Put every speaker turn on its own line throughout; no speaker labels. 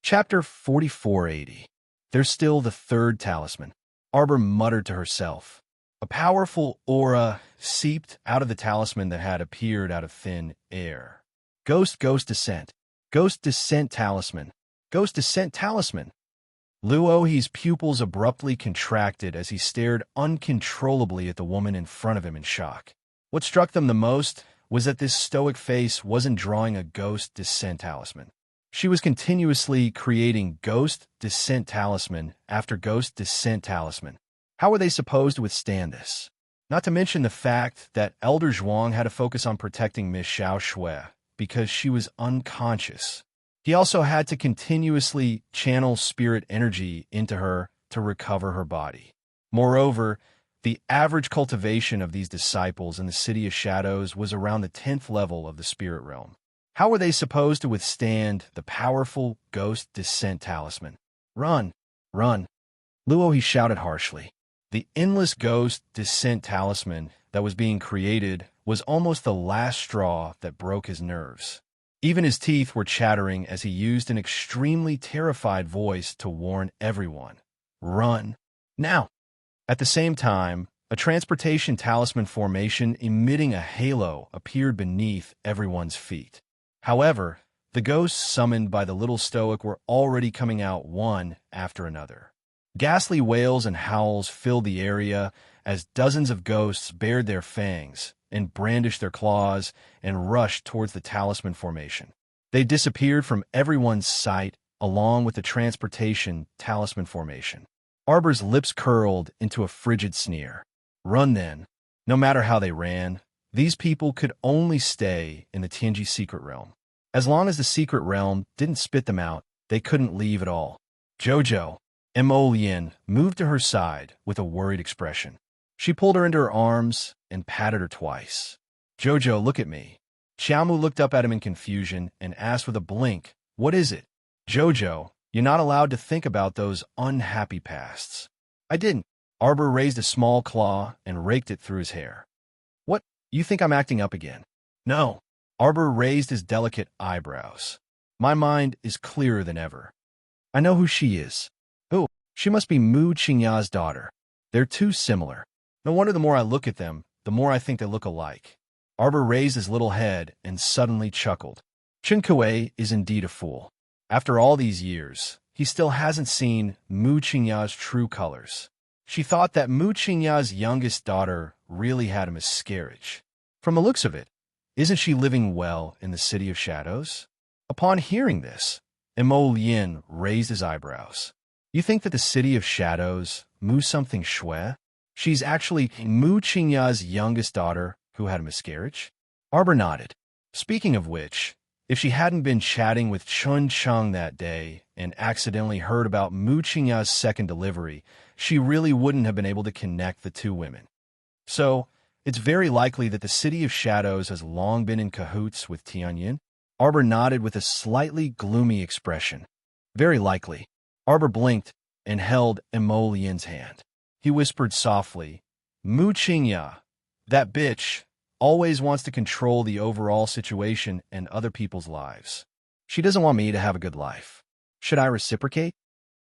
Chapter 4480. There's still the third talisman. Arbor muttered to herself. A powerful aura seeped out of the talisman that had appeared out of thin air. Ghost Descent. Ghost Descent Talisman. Ghost Descent Talisman. Luohi's pupils abruptly contracted as he stared uncontrollably at the woman in front of him in shock. What struck them the most was that this stoic face wasn't drawing a Ghost Descent Talisman. She was continuously creating Ghost Descent Talisman after Ghost Descent Talisman. How were they supposed to withstand this? Not to mention the fact that Elder Zhuang had to focus on protecting Miss Xiao Shui because she was unconscious. He also had to continuously channel spirit energy into her to recover her body. Moreover, the average cultivation of these disciples in the City of Shadows was around the 10th level of the spirit realm. How were they supposed to withstand the powerful Ghost Descent Talisman? Run! Run! Luohi shouted harshly. The endless Ghost Descent Talisman that was being created was almost the last straw that broke his nerves. Even his teeth were chattering as he used an extremely terrified voice to warn everyone. Run! Now! At the same time, a transportation talisman formation emitting a halo appeared beneath everyone's feet. However, the ghosts summoned by the little stoic were already coming out one after another. Ghastly wails and howls filled the area as dozens of ghosts bared their fangs and brandished their claws and rushed towards the talisman formation. They disappeared from everyone's sight along with the transportation talisman formation. Arbor's lips curled into a frigid sneer. Run then. No matter how they ran, these people could only stay in the Tianji secret realm. As long as the secret realm didn't spit them out, they couldn't leave at all. Jojo, Mo Lien, moved to her side with a worried expression. She pulled her into her arms and patted her twice. Jojo, look at me. Xiaomu looked up at him in confusion and asked with a blink, What is it? Jojo, you're not allowed to think about those unhappy pasts. I didn't. Arbor raised a small claw and raked it through his hair. What? You think I'm acting up again? No. Arbor raised his delicate eyebrows. My mind is clearer than ever. I know who she is. Who? She must be Mu Qingya's daughter. They're too similar. No wonder the more I look at them, the more I think they look alike. Arbor raised his little head and suddenly chuckled. Chen Kuei is indeed a fool. After all these years, he still hasn't seen Mu Qingya's true colors. She thought that Mu Qingya's youngest daughter really had a miscarriage. From the looks of it, isn't she living well in the City of Shadows? Upon hearing this, Mo Lien raised his eyebrows. You think that the City of Shadows, Mu something Shui? She's actually Mu Qingya's youngest daughter who had a miscarriage? Arbor nodded. Speaking of which, if she hadn't been chatting with Chun Chung that day and accidentally heard about Mu Qingya's second delivery, she really wouldn't have been able to connect the two women. So, it's very likely that the City of Shadows has long been in cahoots with Tianyin. Arbor nodded with a slightly gloomy expression. Very likely. Arbor blinked and held Mo Lien's hand. He whispered softly, Mu Qingya, that bitch, always wants to control the overall situation and other people's lives. She doesn't want me to have a good life. Should I reciprocate?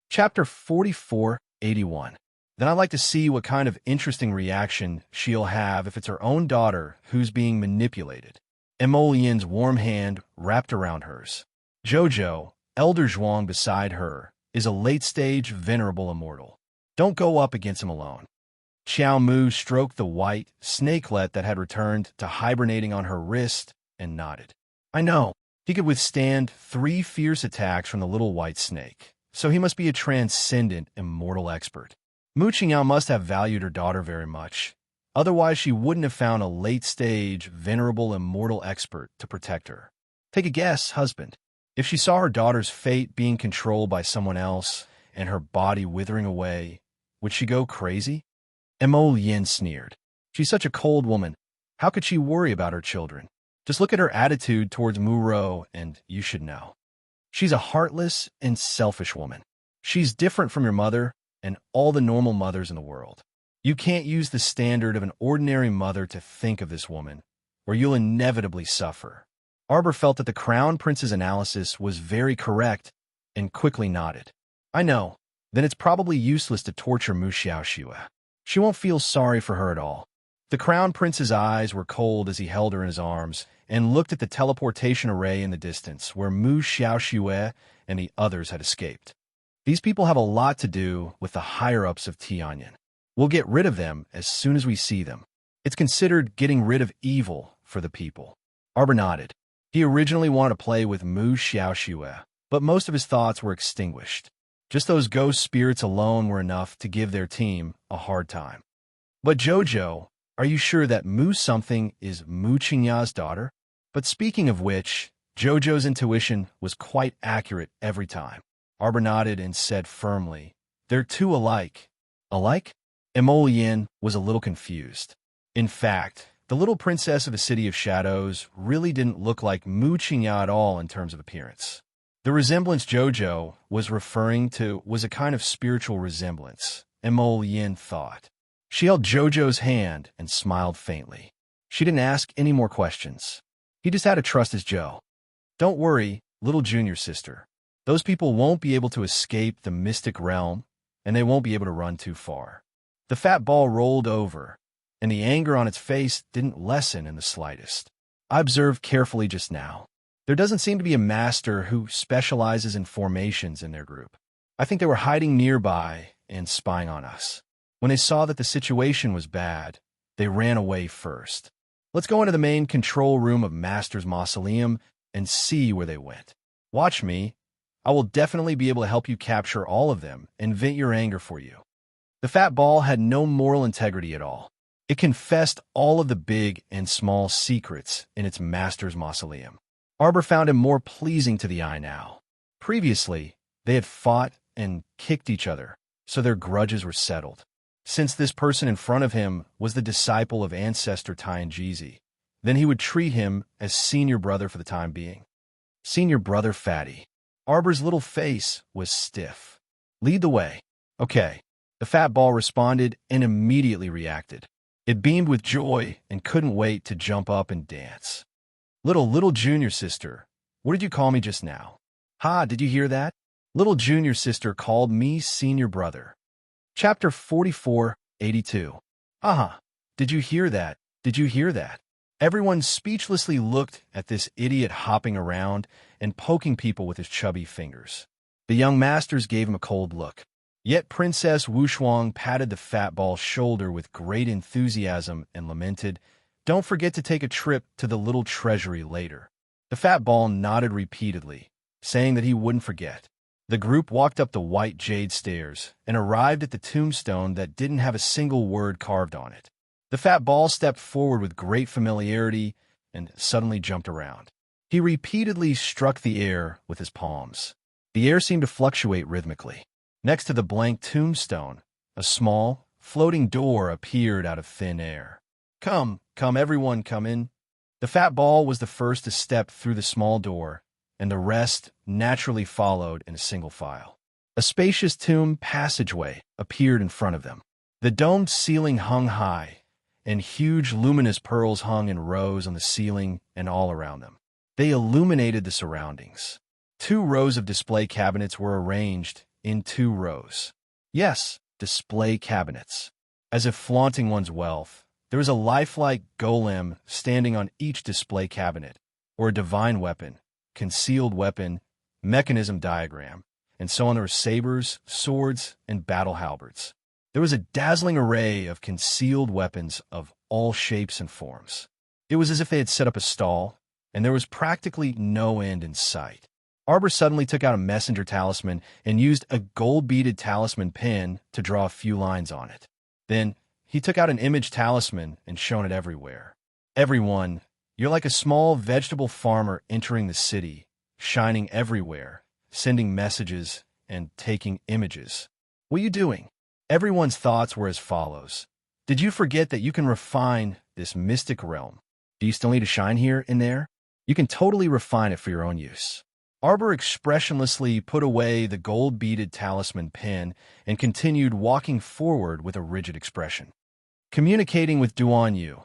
Chapter 4481. Then I'd like to see what kind of interesting reaction she'll have if it's her own daughter who's being manipulated. Mo Lien's warm hand wrapped around hers. Jojo, Elder Zhuang beside her, is a late-stage venerable immortal. Don't go up against him alone. Xiao Mu stroked the white snakelet that had returned to hibernating on her wrist and nodded. I know. He could withstand 3 fierce attacks from the little white snake, so he must be a transcendent immortal expert. Mu Qingya must have valued her daughter very much. Otherwise, she wouldn't have found a late-stage, venerable immortal expert to protect her. Take a guess, husband. If she saw her daughter's fate being controlled by someone else and her body withering away, would she go crazy? Mo Lien sneered. She's such a cold woman. How could she worry about her children? Just look at her attitude towards Muro and you should know. She's a heartless and selfish woman. She's different from your mother and all the normal mothers in the world. You can't use the standard of an ordinary mother to think of this woman, or you'll inevitably suffer. Arbor felt that the Crown Prince's analysis was very correct, and quickly nodded. I know. Then it's probably useless to torture Mu Xiaoxue. She won't feel sorry for her at all. The crown prince's eyes were cold as he held her in his arms and looked at the teleportation array in the distance where Mu Xiaoxue and the others had escaped. These people have a lot to do with the higher-ups of Tianyan. We'll get rid of them as soon as we see them. It's considered getting rid of evil for the people. Arbor nodded. He originally wanted to play with Mu Xiaoxue, but most of his thoughts were extinguished. Just those ghost spirits alone were enough to give their team a hard time. But Jojo, are you sure that Mu something is Mu Qingya's daughter? But speaking of which, Jojo's intuition was quite accurate every time. Arbor nodded and said firmly, "They're two alike." Alike? Emolian was a little confused. In fact, the little princess of the City of Shadows really didn't look like Mu Qingya at all in terms of appearance. The resemblance Jojo was referring to was a kind of spiritual resemblance, Emolian thought. She held Jojo's hand and smiled faintly. She didn't ask any more questions. He just had to trust his Jo. Don't worry, little junior sister. Those people won't be able to escape the mystic realm, and they won't be able to run too far. The fat ball rolled over, and the anger on its face didn't lessen in the slightest. I observed carefully just now. There doesn't seem to be a master who specializes in formations in their group. I think they were hiding nearby and spying on us. When they saw that the situation was bad, they ran away first. Let's go into the main control room of Master's Mausoleum and see where they went. Watch me. I will definitely be able to help you capture all of them and vent your anger for you. The fat ball had no moral integrity at all. It confessed all of the big and small secrets in its Master's Mausoleum. Arbor found him more pleasing to the eye now. Previously, they had fought and kicked each other, so their grudges were settled. Since this person in front of him was the disciple of Ancestor Tianjizi, then he would treat him as senior brother for the time being. Senior brother Fatty. Arbor's little face was stiff. Lead the way. Okay. The fat ball responded and immediately reacted. It beamed with joy and couldn't wait to jump up and dance. Little junior sister, what did you call me just now? Ha, did you hear that? Little junior sister called me senior brother. Chapter 44:82. Did you hear that? Did you hear that? Everyone speechlessly looked at this idiot hopping around and poking people with his chubby fingers. The young masters gave him a cold look. Yet Princess Wushuang patted the fat ball's shoulder with great enthusiasm and lamented, "Don't forget to take a trip to the little treasury later." The fat ball nodded repeatedly, saying that he wouldn't forget. The group walked up the white jade stairs and arrived at the tombstone that didn't have a single word carved on it. The fat ball stepped forward with great familiarity and suddenly jumped around. He repeatedly struck the air with his palms. The air seemed to fluctuate rhythmically. Next to the blank tombstone, a small, floating door appeared out of thin air. Come, everyone, come in." The fat ball was the first to step through the small door, and the rest naturally followed in a single file. A spacious tomb passageway appeared in front of them. The domed ceiling hung high, and huge luminous pearls hung in rows on the ceiling and all around them. They illuminated the surroundings. 2 rows of display cabinets were arranged in 2 rows. Yes, display cabinets. As if flaunting one's wealth, there was a lifelike golem standing on each display cabinet, or a divine weapon, concealed weapon, mechanism diagram, and so on. There were sabers, swords, and battle halberds. There was a dazzling array of concealed weapons of all shapes and forms. It was as if they had set up a stall, and there was practically no end in sight. Arbor suddenly took out a messenger talisman and used a gold-beaded talisman pen to draw a few lines on it. Then, he took out an image talisman and shone it everywhere. "Everyone, you're like a small vegetable farmer entering the city, shining everywhere, sending messages and taking images. What are you doing?" Everyone's thoughts were as follows. Did you forget that you can refine this mystic realm? Do you still need to shine here and there? You can totally refine it for your own use. Arbor expressionlessly put away the gold-beaded talisman pen and continued walking forward with a rigid expression. Communicating with Duan Yu,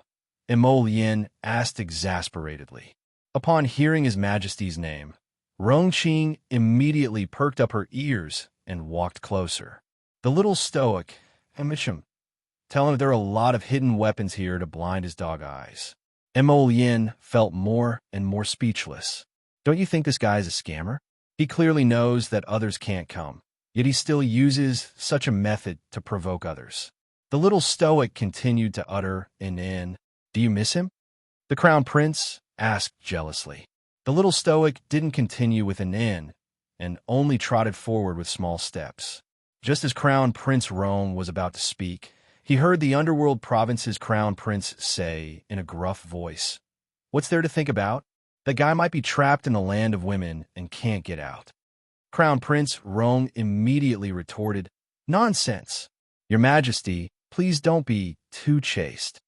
Imo Lien asked exasperatedly. Upon hearing His Majesty's name, Rongqing immediately perked up her ears and walked closer. The little stoic, Mischievous, telling him there are a lot of hidden weapons here to blind his dog eyes. Mo Yin felt more and more speechless. Don't you think this guy is a scammer? He clearly knows that others can't come, yet he still uses such a method to provoke others. The little stoic continued to utter an "in." Do you miss him? The crown prince asked jealously. The little stoic didn't continue with an "in" and only trotted forward with small steps. Just as Crown Prince Rome was about to speak, he heard the underworld province's crown prince say in a gruff voice, "What's there to think about? That guy might be trapped in the land of women and can't get out." Crown Prince Rome immediately retorted, "Nonsense! Your Majesty, please don't be too chaste."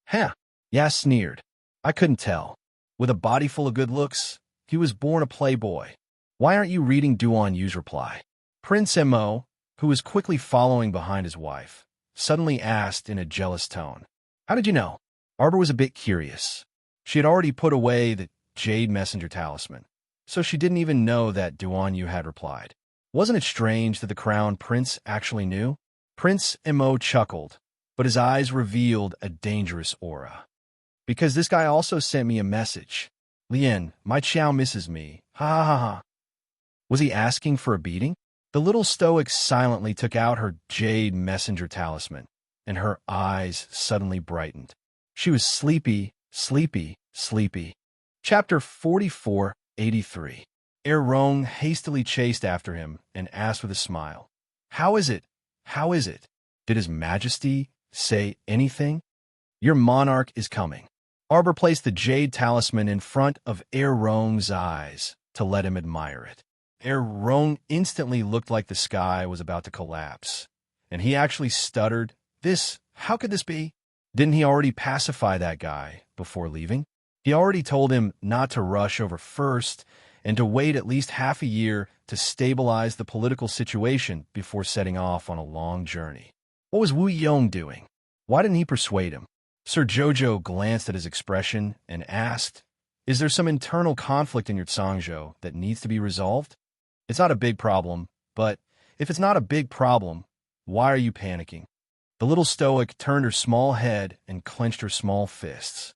"Huh," Ya sneered. "I couldn't tell. With a body full of good looks, he was born a playboy. Why aren't you reading Duan Yu's reply?" Prince Mo, who was quickly following behind his wife, suddenly asked in a jealous tone, "How did you know?" Arbor was a bit curious. She had already put away the Jade Messenger talisman, so she didn't even know that Duan Yu had replied. Wasn't it strange that the Crown Prince actually knew? Prince Mo chuckled, but his eyes revealed a dangerous aura. "Because this guy also sent me a message. Lien, my chow misses me. Ha ha ha ha." Was he asking for a beating? The little stoic silently took out her Jade Messenger talisman, and her eyes suddenly brightened. She was sleepy, sleepy, sleepy. Chapter 4483. Rong hastily chased after him and asked with a smile, "How is it? How is it? Did His Majesty say anything?" "Your monarch is coming." Arbor placed the Jade Talisman in front of Rong's eyes to let him admire it. Rong instantly looked like the sky was about to collapse, and he actually stuttered, How could this be? Didn't he already pacify that guy before leaving? He already told him not to rush over first and to wait at least half a year to stabilize the political situation before setting off on a long journey. What was Wu Yong doing? Why didn't he persuade him? Sir Jojo glanced at his expression and asked, "Is there some internal conflict in your Tsangzhou that needs to be resolved? It's not a big problem, but if it's not a big problem, why are you panicking?" The little stoic turned her small head and clenched her small fists.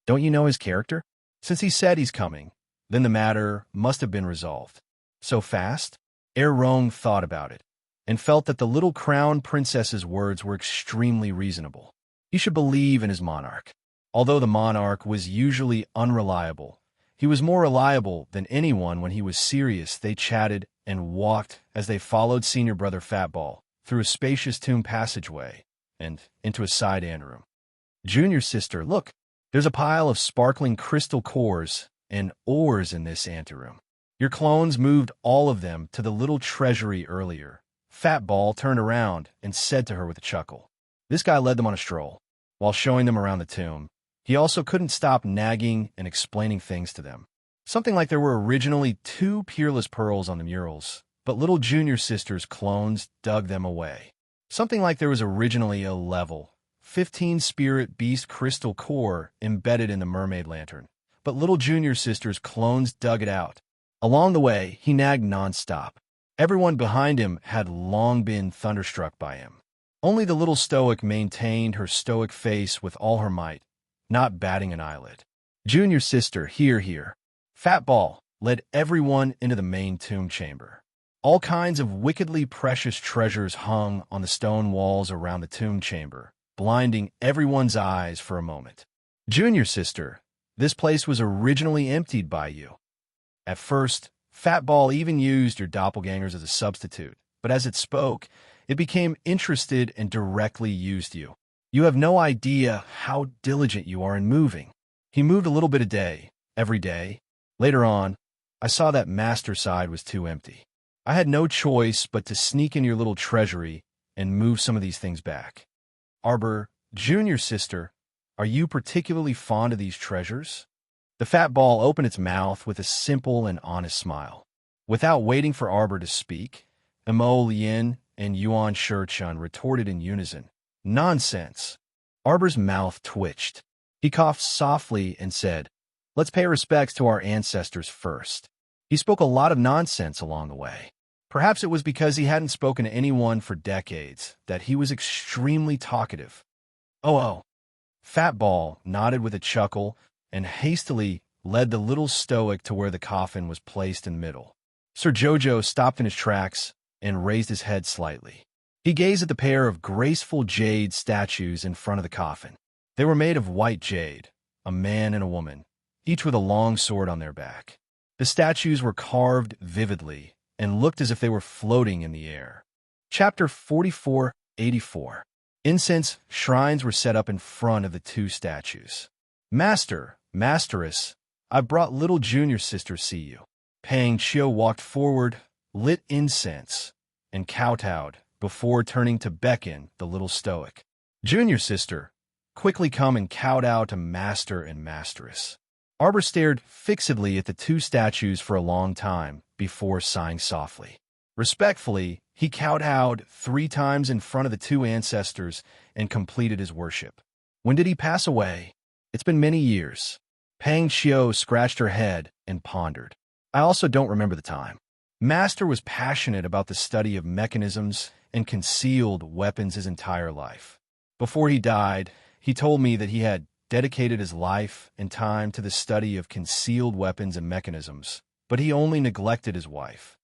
Don't you know his character? Since he said he's coming, then the matter must have been resolved. So fast? Rong thought about it and felt that the little crown princess's words were extremely reasonable. He should believe in his monarch. Although the monarch was usually unreliable, he was more reliable than anyone when he was serious. They chatted and walked as they followed senior brother Fatball through a spacious tomb passageway and into a side anteroom. "Junior sister, look, there's a pile of sparkling crystal cores and ores in this anteroom. Your clones moved all of them to the little treasury earlier." Fatball turned around and said to her with a chuckle. This guy led them on a stroll. While showing them around the tomb, he also couldn't stop nagging and explaining things to them. Something like there were originally 2 peerless pearls on the murals, but little junior sister's clones dug them away. Something like there was originally a level 15 spirit beast crystal core embedded in the mermaid lantern, but little junior sister's clones dug it out. Along the way, he nagged nonstop. Everyone behind him had long been thunderstruck by him. Only the little stoic maintained her stoic face with all her might, not batting an eyelid. "Junior sister, here." Fatball led everyone into the main tomb chamber. All kinds of wickedly precious treasures hung on the stone walls around the tomb chamber, blinding everyone's eyes for a moment. "Junior sister, this place was originally emptied by you." At first, Fatball even used your doppelgangers as a substitute, but as it spoke, it became interested and directly used you. "You have no idea how diligent you are in moving." He moved a little bit a day, every day. Later on, I saw that master side was too empty. I had no choice but to sneak in your little treasury and move some of these things back. Arbor, junior sister, are you particularly fond of these treasures? The fat ball opened its mouth with a simple and honest smile. Without waiting for Arbor to speak, Mo Lien and Yuan Shichun retorted in unison, "Nonsense." Arbor's mouth twitched. He coughed softly and said, "Let's pay respects to our ancestors first." He spoke a lot of nonsense along the way. Perhaps it was because he hadn't spoken to anyone for decades that he was extremely talkative. Oh. Fat Ball nodded with a chuckle and hastily led the little stoic to where the coffin was placed in the middle. Sir Jojo stopped in his tracks and raised his head slightly. He gazed at the pair of graceful jade statues in front of the coffin. They were made of white jade, a man and a woman, each with a long sword on their back. The statues were carved vividly and looked as if they were floating in the air. Chapter 4484. Incense shrines were set up in front of the two statues. Master, Masteress, I brought little junior sister see you. Pang Chio walked forward, lit incense, and kowtowed before turning to beckon the little stoic. Junior sister, quickly come and kowtow to Master and Masteress. Arbor stared fixedly at the two statues for a long time before sighing softly. Respectfully, he kowtowed 3 times in front of the two ancestors and completed his worship. When did he pass away? It's been many years. Pang Chio scratched her head and pondered. I also don't remember the time. Master was passionate about the study of mechanisms and concealed weapons his entire life. Before he died, he told me that he had dedicated his life and time to the study of concealed weapons and mechanisms, but he only neglected his wife.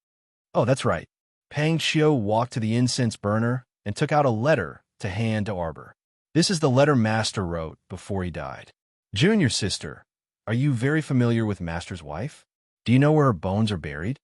Oh, that's right. Pang Chio walked to the incense burner and took out a letter to hand to Arbor. This is the letter Master wrote before he died. Junior sister, are you very familiar with Master's wife? Do you know where her bones are buried?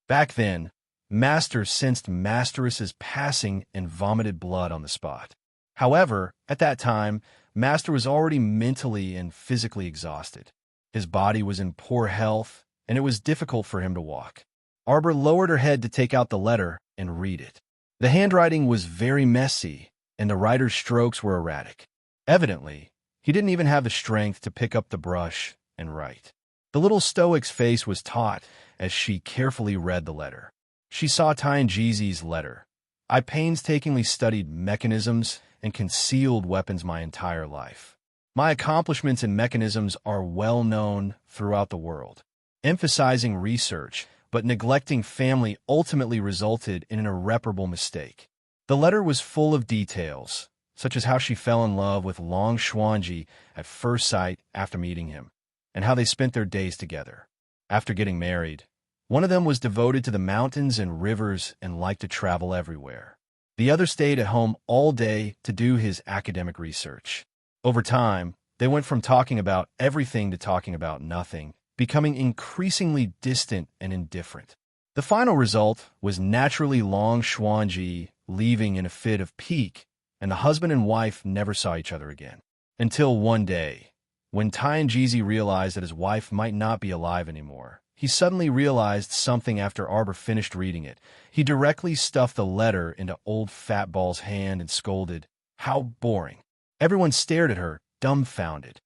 Back then, Master sensed Masteress's passing and vomited blood on the spot. However, at that time, Master was already mentally and physically exhausted. His body was in poor health, and it was difficult for him to walk. Arbor lowered her head to take out the letter and read it. The handwriting was very messy, and the writer's strokes were erratic. Evidently, he didn't even have the strength to pick up the brush and write. The little stoic's face was taut as she carefully read the letter. She saw Tianjizi's letter. I painstakingly studied mechanisms and concealed weapons my entire life. My accomplishments in mechanisms are well known throughout the world. Emphasizing research, but neglecting family ultimately resulted in an irreparable mistake. The letter was full of details, such as how she fell in love with Long Xuanji at first sight after meeting him, and how they spent their days together. After getting married, one of them was devoted to the mountains and rivers and liked to travel everywhere. The other stayed at home all day to do his academic research. Over time, they went from talking about everything to talking about nothing, becoming increasingly distant and indifferent. The final result was naturally Long Xuanji leaving in a fit of pique, and the husband and wife never saw each other again. Until one day, when Tianjizi realized that his wife might not be alive anymore, he suddenly realized something after Arbor finished reading it. He directly stuffed the letter into old Fat Ball's hand and scolded, "How boring." Everyone stared at her, dumbfounded.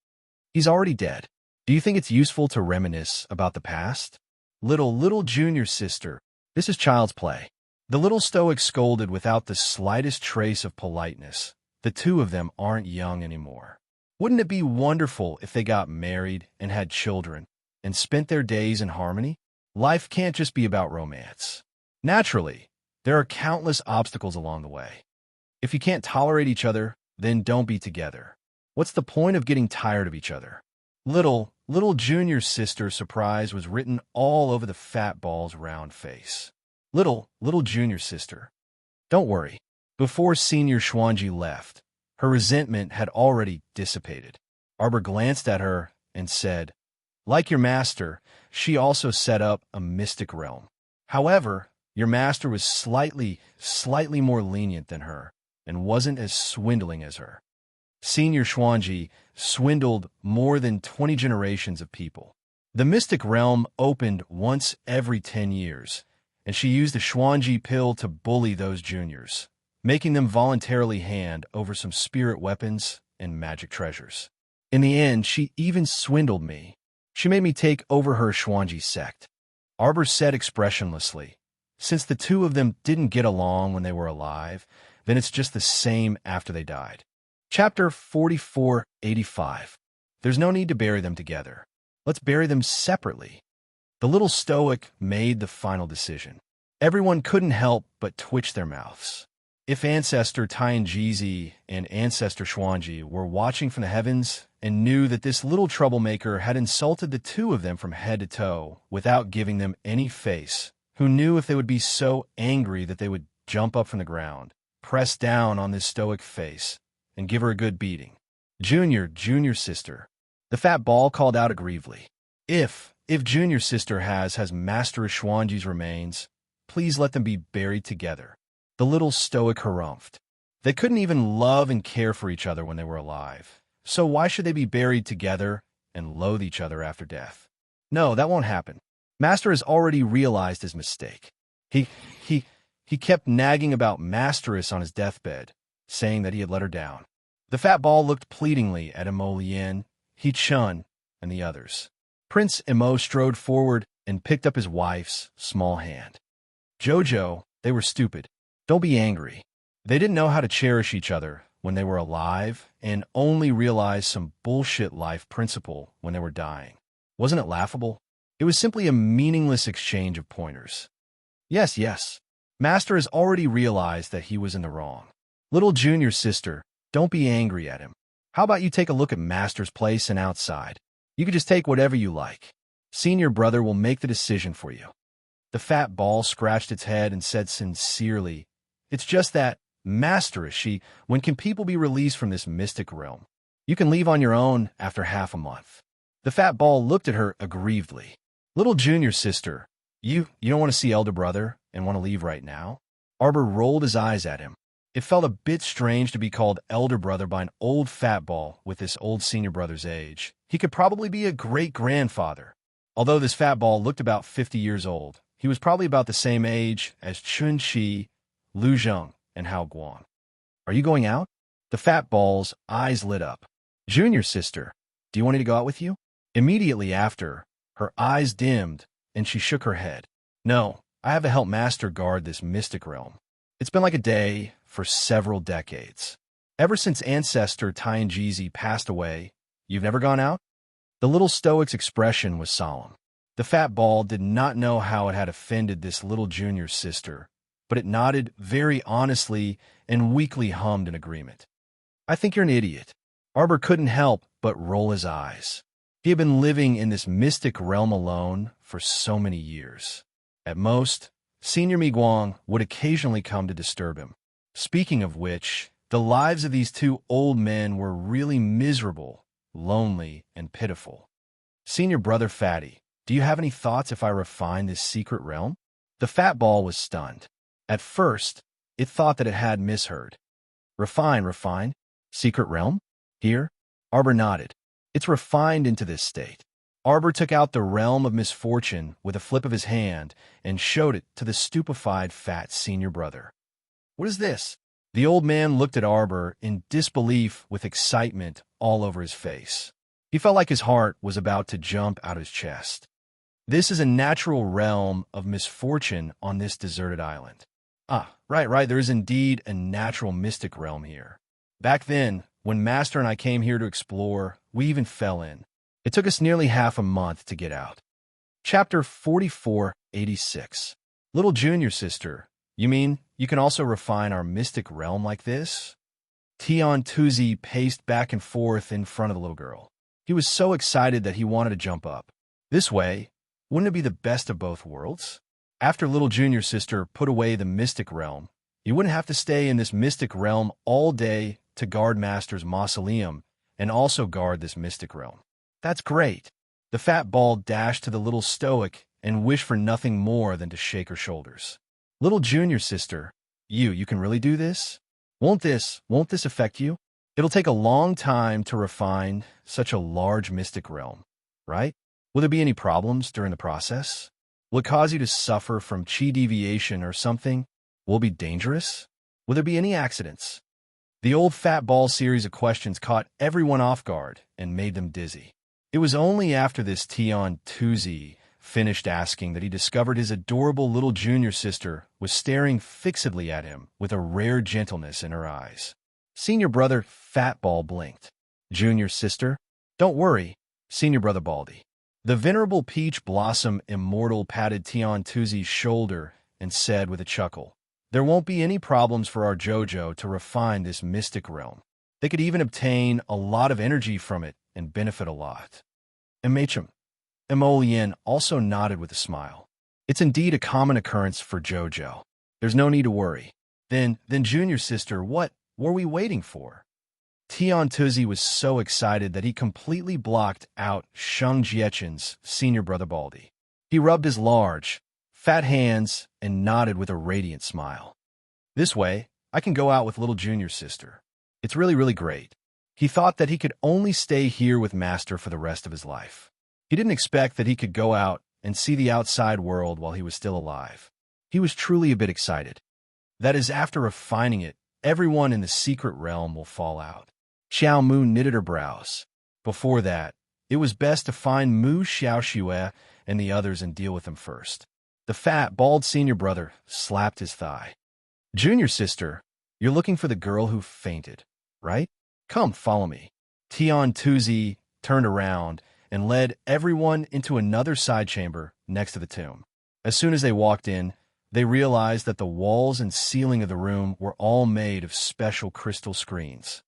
He's already dead. Do you think it's useful to reminisce about the past? Little junior sister, this is child's play. The little stoic scolded without the slightest trace of politeness. The two of them aren't young anymore. Wouldn't it be wonderful if they got married and had children and spent their days in harmony? Life can't just be about romance. Naturally, there are countless obstacles along the way. If you can't tolerate each other, then don't be together. What's the point of getting tired of each other? Little junior sister surprise was written all over the Fat Ball's round face. Little junior sister. Don't worry. Before Senior Xuanji left, her resentment had already dissipated. Arbor glanced at her and said, like your master, she also set up a mystic realm. However, your master was slightly more lenient than her and wasn't as swindling as her. Senior Xuanji swindled more than 20 generations of people. The mystic realm opened once every 10 years, and she used the Xuanji pill to bully those juniors, making them voluntarily hand over some spirit weapons and magic treasures. In the end, she even swindled me. She made me take over her Xuanji sect. Arbor said expressionlessly, since the two of them didn't get along when they were alive, then it's just the same after they died. Chapter 4485. There's no need to bury them together. Let's bury them separately. The little stoic made the final decision. Everyone couldn't help but twitch their mouths. If Ancestor Tianjizi and Ancestor Xuanji were watching from the heavens and knew that this little troublemaker had insulted the two of them from head to toe without giving them any face, who knew if they would be so angry that they would jump up from the ground, press down on this stoic face, and give her a good beating. Junior sister. The fat ball called out aggrievely. If Junior sister has Master Xuanji's remains, please let them be buried together. The little stoic harumphed. They couldn't even love and care for each other when they were alive. So why should they be buried together and loathe each other after death? No, that won't happen. Master has already realized his mistake. He kept nagging about Masteress on his deathbed, saying that he had let her down. The fat ball looked pleadingly at Imo Lien, He Chun, and the others. Prince Imo strode forward and picked up his wife's small hand. Jojo, they were stupid. Don't be angry. They didn't know how to cherish each other when they were alive and only realized some bullshit life principle when they were dying. Wasn't it laughable? It was simply a meaningless exchange of pointers. Yes. Master has already realized that he was in the wrong. Little junior sister, don't be angry at him. How about you take a look at Master's place and outside? You can just take whatever you like. Senior brother will make the decision for you. The fat ball scratched its head and said sincerely, It's just that, Master, when can people be released from this mystic realm? You can leave on your own after half a month. The fat ball looked at her aggrievedly. Little junior sister, you don't want to see elder brother and want to leave right now? Arbor rolled his eyes at him. It felt a bit strange to be called elder brother by an old fat ball with this old senior brother's age. He could probably be a great-grandfather. Although this fat ball looked about 50 years old, he was probably about the same age as Chun Chi, Lu Zheng, and Hao Guan. Are you going out? The fat ball's eyes lit up. Junior sister, do you want me to go out with you? Immediately after, her eyes dimmed, and she shook her head. No, I have to help Master guard this mystic realm. It's been like a day for several decades. Ever since Ancestor Tianjizi passed away, you've never gone out? The little stoic's expression was solemn. The fat ball did not know how it had offended this little junior sister, but it nodded very honestly and weakly hummed in agreement. I think you're an idiot. Arbor couldn't help but roll his eyes. He had been living in this mystic realm alone for so many years. At most, Senior Miguang would occasionally come to disturb him. Speaking of which, the lives of these two old men were really miserable, lonely, and pitiful. Senior brother Fatty, do you have any thoughts if I refine this secret realm? The fat ball was stunned. At first, it thought that it had misheard. Refine? Secret realm? Here? Arbor nodded. It's refined into this state. Arbor took out the realm of misfortune with a flip of his hand and showed it to the stupefied fat senior brother. What is this? The old man looked at Arbor in disbelief with excitement all over his face. He felt like his heart was about to jump out of his chest. This is a natural realm of misfortune on this deserted island. Right, there is indeed a natural mystic realm here. Back then, when Master and I came here to explore, we even fell in. It took us nearly half a month to get out. Chapter 4486. Little junior sister, you mean you can also refine our mystic realm like this? Tian Tuzi paced back and forth in front of the little girl. He was so excited that he wanted to jump up. This way, wouldn't it be the best of both worlds? After little junior sister put away the mystic realm, you wouldn't have to stay in this mystic realm all day to guard Master's mausoleum and also guard this mystic realm. That's great. The fat ball dashed to the little stoic and wished for nothing more than to shake her shoulders. Little junior sister, you can really do this? Won't this affect you? It'll take a long time to refine such a large mystic realm, right? Will there be any problems during the process? Will it cause you to suffer from chi deviation or something? Will it be dangerous? Will there be any accidents? The old fat ball series of questions caught everyone off guard and made them dizzy. It was only after this Tian Tuzi finished asking that he discovered his adorable little junior sister was staring fixedly at him with a rare gentleness in her eyes. Senior brother Fat Ball blinked. Junior sister, don't worry, Senior brother Baldy. The venerable peach blossom immortal patted Tian Tuzi's shoulder and said with a chuckle, "There won't be any problems for our Jojo to refine this mystic realm. They could even obtain a lot of energy from it and benefit a lot." MHM. Emolian also nodded with a smile. "It's indeed a common occurrence for Jojo. There's no need to worry." Then junior sister, what were we waiting for? Tian Tuzi was so excited that he completely blocked out Sheng Jiechen's senior brother Baldy. He rubbed his large, fat hands and nodded with a radiant smile. "This way, I can go out with little junior sister. It's really, really great." He thought that he could only stay here with Master for the rest of his life. He didn't expect that he could go out and see the outside world while he was still alive. He was truly a bit excited. That is, after refining it, everyone in the secret realm will fall out. Xiao Mu knitted her brows. Before that, it was best to find Mu Xiaoxue and the others and deal with them first. The fat, bald senior brother slapped his thigh. "Junior sister, you're looking for the girl who fainted, right? Come, follow me." Tian Tuzi turned around and led everyone into another side chamber next to the tomb. As soon as they walked in, they realized that the walls and ceiling of the room were all made of special crystal screens.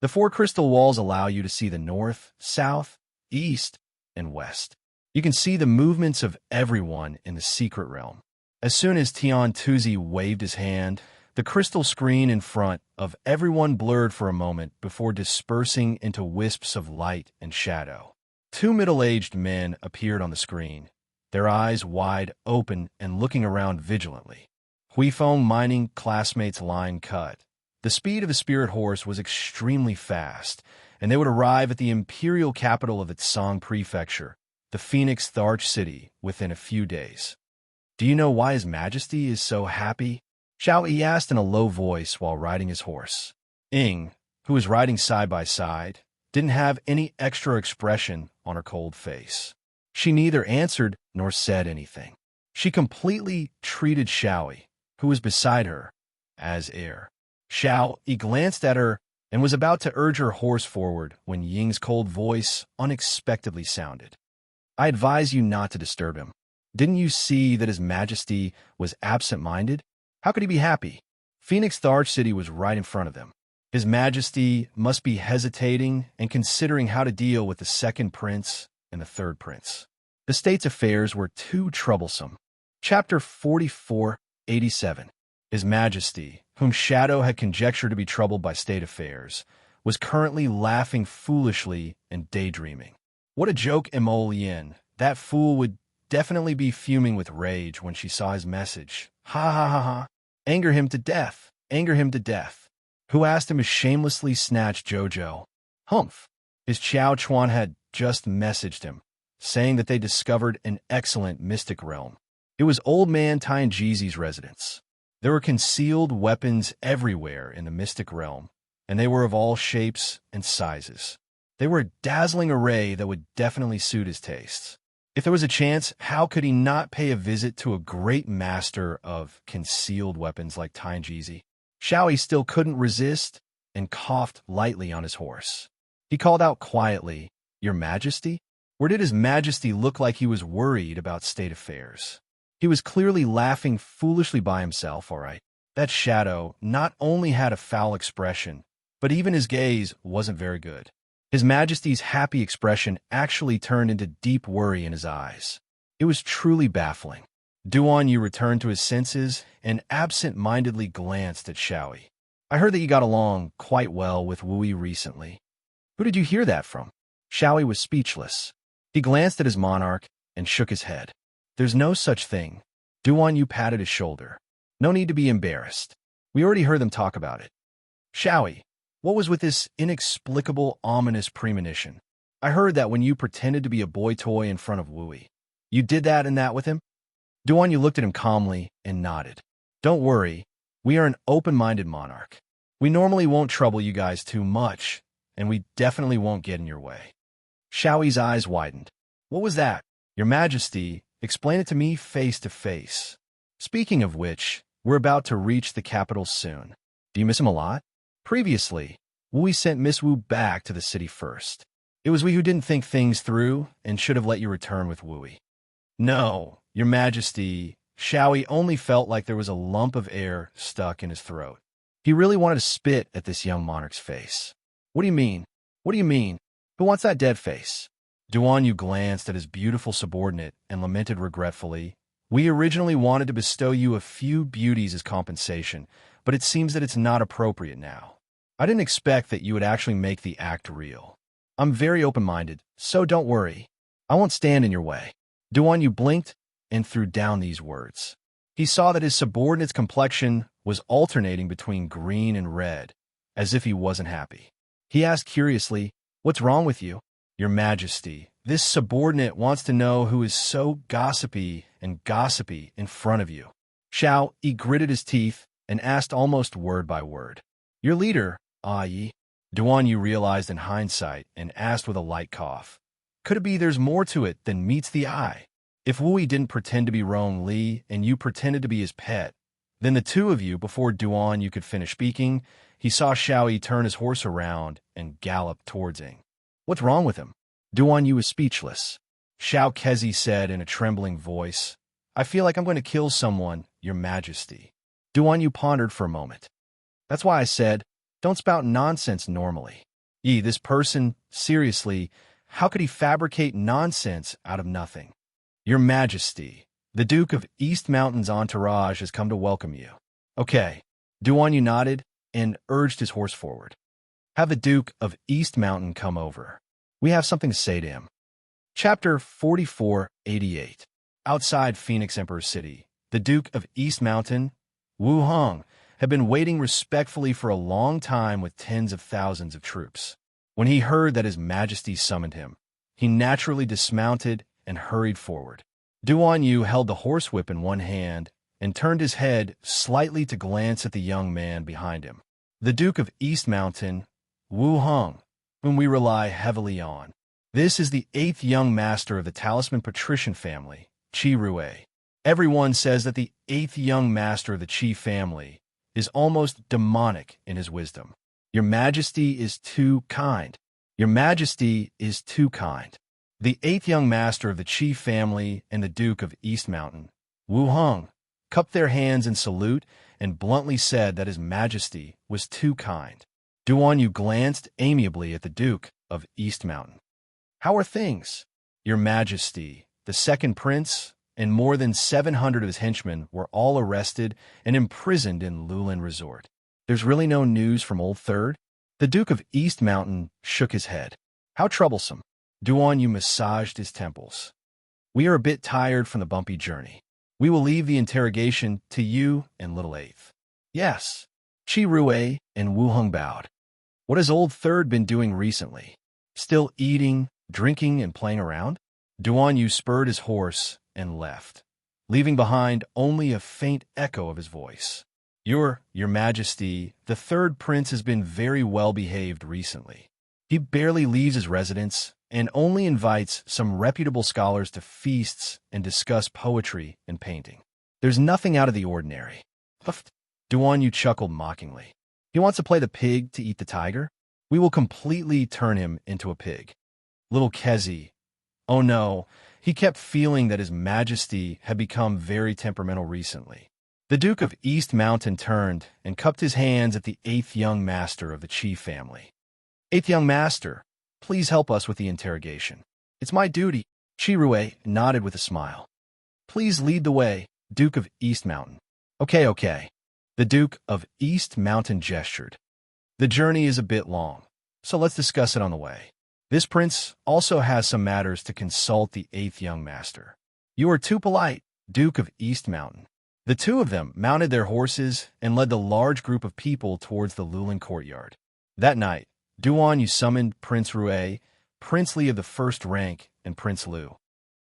The 4 crystal walls allow you to see the north, south, east, and west. You can see the movements of everyone in the secret realm. As soon as Tian Tuzi waved his hand, the crystal screen in front of everyone blurred for a moment before dispersing into wisps of light and shadow. 2 middle-aged men appeared on the screen, their eyes wide open and looking around vigilantly. Huifeng mining classmates' line cut. The speed of a spirit horse was extremely fast, and they would arrive at the imperial capital of the Tsang Prefecture, the Phoenix Tharch city, within a few days. "Do you know why His Majesty is so happy?" Xiao Yi asked in a low voice while riding his horse. Ying, who was riding side by side, didn't have any extra expression on her cold face. She neither answered nor said anything. She completely treated Xiao Yi, who was beside her, as air. Xiao Yi glanced at her and was about to urge her horse forward when Ying's cold voice unexpectedly sounded. "I advise you not to disturb him. Didn't you see that His Majesty was absent-minded? How could he be happy?" Phoenix Tharch City was right in front of them. His Majesty must be hesitating and considering how to deal with the second prince and the third prince. The state's affairs were too troublesome. Chapter 4487. His Majesty, whom Shadow had conjectured to be troubled by state affairs, was currently laughing foolishly and daydreaming. What a joke, Emolian. That fool would definitely be fuming with rage when she saw his message. Ha ha ha ha. Anger him to death. Anger him to death. Who asked him to shamelessly snatch Jojo? Humph. His Chao Chuan had just messaged him, saying that they discovered an excellent mystic realm. It was Old Man Tianjizi's residence. There were concealed weapons everywhere in the mystic realm, and they were of all shapes and sizes. They were a dazzling array that would definitely suit his tastes. If there was a chance, how could he not pay a visit to a great master of concealed weapons like Tianjizi? Xiao Yi still couldn't resist and coughed lightly on his horse. He called out quietly, "Your Majesty?" Or did His Majesty look like he was worried about state affairs? He was clearly laughing foolishly by himself, all right. That Shadow not only had a foul expression, but even his gaze wasn't very good. His Majesty's happy expression actually turned into deep worry in his eyes. It was truly baffling. Duan Yu returned to his senses and absent-mindedly glanced at Xiao Yi. "I heard that you got along quite well with Wu Yi recently. Who did you hear that from?" Xiao Yi was speechless. He glanced at his monarch and shook his head. "There's no such thing." Duan Yu patted his shoulder. "No need to be embarrassed. We already heard them talk about it." "Xiao Yi, what was with this inexplicable, ominous premonition? I heard that when you pretended to be a boy toy in front of Wu Yi. You did that and that with him?" Duan Yu looked at him calmly and nodded. "Don't worry. We are an open-minded monarch. We normally won't trouble you guys too much, and we definitely won't get in your way." Xiao Yi's eyes widened. "What was that? Your Majesty, explain it to me face to face. Speaking of which, we're about to reach the capital soon. Do you miss him a lot?" Previously, Wu Yi sent Miss Wu back to the city first. It was we who didn't think things through and should have let you return with Wooey. No, your majesty, Showy only felt like there was a lump of air stuck in his throat. He really wanted to spit at this young monarch's face. What do you mean? What do you mean? Who wants that dead face? Duan Yu glanced at his beautiful subordinate and lamented regretfully, We originally wanted to bestow you a few beauties as compensation, but it seems that it's not appropriate now. I didn't expect that you would actually make the act real. I'm very open-minded, so don't worry. I won't stand in your way. Duan Yu blinked and threw down these words. He saw that his subordinate's complexion was alternating between green and red, as if he wasn't happy. He asked curiously, What's wrong with you? Your Majesty, this subordinate wants to know who is so gossipy in front of you. Xiao Yi gritted his teeth and asked almost word by word. Your leader, Yi. Duan Yu realized in hindsight and asked with a light cough. Could it be there's more to it than meets the eye? If Wu didn't pretend to be Rong Li and you pretended to be his pet, then the two of you, before Duan Yu could finish speaking, he saw Xiao Yi turn his horse around and gallop towards him. What's wrong with him? Duan Yu was speechless. Xiao Kezi said in a trembling voice, I feel like I'm going to kill someone, Your Majesty. Duan Yu pondered for a moment. That's why I said, don't spout nonsense normally. Yi, this person, seriously, how could he fabricate nonsense out of nothing? Your Majesty, the Duke of East Mountain's entourage has come to welcome you. Okay. Duan Yu nodded and urged his horse forward. Have the Duke of East Mountain come over. We have something to say to him. Chapter 4488. Outside Phoenix Emperor City, the Duke of East Mountain, Wu Hong, had been waiting respectfully for a long time with tens of thousands of troops. When he heard that His Majesty summoned him, he naturally dismounted and hurried forward. Duan Yu held the horsewhip in one hand and turned his head slightly to glance at the young man behind him. The Duke of East Mountain, Wu Hong, whom we rely heavily on. This is the 8th young master of the Talisman Patrician family, Qi Rui. Everyone says that the 8th young master of the Qi family is almost demonic in his wisdom. Your Majesty is too kind. Your Majesty is too kind. The 8th young master of the Qi family and the Duke of East Mountain, Wu Hong, cupped their hands in salute and bluntly said that His Majesty was too kind. Duan Yu glanced amiably at the Duke of East Mountain. How are things? Your Majesty, the second prince, and more than 700 of his henchmen were all arrested and imprisoned in Lulin Resort. There's really no news from Old Third? The Duke of East Mountain shook his head. How troublesome. Duan Yu massaged his temples. We are a bit tired from the bumpy journey. We will leave the interrogation to you and Little Eighth. Yes. Qi Rui and Wu Hong bowed. What has Old Third been doing recently? Still eating, drinking, and playing around? Duan Yu spurred his horse and left, leaving behind only a faint echo of his voice. Your Majesty, the third prince has been very well behaved recently. He barely leaves his residence and only invites some reputable scholars to feasts and discuss poetry and painting. There's nothing out of the ordinary. Huffed. Duan Yu chuckled mockingly. He wants to play the pig to eat the tiger? We will completely turn him into a pig. Little Kezi. Oh no, he kept feeling that His Majesty had become very temperamental recently. The Duke of East Mountain turned and cupped his hands at the 8th young master of the Qi family. 8th young master, please help us with the interrogation. It's my duty. Qi Rui nodded with a smile. Please lead the way, Duke of East Mountain. Okay. The Duke of East Mountain gestured. The journey is a bit long, so let's discuss it on the way. This prince also has some matters to consult the 8th young master. You are too polite, Duke of East Mountain. The two of them mounted their horses and led the large group of people towards the Lulin courtyard. That night, Duan Yu summoned Prince Rui, Prince Li of the first rank, and Prince Lu.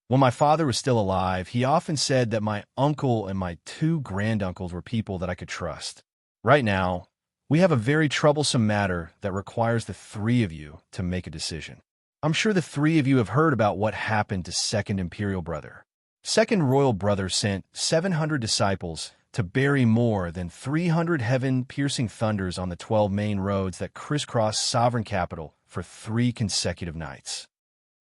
When my father was still alive, he often said that my uncle and my 2 granduncles were people that I could trust. Right now, we have a very troublesome matter that requires the 3 of you to make a decision. I'm sure the 3 of you have heard about what happened to Second Imperial Brother. Second Royal Brother sent 700 disciples to bury more than 300 heaven-piercing thunders on the 12 main roads that crisscross Sovereign Capital for 3 consecutive nights.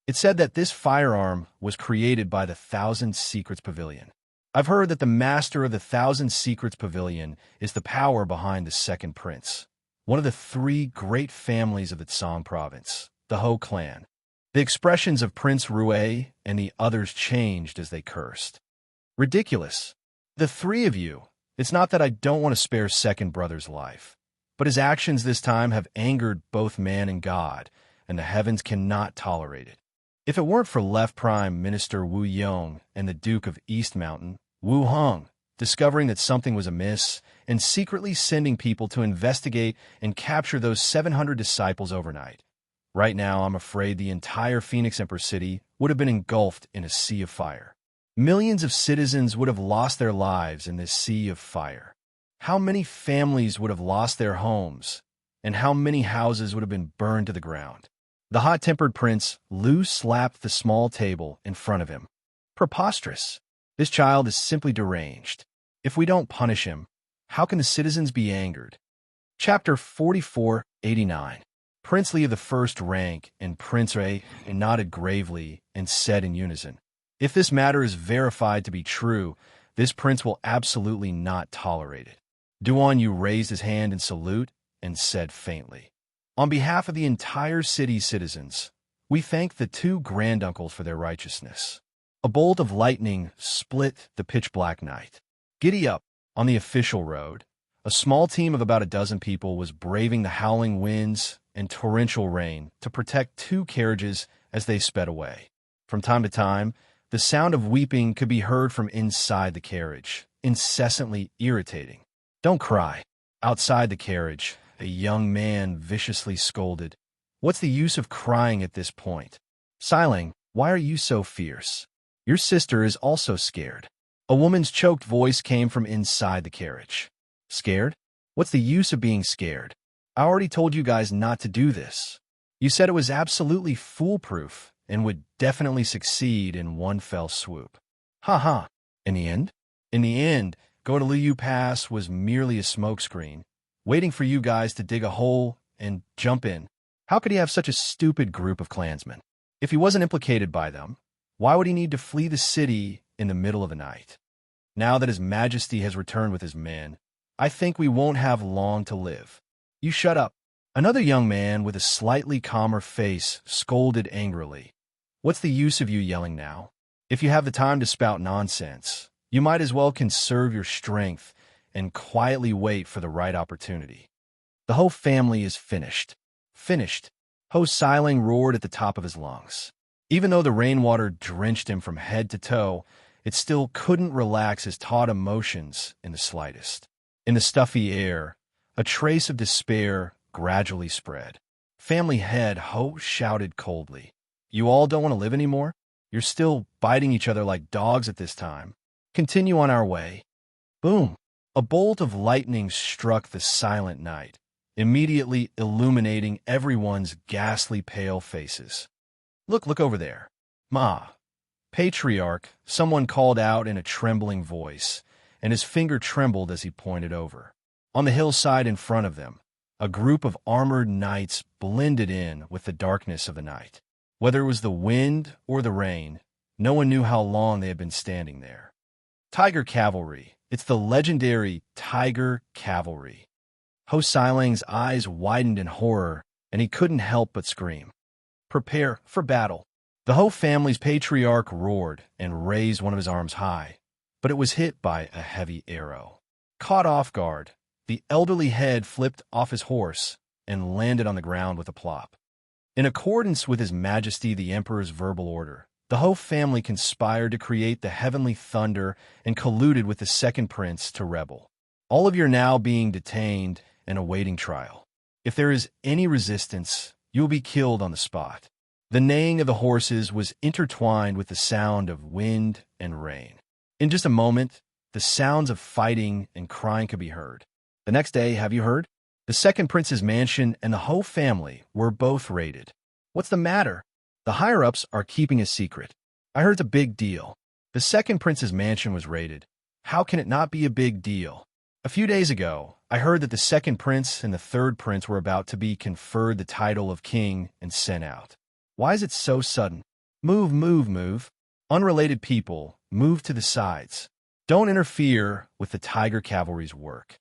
It said that this firearm was created by the Thousand Secrets Pavilion. I've heard that the master of the Thousand Secrets Pavilion is the power behind the second prince, one of the 3 great families of the Tsang province, the Ho clan. The expressions of Prince Rue and the others changed as they cursed. Ridiculous. The 3 of you. It's not that I don't want to spare second brother's life, but his actions this time have angered both man and God, and the heavens cannot tolerate it. If it weren't for Left Prime Minister Wu Yong and the Duke of East Mountain, Wu Hong, discovering that something was amiss and secretly sending people to investigate and capture those 700 disciples overnight, right now I'm afraid the entire Phoenix Emperor City would have been engulfed in a sea of fire. Millions of citizens would have lost their lives in this sea of fire. How many families would have lost their homes, and how many houses would have been burned to the ground? The hot-tempered prince Lu slapped the small table in front of him. Preposterous. This child is simply deranged. If we don't punish him, how can the citizens be angered? Chapter 4489. Prince Li of the first rank and Prince Ray nodded gravely and said in unison, "If this matter is verified to be true, this prince will absolutely not tolerate it." Duan Yu raised his hand in salute and said faintly, "On behalf of the entire city's citizens, we thank the 2 granduncles for their righteousness." A bolt of lightning split the pitch-black night. Giddy up, on the official road, a small team of about a dozen people was braving the howling winds and torrential rain to protect 2 carriages as they sped away. From time to time, the sound of weeping could be heard from inside the carriage, incessantly irritating. "Don't cry." Outside the carriage, a young man viciously scolded, "What's the use of crying at this point? Xiling, why are you so fierce? Your sister is also scared." A woman's choked voice came from inside the carriage. "Scared? What's the use of being scared? I already told you guys not to do this. You said it was absolutely foolproof and would definitely succeed in one fell swoop." "Ha ha. In the end?" "In the end, Go to Liu Pass was merely a smokescreen, waiting for you guys to dig a hole and jump in. How could he have such a stupid group of clansmen? If he wasn't implicated by them, why would he need to flee the city in the middle of the night? Now that His Majesty has returned with his men, I think we won't have long to live." "You shut up." Another young man with a slightly calmer face scolded angrily. "What's the use of you yelling now? If you have the time to spout nonsense, you might as well conserve your strength and quietly wait for the right opportunity. The whole family is finished." "Finished?" Ho Xiling roared at the top of his lungs. Even though the rainwater drenched him from head to toe, it still couldn't relax his taut emotions in the slightest. In the stuffy air, a trace of despair gradually spread. "Family head," Ho shouted coldly. "You all don't want to live anymore? You're still biting each other like dogs at this time. Continue on our way." Boom! A bolt of lightning struck the silent night, immediately illuminating everyone's ghastly pale faces. Look over there." "Ma, Patriarch," someone called out in a trembling voice, and his finger trembled as he pointed over. On the hillside in front of them, a group of armored knights blended in with the darkness of the night. Whether it was the wind or the rain, no one knew how long they had been standing there. "Tiger Cavalry. It's the legendary Tiger Cavalry." Ho Xiling's eyes widened in horror, and he couldn't help but scream. "Prepare for battle." The Ho family's patriarch roared and raised one of his arms high, but it was hit by a heavy arrow. Caught off guard, the elderly head flipped off his horse and landed on the ground with a plop. In accordance with His Majesty the Emperor's verbal order, the Ho family conspired to create the heavenly thunder and colluded with the second prince to rebel. All of you are now being detained and awaiting trial. If there is any resistance, you will be killed on the spot. The neighing of the horses was intertwined with the sound of wind and rain. In just a moment, the sounds of fighting and crying could be heard. The next day, have you heard? The second prince's mansion and the Ho family were both raided. What's the matter? The higher-ups are keeping a secret. I heard it's a big deal. The second prince's mansion was raided. How can it not be a big deal? A few days ago, I heard that the second prince and the third prince were about to be conferred the title of king and sent out. Why is it so sudden? Move, move, move. Unrelated people, move to the sides. Don't interfere with the tiger cavalry's work.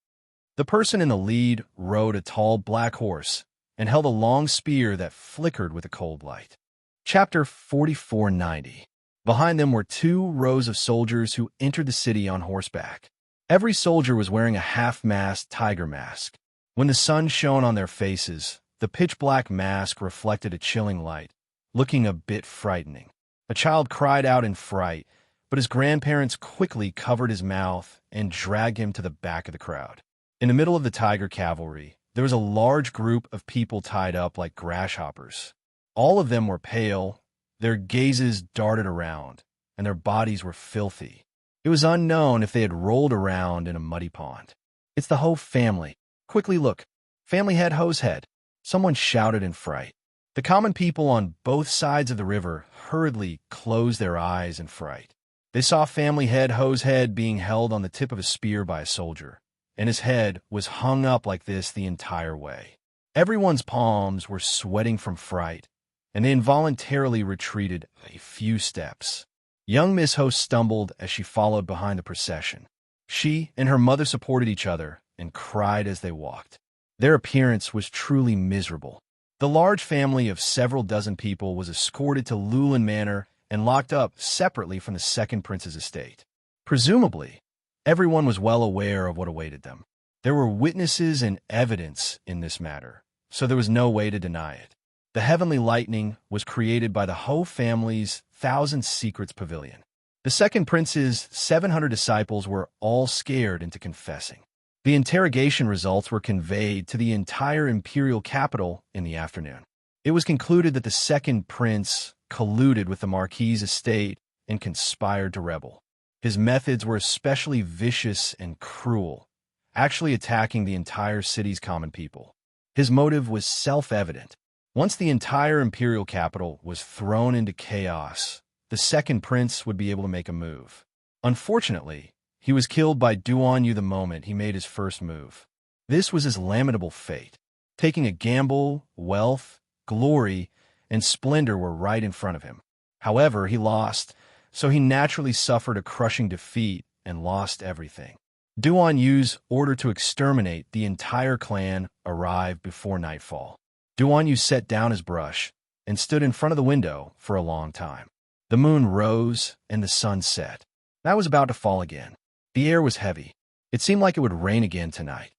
The person in the lead rode a tall black horse and held a long spear that flickered with a cold light. Chapter 4490. Behind them were 2 rows of soldiers who entered the city on horseback. Every soldier was wearing a half-mast tiger mask. When the sun shone on their faces, the pitch-black mask reflected a chilling light, looking a bit frightening. A child cried out in fright, but his grandparents quickly covered his mouth and dragged him to the back of the crowd. In the middle of the tiger cavalry, there was a large group of people tied up like grasshoppers. All of them were pale, their gazes darted around, and their bodies were filthy. It was unknown if they had rolled around in a muddy pond. It's the Ho family. Quickly look. Family head Ho's head. Someone shouted in fright. The common people on both sides of the river hurriedly closed their eyes in fright. They saw family head Ho's head being held on the tip of a spear by a soldier, and his head was hung up like this the entire way. Everyone's palms were sweating from fright, and they involuntarily retreated a few steps. Young Miss Ho stumbled as she followed behind the procession. She and her mother supported each other and cried as they walked. Their appearance was truly miserable. The large family of several dozen people was escorted to Lulin Manor and locked up separately from the second prince's estate. Presumably, everyone was well aware of what awaited them. There were witnesses and evidence in this matter, so there was no way to deny it. The heavenly lightning was created by the Ho family's Thousand Secrets Pavilion. The second prince's 700 disciples were all scared into confessing. The interrogation results were conveyed to the entire imperial capital in the afternoon. It was concluded that the second prince colluded with the Marquis's estate and conspired to rebel. His methods were especially vicious and cruel, actually attacking the entire city's common people. His motive was self-evident. Once the entire imperial capital was thrown into chaos, the second prince would be able to make a move. Unfortunately, he was killed by Duan Yu the moment he made his first move. This was his lamentable fate. Taking a gamble, wealth, glory, and splendor were right in front of him. However, he lost, so he naturally suffered a crushing defeat and lost everything. Duan Yu's order to exterminate the entire clan arrived before nightfall. Duan Yu set down his brush and stood in front of the window for a long time. The moon rose and the sun set. Night was about to fall again. The air was heavy. It seemed like it would rain again tonight.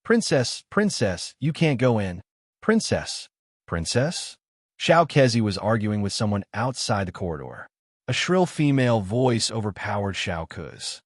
Princess, princess, you can't go in. Princess, princess? Xiao Kezi was arguing with someone outside the corridor. A shrill female voice overpowered Xiao Kuz.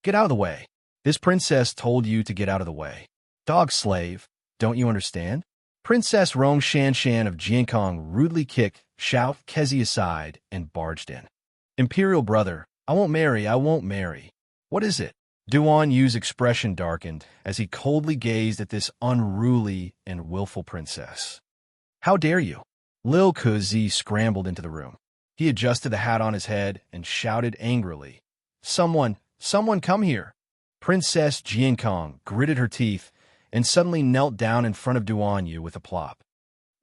Get out of the way. This princess told you to get out of the way. Dog slave, don't you understand? Princess Rong Shanshan of Jiankong rudely kicked Xiao Kezi aside and barged in. Imperial brother, I won't marry. What is it? Duan Yu's expression darkened as he coldly gazed at this unruly and willful princess. How dare you? Lil Kuzi scrambled into the room. He adjusted the hat on his head and shouted angrily, Someone come here. Princess Jiankong gritted her teeth and suddenly knelt down in front of Duan Yu with a plop.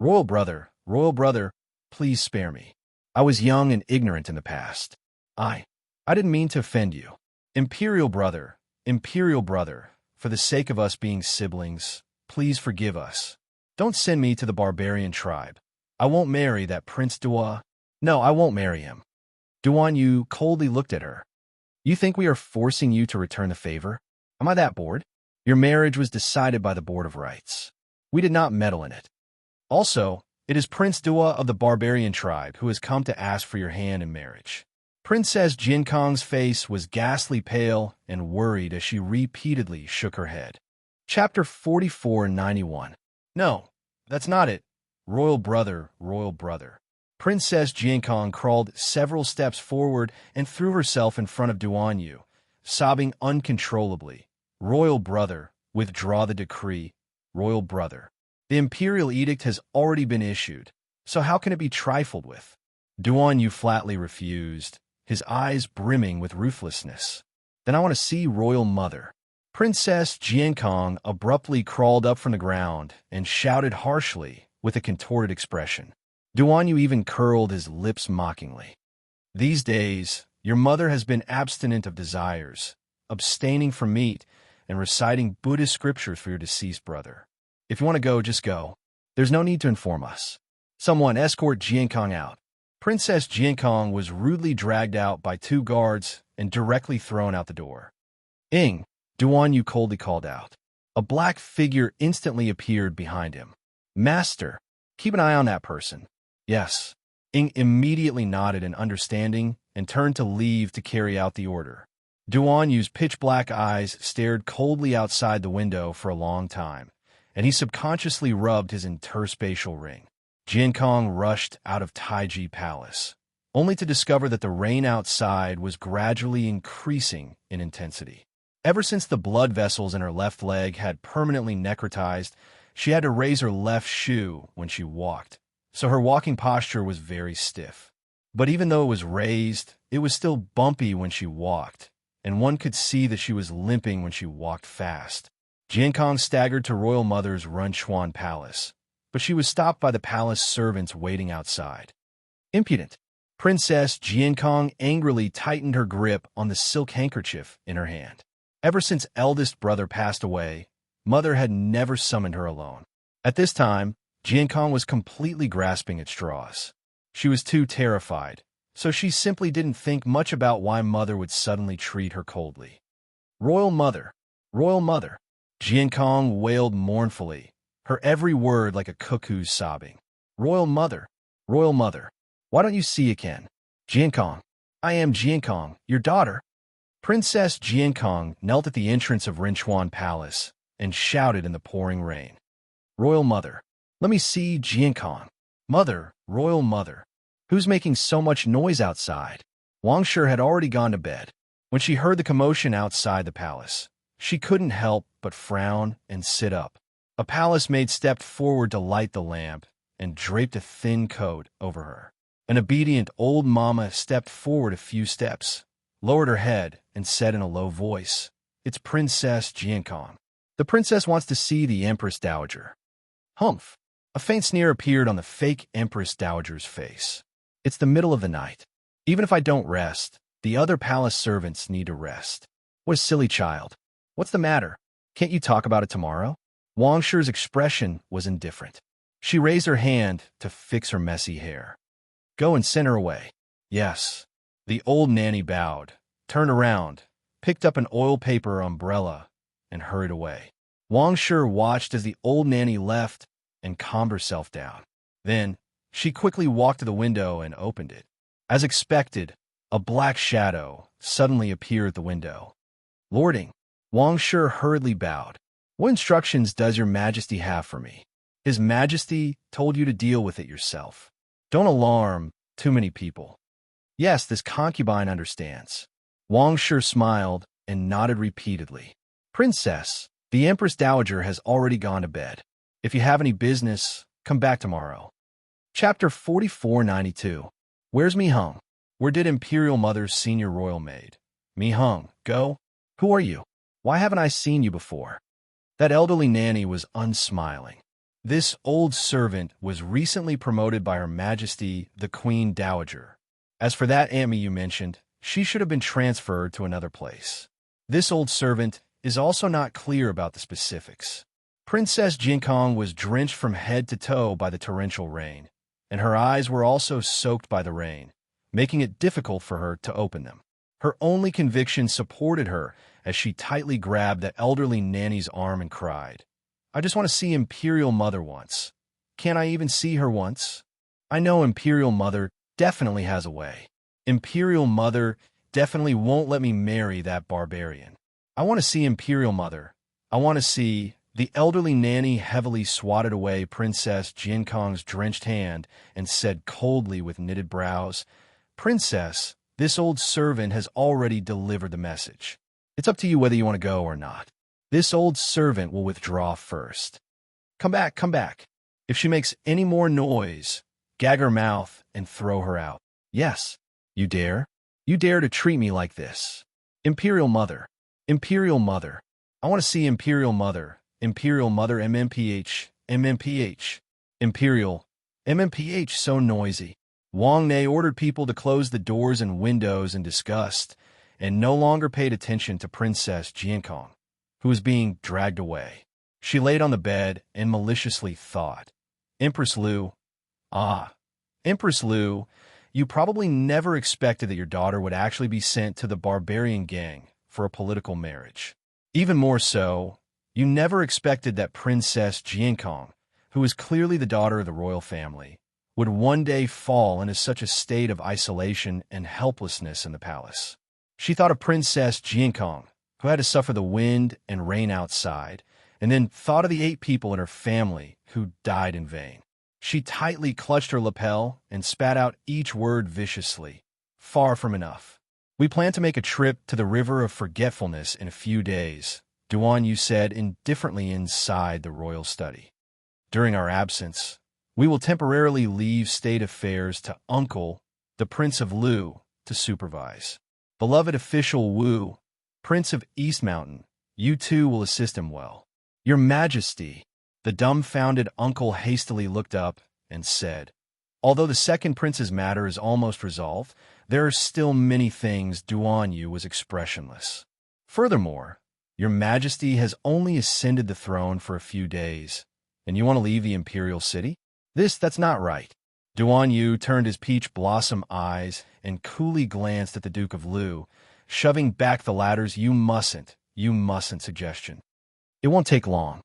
Royal brother, please spare me. I was young and ignorant in the past. I didn't mean to offend you. Imperial brother, for the sake of us being siblings, please forgive us. Don't send me to the barbarian tribe. I won't marry that Prince Dua. No, I won't marry him. Duan Yu coldly looked at her. You think we are forcing you to return the favor? Am I that bored? Your marriage was decided by the Board of Rights. We did not meddle in it. Also, it is Prince Dua of the barbarian tribe who has come to ask for your hand in marriage. Princess Jinkong's face was ghastly pale and worried as she repeatedly shook her head. Chapter 4491. No, that's not it. Royal brother. Princess Jinkong crawled several steps forward and threw herself in front of Duan Yu, sobbing uncontrollably. Royal brother, withdraw the decree. Royal brother. The imperial edict has already been issued, so how can it be trifled with? Duan Yu flatly refused, his eyes brimming with ruthlessness. Then I want to see royal mother. Princess Jiankong abruptly crawled up from the ground and shouted harshly with a contorted expression. Duan Yu even curled his lips mockingly. These days, your mother has been abstinent of desires, abstaining from meat, and reciting Buddhist scriptures for your deceased brother. If you want to go, just go. There's no need to inform us. Someone escort Jiankong out. Princess Jiankong was rudely dragged out by 2 guards and directly thrown out the door. Ing, Duan Yu coldly called out. A black figure instantly appeared behind him. Master, keep an eye on that person. Yes. Ing immediately nodded in understanding and turned to leave to carry out the order. Duan Yu's pitch-black eyes stared coldly outside the window for a long time, and he subconsciously rubbed his interspatial ring. Jiankong rushed out of Taiji Palace, only to discover that the rain outside was gradually increasing in intensity. Ever since the blood vessels in her left leg had permanently necrotized, she had to raise her left shoe when she walked, so her walking posture was very stiff. But even though it was raised, it was still bumpy when she walked, and one could see that she was limping when she walked fast. Jiankong staggered to Royal Mother's Runchuan Palace, but she was stopped by the palace servants waiting outside. Impudent! Princess Jiankong angrily tightened her grip on the silk handkerchief in her hand. Ever since eldest brother passed away, Mother had never summoned her alone. At this time, Jiankong was completely grasping at straws. She was too terrified, so she simply didn't think much about why Mother would suddenly treat her coldly. Royal Mother! Royal Mother! Jiankong wailed mournfully, her every word like a cuckoo's sobbing. Royal Mother! Royal Mother! Why don't you see again? Jiankong! I am Jiankong, your daughter! Princess Jiankong knelt at the entrance of Rinchuan Palace and shouted in the pouring rain. Royal Mother! Let me see Jiankong! Mother! Royal Mother! Who's making so much noise outside? Wangshi had already gone to bed. When she heard the commotion outside the palace, she couldn't help but frown and sit up. A palace maid stepped forward to light the lamp and draped a thin coat over her. An obedient old mama stepped forward a few steps, lowered her head, and said in a low voice, It's Princess Jiankong. The princess wants to see the Empress Dowager. Humph! A faint sneer appeared on the fake Empress Dowager's face. It's the middle of the night. Even if I don't rest, the other palace servants need to rest. What a silly child. What's the matter? Can't you talk about it tomorrow? Wangshi's expression was indifferent. She raised her hand to fix her messy hair. Go and send her away. Yes. The old nanny bowed, turned around, picked up an oil paper umbrella, and hurried away. Wangshi watched as the old nanny left and calmed herself down. Then, she quickly walked to the window and opened it. As expected, a black shadow suddenly appeared at the window. Lording, Wangshi hurriedly bowed. What instructions does your majesty have for me? His majesty told you to deal with it yourself. Don't alarm too many people. Yes, this concubine understands. Wangshi smiled and nodded repeatedly. Princess, the Empress Dowager has already gone to bed. If you have any business, come back tomorrow. Chapter 4492. Where's Mi Hung? Where did Imperial Mother's senior royal maid? Mi Hung, go. Who are you? Why haven't I seen you before? That elderly nanny was unsmiling. This old servant was recently promoted by Her Majesty, the Queen Dowager. As for that Amy you mentioned, she should have been transferred to another place. This old servant is also not clear about the specifics. Princess Jiankong was drenched from head to toe by the torrential rain, and her eyes were also soaked by the rain, making it difficult for her to open them. Her only conviction supported her as she tightly grabbed the elderly nanny's arm and cried, I just want to see Imperial Mother once. Can't I even see her once? I know Imperial Mother definitely has a way. Imperial Mother definitely won't let me marry that barbarian. I want to see Imperial Mother. I want to see... The elderly nanny heavily swatted away Princess Jiankong's drenched hand and said coldly with knitted brows, Princess, this old servant has already delivered the message. It's up to you whether you want to go or not. This old servant will withdraw first. Come back, come back. If she makes any more noise, gag her mouth and throw her out. Yes, you dare? You dare to treat me like this. Imperial Mother, Imperial Mother, I want to see Imperial Mother, MMPH, MMPH, Imperial, MMPH, so noisy. Wang Ne ordered people to close the doors and windows in disgust, and no longer paid attention to Princess Jiankong, who was being dragged away. She laid on the bed and maliciously thought, Empress Liu, Empress Liu, you probably never expected that your daughter would actually be sent to the barbarian gang for a political marriage. Even more so, you never expected that Princess Jiankong, who is clearly the daughter of the royal family, would one day fall into such a state of isolation and helplessness in the palace. She thought of Princess Jiankong, who had to suffer the wind and rain outside, and then thought of the 8 people in her family who died in vain. She tightly clutched her lapel and spat out each word viciously. Far from enough. We plan to make a trip to the River of Forgetfulness in a few days, Duan Yu said indifferently inside the royal study. During our absence, we will temporarily leave state affairs to Uncle, the Prince of Lu, to supervise. Beloved official Wu, Prince of East Mountain, you too will assist him well. Your Majesty, the dumbfounded uncle hastily looked up and said, although the second prince's matter is almost resolved, there are still many things. Duan Yu was expressionless. Furthermore, your Majesty has only ascended the throne for a few days, and you want to leave the imperial city? That's not right. Duan Yu turned his peach blossom eyes and coolly glanced at the Duke of Lu, shoving back the latter's you mustn't suggestion. It won't take long.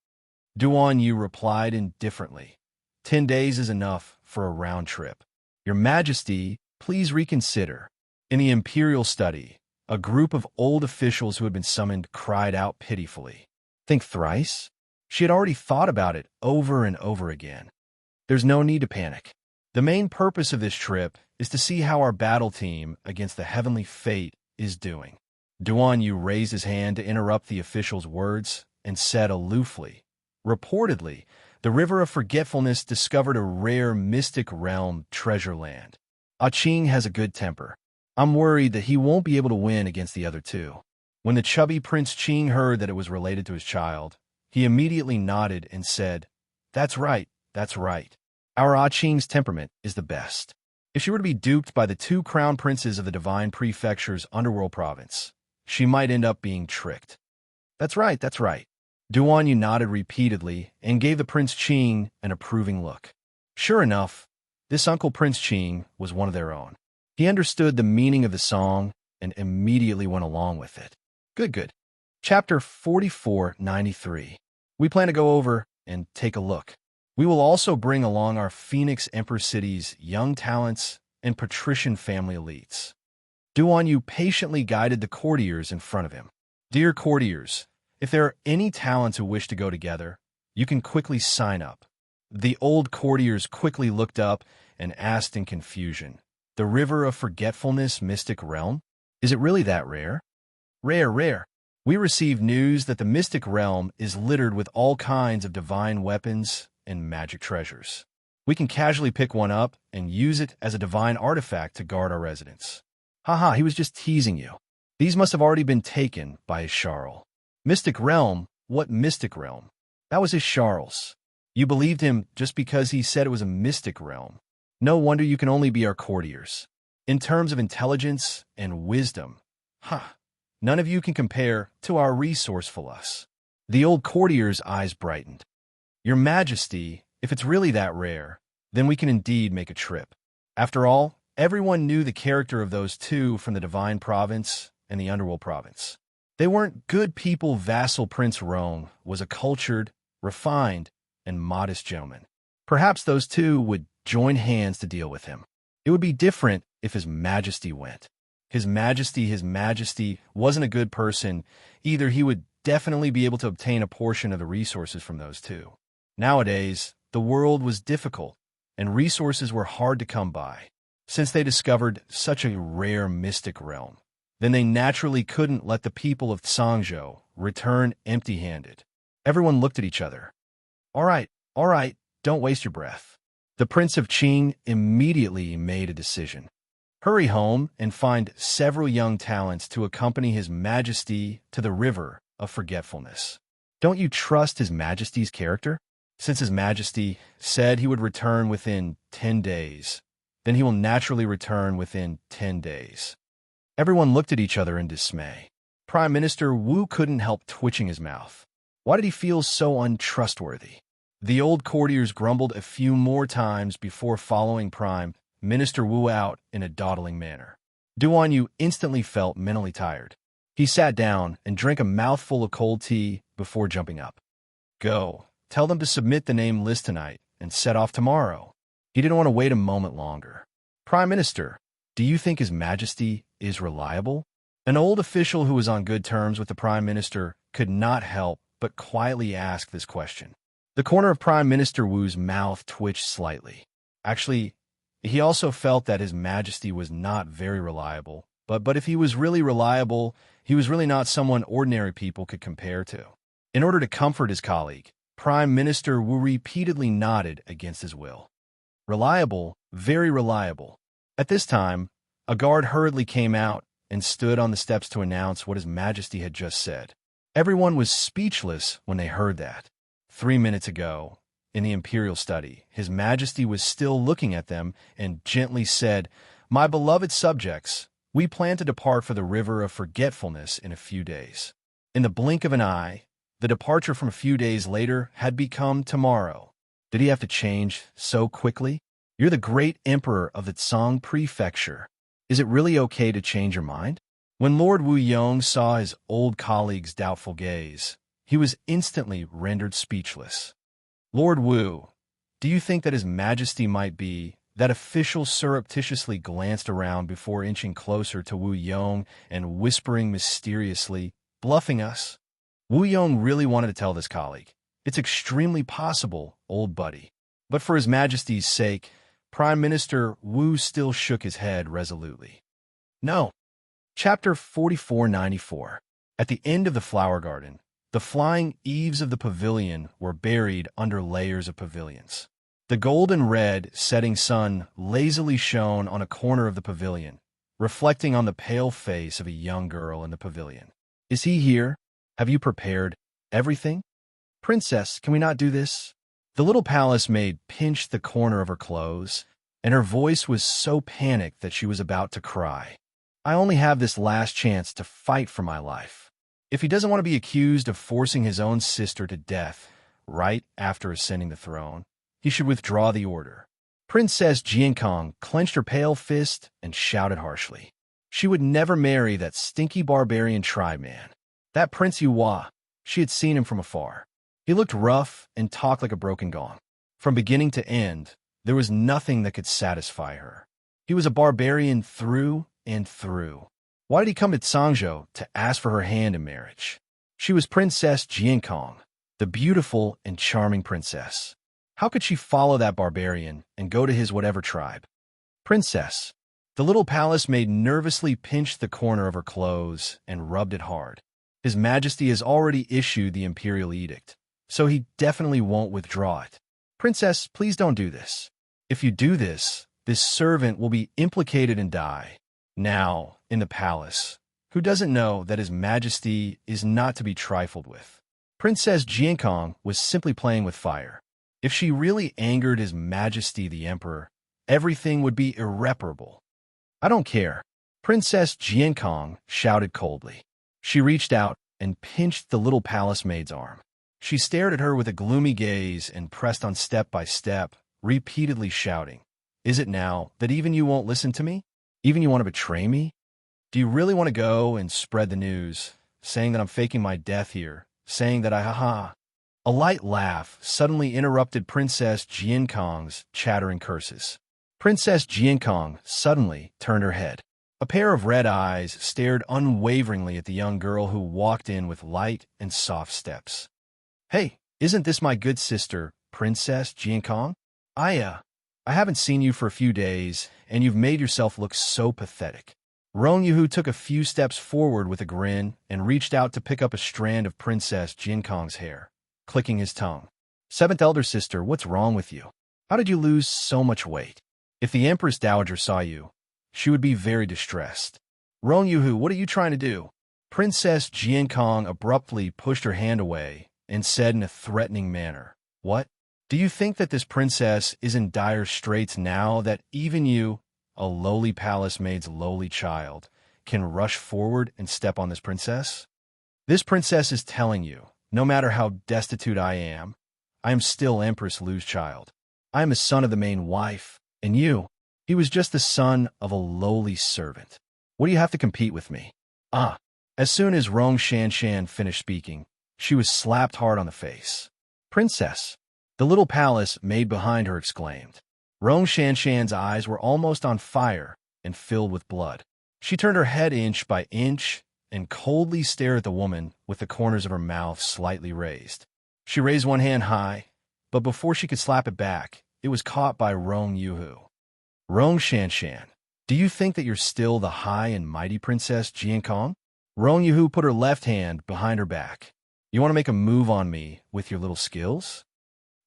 Duan Yu replied indifferently. 10 days is enough for a round trip. Your Majesty, please reconsider. In the imperial study, a group of old officials who had been summoned cried out pitifully. Think thrice? She had already thought about it over and over again. There's no need to panic. The main purpose of this trip is to see how our battle team against the heavenly fate is doing. Duan Yu raised his hand to interrupt the official's words and said aloofly, reportedly, the River of Forgetfulness discovered a rare mystic realm treasure land. Qing has a good temper. I'm worried that he won't be able to win against the other 2. When the chubby Prince Qing heard that it was related to his child, he immediately nodded and said, That's right. Our Qing's temperament is the best. If she were to be duped by the 2 crown princes of the Divine Prefecture's underworld province, she might end up being tricked. That's right. Duan Yu nodded repeatedly and gave the Prince Qing an approving look. Sure enough, this Uncle Prince Qing was one of their own. He understood the meaning of the song and immediately went along with it. Good. Chapter 4493. We plan to go over and take a look. We will also bring along our Phoenix Emperor City's young talents and patrician family elites. Duan Yu patiently guided the courtiers in front of him. Dear courtiers, if there are any talents who wish to go together, you can quickly sign up. The old courtiers quickly looked up and asked in confusion, the River of Forgetfulness mystic realm? Is it really that rare? Rare. We received news that the mystic realm is littered with all kinds of divine weapons and magic treasures. We can casually pick one up and use it as a divine artifact to guard our residence. Haha, he was just teasing you. These must have already been taken by his Charles. Mystic realm? What mystic realm? That was his Charles. You believed him just because he said it was a mystic realm. No wonder you can only be our courtiers. In terms of intelligence and wisdom, none of you can compare to our resourceful us. The old courtier's eyes brightened. Your Majesty, if it's really that rare, then we can indeed make a trip. After all, everyone knew the character of those 2 from the Divine Province and the Underworld Province. They weren't good people. Vassal Prince Rome was a cultured, refined, and modest gentleman. Perhaps those 2 would join hands to deal with him. It would be different if His Majesty went. His Majesty wasn't a good person. Either he would definitely be able to obtain a portion of the resources from those 2. Nowadays, the world was difficult, and resources were hard to come by. Since they discovered such a rare mystic realm, then they naturally couldn't let the people of Tsangzhou return empty-handed. Everyone looked at each other. All right, don't waste your breath. The Prince of Qing immediately made a decision. Hurry home and find several young talents to accompany His Majesty to the River of forgetfulness. Don't you trust His Majesty's character? Since His Majesty said he would return within 10 days, then he will naturally return within 10 days. Everyone looked at each other in dismay. Prime Minister Wu couldn't help twitching his mouth. Why did he feel so untrustworthy? The old courtiers grumbled a few more times before following Prime Minister Wu out in a dawdling manner. Duan Yu instantly felt mentally tired. He sat down and drank a mouthful of cold tea before jumping up. Go. Tell them to submit the name list tonight and set off tomorrow. He didn't want to wait a moment longer. Prime Minister, do you think His Majesty is reliable? An old official who was on good terms with the Prime Minister could not help but quietly ask this question. The corner of Prime Minister Wu's mouth twitched slightly. Actually, he also felt that His Majesty was not very reliable, but if he was really reliable, he was really not someone ordinary people could compare to. In order to comfort his colleague, Prime Minister Wu repeatedly nodded against his will. Reliable, very reliable. At this time, a guard hurriedly came out and stood on the steps to announce what His Majesty had just said. Everyone was speechless when they heard that. 3 minutes ago, in the imperial study, His Majesty was still looking at them and gently said, "My beloved subjects, we plan to depart for the river of forgetfulness in a few days." In the blink of an eye, the departure from a few days later had become tomorrow. Did he have to change so quickly? You're the great emperor of the Tsang Prefecture. Is it really okay to change your mind? When Lord Wu Yong saw his old colleague's doubtful gaze, he was instantly rendered speechless. Lord Wu, do you think that His Majesty might be... That official surreptitiously glanced around before inching closer to Wu Yong and whispering mysteriously, "Bluffing us?" Wu Yong really wanted to tell this colleague, "It's extremely possible, old buddy." But for His Majesty's sake, Prime Minister Wu still shook his head resolutely. No. Chapter 4494. At the end of the flower garden, the flying eaves of the pavilion were buried under layers of pavilions. The golden-red setting sun lazily shone on a corner of the pavilion, reflecting on the pale face of a young girl in the pavilion. "Is he here? Have you prepared everything? Princess, can we not do this?" The little palace maid pinched the corner of her clothes, and her voice was so panicked that she was about to cry. "I only have this last chance to fight for my life. If he doesn't want to be accused of forcing his own sister to death right after ascending the throne, he should withdraw the order." Princess Jiankong clenched her pale fist and shouted harshly. She would never marry that stinky barbarian tribe-man. That Prince Yuhua, she had seen him from afar. He looked rough and talked like a broken gong. From beginning to end, there was nothing that could satisfy her. He was a barbarian through and through. Why did he come to Tsangzhou to ask for her hand in marriage? She was Princess Jiankong, the beautiful and charming princess. How could she follow that barbarian and go to his whatever tribe? "Princess." The little palace maid nervously pinched the corner of her clothes and rubbed it hard. "His Majesty has already issued the imperial edict, so he definitely won't withdraw it. Princess, please don't do this. If you do this, this servant will be implicated and die." Now, in the palace, who doesn't know that His Majesty is not to be trifled with? Princess Jiankong was simply playing with fire. If she really angered His Majesty the Emperor, everything would be irreparable. "I don't care," Princess Jiankong shouted coldly. She reached out and pinched the little palace maid's arm. She stared at her with a gloomy gaze and pressed on step by step, repeatedly shouting, "Is it now that even you won't listen to me? Even you want to betray me? Do you really want to go and spread the news, saying that I'm faking my death here, saying that I A light laugh suddenly interrupted Princess Jiankong's chattering curses. Princess Jiankong suddenly turned her head. A pair of red eyes stared unwaveringly at the young girl who walked in with light and soft steps. "Hey, isn't this my good sister, Princess Jiankong? I haven't seen you for a few days, and you've made yourself look so pathetic." Rong Yuhu took a few steps forward with a grin and reached out to pick up a strand of Princess Jiankong's hair, clicking his tongue. "Seventh elder sister, what's wrong with you? How did you lose so much weight? If the Empress Dowager saw you, she would be very distressed." "Rong Yuhu, what are you trying to do?" Princess Jiankong abruptly pushed her hand away and said in a threatening manner, "What? Do you think that this princess is in dire straits now that even you, a lowly palace maid's lowly child, can rush forward and step on this princess? This princess is telling you, no matter how destitute I am still Empress Lu's child. I am a son of the main wife, and he was just the son of a lowly servant. What do you have to compete with me?" As soon as Rong Shanshan finished speaking, she was slapped hard on the face. "Princess!" the little palace maid behind her exclaimed. Rong Shanshan's eyes were almost on fire and filled with blood. She turned her head inch by inch and coldly stared at the woman with the corners of her mouth slightly raised. She raised one hand high, but before she could slap it back, it was caught by Rong Yuhu. "Rong Shanshan, do you think that you're still the high and mighty Princess Jiankong?" Rong Yuhu put her left hand behind her back. "You want to make a move on me with your little skills?"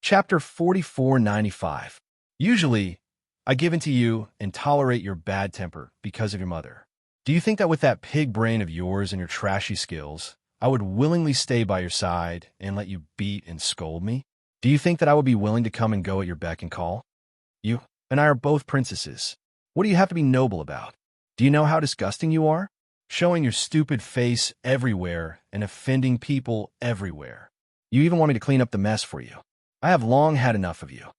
Chapter 4495. Usually, I give in to you and tolerate your bad temper because of your mother. Do you think that with that pig brain of yours and your trashy skills, I would willingly stay by your side and let you beat and scold me? Do you think that I would be willing to come and go at your beck and call? You and I are both princesses. What do you have to be noble about? Do you know how disgusting you are? Showing your stupid face everywhere and offending people everywhere. You even want me to clean up the mess for you. I have long had enough of you."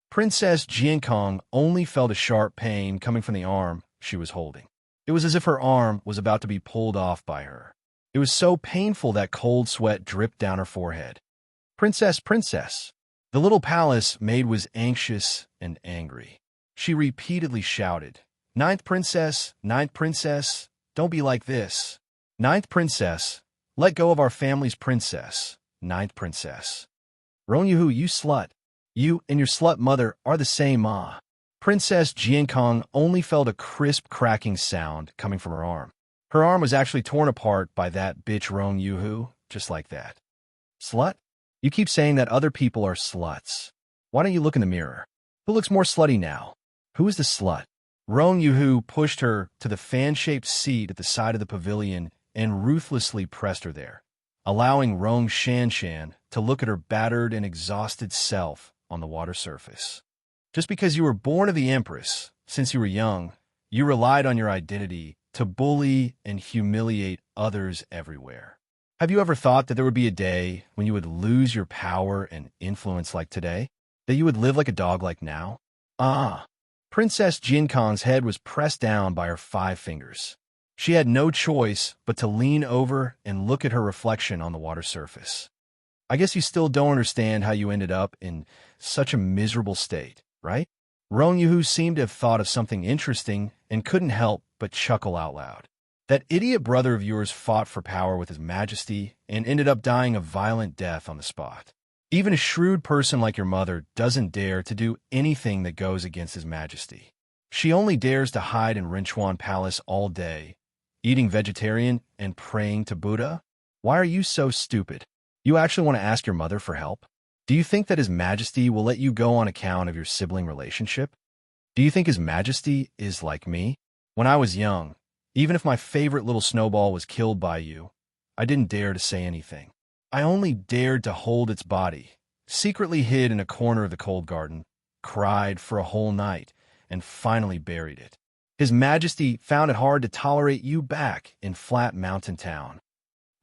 Princess Jiankong only felt a sharp pain coming from the arm she was holding. It was as if her arm was about to be pulled off by her. It was so painful that cold sweat dripped down her forehead. "Princess, princess!" The little palace maid was anxious and angry. She repeatedly shouted, ninth princess, don't be like this. Ninth princess, let go of our family's princess. Ninth princess." "Rong Yuhu, you slut. You and your slut mother are the same ma." Princess Jiankong only felt a crisp cracking sound coming from her arm. Her arm was actually torn apart by that bitch Rong Yuhu, just like that. "Slut? You keep saying that other people are sluts. Why don't you look in the mirror? Who looks more slutty now? Who is the slut?" Rong Yuhu pushed her to the fan-shaped seat at the side of the pavilion and ruthlessly pressed her there, allowing Rong Shanshan to look at her battered and exhausted self on the water surface. Just because you were born of the Empress, since you were young, you relied on your identity to bully and humiliate others everywhere. Have you ever thought that there would be a day when you would lose your power and influence like today? That you would live like a dog like now? Princess Jiankong's head was pressed down by her 5 fingers. She had no choice but to lean over and look at her reflection on the water surface. "I guess you still don't understand how you ended up in such a miserable state, right?" Rong Yuhu seemed to have thought of something interesting and couldn't help but chuckle out loud. "That idiot brother of yours fought for power with his majesty and ended up dying a violent death on the spot. Even a shrewd person like your mother doesn't dare to do anything that goes against his majesty. She only dares to hide in Rinchuan Palace all day, eating vegetarian and praying to Buddha. Why are you so stupid? You actually want to ask your mother for help? Do you think that his majesty will let you go on account of your sibling relationship? Do you think his majesty is like me? When I was young, even if my favorite little snowball was killed by you, I didn't dare to say anything. I only dared to hold its body, secretly hid in a corner of the cold garden, cried for a whole night, and finally buried it. His Majesty found it hard to tolerate you back in Flat Mountain Town."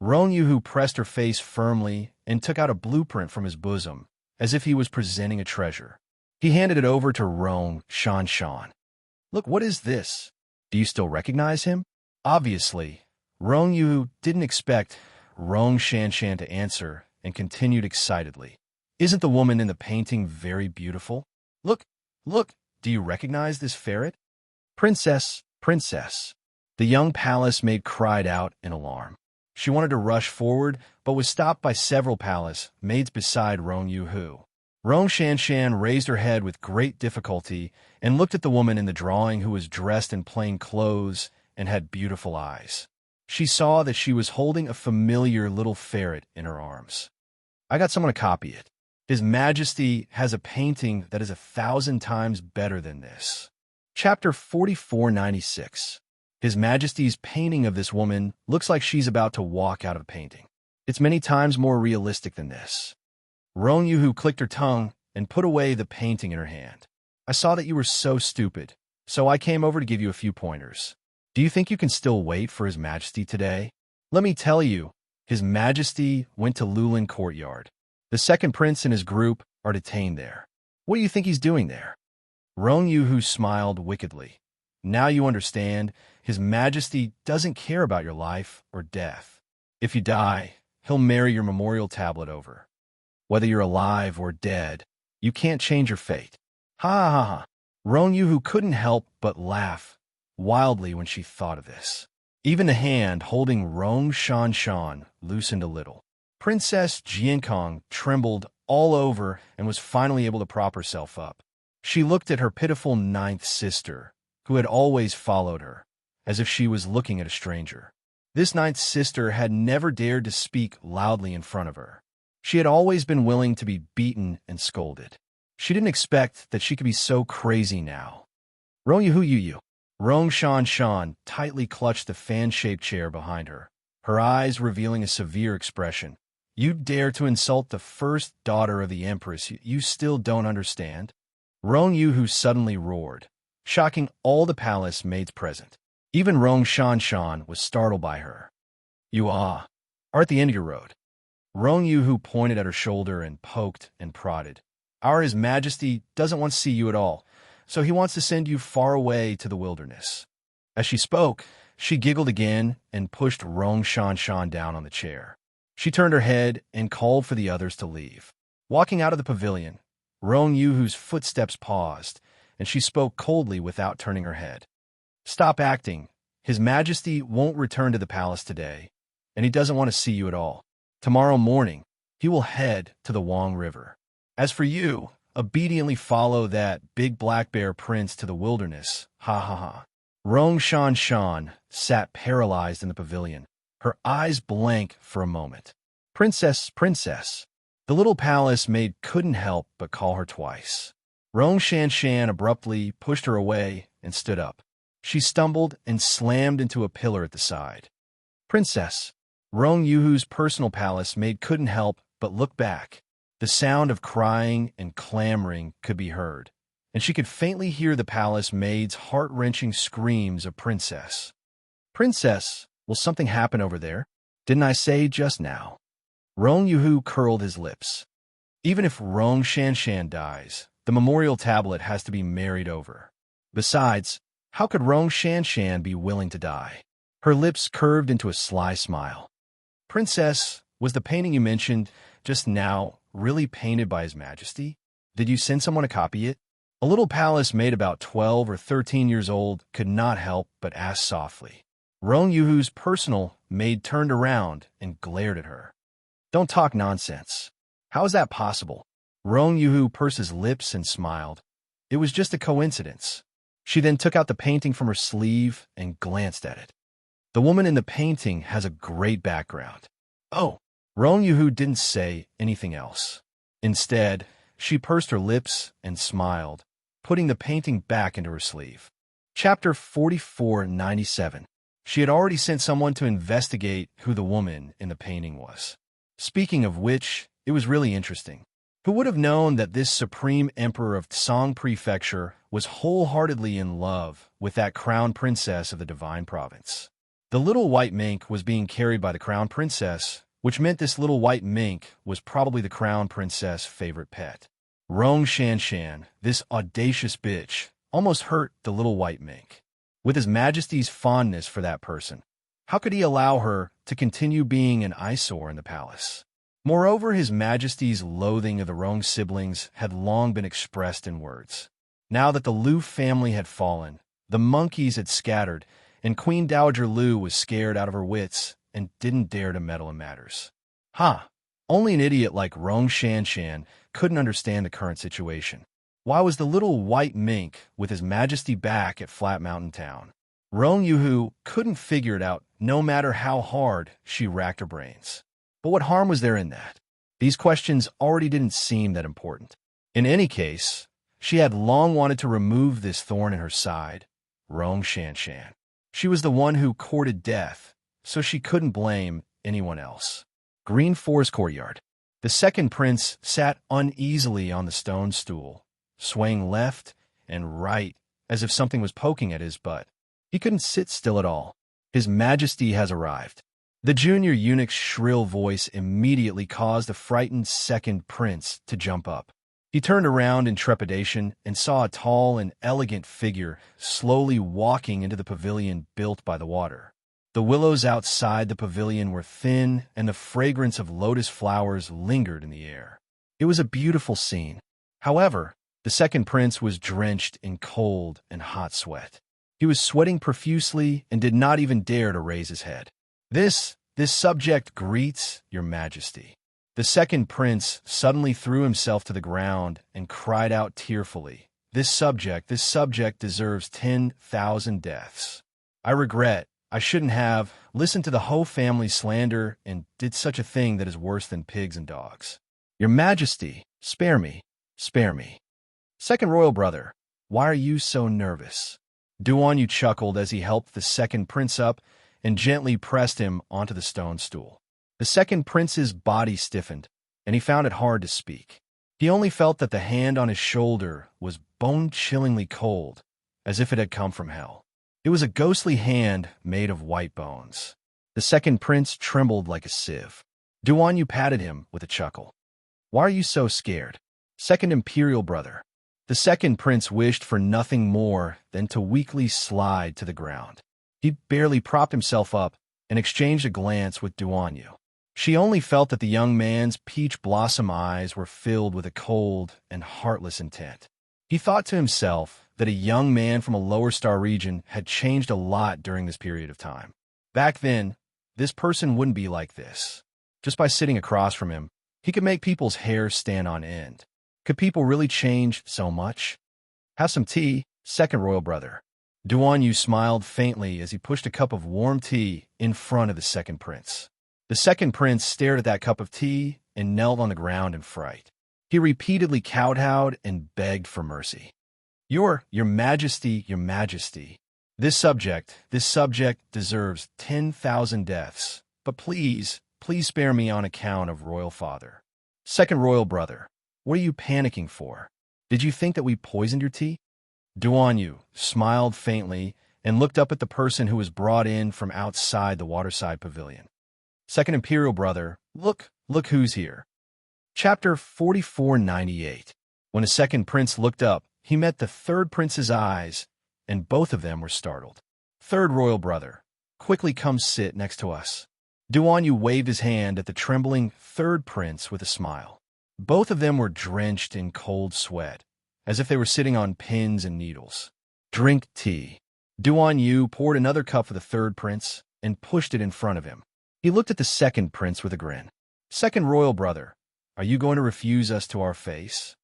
Rong Yuhu pressed her face firmly and took out a blueprint from his bosom, as if he was presenting a treasure. He handed it over to Rong Shanshan. "Look, what is this? Do you still recognize him?" Obviously, Rong Yuhu didn't expect Rong Shanshan to answer and continued excitedly. "Isn't the woman in the painting very beautiful? Look, do you recognize this ferret?" "Princess, princess!" the young palace maid cried out in alarm. She wanted to rush forward, but was stopped by several palace maids beside Rong Yuhu. Rong Shanshan raised her head with great difficulty and looked at the woman in the drawing who was dressed in plain clothes and had beautiful eyes. She saw that she was holding a familiar little ferret in her arms. "I got someone to copy it. His Majesty has a painting that is 1,000 times better than this." Chapter 4496. His Majesty's painting of this woman looks like she's about to walk out of a painting. It's many times more realistic than this. Rong Yuhu clicked her tongue and put away the painting in her hand. I saw that you were so stupid, so I came over to give you a few pointers. Do you think you can still wait for His Majesty today? Let me tell you, His Majesty went to Lulin Courtyard. The second prince and his group are detained there. What do you think he's doing there? Rong Yuhu smiled wickedly. Now you understand, His Majesty doesn't care about your life or death. If you die, he'll marry your memorial tablet over. Whether you're alive or dead, you can't change your fate. Ha ha ha. Rong Yuhu couldn't help but laugh wildly when she thought of this. Even the hand holding Rong Shanshan loosened a little. Princess Jiankong trembled all over and was finally able to prop herself up. She looked at her pitiful ninth sister, who had always followed her, as if she was looking at a stranger. This ninth sister had never dared to speak loudly in front of her. She had always been willing to be beaten and scolded. She didn't expect that she could be so crazy now. Rong Yuhu. Rong Shanshan tightly clutched the fan-shaped chair behind her, her eyes revealing a severe expression. You dare to insult the first daughter of the Empress you still don't understand? Rong Yuhu suddenly roared, shocking all the palace maids present. Even Rong Shanshan was startled by her. You are at the end of your road. Rong Yuhu pointed at her shoulder and poked and prodded. His Majesty doesn't want to see you at all, so he wants to send you far away to the wilderness. As she spoke, she giggled again and pushed Rong Shanshan down on the chair. She turned her head and called for the others to leave. Walking out of the pavilion, Rong Yuhu's footsteps paused, and she spoke coldly without turning her head. Stop acting. His Majesty won't return to the palace today, and he doesn't want to see you at all. Tomorrow morning, he will head to the Wang River. As for you, obediently follow that big black bear prince to the wilderness. Ha ha ha. Rong Shanshan sat paralyzed in the pavilion, her eyes blank for a moment. Princess, princess. The little palace maid couldn't help but call her twice. Rong Shanshan abruptly pushed her away and stood up. She stumbled and slammed into a pillar at the side. Princess. Rong Yuhu's personal palace maid couldn't help but look back. The sound of crying and clamoring could be heard, and she could faintly hear the palace maid's heart-wrenching screams of princess. Princess, will something happen over there? Didn't I say just now? Rong Yuhu curled his lips. Even if Rong Shanshan dies, the memorial tablet has to be married over. Besides, how could Rong Shanshan be willing to die? Her lips curved into a sly smile. Princess, was the painting you mentioned just now really painted by His Majesty? Did you send someone to copy it? A little palace maid about 12 or 13 years old could not help but ask softly. Rong Yuhu's personal maid turned around and glared at her. Don't talk nonsense. How is that possible? Rong Yuhu pursed his lips and smiled. It was just a coincidence. She then took out the painting from her sleeve and glanced at it. The woman in the painting has a great background. Oh, Rong Yuhu didn't say anything else. Instead, she pursed her lips and smiled, putting the painting back into her sleeve. Chapter 4497. She had already sent someone to investigate who the woman in the painting was. Speaking of which, it was really interesting. Who would have known that this supreme emperor of Song Prefecture was wholeheartedly in love with that crown princess of the Divine Province? The little white mink was being carried by the crown princess, which meant this little white mink was probably the crown princess' favorite pet. Rong Shanshan, this audacious bitch, almost hurt the little white mink. With His Majesty's fondness for that person, how could he allow her to continue being an eyesore in the palace? Moreover, His Majesty's loathing of the Rong siblings had long been expressed in words. Now that the Lu family had fallen, the monkeys had scattered, and Queen Dowager Lu was scared out of her wits and didn't dare to meddle in matters. Only an idiot like Rong Shanshan couldn't understand the current situation. Why was the little white mink with His Majesty back at Flat Mountain Town? Rong Yuhu couldn't figure it out no matter how hard she racked her brains. But what harm was there in that? These questions already didn't seem that important. In any case, she had long wanted to remove this thorn in her side, Rong Shanshan. She was the one who courted death, so she couldn't blame anyone else. Green Forest Courtyard. The second prince sat uneasily on the stone stool, swaying left and right as if something was poking at his butt. He couldn't sit still at all. His Majesty has arrived. The junior eunuch's shrill voice immediately caused the frightened second prince to jump up. He turned around in trepidation and saw a tall and elegant figure slowly walking into the pavilion built by the water. The willows outside the pavilion were thin, and the fragrance of lotus flowers lingered in the air. It was a beautiful scene. However, the second prince was drenched in cold and hot sweat. He was sweating profusely and did not even dare to raise his head. This subject greets your Majesty." The second prince suddenly threw himself to the ground and cried out tearfully, This subject deserves 10,000 deaths. I regret I shouldn't have listened to the whole family's slander and did such a thing that is worse than pigs and dogs. Your Majesty, spare me, spare me. Second royal brother, why are you so nervous? Duanyu chuckled as he helped the second prince up and gently pressed him onto the stone stool. The second prince's body stiffened, and he found it hard to speak. He only felt that the hand on his shoulder was bone-chillingly cold, as if it had come from hell. It was a ghostly hand made of white bones. The second prince trembled like a sieve. Duanyu patted him with a chuckle. Why are you so scared? Second imperial brother. The second prince wished for nothing more than to weakly slide to the ground. He barely propped himself up and exchanged a glance with Duanyu. She only felt that the young man's peach blossom eyes were filled with a cold and heartless intent. He thought to himself that a young man from a lower star region had changed a lot during this period of time. Back then, this person wouldn't be like this. Just by sitting across from him, he could make people's hair stand on end. Could people really change so much? Have some tea, second royal brother. Duanyu smiled faintly as he pushed a cup of warm tea in front of the second prince. The second prince stared at that cup of tea and knelt on the ground in fright. He repeatedly kowtowed and begged for mercy. Your Majesty, your Majesty. This subject deserves 10,000 deaths, but please spare me on account of royal father. Second royal brother, what are you panicking for? Did you think that we poisoned your tea? Duanyu smiled faintly and looked up at the person who was brought in from outside the waterside pavilion. Second imperial brother, look who's here. Chapter 4498. When the second prince looked up, he met the third prince's eyes, and both of them were startled. Third royal brother, quickly come sit next to us. Duanyu waved his hand at the trembling third prince with a smile. Both of them were drenched in cold sweat, as if they were sitting on pins and needles. Drink tea. Duanyu poured another cup for the third prince and pushed it in front of him. He looked at the second prince with a grin. Second royal brother, are you going to refuse us to our face?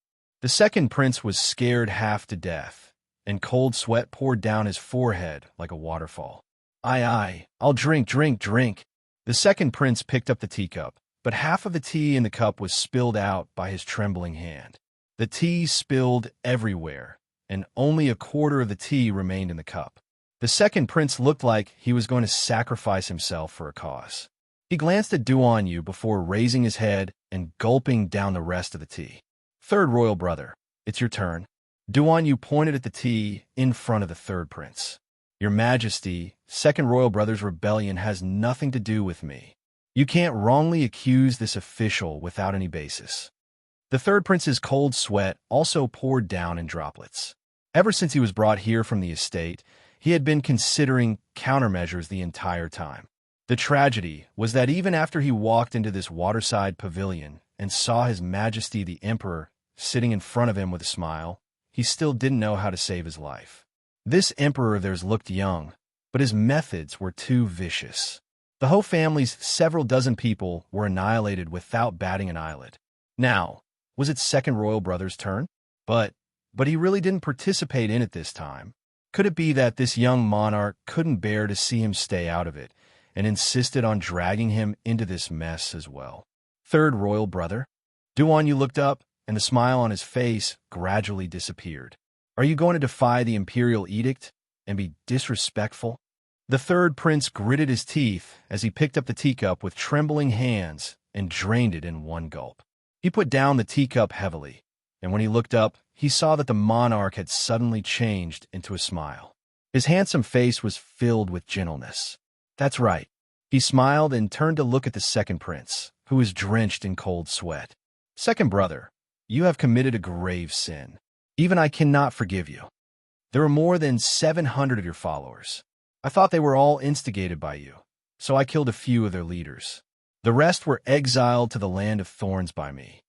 The second prince was scared half to death, and cold sweat poured down his forehead like a waterfall. Aye, I'll drink. The second prince picked up the teacup, but half of the tea in the cup was spilled out by his trembling hand. The tea spilled everywhere, and only a quarter of the tea remained in the cup. The second prince looked like he was going to sacrifice himself for a cause. He glanced at Duanyu before raising his head and gulping down the rest of the tea. Third royal brother, it's your turn. Duanyu pointed at the tea in front of the third prince. Your Majesty, second royal brother's rebellion has nothing to do with me. You can't wrongly accuse this official without any basis. The third prince's cold sweat also poured down in droplets. Ever since he was brought here from the estate, he had been considering countermeasures the entire time. The tragedy was that even after he walked into this waterside pavilion and saw His Majesty the Emperor sitting in front of him with a smile, he still didn't know how to save his life. This emperor of theirs looked young, but his methods were too vicious. The whole family's several dozen people were annihilated without batting an eyelid. Now, was it second royal brother's turn? But he really didn't participate in it this time. Could it be that this young monarch couldn't bear to see him stay out of it, and insisted on dragging him into this mess as well? Third royal brother? Duanyu looked up, and the smile on his face gradually disappeared. Are you going to defy the imperial edict and be disrespectful? The third prince gritted his teeth as he picked up the teacup with trembling hands and drained it in one gulp. He put down the teacup heavily, and when he looked up, he saw that the monarch had suddenly changed into a smile. His handsome face was filled with gentleness. That's right. He smiled and turned to look at the second prince, who was drenched in cold sweat. Second brother, you have committed a grave sin. Even I cannot forgive you. There are more than 700 of your followers. I thought they were all instigated by you, so I killed a few of their leaders. The rest were exiled to the land of thorns by me.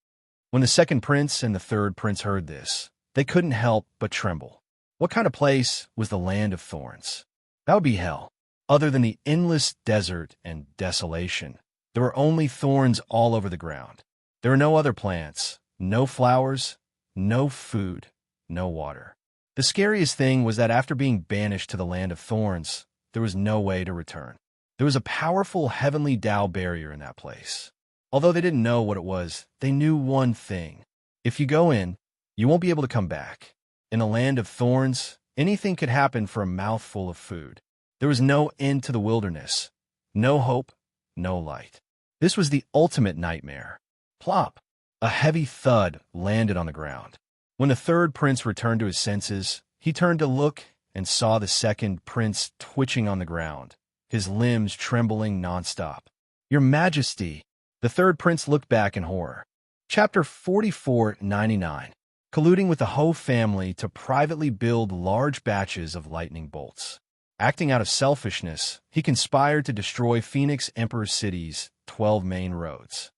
When the second prince and the third prince heard this, they couldn't help but tremble. What kind of place was the land of thorns? That would be hell. Other than the endless desert and desolation, there were only thorns all over the ground. There were no other plants, no flowers, no food, no water. The scariest thing was that after being banished to the land of thorns, there was no way to return. There was a powerful heavenly Tao barrier in that place. Although they didn't know what it was, they knew one thing. If you go in, you won't be able to come back. In the land of thorns, anything could happen for a mouthful of food. There was no end to the wilderness, no hope, no light. This was the ultimate nightmare. Plop! A heavy thud landed on the ground. When the third prince returned to his senses, he turned to look and saw the second prince twitching on the ground, his limbs trembling nonstop. Your Majesty! The third prince looked back in horror. Chapter 4499. Colluding with the Ho family to privately build large batches of lightning bolts. Acting out of selfishness, he conspired to destroy Phoenix Emperor City's 12 main roads.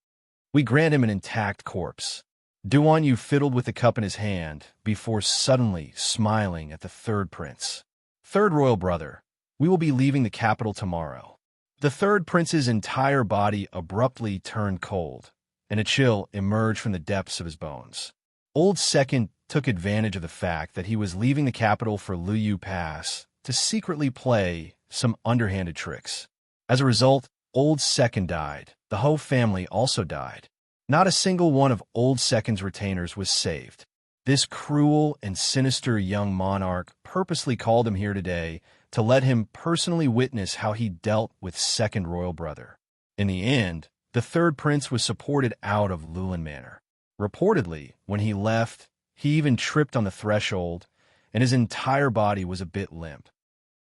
We grant him an intact corpse. Duan Yu fiddled with the cup in his hand before suddenly smiling at the third prince. Third royal brother, we will be leaving the capital tomorrow. The third prince's entire body abruptly turned cold, and a chill emerged from the depths of his bones. Old Second took advantage of the fact that he was leaving the capital for Luyu Pass to secretly play some underhanded tricks. As a result, Old Second died. The Ho family also died. Not a single one of Old Second's retainers was saved. This cruel and sinister young monarch purposely called him here today to let him personally witness how he dealt with second royal brother. In the end, the third prince was supported out of Lulin Manor. Reportedly, when he left, he even tripped on the threshold, and his entire body was a bit limp.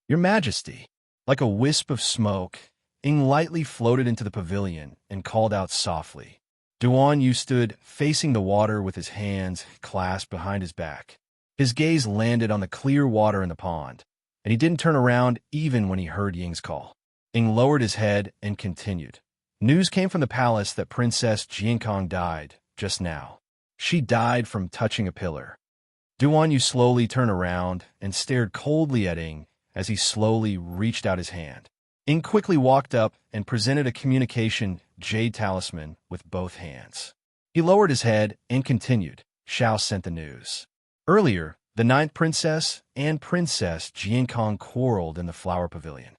Your Majesty, like a wisp of smoke, Ing lightly floated into the pavilion and called out softly. Duan Yu stood facing the water with his hands clasped behind his back. His gaze landed on the clear water in the pond, and he didn't turn around even when he heard Ying's call. Ing lowered his head and continued. News came from the palace that Princess Jiankong died just now. She died from touching a pillar. Duan Yu slowly turned around and stared coldly at Ing as he slowly reached out his hand. Ing quickly walked up and presented a communication jade talisman with both hands. He lowered his head and continued. Shao sent the news. Earlier, the ninth princess and Princess Jiankong quarreled in the flower pavilion.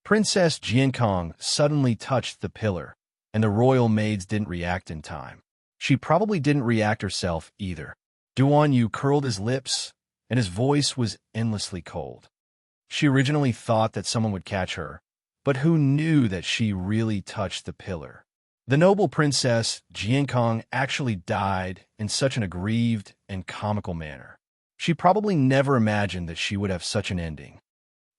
Princess Jiankong suddenly touched the pillar, and the royal maids didn't react in time. She probably didn't react herself either. Duan Yu curled his lips, and his voice was endlessly cold. She originally thought that someone would catch her, but who knew that she really touched the pillar? The noble princess Jiankong actually died in such an aggrieved and comical manner. She probably never imagined that she would have such an ending.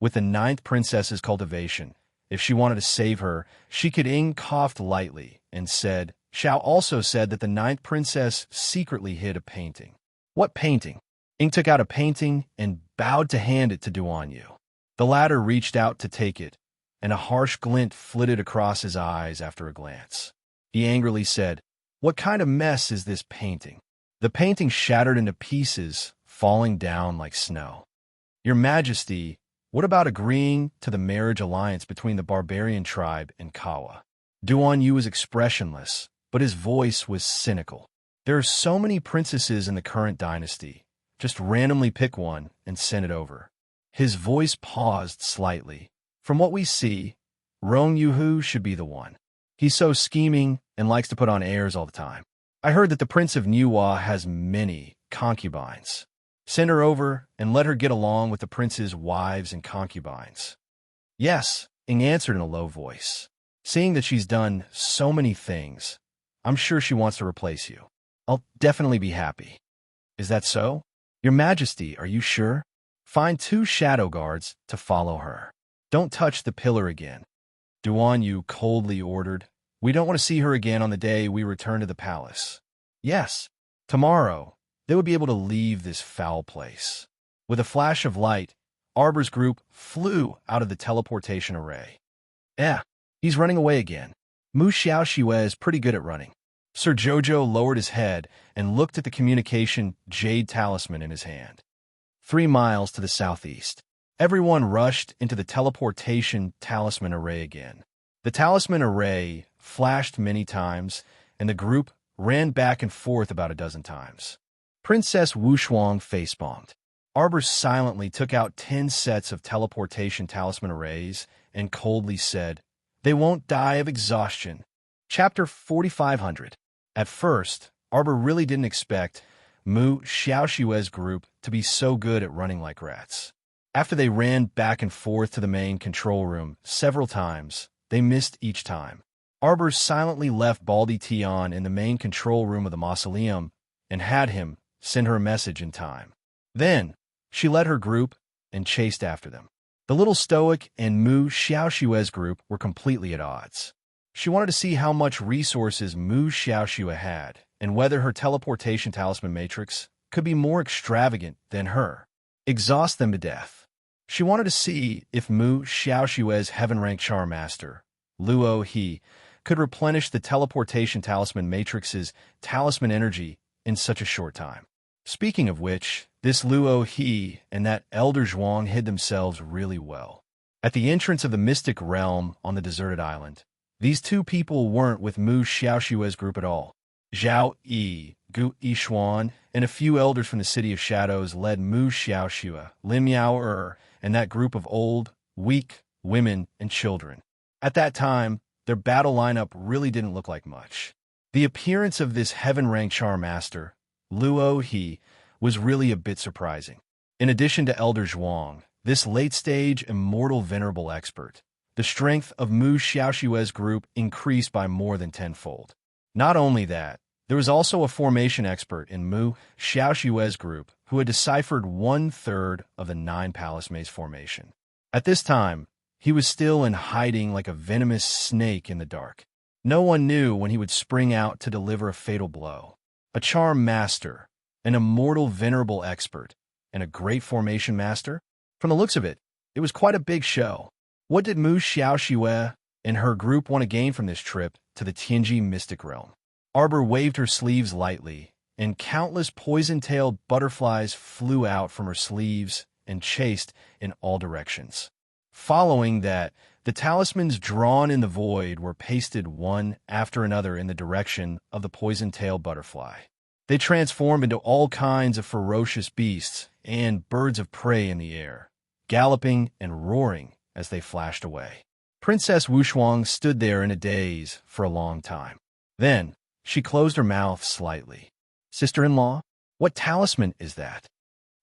With the ninth princess's cultivation, if she wanted to save her, she could. Ing coughed lightly and said, Shao also said that the ninth princess secretly hid a painting. What painting? Ing took out a painting and bowed to hand it to Duan Yu. The latter reached out to take it, and a harsh glint flitted across his eyes after a glance. He angrily said, What kind of mess is this painting? The painting shattered into pieces, falling down like snow. Your Majesty, what about agreeing to the marriage alliance between the barbarian tribe and Kawa? Duan Yu was expressionless, but his voice was cynical. There are so many princesses in the current dynasty. Just randomly pick one and send it over. His voice paused slightly. From what we see, Rong Yuhu should be the one. He's so scheming and likes to put on airs all the time. I heard that the Prince of Niwa has many concubines. Send her over and let her get along with the prince's wives and concubines. Yes, Ing answered in a low voice. Seeing that she's done so many things, I'm sure she wants to replace you. I'll definitely be happy. Is that so? Your Majesty, are you sure? Find 2 shadow guards to follow her. Don't touch the pillar again. Duan Yu coldly ordered. We don't want to see her again on the day we return to the palace. Yes, tomorrow they would be able to leave this foul place. With a flash of light, Arbor's group flew out of the teleportation array. He's running away again. Mu Xiaoxue is pretty good at running. Sir Jojo lowered his head and looked at the communication jade talisman in his hand. 3 miles to the southeast. Everyone rushed into the teleportation talisman array again. The talisman array flashed many times, and the group ran back and forth about a dozen times. Princess Wushuang face-bombed. Arbor silently took out 10 sets of teleportation talisman arrays and coldly said, They won't die of exhaustion. Chapter 4500. At first, Arbor really didn't expect Mu Xiaoxue's group to be so good at running like rats. After they ran back and forth to the main control room several times, they missed each time. Arbor silently left Baldy Tian in the main control room of the mausoleum and had him send her a message in time. Then, she led her group and chased after them. The little stoic and Mu Xiaoxue's group were completely at odds. She wanted to see how much resources Mu Xiaoxue had and whether her teleportation talisman matrix could be more extravagant than her. Exhaust them to death. She wanted to see if Mu Xiaoxue's heaven-rank charm master, Luo He, could replenish the teleportation talisman matrix's talisman energy in such a short time. Speaking of which, this Luo He and that Elder Zhuang hid themselves really well. At the entrance of the mystic realm on the deserted island, these 2 people weren't with Mu Xiaoxue's group at all. Zhao Yi, Gu Yishuan, and a few elders from the City of Shadows led Mu Xiaoxue, Lim Yao and that group of old, weak women and children. At that time, their battle lineup really didn't look like much. The appearance of this heaven-ranked charm master, Luo He, was really a bit surprising. In addition to Elder Zhuang, this late-stage immortal venerable expert, the strength of Mu Xiaoxue's group increased by more than tenfold. Not only that, there was also a formation expert in Mu Xiaoxue's group who had deciphered 1/3 of the 9 Palace Maze formation. At this time, he was still in hiding like a venomous snake in the dark. No one knew when he would spring out to deliver a fatal blow. A charm master, an immortal venerable expert, and a great formation master? From the looks of it, it was quite a big show. What did Mu Xiaoxue and her group want to gain from this trip to the Tianji mystic realm? Arbor waved her sleeves lightly, and countless poison-tailed butterflies flew out from her sleeves and chased in all directions. Following that, the talismans drawn in the void were pasted one after another in the direction of the poison-tailed butterfly. They transformed into all kinds of ferocious beasts and birds of prey in the air, galloping and roaring as they flashed away. Princess Wushuang stood there in a daze for a long time. Then, she closed her mouth slightly. Sister-in-law, what talisman is that?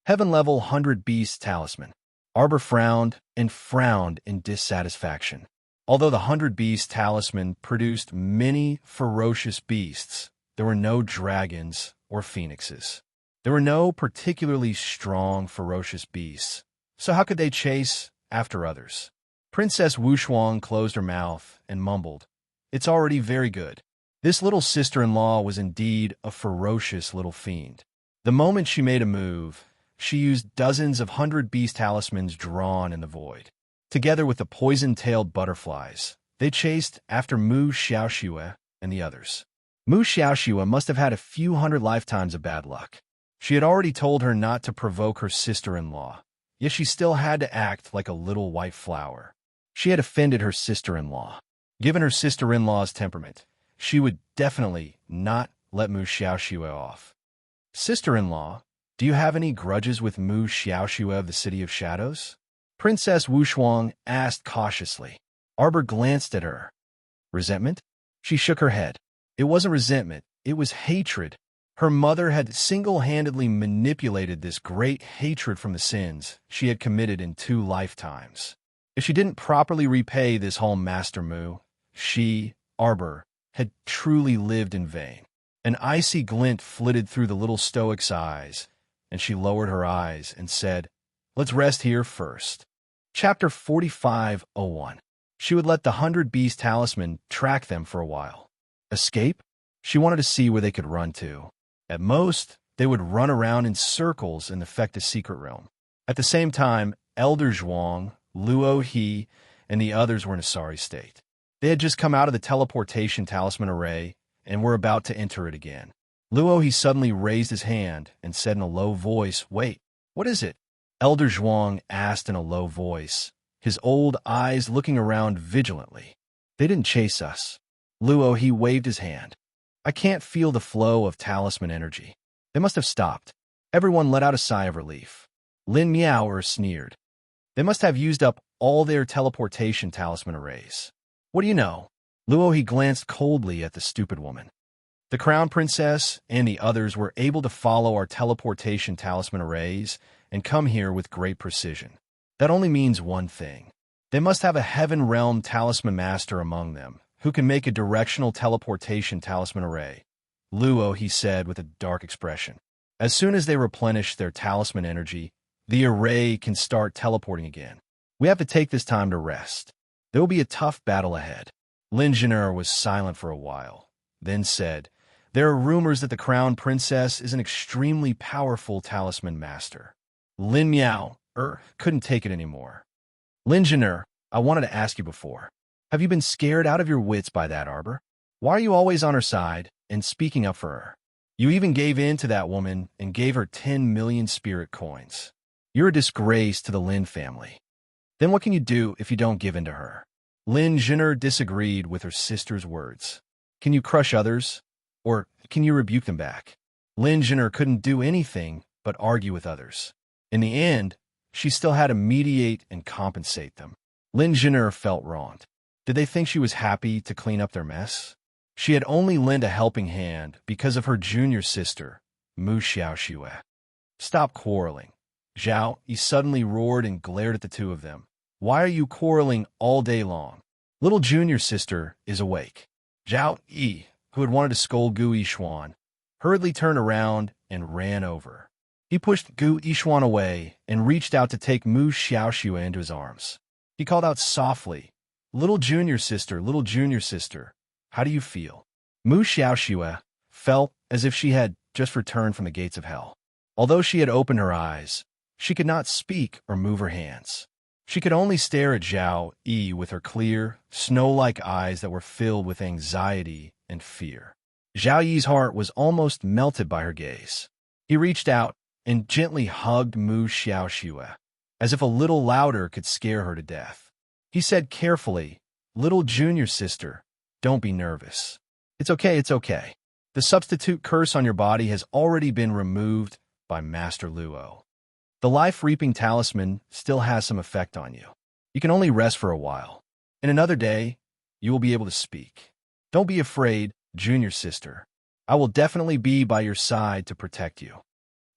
Heaven-level 100 Beasts talisman. Arbor frowned and frowned in dissatisfaction. Although the 100 Beasts talisman produced many ferocious beasts, there were no dragons or phoenixes. There were no particularly strong, ferocious beasts, so how could they chase after others? Princess Wushuang closed her mouth and mumbled, It's already very good. This little sister-in-law was indeed a ferocious little fiend. The moment she made a move, she used dozens of 100 Beast talismans drawn in the void. Together with the poison-tailed butterflies, they chased after Mu Xiaoxue and the others. Mu Xiaoxue must have had a few hundred lifetimes of bad luck. She had already told her not to provoke her sister-in-law, yet she still had to act like a little white flower. She had offended her sister-in-law. Given her sister-in-law's temperament, she would definitely not let Mu Xiaoxue off. Sister-in-law, do you have any grudges with Mu Xiaoxue of the City of Shadows? Princess Wushuang asked cautiously. Arbor glanced at her. Resentment? She shook her head. It wasn't resentment, it was hatred. Her mother had single-handedly manipulated this great hatred from the sins she had committed in 2 lifetimes. If she didn't properly repay this home Master Mu, she, Arbor, had truly lived in vain. An icy glint flitted through the little stoic's eyes, and she lowered her eyes and said, "Let's rest here first." Chapter 45:01. She would let the 100 Beast talisman track them for a while. Escape? She wanted to see where they could run to. At most, they would run around in circles and affect the secret realm. At the same time, Elder Zhuang, Luo He, and the others were in a sorry state. They had just come out of the teleportation talisman array and were about to enter it again. Luo He suddenly raised his hand and said in a low voice, "Wait, what is it?" Elder Zhuang asked in a low voice, his old eyes looking around vigilantly. "They didn't chase us." Luo He waved his hand. "I can't feel the flow of talisman energy. They must have stopped." Everyone let out a sigh of relief. Lin Miao sneered. "They must have used up all their teleportation talisman arrays." "What do you know?" Luo He glanced coldly at the stupid woman. "The Crown Princess and the others were able to follow our teleportation talisman arrays and come here with great precision. That only means one thing. They must have a Heaven Realm Talisman Master among them, who can make a directional teleportation talisman array," Luo He said with a dark expression. "As soon as they replenish their talisman energy, the array can start teleporting again. We have to take this time to rest. There will be a tough battle ahead." Lin Zhen'er was silent for a while, then said, "There are rumors that the Crown Princess is an extremely powerful talisman master." Lin Miao couldn't take it anymore. "Lin Zhen'er, I wanted to ask you before. Have you been scared out of your wits by that Arbor? Why are you always on her side and speaking up for her? You even gave in to that woman and gave her 10 million spirit coins. You're a disgrace to the Lin family. Then what can you do if you don't give in to her?" Lin Zhen'er disagreed with her sister's words. "Can you crush others? Or can you rebuke them back?" Lin Zhen'er couldn't do anything but argue with others. In the end, she still had to mediate and compensate them. Lin Zhen'er felt wronged. Did they think she was happy to clean up their mess? She had only lent a helping hand because of her junior sister, Mu Xiaoxue. "Stop quarreling." Zhao Yi suddenly roared and glared at the two of them. "Why are you quarreling all day long? Little junior sister is awake." Zhao Yi, who had wanted to scold Gu Yishuan, hurriedly turned around and ran over. He pushed Gu Yishuan away and reached out to take Mu Xiaoxue into his arms. He called out softly, little junior sister, how do you feel?" Mu Xiaoxue felt as if she had just returned from the gates of hell. Although she had opened her eyes, she could not speak or move her hands. She could only stare at Zhao Yi with her clear, snow-like eyes that were filled with anxiety and fear. Zhao Yi's heart was almost melted by her gaze. He reached out and gently hugged Mu Xiaoxue, as if a little louder could scare her to death. He said carefully, "Little junior sister, don't be nervous. It's okay, it's okay. The substitute curse on your body has already been removed by Master Luo. The life-reaping talisman still has some effect on you. You can only rest for a while. In another day, you will be able to speak. Don't be afraid, junior sister. I will definitely be by your side to protect you."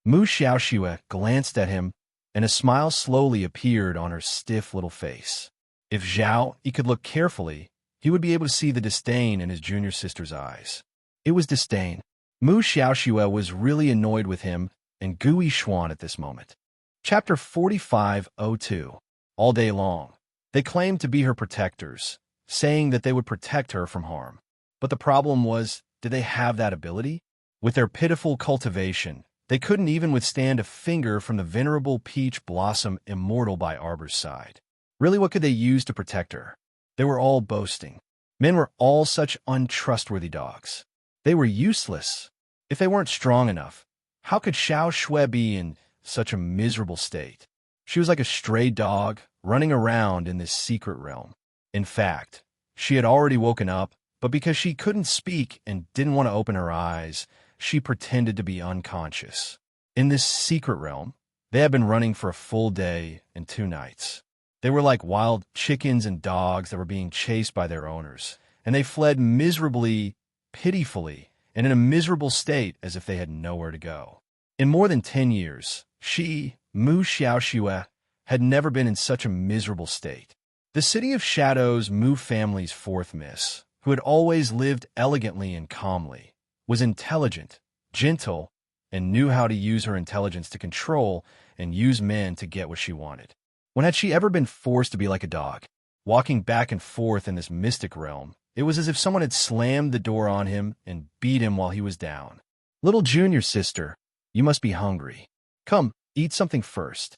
Mu Xiaoxue glanced at him, and a smile slowly appeared on her stiff little face. If Zhao Yi could look carefully, he would be able to see the disdain in his junior sister's eyes. It was disdain. Mu Xiaoxue was really annoyed with him and Gu Yishuan at this moment. Chapter 45:02. All day long, they claimed to be her protectors, saying that they would protect her from harm. But the problem was, did they have that ability? With their pitiful cultivation, they couldn't even withstand a finger from the venerable peach blossom immortal by Arbor's side. Really, what could they use to protect her? They were all boasting. Men were all such untrustworthy dogs. They were useless. If they weren't strong enough, how could Xiao Shui be in such a miserable state? She was like a stray dog running around in this secret realm. In fact, she had already woken up, but because she couldn't speak and didn't want to open her eyes, she pretended to be unconscious. In this secret realm, they had been running for a full day and 2 nights. They were like wild chickens and dogs that were being chased by their owners, and they fled miserably, pitifully, and in a miserable state as if they had nowhere to go. In more than 10 years, she, Mu Xiaoxue, had never been in such a miserable state. The City of Shadows Mu family's fourth miss, who had always lived elegantly and calmly, was intelligent, gentle, and knew how to use her intelligence to control and use men to get what she wanted. When had she ever been forced to be like a dog, walking back and forth in this mystic realm? It was as if someone had slammed the door on him and beat him while he was down. Little junior sister, you must be hungry. Come, eat something first.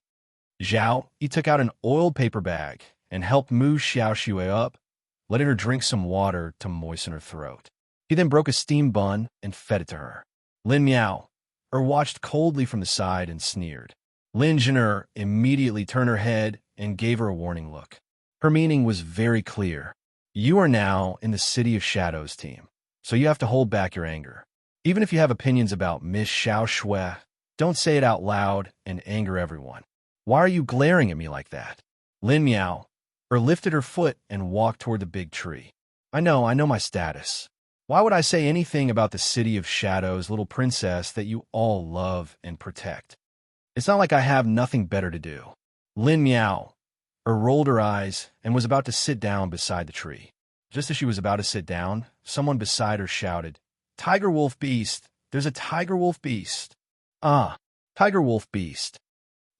Zhao, he took out an oiled paper bag and helped Mu Xiaoxue up, letting her drink some water to moisten her throat. He then broke a steamed bun and fed it to her. Lin Miao watched coldly from the side and sneered. Lin Zhen'er immediately turned her head and gave her a warning look. Her meaning was very clear. You are now in the City of Shadows team, so you have to hold back your anger. Even if you have opinions about Miss Xiaoxue, don't say it out loud and anger everyone. Why are you glaring at me like that? Lin Miao lifted her foot and walked toward the big tree. I know my status. Why would I say anything about the City of Shadows, little princess that you all love and protect? It's not like I have nothing better to do. Lin Miao rolled her eyes and was about to sit down beside the tree. Just as she was about to sit down, someone beside her shouted, Tiger Wolf Beast! There's a Tiger Wolf Beast! Ah, Tiger Wolf Beast!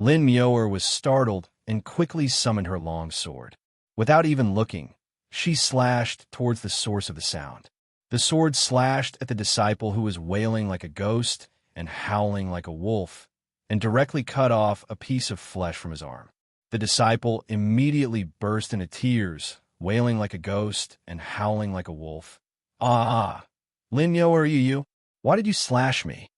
Lin Miao was startled and quickly summoned her long sword. Without even looking, she slashed towards the source of the sound. The sword slashed at the disciple who was wailing like a ghost and howling like a wolf, and directly cut off a piece of flesh from his arm. The disciple immediately burst into tears, wailing like a ghost and howling like a wolf. Ah! Lin Miao, are you? Why did you slash me?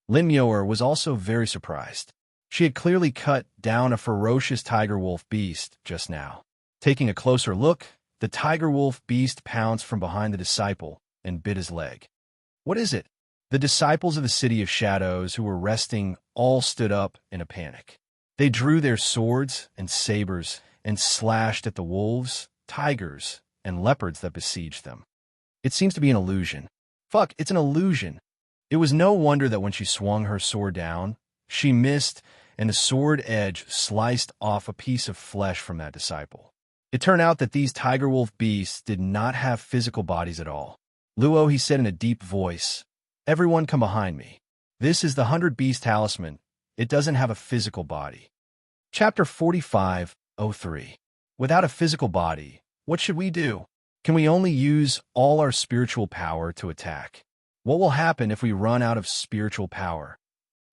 Lin Miao was also very surprised. She had clearly cut down a ferocious tiger wolf beast just now. Taking a closer look, the tiger wolf beast pounced from behind the disciple and bit his leg. What is it? The disciples of the City of Shadows who were resting all stood up in a panic. They drew their swords and sabers and slashed at the wolves, tigers, and leopards that besieged them. It seems to be an illusion. Fuck, it's an illusion. It was no wonder that when she swung her sword down, she missed and the sword edge sliced off a piece of flesh from that disciple. It turned out that these tiger wolf beasts did not have physical bodies at all. Luo, he said in a deep voice, Everyone come behind me. This is the 100 Beast Talisman. It doesn't have a physical body. Chapter 45:03. Without a physical body, what should we do? Can we only use all our spiritual power to attack? What will happen if we run out of spiritual power?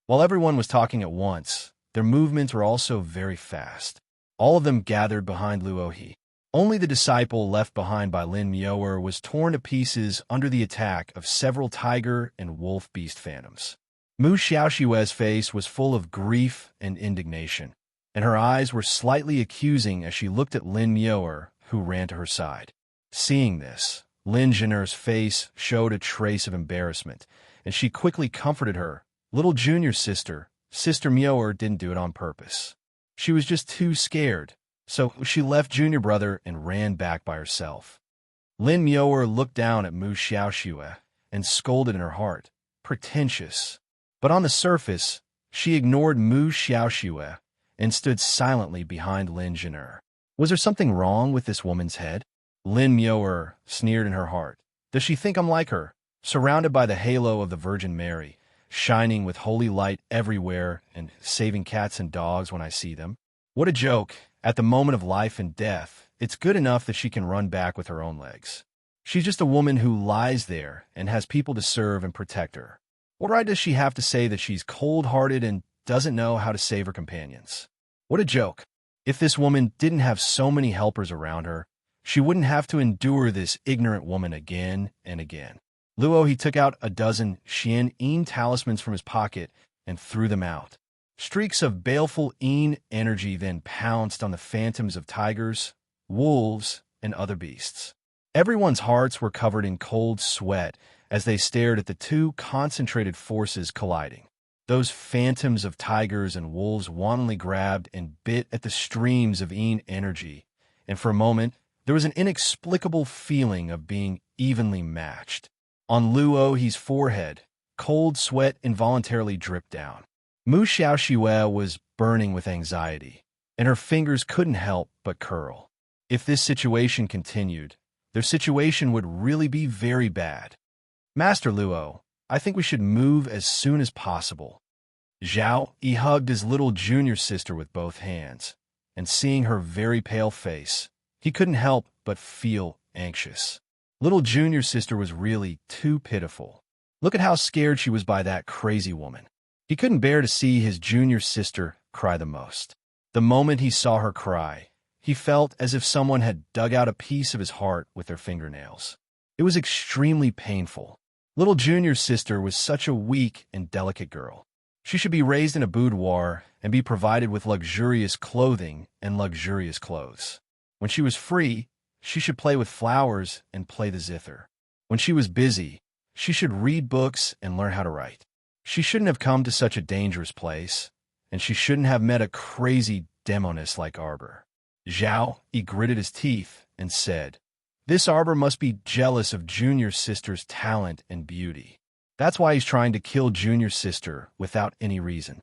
While everyone was talking at once, their movements were also very fast. All of them gathered behind Luohi. Only the disciple left behind by Lin Miao was torn to pieces under the attack of several tiger and wolf beast phantoms. Mu Xiaoxue's face was full of grief and indignation, and her eyes were slightly accusing as she looked at Lin Miao, who ran to her side. Seeing this, Lin Zhen'er's face showed a trace of embarrassment, and she quickly comforted her. Little junior sister, Sister Miao didn't do it on purpose. She was just too scared, so she left junior brother and ran back by herself. Lin Miao looked down at Mu Xiaoxue and scolded in her heart, pretentious. But on the surface, she ignored Mu Xiaoxue and stood silently behind Lin Zhen'er. Was there something wrong with this woman's head? Lin Miao sneered in her heart. Does she think I'm like her, surrounded by the halo of the Virgin Mary, shining with holy light everywhere and saving cats and dogs when I see them? What a joke. At the moment of life and death, it's good enough that she can run back with her own legs. She's just a woman who lies there and has people to serve and protect her. What right does she have to say that she's cold-hearted and doesn't know how to save her companions? What a joke. If this woman didn't have so many helpers around her, she wouldn't have to endure this ignorant woman again and again. Luo, he took out a dozen Xian talismans from his pocket and threw them out. Streaks of baleful energy then pounced on the phantoms of tigers, wolves, and other beasts. Everyone's hearts were covered in cold sweat as they stared at the two concentrated forces colliding. Those phantoms of tigers and wolves wantonly grabbed and bit at the streams of energy, and for a moment, there was an inexplicable feeling of being evenly matched. On Luohi's forehead, cold sweat involuntarily dripped down. Mu Xiaoxue was burning with anxiety, and her fingers couldn't help but curl. If this situation continued, their situation would really be very bad. Master Luo, I think we should move as soon as possible. Zhao Yi hugged his little junior sister with both hands, and seeing her very pale face, he couldn't help but feel anxious. Little junior sister was really too pitiful. Look at how scared she was by that crazy woman. He couldn't bear to see his junior sister cry the most. The moment he saw her cry, he felt as if someone had dug out a piece of his heart with their fingernails. It was extremely painful. Little junior sister was such a weak and delicate girl. She should be raised in a boudoir and be provided with luxurious clothing and luxurious clothes. When she was free, she should play with flowers and play the zither. When she was busy, she should read books and learn how to write. She shouldn't have come to such a dangerous place, and she shouldn't have met a crazy demoness like Arbor. Zhao Yi gritted his teeth and said, "This Arbor must be jealous of Junior Sister's talent and beauty. That's why he's trying to kill Junior Sister without any reason."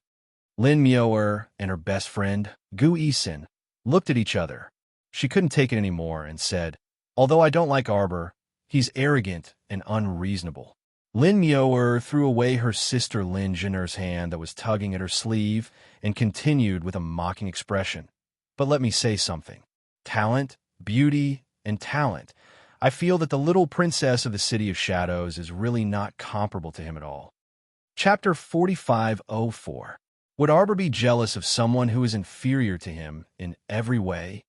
Lin Miao and her best friend, Gu Yisin, looked at each other. She couldn't take it anymore and said, "Although I don't like Arbor, he's arrogant and unreasonable." Lin Miao threw away her sister Lin Jiner's hand that was tugging at her sleeve and continued with a mocking expression. "But let me say something. Talent, beauty, and talent. I feel that the little princess of the City of Shadows is really not comparable to him at all." Chapter 4504. Would Arbor be jealous of someone who is inferior to him in every way?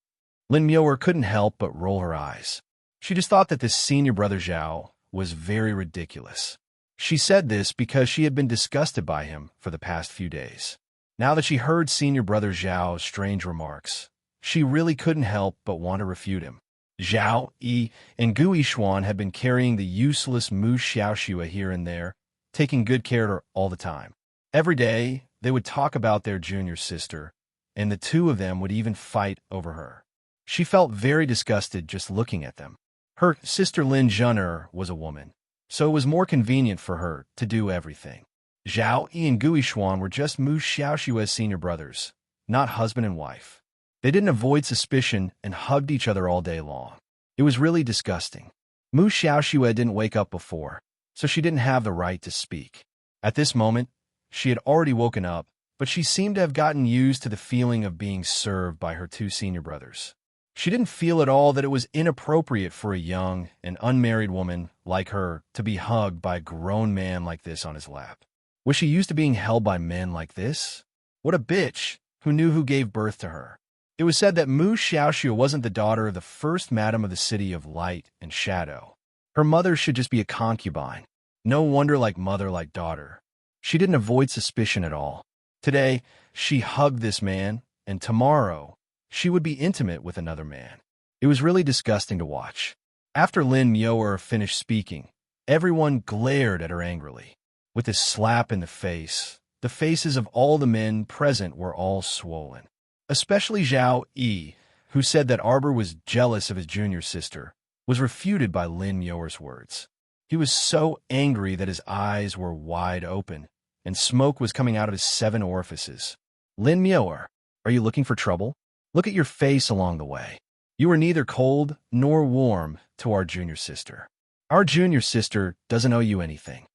Lin Miao couldn't help but roll her eyes. She just thought that this senior brother Zhao was very ridiculous. She said this because she had been disgusted by him for the past few days. Now that she heard senior brother Zhao's strange remarks, she really couldn't help but want to refute him. Zhao Yi and Gu Yishuan had been carrying the useless Mu Xiaoxue here and there, taking good care of her all the time. Every day, they would talk about their junior sister, and the two of them would even fight over her. She felt very disgusted just looking at them. Her sister Lin Zhener was a woman, so it was more convenient for her to do everything. Zhao Yi and Gu Yishuan were just Mu Xiaoxue's senior brothers, not husband and wife. They didn't avoid suspicion and hugged each other all day long. It was really disgusting. Mu Xiaoxue didn't wake up before, so she didn't have the right to speak. At this moment, she had already woken up, but she seemed to have gotten used to the feeling of being served by her two senior brothers. She didn't feel at all that it was inappropriate for a young and unmarried woman like her to be hugged by a grown man like this on his lap. Was she used to being held by men like this? What a bitch, who knew who gave birth to her. It was said that Mu Xiaoxue wasn't the daughter of the first madam of the City of Light and Shadow. Her mother should just be a concubine. No wonder like mother like daughter. She didn't avoid suspicion at all. Today, she hugged this man, and tomorrow, she would be intimate with another man. It was really disgusting to watch. After Lin Miao finished speaking, everyone glared at her angrily. With this slap in the faces of all the men present were all swollen. Especially Zhao Yi, who said that Arbor was jealous of his junior sister, was refuted by Lin Miao's words. He was so angry that his eyes were wide open, and smoke was coming out of his 7 orifices. "Lin Miao, are you looking for trouble? Look at your face along the way. You are neither cold nor warm to our junior sister. Our junior sister doesn't owe you anything."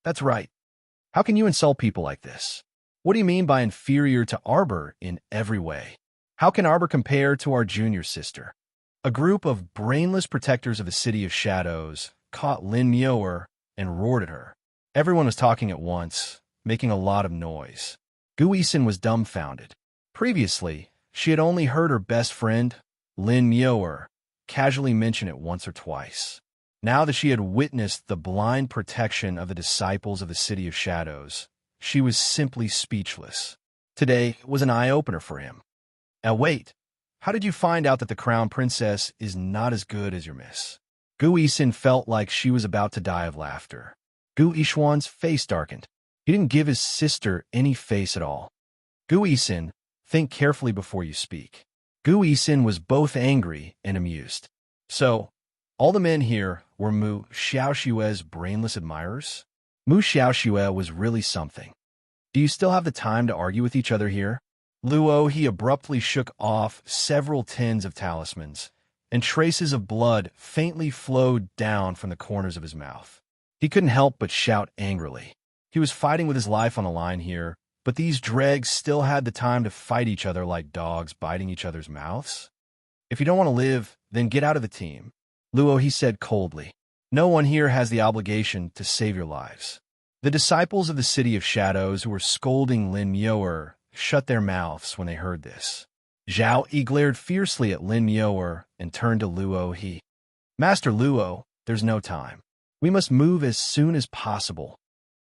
"That's right. How can you insult people like this? What do you mean by inferior to Arbor in every way? How can Arbor compare to our junior sister?" A group of brainless protectors of the City of Shadows caught Lin Miao and roared at her. Everyone was talking at once, making a lot of noise. Gu Yisin was dumbfounded. Previously, she had only heard her best friend, Lin Miao, casually mention it once or twice. Now that she had witnessed the blind protection of the disciples of the City of Shadows, she was simply speechless. Today was an eye-opener for him. "Now wait, how did you find out that the Crown Princess is not as good as your miss?" Gu Yisin felt like she was about to die of laughter. Gu Yishuan's face darkened. He didn't give his sister any face at all. "Gu Yisin, think carefully before you speak." Gu Yisin was both angry and amused. "So, all the men here were Mu Xiaoxue's brainless admirers?" Mu Xiaoxue was really something. "Do you still have the time to argue with each other here?" Luo, he abruptly shook off several tins of talismans and traces of blood faintly flowed down from the corners of his mouth. He couldn't help but shout angrily. He was fighting with his life on the line here, but these dregs still had the time to fight each other like dogs biting each other's mouths. If you don't want to live, then get out of the team. Luo, he said coldly. No one here has the obligation to save your lives. The disciples of the City of Shadows who were scolding Lin Myoer shut their mouths when they heard this. Zhao Yi glared fiercely at Lin Myoer and turned to Luo He. Master Luo, there's no time. We must move as soon as possible.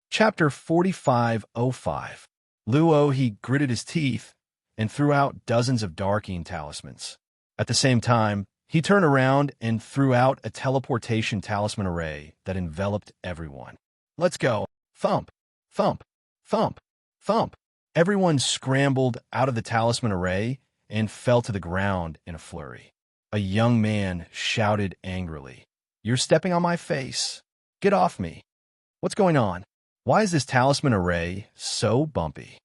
Chapter 4505. Luo He gritted his teeth and threw out dozens of darking talismans. At the same time, he turned around and threw out a teleportation talisman array that enveloped everyone. Let's go. Thump, thump, thump, thump. Everyone scrambled out of the talisman array and fell to the ground in a flurry. A young man shouted angrily, "You're stepping on my face. Get off me. What's going on? Why is this talisman array so bumpy?"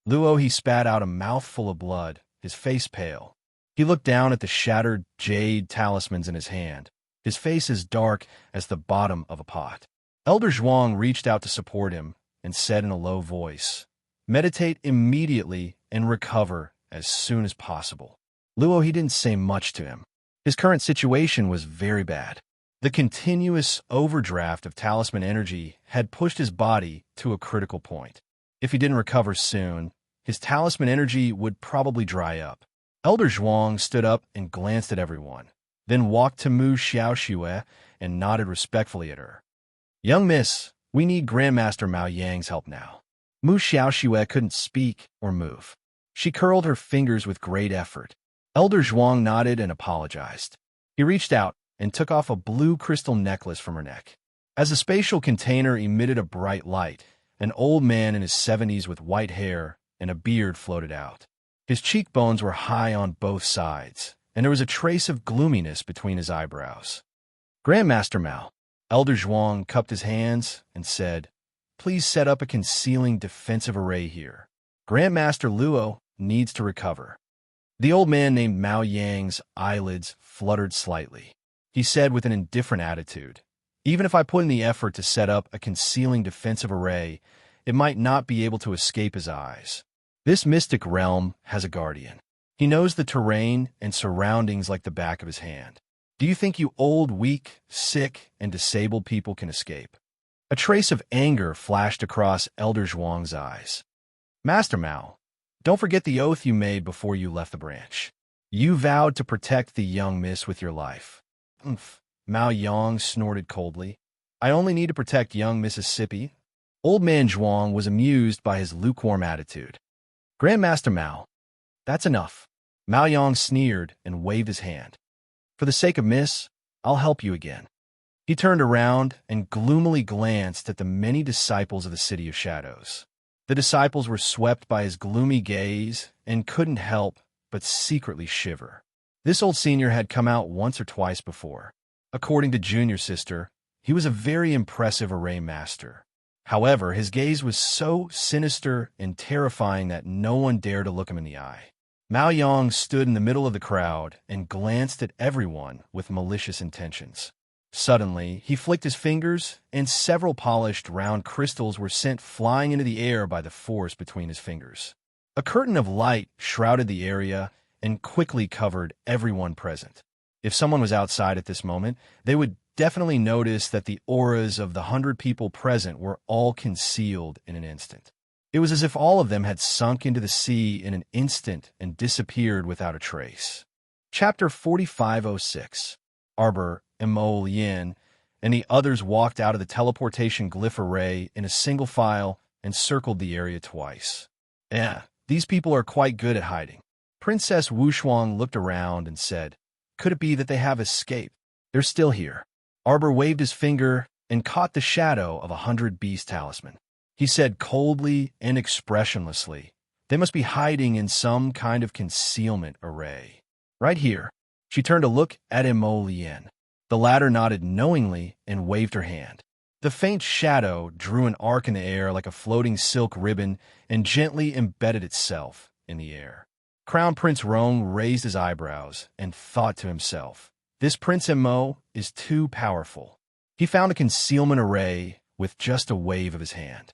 Luo, he spat out a mouthful of blood, his face pale. He looked down at the shattered jade talismans in his hand, his face as dark as the bottom of a pot. Elder Zhuang reached out to support him and said in a low voice, "Meditate immediately and recover as soon as possible." Luo, he didn't say much to him. His current situation was very bad. The continuous overdraft of talisman energy had pushed his body to a critical point. If he didn't recover soon, his talisman energy would probably dry up. Elder Zhuang stood up and glanced at everyone, then walked to Mu Xiaoxue and nodded respectfully at her. "Young miss, we need Grandmaster Mao Yang's help now." Mu Xiaoxue couldn't speak or move. She curled her fingers with great effort. Elder Zhuang nodded and apologized. He reached out and took off a blue crystal necklace from her neck. As the spatial container emitted a bright light, an old man in his 70s with white hair and a beard floated out. His cheekbones were high on both sides, and there was a trace of gloominess between his eyebrows. "Grandmaster Mao." Elder Zhuang cupped his hands and said, "Please set up a concealing defensive array here. Grandmaster Luo needs to recover." The old man named Mao Yang's eyelids fluttered slightly. He said with an indifferent attitude, "Even if I put in the effort to set up a concealing defensive array, it might not be able to escape his eyes. This mystic realm has a guardian. He knows the terrain and surroundings like the back of his hand. Do you think you old, weak, sick, and disabled people can escape?" A trace of anger flashed across Elder Zhuang's eyes. "Master Mao, don't forget the oath you made before you left the branch. You vowed to protect the young miss with your life." "Umph," Mao Yang snorted coldly. "I only need to protect young Mississippi." Old man Zhuang was amused by his lukewarm attitude. "Grandmaster Mao, that's enough." Mao Yang sneered and waved his hand. "For the sake of Miss, I'll help you again." He turned around and gloomily glanced at the many disciples of the City of Shadows. The disciples were swept by his gloomy gaze and couldn't help but secretly shiver. This old senior had come out once or twice before. According to Junior Sister, he was a very impressive array master. However, his gaze was so sinister and terrifying that no one dared to look him in the eye. Mao Yang stood in the middle of the crowd and glanced at everyone with malicious intentions. Suddenly, he flicked his fingers, and several polished round crystals were sent flying into the air by the force between his fingers. A curtain of light shrouded the area and quickly covered everyone present. If someone was outside at this moment, they would definitely notice that the auras of the 100 people present were all concealed in an instant. It was as if all of them had sunk into the sea in an instant and disappeared without a trace. Chapter 4506. Arbor, Emolian, and the others walked out of the teleportation glyph array in a single file and circled the area twice. These people are quite good at hiding. Princess Wushuang looked around and said, "Could it be that they have escaped? They're still here." Arbor waved his finger and caught the shadow of 100 beast talisman. He said coldly and expressionlessly, "They must be hiding in some kind of concealment array. Right here." She turned to look at Emolian. The latter nodded knowingly and waved her hand. The faint shadow drew an arc in the air like a floating silk ribbon and gently embedded itself in the air. Crown Prince Rong raised his eyebrows and thought to himself, "This Prince Mo is too powerful." He found a concealment array with just a wave of his hand.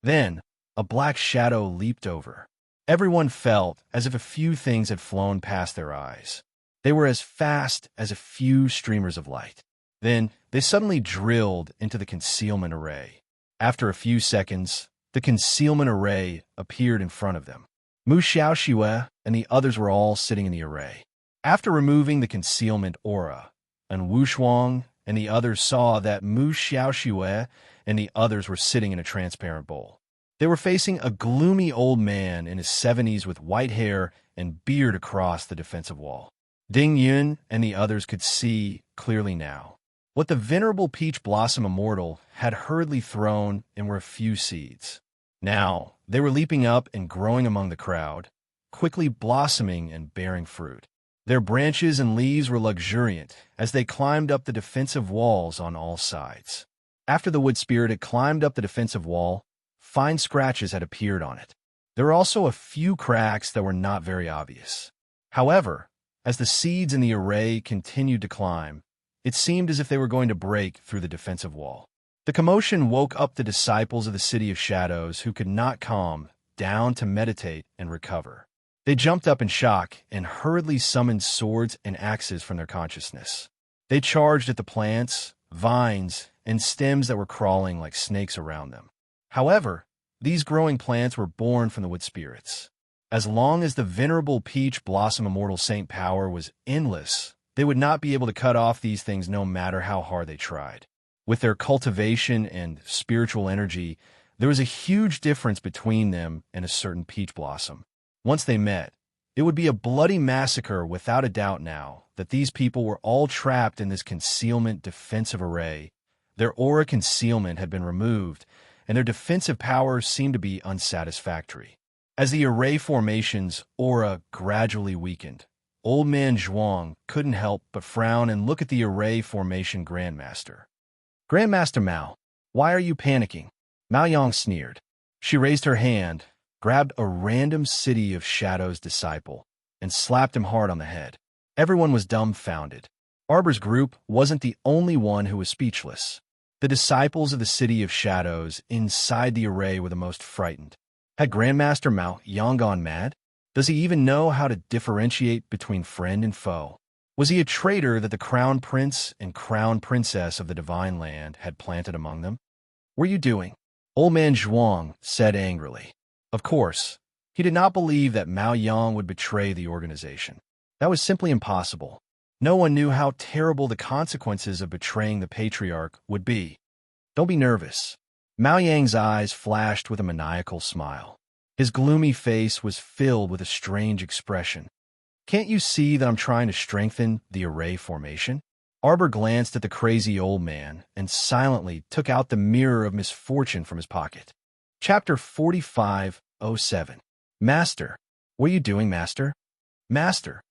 Then, a black shadow leaped over. Everyone felt as if a few things had flown past their eyes. They were as fast as a few streamers of light. Then, they suddenly drilled into the concealment array. After a few seconds, the concealment array appeared in front of them. Mu Xiaoxue and the others were all sitting in the array. After removing the concealment aura, and Wu Shuang and the others saw that Mu Xiaoxue and the others were sitting in a transparent bowl. They were facing a gloomy old man in his 70s with white hair and beard across the defensive wall. Ding Yun and the others could see clearly now. What the venerable Peach Blossom Immortal had hurriedly thrown in were a few seeds. Now, they were leaping up and growing among the crowd, quickly blossoming and bearing fruit. Their branches and leaves were luxuriant as they climbed up the defensive walls on all sides. After the wood spirit had climbed up the defensive wall, fine scratches had appeared on it. There were also a few cracks that were not very obvious. However, as the seeds in the array continued to climb, it seemed as if they were going to break through the defensive wall. The commotion woke up the disciples of the City of Shadows who could not calm down to meditate and recover. They jumped up in shock and hurriedly summoned swords and axes from their consciousness. They charged at the plants, vines, and stems that were crawling like snakes around them. However, these growing plants were born from the wood spirits. As long as the venerable Peach Blossom Immortal Saint power was endless, they would not be able to cut off these things no matter how hard they tried. With their cultivation and spiritual energy, there was a huge difference between them and a certain peach blossom. Once they met, it would be a bloody massacre without a doubt now that these people were all trapped in this concealment defensive array. Their aura concealment had been removed, and their defensive powers seemed to be unsatisfactory. As the array formation's aura gradually weakened, Old Man Zhuang couldn't help but frown and look at the array formation Grandmaster. "Grandmaster Mao, why are you panicking?" Mao Yang sneered. She raised her hand, grabbed a random City of Shadows disciple, and slapped him hard on the head. Everyone was dumbfounded. Arbor's group wasn't the only one who was speechless. The disciples of the City of Shadows inside the array were the most frightened. Had Grandmaster Mao Yang gone mad? Does he even know how to differentiate between friend and foe? Was he a traitor that the Crown Prince and Crown Princess of the Divine Land had planted among them? "What are you doing?" Old Man Zhuang said angrily. Of course, he did not believe that Mao Yang would betray the organization. That was simply impossible. No one knew how terrible the consequences of betraying the patriarch would be. "Don't be nervous." Mao Yang's eyes flashed with a maniacal smile. His gloomy face was filled with a strange expression. "Can't you see that I'm trying to strengthen the array formation?" Arbor glanced at the crazy old man and silently took out the mirror of misfortune from his pocket. Chapter 45:07. "Master, what are you doing, Master?" "Master."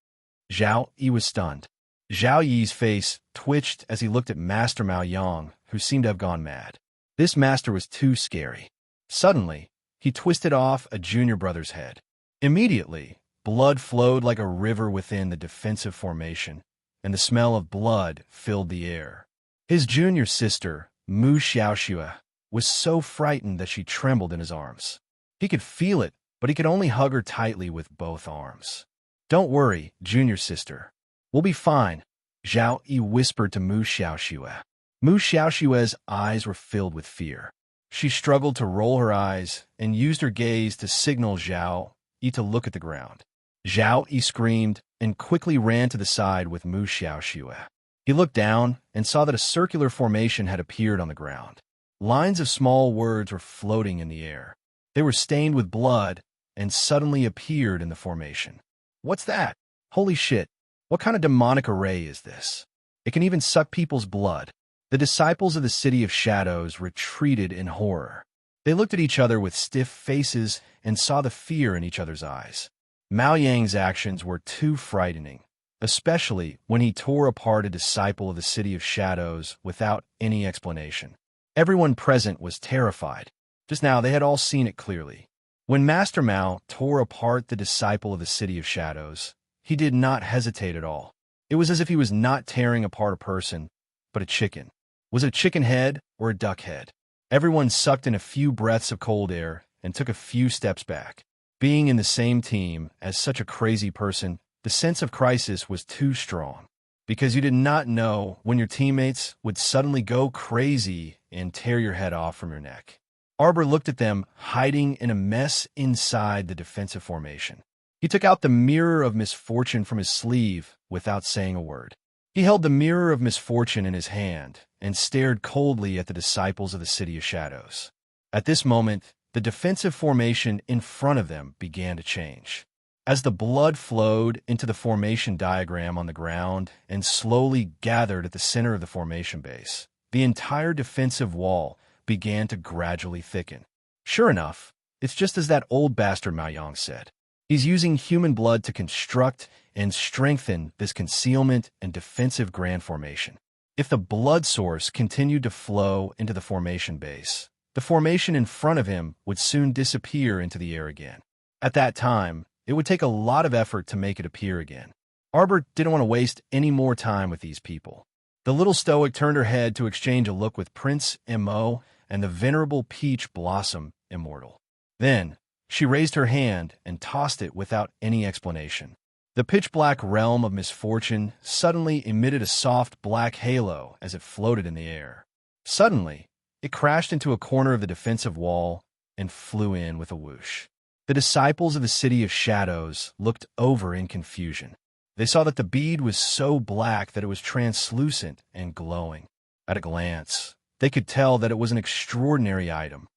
Zhao Yi was stunned. Zhao Yi's face twitched as he looked at Master Mao Yang, who seemed to have gone mad. This master was too scary. Suddenly, he twisted off a junior brother's head. Immediately, blood flowed like a river within the defensive formation, and the smell of blood filled the air. His junior sister, Mu Xiaoxue, was so frightened that she trembled in his arms. He could feel it, but he could only hug her tightly with both arms. "Don't worry, junior sister. We'll be fine," Zhao Yi whispered to Mu Xiaoxue. Mu Xiaoxue's eyes were filled with fear. She struggled to roll her eyes and used her gaze to signal Zhao Yi to look at the ground. Zhao Yi screamed and quickly ran to the side with Mu Xiaoxue. He looked down and saw that a circular formation had appeared on the ground. Lines of small words were floating in the air. They were stained with blood and suddenly appeared in the formation. "What's that? Holy shit! What kind of demonic array is this? It can even suck people's blood." The disciples of the City of Shadows retreated in horror. They looked at each other with stiff faces and saw the fear in each other's eyes. Mao Yang's actions were too frightening, especially when he tore apart a disciple of the City of Shadows without any explanation. Everyone present was terrified. Just now they had all seen it clearly. When Master Mao tore apart the disciple of the City of Shadows, he did not hesitate at all. It was as if he was not tearing apart a person, but a chicken. Was it a chicken head or a duck head? Everyone sucked in a few breaths of cold air and took a few steps back. Being in the same team as such a crazy person, the sense of crisis was too strong, because you did not know when your teammates would suddenly go crazy and tear your head off from your neck. Arbor looked at them, hiding in a mess inside the defensive formation. He took out the Mirror of Misfortune from his sleeve without saying a word. He held the Mirror of Misfortune in his hand and stared coldly at the disciples of the City of Shadows. At this moment, the defensive formation in front of them began to change. As the blood flowed into the formation diagram on the ground and slowly gathered at the center of the formation base, the entire defensive wall began to gradually thicken. Sure enough, it's just as that old bastard Mao Yang said. He's using human blood to construct and strengthen this concealment and defensive grand formation. If the blood source continued to flow into the formation base, the formation in front of him would soon disappear into the air again. At that time, it would take a lot of effort to make it appear again. Arbor didn't want to waste any more time with these people. The little stoic turned her head to exchange a look with Prince Mo and the venerable Peach Blossom Immortal. Then, she raised her hand and tossed it without any explanation. The pitch-black realm of misfortune suddenly emitted a soft black halo as it floated in the air. Suddenly, it crashed into a corner of the defensive wall and flew in with a whoosh. The disciples of the City of Shadows looked over in confusion. They saw that the bead was so black that it was translucent and glowing. At a glance, they could tell that it was an extraordinary item.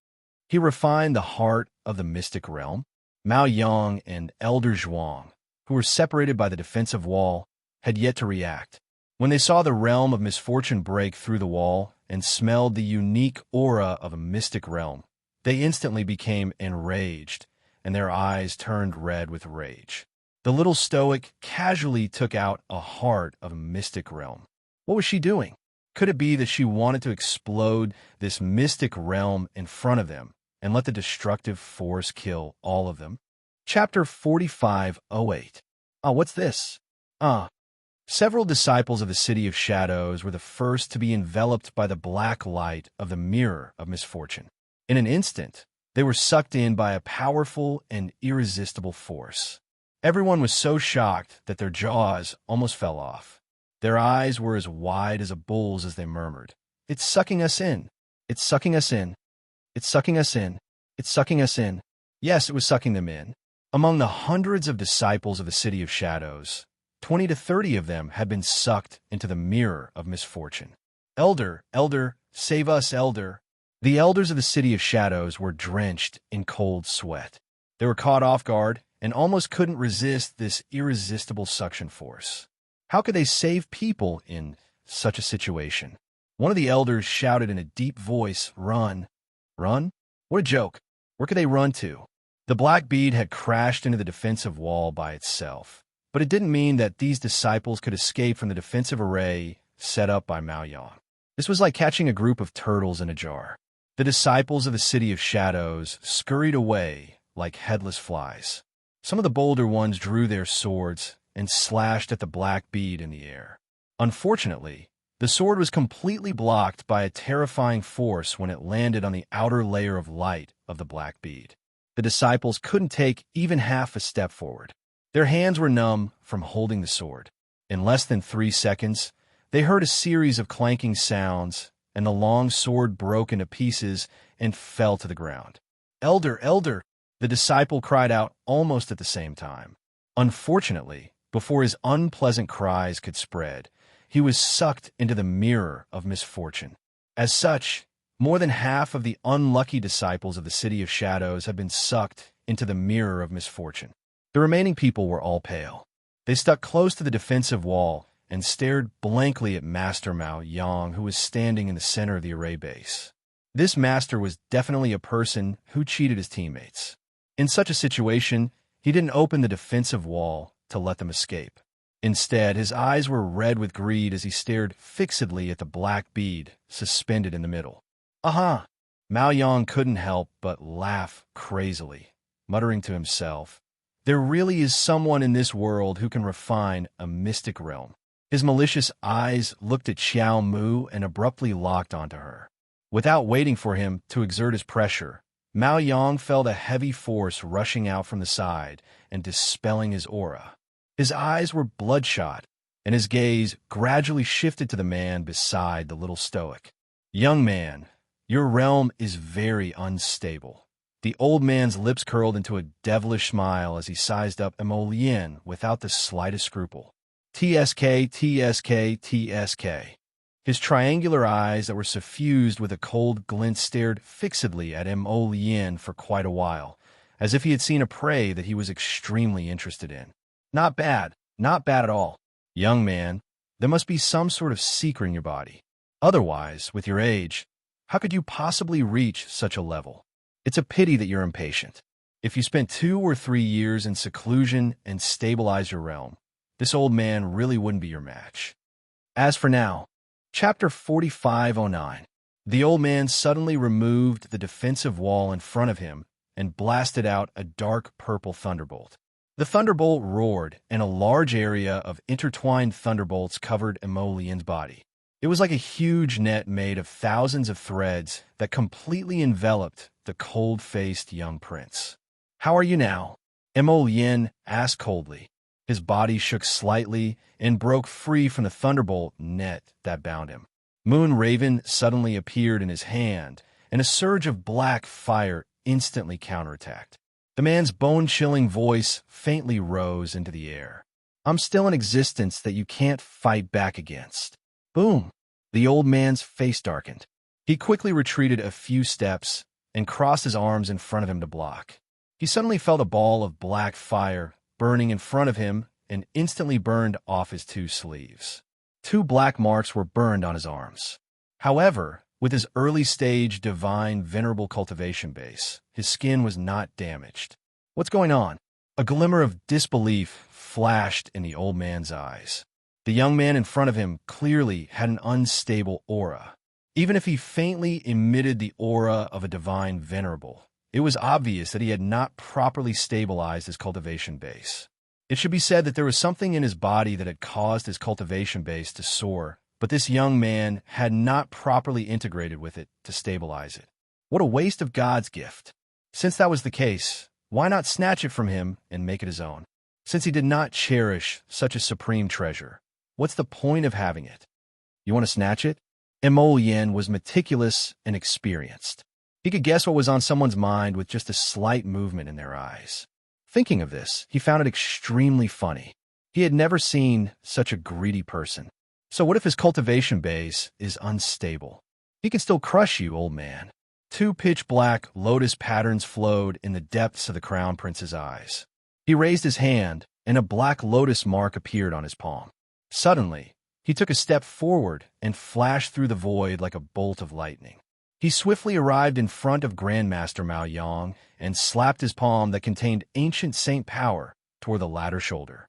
He refined the heart of the mystic realm. Mao Yang and Elder Zhuang, who were separated by the defensive wall, had yet to react. When they saw the realm of misfortune break through the wall and smelled the unique aura of a mystic realm, they instantly became enraged, and their eyes turned red with rage. The little stoic casually took out a heart of a mystic realm. What was she doing? Could it be that she wanted to explode this mystic realm in front of them and let the destructive force kill all of them? Chapter 4508. What's this? Several disciples of the City of Shadows were the first to be enveloped by the black light of the Mirror of Misfortune. In an instant, they were sucked in by a powerful and irresistible force. Everyone was so shocked that their jaws almost fell off. Their eyes were as wide as a bull's as they murmured, "It's sucking us in. It's sucking us in. It's sucking us in. It's sucking us in." Yes, it was sucking them in. Among the hundreds of disciples of the City of Shadows, 20 to 30 of them had been sucked into the Mirror of Misfortune. "Elder, Elder, save us, Elder." The elders of the City of Shadows were drenched in cold sweat. They were caught off guard and almost couldn't resist this irresistible suction force. How could they save people in such a situation? One of the elders shouted in a deep voice, "Run! Run? What a joke! Where could they run to?" The black bead had crashed into the defensive wall by itself, but it didn't mean that these disciples could escape from the defensive array set up by Mao Yang. This was like catching a group of turtles in a jar. The disciples of the City of Shadows scurried away like headless flies. Some of the bolder ones drew their swords and slashed at the black bead in the air. Unfortunately, the sword was completely blocked by a terrifying force when it landed on the outer layer of light of the black bead. The disciples couldn't take even half a step forward. Their hands were numb from holding the sword. In less than 3 seconds, they heard a series of clanking sounds, and the long sword broke into pieces and fell to the ground. "Elder, Elder!" the disciple cried out almost at the same time. Unfortunately, before his unpleasant cries could spread, he was sucked into the Mirror of Misfortune. As such, more than half of the unlucky disciples of the City of Shadows had been sucked into the Mirror of Misfortune. The remaining people were all pale. They stuck close to the defensive wall and stared blankly at Master Mao Yang, who was standing in the center of the array base. This master was definitely a person who cheated his teammates. In such a situation, he didn't open the defensive wall to let them escape. Instead, his eyes were red with greed as he stared fixedly at the black bead suspended in the middle. "Aha!" Mao Yang couldn't help but laugh crazily. muttering to himself, "There really is someone in this world who can refine a mystic realm." His malicious eyes looked at Xiao Mu and abruptly locked onto her. Without waiting for him to exert his pressure, Mao Yang felt a heavy force rushing out from the side and dispelling his aura. His eyes were bloodshot, and his gaze gradually shifted to the man beside the little stoic. "Young man, your realm is very unstable." The old man's lips curled into a devilish smile as he sized up Emolien without the slightest scruple. "TSK, TSK, TSK. His triangular eyes that were suffused with a cold glint stared fixedly at Emolien for quite a while, as if he had seen a prey that he was extremely interested in. "Not bad, not bad at all. Young man, there must be some sort of secret in your body. Otherwise, with your age, how could you possibly reach such a level? It's a pity that you're impatient. If you spent 2 or 3 years in seclusion and stabilized your realm, this old man really wouldn't be your match." As for now, Chapter 4509. The old man suddenly removed the defensive wall in front of him and blasted out a dark purple thunderbolt. The thunderbolt roared, and a large area of intertwined thunderbolts covered Emolien's body. It was like a huge net made of thousands of threads that completely enveloped the cold-faced young prince. "How are you now?" Emolien asked coldly. His body shook slightly and broke free from the thunderbolt net that bound him. Moon Raven suddenly appeared in his hand, and a surge of black fire instantly counterattacked. The man's bone-chilling voice faintly rose into the air. "I'm still in existence that you can't fight back against." Boom! The old man's face darkened. He quickly retreated a few steps and crossed his arms in front of him to block. He suddenly felt a ball of black fire burning in front of him and instantly burned off his 2 sleeves. 2 black marks were burned on his arms. However, with his early-stage divine venerable cultivation base, his skin was not damaged. "What's going on?" A glimmer of disbelief flashed in the old man's eyes. The young man in front of him clearly had an unstable aura. Even if he faintly emitted the aura of a divine venerable, it was obvious that he had not properly stabilized his cultivation base. It should be said that there was something in his body that had caused his cultivation base to soar, but this young man had not properly integrated with it to stabilize it. What a waste of God's gift. Since that was the case, why not snatch it from him and make it his own? Since he did not cherish such a supreme treasure, what's the point of having it? You want to snatch it? Emolien was meticulous and experienced. He could guess what was on someone's mind with just a slight movement in their eyes. Thinking of this, he found it extremely funny. He had never seen such a greedy person. So what if his cultivation base is unstable? He can still crush you, old man. 2 pitch-black lotus patterns flowed in the depths of the Crown Prince's eyes. He raised his hand, and a black lotus mark appeared on his palm. Suddenly, he took a step forward and flashed through the void like a bolt of lightning. He swiftly arrived in front of Grandmaster Mao Yang and slapped his palm that contained ancient saint power toward the latter's shoulder.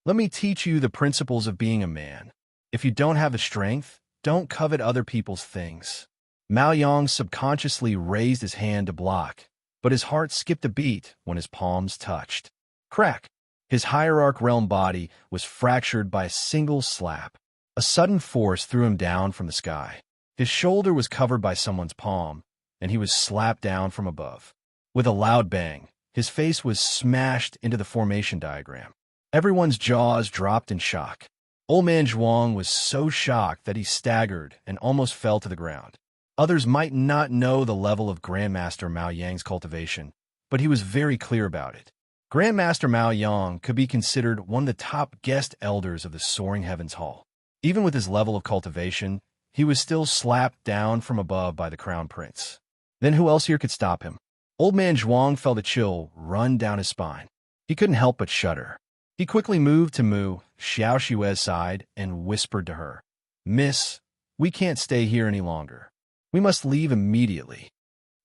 "Let me teach you the principles of being a man. If you don't have the strength, don't covet other people's things." Mao Yang subconsciously raised his hand to block, but his heart skipped a beat when his palms touched. Crack! His hierarch realm body was fractured by a single slap. A sudden force threw him down from the sky. His shoulder was covered by someone's palm, and he was slapped down from above. With a loud bang, his face was smashed into the formation diagram. Everyone's jaws dropped in shock. Old Man Zhuang was so shocked that he staggered and almost fell to the ground. Others might not know the level of Grandmaster Mao Yang's cultivation, but he was very clear about it. Grandmaster Mao Yang could be considered one of the top guest elders of the Soaring Heavens Hall. Even with his level of cultivation, he was still slapped down from above by the Crown Prince. Then who else here could stop him? Old Man Zhuang felt a chill run down his spine. He couldn't help but shudder. He quickly moved to Mu, Xiao Xue's side, and whispered to her, "Miss, we can't stay here any longer. We must leave immediately."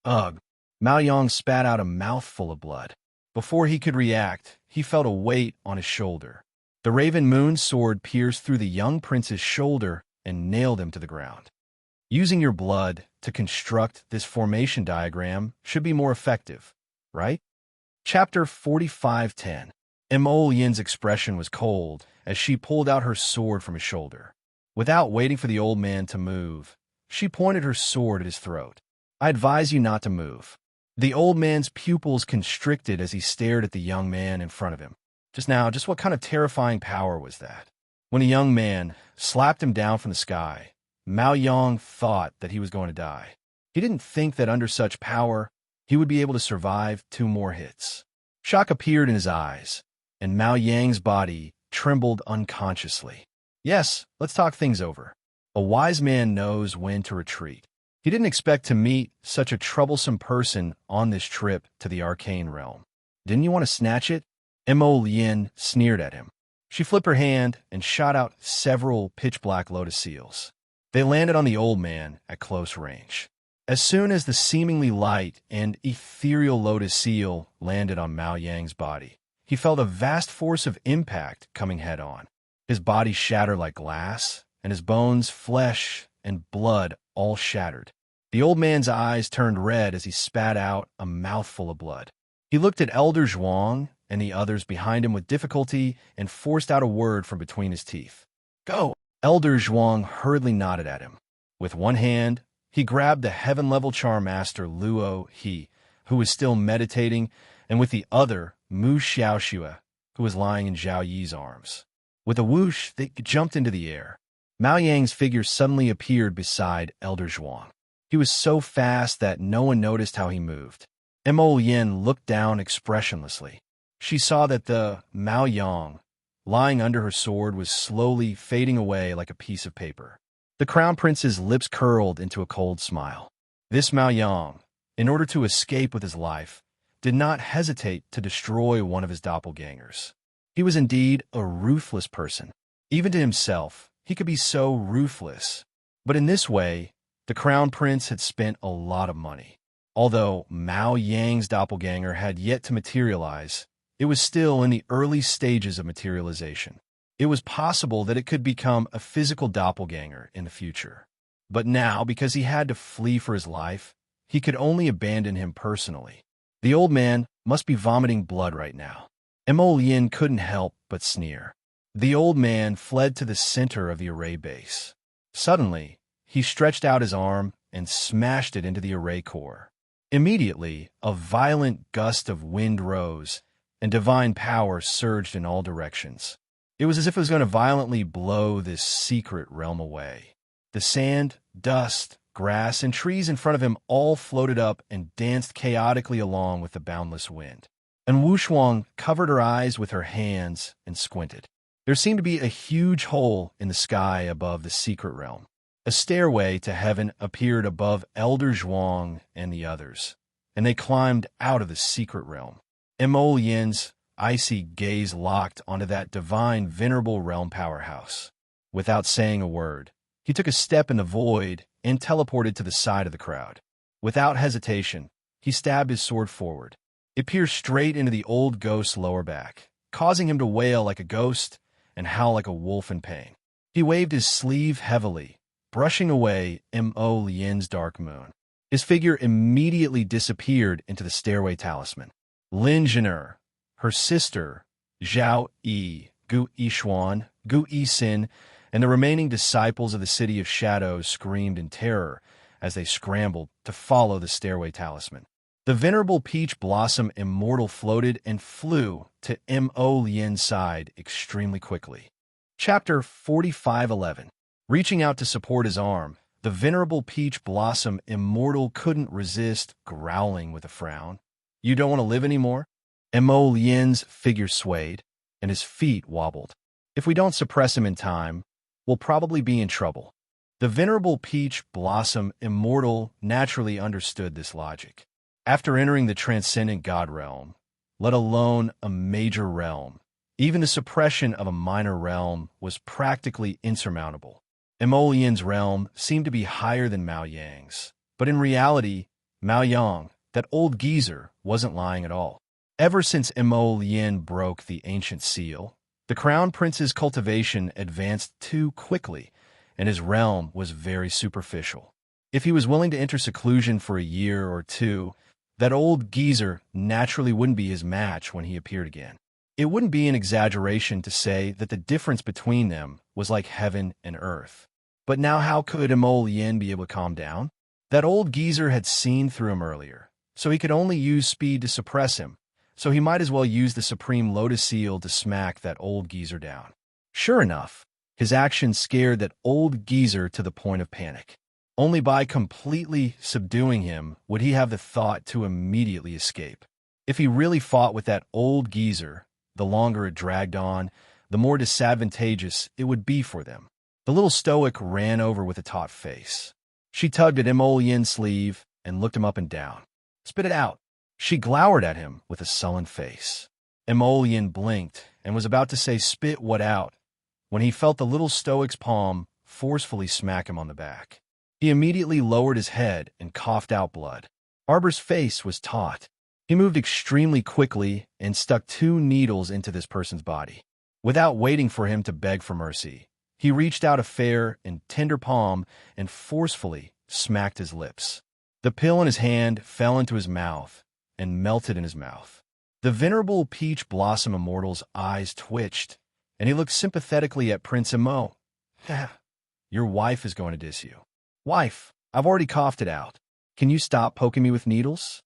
Ugh! Mao Yang spat out a mouthful of blood. Before he could react, he felt a weight on his shoulder. The Raven Moon sword pierced through the young prince's shoulder and nailed him to the ground. Using your blood to construct this formation diagram should be more effective, right? Chapter 45:10. Mo Yin's expression was cold as she pulled out her sword from his shoulder. Without waiting for the old man to move, she pointed her sword at his throat. "I advise you not to move." The old man's pupils constricted as he stared at the young man in front of him. Just what kind of terrifying power was that? When a young man slapped him down from the sky, Mao Yang thought that he was going to die. He didn't think that under such power, he would be able to survive 2 more hits. Shock appeared in his eyes, and Mao Yang's body trembled unconsciously. Yes, let's talk things over. A wise man knows when to retreat. He didn't expect to meet such a troublesome person on this trip to the arcane realm. Didn't you want to snatch it? Mo Yin sneered at him. She flipped her hand and shot out several pitch-black lotus seals. They landed on the old man at close range. As soon as the seemingly light and ethereal lotus seal landed on Mao Yang's body, he felt a vast force of impact coming head-on. His body shattered like glass, and his bones, flesh, and blood all shattered. The old man's eyes turned red as he spat out a mouthful of blood. He looked at Elder Zhuang and the others behind him with difficulty and forced out a word from between his teeth. "Go!" Elder Zhuang hurriedly nodded at him. With one hand, he grabbed the heaven-level charm master Luo He, who was still meditating, and with the other, Mu Xiaoxue, who was lying in Zhao Yi's arms. With a whoosh, they jumped into the air. Mao Yang's figure suddenly appeared beside Elder Zhuang. He was so fast that no one noticed how he moved. Mo Yin looked down expressionlessly. She saw that the Mao Yang, lying under her sword, was slowly fading away like a piece of paper. The crown prince's lips curled into a cold smile. This Mao Yang, in order to escape with his life, did not hesitate to destroy one of his doppelgangers. He was indeed a ruthless person. Even to himself, he could be so ruthless. But in this way, the crown prince had spent a lot of money. Although Mao Yang's doppelganger had yet to materialize, it was still in the early stages of materialization. It was possible that it could become a physical doppelganger in the future. But now, because he had to flee for his life, he could only abandon him personally. The old man must be vomiting blood right now. Mo Yin couldn't help but sneer. The old man fled to the center of the array base. Suddenly, he stretched out his arm and smashed it into the array core. Immediately, a violent gust of wind rose, and divine power surged in all directions. It was as if it was going to violently blow this secret realm away. The sand, dust, grass, and trees in front of him all floated up and danced chaotically along with the boundless wind. And Wu Shuang covered her eyes with her hands and squinted. There seemed to be a huge hole in the sky above the secret realm. A stairway to heaven appeared above Elder Zhuang and the others, and they climbed out of the secret realm. Mo Yin's icy gaze locked onto that divine, venerable realm powerhouse. Without saying a word, he took a step in the void and teleported to the side of the crowd. Without hesitation, he stabbed his sword forward. It pierced straight into the old ghost's lower back, causing him to wail like a ghost and howl like a wolf in pain. He waved his sleeve heavily, brushing away Mo Yin's dark moon. His figure immediately disappeared into the stairway talisman. Lin Zhener, her sister, Zhao Yi, Gu Yishuan, Gu Yisin, and the remaining disciples of the City of Shadows screamed in terror as they scrambled to follow the stairway talisman. The venerable peach blossom immortal floated and flew to Mo Yin's side extremely quickly. Chapter 45:11. Reaching out to support his arm, the venerable peach blossom immortal couldn't resist growling with a frown. "You don't want to live anymore?" Mo Yin's figure swayed, and his feet wobbled. "If we don't suppress him in time, we'll probably be in trouble." The venerable peach blossom immortal naturally understood this logic. After entering the transcendent God realm, let alone a major realm, even the suppression of a minor realm was practically insurmountable. Mo Yin's realm seemed to be higher than Mao Yang's, but in reality, Mao Yang, that old geezer, wasn't lying at all. Ever since Mo Yin broke the ancient seal, the crown prince's cultivation advanced too quickly, and his realm was very superficial. If he was willing to enter seclusion for a year or two, That old geezer naturally wouldn't be his match when he appeared again. It wouldn't be an exaggeration to say that the difference between them was like heaven and earth. But now how could Mo Yin be able to calm down? That old geezer had seen through him earlier, so he could only use speed to suppress him, so he might as well use the supreme lotus seal to smack that old geezer down. Sure enough, his actions scared that old geezer to the point of panic. Only by completely subduing him would he have the thought to immediately escape. If he really fought with that old geezer, the longer it dragged on, the more disadvantageous it would be for them. The little stoic ran over with a taut face. She tugged at Mo Yin's sleeve and looked him up and down. "Spit it out." She glowered at him with a sullen face. Mo Yin blinked and was about to say "spit what out" when he felt the little stoic's palm forcefully smack him on the back. He immediately lowered his head and coughed out blood. Arbor's face was taut. He moved extremely quickly and stuck 2 needles into this person's body. Without waiting for him to beg for mercy, he reached out a fair and tender palm and forcefully smacked his lips. The pill in his hand fell into his mouth and melted in his mouth. The venerable peach blossom immortal's eyes twitched, and he looked sympathetically at Prince Mo. "Your wife is going to diss you." "Wife, I've already coughed it out. Can you stop poking me with needles?"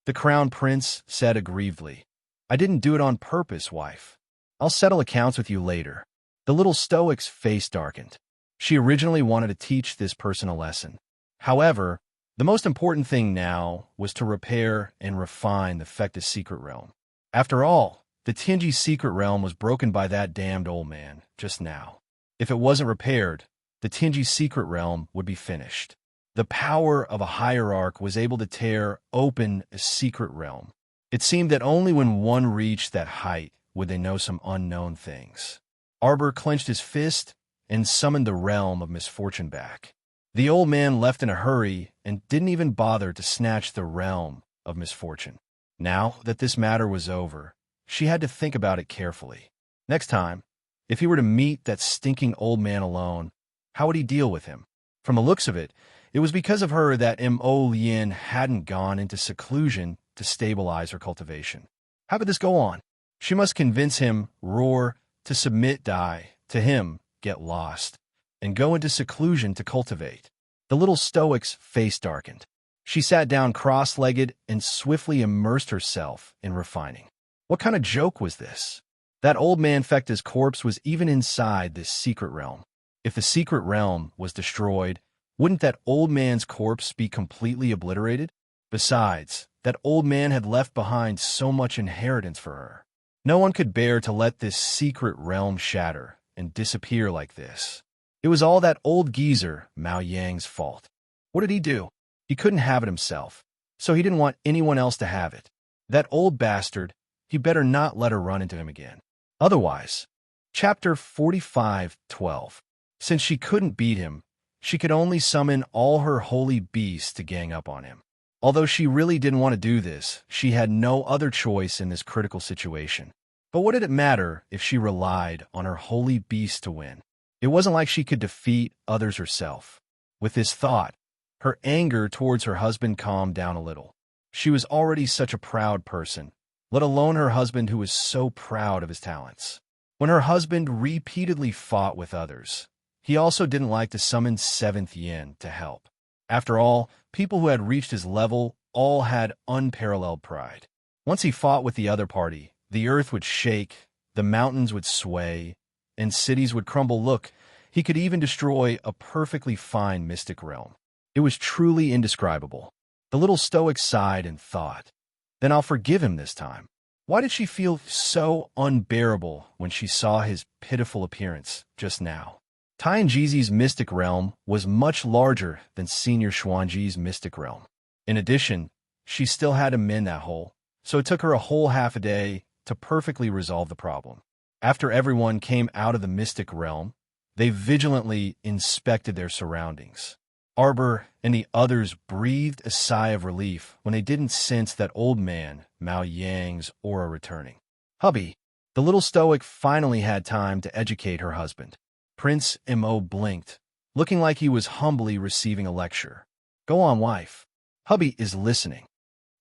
The crown prince said aggrievedly. "I didn't do it on purpose, wife. I'll settle accounts with you later." The little stoic's face darkened. She originally wanted to teach this person a lesson. However, the most important thing now was to repair and refine the Fectus secret realm. After all, the Tianji secret realm was broken by that damned old man just now. If it wasn't repaired, the Tianji secret realm would be finished. The power of a hierarch was able to tear open a secret realm. It seemed that only when one reached that height would they know some unknown things. Arbor clenched his fist and summoned the realm of misfortune back. The old man left in a hurry and didn't even bother to snatch the realm of misfortune. Now that this matter was over, she had to think about it carefully. Next time, if he were to meet that stinking old man alone, how would he deal with him? From the looks of it, it was because of her that Mo Yin hadn't gone into seclusion to stabilize her cultivation. How could this go on? She must convince him, roar, to submit, die, to him, get lost, and go into seclusion to cultivate. The little stoic's face darkened. She sat down cross-legged and swiftly immersed herself in refining. What kind of joke was this? That old man Fecta's corpse was even inside this secret realm. If the secret realm was destroyed, wouldn't that old man's corpse be completely obliterated? Besides, that old man had left behind so much inheritance for her. No one could bear to let this secret realm shatter and disappear like this. It was all that old geezer, Mao Yang's fault. What did he do? He couldn't have it himself, so he didn't want anyone else to have it. That old bastard, he better not let her run into him again. Otherwise, Chapter 45:12. Since she couldn't beat him, she could only summon all her holy beasts to gang up on him. Although she really didn't want to do this, she had no other choice in this critical situation. But what did it matter if she relied on her holy beasts to win? It wasn't like she could defeat others herself. With this thought, her anger towards her husband calmed down a little. She was already such a proud person, let alone her husband who was so proud of his talents. When her husband repeatedly fought with others, he also didn't like to summon Seventh Yin to help. After all, people who had reached his level all had unparalleled pride. Once he fought with the other party, the earth would shake, the mountains would sway, and cities would crumble. Look, he could even destroy a perfectly fine mystic realm. It was truly indescribable. The little stoic sighed and thought, then I'll forgive him this time. Why did she feel so unbearable when she saw his pitiful appearance just now? Tianji's mystic realm was much larger than Senior Xuanji's mystic realm. In addition, she still had to mend that hole, so it took her a whole half a day to perfectly resolve the problem. After everyone came out of the mystic realm, they vigilantly inspected their surroundings. Arbor and the others breathed a sigh of relief when they didn't sense that old man, Mao Yang's aura returning. Hubby, the little stoic finally had time to educate her husband. Prince Mo blinked, looking like he was humbly receiving a lecture. Go on, wife. Hubby is listening.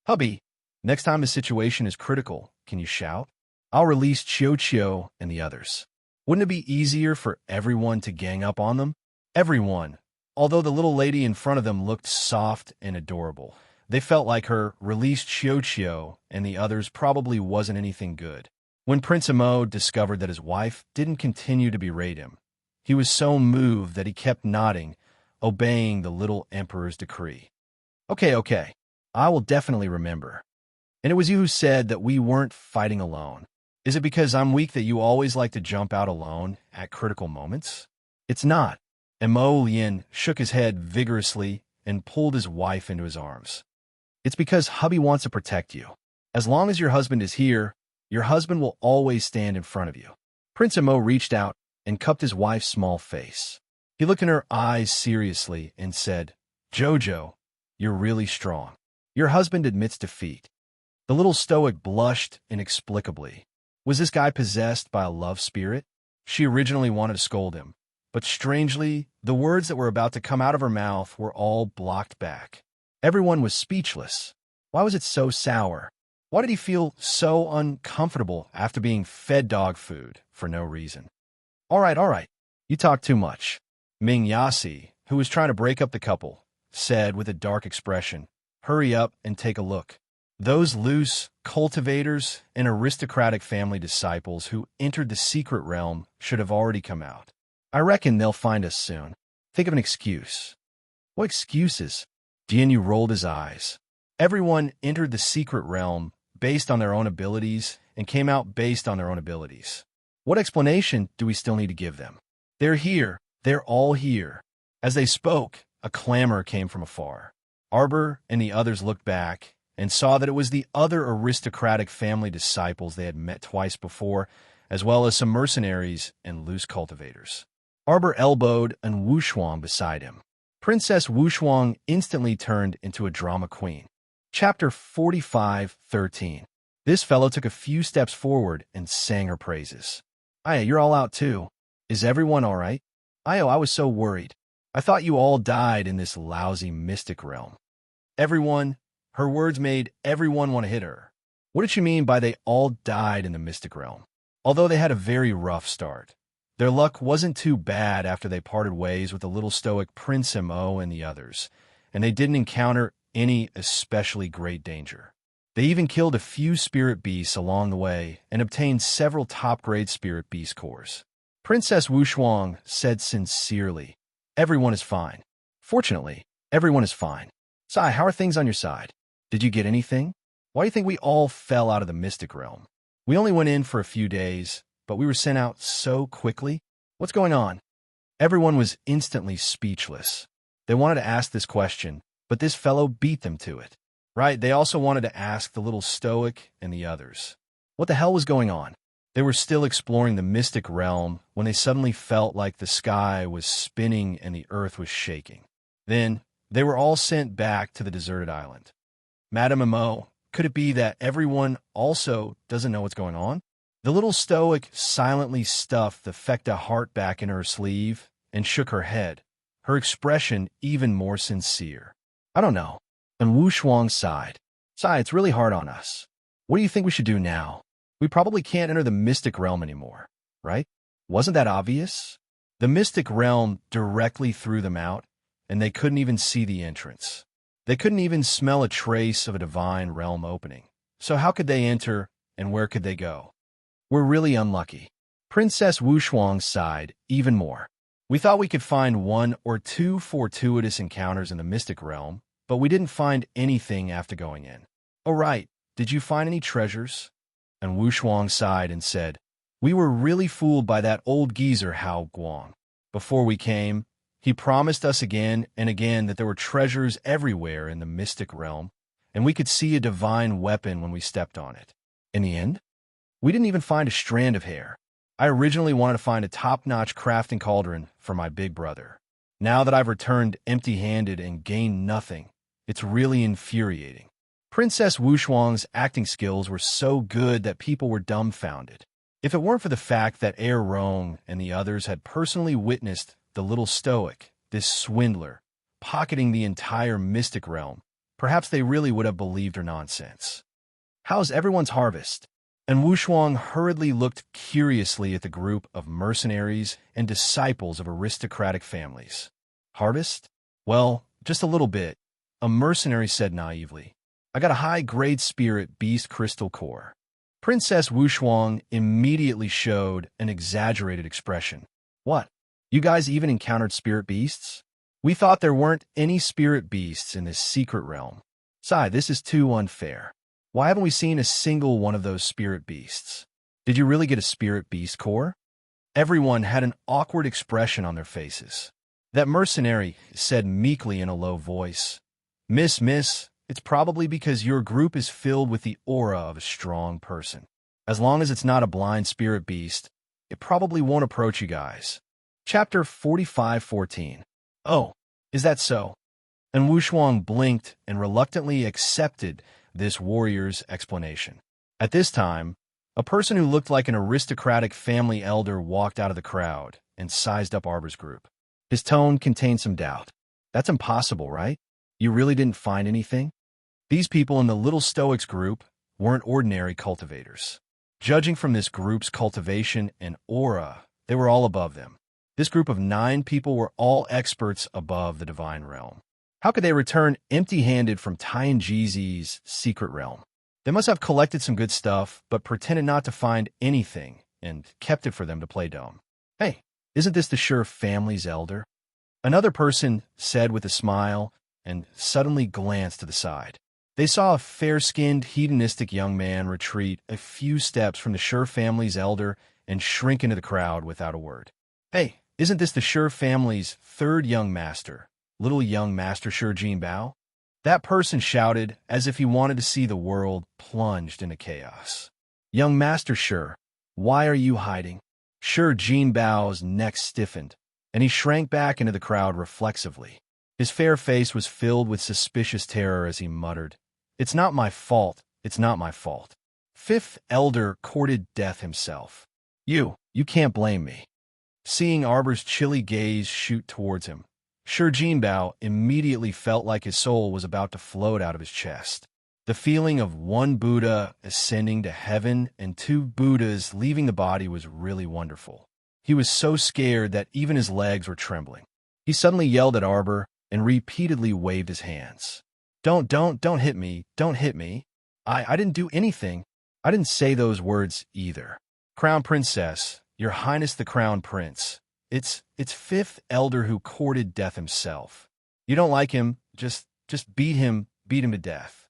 Hubby, next time a situation is critical, can you shout? I'll release Chio and the others. Wouldn't it be easier for everyone to gang up on them? Everyone, although the little lady in front of them looked soft and adorable. They felt like her release Chio and the others probably wasn't anything good. When Prince Amo discovered that his wife didn't continue to berate him, he was so moved that he kept nodding, obeying the little emperor's decree. Okay, I will definitely remember. And it was you who said that we weren't fighting alone. Is it because I'm weak that you always like to jump out alone at critical moments? It's not. And Mo Lien shook his head vigorously and pulled his wife into his arms. It's because hubby wants to protect you. As long as your husband is here, your husband will always stand in front of you. Prince Amo reached out and cupped his wife's small face. He looked in her eyes seriously and said, Jojo, you're really strong. Your husband admits defeat. The little stoic blushed inexplicably. Was this guy possessed by a love spirit? She originally wanted to scold him, but strangely, the words that were about to come out of her mouth were all blocked back. Everyone was speechless. Why was it so sour? Why did he feel so uncomfortable after being fed dog food for no reason? All right. You talk too much. Ming Yasi, who was trying to break up the couple, said with a dark expression, Hurry up and take a look. Those loose cultivators and aristocratic family disciples who entered the secret realm should have already come out. I reckon they'll find us soon. Think of an excuse. What excuses? Dianyu rolled his eyes. Everyone entered the secret realm based on their own abilities and came out based on their own abilities. What explanation do we still need to give them? They're here. They're all here. As they spoke, a clamor came from afar. Arbor and the others looked back and saw that it was the other aristocratic family disciples they had met twice before, as well as some mercenaries and loose cultivators. Arbor elbowed an Wushuang beside him. Princess Wushuang instantly turned into a drama queen. Chapter 45:13. This fellow took a few steps forward and sang her praises. Aya, you're all out too. Is everyone all right? Io, I was so worried. I thought you all died in this lousy mystic realm. Everyone, her words made everyone want to hit her. What did she mean by they all died in the mystic realm? Although they had a very rough start, their luck wasn't too bad after they parted ways with the little stoic Prince Mo and the others, and they didn't encounter any especially great danger. They even killed a few spirit beasts along the way and obtained several top-grade spirit beast cores. Princess Wushuang said sincerely, Everyone is fine. Fortunately, everyone is fine. Sai, how are things on your side? Did you get anything? Why do you think we all fell out of the mystic realm? We only went in for a few days, but we were sent out so quickly. What's going on? Everyone was instantly speechless. They wanted to ask this question, but this fellow beat them to it. Right, they also wanted to ask the little stoic and the others. What the hell was going on? They were still exploring the mystic realm when they suddenly felt like the sky was spinning and the earth was shaking. Then, they were all sent back to the deserted island. Madame Amo, could it be that everyone also doesn't know what's going on? The little stoic silently stuffed the Fecta heart back in her sleeve and shook her head, her expression even more sincere. I don't know. And Wushuang sighed. Sigh, it's really hard on us. What do you think we should do now? We probably can't enter the mystic realm anymore, right? Wasn't that obvious? The mystic realm directly threw them out, and they couldn't even see the entrance. They couldn't even smell a trace of a divine realm opening. So how could they enter, and where could they go? We're really unlucky. Princess Wushuang sighed even more. We thought we could find one or two fortuitous encounters in the mystic realm, but we didn't find anything after going in. Oh right, did you find any treasures? And Wushuang sighed and said, We were really fooled by that old geezer Hao Guang. Before we came, he promised us again and again that there were treasures everywhere in the mystic realm, and we could see a divine weapon when we stepped on it. In the end, we didn't even find a strand of hair. I originally wanted to find a top-notch crafting cauldron for my big brother. Now that I've returned empty-handed and gained nothing, it's really infuriating. Princess Wushuang's acting skills were so good that people were dumbfounded. If it weren't for the fact that Air Rong and the others had personally witnessed the little stoic, this swindler, pocketing the entire mystic realm, perhaps they really would have believed her nonsense. How's everyone's harvest? And Wushuang hurriedly looked curiously at the group of mercenaries and disciples of aristocratic families. Harvest? Well, just a little bit, a mercenary said naively. I got a high-grade spirit beast crystal core. Princess Wushuang immediately showed an exaggerated expression. What? You guys even encountered spirit beasts? We thought there weren't any spirit beasts in this secret realm. Sai, this is too unfair. Why haven't we seen a single one of those spirit beasts? Did you really get a spirit beast core? Everyone had an awkward expression on their faces. That mercenary said meekly in a low voice, Miss, it's probably because your group is filled with the aura of a strong person. As long as it's not a blind spirit beast, it probably won't approach you guys. Chapter 45:14. Oh, is that so? And Wushuang blinked and reluctantly accepted this warrior's explanation. At this time, a person who looked like an aristocratic family elder walked out of the crowd and sized up Arbor's group. His tone contained some doubt. That's impossible, right? You really didn't find anything? These people in the Little Stoics group weren't ordinary cultivators. Judging from this group's cultivation and aura, they were all above them. This group of 9 people were all experts above the divine realm. How could they return empty-handed from Tianjizi's secret realm? They must have collected some good stuff, but pretended not to find anything and kept it for them to play dumb. Hey, isn't this the Sure family's elder? Another person said with a smile and suddenly glanced to the side. They saw a fair-skinned, hedonistic young man retreat a few steps from the Sure family's elder and shrink into the crowd without a word. Hey, isn't this the Sure family's 3rd young master? Little young Master Sure Jinbao? That person shouted as if he wanted to see the world plunged into chaos. Young Master Sure, why are you hiding? Sure Jinbao's neck stiffened, and he shrank back into the crowd reflexively. His fair face was filled with suspicious terror as he muttered, It's not my fault, it's not my fault. 5th elder courted death himself. You can't blame me. Seeing Arbor's chilly gaze shoot towards him, Sure Jinbao immediately felt like his soul was about to float out of his chest. The feeling of 1 Buddha ascending to heaven and 2 Buddhas leaving the body was really wonderful. He was so scared that even his legs were trembling. He suddenly yelled at Arbor and repeatedly waved his hands. Don't hit me, don't hit me. I didn't do anything. I didn't say those words either. Crown Princess, Your Highness the Crown Prince. It's 5th elder who courted death himself. You don't like him, just beat him to death.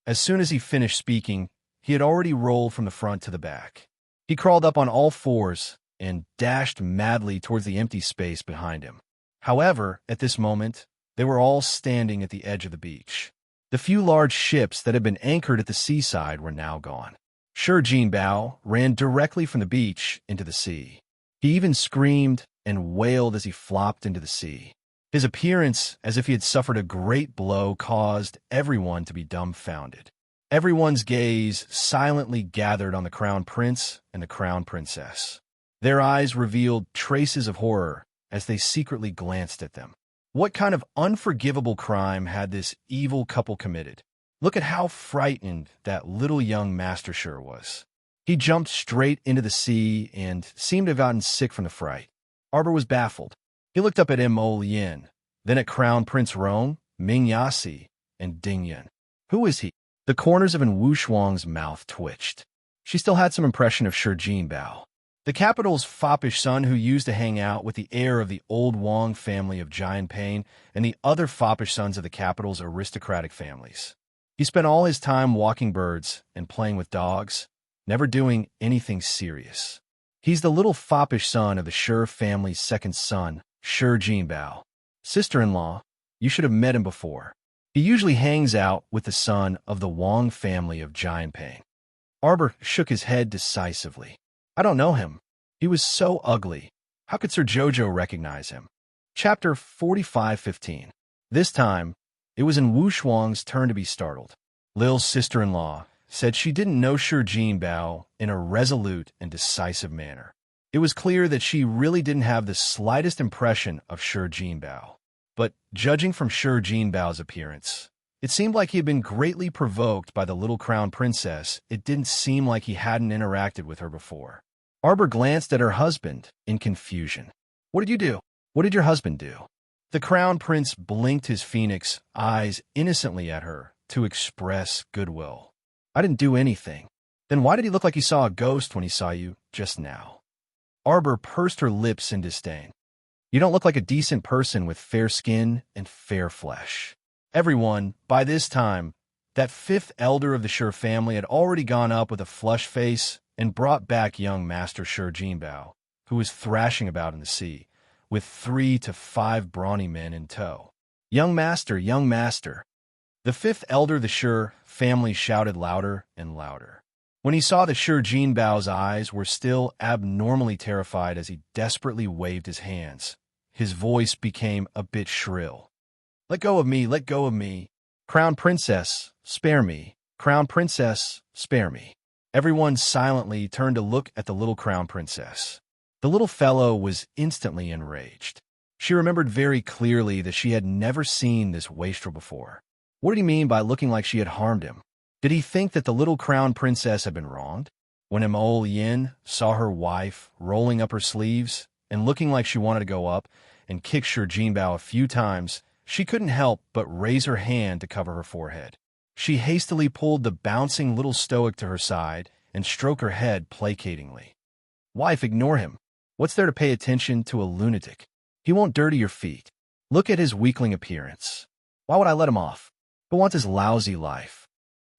As soon as he finished speaking, he had already rolled from the front to the back. He crawled up on all 4s and dashed madly towards the empty space behind him. However, at this moment, they were all standing at the edge of the beach. The few large ships that had been anchored at the seaside were now gone. Sure Jinbao ran directly from the beach into the sea. He even screamed and wailed as he flopped into the sea. His appearance, as if he had suffered a great blow, caused everyone to be dumbfounded. Everyone's gaze silently gathered on the Crown Prince and the Crown Princess. Their eyes revealed traces of horror as they secretly glanced at them. What kind of unforgivable crime had this evil couple committed? Look at how frightened that little young Master Sure was. He jumped straight into the sea and seemed to have gotten sick from the fright. Arbor was baffled. He looked up at Mo Lien, then at Crown Prince Rong, Ming Yasi, and Ding Yun. Who is he? The corners of Wu Shuang's mouth twitched. She still had some impression of Sure Jinbao, the capital's foppish son who used to hang out with the heir of the old Wang family of Giant Pain and the other foppish sons of the capital's aristocratic families. He spent all his time walking birds and playing with dogs, never doing anything serious. He's the little foppish son of the Sure family's 2nd son, Sure Jinbao. Sister-in-law, you should have met him before. He usually hangs out with the son of the Wang family of Giant Pain. Arbor shook his head decisively. I don't know him. He was so ugly. How could Sir Jojo recognize him? Chapter 45:15. This time, it was in Wu Shuang's turn to be startled. Lil's sister-in-law said she didn't know Sure Jinbao in a resolute and decisive manner. It was clear that she really didn't have the slightest impression of Sure Jinbao. But judging from Sure Jinbao's appearance, It seemed like he had been greatly provoked by the little crown princess. It didn't seem like he hadn't interacted with her before. Arbor glanced at her husband in confusion. "What did you do? What did your husband do?" The crown prince blinked his phoenix eyes innocently at her to express goodwill. "I didn't do anything." "Then why did he look like he saw a ghost when he saw you just now?" Arbor pursed her lips in disdain. "You don't look like a decent person with fair skin and fair flesh." Everyone, by this time, that fifth elder of the Sure family had already gone up with a flushed face and brought back young Master Sure Jinbao, who was thrashing about in the sea, with 3 to 5 brawny men in tow. Young Master, young Master." The fifth elder of the Sure family shouted louder and louder. When he saw that Sure Jinbao's eyes were still abnormally terrified as he desperately waved his hands, his voice became a bit shrill. "Let go of me, let go of me. Crown Princess, spare me. Crown Princess, spare me." Everyone silently turned to look at the little Crown Princess. The little fellow was instantly enraged. She remembered very clearly that she had never seen this wastrel before. What did he mean by looking like she had harmed him? Did he think that the little Crown Princess had been wronged? When Imol Yin saw her wife rolling up her sleeves and looking like she wanted to go up and kick Sure Jinbao a few times, she couldn't help but raise her hand to cover her forehead. She hastily pulled the bouncing little stoic to her side and stroked her head placatingly. "Wife, ignore him. What's there to pay attention to a lunatic? He won't dirty your feet. Look at his weakling appearance. Why would I let him off? Who wants his lousy life?"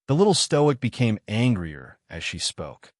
The little stoic became angrier as she spoke.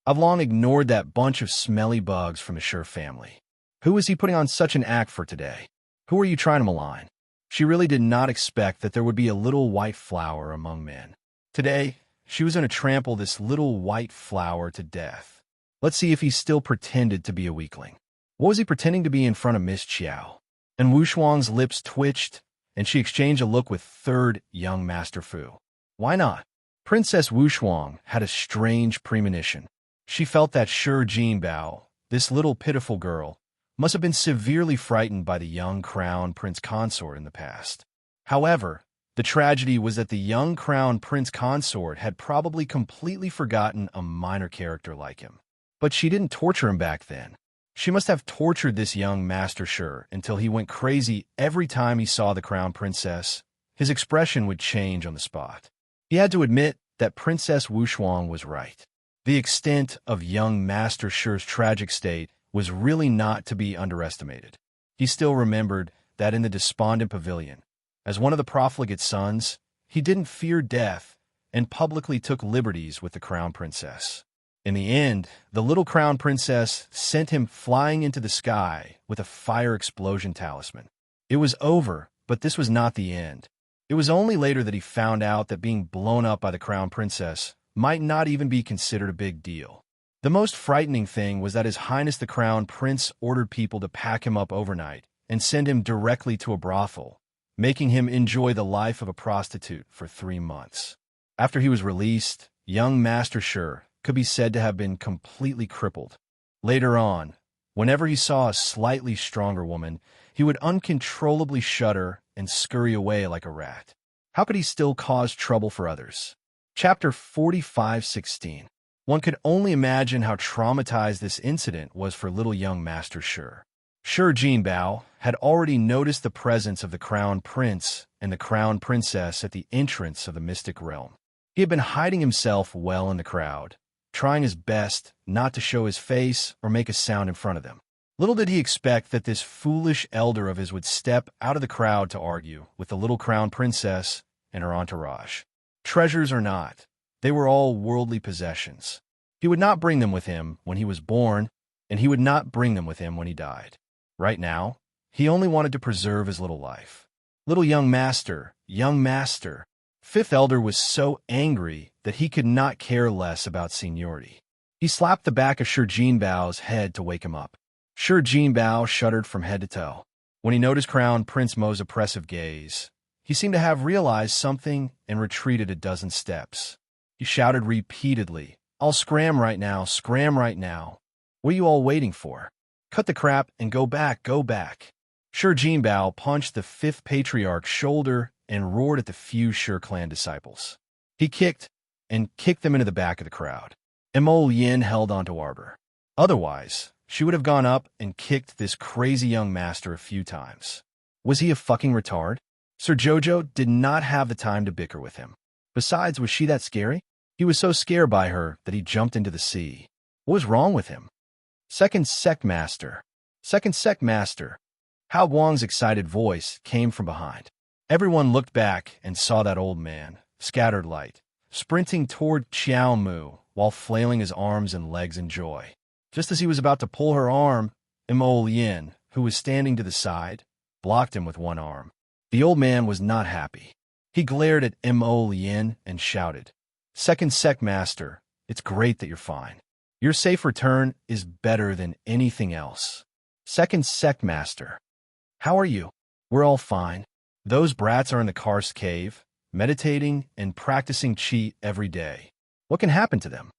"I've long ignored that bunch of smelly bugs from the Sure family. Who is he putting on such an act for today? Who are you trying to malign?" She really did not expect that there would be a little white flower among men. Today, she was going to trample this little white flower to death. Let's see if he still pretended to be a weakling. What was he pretending to be in front of Miss Chiao? And Wu Shuang's lips twitched, and she exchanged a look with third young Master Fu. Why not? Princess Wu Shuang had a strange premonition. She felt that Sure Jinbao, this little pitiful girl, must have been severely frightened by the young crown prince consort in the past. However, the tragedy was that the young crown prince consort had probably completely forgotten a minor character like him. But she didn't torture him back then. She must have tortured this young Master Sure until he went crazy every time he saw the crown princess. His expression would change on the spot. He had to admit that Princess Wu Shuang was right. The extent of young Master Sure's tragic state was really not to be underestimated. He still remembered that in the despondent pavilion, as one of the profligate sons, he didn't fear death and publicly took liberties with the crown princess. In the end, the little crown princess sent him flying into the sky with a fire explosion talisman. It was over, but this was not the end. It was only later that he found out that being blown up by the crown princess might not even be considered a big deal. The most frightening thing was that His Highness the Crown Prince ordered people to pack him up overnight and send him directly to a brothel, making him enjoy the life of a prostitute for 3 months. After he was released, young Master Sure could be said to have been completely crippled. Later on, whenever he saw a slightly stronger woman, he would uncontrollably shudder and scurry away like a rat. How could he still cause trouble for others? Chapter 45:16. One could only imagine how traumatized this incident was for little young Master Sure. Sure Jinbao had already noticed the presence of the crown prince and the crown princess at the entrance of the mystic realm. He had been hiding himself well in the crowd, trying his best not to show his face or make a sound in front of them. Little did he expect that this foolish elder of his would step out of the crowd to argue with the little crown princess and her entourage. Treasures or not, they were all worldly possessions. He would not bring them with him when he was born, and he would not bring them with him when he died. Right now, he only wanted to preserve his little life. Little young master, young master. Fifth elder was so angry that he could not care less about seniority. He slapped the back of Sure Jinbao's head to wake him up. Sure Jinbao shuddered from head to toe. When he noticed Crown Prince Mo's oppressive gaze, he seemed to have realized something and retreated a dozen steps. He shouted repeatedly, "I'll scram right now, scram right now. What are you all waiting for? Cut the crap and go back, go back." Shi Jinbao punched the fifth patriarch's shoulder and roared at the few Shi clan disciples. He kicked them into the back of the crowd. Mo Yin held onto Arbor. Otherwise, she would have gone up and kicked this crazy young master a few times. Was he a fucking retard? Sir Jojo did not have the time to bicker with him. Besides, was she that scary? He was so scared by her that he jumped into the sea. What was wrong with him? Second Sect Master. Second Sect Master. Hao Guang's excited voice came from behind. Everyone looked back and saw that old man, scattered light, sprinting toward Qiao Mu while flailing his arms and legs in joy. Just as he was about to pull her arm, Mo Yin, who was standing to the side, blocked him with one arm. The old man was not happy. He glared at Mo Yin and shouted, "Second Sect Master, it's great that you're fine. Your safe return is better than anything else. Second Sect Master, how are you? We're all fine. Those brats are in the karst cave, meditating and practicing qi every day. What can happen to them?"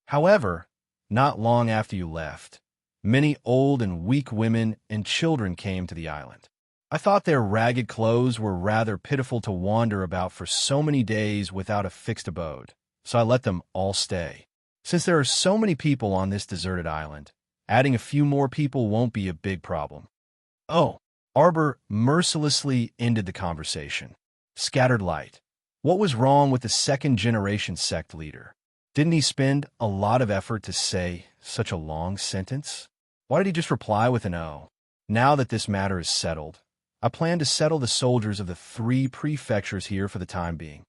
However, not long after you left, many old and weak women and children came to the island. I thought their ragged clothes were rather pitiful to wander about for so many days without a fixed abode, so I let them all stay. Since there are so many people on this deserted island, adding a few more people won't be a big problem. Oh, Arbor mercilessly ended the conversation. Scattered light. What was wrong with the second-generation sect leader? Didn't he spend a lot of effort to say such a long sentence? Why did he just reply with an O? Now that this matter is settled, I plan to settle the soldiers of the 3 prefectures here for the time being.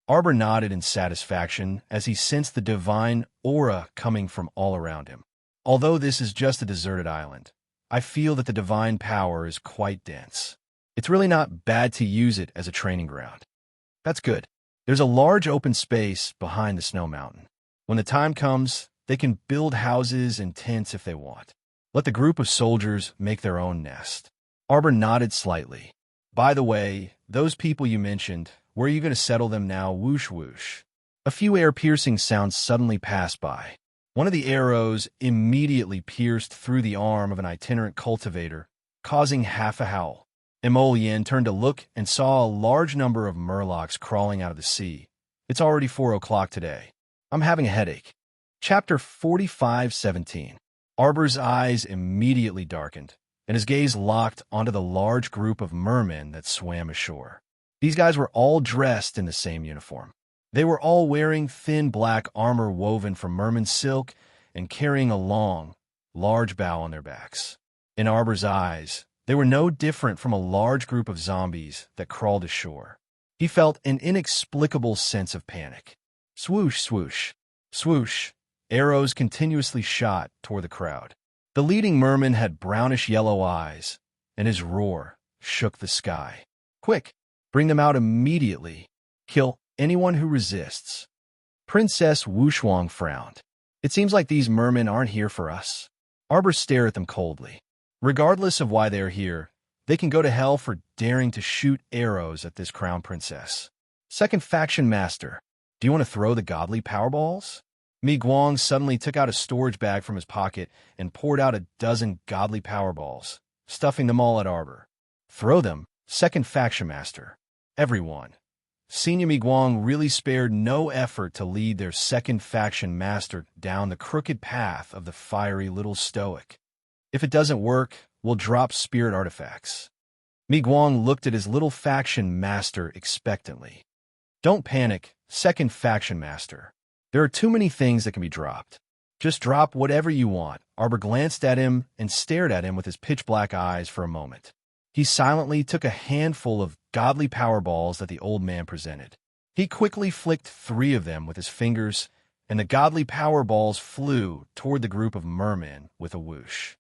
Arbor nodded in satisfaction as he sensed the divine aura coming from all around him. Although this is just a deserted island, I feel that the divine power is quite dense. It's really not bad to use it as a training ground. That's good. There's a large open space behind the snow mountain. When the time comes, they can build houses and tents if they want. Let the group of soldiers make their own nest. Arbor nodded slightly. By the way, those people you mentioned, where are you going to settle them now? Whoosh whoosh. A few air-piercing sounds suddenly passed by. One of the arrows immediately pierced through the arm of an itinerant cultivator, causing half a howl. Mo Yin turned to look and saw a large number of murlocs crawling out of the sea. It's already 4 o'clock today. I'm having a headache. Chapter 45:17. Arbor's eyes immediately darkened, and his gaze locked onto the large group of mermen that swam ashore. These guys were all dressed in the same uniform. They were all wearing thin black armor woven from merman silk and carrying a long, large bow on their backs. In Arbor's eyes, they were no different from a large group of zombies that crawled ashore. He felt an inexplicable sense of panic. Swoosh, swoosh, swoosh. Arrows continuously shot toward the crowd. The leading merman had brownish-yellow eyes, and his roar shook the sky. Quick, bring them out immediately. Kill anyone who resists. Princess Wushuang frowned. It seems like these mermen aren't here for us. Arbor stared at them coldly. Regardless of why they are here, they can go to hell for daring to shoot arrows at this crown princess. Second faction master, do you want to throw the godly powerballs? Mi Guang suddenly took out a storage bag from his pocket and poured out a dozen godly powerballs, stuffing them all at Arbor. Throw them, second faction master. Everyone. Senior Mi Guang really spared no effort to lead their second faction master down the crooked path of the fiery little stoic. If it doesn't work, we'll drop spirit artifacts. Mi Guang looked at his little faction master expectantly. Don't panic, second faction master. There are too many things that can be dropped. Just drop whatever you want. Arbor glanced at him and stared at him with his pitch-black eyes for a moment. He silently took a handful of godly powerballs that the old man presented. He quickly flicked 3 of them with his fingers, and the godly powerballs flew toward the group of mermen with a whoosh.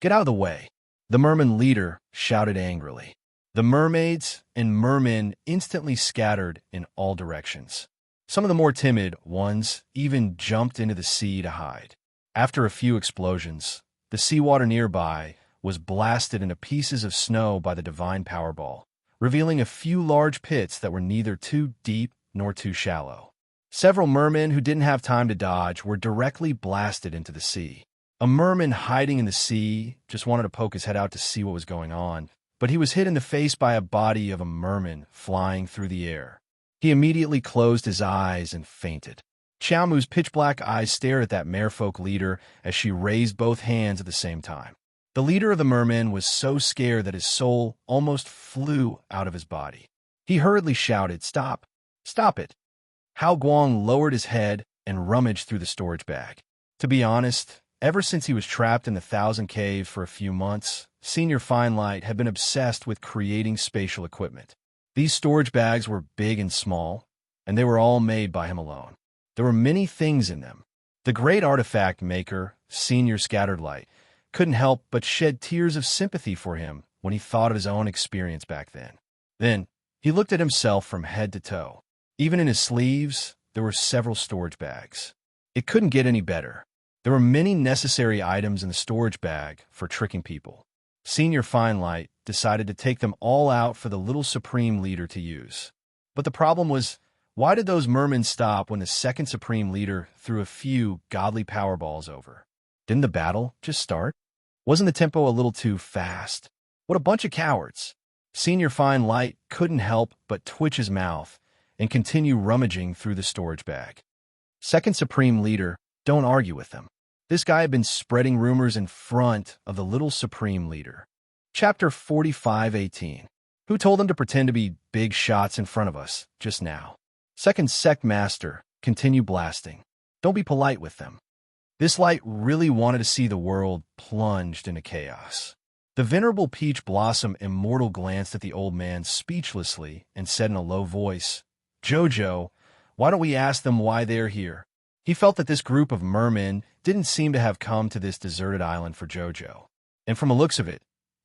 Get out of the way, the merman leader shouted angrily. The mermaids and mermen instantly scattered in all directions. Some of the more timid ones even jumped into the sea to hide. After a few explosions, the seawater nearby was blasted into pieces of snow by the divine powerball, revealing a few large pits that were neither too deep nor too shallow. Several mermen who didn't have time to dodge were directly blasted into the sea. A merman hiding in the sea just wanted to poke his head out to see what was going on, but he was hit in the face by a body of a merman flying through the air. He immediately closed his eyes and fainted. Xiaomu's pitch-black eyes stared at that merfolk leader as she raised both hands at the same time. The leader of the mermen was so scared that his soul almost flew out of his body. He hurriedly shouted, "Stop! Stop it!" Hao Guang lowered his head and rummaged through the storage bag. To be honest, ever since he was trapped in the Thousand Cave for a few months, Senior Finelight had been obsessed with creating spatial equipment. These storage bags were big and small, and they were all made by him alone. There were many things in them. The great artifact maker, Senior Scattered Light, couldn't help but shed tears of sympathy for him when he thought of his own experience back then. Then, he looked at himself from head to toe. Even in his sleeves, there were several storage bags. It couldn't get any better. There were many necessary items in the storage bag for tricking people. Senior Finelight decided to take them all out for the little Supreme Leader to use. But the problem was, why did those mermen stop when the second Supreme Leader threw a few godly powerballs over? Didn't the battle just start? Wasn't the tempo a little too fast? What a bunch of cowards! Senior Finelight couldn't help but twitch his mouth and continue rummaging through the storage bag. Second Supreme Leader, don't argue with them. This guy had been spreading rumors in front of the little Supreme Leader. Chapter 45:18. Who told them to pretend to be big shots in front of us just now? Second Sect Master, continue blasting. Don't be polite with them. This light really wanted to see the world plunged into chaos. The venerable Peach Blossom Immortal glanced at the old man speechlessly and said in a low voice, "Jojo, why don't we ask them why they're here?" He felt that this group of mermen didn't seem to have come to this deserted island for Jojo. And from the looks of it,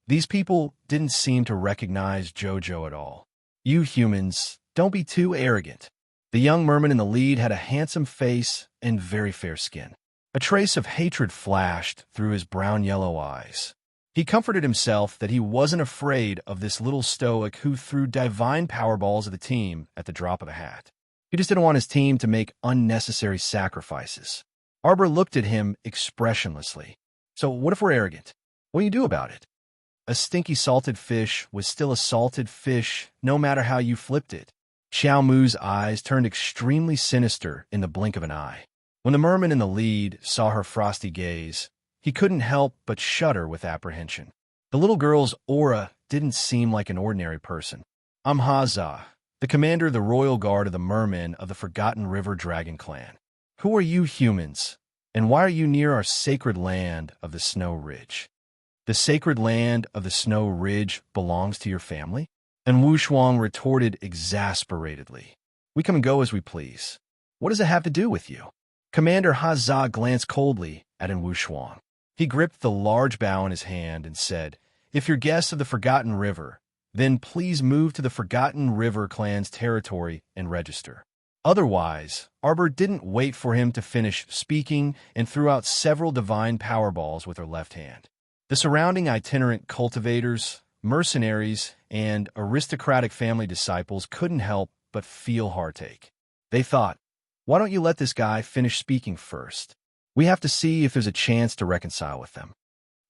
these people didn't seem to recognize Jojo at all. "You humans, don't be too arrogant." The young merman in the lead had a handsome face and very fair skin. A trace of hatred flashed through his brown-yellow eyes. He comforted himself that he wasn't afraid of this little stoic who threw divine powerballs at the team at the drop of a hat. He just didn't want his team to make unnecessary sacrifices. Arbor looked at him expressionlessly. "So what if we're arrogant? What do you do about it?" A stinky salted fish was still a salted fish no matter how you flipped it. Xiao Mu's eyes turned extremely sinister in the blink of an eye. When the merman in the lead saw her frosty gaze, he couldn't help but shudder with apprehension. The little girl's aura didn't seem like an ordinary person. "I'm Haza, the commander of the royal guard of the mermen of the Forgotten River Dragon Clan. Who are you humans, and why are you near our sacred land of the Snow Ridge?" "The sacred land of the Snow Ridge belongs to your family?" And Wu Shuang retorted exasperatedly. "We come and go as we please. What does it have to do with you?" Commander Haza glanced coldly at Wu Shuang. He gripped the large bow in his hand and said, "If you're guests of the Forgotten River, then please move to the Forgotten River clan's territory and register." Otherwise, Arbor didn't wait for him to finish speaking and threw out several divine powerballs with her left hand. The surrounding itinerant cultivators, mercenaries, and aristocratic family disciples couldn't help but feel heartache. They thought, "Why don't you let this guy finish speaking first? We have to see if there's a chance to reconcile with them.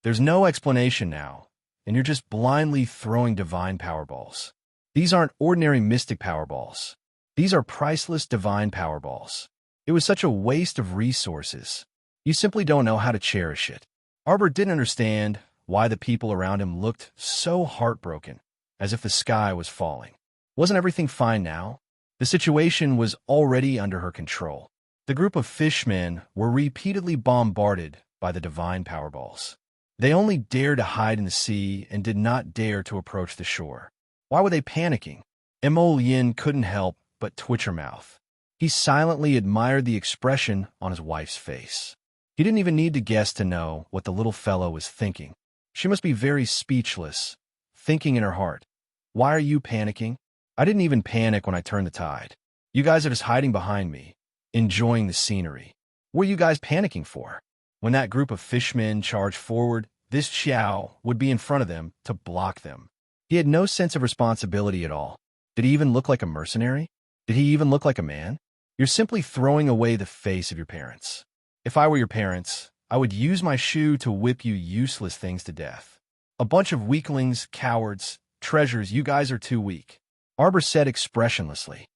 There's no explanation now, and you're just blindly throwing divine powerballs. These aren't ordinary mystic powerballs. These are priceless divine powerballs. It was such a waste of resources. You simply don't know how to cherish it." Arbor didn't understand why the people around him looked so heartbroken, as if the sky was falling. Wasn't everything fine now? The situation was already under her control. The group of fishmen were repeatedly bombarded by the divine powerballs. They only dared to hide in the sea and did not dare to approach the shore. Why were they panicking? Mo Yin couldn't help but twitch her mouth. He silently admired the expression on his wife's face. He didn't even need to guess to know what the little fellow was thinking. She must be very speechless, thinking in her heart, "Why are you panicking? I didn't even panic when I turned the tide. You guys are just hiding behind me, enjoying the scenery. What are you guys panicking for?" When that group of fishmen charged forward, this Xiao would be in front of them to block them. He had no sense of responsibility at all. Did he even look like a mercenary? Did he even look like a man? You're simply throwing away the face of your parents. If I were your parents, I would use my shoe to whip you useless things to death. A bunch of weaklings, cowards, treasures, you guys are too weak. Arbor said expressionlessly.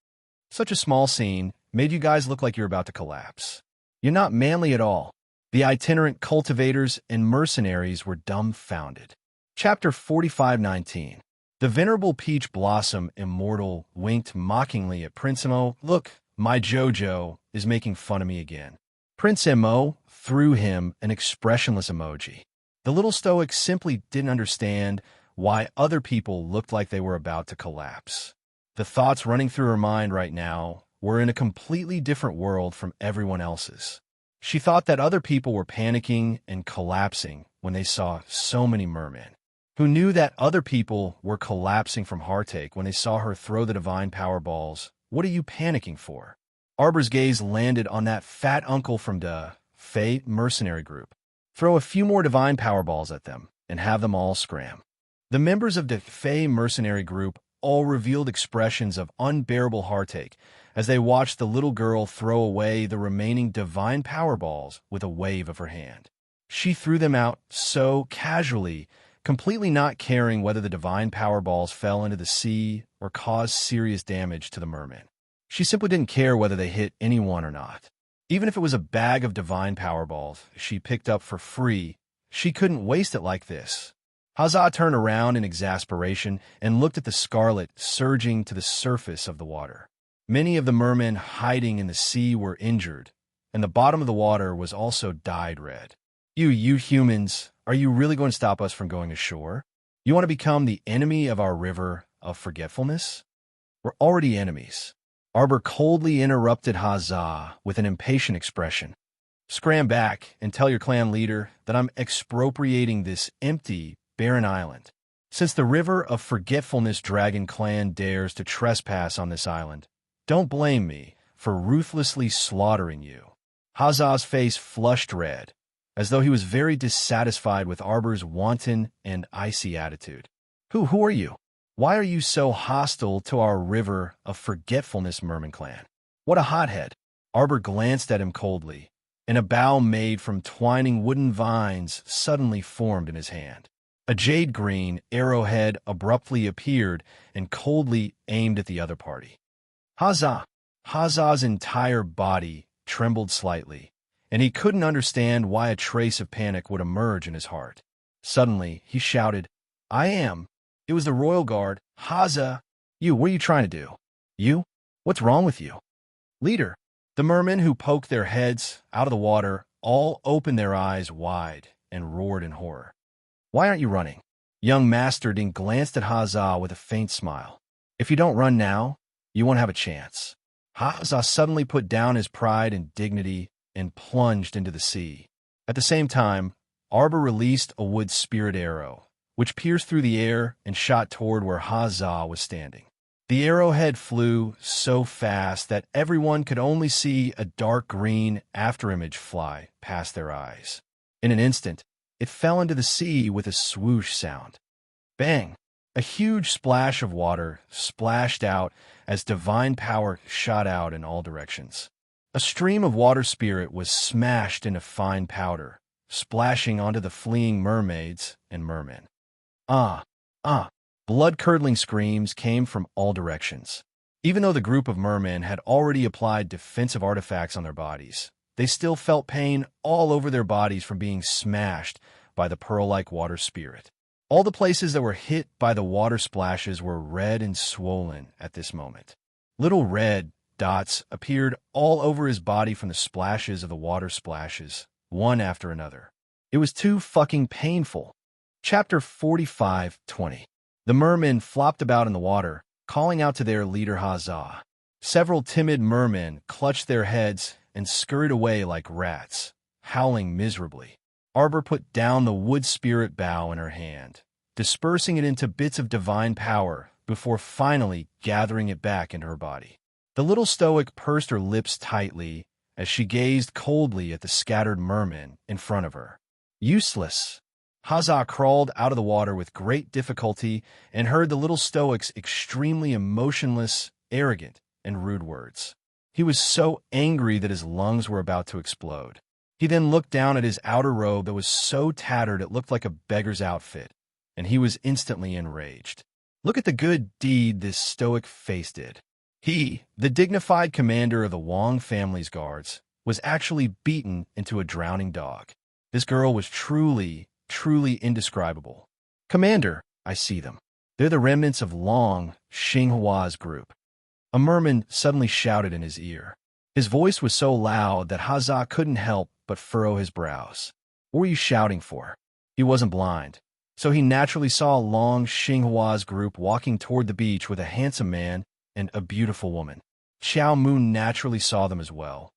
Such a small scene made you guys look like you're about to collapse. You're not manly at all. The itinerant cultivators and mercenaries were dumbfounded. Chapter 45:19. The venerable peach blossom immortal winked mockingly at Prince Mo. Look, my Jojo is making fun of me again. Prince Mo threw him an expressionless emoji. The little stoic simply didn't understand why other people looked like they were about to collapse. The thoughts running through her mind right now were in a completely different world from everyone else's. She thought that other people were panicking and collapsing when they saw so many mermen. Who knew that other people were collapsing from heartache when they saw her throw the divine power balls? What are you panicking for? Arbor's gaze landed on that fat uncle from the Fey mercenary group. Throw a few more divine power balls at them and have them all scram. The members of the Fey mercenary group all revealed expressions of unbearable heartache as they watched the little girl throw away the remaining divine power balls with a wave of her hand. She threw them out so casually, completely not caring whether the divine power balls fell into the sea or caused serious damage to the merman. She simply didn't care whether they hit anyone or not. Even if it was a bag of divine power balls she picked up for free, she couldn't waste it like this. Huzzah turned around in exasperation and looked at the scarlet surging to the surface of the water. Many of the mermen hiding in the sea were injured, and the bottom of the water was also dyed red. You humans, are you really going to stop us from going ashore? You want to become the enemy of our river of forgetfulness? We're already enemies. Arbor coldly interrupted Huzzah with an impatient expression. Scram back and tell your clan leader that I'm expropriating this empty, barren island. Since the River of Forgetfulness Dragon Clan dares to trespass on this island, don't blame me for ruthlessly slaughtering you. Huzzah's face flushed red, as though he was very dissatisfied with Arbor's wanton and icy attitude. Who are you? Why are you so hostile to our River of Forgetfulness Merman clan? What a hothead. Arbor glanced at him coldly, and a bough made from twining wooden vines suddenly formed in his hand. A jade-green arrowhead abruptly appeared and coldly aimed at the other party. Huzzah! Huzzah's entire body trembled slightly, and he couldn't understand why a trace of panic would emerge in his heart. Suddenly, he shouted, I am. It was the royal guard. Huzzah! What are you trying to do? You? What's wrong with you? Leader! The mermen who poked their heads out of the water all opened their eyes wide and roared in horror. Why aren't you running? Young Master Ding glanced at Huzzah with a faint smile. If you don't run now, you won't have a chance. Huzzah suddenly put down his pride and dignity and plunged into the sea. At the same time, Arbor released a wood spirit arrow, which pierced through the air and shot toward where Huzzah was standing. The arrowhead flew so fast that everyone could only see a dark green afterimage fly past their eyes. In an instant, it fell into the sea with a swoosh sound. Bang! A huge splash of water splashed out as divine power shot out in all directions. A stream of water spirit was smashed into fine powder, splashing onto the fleeing mermaids and mermen. Blood-curdling screams came from all directions. Even though the group of mermen had already applied defensive artifacts on their bodies, they still felt pain all over their bodies from being smashed by the pearl-like water spirit. All the places that were hit by the water splashes were red and swollen at this moment. Little red dots appeared all over his body from the splashes of the water splashes, one after another. It was too fucking painful. Chapter 45:20. The mermen flopped about in the water, calling out to their leader Huzzah. Several timid mermen clutched their heads and scurried away like rats, howling miserably. Arbor put down the wood spirit bough in her hand, dispersing it into bits of divine power before finally gathering it back into her body. The little stoic pursed her lips tightly as she gazed coldly at the scattered mermen in front of her. Useless. Huzzah crawled out of the water with great difficulty and heard the little stoic's extremely emotionless, arrogant, and rude words. He was so angry that his lungs were about to explode. He then looked down at his outer robe that was so tattered it looked like a beggar's outfit, and he was instantly enraged. Look at the good deed this stoic face did. He, the dignified commander of the Wong family's guards, was actually beaten into a drowning dog. This girl was truly, truly indescribable. Commander, I see them. They're the remnants of Long Xinghua's group. A merman suddenly shouted in his ear. His voice was so loud that Hazza couldn't help but furrow his brows. What were you shouting for? He wasn't blind, so he naturally saw Long Xinghua's group walking toward the beach with a handsome man and a beautiful woman. Xiao Moon naturally saw them as well,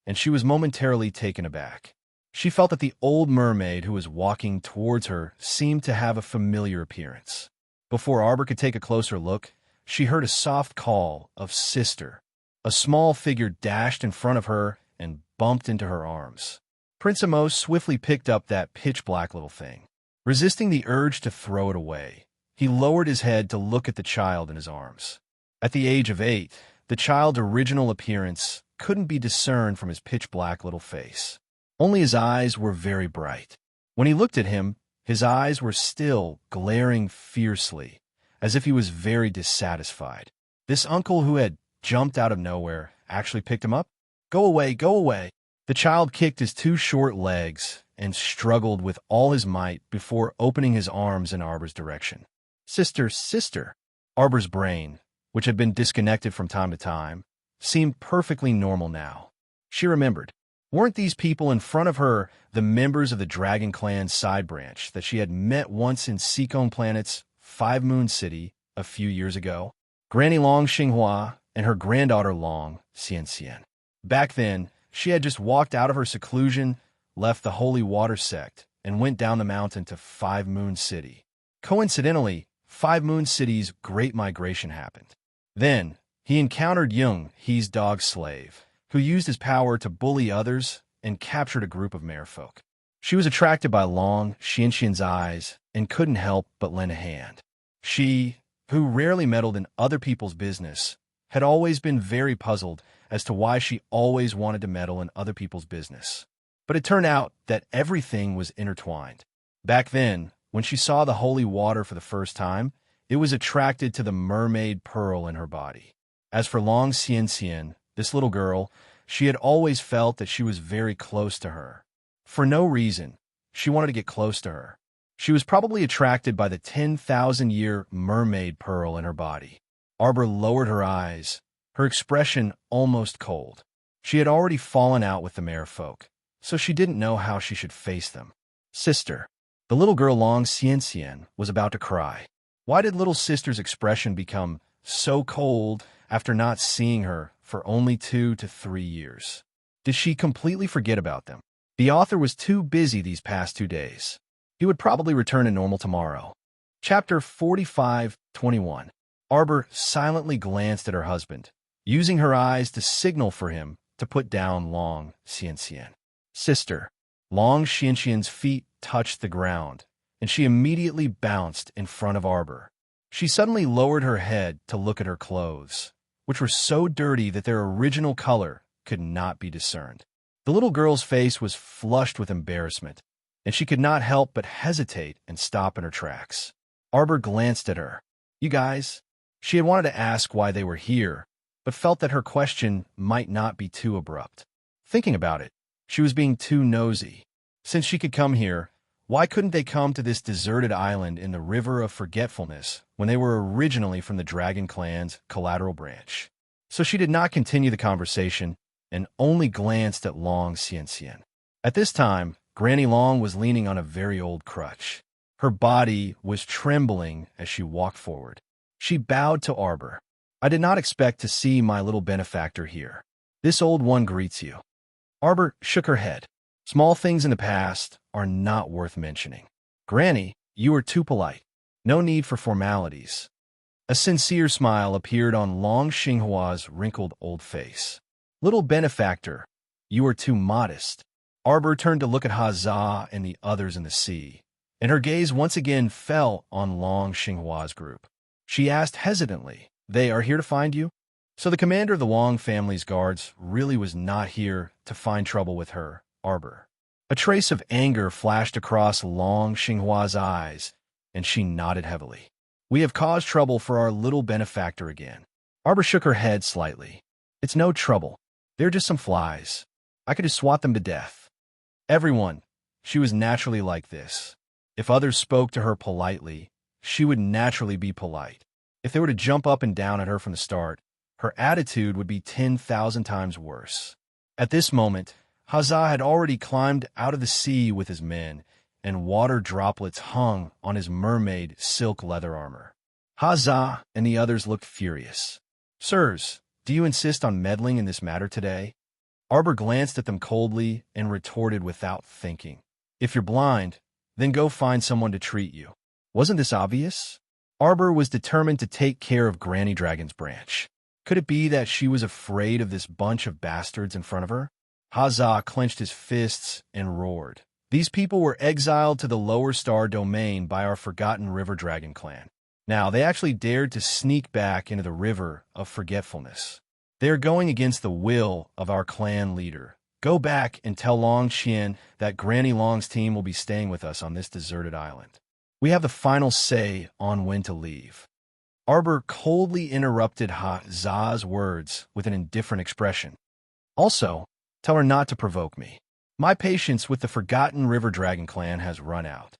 and she was momentarily taken aback. She felt that the old mermaid who was walking towards her seemed to have a familiar appearance. Before Arbor could take a closer look, she heard a soft call of sister. A small figure dashed in front of her and bumped into her arms. Prince Amos swiftly picked up that pitch-black little thing. Resisting the urge to throw it away, he lowered his head to look at the child in his arms. At the age of 8, the child's original appearance couldn't be discerned from his pitch-black little face. Only his eyes were very bright. When he looked at him, his eyes were still glaring fiercely, as if he was very dissatisfied. This uncle who had jumped out of nowhere actually picked him up. Go away, go away. The child kicked his 2 short legs and struggled with all his might before opening his arms in Arbor's direction. Sister, sister. Arbor's brain, which had been disconnected from time to time, seemed perfectly normal now. She remembered. Weren't these people in front of her the members of the Dragon Clan's side branch that she had met once in Seacone Planet's 5 Moon City a few years ago? Granny Long Xinghua and her granddaughter Long Xianxian. Back then, she had just walked out of her seclusion, left the Holy Water Sect, and went down the mountain to 5 Moon City. Coincidentally, 5 Moon City's Great Migration happened. Then, he encountered Yung, He's dog slave, who used his power to bully others and captured a group of merfolk. She was attracted by Long Xianxian's eyes and couldn't help but lend a hand. She, who rarely meddled in other people's business, had always been very puzzled as to why she always wanted to meddle in other people's business. But it turned out that everything was intertwined. Back then, when she saw the holy water for the first time, it was attracted to the mermaid pearl in her body. As for Long Xianxian, this little girl, she had always felt that she was very close to her. For no reason, she wanted to get close to her. She was probably attracted by the 10,000-year mermaid pearl in her body. Arbor lowered her eyes, her expression almost cold. She had already fallen out with the merfolk, so she didn't know how she should face them. Sister. The little girl Long Xianxian was about to cry. Why did little sister's expression become so cold after not seeing her for only 2 to 3 years? Did she completely forget about them? The author was too busy these past 2 days. He would probably return to normal tomorrow. Chapter 45:21. Arbor silently glanced at her husband, using her eyes to signal for him to put down Long Xianxian. Sister. Long Xianxian's feet touched the ground, and she immediately bounced in front of Arbor. She suddenly lowered her head to look at her clothes, which were so dirty that their original color could not be discerned. The little girl's face was flushed with embarrassment, and she could not help but hesitate and stop in her tracks. Arbor glanced at her. You guys? She had wanted to ask why they were here, but felt that her question might not be too abrupt. Thinking about it, she was being too nosy. Since she could come here, why couldn't they come to this deserted island in the River of Forgetfulness when they were originally from the Dragon Clan's collateral branch? So she did not continue the conversation and only glanced at Long Xianxian. At this time, Granny Long was leaning on a very old crutch. Her body was trembling as she walked forward. She bowed to Arbor. I did not expect to see my little benefactor here. This old one greets you. Arbor shook her head. Small things in the past are not worth mentioning. Granny, you are too polite. No need for formalities. A sincere smile appeared on Long Xinghua's wrinkled old face. Little benefactor, you are too modest. Arbor turned to look at Hazza and the others in the sea, and her gaze once again fell on Long Xinghua's group. She asked hesitantly, They are here to find you? So the commander of the Wong family's guards really was not here to find trouble with her, Arbor. A trace of anger flashed across Long Xinghua's eyes, and she nodded heavily. We have caused trouble for our little benefactor again. Arbor shook her head slightly. It's no trouble. They're just some flies. I could just swat them to death. Everyone. She was naturally like this. If others spoke to her politely, she would naturally be polite. If they were to jump up and down at her from the start, her attitude would be 10,000 times worse. At this moment, Hazza had already climbed out of the sea with his men, and water droplets hung on his mermaid silk leather armor. Hazza and the others looked furious. Sirs, do you insist on meddling in this matter today? Arbor glanced at them coldly and retorted without thinking. If you're blind, then go find someone to treat you. Wasn't this obvious? Arbor was determined to take care of Granny Dragon's branch. Could it be that she was afraid of this bunch of bastards in front of her? Hazza clenched his fists and roared. These people were exiled to the Lower Star domain by our forgotten River Dragon clan. Now, they actually dared to sneak back into the River of Forgetfulness. They are going against the will of our clan leader. Go back and tell Long Qian that Granny Long's team will be staying with us on this deserted island. We have the final say on when to leave. Arbor coldly interrupted Hazza's words with an indifferent expression. Also, tell her not to provoke me. My patience with the forgotten River Dragon clan has run out.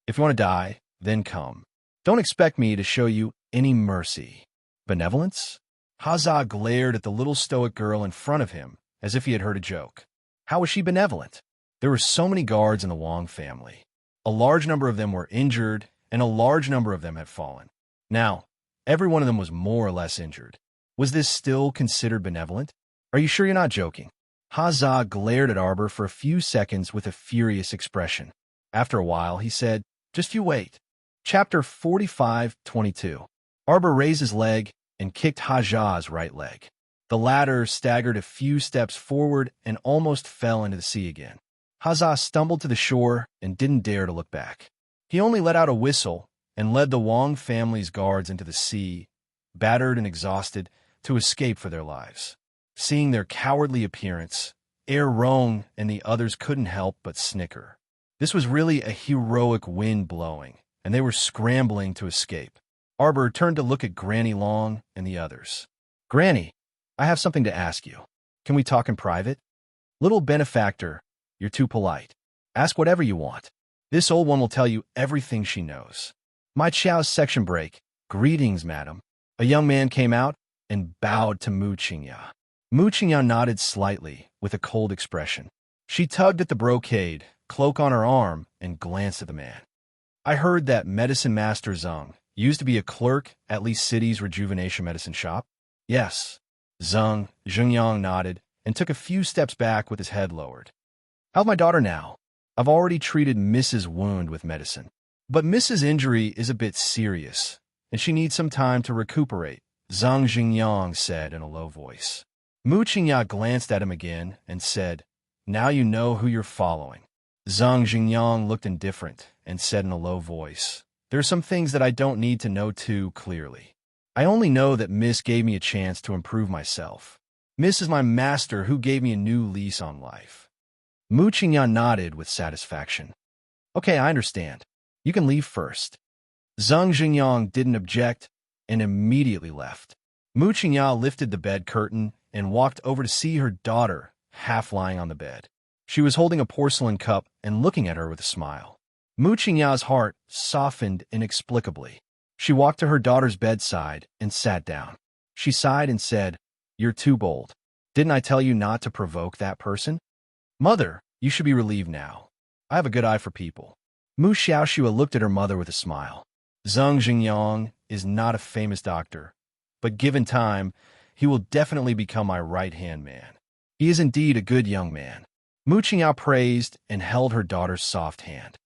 If you want to die, then come. Don't expect me to show you any mercy. Benevolence? Hazza glared at the little stoic girl in front of him as if he had heard a joke. How was she benevolent? There were so many guards in the Wong family. A large number of them were injured, and a large number of them had fallen. Now, every one of them was more or less injured. Was this still considered benevolent? Are you sure you're not joking? Hazza glared at Arbor for a few seconds with a furious expression. After a while, he said, Just you wait. Chapter 45:22. Arbor raised his leg and kicked Hazza's right leg. The latter staggered a few steps forward and almost fell into the sea again. Hazza stumbled to the shore and didn't dare to look back. He only let out a whistle and led the Wong family's guards into the sea, battered and exhausted, to escape for their lives. Seeing their cowardly appearance, Rong and the others couldn't help but snicker. This was really a heroic wind blowing, and they were scrambling to escape. Arbor turned to look at Granny Long and the others. Granny, I have something to ask you. Can we talk in private? Little benefactor, you're too polite. Ask whatever you want. This old one will tell you everything she knows. My Chow's section break. Greetings, madam. A young man came out and bowed to Mu Qingya. Mu Qingya nodded slightly with a cold expression. She tugged at the brocade, cloak on her arm, and glanced at the man. I heard that Medicine Master Zeng used to be a clerk at Lee City's rejuvenation medicine shop. Yes. Zeng Zhengyang nodded and took a few steps back with his head lowered. How's my daughter now? I've already treated Mrs. Wound with medicine. But Mrs. Injury is a bit serious, and she needs some time to recuperate, Zeng Zhengyang said in a low voice. Mu Qingya glanced at him again and said, Now you know who you're following. Zeng Zhengyang looked indifferent and said in a low voice, There are some things that I don't need to know too clearly. I only know that Miss gave me a chance to improve myself. Miss is my master who gave me a new lease on life. Mu Qingya nodded with satisfaction. Okay, I understand. You can leave first. Zeng Zhengyang didn't object and immediately left. Mu Qingya lifted the bed curtain and walked over to see her daughter half lying on the bed. She was holding a porcelain cup and looking at her with a smile. Mu Qingya's heart softened inexplicably. She walked to her daughter's bedside and sat down. She sighed and said, You're too bold. Didn't I tell you not to provoke that person? Mother, you should be relieved now. I have a good eye for people. Mu Xiaoxua looked at her mother with a smile. Zeng Zhengyang is not a famous doctor, but given time, he will definitely become my right-hand man. He is indeed a good young man. Mu Qingya praised and held her daughter's soft hand.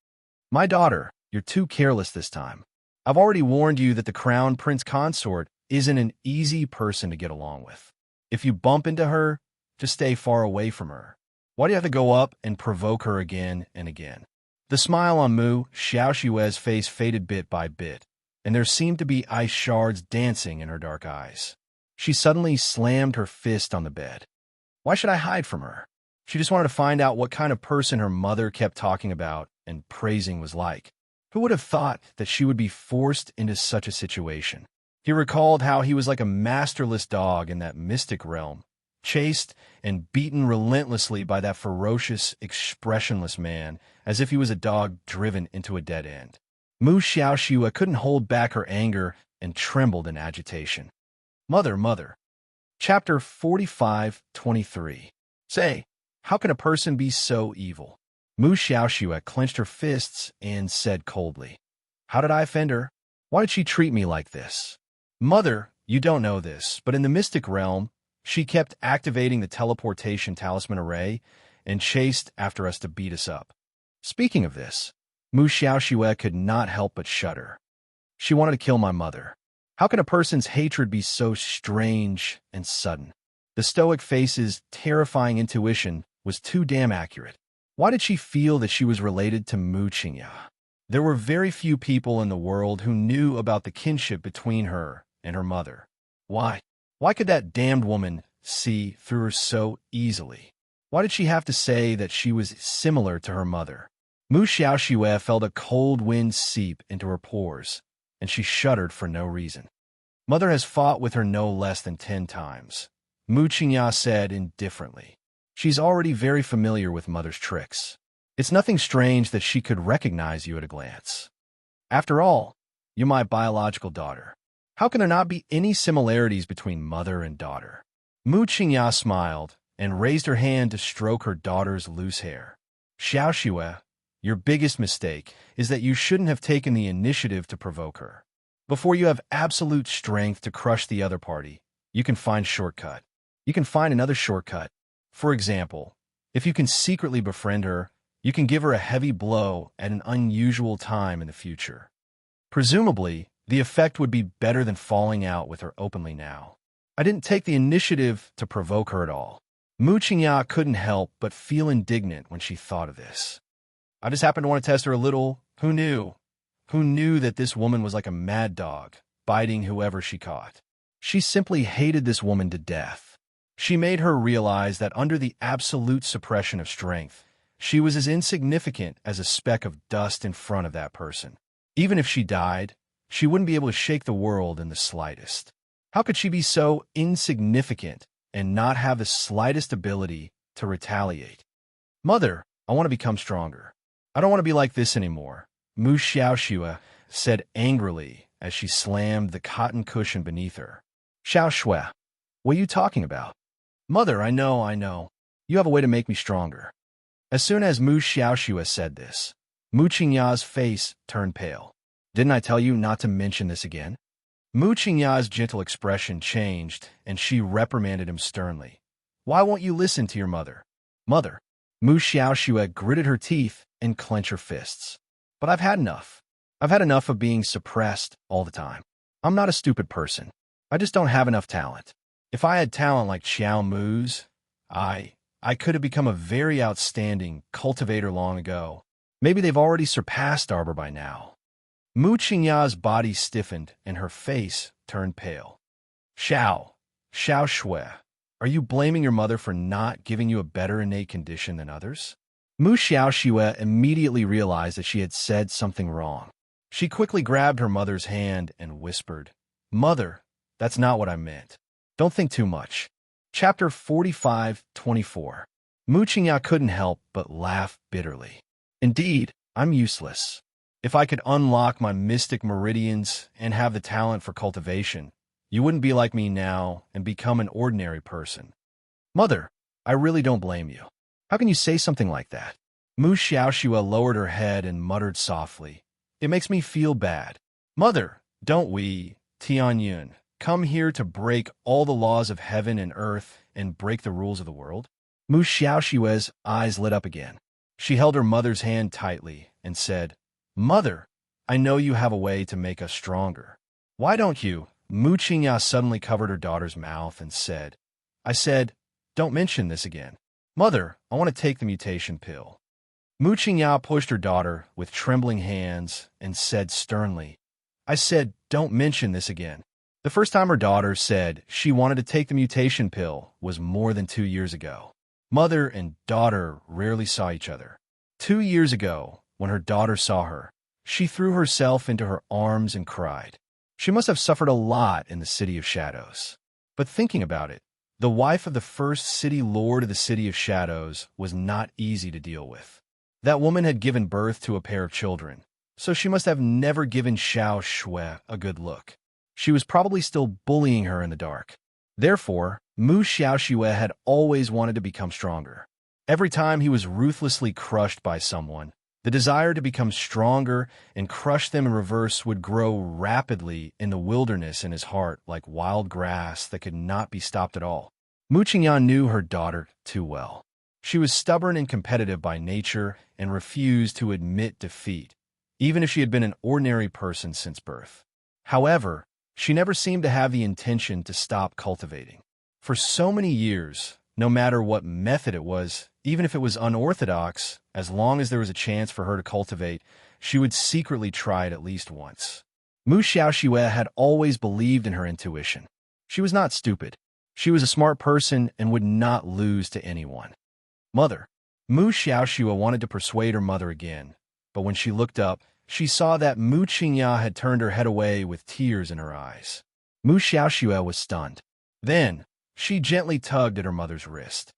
My daughter, you're too careless this time. I've already warned you that the Crown Prince Consort isn't an easy person to get along with. If you bump into her, just stay far away from her. Why do you have to go up and provoke her again and again? The smile on Mu Xiaoxue's face faded bit by bit, and there seemed to be ice shards dancing in her dark eyes. She suddenly slammed her fist on the bed. Why should I hide from her? She just wanted to find out what kind of person her mother kept talking about and praising was like. Who would have thought that she would be forced into such a situation? He recalled how he was like a masterless dog in that mystic realm, chased and beaten relentlessly by that ferocious, expressionless man, as if he was a dog driven into a dead end. Mu Xiaoxue couldn't hold back her anger and trembled in agitation. Mother, mother. Chapter 45:23. Say, how can a person be so evil? Mu Xiaoxue clenched her fists and said coldly, how did I offend her? Why did she treat me like this? Mother, you don't know this, but in the mystic realm, she kept activating the teleportation talisman array and chased after us to beat us up. Speaking of this, Mu Xiaoxue could not help but shudder. She wanted to kill my mother. How can a person's hatred be so strange and sudden? The stoic face's terrifying intuition was too damn accurate. Why did she feel that she was related to Mu Qingya? There were very few people in the world who knew about the kinship between her and her mother. Why? Why could that damned woman see through her so easily? Why did she have to say that she was similar to her mother? Mu Xiaoxue felt a cold wind seep into her pores, and she shuddered for no reason. Mother has fought with her no less than 10 times, Mu Qingya said indifferently. She's already very familiar with Mother's tricks. It's nothing strange that she could recognize you at a glance. After all, you're my biological daughter. How can there not be any similarities between mother and daughter? Mu Qingya smiled and raised her hand to stroke her daughter's loose hair. Xiaoxue, your biggest mistake is that you shouldn't have taken the initiative to provoke her. Before you have absolute strength to crush the other party, you can find shortcut. You can find another shortcut. For example, if you can secretly befriend her, you can give her a heavy blow at an unusual time in the future. Presumably, the effect would be better than falling out with her openly now. I didn't take the initiative to provoke her at all. Mu Qingya couldn't help but feel indignant when she thought of this. I just happened to want to test her a little. Who knew? Who knew that this woman was like a mad dog, biting whoever she caught? She simply hated this woman to death. She made her realize that under the absolute suppression of strength, she was as insignificant as a speck of dust in front of that person. Even if she died, she wouldn't be able to shake the world in the slightest. How could she be so insignificant and not have the slightest ability to retaliate? Mother, I want to become stronger. I don't want to be like this anymore, Mu Xiaoxue said angrily as she slammed the cotton cushion beneath her. Xiaoxue, what are you talking about? Mother, I know. You have a way to make me stronger. As soon as Mu Xiaoxue said this, Mu Qingya's face turned pale. Didn't I tell you not to mention this again? Mu Qingya's gentle expression changed, and she reprimanded him sternly. Why won't you listen to your mother? Mother. Mu Xiaoxue gritted her teeth and clenched her fists. But I've had enough. I've had enough of being suppressed all the time. I'm not a stupid person. I just don't have enough talent. If I had talent like Xiao Mu's, I could have become a very outstanding cultivator long ago. Maybe they've already surpassed Arbor by now. Mu Qingya's body stiffened and her face turned pale. Xiaoxue, are you blaming your mother for not giving you a better innate condition than others? Mu Xiaoxue immediately realized that she had said something wrong. She quickly grabbed her mother's hand and whispered, Mother, that's not what I meant. Don't think too much. Chapter 45:24. Mu Qingya couldn't help but laugh bitterly. Indeed, I'm useless. If I could unlock my mystic meridians and have the talent for cultivation, you wouldn't be like me now and become an ordinary person. Mother, I really don't blame you. How can you say something like that? Mu Xiaoxue lowered her head and muttered softly. It makes me feel bad. Mother, don't we, Tianyun, come here to break all the laws of heaven and earth and break the rules of the world? Mu Xiaoxue's eyes lit up again. She held her mother's hand tightly and said, Mother, I know you have a way to make us stronger. Why don't you? Mu Qingya suddenly covered her daughter's mouth and said, I said, don't mention this again. Mother, I want to take the mutation pill. Mu Qingya pushed her daughter with trembling hands and said sternly, I said, don't mention this again. The first time her daughter said she wanted to take the mutation pill was more than 2 years ago. Mother and daughter rarely saw each other. 2 years ago, when her daughter saw her, she threw herself into her arms and cried. She must have suffered a lot in the City of Shadows. But thinking about it, the wife of the first city lord of the City of Shadows was not easy to deal with. That woman had given birth to a pair of children, so she must have never given Xiao Shui a good look. She was probably still bullying her in the dark. Therefore, Mu Xiaoxue had always wanted to become stronger. Every time he was ruthlessly crushed by someone, the desire to become stronger and crush them in reverse would grow rapidly in the wilderness in his heart like wild grass that could not be stopped at all. Mu Qingyan knew her daughter too well. She was stubborn and competitive by nature and refused to admit defeat, even if she had been an ordinary person since birth. However, she never seemed to have the intention to stop cultivating. For so many years, no matter what method it was, even if it was unorthodox, as long as there was a chance for her to cultivate, she would secretly try it at least once. Mu Xiaoxue had always believed in her intuition. She was not stupid. She was a smart person and would not lose to anyone. Mother. Mu Xiaoxue wanted to persuade her mother again, but when she looked up, she saw that Mu Qingya had turned her head away with tears in her eyes. Mu Xiaoxue was stunned. Then, she gently tugged at her mother's wrist.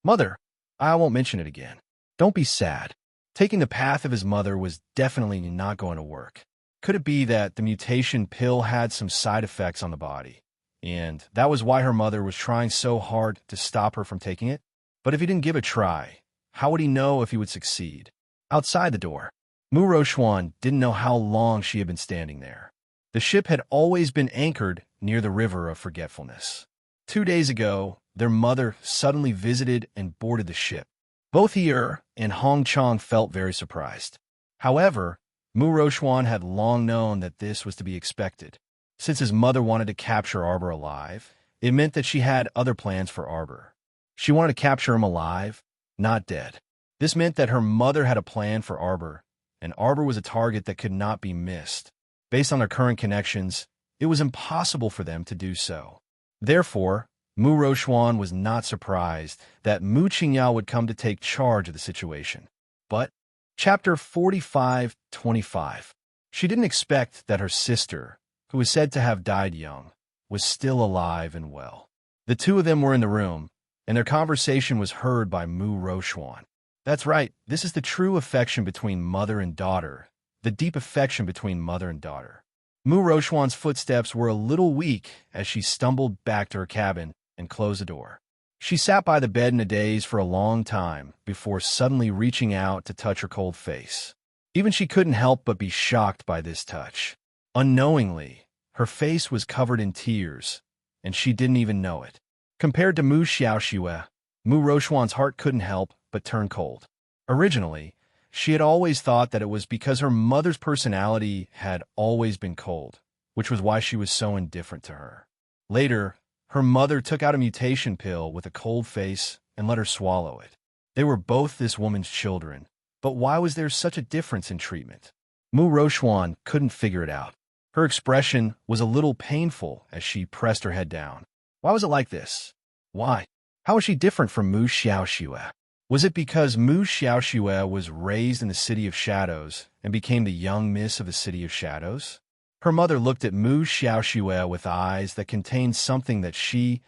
Mother, I won't mention it again. Don't be sad. Taking the path of his mother was definitely not going to work. Could it be that the mutation pill had some side effects on the body, and that was why her mother was trying so hard to stop her from taking it? But if he didn't give it a try, how would he know if he would succeed? Outside the door, Mu Rochuan didn't know how long she had been standing there. The ship had always been anchored near the River of Forgetfulness. 2 days ago, their mother suddenly visited and boarded the ship. Both He and Hong Chong felt very surprised. However, Mu Rochuan had long known that this was to be expected. Since his mother wanted to capture Arbor alive, it meant that she had other plans for Arbor. She wanted to capture him alive, not dead. This meant that her mother had a plan for Arbor, and Arbor was a target that could not be missed. Based on their current connections, it was impossible for them to do so. Therefore, Mu Rochuan was not surprised that Mu Qingya would come to take charge of the situation. But, Chapter 45-25. She didn't expect that her sister, who was said to have died young, was still alive and well. The two of them were in the room, and their conversation was heard by Mu Rochuan. That's right, this is the true affection between mother and daughter, the deep affection between mother and daughter. Mu Rochuan's footsteps were a little weak as she stumbled back to her cabin and closed the door. She sat by the bed in a daze for a long time before suddenly reaching out to touch her cold face. Even she couldn't help but be shocked by this touch. Unknowingly, her face was covered in tears, and she didn't even know it. Compared to Mu Xiaoxue, Mu Rochuan's heart couldn't help but turn cold. Originally, she had always thought that it was because her mother's personality had always been cold, which was why she was so indifferent to her. Later, her mother took out a mutation pill with a cold face and let her swallow it. They were both this woman's children, but why was there such a difference in treatment? Mu Rochuan couldn't figure it out. Her expression was a little painful as she pressed her head down. Why was it like this? Why? How was she different from Mu Xiaoxue? Was it because Mu Xiaoxue was raised in the City of Shadows and became the young miss of the City of Shadows? Her mother looked at Mu Xiaoxue with eyes that contained something that she,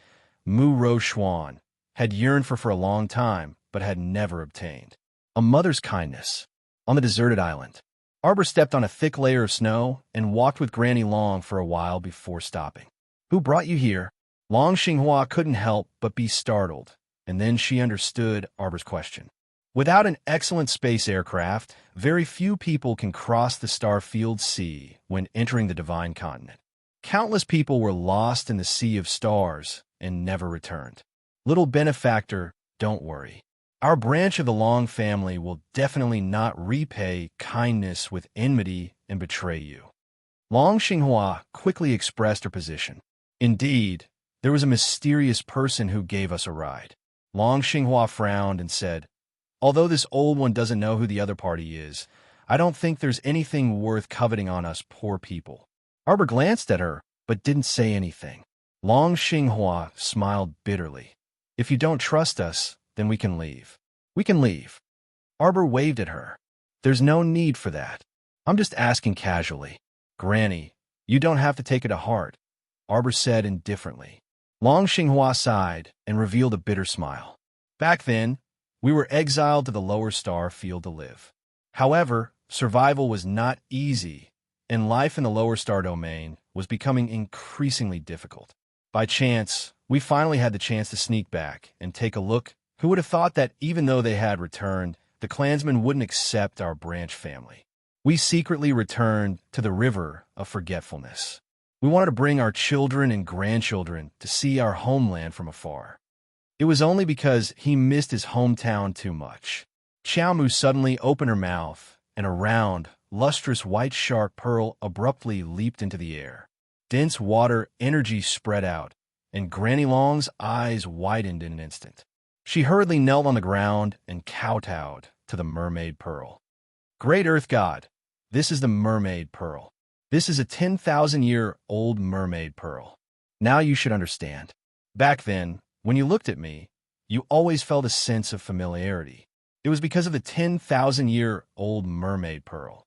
Mu Rochuan, had yearned for a long time, but had never obtained. A mother's kindness. On the deserted island, Arbor stepped on a thick layer of snow and walked with Granny Long for a while before stopping. Who brought you here? Long Xinghua couldn't help but be startled, and then she understood Arbor's question. Without an excellent space aircraft, very few people can cross the star-filled sea when entering the Divine Continent. Countless people were lost in the sea of stars and never returned. Little benefactor, don't worry. Our branch of the Long family will definitely not repay kindness with enmity and betray you. Long Xinghua quickly expressed her position. Indeed, there was a mysterious person who gave us a ride. Long Xinghua frowned and said, although this old one doesn't know who the other party is, I don't think there's anything worth coveting on us poor people. Arbor glanced at her, but didn't say anything. Long Xinghua smiled bitterly. If you don't trust us, then we can leave. We can leave. Arbor waved at her. There's no need for that. I'm just asking casually. Granny, you don't have to take it to heart, Arbor said indifferently. Long Xinghua sighed and revealed a bitter smile. Back then, we were exiled to the lower star field to live. However, survival was not easy, and life in the lower star domain was becoming increasingly difficult. By chance, we finally had the chance to sneak back and take a look. Who would have thought that even though they had returned, the clansmen wouldn't accept our branch family? We secretly returned to the river of forgetfulness. We wanted to bring our children and grandchildren to see our homeland from afar. It was only because he missed his hometown too much. Xiao Mu suddenly opened her mouth, and a round, lustrous white shark pearl abruptly leaped into the air. Dense water energy spread out, and Granny Long's eyes widened in an instant. She hurriedly knelt on the ground and kowtowed to the mermaid pearl. Great Earth God, this is the mermaid pearl. This is a 10,000-year-old mermaid pearl. Now you should understand. Back then, when you looked at me, you always felt a sense of familiarity. It was because of the 10,000-year-old mermaid pearl.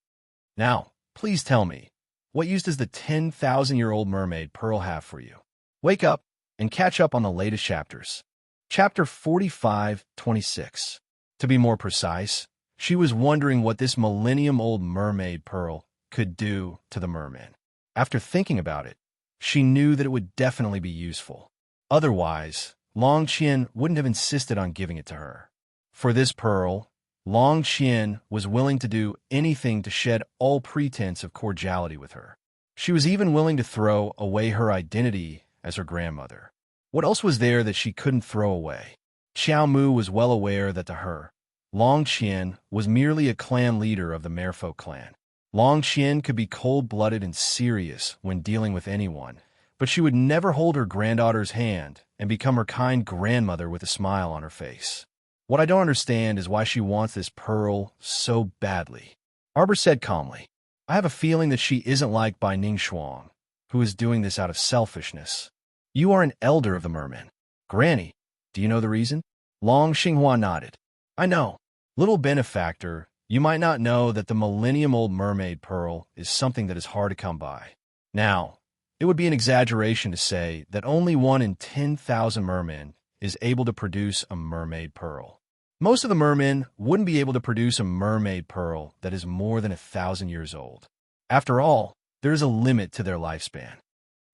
Now, please tell me, what use does the 10,000-year-old mermaid pearl have for you? Wake up and catch up on the latest chapters. Chapter 45-26. To be more precise, she was wondering what this millennium-old mermaid pearl could do to the merman. After thinking about it, she knew that it would definitely be useful. Otherwise, Long Qian wouldn't have insisted on giving it to her. For this pearl, Long Qian was willing to do anything to shed all pretense of cordiality with her. She was even willing to throw away her identity as her grandmother. What else was there that she couldn't throw away? Xiao Mu was well aware that to her, Long Qian was merely a clan leader of the Merfolk clan. Long Qian could be cold-blooded and serious when dealing with anyone, but she would never hold her granddaughter's hand and become her kind grandmother with a smile on her face. What I don't understand is why she wants this pearl so badly. Arbor said calmly, I have a feeling that she isn't like Bai Ningxuang, who is doing this out of selfishness. You are an elder of the mermen. Granny, do you know the reason? Long Xinghua nodded. I know. Little benefactor, you might not know that the millennium-old mermaid pearl is something that is hard to come by. Now, it would be an exaggeration to say that only 1 in 10,000 mermen is able to produce a mermaid pearl. Most of the mermen wouldn't be able to produce a mermaid pearl that is more than 1,000 years old. After all, there is a limit to their lifespan.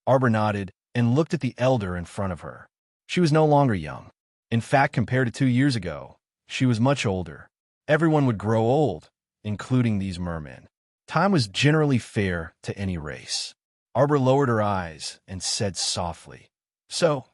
Arbor nodded and looked at the elder in front of her. She was no longer young. In fact, compared to 2 years ago, she was much older. Everyone would grow old, including these mermen. Time was generally fair to any race. Arbor lowered her eyes and said softly, So,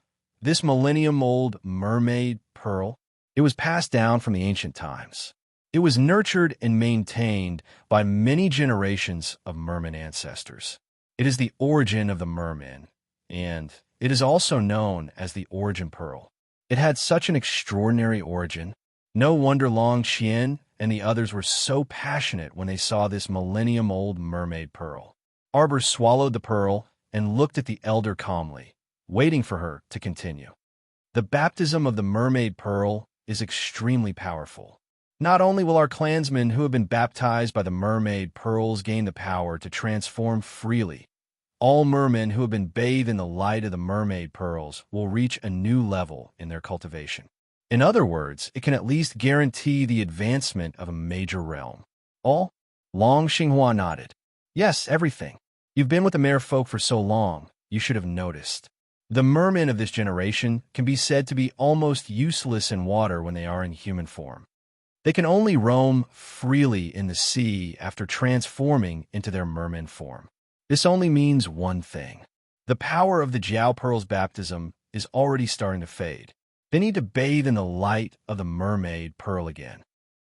this millennium-old mermaid pearl, it was passed down from the ancient times. It was nurtured and maintained by many generations of merman ancestors. It is the origin of the merman, and it is also known as the origin pearl. It had such an extraordinary origin. No wonder Long Qian and the others were so passionate when they saw this millennium-old mermaid pearl. Arbor swallowed the pearl and looked at the elder calmly, waiting for her to continue. The baptism of the mermaid pearl is extremely powerful. Not only will our clansmen who have been baptized by the mermaid pearls gain the power to transform freely, all mermen who have been bathed in the light of the mermaid pearls will reach a new level in their cultivation. In other words, it can at least guarantee the advancement of a major realm. All? Long Xinghua nodded. Yes, everything. You've been with the merfolk for so long, you should have noticed. The mermen of this generation can be said to be almost useless in water when they are in human form. They can only roam freely in the sea after transforming into their merman form. This only means one thing. The power of the Jiao Pearl's baptism is already starting to fade. They need to bathe in the light of the mermaid pearl again.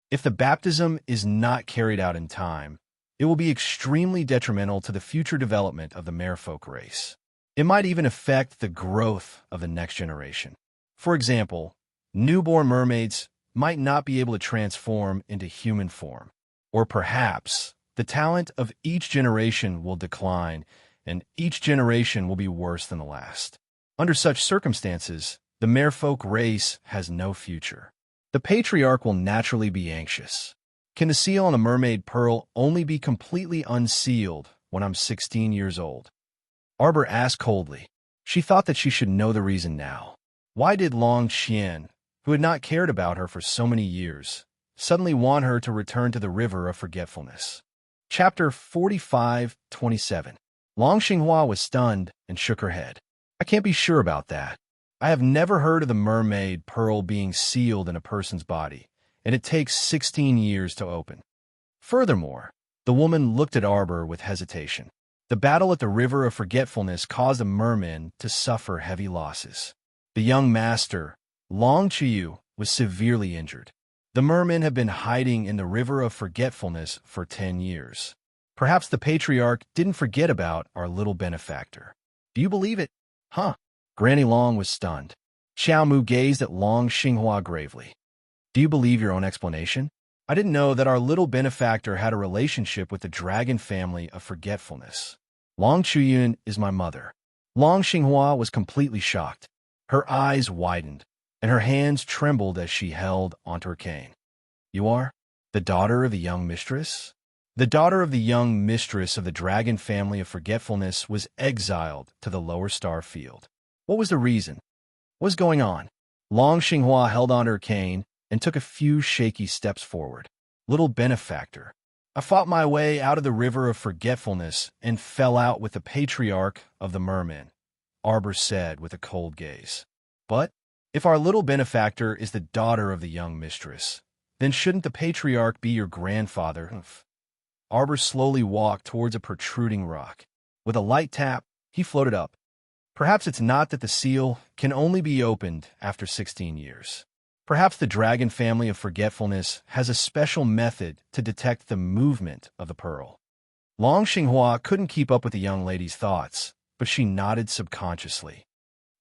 If the baptism is not carried out in time, it will be extremely detrimental to the future development of the merfolk race. It might even affect the growth of the next generation. For example, newborn mermaids might not be able to transform into human form. Or perhaps the talent of each generation will decline, and each generation will be worse than the last. Under such circumstances, the merfolk race has no future. The patriarch will naturally be anxious. Can the seal on the mermaid pearl only be completely unsealed when I'm 16 years old? Arbor asked coldly. She thought that she should know the reason now. Why did Long Qian, who had not cared about her for so many years, suddenly want her to return to the river of forgetfulness? Chapter 45:27. Long Xinghua was stunned and shook her head. I can't be sure about that. I have never heard of the mermaid pearl being sealed in a person's body, and it takes 16 years to open. Furthermore, the woman looked at Arbor with hesitation. The battle at the River of Forgetfulness caused the mermen to suffer heavy losses. The young master, Long Qiyu, was severely injured. The mermen have been hiding in the River of Forgetfulness for 10 years. Perhaps the patriarch didn't forget about our little benefactor. Do you believe it? Huh? Granny Long was stunned. Xiao Mu gazed at Long Xinghua gravely. Do you believe your own explanation? I didn't know that our little benefactor had a relationship with the dragon family of forgetfulness. Long Chuyun is my mother. Long Xinghua was completely shocked. Her eyes widened, and her hands trembled as she held onto her cane. You are the daughter of the young mistress? The daughter of the young mistress of the dragon family of forgetfulness was exiled to the lower star field. What was the reason? What was going on? Long Xinghua held onto her cane and took a few shaky steps forward. Little benefactor, I fought my way out of the river of forgetfulness and fell out with the patriarch of the mermen, Arbor said with a cold gaze. But if our little benefactor is the daughter of the young mistress, then shouldn't the patriarch be your grandfather? Arbor slowly walked towards a protruding rock. With a light tap, he floated up. Perhaps it's not that the seal can only be opened after 16 years. Perhaps the dragon family of forgetfulness has a special method to detect the movement of the pearl. Long Xinghua couldn't keep up with the young lady's thoughts, but she nodded subconsciously.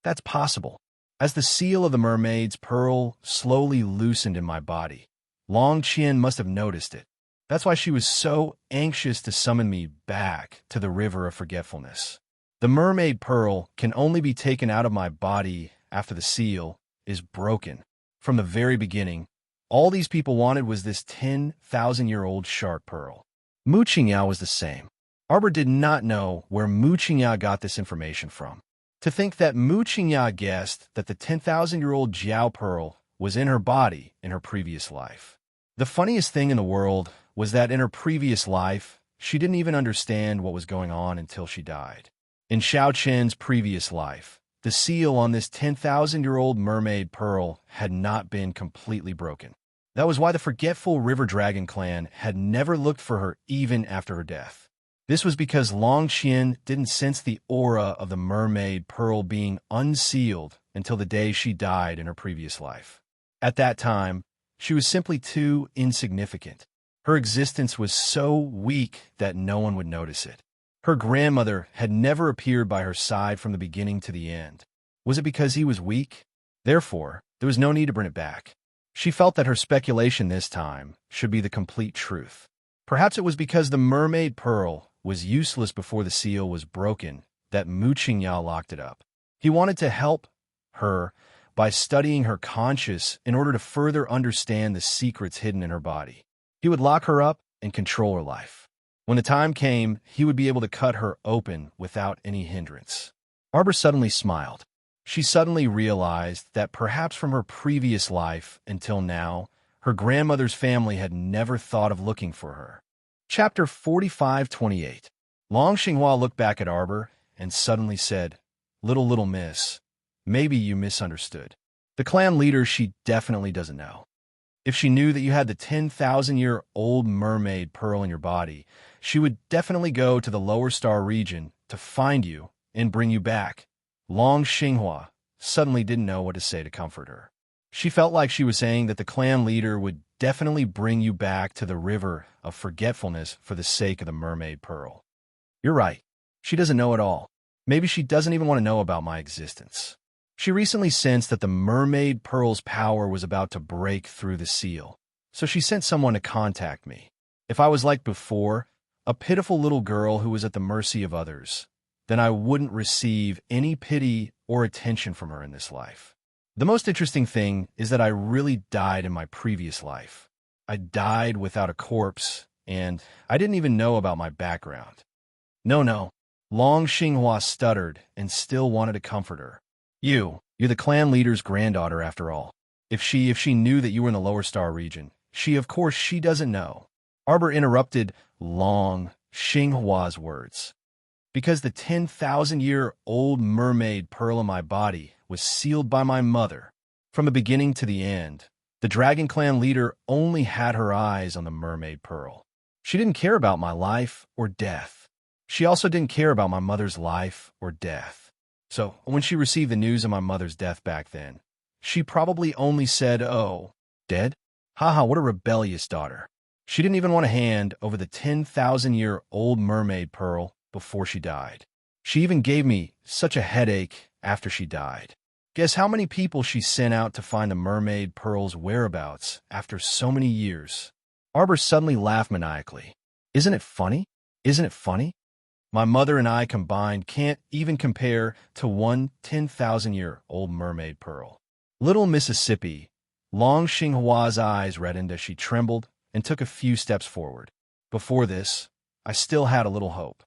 That's possible. As the seal of the mermaid's pearl slowly loosened in my body, Long Qian must have noticed it. That's why she was so anxious to summon me back to the river of forgetfulness. The mermaid pearl can only be taken out of my body after the seal is broken. From the very beginning, all these people wanted was this 10,000-year-old shark pearl. Mu Qingyao was the same. Arbor did not know where Mu Qingyao got this information from. To think that Mu Qingyao guessed that the 10,000-year-old Jiao pearl was in her body in her previous life. The funniest thing in the world was that in her previous life, she didn't even understand what was going on until she died. In Xiao Chen's previous life, the seal on this 10,000-year-old mermaid pearl had not been completely broken. That was why the forgetful River Dragon clan had never looked for her even after her death. This was because Long Qian didn't sense the aura of the mermaid pearl being unsealed until the day she died in her previous life. At that time, she was simply too insignificant. Her existence was so weak that no one would notice it. Her grandmother had never appeared by her side from the beginning to the end. Was it because he was weak? Therefore, there was no need to bring it back. She felt that her speculation this time should be the complete truth. Perhaps it was because the mermaid pearl was useless before the seal was broken that Mu Qingyao locked it up. He wanted to help her by studying her conscious in order to further understand the secrets hidden in her body. He would lock her up and control her life. When the time came, he would be able to cut her open without any hindrance. Arbor suddenly smiled. She suddenly realized that perhaps from her previous life until now, her grandmother's family had never thought of looking for her. Chapter 45:28. Long Xinghua looked back at Arbor and suddenly said, Little miss, maybe you misunderstood. The clan leader she definitely doesn't know. If she knew that you had the 10,000-year-old mermaid pearl in your body, she would definitely go to the lower star region to find you and bring you back. Long Xinghua suddenly didn't know what to say to comfort her. She felt like she was saying that the clan leader would definitely bring you back to the river of forgetfulness for the sake of the mermaid pearl. You're right. She doesn't know at all. Maybe she doesn't even want to know about my existence. She recently sensed that the mermaid pearl's power was about to break through the seal, so she sent someone to contact me. If I was like before, a pitiful little girl who was at the mercy of others, then I wouldn't receive any pity or attention from her in this life. The most interesting thing is that I really died in my previous life. I died without a corpse, and I didn't even know about my background. No, no. Long Xinghua stuttered and still wanted to comfort her. You're the clan leader's granddaughter after all. If she knew that you were in the Lower Star region, of course she doesn't know. Arbor interrupted Long Xinghua's words. Because the 10,000-year-old mermaid pearl in my body was sealed by my mother. From the beginning to the end, the Dragon Clan leader only had her eyes on the mermaid pearl. She didn't care about my life or death. She also didn't care about my mother's life or death. So, when she received the news of my mother's death back then, she probably only said, "Oh, dead? Haha, what a rebellious daughter." She didn't even want to hand over the 10,000-year-old mermaid pearl before she died. She even gave me such a headache after she died. Guess how many people she sent out to find the mermaid pearl's whereabouts after so many years? Arbor suddenly laughed maniacally. Isn't it funny? Isn't it funny? My mother and I combined can't even compare to one 10,000-year-old mermaid pearl. Little Mississippi, Long Xinghua's eyes reddened as she trembled and took a few steps forward. Before this, I still had a little hope.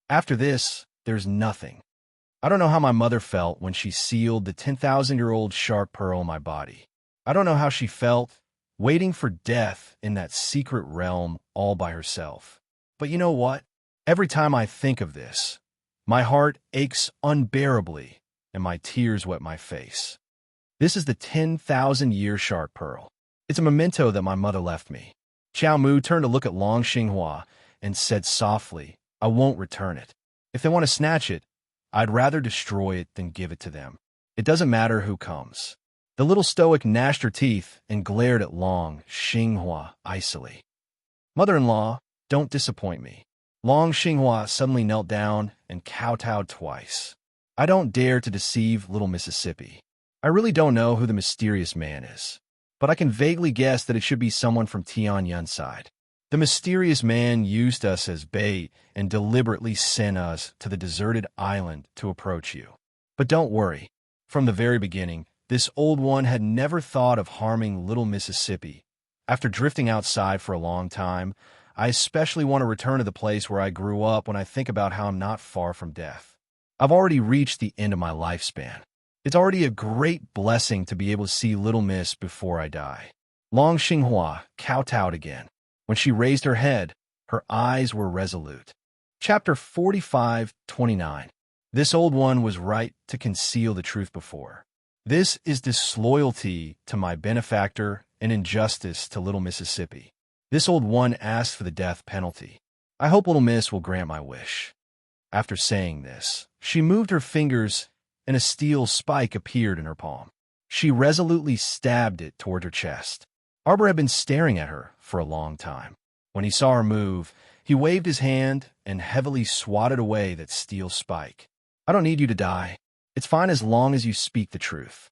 After this, there's nothing. I don't know how my mother felt when she sealed the 10,000-year-old shark pearl in my body. I don't know how she felt, waiting for death in that secret realm all by herself. But you know what? Every time I think of this, my heart aches unbearably and my tears wet my face. This is the 10,000-year shark pearl. It's a memento that my mother left me. Xiao Mu turned to look at Long Xinghua and said softly, "I won't return it. If they want to snatch it, I'd rather destroy it than give it to them. It doesn't matter who comes." The little stoic gnashed her teeth and glared at Long Xinghua icily. "Mother-in-law, don't disappoint me." Long Xinghua suddenly knelt down and kowtowed twice. "I don't dare to deceive little Mississippi. I really don't know who the mysterious man is, but I can vaguely guess that it should be someone from Tianyun's side. The mysterious man used us as bait and deliberately sent us to the deserted island to approach you. But don't worry. From the very beginning, this old one had never thought of harming little Mississippi. After drifting outside for a long time, I especially want to return to the place where I grew up when I think about how I'm not far from death. I've already reached the end of my lifespan. It's already a great blessing to be able to see little Miss before I die." Long Xinghua kowtowed again. When she raised her head, her eyes were resolute. Chapter 45:29. This old one was right to conceal the truth before. This is disloyalty to my benefactor and injustice to little Mississippi. This old one asked for the death penalty. I hope little Miss will grant my wish. After saying this, she moved her fingers and a steel spike appeared in her palm. She resolutely stabbed it toward her chest. Arbor had been staring at her for a long time. When he saw her move, he waved his hand and heavily swatted away that steel spike. "I don't need you to die. It's fine as long as you speak the truth."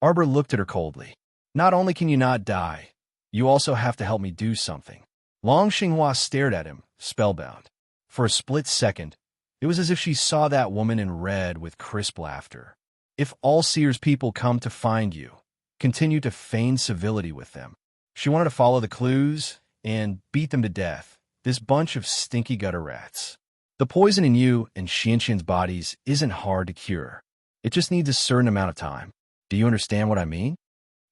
Arbor looked at her coldly. "Not only can you not die, you also have to help me do something." Long Xinghua stared at him, spellbound. For a split second, it was as if she saw that woman in red with crisp laughter. "If all Seer's people come to find you, continue to feign civility with them." She wanted to follow the clues and beat them to death, this bunch of stinky gutter rats. The poison in you and Xianxian's bodies isn't hard to cure. It just needs a certain amount of time. Do you understand what I mean?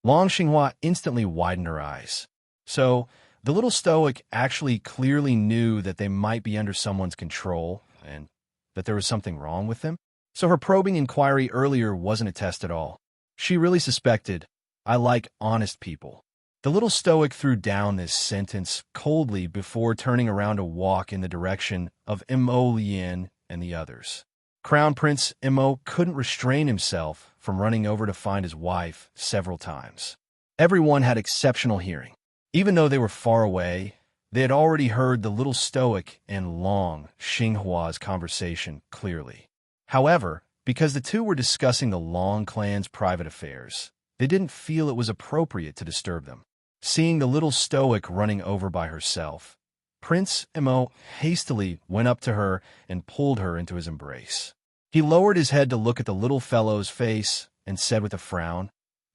Long Xinghua instantly widened her eyes. So, the little stoic actually clearly knew that they might be under someone's control and that there was something wrong with them? So her probing inquiry earlier wasn't a test at all. She really suspected, "I like honest people." The little stoic threw down this sentence coldly before turning around to walk in the direction of Mo Lien and the others. Crown Prince Mo couldn't restrain himself from running over to find his wife several times. Everyone had exceptional hearing. Even though they were far away, they had already heard the little stoic and Long Xinghua's conversation clearly. However, because the two were discussing the Long clan's private affairs, they didn't feel it was appropriate to disturb them. Seeing the little stoic running over by herself, Prince Mo hastily went up to her and pulled her into his embrace. He lowered his head to look at the little fellow's face and said with a frown,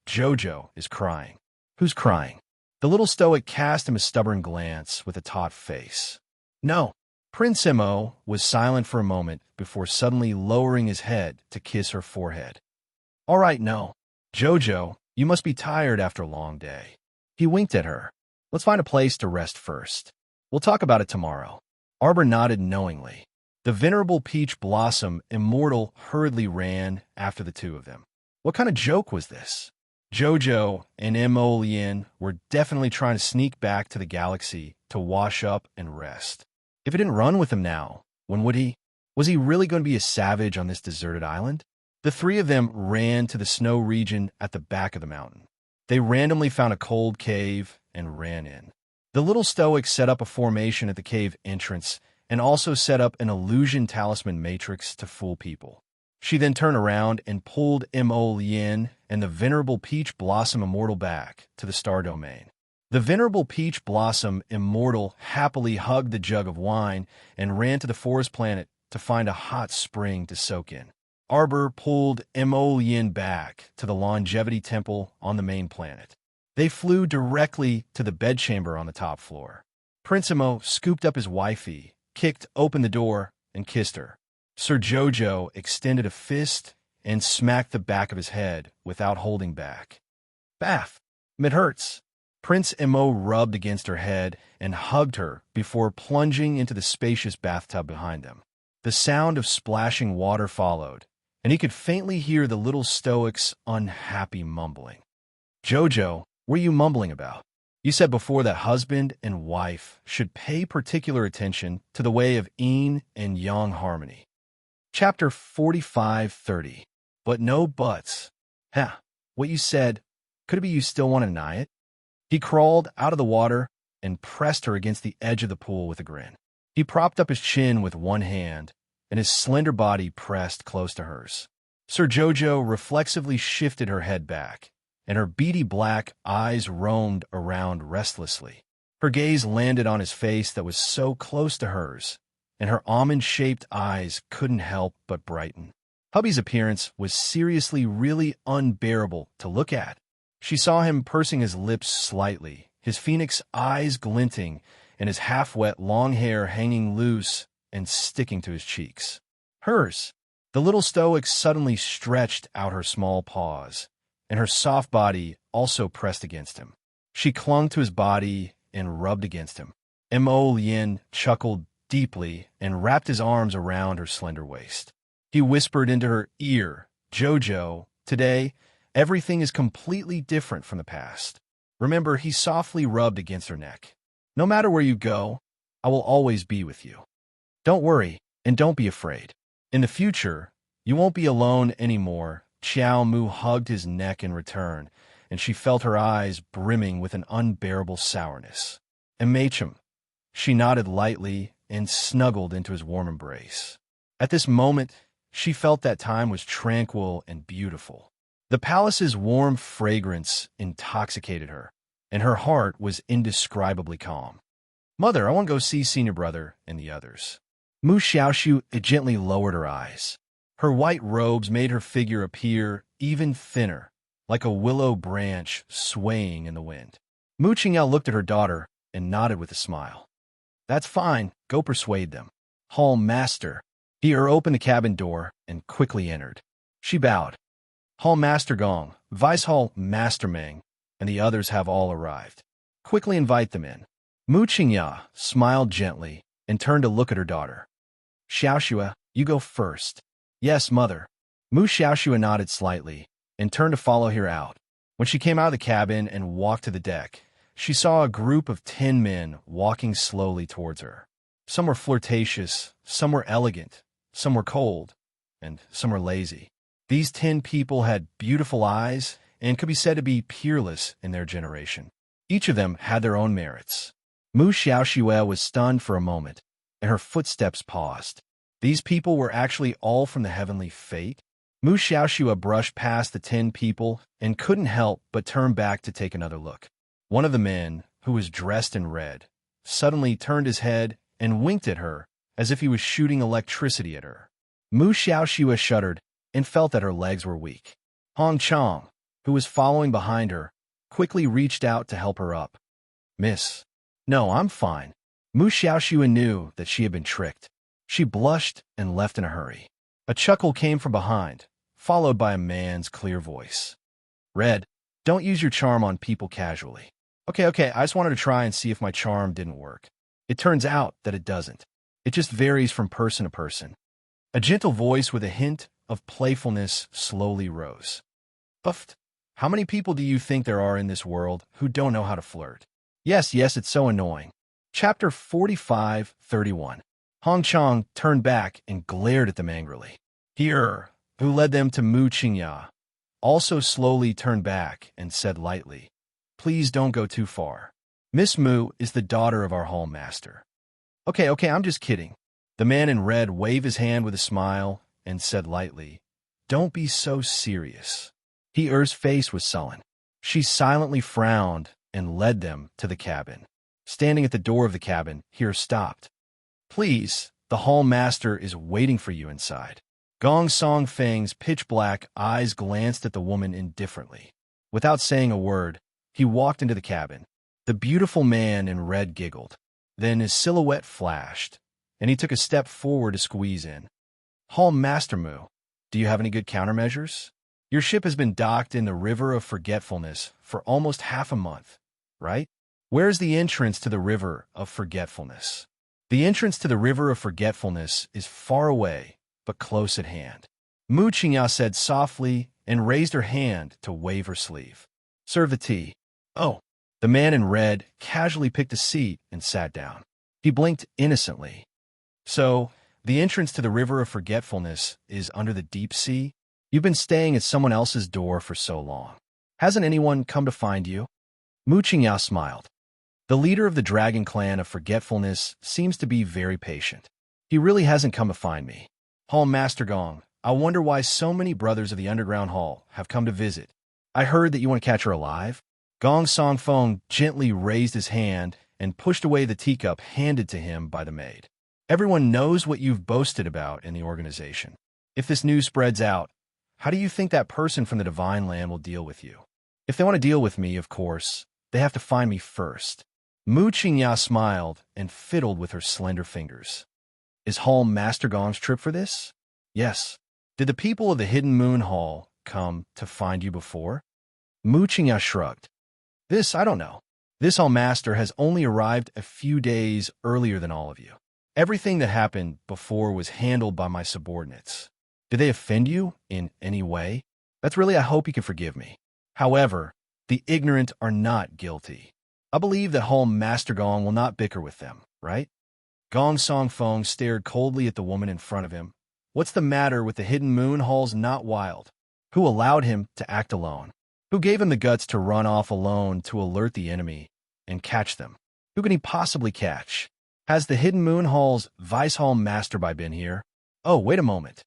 Jojo is crying. Who's crying? The little stoic cast him a stubborn glance with a taut face. No. Prince Mo was silent for a moment before suddenly lowering his head to kiss her forehead. All right, no. Jojo, you must be tired after a long day. He winked at her. Let's find a place to rest first. We'll talk about it tomorrow. Arbor nodded knowingly. The venerable peach blossom immortal hurriedly ran after the two of them. What kind of joke was this? Jojo and Mo Lien were definitely trying to sneak back to the galaxy to wash up and rest. If he didn't run with him now, when would he? Was he really going to be a savage on this deserted island? The three of them ran to the snow region at the back of the mountain. They randomly found a cold cave and ran in. The little stoic set up a formation at the cave entrance and also set up an illusion talisman matrix to fool people. She then turned around and pulled Mo Lien and the venerable peach blossom immortal back to the star domain. The venerable peach blossom immortal happily hugged the jug of wine and ran to the forest planet to find a hot spring to soak in. Arbor pulled Mo Lien back to the longevity temple on the main planet. They flew directly to the bedchamber on the top floor. Prince Mo scooped up his wifey, kicked open the door, and kissed her. Sir Jojo extended a fist and smacked the back of his head without holding back. Bath. It hurts. Prince Mo rubbed against her head and hugged her before plunging into the spacious bathtub behind them. The sound of splashing water followed, and he could faintly hear the little stoic's unhappy mumbling. Jojo, what are you mumbling about? You said before that husband and wife should pay particular attention to the way of yin and yang harmony. Chapter 45:30. But no buts. What you said, could it be you still want to deny it? He crawled out of the water and pressed her against the edge of the pool with a grin. He propped up his chin with one hand, and his slender body pressed close to hers. Sir Jojo reflexively shifted her head back, and her beady black eyes roamed around restlessly. Her gaze landed on his face that was so close to hers, and her almond-shaped eyes couldn't help but brighten. Hubby's appearance was seriously really unbearable to look at. She saw him pursing his lips slightly, his phoenix eyes glinting, and his half-wet long hair hanging loose and sticking to his cheeks. Hers. The little stoic suddenly stretched out her small paws, and her soft body also pressed against him. She clung to his body and rubbed against him. Mo Lien chuckled deeply and wrapped his arms around her slender waist. He whispered into her ear, Jojo, today, everything is completely different from the past. Remember, he softly rubbed against her neck. No matter where you go, I will always be with you. Don't worry, and don't be afraid. In the future, you won't be alone anymore. Xiao Mu hugged his neck in return, and she felt her eyes brimming with an unbearable sourness. Machem. She nodded lightly and snuggled into his warm embrace. At this moment, she felt that time was tranquil and beautiful. The palace's warm fragrance intoxicated her, and her heart was indescribably calm. Mother, I want to go see Senior Brother and the others. Mu Xiaoshu gently lowered her eyes. Her white robes made her figure appear even thinner, like a willow branch swaying in the wind. Mu Qingyao looked at her daughter and nodded with a smile. That's fine. Go persuade them. Hall Master. He opened the cabin door and quickly entered. She bowed. Hall Master Gong, Vice Hall Master Meng, and the others have all arrived. Quickly invite them in. Mu Qingya smiled gently and turned to look at her daughter. Xiaoxua, you go first. Yes, mother. Mu Xiaoxua nodded slightly and turned to follow her out. When she came out of the cabin and walked to the deck, she saw a group of 10 men walking slowly towards her. Some were flirtatious, some were elegant, some were cold, and some were lazy. These 10 people had beautiful eyes and could be said to be peerless in their generation. Each of them had their own merits. Mu Xiaoxue was stunned for a moment, and her footsteps paused. These people were actually all from the heavenly fate. Mu Xiaoxue brushed past the 10 people and couldn't help but turn back to take another look. One of the men, who was dressed in red, suddenly turned his head and winked at her as if he was shooting electricity at her. Mu Xiaoxue shuddered and felt that her legs were weak. Hong Chong. who was following behind her, quickly reached out to help her up. "Miss." "No, I'm fine." Mu Xiaoxue knew that she had been tricked. She blushed and left in a hurry. A chuckle came from behind, followed by a man's clear voice. "Red, don't use your charm on people casually." Okay, I just wanted to try and see if my charm didn't work. It turns out that it doesn't. It just varies from person to person." A gentle voice with a hint of playfulness slowly rose. "Buffed. How many people do you think there are in this world who don't know how to flirt?" Yes, it's so annoying. Chapter 45:31. Hong Chong turned back and glared at them angrily. Here, who led them to Mu Qingya, also slowly turned back and said lightly, "Please don't go too far. Miss Mu is the daughter of our hall master." Okay, I'm just kidding. The man in red waved his hand with a smile and said lightly, "Don't be so serious." He-er's face was sullen. She silently frowned and led them to the cabin. Standing at the door of the cabin, He-er stopped. "Please, the hall master is waiting for you inside." Gong Song Feng's pitch-black eyes glanced at the woman indifferently. Without saying a word, he walked into the cabin. The beautiful man in red giggled. Then his silhouette flashed, and he took a step forward to squeeze in. "Hall Master Mu, do you have any good countermeasures? Your ship has been docked in the River of Forgetfulness for almost half a month, right? Where's the entrance to the River of Forgetfulness?" The entrance to the River of Forgetfulness is far away, but close at hand. Mu Qingya said softly and raised her hand to wave her sleeve. "Serve the tea." "Oh." The man in red casually picked a seat and sat down. He blinked innocently. "So, the entrance to the River of Forgetfulness is under the deep sea? You've been staying at someone else's door for so long. Hasn't anyone come to find you?" Mu Qingya smiled. The leader of the Dragon Clan of Forgetfulness seems to be very patient. He really hasn't come to find me. Hall Master Gong, I wonder why so many brothers of the Underground Hall have come to visit. I heard that you want to catch her alive. Gong Song Feng gently raised his hand and pushed away the teacup handed to him by the maid. Everyone knows what you've boasted about in the organization. If this news spreads out, how do you think that person from the Divine Land will deal with you? If they want to deal with me, of course, they have to find me first. Mu Qingya smiled and fiddled with her slender fingers. Is Hall Master Gong's trip for this? Yes. Did the people of the Hidden Moon Hall come to find you before? Mu Qingya shrugged. This, I don't know. This Hall Master has only arrived a few days earlier than all of you. Everything that happened before was handled by my subordinates. Did they offend you in any way? That's really, I hope you can forgive me. However, the ignorant are not guilty. I believe that Hall Master Gong will not bicker with them, right? Gong Song Feng stared coldly at the woman in front of him. What's the matter with the Hidden Moon Hall's not wild? Who allowed him to act alone? Who gave him the guts to run off alone to alert the enemy and catch them? Who can he possibly catch? Has the Hidden Moon Hall's Vice Hall Master been here? Oh, wait a moment.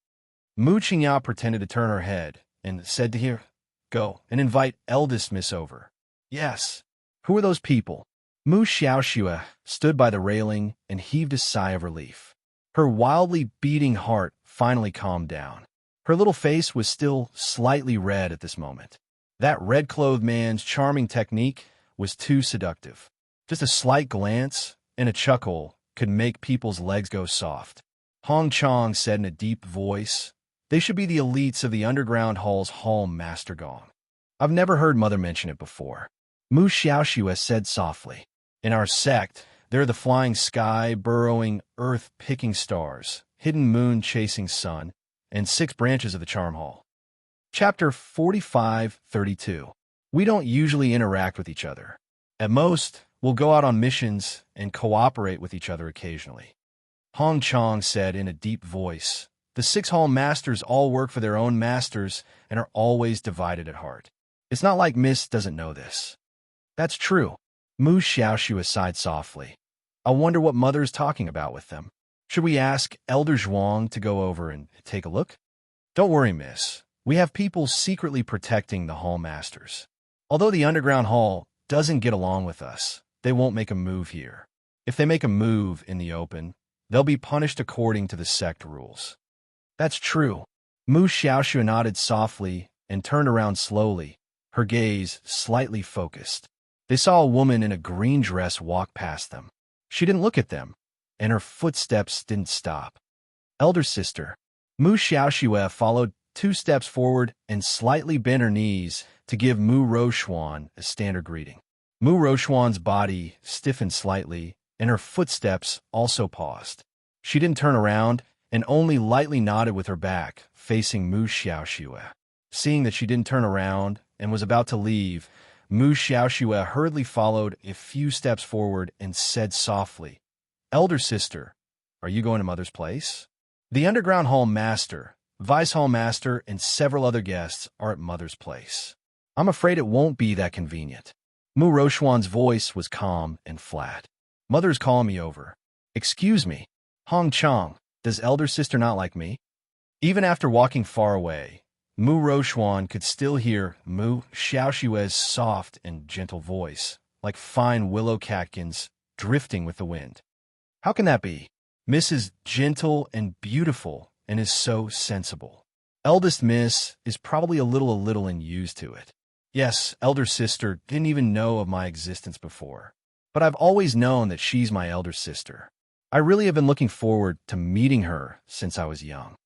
Mu Qingya pretended to turn her head and said to her, "Go and invite eldest Miss over." Yes. Who are those people? Mu Xiaoxue stood by the railing and heaved a sigh of relief. Her wildly beating heart finally calmed down. Her little face was still slightly red at this moment. That red-clothed man's charming technique was too seductive. Just a slight glance and a chuckle could make people's legs go soft. Hong Chong said in a deep voice, "They should be the elites of the Underground Hall's Hall Master Gong." I've never heard Mother mention it before. Mu Xiaoxue said softly. In our sect, there are the flying sky, burrowing, earth-picking stars, hidden moon-chasing sun, and 6 branches of the Charm Hall. Chapter 45:32. We don't usually interact with each other. At most, we'll go out on missions and cooperate with each other occasionally. Hong Chong said in a deep voice, "The 6 Hall Masters all work for their own masters and are always divided at heart. It's not like Miss doesn't know this." That's true. Mu Xiaoxue sighed softly. I wonder what Mother is talking about with them. Should we ask Elder Zhuang to go over and take a look? Don't worry, Miss. We have people secretly protecting the Hall Masters. Although the Underground Hall doesn't get along with us, they won't make a move here. If they make a move in the open, they'll be punished according to the sect rules. That's true. Mu Xiaoxue nodded softly and turned around slowly, her gaze slightly focused. They saw a woman in a green dress walk past them. She didn't look at them, and her footsteps didn't stop. Elder sister. Mu Xiaoxue followed 2 steps forward and slightly bent her knees to give Mu Rochuan a standard greeting. Mu Rochuan's body stiffened slightly, and her footsteps also paused. She didn't turn around and only lightly nodded with her back, facing Mu Xiaoxue. Seeing that she didn't turn around and was about to leave, Mu Xiaoxue hurriedly followed a few steps forward and said softly, "Elder sister, are you going to Mother's place? The Underground Hall Master, Vice Hall Master, and several other guests are at Mother's place. I'm afraid it won't be that convenient." Mu Rochuan's voice was calm and flat. "Mother's calling me over." "Excuse me, Hong Chong, does elder sister not like me?" Even after walking far away, Mu Rochuan could still hear Mu Xiaoxue's soft and gentle voice, like fine willow catkins drifting with the wind. How can that be? Miss is gentle and beautiful and is so sensible. Eldest Miss is probably a little unused to it. Yes, elder sister didn't even know of my existence before, but I've always known that she's my elder sister. I really have been looking forward to meeting her since I was young.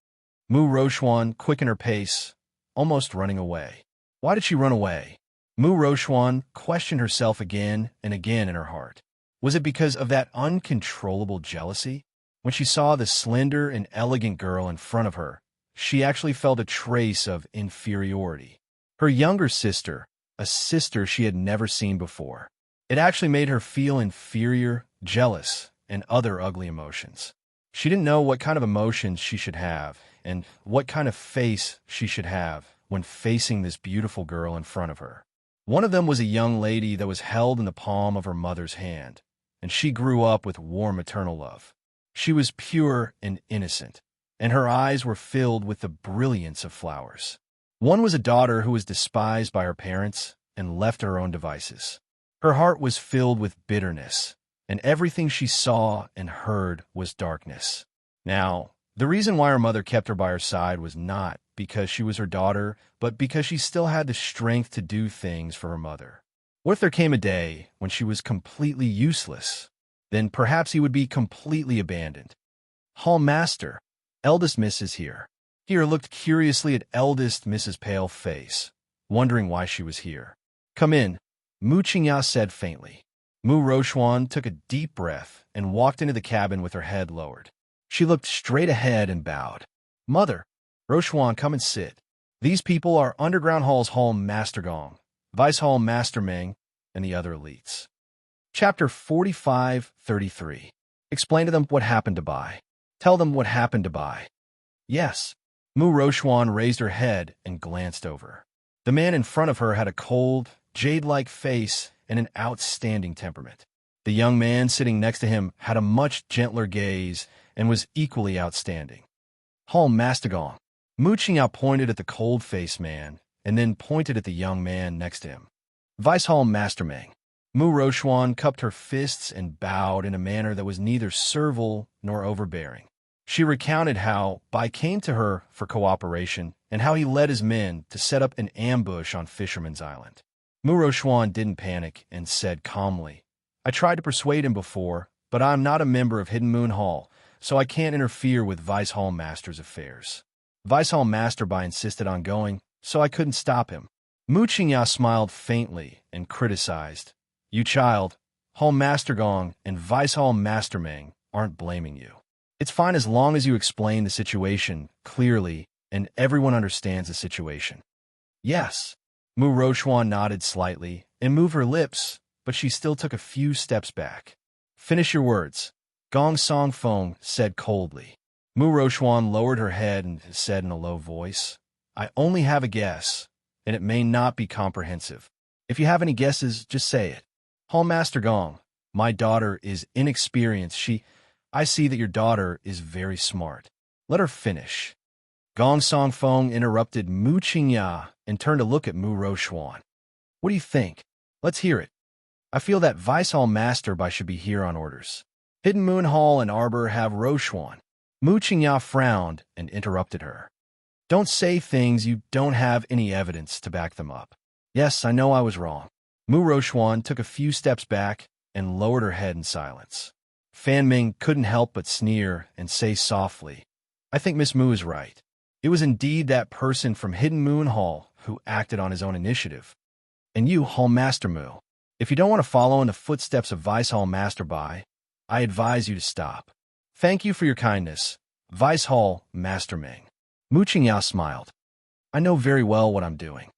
Mu Rochuan quickened her pace, almost running away. Why did she run away? Mu Rochuan questioned herself again and again in her heart. Was it because of that uncontrollable jealousy? When she saw the slender and elegant girl in front of her, she actually felt a trace of inferiority. Her younger sister, a sister she had never seen before. It actually made her feel inferior, jealous, and other ugly emotions. She didn't know what kind of emotions she should have and what kind of face she should have when facing this beautiful girl in front of her. One of them was a young lady that was held in the palm of her mother's hand, and she grew up with warm maternal love. She was pure and innocent, and her eyes were filled with the brilliance of flowers. One was a daughter who was despised by her parents and left to her own devices. Her heart was filled with bitterness, and everything she saw and heard was darkness. Now, the reason why her mother kept her by her side was not because she was her daughter, but because she still had the strength to do things for her mother. What if there came a day when she was completely useless? Then perhaps he would be completely abandoned. Hall Master, eldest Miss is here. Here looked curiously at eldest Mrs. Pale Face, wondering why she was here. "Come in," Mu Qingya said faintly. Mu Rochuan took a deep breath and walked into the cabin with her head lowered. She looked straight ahead and bowed. "Mother, Rochuan, come and sit. These people are Underground Hall's Hall Master Gong, Vice Hall Master Meng, and the other elites." Chapter 45-33. Explain to them what happened to Bai. Tell them what happened to Bai. Yes. Mu Rochuan raised her head and glanced over. The man in front of her had a cold, jade-like face and an outstanding temperament. The young man sitting next to him had a much gentler gaze and was equally outstanding. Hall Master Gong. Mu Qingya pointed at the cold-faced man and then pointed at the young man next to him. Vice Hall Master Meng. Mu Rochuan cupped her fists and bowed in a manner that was neither servile nor overbearing. She recounted how Bai came to her for cooperation and how he led his men to set up an ambush on Fisherman's Island. Mu Rochuan didn't panic and said calmly, "I tried to persuade him before, but I'm not a member of Hidden Moon Hall, so I can't interfere with Vice Hall Master's affairs. Vice Hall Master Bai insisted on going, so I couldn't stop him." Mu Qingya smiled faintly and criticized, "You child, Hall Master Gong and Vice Hall Master Meng aren't blaming you. It's fine as long as you explain the situation clearly and everyone understands the situation." "Yes." Mu Rochuan nodded slightly and moved her lips, but she still took a few steps back. "Finish your words," Gong Song Feng said coldly. Mu Rochuan lowered her head and said in a low voice, "I only have a guess, and it may not be comprehensive. If you have any guesses, just say it." "Hall Master Gong, my daughter is inexperienced. I see that your daughter is very smart. Let her finish." Gong Song Feng interrupted Mu Qingya and turned to look at Mu Rochuan. "What do you think? Let's hear it. I feel that Vice Hall Master Bai should be here on orders. Hidden Moon Hall and Arbor have Rochuan." Mu Qingya frowned and interrupted her. "Don't say things you don't have any evidence to back them up. Yes, I know I was wrong. Mu Rochuan took a few steps back and lowered her head in silence. Fan Ming couldn't help but sneer and say softly, I think Miss Mu is right. It was indeed that person from Hidden Moon Hall who acted on his own initiative. And you, Hall Master Mu, if you don't want to follow in the footsteps of Vice Hall Master Bai, I advise you to stop. Thank you for your kindness, Vice Hall Master Ming. Mu Qingyao smiled. I know very well what I'm doing.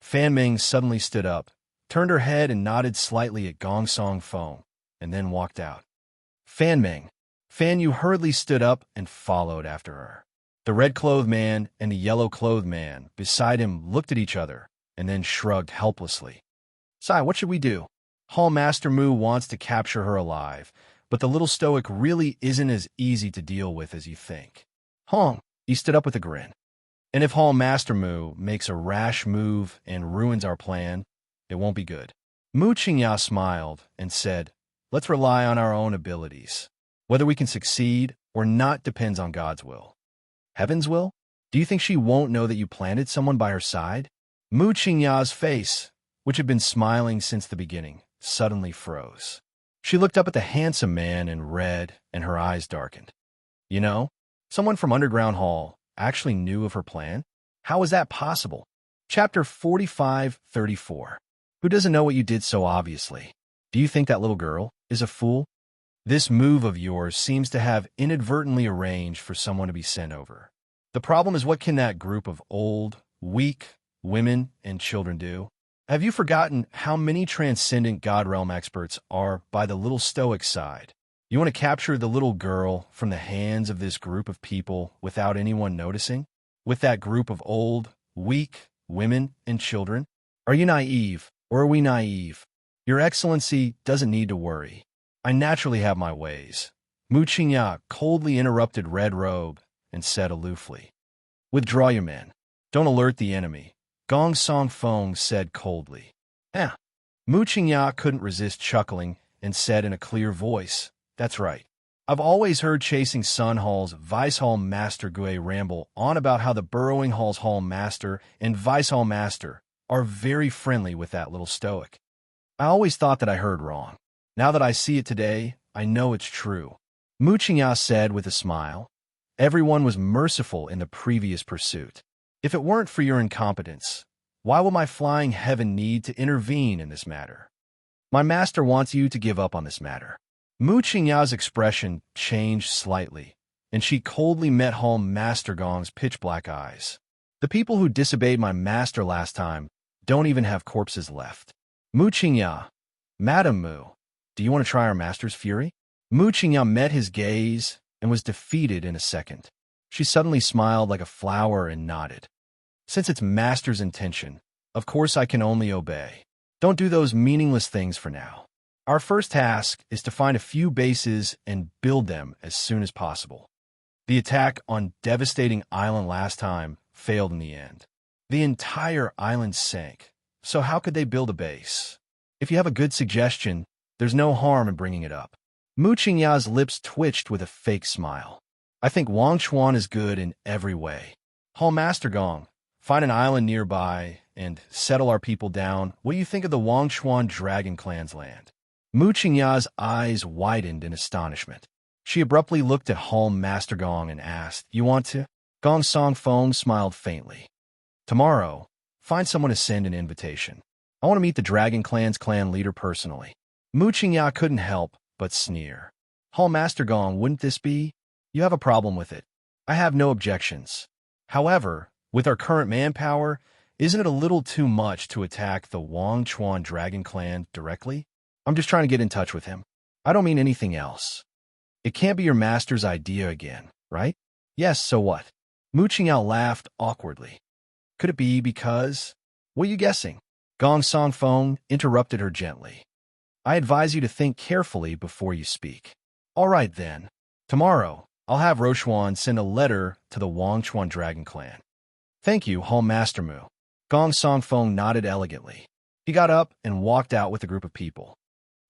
Fan Ming suddenly stood up, turned her head and nodded slightly at Gong Song Feng, and then walked out. Fan Ming. Fan Yu hurriedly stood up and followed after her. The red-clothed man and the yellow-clothed man beside him looked at each other and then shrugged helplessly. Sai, what should we do? Hall Master Mu wants to capture her alive, but the little stoic really isn't as easy to deal with as you think. Hong, he stood up with a grin. And if Hall Master Mu makes a rash move and ruins our plan, it won't be good. Mu Qingyao smiled and said, let's rely on our own abilities. Whether we can succeed or not depends on God's will. Heaven's will? Do you think she won't know that you planted someone by her side? Mu Qingyao's face, which had been smiling since the beginning, suddenly froze. She looked up at the handsome man in red, and her eyes darkened. You know, someone from Underground Hall actually knew of her plan? How was that possible? Chapter 45-34. Who doesn't know what you did so obviously? Do you think that little girl is a fool? This move of yours seems to have inadvertently arranged for someone to be sent over. The problem is, what can that group of old, weak women and children do? Have you forgotten how many transcendent God Realm experts are by the little stoic side? You want to capture the little girl from the hands of this group of people without anyone noticing? With that group of old, weak women and children? Are you naive, or are we naive? Your Excellency doesn't need to worry. I naturally have my ways. Mu Qingya coldly interrupted Red Robe and said aloofly, withdraw your men. Don't alert the enemy. Gong Song Feng said coldly. Mu Qingya couldn't resist chuckling and said in a clear voice, that's right. I've always heard Chasing Sun Hall's Vice Hall Master Gui ramble on about how the Burrowing Hall's Hall Master and Vice Hall Master are very friendly with that little stoic. I always thought that I heard wrong. Now that I see it today, I know it's true. Mu Qingya said with a smile. Everyone was merciful in the previous pursuit. If it weren't for your incompetence, why will my flying heaven need to intervene in this matter? My master wants you to give up on this matter. Mu Qingya's expression changed slightly, and she coldly met Hall Master Gong's pitch-black eyes. The people who disobeyed my master last time don't even have corpses left. Mu Qingya, Madam Mu, do you want to try our master's fury? Mu Qingya met his gaze and was defeated in a second. She suddenly smiled like a flower and nodded. Since it's master's intention, of course I can only obey. Don't do those meaningless things for now. Our first task is to find a few bases and build them as soon as possible. The attack on Devastating Island last time failed in the end. The entire island sank, so how could they build a base? If you have a good suggestion, there's no harm in bringing it up. Mu Qingya's lips twitched with a fake smile. I think Wang Chuan is good in every way. Hall Master Gong, find an island nearby and settle our people down. What do you think of the Wang Chuan Dragon Clan's land? Mu Qingya's eyes widened in astonishment. She abruptly looked at Hall Master Gong and asked, you want to? Gong Song Feng smiled faintly. Tomorrow, find someone to send an invitation. I want to meet the Dragon Clan's clan leader personally. Mu Qingya couldn't help but sneer. Hall Master Gong, wouldn't this be? You have a problem with it. I have no objections. However, with our current manpower, isn't it a little too much to attack the Wang Chuan Dragon Clan directly? I'm just trying to get in touch with him. I don't mean anything else. It can't be your master's idea again, right? Yes, so what? Mu Qingya laughed awkwardly. Could it be because... What are you guessing? Gong Song Feng interrupted her gently. I advise you to think carefully before you speak. All right, then. Tomorrow, I'll have Rochuan send a letter to the Wang Chuan Dragon Clan. Thank you, Hall Master Mu. Gong Song Feng nodded elegantly. He got up and walked out with a group of people.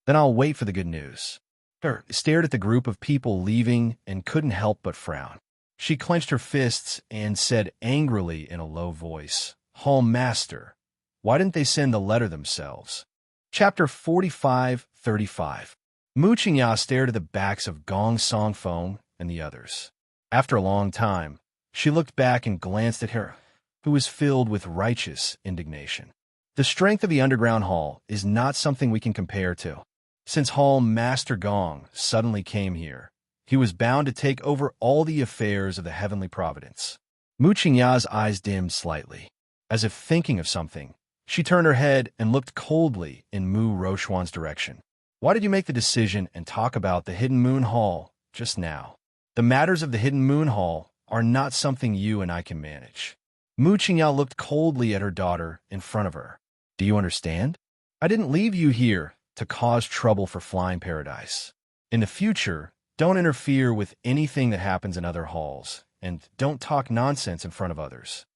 Then I'll wait for the good news. Her stared at the group of people leaving and couldn't help but frown. She clenched her fists and said angrily in a low voice, Hall Master, Why didn't they send the letter themselves? Chapter 45-35. Mu Qingya stared at the backs of Gong Song Feng and the others. After a long time, she looked back and glanced at her, who was filled with righteous indignation. The strength of the underground hall is not something we can compare to. Since Hall Master Gong suddenly came here, he was bound to take over all the affairs of the heavenly providence. Mu Qingya's eyes dimmed slightly. As if thinking of something, she turned her head and looked coldly in Mu Rochuan's direction. Why did you make the decision and talk about the Hidden Moon Hall just now? The matters of the Hidden Moon Hall are not something you and I can manage. Mu Qingya looked coldly at her daughter in front of her. Do you understand? I didn't leave you here to cause trouble for Flying Paradise. In the future, don't interfere with anything that happens in other halls, and don't talk nonsense in front of others.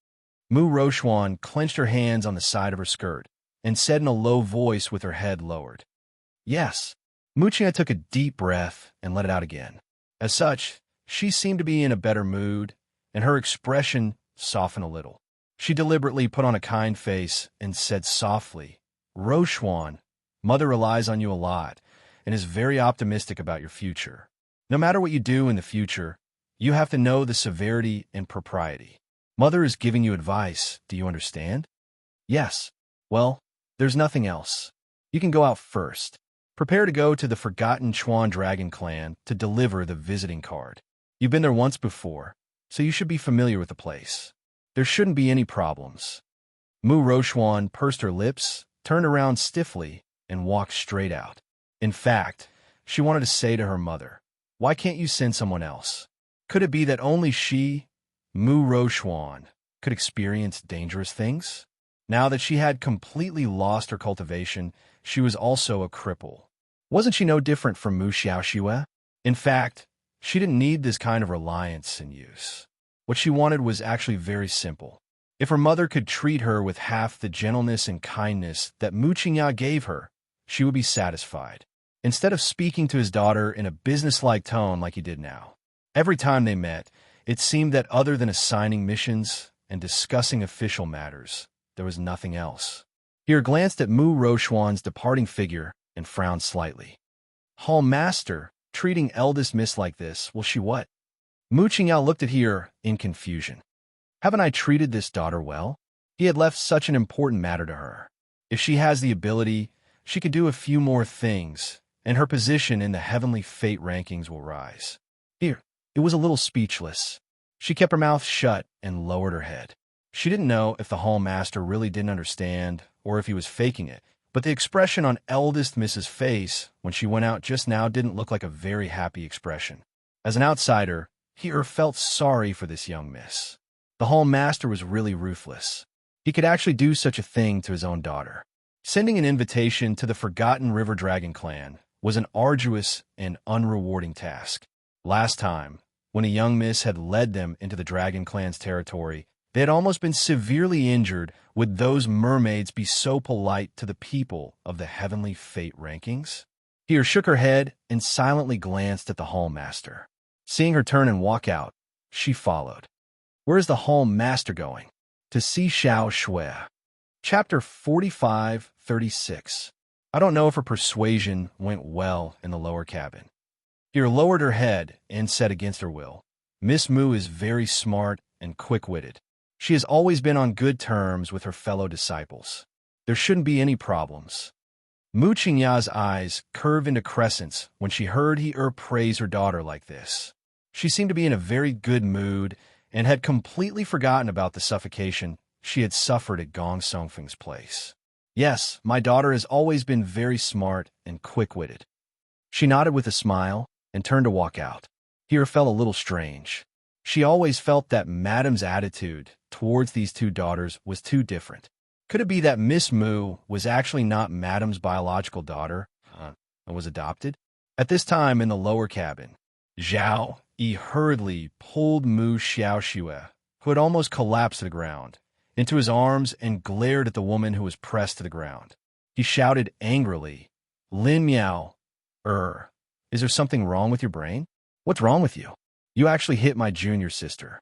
Mu Rochuan clenched her hands on the side of her skirt and said in a low voice with her head lowered, Yes. Mu Qingya took a deep breath and let it out again. As such, she seemed to be in a better mood, and her expression softened a little. She deliberately put on a kind face and said softly, Rochuan, Mother relies on you a lot and is very optimistic about your future. No matter what you do in the future, you have to know the severity and propriety. Mother is giving you advice, do you understand? Yes. Well, there's nothing else. You can go out first. Prepare to go to the Forgotten Chuan Dragon Clan to deliver the visiting card. You've been there once before, so you should be familiar with the place. There shouldn't be any problems. Mu Rochuan pursed her lips, turned around stiffly, and walked straight out. In fact, she wanted to say to her mother, Why can't you send someone else? Could it be that only she, Mu Rochuan, could experience dangerous things? Now that she had completely lost her cultivation, she was also a cripple. Wasn't she no different from Mu Xiaoxue? In fact, she didn't need this kind of reliance and use. What she wanted was actually very simple. If her mother could treat her with half the gentleness and kindness that Mu Qingya gave her, she would be satisfied. Instead of speaking to his daughter in a businesslike tone like he did now. Every time they met, it seemed that other than assigning missions and discussing official matters, there was nothing else. He glanced at Mu Rochuan's departing figure and frowned slightly. Hall Master, treating eldest miss like this, will she what? Mu Qingya looked at her in confusion. Haven't I treated this daughter well? He had left such an important matter to her. If she has the ability, she could do a few more things, and her position in the heavenly fate rankings will rise. It was a little speechless. She kept her mouth shut and lowered her head. She didn't know if the Hall Master really didn't understand or if he was faking it, but the expression on eldest Miss's face when she went out just now didn't look like a very happy expression. As an outsider, he felt sorry for this young miss. The Hall Master was really ruthless. He could actually do such a thing to his own daughter. Sending an invitation to the Forgotten River Dragon Clan was an arduous and unrewarding task. Last time, when a young miss had led them into the Dragon Clan's territory, they had almost been severely injured. Would those mermaids be so polite to the people of the heavenly fate rankings? He shook her head and silently glanced at the Hall Master. Seeing her turn and walk out, she followed. Where is the Hall Master going? To see Xiao Shui. Chapter 45-36. I don't know if her persuasion went well in the lower cabin. He lowered her head and said against her will, Miss Mu is very smart and quick-witted. She has always been on good terms with her fellow disciples. There shouldn't be any problems. Mu Qingya's eyes curved into crescents when she heard he praise her daughter like this. She seemed to be in a very good mood and had completely forgotten about the suffocation she had suffered at Gong Songfeng's place. Yes, my daughter has always been very smart and quick-witted. She nodded with a smile and turned to walk out. He felt a little strange. She always felt that Madame's attitude towards these two daughters was too different. Could it be that Miss Mu was actually not Madame's biological daughter and was adopted? At this time in the lower cabin, Zhao Yi hurriedly pulled Mu Xiaoxue, who had almost collapsed to the ground, into his arms and glared at the woman who was pressed to the ground. He shouted angrily, Lin Miao, is there something wrong with your brain? What's wrong with you? You actually hit my junior sister.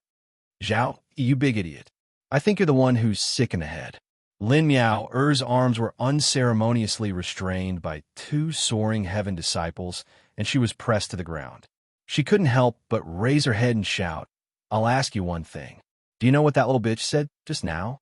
Zhao, you big idiot. I think you're the one who's sick in the head. Lin Miao's arms were unceremoniously restrained by two soaring heaven disciples, and she was pressed to the ground. She couldn't help but raise her head and shout, "I'll ask you one thing. Do you know what that little bitch said just now?"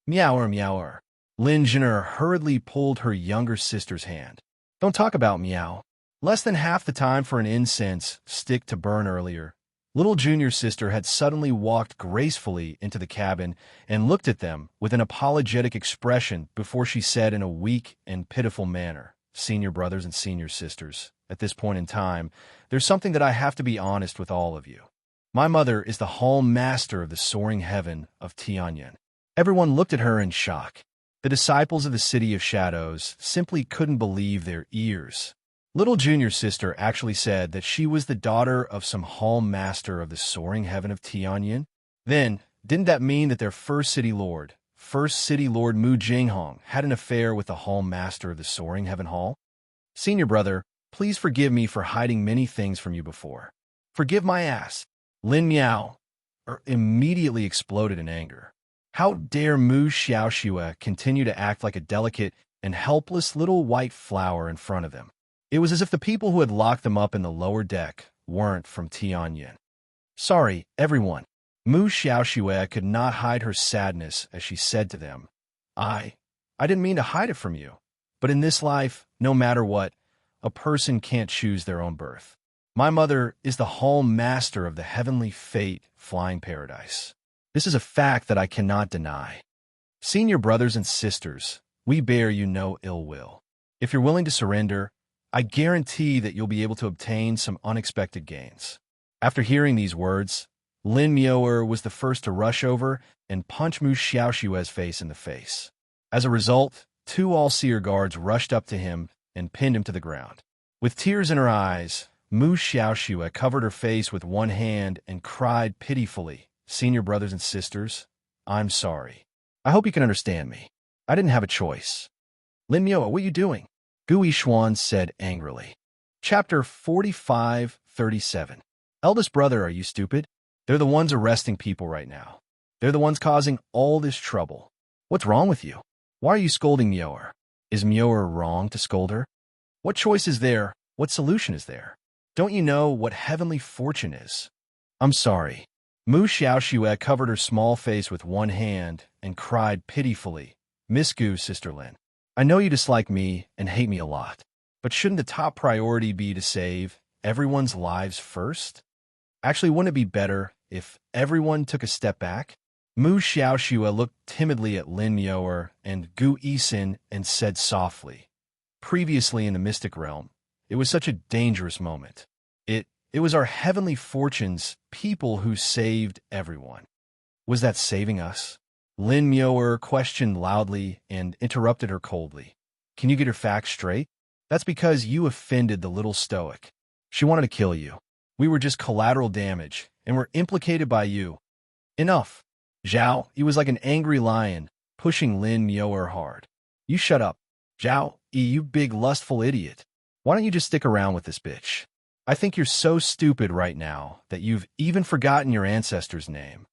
"Meower, meower." Lin Jinner hurriedly pulled her younger sister's hand. "Don't talk about meow. Less than half the time for an incense stick to burn earlier." Little junior sister had suddenly walked gracefully into the cabin and looked at them with an apologetic expression before she said in a weak and pitiful manner, "Senior brothers and senior sisters, at this point in time, there's something that I have to be honest with all of you. My mother is the hall master of the soaring heaven of Tianyan." Everyone looked at her in shock. The disciples of the City of Shadows simply couldn't believe their ears. Little junior sister actually said that she was the daughter of some hall master of the soaring heaven of Tianyan. Then, didn't that mean that their first city lord Mu Jinghong, had an affair with the hall master of the soaring heaven hall? "Senior brother, please forgive me for hiding many things from you before. Forgive my ass." Lin Miao immediately exploded in anger. How dare Mu Xiaoxue continue to act like a delicate and helpless little white flower in front of them? It was as if the people who had locked them up in the lower deck weren't from Tianyan. "Sorry, everyone." Mu Xiaoxue could not hide her sadness as she said to them, I didn't mean to hide it from you. But in this life, no matter what, a person can't choose their own birth. My mother is the hall master of the heavenly fate flying paradise. This is a fact that I cannot deny. Senior brothers and sisters, we bear you no ill will. If you're willing to surrender, I guarantee that you'll be able to obtain some unexpected gains. After hearing these words, Lin Miao was the first to rush over and punch Mu Xiaoxue's face in the face. As a result, two all-seer guards rushed up to him and pinned him to the ground. With tears in her eyes, Mu Xiaoxue covered her face with one hand and cried pitifully, "Senior brothers and sisters, I'm sorry. I hope you can understand me. I didn't have a choice." "Lin Miao, what are you doing?" Gu Yishuan said angrily. Chapter 45:37. Eldest brother, are you stupid? They're the ones arresting people right now. They're the ones causing all this trouble. What's wrong with you? Why are you scolding Miao? Is Miao wrong to scold her? What choice is there? What solution is there? Don't you know what heavenly fortune is? I'm sorry. Mu Xiaoxue covered her small face with one hand and cried pitifully, "Miss Gu, Sister Lin, I know you dislike me and hate me a lot, but shouldn't the top priority be to save everyone's lives first? Actually, wouldn't it be better if everyone took a step back?" Mu Xiaoxue looked timidly at Lin Miao and Gu Yisin and said softly, "Previously in the mystic realm, it was such a dangerous moment. It was our heavenly fortune's people who saved everyone. Was that saving us?" Lin Miao questioned loudly and interrupted her coldly. "Can you get your facts straight? That's because you offended the little stoic. She wanted to kill you. We were just collateral damage, and were implicated by you. Enough." Zhao, he was like an angry lion, pushing Lin Miao hard. "You shut up. Zhao, you big lustful idiot. Why don't you just stick around with this bitch? I think you're so stupid right now that you've even forgotten your ancestor's name."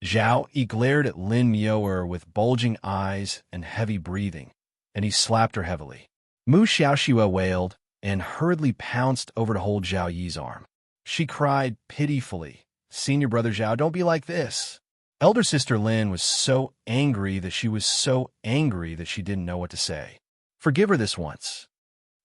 Zhao, he glared at Lin Miao with bulging eyes and heavy breathing, and he slapped her heavily. Mu Xiaoxue wailed and hurriedly pounced over to hold Zhao Yi's arm. She cried pitifully, "Senior brother Zhao, don't be like this." Elder sister Lin was so angry that she didn't know what to say. "Forgive her this once."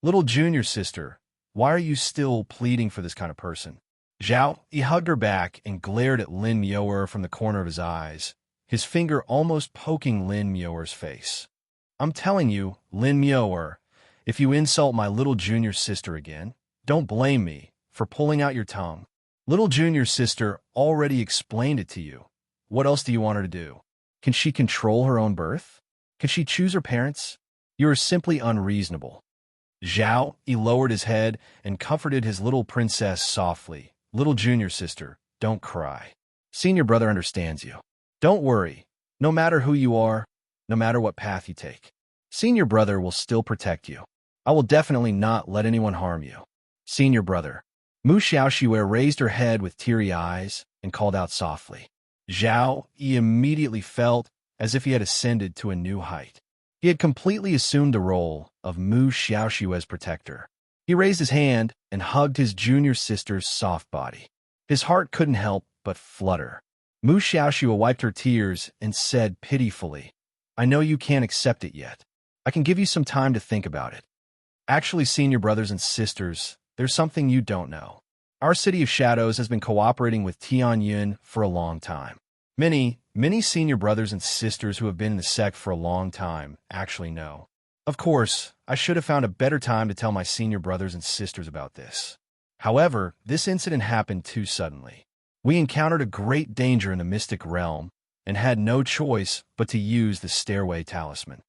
"Little junior sister, why are you still pleading for this kind of person?" Zhao, he hugged her back and glared at Lin Miao from the corner of his eyes, his finger almost poking Lin Miao's face. "I'm telling you, Lin Miao, if you insult my little junior sister again, don't blame me for pulling out your tongue. Little junior sister already explained it to you. What else do you want her to do? Can she control her own birth? Can she choose her parents? You are simply unreasonable." Zhao, he lowered his head and comforted his little princess softly. "Little junior sister, don't cry. Senior brother understands you. Don't worry. No matter who you are, no matter what path you take, senior brother will still protect you. I will definitely not let anyone harm you. Senior brother." Mu Xiaoxue raised her head with teary eyes and called out softly. Zhao, he immediately felt as if he had ascended to a new height. He had completely assumed the role of Mu Xiaoxue's protector. He raised his hand and hugged his junior sister's soft body. His heart couldn't help but flutter. Mu Xiaoxue wiped her tears and said pitifully, "I know you can't accept it yet. I can give you some time to think about it. Actually, senior brothers and sisters, there's something you don't know. Our City of Shadows has been cooperating with Tianyun for a long time. Many senior brothers and sisters who have been in the sect for a long time actually know. Of course, I should have found a better time to tell my senior brothers and sisters about this. However, this incident happened too suddenly. We encountered a great danger in the mystic realm and had no choice but to use the Stairway Talisman.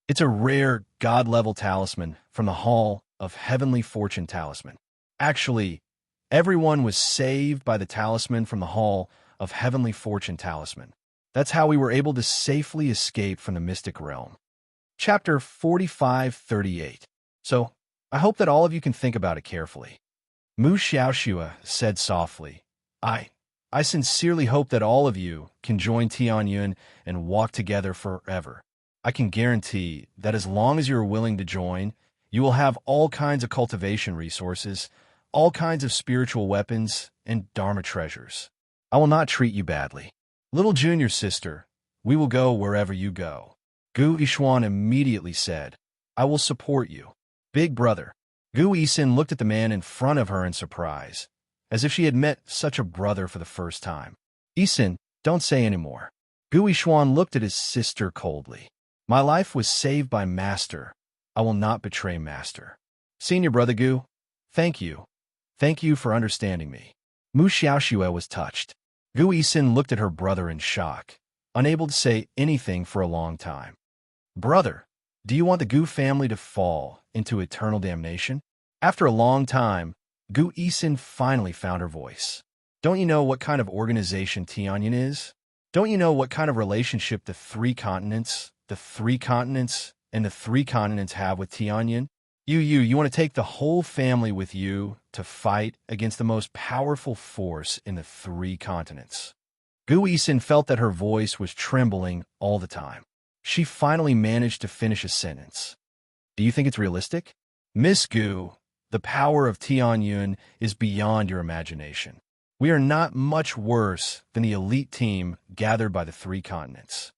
It's a rare, god-level talisman from the Hall of Heavenly Fortune Talisman. Actually, everyone was saved by the talisman from the Hall of Heavenly Fortune Talisman. That's how we were able to safely escape from the mystic realm." Chapter 45:38. So, I hope that all of you can think about it carefully. Mu Xiaoxue said softly, I sincerely hope that all of you can join Tianyun and walk together forever. I can guarantee that as long as you are willing to join, you will have all kinds of cultivation resources, all kinds of spiritual weapons, and Dharma treasures. I will not treat you badly. Little junior sister, we will go wherever you go. Gu Yishuan immediately said, I will support you. Big brother. Gu Yisin looked at the man in front of her in surprise, as if she had met such a brother for the first time. Yisin, don't say any more. Gu Yishuan looked at his sister coldly. My life was saved by Master. I will not betray Master. Senior brother Gu, thank you. Thank you for understanding me. Mu Xiaoxue was touched. Gu Yisin looked at her brother in shock, unable to say anything for a long time. Brother, do you want the Gu family to fall into eternal damnation? After a long time, Gu Yisin finally found her voice. Don't you know what kind of organization Tianyun is? Don't you know what kind of relationship the three continents and the three continents have with Tianyun? You want to take the whole family with you to fight against the most powerful force in the three continents. Gu Yisin felt that her voice was trembling all the time. She finally managed to finish a sentence. Do you think it's realistic? Miss Gu, the power of Tianyun is beyond your imagination. We are not much worse than the elite team gathered by the three continents.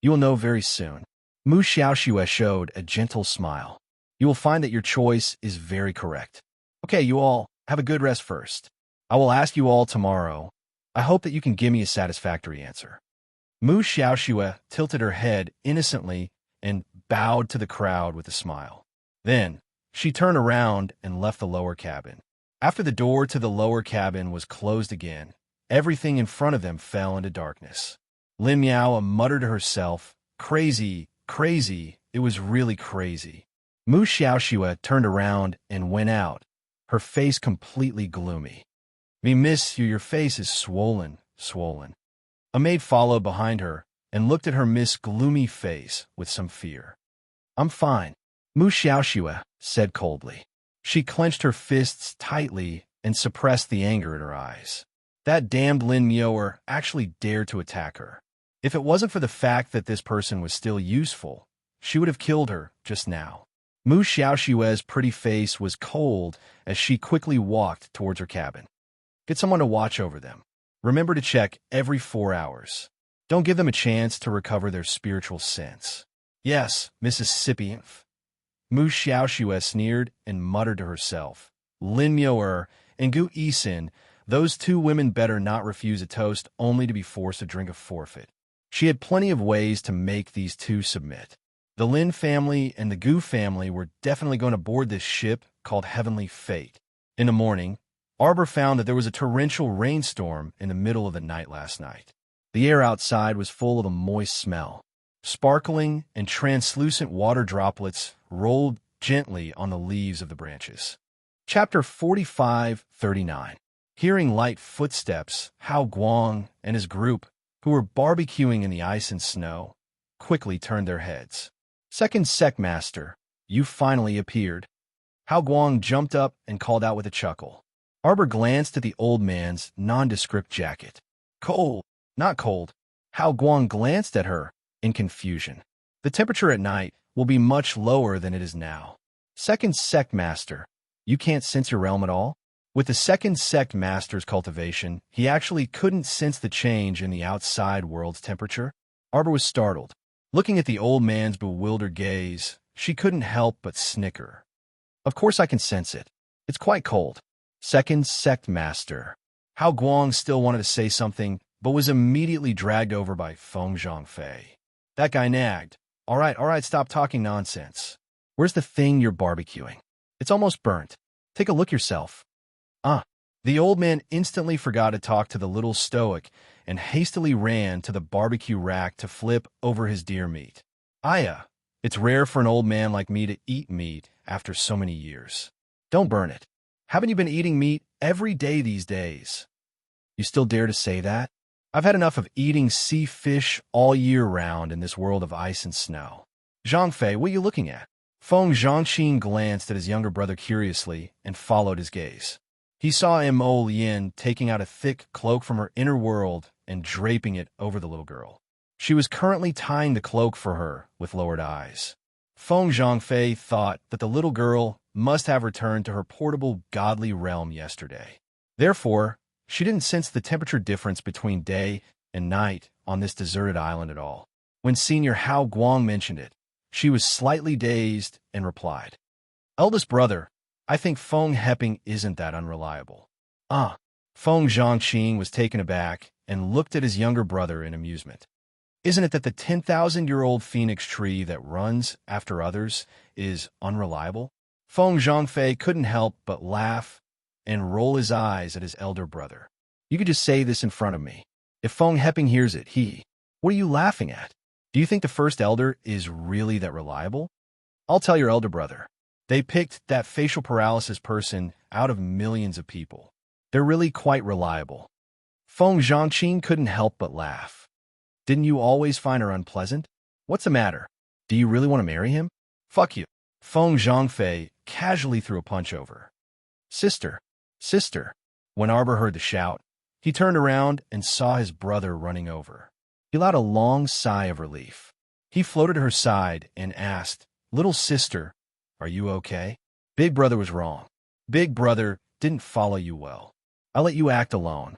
You will know very soon. Mu Xiaoxue showed a gentle smile. You will find that your choice is very correct. Okay, you all, have a good rest first. I will ask you all tomorrow. I hope that you can give me a satisfactory answer. Mu Xiaoxue tilted her head innocently and bowed to the crowd with a smile. Then, she turned around and left the lower cabin. After the door to the lower cabin was closed again, everything in front of them fell into darkness. Lin Miao muttered to herself, Crazy, it was really crazy. Mu Xiaoxue turned around and went out, her face completely gloomy. Me miss you, your face is swollen. A maid followed behind her and looked at her gloomy face with some fear. I'm fine, Mu Xiaoxue said coldly. She clenched her fists tightly and suppressed the anger in her eyes. That damned Lin Miao actually dared to attack her. If it wasn't for the fact that this person was still useful, she would have killed her just now. Mu Xiaoxue's pretty face was cold as she quickly walked towards her cabin. Get someone to watch over them. Remember to check every 4 hours. Don't give them a chance to recover their spiritual sense. Yes, Mississippi. Mu Xiaoxue sneered and muttered to herself. Lin Miao and Gu Yisin, those two women better not refuse a toast only to be forced to drink a forfeit. She had plenty of ways to make these two submit. The Lin family and the Gu family were definitely going to board this ship called Heavenly Fate. In the morning, Arbor found that there was a torrential rainstorm in the middle of the night last night. The air outside was full of a moist smell. Sparkling and translucent water droplets rolled gently on the leaves of the branches. Chapter 45:39. Hearing light footsteps, Hao Guang and his group, who were barbecuing in the ice and snow, quickly turned their heads. Second Sect Master, you finally appeared. Hao Guang jumped up and called out with a chuckle. Arbor glanced at the old man's nondescript jacket. Cold, not cold. Hao Guang glanced at her in confusion. The temperature at night will be much lower than it is now. Second Sect Master, you can't sense your realm at all? With the Second Sect Master's cultivation, he actually couldn't sense the change in the outside world's temperature. Arbor was startled. Looking at the old man's bewildered gaze, she couldn't help but snicker. Of course I can sense it. It's quite cold. Second Sect Master. Hao Guang still wanted to say something, but was immediately dragged over by Feng Zhangfei. That guy nagged. All right, stop talking nonsense. Where's the thing you're barbecuing? It's almost burnt. Take a look yourself. The old man instantly forgot to talk to the little stoic and hastily ran to the barbecue rack to flip over his deer meat. It's rare for an old man like me to eat meat after so many years. Don't burn it. Haven't you been eating meat every day these days? You still dare to say that? I've had enough of eating sea fish all year round in this world of ice and snow. Zhangfei, what are you looking at? Feng Zhangqin glanced at his younger brother curiously and followed his gaze. He saw Mo Yin taking out a thick cloak from her inner world and draping it over the little girl. She was currently tying the cloak for her with lowered eyes. Feng Zhangfei thought that the little girl must have returned to her portable godly realm yesterday. Therefore, she didn't sense the temperature difference between day and night on this deserted island at all. When Senior Hao Guang mentioned it, she was slightly dazed and replied, Eldest brother, I think Feng Heping isn't that unreliable. Feng Zhangqing was taken aback and looked at his younger brother in amusement. Isn't it that the 10,000-year-old phoenix tree that runs after others is unreliable? Feng Zhangfei couldn't help but laugh and roll his eyes at his elder brother. You could just say this in front of me. If Feng Heping hears it, what are you laughing at? Do you think the first elder is really that reliable? I'll tell your elder brother. They picked that facial paralysis person out of millions of people. They're really quite reliable. Feng Zhangqin couldn't help but laugh. Didn't you always find her unpleasant? What's the matter? Do you really want to marry him? Fuck you. Feng Zhangfei casually threw a punch over. Sister. When Arbor heard the shout, he turned around and saw his brother running over. He let out a long sigh of relief. He floated to her side and asked, Little sister, are you okay? Big brother was wrong. Big brother didn't follow you well. I'll let you act alone.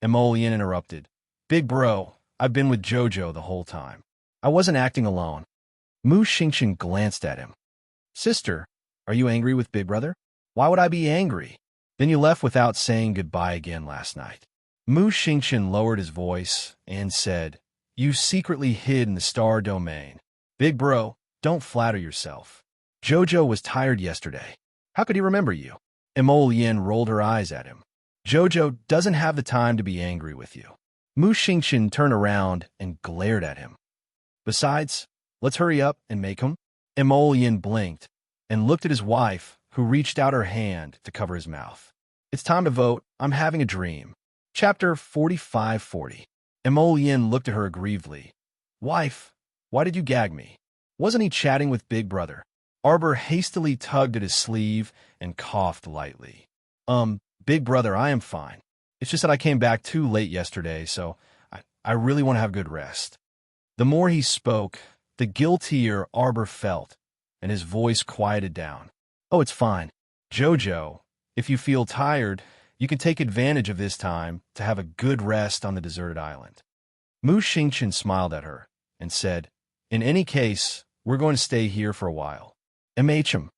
Emolian interrupted. Big bro, I've been with Jojo the whole time. I wasn't acting alone. Mu Xingqian glanced at him. Sister, are you angry with Big brother? Why would I be angry? Then you left without saying goodbye again last night. Mu Xingqian lowered his voice and said, You secretly hid in the star domain. Big bro, don't flatter yourself. Jojo was tired yesterday. How could he remember you? Emolian rolled her eyes at him. Jojo doesn't have the time to be angry with you. Mu Xingqian turned around and glared at him. Besides, let's hurry up and make him. Emolian blinked and looked at his wife, who reached out her hand to cover his mouth. It's time to vote. I'm having a dream. Chapter 4540. Emolian looked at her aggrievedly. Wife, why did you gag me? Wasn't he chatting with Big Brother? Arbor hastily tugged at his sleeve and coughed lightly. Big Brother, I am fine. It's just that I came back too late yesterday, so I really want to have good rest. The more he spoke, the guiltier Arbor felt, and his voice quieted down. Oh, it's fine. Jojo, if you feel tired, you can take advantage of this time to have a good rest on the deserted island. Mu Xingqian smiled at her and said, In any case, we're going to stay here for a while. MHM.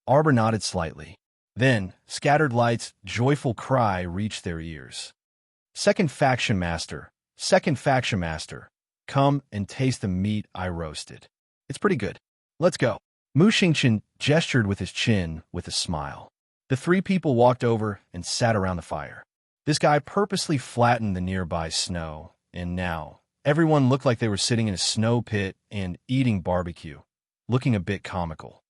Arbor nodded slightly. Then, Scattered Light's joyful cry reached their ears. Second Faction Master, come and taste the meat I roasted. It's pretty good. Let's go. Mu Xingqian gestured with his chin with a smile. The three people walked over and sat around the fire. This guy purposely flattened the nearby snow, and now everyone looked like they were sitting in a snow pit and eating barbecue, looking a bit comical.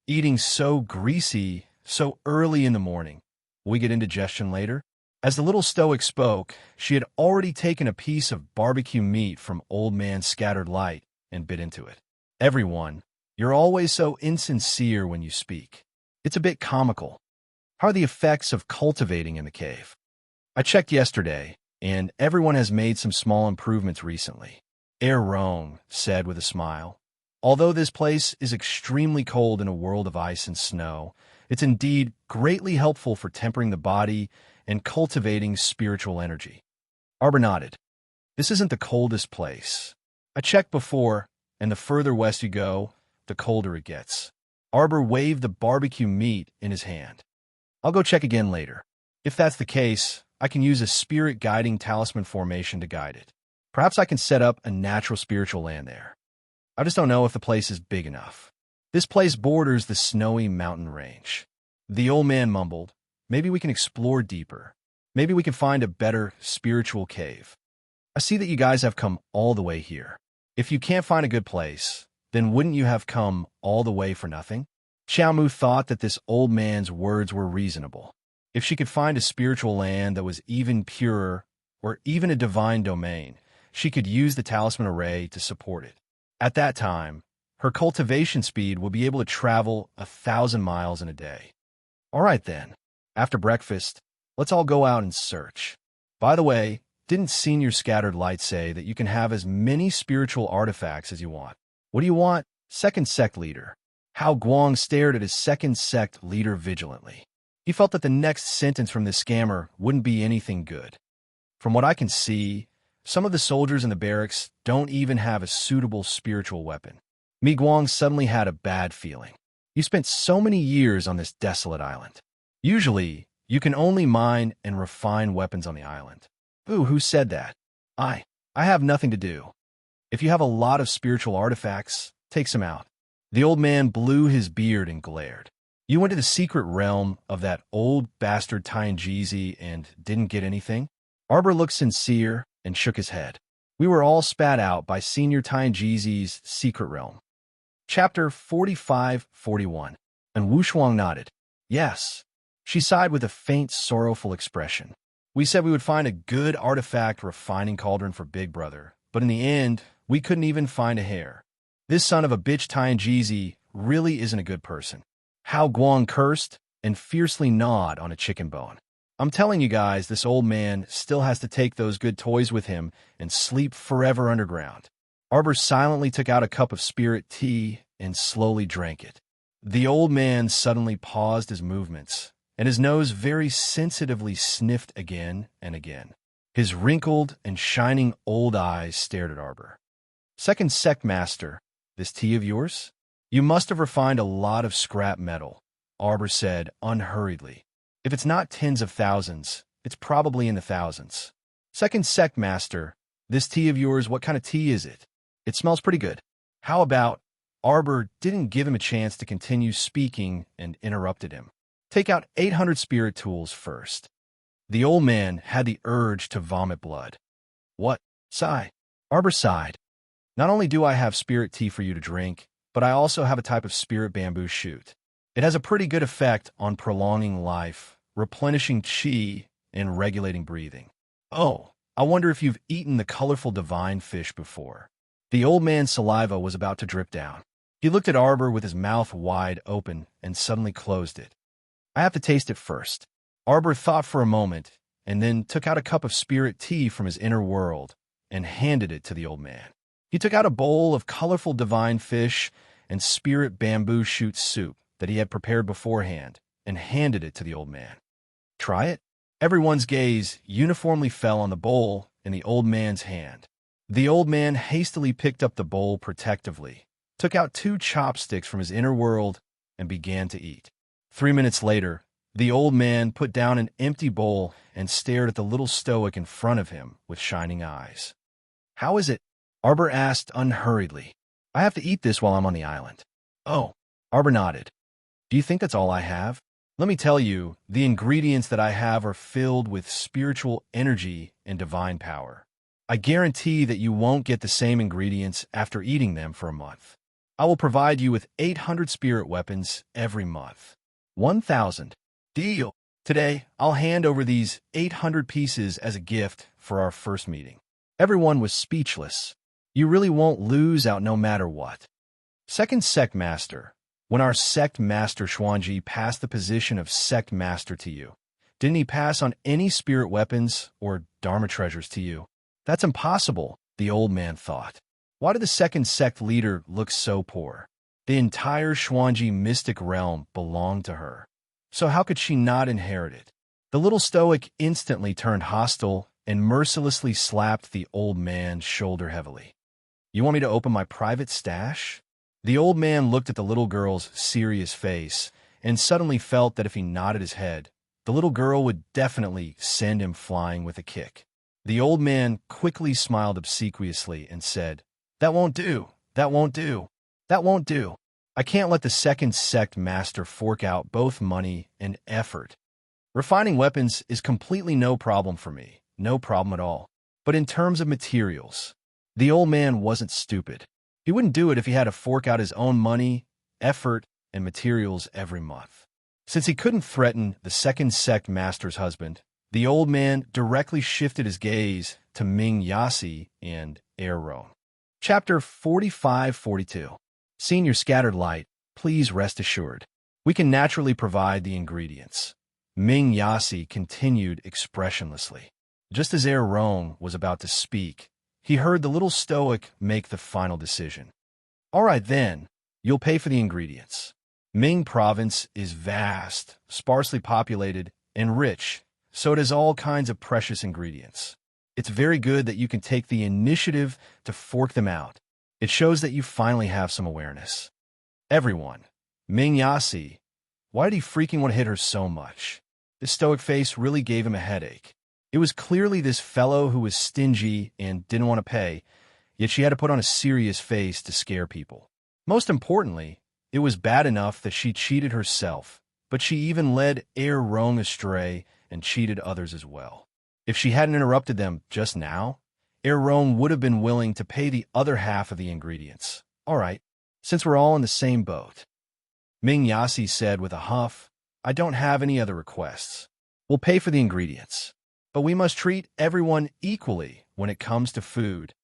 Eating so greasy, so early in the morning. Will we get indigestion later? As the little stoic spoke, she had already taken a piece of barbecue meat from Old Man Scattered Light and bit into it. Everyone, you're always so insincere when you speak. It's a bit comical. How are the effects of cultivating in the cave? I checked yesterday, and everyone has made some small improvements recently. Rome said with a smile. Although this place is extremely cold in a world of ice and snow, it's indeed greatly helpful for tempering the body and cultivating spiritual energy. Arbor nodded. This isn't the coldest place. I checked before, and the further west you go, the colder it gets. Arbor waved the barbecue meat in his hand. I'll go check again later. If that's the case, I can use a spirit-guiding talisman formation to guide it. Perhaps I can set up a natural spiritual land there. I just don't know if the place is big enough. This place borders the snowy mountain range. The old man mumbled, maybe we can explore deeper. Maybe we can find a better spiritual cave. I see that you guys have come all the way here. If you can't find a good place, then wouldn't you have come all the way for nothing? Xiaomu thought that this old man's words were reasonable. If she could find a spiritual land that was even purer, or even a divine domain, she could use the talisman array to support it. At that time, her cultivation speed would be able to travel 1,000 miles in a day. All right then, after breakfast, let's all go out and search. By the way, didn't Senior Scattered Light say that you can have as many spiritual artifacts as you want? What do you want? Second sect leader. Hao Guang stared at his second sect leader vigilantly. He felt that the next sentence from this scammer wouldn't be anything good. From what I can see, some of the soldiers in the barracks don't even have a suitable spiritual weapon. Mi Guang suddenly had a bad feeling. You spent so many years on this desolate island. Usually, you can only mine and refine weapons on the island. Boo, who said that? I have nothing to do. If you have a lot of spiritual artifacts, take some out. The old man blew his beard and glared. You went to the secret realm of that old bastard Tianjizi and didn't get anything? Arbor looked sincere and shook his head. We were all spat out by Senior Tianjizi's secret realm. Chapter 45-41. And Wu Shuang nodded. Yes. She sighed with a faint, sorrowful expression. We said we would find a good artifact refining cauldron for Big Brother, but in the end, we couldn't even find a hair. This son of a bitch Tianjizi really isn't a good person. Hao Guang cursed and fiercely gnawed on a chicken bone. I'm telling you guys, this old man still has to take those good toys with him and sleep forever underground. Arbor silently took out a cup of spirit tea and slowly drank it. The old man suddenly paused his movements, and his nose very sensitively sniffed again and again. His wrinkled and shining old eyes stared at Arbor. Second sect master, this tea of yours? You must have refined a lot of scrap metal, Arbor said unhurriedly. If it's not tens of thousands, it's probably in the thousands. Second sect master, this tea of yours, what kind of tea is it? It smells pretty good. How about... Arbor didn't give him a chance to continue speaking and interrupted him. Take out 800 spirit tools first. The old man had the urge to vomit blood. What? Sigh. Arbor sighed. Not only do I have spirit tea for you to drink, but I also have a type of spirit bamboo shoot. It has a pretty good effect on prolonging life, replenishing qi, and regulating breathing. Oh, I wonder if you've eaten the colorful divine fish before. The old man's saliva was about to drip down. He looked at Arbor with his mouth wide open and suddenly closed it. I have to taste it first. Arbor thought for a moment and then took out a cup of spirit tea from his inner world and handed it to the old man. He took out a bowl of colorful divine fish and spirit bamboo shoot soup that he had prepared beforehand and handed it to the old man. Try it? Everyone's gaze uniformly fell on the bowl in the old man's hand. The old man hastily picked up the bowl protectively, took out 2 chopsticks from his inner world, and began to eat. 3 minutes later, the old man put down an empty bowl and stared at the little stoic in front of him with shining eyes. How is it? Arbor asked unhurriedly. I have to eat this while I'm on the island. Oh, Arbor nodded. Do you think that's all I have? Let me tell you, the ingredients that I have are filled with spiritual energy and divine power. I guarantee that you won't get the same ingredients after eating them for a month. I will provide you with 800 spirit weapons every month. 1,000. Deal. Today, I'll hand over these 800 pieces as a gift for our first meeting. Everyone was speechless. You really won't lose out no matter what. Second sect master. When our sect master Xuanji passed the position of sect master to you, didn't he pass on any spirit weapons or dharma treasures to you? That's impossible, the old man thought. Why did the second sect leader look so poor? The entire Xuanji mystic realm belonged to her. So how could she not inherit it? The little stoic instantly turned hostile and mercilessly slapped the old man's shoulder heavily. You want me to open my private stash? The old man looked at the little girl's serious face and suddenly felt that if he nodded his head, the little girl would definitely send him flying with a kick. The old man quickly smiled obsequiously and said, "That won't do. That won't do. That won't do. I can't let the second sect master fork out both money and effort. Refining weapons is completely no problem for me, no problem at all. But in terms of materials, the old man wasn't stupid. He wouldn't do it if he had to fork out his own money, effort, and materials every month. Since he couldn't threaten the second sect master's husband, the old man directly shifted his gaze to Ming Yasi and Aaron. Chapter 45-42. Senior Scattered Light, please rest assured. We can naturally provide the ingredients. Ming Yasi continued expressionlessly. Just as Aaron was about to speak, he heard the little stoic make the final decision. All right then, you'll pay for the ingredients. Ming province is vast, sparsely populated, and rich, so it has all kinds of precious ingredients. It's very good that you can take the initiative to fork them out. It shows that you finally have some awareness. Everyone. Ming Yasi. Why did he freaking want to hit her so much? This stoic face really gave him a headache. It was clearly this fellow who was stingy and didn't want to pay, yet she had to put on a serious face to scare people. Most importantly, it was bad enough that she cheated herself, but she even led Aaron astray and cheated others as well. If she hadn't interrupted them just now, Aaron would have been willing to pay the other half of the ingredients. All right, since we're all in the same boat. Ming Yasi said with a huff, I don't have any other requests. We'll pay for the ingredients, but we must treat everyone equally when it comes to food.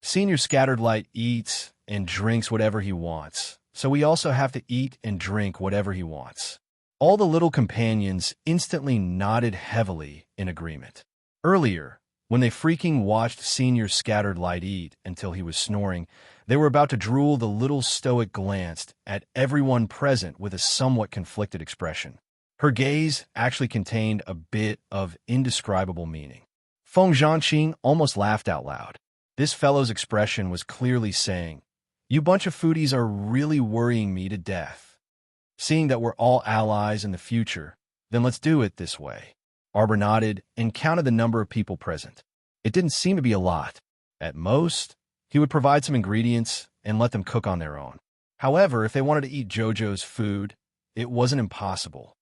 Senior Scattered Light eats and drinks whatever he wants, so we also have to eat and drink whatever he wants. All the little companions instantly nodded heavily in agreement. Earlier, when they freaking watched Senior Scattered Light eat until he was snoring, they were about to drool. The little stoic glanced at everyone present with a somewhat conflicted expression. Her gaze actually contained a bit of indescribable meaning. Feng Zhanqing almost laughed out loud. This fellow's expression was clearly saying, "You bunch of foodies are really worrying me to death. Seeing that we're all allies in the future, then let's do it this way." Arbor nodded and counted the number of people present. It didn't seem to be a lot. At most, he would provide some ingredients and let them cook on their own. However, if they wanted to eat JoJo's food, it wasn't impossible.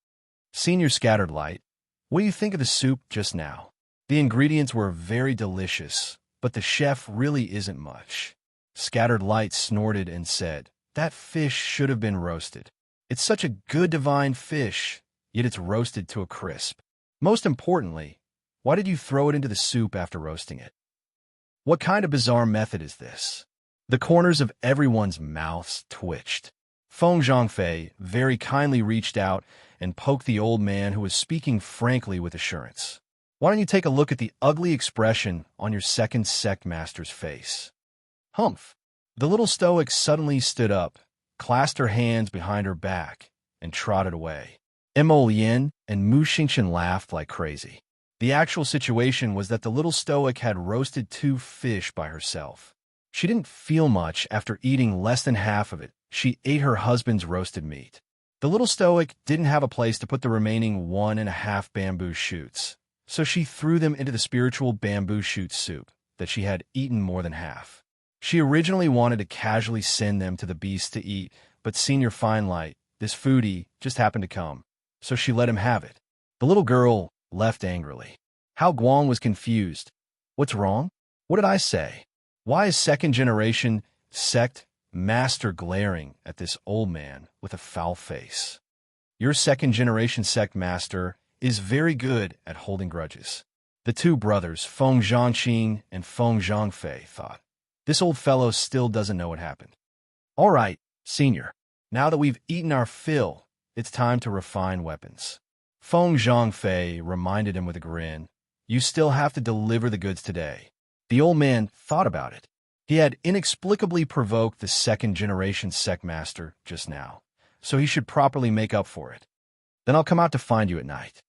Senior Scattered Light, what do you think of the soup just now? The ingredients were very delicious, but the chef really isn't much. Scattered Light snorted and said, That fish should have been roasted. It's such a good divine fish, yet it's roasted to a crisp. Most importantly, why did you throw it into the soup after roasting it? What kind of bizarre method is this? The corners of everyone's mouths twitched. Feng Zhangfei very kindly reached out and poked the old man who was speaking frankly with assurance. Why don't you take a look at the ugly expression on your second sect master's face? Humph. The little stoic suddenly stood up, clasped her hands behind her back, and trotted away. Mo Lien and Mu Xingchen laughed like crazy. The actual situation was that the little stoic had roasted 2 fish by herself. She didn't feel much after eating less than half of it. She ate her husband's roasted meat. The little stoic didn't have a place to put the remaining 1.5 bamboo shoots, so she threw them into the spiritual bamboo shoot soup that she had eaten more than half. She originally wanted to casually send them to the beast to eat, but Senior Fine Light, this foodie, just happened to come, so she let him have it. The little girl left angrily. Hao Guang was confused. What's wrong? What did I say? Why is second-generation sect master glaring at this old man with a foul face? Your second-generation sect master is very good at holding grudges. The 2 brothers, Feng Zhangqing and Feng Zhangfei, thought. This old fellow still doesn't know what happened. All right, Senior. Now that we've eaten our fill, it's time to refine weapons. Feng Zhangfei reminded him with a grin, You still have to deliver the goods today. The old man thought about it. He had inexplicably provoked the second-generation Sectmaster just now, so he should properly make up for it. Then I'll come out to find you at night.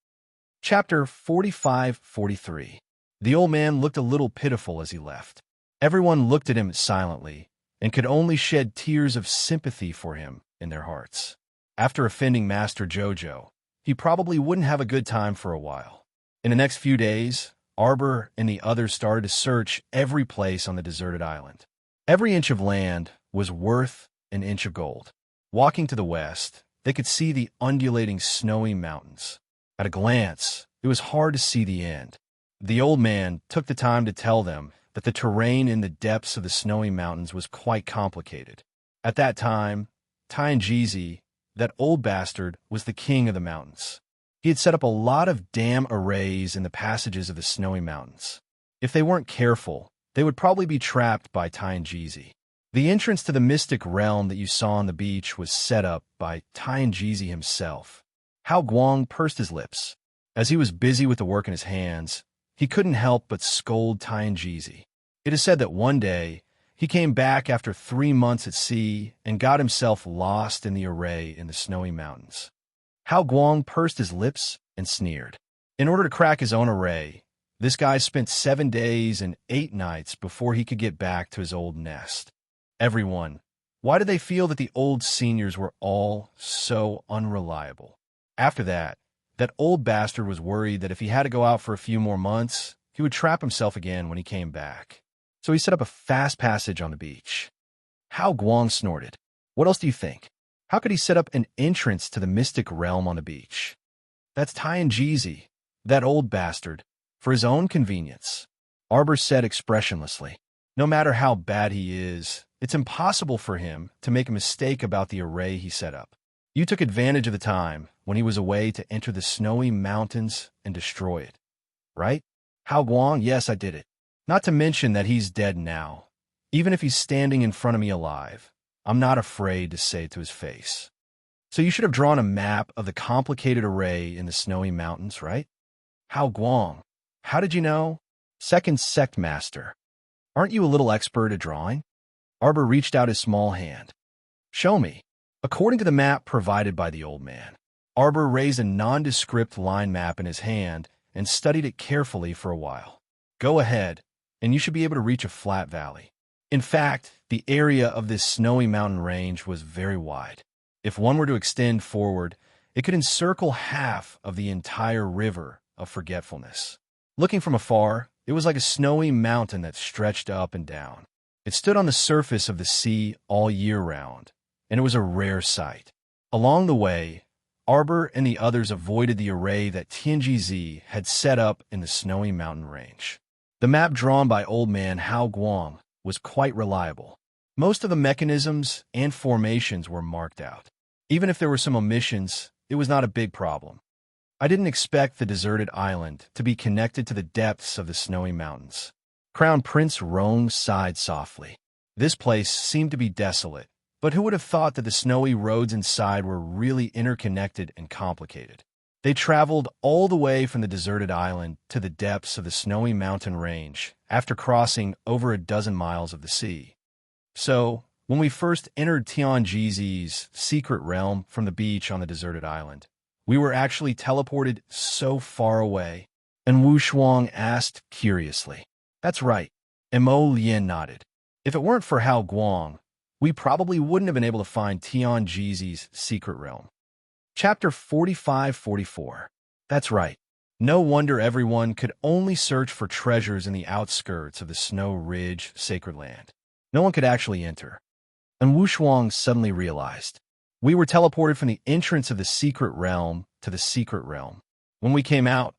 Chapter 45-43. The old man looked a little pitiful as he left. Everyone looked at him silently and could only shed tears of sympathy for him in their hearts. After offending Master Jojo, he probably wouldn't have a good time for a while. In the next few days, Arbor and the others started to search every place on the deserted island. Every inch of land was worth an inch of gold. Walking to the west, they could see the undulating snowy mountains. At a glance, it was hard to see the end. The old man took the time to tell them that the terrain in the depths of the snowy mountains was quite complicated. At that time, Tianjizi, that old bastard, was the king of the mountains. He had set up a lot of dam arrays in the passages of the snowy mountains. If they weren't careful, they would probably be trapped by Tianjizi. The entrance to the mystic realm that you saw on the beach was set up by Tianjizi himself. Hao Guang pursed his lips. As he was busy with the work in his hands, he couldn't help but scold Tianjizi. It is said that one day, he came back after 3 months at sea and got himself lost in the array in the snowy mountains. Hao Guang pursed his lips and sneered. In order to crack his own array, this guy spent 7 days and 8 nights before he could get back to his old nest. Everyone, why did they feel that the old seniors were all so unreliable? After that old bastard was worried that if he had to go out for a few more months, he would trap himself again when he came back. So he set up a fast passage on the beach. Hao Guang snorted. What else do you think? How could he set up an entrance to the mystic realm on the beach? That's Tianjizi, that old bastard, for his own convenience. Arbor said expressionlessly. No matter how bad he is, it's impossible for him to make a mistake about the array he set up. You took advantage of the time when he was away to enter the snowy mountains and destroy it, right? Hao Guang, yes, I did it. Not to mention that he's dead now. Even if he's standing in front of me alive, I'm not afraid to say it to his face. So you should have drawn a map of the complicated array in the snowy mountains, right? Hao Guang, how did you know? Second sect master. Aren't you a little expert at drawing? Arbor reached out his small hand. Show me. According to the map provided by the old man, Arbor raised a nondescript line map in his hand and studied it carefully for a while. Go ahead, and you should be able to reach a flat valley. In fact, the area of this snowy mountain range was very wide. If one were to extend forward, it could encircle half of the entire river of forgetfulness. Looking from afar, it was like a snowy mountain that stretched up and down. It stood on the surface of the sea all year round, and it was a rare sight. Along the way, Arbor and the others avoided the array that Tianjizi had set up in the snowy mountain range. The map drawn by old man Hao Guang was quite reliable. Most of the mechanisms and formations were marked out. Even if there were some omissions, it was not a big problem. I didn't expect the deserted island to be connected to the depths of the snowy mountains. Crown Prince Rong sighed softly. This place seemed to be desolate, but who would have thought that the snowy roads inside were really interconnected and complicated? They traveled all the way from the deserted island to the depths of the snowy mountain range after crossing over a dozen miles of the sea. So, when we first entered Tianjizi's secret realm from the beach on the deserted island, we were actually teleported so far away. And Wu Shuang asked curiously. That's right. Mo Lian nodded. If it weren't for Hao Guang, we probably wouldn't have been able to find Tianjizi's secret realm. Chapter 45-44. That's right. No wonder everyone could only search for treasures in the outskirts of the Snow Ridge sacred land. No one could actually enter. And Wu Shuang suddenly realized. We were teleported from the entrance of the secret realm to the secret realm. When we came out,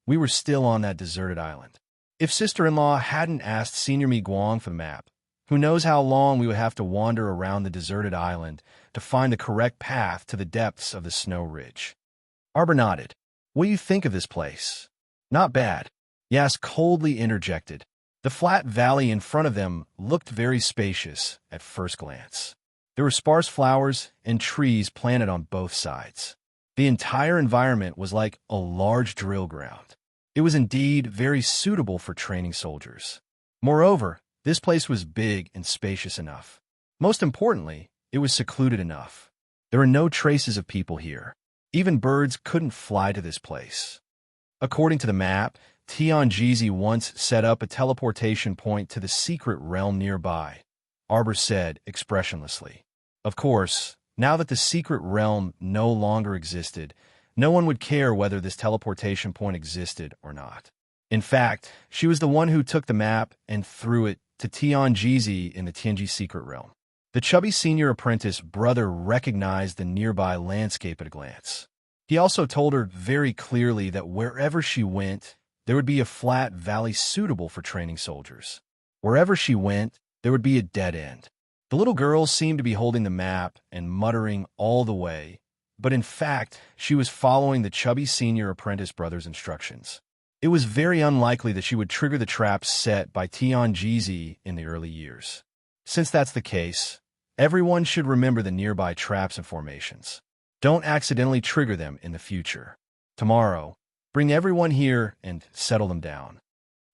we were still on that deserted island. If sister-in-law hadn't asked Senior Mi Guang for the map, who knows how long we would have to wander around the deserted island to find the correct path to the depths of the Snow Ridge. Arbor nodded. What do you think of this place? Not bad. Yas coldly interjected. The flat valley in front of them looked very spacious at first glance. There were sparse flowers and trees planted on both sides. The entire environment was like a large drill ground. It was indeed very suitable for training soldiers. Moreover, This place was big and spacious enough. Most importantly, it was secluded enough. There were no traces of people here. Even birds couldn't fly to this place. According to the map, Tianjizi once set up a teleportation point to the secret realm nearby, Arbor said expressionlessly. Of course, now that the secret realm no longer existed, no one would care whether this teleportation point existed or not. In fact, she was the one who took the map and threw it to Tianjizi in the Tianji secret realm. The chubby senior apprentice brother recognized the nearby landscape at a glance. He also told her very clearly that wherever she went, there would be a flat valley suitable for training soldiers. Wherever she went, there would be a dead end. The little girl seemed to be holding the map and muttering all the way, but in fact, she was following the chubby senior apprentice brother's instructions. It was very unlikely that she would trigger the traps set by Tianjizi in the early years. Since that's the case, everyone should remember the nearby traps and formations. Don't accidentally trigger them in the future. Tomorrow, bring everyone here and settle them down.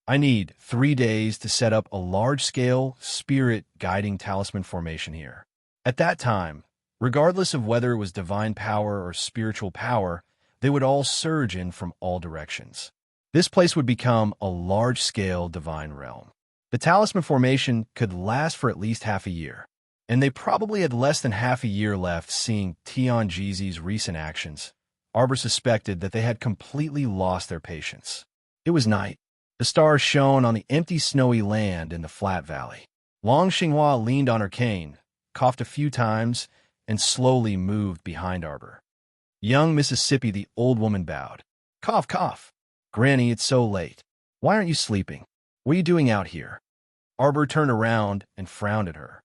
I need 3 days to set up a large-scale spirit-guiding talisman formation here. At that time, regardless of whether it was divine power or spiritual power, they would all surge in from all directions. This place would become a large-scale divine realm. The talisman formation could last for at least half a year, and they probably had less than half a year left seeing Tianjizi's recent actions. Arbor suspected that they had completely lost their patience. It was night. The stars shone on the empty snowy land in the flat valley. Long Xinghua leaned on her cane, coughed a few times, and slowly moved behind Arbor. Young Mississippi, the old woman, bowed. Cough, cough. Granny, it's so late. Why aren't you sleeping? What are you doing out here? Arbor turned around and frowned at her.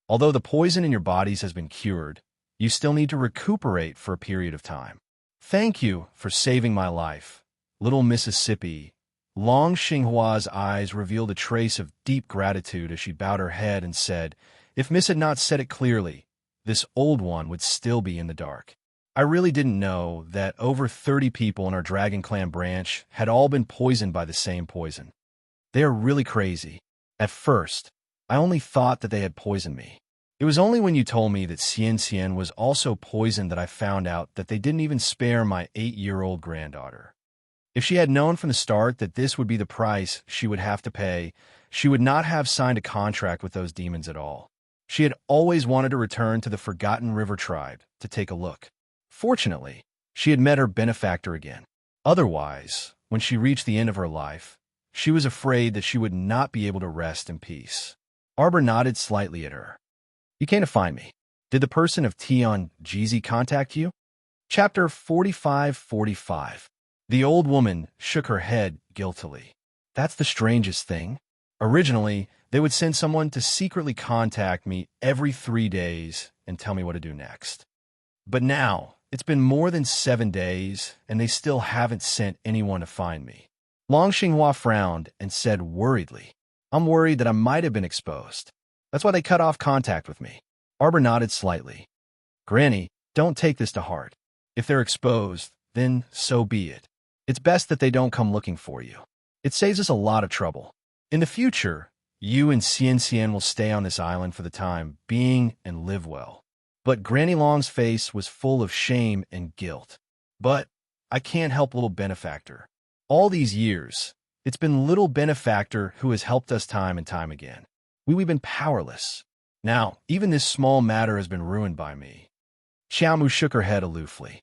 Although the poison in your bodies has been cured, you still need to recuperate for a period of time. Thank you for saving my life, little Mississippi. Long Xinghua's eyes revealed a trace of deep gratitude as she bowed her head and said, if Miss had not said it clearly, this old one would still be in the dark. I really didn't know that over 30 people in our Dragon Clan branch had all been poisoned by the same poison. They are really crazy. At first, I only thought that they had poisoned me. It was only when you told me that Xian Xian was also poisoned that I found out that they didn't even spare my 8-year-old granddaughter. If she had known from the start that this would be the price she would have to pay, she would not have signed a contract with those demons at all. She had always wanted to return to the Forgotten River tribe to take a look. Fortunately, she had met her benefactor again. Otherwise, when she reached the end of her life, she was afraid that she would not be able to rest in peace. Arbor nodded slightly at her. You came to find me. Did the person of Tianjizi contact you? Chapter 45:45. The old woman shook her head guiltily. That's the strangest thing. Originally, they would send someone to secretly contact me every 3 days and tell me what to do next. But now, it's been more than 7 days, and they still haven't sent anyone to find me. Long Xinghua frowned and said worriedly, I'm worried that I might have been exposed. That's why they cut off contact with me. Arbor nodded slightly. Granny, don't take this to heart. If they're exposed, then so be it. It's best that they don't come looking for you. It saves us a lot of trouble. In the future, you and Xian Xian will stay on this island for the time being and live well. But Granny Long's face was full of shame and guilt. But I can't help little benefactor. All these years, it's been little benefactor who has helped us time and time again. We've been powerless. Now, even this small matter has been ruined by me. Xiaomu shook her head aloofly.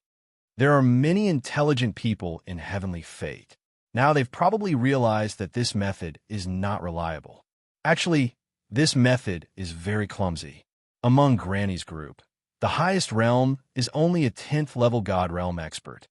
There are many intelligent people in Heavenly Fate. Now they've probably realized that this method is not reliable. Actually, this method is very clumsy. Among Granny's group, the highest realm is only a 10th level God realm expert.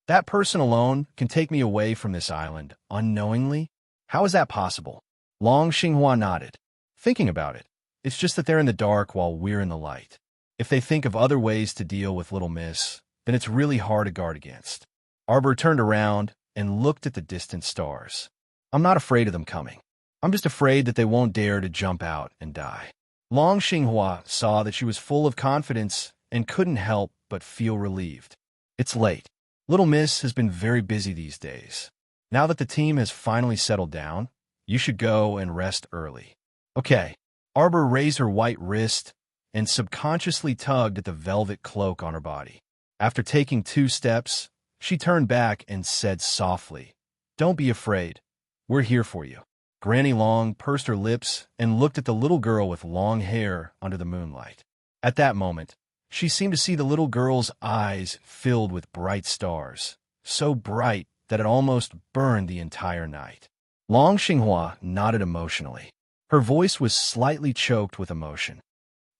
That person alone can take me away from this island unknowingly. How is that possible? Long Xinghua nodded. Thinking about it, it's just that they're in the dark while we're in the light. If they think of other ways to deal with Little Miss, then it's really hard to guard against. Arbor turned around and looked at the distant stars. I'm not afraid of them coming. I'm just afraid that they won't dare to jump out and die. Long Xinghua saw that she was full of confidence and couldn't help but feel relieved. It's late. Little Miss has been very busy these days. Now that the team has finally settled down, you should go and rest early. Okay. Arbor raised her white wrist and subconsciously tugged at the velvet cloak on her body. After taking 2 steps, she turned back and said softly, "Don't be afraid. We're here for you." Granny Long pursed her lips and looked at the little girl with long hair under the moonlight. At that moment, she seemed to see the little girl's eyes filled with bright stars, so bright that it almost burned the entire night. Long Xinghua nodded emotionally. Her voice was slightly choked with emotion.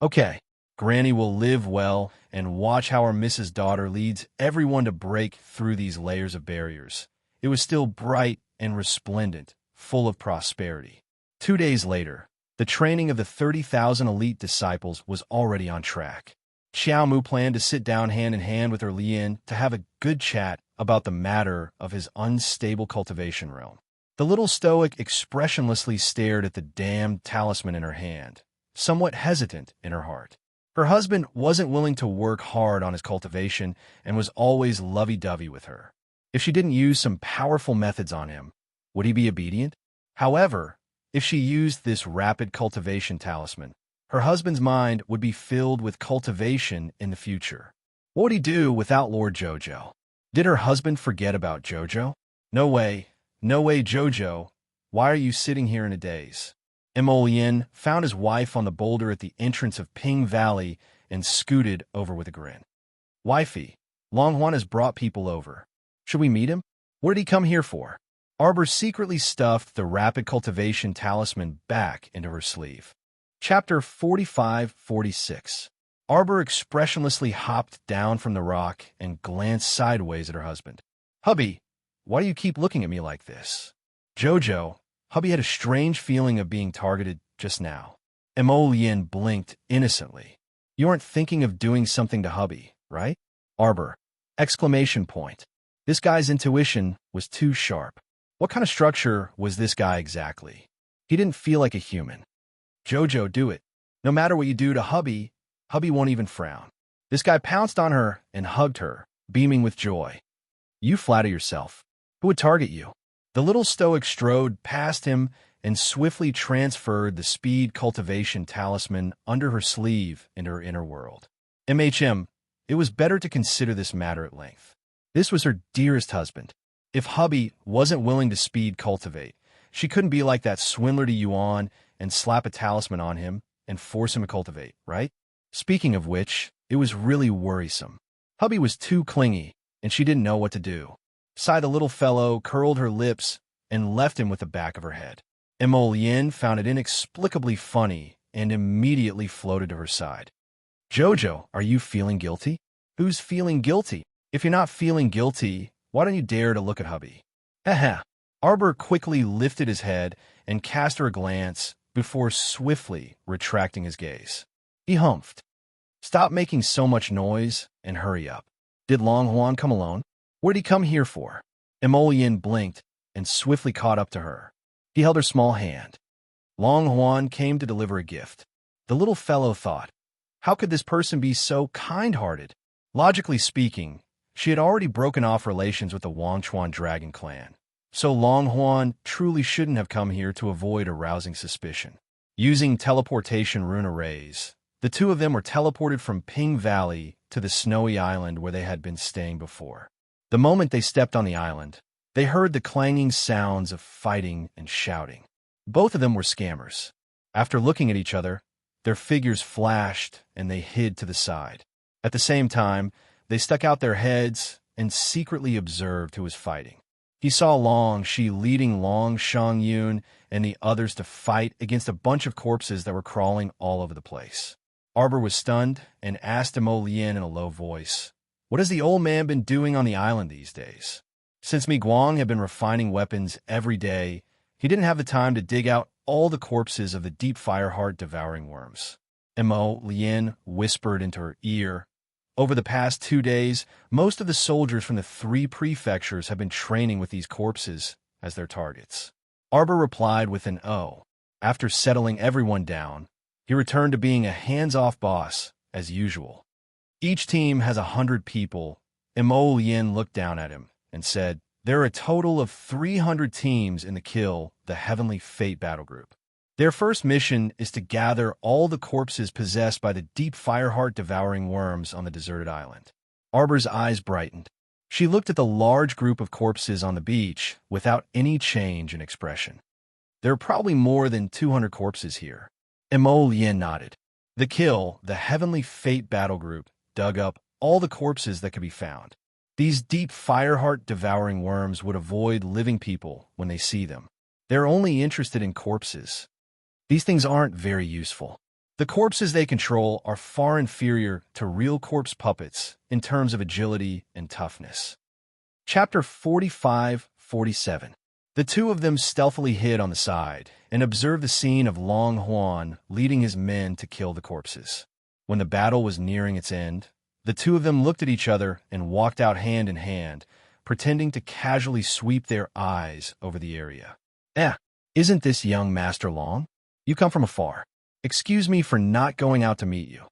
"Okay, Granny will live well and watch how our Mrs. Daughter leads everyone to break through these layers of barriers." It was still bright and resplendent, full of prosperity. 2 days later, the training of the 30,000 elite disciples was already on track. Xiao Mu planned to sit down hand in hand with her Lien to have a good chat about the matter of his unstable cultivation realm. The little stoic expressionlessly stared at the damned talisman in her hand, somewhat hesitant in her heart. Her husband wasn't willing to work hard on his cultivation and was always lovey-dovey with her. If she didn't use some powerful methods on him, would he be obedient? However, if she used this rapid cultivation talisman, her husband's mind would be filled with cultivation in the future. What would he do without Lord Jojo? Did her husband forget about Jojo? No way, Jojo. Why are you sitting here in a daze? Emolien found his wife on the boulder at the entrance of Ping Valley and scooted over with a grin. "Wifey, Longhuan has brought people over. Should we meet him? What did he come here for?" Arbor secretly stuffed the rapid cultivation talisman back into her sleeve. Chapter 45-46. Arbor expressionlessly hopped down from the rock and glanced sideways at her husband. "Hubby, why do you keep looking at me like this?" "Jojo," Hubby had a strange feeling of being targeted just now. Emolien blinked innocently. "You aren't thinking of doing something to Hubby, right?" Arbor! Exclamation point. This guy's intuition was too sharp. What kind of structure was this guy exactly? He didn't feel like a human. "Jojo, do it. No matter what you do to Hubby, Hubby won't even frown." This guy pounced on her and hugged her, beaming with joy. "You flatter yourself. Who would target you?" The little stoic strode past him and swiftly transferred the speed cultivation talisman under her sleeve into her inner world. It was better to consider this matter at length. This was her dearest husband. If Hubby wasn't willing to speed cultivate, she couldn't be like that swindler to Yuan and slap a talisman on him and force him to cultivate, right? Speaking of which, it was really worrisome. Hubby was too clingy, and she didn't know what to do. Sigh, the little fellow curled her lips and left him with the back of her head. Emolien found it inexplicably funny and immediately floated to her side. "Jojo, are you feeling guilty?" "Who's feeling guilty? If you're not feeling guilty, why don't you dare to look at Hubby?" "Haha." Arbor quickly lifted his head and cast her a glance before swiftly retracting his gaze. He humphed. "Stop making so much noise and hurry up. Did Longhuan come alone? What did he come here for?" Emolien blinked and swiftly caught up to her. He held her small hand. Longhuan came to deliver a gift. The little fellow thought, how could this person be so kind-hearted? Logically speaking, she had already broken off relations with the Wangchuan Dragon clan, so Longhuan truly shouldn't have come here to avoid arousing suspicion. Using teleportation rune arrays, the two of them were teleported from Ping Valley to the snowy island where they had been staying before. The moment they stepped on the island, they heard the clanging sounds of fighting and shouting. Both of them were scammers. After looking at each other, their figures flashed and they hid to the side. At the same time, they stuck out their heads and secretly observed who was fighting. He saw Long Shi leading Long Shangyun and the others to fight against a bunch of corpses that were crawling all over the place. Arbor was stunned and asked Emolien in a low voice, "What has the old man been doing on the island these days?" Since Mi Guang had been refining weapons every day, he didn't have the time to dig out all the corpses of the deep fireheart devouring worms. Emolien whispered into her ear, "Over the past 2 days, most of the soldiers from the 3 prefectures have been training with these corpses as their targets." Arbor replied with an "oh." After settling everyone down, he returned to being a hands-off boss, as usual. "Each team has 100 people." Emolien looked down at him and said, "There are a total of 300 teams in the Kill, the Heavenly Fate battle group. Their first mission is to gather all the corpses possessed by the deep fireheart-devouring worms on the deserted island. Arbor's eyes brightened. She looked at the large group of corpses on the beach without any change in expression. There are probably more than 200 corpses here. Mo Lien nodded. The Kill, the Heavenly Fate battle group, dug up all the corpses that could be found. These deep fireheart-devouring worms would avoid living people when they see them. They're only interested in corpses. These things aren't very useful. The corpses they control are far inferior to real corpse puppets in terms of agility and toughness. Chapter 45-47. The two of them stealthily hid on the side and observed the scene of Long Huan leading his men to kill the corpses. When the battle was nearing its end, the two of them looked at each other and walked out hand in hand, pretending to casually sweep their eyes over the area. Isn't this young Master Long? You come from afar. Excuse me for not going out to meet you,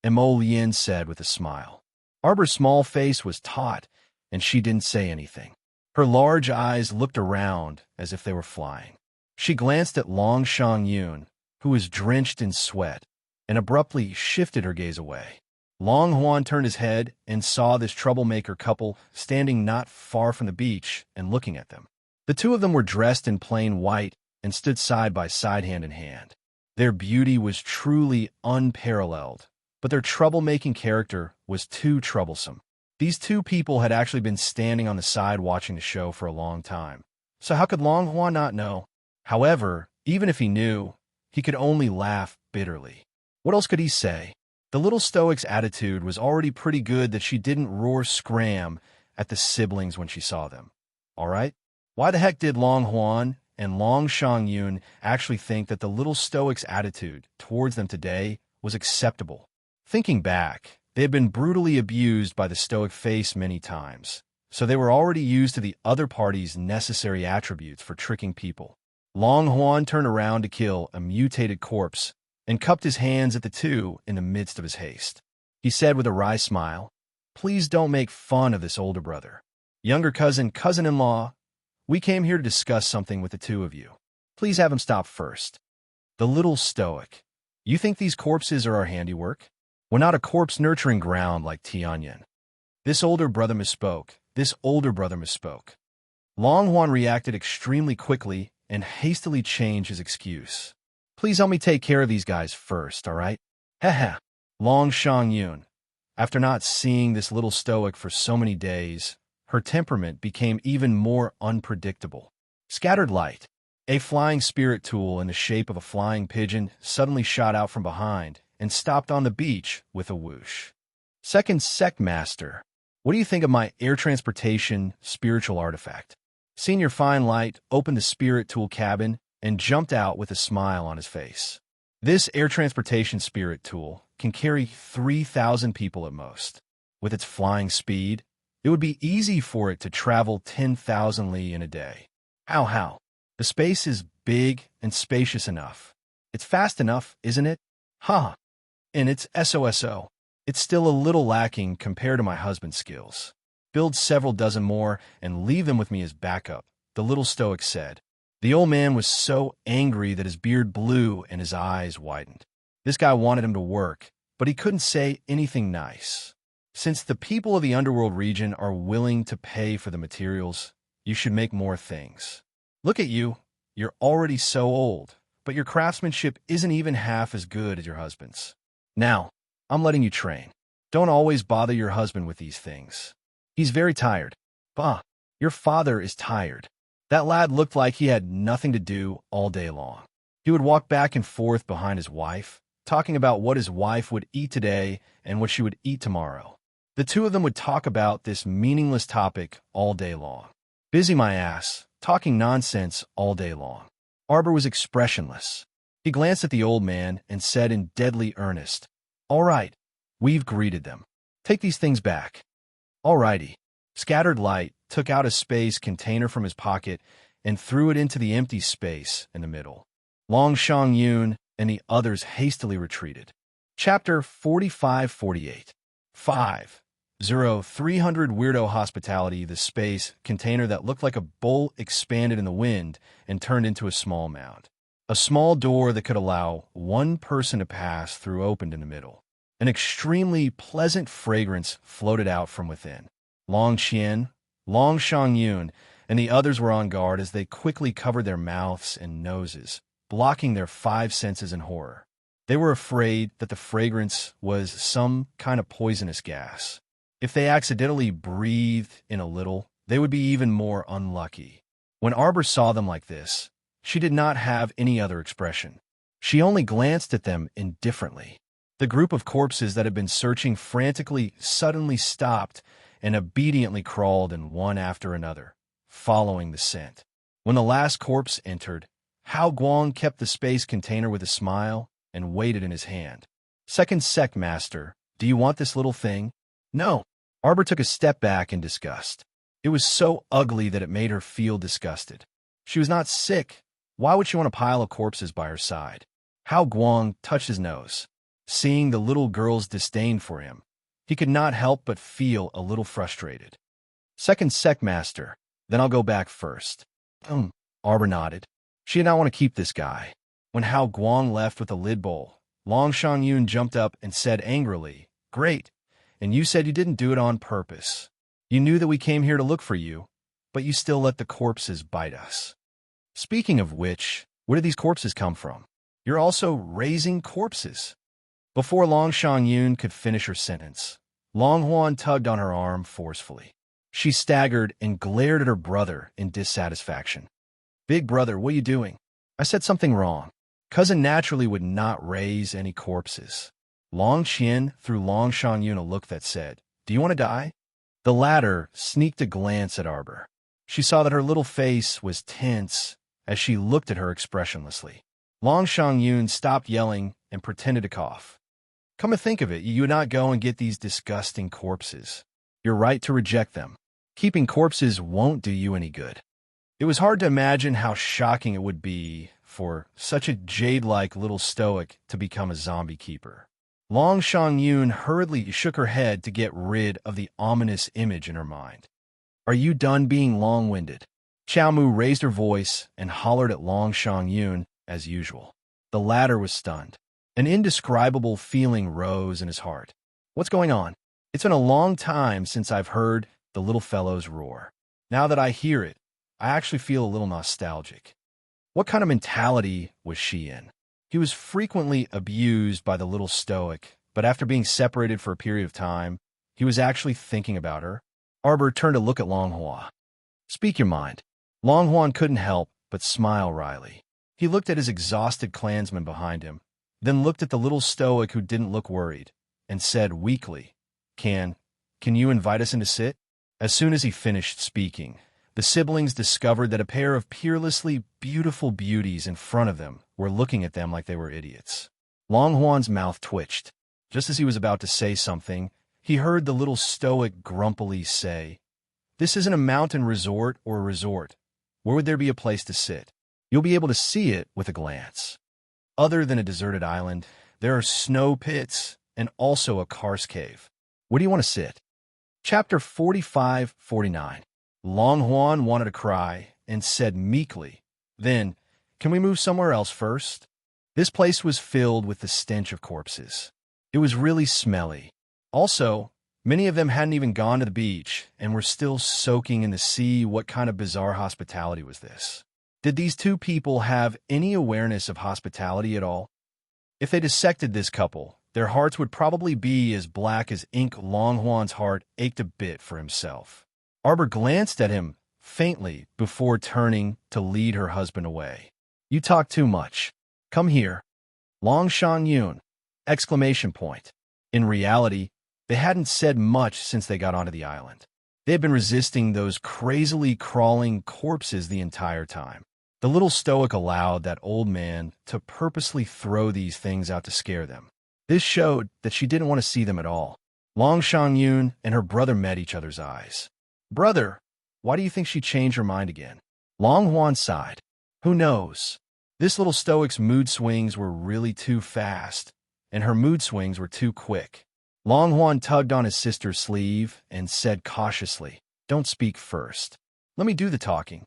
Mo Lien said with a smile. Arbor's small face was taut, and she didn't say anything. Her large eyes looked around as if they were flying. She glanced at Long Shang-yun, who was drenched in sweat, and abruptly shifted her gaze away. Long Huan turned his head and saw this troublemaker couple standing not far from the beach and looking at them. The two of them were dressed in plain white and stood side by side hand in hand. Their beauty was truly unparalleled, but their troublemaking character was too troublesome. These two people had actually been standing on the side watching the show for a long time. So how could Long Huan not know? However, even if he knew, he could only laugh bitterly. What else could he say? The little stoic's attitude was already pretty good that she didn't roar scram at the siblings when she saw them. All right? Why the heck did Long Huan and Long Shang-yun actually think that the little stoic's attitude towards them today was acceptable? Thinking back, they had been brutally abused by the stoic face many times, so they were already used to the other party's necessary attributes for tricking people. Long Huan turned around to kill a mutated corpse and cupped his hands at the two in the midst of his haste. He said with a wry smile, "Please don't make fun of this older brother. Younger cousin, cousin-in-law, we came here to discuss something with the two of you. Please have him stop first." The little stoic. You think these corpses are our handiwork? We're not a corpse-nurturing ground like Tianyan. This older brother misspoke. Long Huan reacted extremely quickly and hastily changed his excuse. "Please help me take care of these guys first, all right?" Heh. Long Shang-yun. After not seeing this little stoic for so many days, her temperament became even more unpredictable. Scattered light. A flying spirit tool in the shape of a flying pigeon suddenly shot out from behind and stopped on the beach with a whoosh. Second Sect Master, what do you think of my air transportation spiritual artifact? Senior Fine Light opened the spirit tool cabin and jumped out with a smile on his face. This air transportation spirit tool can carry 3,000 people at most. With its flying speed, it would be easy for it to travel 10,000 li in a day. How? The space is big and spacious enough. It's fast enough, isn't it? And it's SOSO. It's still a little lacking compared to my husband's skills. Build several dozen more and leave them with me as backup, the little stoic said. The old man was so angry that his beard blew and his eyes widened. This guy wanted him to work, but he couldn't say anything nice. Since the people of the underworld region are willing to pay for the materials, you should make more things. Look at you. You're already so old, but your craftsmanship isn't even half as good as your husband's. Now, I'm letting you train. Don't always bother your husband with these things. He's very tired. Bah, your father is tired. That lad looked like he had nothing to do all day long. He would walk back and forth behind his wife, talking about what his wife would eat today and what she would eat tomorrow. The two of them would talk about this meaningless topic all day long. Busy my ass, talking nonsense all day long. Arbor was expressionless. He glanced at the old man and said in deadly earnest, "All right, we've greeted them. Take these things back." "All righty." Scattered Light took out a space container from his pocket and threw it into the empty space in the middle. Long Shang-yun and the others hastily retreated. Chapter 45-48. 300 Weirdo Hospitality. The space container that looked like a bowl expanded in the wind and turned into a small mound. A small door that could allow one person to pass through opened in the middle. An extremely pleasant fragrance floated out from within. Long Qian, Long Shangyun, and the others were on guard as they quickly covered their mouths and noses, blocking their five senses in horror. They were afraid that the fragrance was some kind of poisonous gas. If they accidentally breathed in a little, they would be even more unlucky. When Arbor saw them like this, she did not have any other expression. She only glanced at them indifferently. The group of corpses that had been searching frantically suddenly stopped and obediently crawled in one after another, following the scent. When the last corpse entered, Hao Guang kept the space container with a smile and weighed it in his hand. "Second sect master, do you want this little thing?" "No." Arbor took a step back in disgust. It was so ugly that it made her feel disgusted. She was not sick. Why would she want a pile of corpses by her side? Hao Guang touched his nose. Seeing the little girl's disdain for him, he could not help but feel a little frustrated. "Second sect master, then I'll go back first." Arbor nodded. She did not want to keep this guy. When Hao Guang left with the lid bowl, Long Shangyun jumped up and said angrily, "Great, and you said you didn't do it on purpose. You knew that we came here to look for you, but you still let the corpses bite us. Speaking of which, where did these corpses come from? You're also raising corpses." Before Long Shangyun could finish her sentence, Long Huan tugged on her arm forcefully. She staggered and glared at her brother in dissatisfaction. "Big brother, what are you doing? I said something wrong. Cousin naturally would not raise any corpses." Long Qian threw Long Shangyun a look that said, "Do you want to die?" The latter sneaked a glance at Arbor. She saw that her little face was tense as she looked at her expressionlessly. Long Shangyun stopped yelling and pretended to cough. "Come to think of it, you would not go and get these disgusting corpses. You're right to reject them. Keeping corpses won't do you any good." It was hard to imagine how shocking it would be for such a jade-like little stoic to become a zombie keeper. Long Shangyun hurriedly shook her head to get rid of the ominous image in her mind. "Are you done being long-winded?" Qiao Mu raised her voice and hollered at Long Shangyun as usual. The latter was stunned. An indescribable feeling rose in his heart. "What's going on? It's been a long time since I've heard the little fellow's roar. Now that I hear it, I actually feel a little nostalgic." What kind of mentality was she in? He was frequently abused by the little stoic, but after being separated for a period of time, he was actually thinking about her. Arbor turned to look at Long Hua. "Speak your mind." Long Huan couldn't help but smile wryly. He looked at his exhausted clansmen behind him, then looked at the little stoic who didn't look worried, and said weakly, Can you invite us in to sit?" As soon as he finished speaking, the siblings discovered that a pair of peerlessly beautiful beauties in front of them were looking at them like they were idiots. Long Huan's mouth twitched. Just as he was about to say something, he heard the little stoic grumpily say, "This isn't a mountain resort or a resort. Where would there be a place to sit? You'll be able to see it with a glance. Other than a deserted island, there are snow pits and also a karst cave. Where do you want to sit?" Chapter 45-49. Long Huan wanted to cry and said meekly, "Then, can we move somewhere else first?" This place was filled with the stench of corpses. It was really smelly. Also, many of them hadn't even gone to the beach and were still soaking in the sea. What kind of bizarre hospitality was this? Did these two people have any awareness of hospitality at all? If they dissected this couple, their hearts would probably be as black as ink. Long Huan's heart ached a bit for himself. Arbor glanced at him faintly before turning to lead her husband away. "You talk too much. Come here." Long Shangyun! Exclamation point. In reality, they hadn't said much since they got onto the island. They had been resisting those crazily crawling corpses the entire time. The little stoic allowed that old man to purposely throw these things out to scare them. This showed that she didn't want to see them at all. Long Shangyun and her brother met each other's eyes. "Brother, why do you think she changed her mind again?" Long Huan sighed. "Who knows? This little stoic's mood swings were really too fast, and her mood swings were too quick." Long Huan tugged on his sister's sleeve and said cautiously, "Don't speak first. Let me do the talking."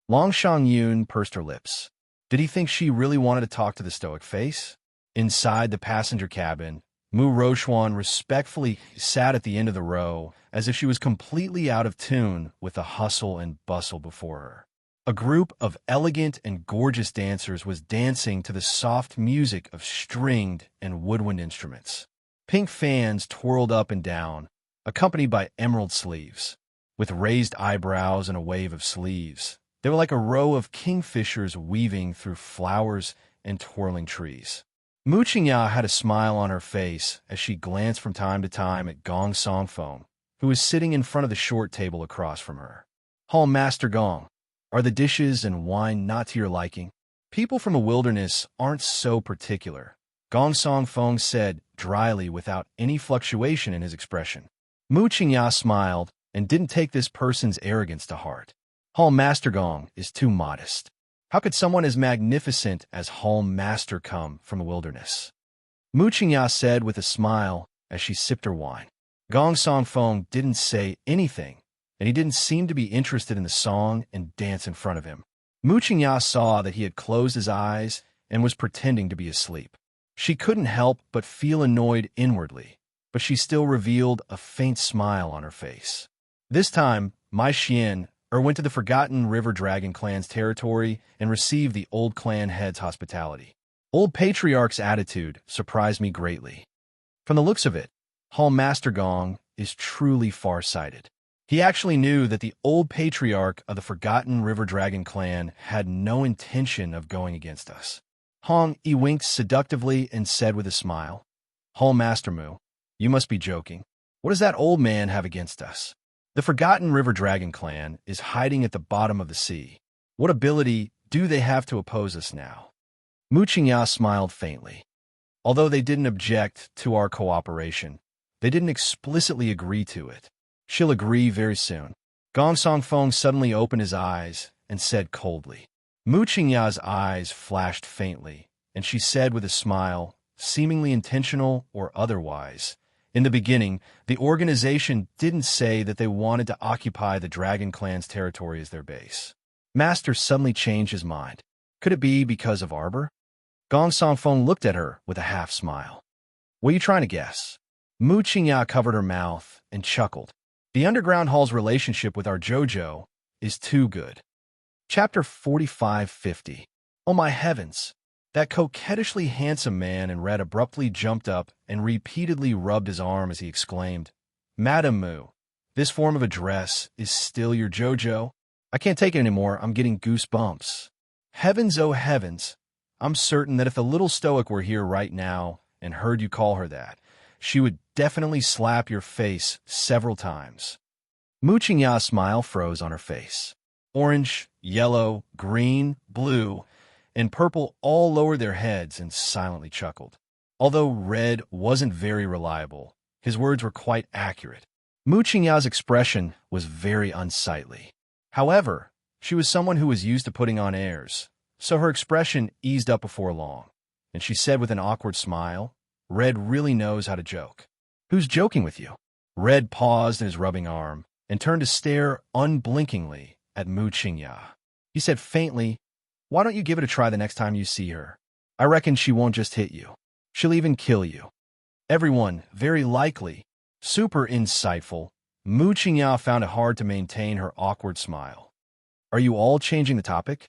Long Shangyun pursed her lips. Did he think she really wanted to talk to the stoic face? Inside the passenger cabin, Mu Rochuan respectfully sat at the end of the row as if she was completely out of tune with the hustle and bustle before her. A group of elegant and gorgeous dancers was dancing to the soft music of stringed and woodwind instruments. Pink fans twirled up and down, accompanied by emerald sleeves. With raised eyebrows and a wave of sleeves, they were like a row of kingfishers weaving through flowers and twirling trees. Mu Qingya had a smile on her face as she glanced from time to time at Gong Songfeng, who was sitting in front of the short table across from her. "Hall Master Gong, are the dishes and wine not to your liking? People from the wilderness aren't so particular," Gong Songfeng said dryly without any fluctuation in his expression. Mu Qingya smiled and didn't take this person's arrogance to heart. Hall Master Gong is too modest. How could someone as magnificent as Hall Master come from the wilderness? Mu Qingya said with a smile as she sipped her wine. Gong Songfeng didn't say anything, and he didn't seem to be interested in the song and dance in front of him. Mu Qingya saw that he had closed his eyes and was pretending to be asleep. She couldn't help but feel annoyed inwardly, but she still revealed a faint smile on her face. This time, Mai Xian went to the Forgotten River Dragon clan's territory and received the old clan head's hospitality. Old Patriarch's attitude surprised me greatly. From the looks of it, Hall Master Gong is truly far-sighted. He actually knew that the old Patriarch of the Forgotten River Dragon clan had no intention of going against us. Hong Yi winked seductively and said with a smile, "Hall Master Mu, you must be joking. What does that old man have against us? The Forgotten River Dragon clan is hiding at the bottom of the sea. What ability do they have to oppose us now?" Mu Qingya smiled faintly. Although they didn't object to our cooperation, they didn't explicitly agree to it. She'll agree very soon. Gong Songfeng suddenly opened his eyes and said coldly. Mu Qingya's eyes flashed faintly, and she said with a smile, seemingly intentional or otherwise, "In the beginning, the organization didn't say that they wanted to occupy the Dragon Clan's territory as their base. Master suddenly changed his mind. Could it be because of Arbor?" Gong Songfeng looked at her with a half-smile. "What are you trying to guess?" Mu Qingya covered her mouth and chuckled. "The Underground Hall's relationship with our JoJo is too good." Chapter 4550. Oh my heavens! That coquettishly handsome man in red abruptly jumped up and repeatedly rubbed his arm as he exclaimed, "Madam Mu, this form of address is still your JoJo? I can't take it anymore, I'm getting goosebumps. Heavens, oh heavens, I'm certain that if the little stoic were here right now and heard you call her that, she would definitely slap your face several times." Mu Qingya's smile froze on her face. Orange, yellow, green, blue, and purple all lowered their heads and silently chuckled. Although red wasn't very reliable, his words were quite accurate. Mu Qingya's expression was very unsightly. However, she was someone who was used to putting on airs, so her expression eased up before long, and she said with an awkward smile, "Red really knows how to joke." "Who's joking with you?" Red paused in his rubbing arm and turned to stare unblinkingly at Mu Qingya. He said faintly, "Why don't you give it a try the next time you see her? I reckon she won't just hit you. She'll even kill you." Everyone, very likely, super insightful, Mu Qingya found it hard to maintain her awkward smile. "Are you all changing the topic?"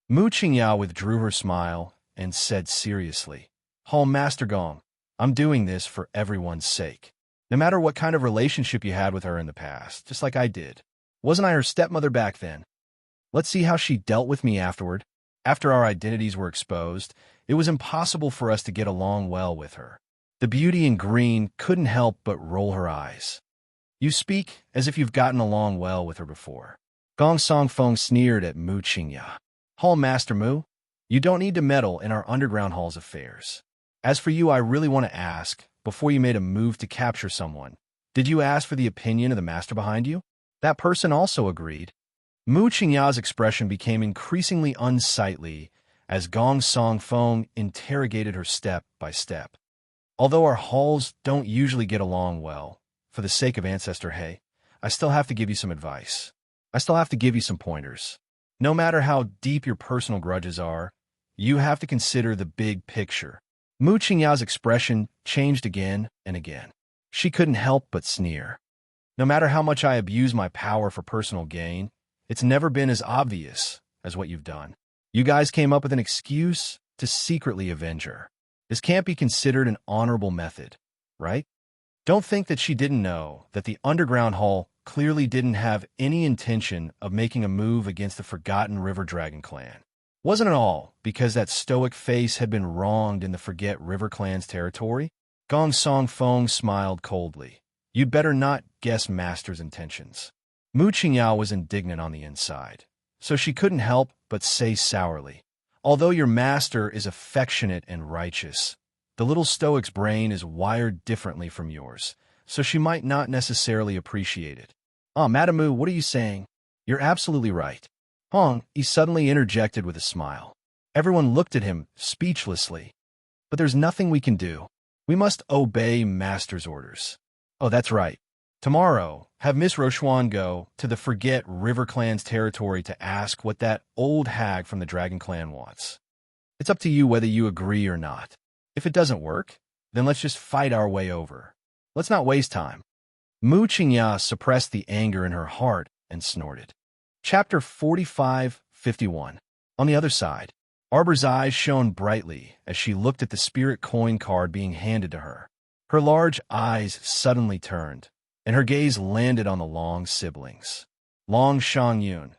Mu Qingya withdrew her smile and said seriously, "Hall Master Gong, I'm doing this for everyone's sake. No matter what kind of relationship you had with her in the past, just like I did. Wasn't I her stepmother back then? Let's see how she dealt with me afterward. After our identities were exposed, it was impossible for us to get along well with her." The beauty in green couldn't help but roll her eyes. "You speak as if you've gotten along well with her before." Gong Songfeng sneered at Mu Qingya. "Hall Master Mu, you don't need to meddle in our Underground Hall's affairs. As for you, I really want to ask, before you made a move to capture someone, did you ask for the opinion of the master behind you?" That person also agreed. Mu Qingya's expression became increasingly unsightly as Gong Songfeng interrogated her step by step. "Although our halls don't usually get along well, for the sake of Ancestor He, I still have to give you some advice. I still have to give you some pointers. No matter how deep your personal grudges are, You have to consider the big picture. Mu Qingyao's expression changed again and again. She couldn't help but sneer. No matter how much I abuse my power for personal gain, it's never been as obvious as what you've done. You guys came up with an excuse to secretly avenge her. This can't be considered an honorable method, right? Don't think that she didn't know that the underground hall clearly didn't have any intention of making a move against the Forgotten River Dragon clan. Wasn't it all because that stoic face had been wronged in the Forget River clan's territory? Gong Song Feng smiled coldly. You'd better not guess Master's intentions. Mu Qingyao was indignant on the inside, so she couldn't help but say sourly, although your master is affectionate and righteous, the little stoic's brain is wired differently from yours, so she might not necessarily appreciate it. Madame Mu, what are you saying? You're absolutely right. Hong, he suddenly interjected with a smile. Everyone looked at him speechlessly. But there's nothing we can do. We must obey Master's orders. Oh, that's right. Tomorrow, have Miss Rochuan go to the Forget River Clan's territory to ask what that old hag from the Dragon Clan wants. It's up to you whether you agree or not. If it doesn't work, then let's just fight our way over. Let's not waste time. Mu Qingya suppressed the anger in her heart and snorted. Chapter 45-51. On the other side, Arbor's eyes shone brightly as she looked at the spirit coin card being handed to her. Her large eyes suddenly turned, and her gaze landed on the Long siblings. Long Shangyun.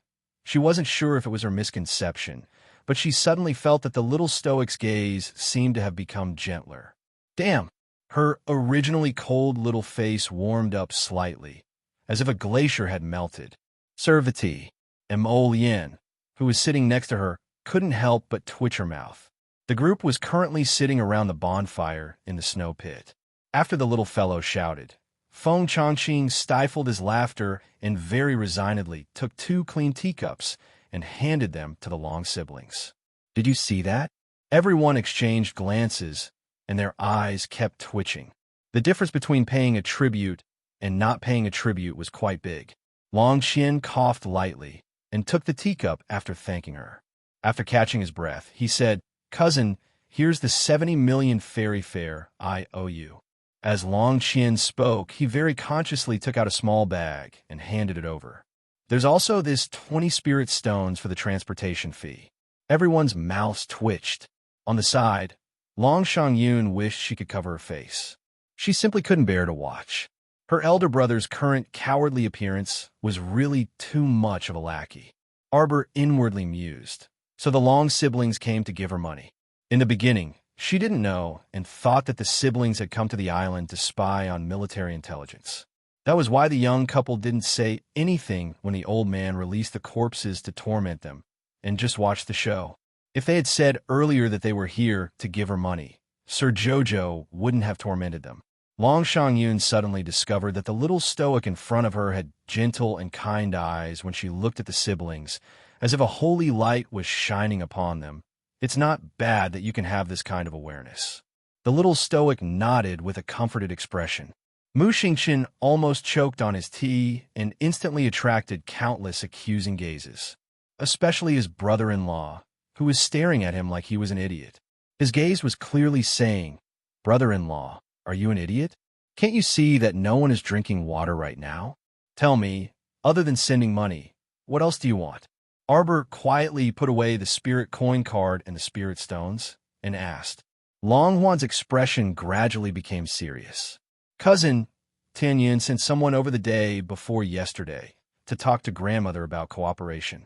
She wasn't sure if it was her misconception, but she suddenly felt that the little stoic's gaze seemed to have become gentler. Damn! Her originally cold little face warmed up slightly, as if a glacier had melted. Serve the tea. Mo Lien, who was sitting next to her, couldn't help but twitch her mouth. The group was currently sitting around the bonfire in the snow pit. After the little fellow shouted, Feng Changqing stifled his laughter and very resignedly took 2 clean teacups and handed them to the Long siblings. Did you see that? Everyone exchanged glances, and their eyes kept twitching. The difference between paying a tribute and not paying a tribute was quite big. Long Qian coughed lightly and took the teacup after thanking her. After catching his breath, he said, Cousin, here's the 70 million fairy fare I owe you. As Long Qian spoke, he very consciously took out a small bag and handed it over. There's also this 20 spirit stones for the transportation fee. Everyone's mouths twitched. On the side, Long Shangyun wished she could cover her face. She simply couldn't bear to watch. Her elder brother's current cowardly appearance was really too much of a lackey. Arbor inwardly mused, so the Long siblings came to give her money. In the beginning, she didn't know and thought that the siblings had come to the island to spy on military intelligence. That was why the young couple didn't say anything when the old man released the corpses to torment them, and just watched the show. If they had said earlier that they were here to give her money, Sir Jojo wouldn't have tormented them. Long Shangyun suddenly discovered that the little stoic in front of her had gentle and kind eyes when she looked at the siblings, as if a holy light was shining upon them. It's not bad that you can have this kind of awareness. The little stoic nodded with a comforted expression. Mu Xingqian almost choked on his tea and instantly attracted countless accusing gazes, especially his brother-in-law, who was staring at him like he was an idiot. His gaze was clearly saying, Brother-in-law, are you an idiot? Can't you see that no one is drinking water right now? Tell me, other than sending money, what else do you want? Arbor quietly put away the spirit coin card and the spirit stones and asked. Long Huan's expression gradually became serious. Cousin, Tianyun sent someone over the day before yesterday to talk to grandmother about cooperation.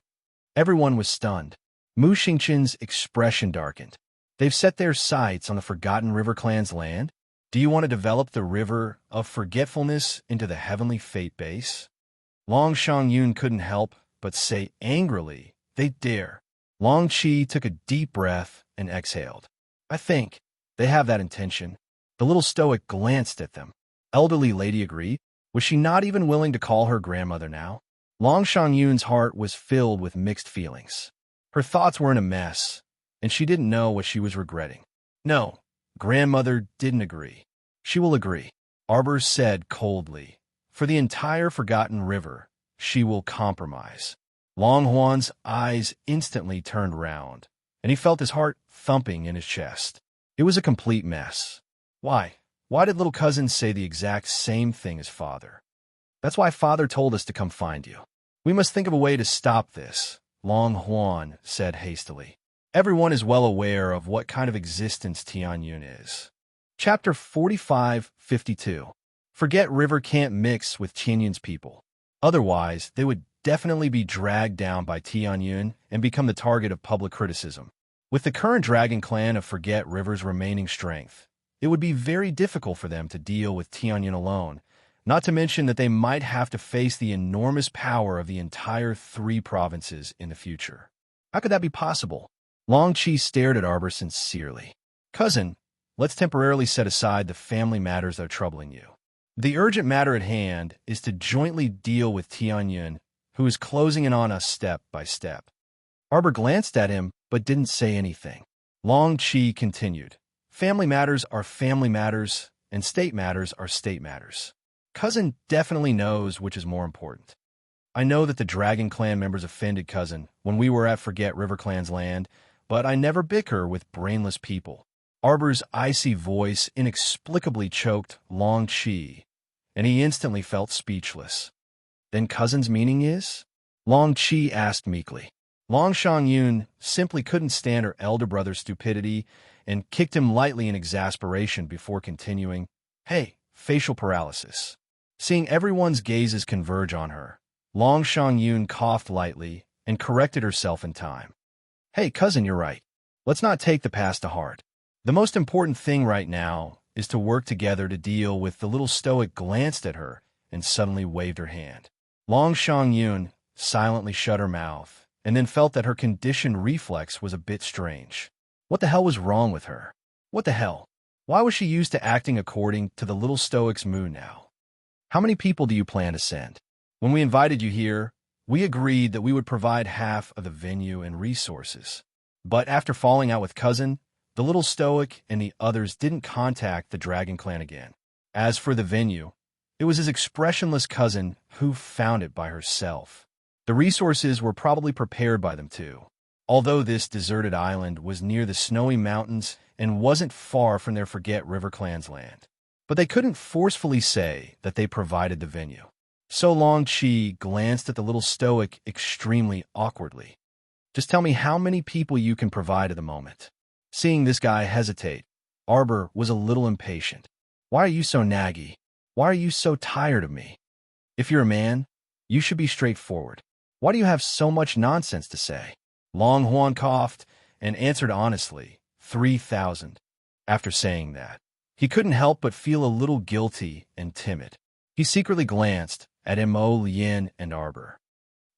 Everyone was stunned. Mu Xingqian's expression darkened. They've set their sights on the Forgotten River Clan's land? Do you want to develop the River of Forgetfulness into the Heavenly Fate base? Long Shangyun couldn't help but say angrily, they dare. Long Qi took a deep breath and exhaled. I think they have that intention. The little stoic glanced at them. Elderly lady agreed. Was she not even willing to call her grandmother now? Long Shangyun's heart was filled with mixed feelings. Her thoughts were in a mess, and she didn't know what she was regretting. No, grandmother didn't agree. She will agree, Arbor said coldly. For the entire Forgotten River, she will compromise. Long Huan's eyes instantly turned round, and and he felt his heart thumping in his chest. It was a complete mess. Why? Why did little cousin say the exact same thing as father? That's why father told us to come find you. We must think of a way to stop this, Long Huan said hastily. Everyone is well aware of what kind of existence Tianyun is. Chapter 45-52. Forget River can't mix with Tianyun's people. Otherwise, they would definitely be dragged down by Tianyun and become the target of public criticism. With the current Dragon Clan of Forget River's remaining strength, it would be very difficult for them to deal with Tianyun alone, not to mention that they might have to face the enormous power of the entire 3 provinces in the future. How could that be possible? Long Qi stared at Arbor sincerely. Cousin, let's temporarily set aside the family matters that are troubling you. The urgent matter at hand is to jointly deal with Tianyun, who is closing in on us step by step. Arbor glanced at him, but didn't say anything. Long Qi continued. Family matters are family matters, and state matters are state matters. Cousin definitely knows which is more important. I know that the Dragon Clan members offended Cousin when we were at Forget River Clan's land, but I never bicker with brainless people. Arbor's icy voice inexplicably choked Long Qi, and he instantly felt speechless. Then Cousin's meaning is? Long Qi asked meekly. Long Shangyun simply couldn't stand her elder brother's stupidity and kicked him lightly in exasperation before continuing, Hey, facial paralysis. Seeing everyone's gazes converge on her, Long Shangyun coughed lightly and corrected herself in time. Hey, Cousin, you're right. Let's not take the past to heart. The most important thing right now is to work together to deal with the little stoic glanced at her and suddenly waved her hand. Long Shangyun silently shut her mouth and then felt that her conditioned reflex was a bit strange. What the hell was wrong with her? What the hell? Why was she used to acting according to the little stoic's mood now? How many people do you plan to send? When we invited you here, we agreed that we would provide half of the venue and resources. But after falling out with Cousin, the little stoic and the others didn't contact the Dragon Clan again. As for the venue, it was his expressionless cousin who found it by herself. The resources were probably prepared by them too. Although this deserted island was near the snowy mountains and wasn't far from their Forget River Clan's land. But they couldn't forcefully say that they provided the venue. So Long Qi glanced at the little stoic extremely awkwardly. Just tell me how many people you can provide at the moment. Seeing this guy hesitate, Arbor was a little impatient. Why are you so naggy? Why are you so tired of me? If you're a man, you should be straightforward. Why do you have so much nonsense to say? Long Huan coughed and answered honestly, 3,000. After saying that, he couldn't help but feel a little guilty and timid. He secretly glanced at Mo Lien and Arbor.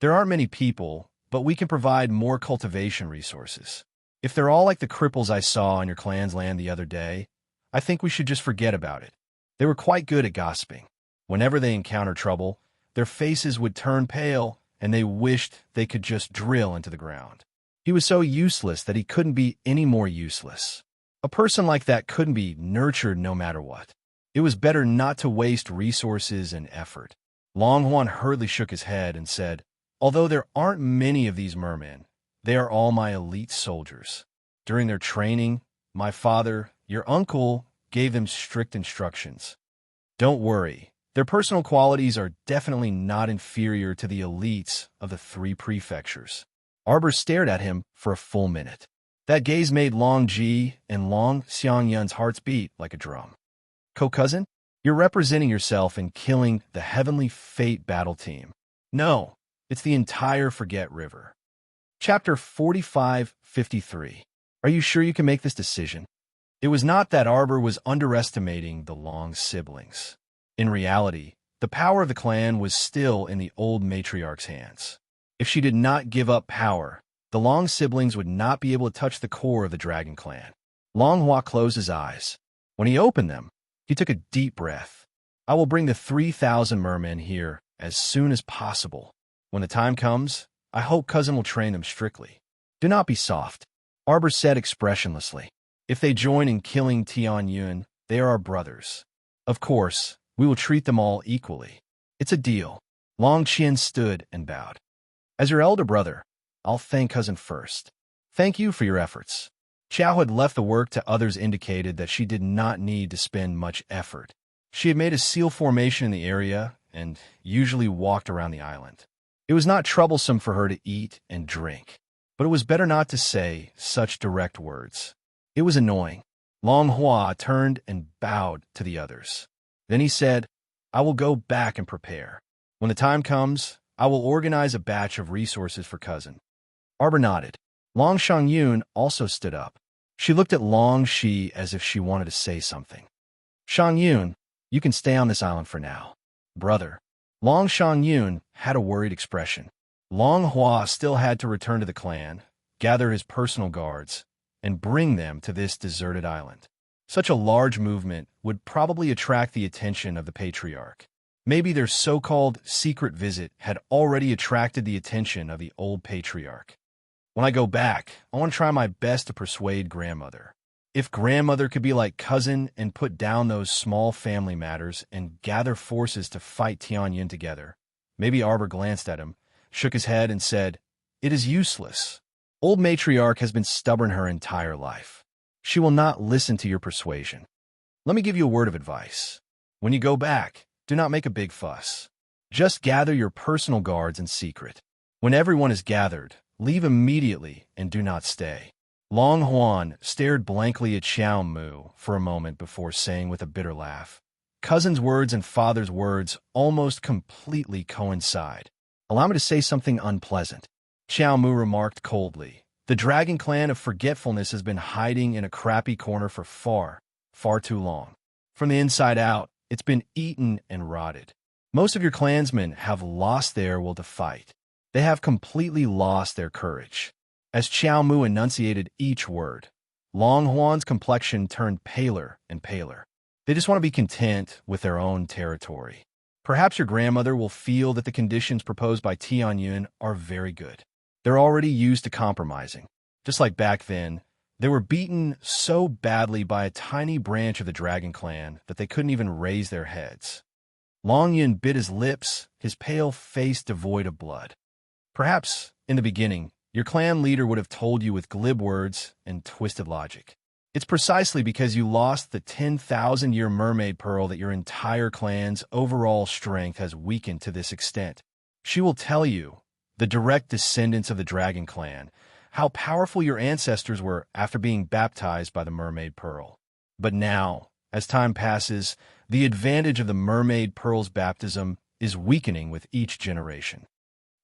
There aren't many people, but we can provide more cultivation resources. If they're all like the cripples I saw on your clan's land the other day, I think we should just forget about it. They were quite good at gossiping. Whenever they encountered trouble, their faces would turn pale, and they wished they could just drill into the ground. He was so useless that he couldn't be any more useless. A person like that couldn't be nurtured no matter what. It was better not to waste resources and effort. Long Huan hurriedly shook his head and said, Although there aren't many of these mermen, they are all my elite soldiers. During their training, my father, your uncle, gave them strict instructions. Don't worry, their personal qualities are definitely not inferior to the elites of the 3 prefectures. Arbor stared at him for a full minute. That gaze made Long Ji and Long Xiangyun's hearts beat like a drum. Co-cousin, you're representing yourself in killing the Heavenly Fate battle team. No, it's the entire Forget River. Chapter 45-53. Are you sure you can make this decision? It was not that Arbor was underestimating the Long siblings. In reality, the power of the clan was still in the old matriarch's hands. If she did not give up power, the Long siblings would not be able to touch the core of the Dragon Clan. Long Hua closed his eyes. When he opened them, he took a deep breath. I will bring the 3,000 mermen here as soon as possible. When the time comes, I hope Cousin will train them strictly. Do not be soft, Arbor said expressionlessly. If they join in killing Tianyun, they are our brothers. Of course, we will treat them all equally. It's a deal. Long Qian stood and bowed. As your elder brother, I'll thank Cousin first. Thank you for your efforts. Chow had left the work to others indicated that she did not need to spend much effort. She had made a seal formation in the area and usually walked around the island. It was not troublesome for her to eat and drink, but it was better not to say such direct words. It was annoying. Long Hua turned and bowed to the others. Then he said, I will go back and prepare. When the time comes, I will organize a batch of resources for cousin. Arbor nodded. Long Shangyun also stood up. She looked at Long Shi as if she wanted to say something. Shangyun, you can stay on this island for now. Brother. Long Shangyun had a worried expression. Long Hua still had to return to the clan, gather his personal guards, and bring them to this deserted island. Such a large movement would probably attract the attention of the patriarch. Maybe their so-called secret visit had already attracted the attention of the old patriarch. When I go back, I want to try my best to persuade grandmother. If grandmother could be like cousin and put down those small family matters and gather forces to fight Tianyin together. Maybe Arbor glanced at him, shook his head and said, It is useless. Old matriarch has been stubborn her entire life. She will not listen to your persuasion. Let me give you a word of advice. When you go back, do not make a big fuss. Just gather your personal guards in secret. When everyone is gathered, leave immediately and do not stay. Long Huan stared blankly at Xiao Mu for a moment before saying with a bitter laugh, Cousin's words and father's words almost completely coincide. Allow me to say something unpleasant. Xiao Mu remarked coldly. The Dragon Clan of Forgetfulness has been hiding in a crappy corner for far too long. From the inside out, it's been eaten and rotted. Most of your clansmen have lost their will to fight. They have completely lost their courage. As Xiao Mu enunciated each word, Long Huan's complexion turned paler and paler. They just want to be content with their own territory. Perhaps your grandmother will feel that the conditions proposed by Tianyin are very good. They're already used to compromising. Just like back then, they were beaten so badly by a tiny branch of the Dragon Clan that they couldn't even raise their heads. Long Yin bit his lips, his pale face devoid of blood. Perhaps, in the beginning, your clan leader would have told you with glib words and twisted logic. It's precisely because you lost the 10,000-year mermaid pearl that your entire clan's overall strength has weakened to this extent. She will tell you, the direct descendants of the Dragon Clan, how powerful your ancestors were after being baptized by the mermaid pearl. But now, as time passes, the advantage of the mermaid pearl's baptism is weakening with each generation.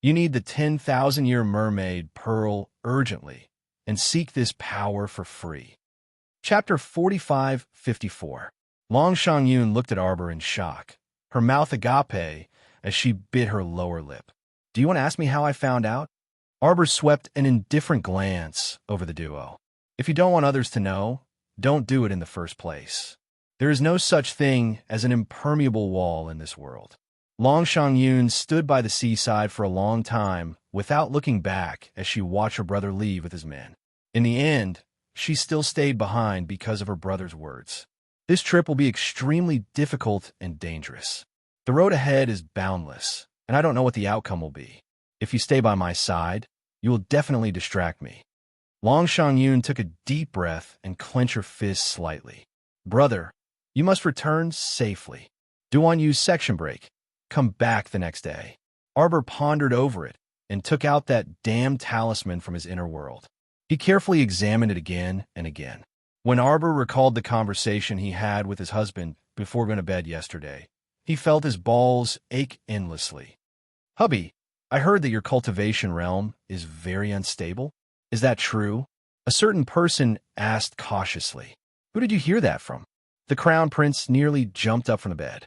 You need the 10,000-year mermaid pearl urgently, and seek this power for free. Chapter 45-54. Long Shangyun looked at Arbor in shock, her mouth agape as she bit her lower lip. Do you want to ask me how I found out? Arbor swept an indifferent glance over the duo. If you don't want others to know, don't do it in the first place. There is no such thing as an impermeable wall in this world. Long Shangyun stood by the seaside for a long time without looking back as she watched her brother leave with his men. In the end, she still stayed behind because of her brother's words. This trip will be extremely difficult and dangerous. The road ahead is boundless, and I don't know what the outcome will be. If you stay by my side, you will definitely distract me. Long Shangyun took a deep breath and clenched her fists slightly. Brother, you must return safely. Do unused section break. Come back the next day. Arbor pondered over it and took out that damned talisman from his inner world. He carefully examined it again and again. When Arbor recalled the conversation he had with his husband before going to bed yesterday, he felt his balls ache endlessly. Hubby, I heard that your cultivation realm is very unstable. Is that true? A certain person asked cautiously. Who did you hear that from? The Crown Prince nearly jumped up from the bed.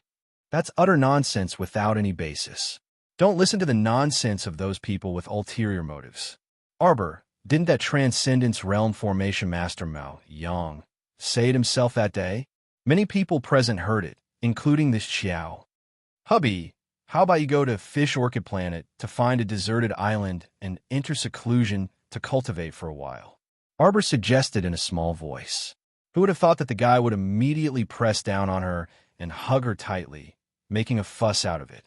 That's utter nonsense without any basis. Don't listen to the nonsense of those people with ulterior motives. Arbor, didn't that Transcendence Realm Formation Master Mao Yang say it himself that day? Many people present heard it, including this Xiao. Hubby, how about you go to Fish Orchid Planet to find a deserted island and enter seclusion to cultivate for a while? Arbor suggested in a small voice. Who would have thought that the guy would immediately press down on her and hug her tightly, making a fuss out of it?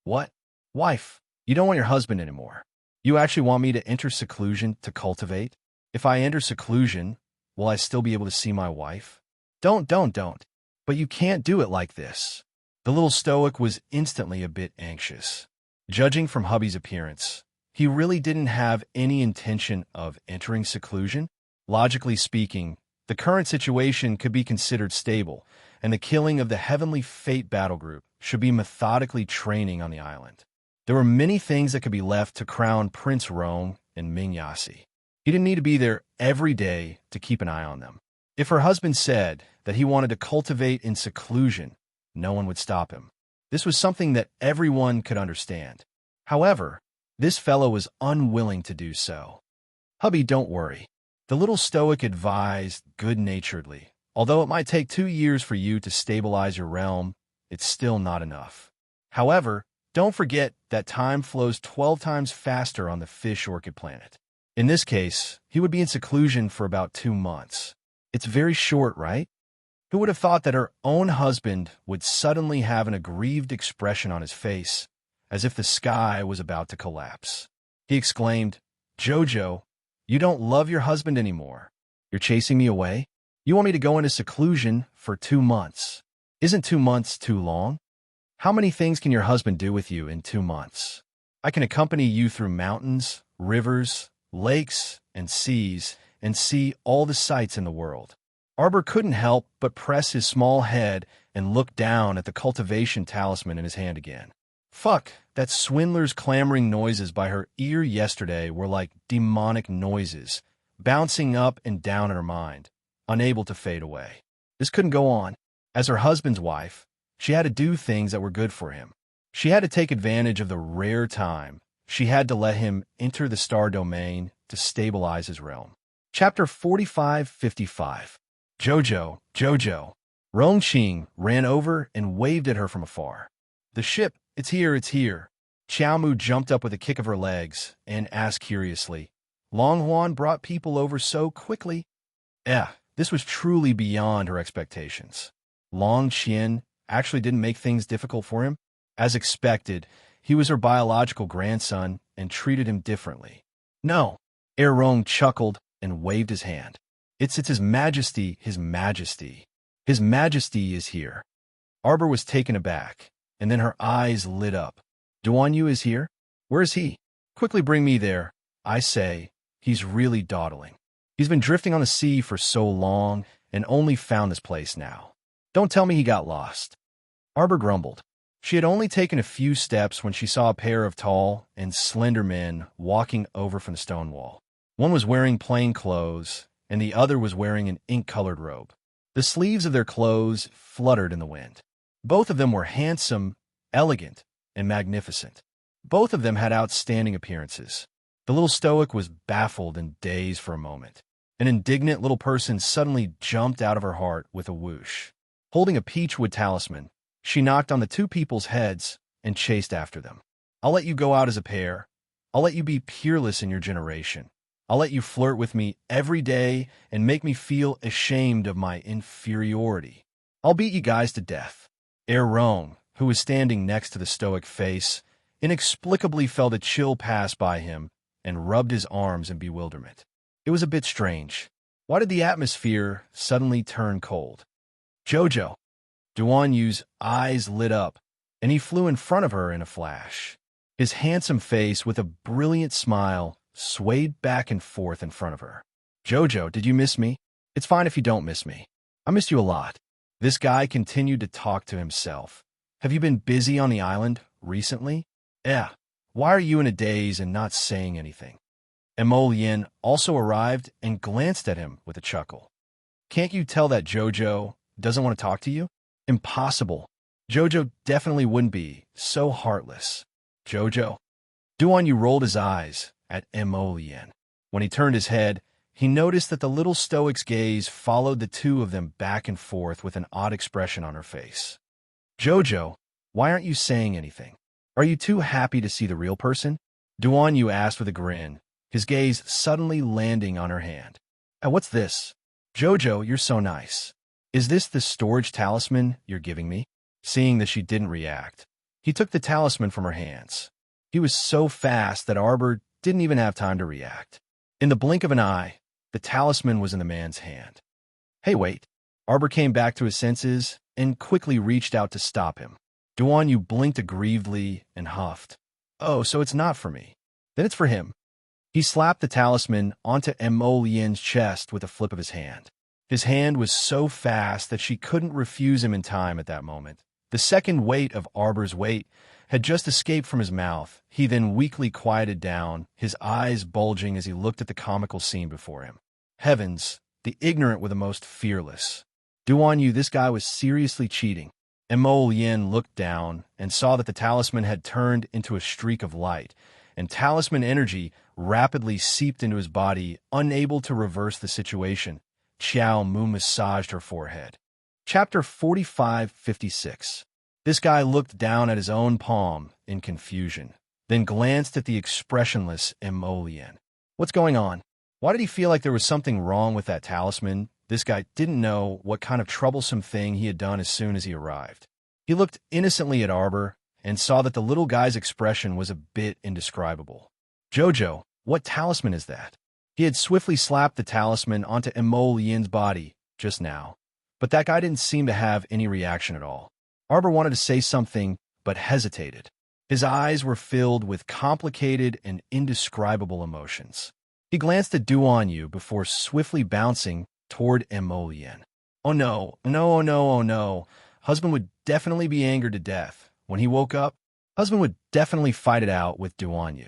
What? Wife, you don't want your husband anymore. You actually want me to enter seclusion to cultivate? If I enter seclusion, will I still be able to see my wife? Don't. But you can't do it like this. The little stoic was instantly a bit anxious. Judging from hubby's appearance, he really didn't have any intention of entering seclusion. Logically speaking, the current situation could be considered stable, and the killing of the Heavenly Fate battle group should be methodically training on the island. There were many things that could be left to crown Prince Rome and Mingyasi. He didn't need to be there every day to keep an eye on them. If her husband said that he wanted to cultivate in seclusion, no one would stop him. This was something that everyone could understand. However, this fellow was unwilling to do so. Hubby, don't worry. The little stoic advised good-naturedly. Although it might take 2 years for you to stabilize your realm, it's still not enough. However, don't forget that time flows 12 times faster on the fish orchid planet. In this case, he would be in seclusion for about 2 months. It's very short, right? Who would have thought that her own husband would suddenly have an aggrieved expression on his face, as if the sky was about to collapse? He exclaimed, "Jojo, you don't love your husband anymore. You're chasing me away? You want me to go into seclusion for 2 months. Isn't 2 months too long? How many things can your husband do with you in 2 months? I can accompany you through mountains, rivers, lakes, and seas, and see all the sights in the world." Arbor couldn't help but press his small head and look down at the cultivation talisman in his hand again. Fuck, that swindler's clamoring noises by her ear yesterday were like demonic noises, bouncing up and down in her mind, unable to fade away. This couldn't go on. As her husband's wife, she had to do things that were good for him. She had to take advantage of the rare time. She had to let him enter the star domain to stabilize his realm. Chapter 45-55. Jojo. Rongqing ran over and waved at her from afar. "The ship, it's here. Xiaomu jumped up with a kick of her legs and asked curiously, "Longhuan brought people over so quickly?" This was truly beyond her expectations. Long Qian actually didn't make things difficult for him. As expected, he was her biological grandson and treated him differently. "No." Rong chuckled and waved his hand. It's His Majesty, His Majesty. His Majesty is here." Arbor was taken aback, and then her eyes lit up. "Duan Yu is here? Where is he? Quickly bring me there. I say, he's really dawdling. He's been drifting on the sea for so long and only found this place now. Don't tell me he got lost." Arbor grumbled. She had only taken a few steps when she saw a pair of tall and slender men walking over from the stone wall. One was wearing plain clothes, and the other was wearing an ink-colored robe. The sleeves of their clothes fluttered in the wind. Both of them were handsome, elegant, and magnificent. Both of them had outstanding appearances. The little stoic was baffled and dazed for a moment. An indignant little person suddenly jumped out of her heart with a whoosh. Holding a peachwood talisman, she knocked on the 2 people's heads and chased after them. "I'll let you go out as a pair. I'll let you be peerless in your generation. I'll let you flirt with me every day and make me feel ashamed of my inferiority. I'll beat you guys to death." Rong, who was standing next to the stoic face, inexplicably felt a chill pass by him and rubbed his arms in bewilderment. It was a bit strange. Why did the atmosphere suddenly turn cold? "Jojo." Duan Yu's eyes lit up, and he flew in front of her in a flash. His handsome face, with a brilliant smile, swayed back and forth in front of her. "Jojo, did you miss me? It's fine if you don't miss me. I missed you a lot." This guy continued to talk to himself. "Have you been busy on the island recently? Why are you in a daze and not saying anything?" Mo Lien also arrived and glanced at him with a chuckle. "Can't you tell that Jojo doesn't want to talk to you? Impossible. Jojo definitely wouldn't be so heartless. Jojo." Duan Yu rolled his eyes at Mo Lien. When he turned his head, he noticed that the little stoic's gaze followed the 2 of them back and forth with an odd expression on her face. "Jojo, why aren't you saying anything? Are you too happy to see the real person?" Duan Yu asked with a grin, his gaze suddenly landing on her hand. What's this? Jojo, you're so nice. Is this the storage talisman you're giving me?" Seeing that she didn't react, he took the talisman from her hands. He was so fast that Arbor didn't even have time to react. In the blink of an eye, The talisman was in the man's hand. Hey, wait. Arbor came back to his senses and quickly reached out to stop him. Duan blinked aggrievedly and huffed. Oh, so it's not for me. Then it's for him. He slapped the talisman onto Mo Lian's chest with a flip of his hand. His hand was so fast that she couldn't refuse him in time at that moment. The second weight of Arbor's weight had just escaped from his mouth. He then weakly quieted down, his eyes bulging as he looked at the comical scene before him. Heavens, the ignorant were the most fearless. Duan, this guy was seriously cheating. Mo Lian looked down and saw that the talisman had turned into a streak of light, and talisman energy rapidly seeped into his body, unable to reverse the situation. Xiao Mu massaged her forehead. Chapter 45-56. This guy looked down at his own palm in confusion, then glanced at the expressionless Mo Lian. What's going on? Why did he feel like there was something wrong with that talisman? This guy didn't know what kind of troublesome thing he had done as soon as he arrived. He looked innocently at Arbor and saw that the little guy's expression was a bit indescribable. Jojo, what talisman is that? He had swiftly slapped the talisman onto Mo Lian's body just now, but that guy didn't seem to have any reaction at all. Arbor wanted to say something, but hesitated. His eyes were filled with complicated and indescribable emotions. He glanced at Duan before swiftly bouncing toward Mo Lian. Oh no, no, no, oh no. Husband would definitely be angered to death. When he woke up, husband would definitely fight it out with Duan.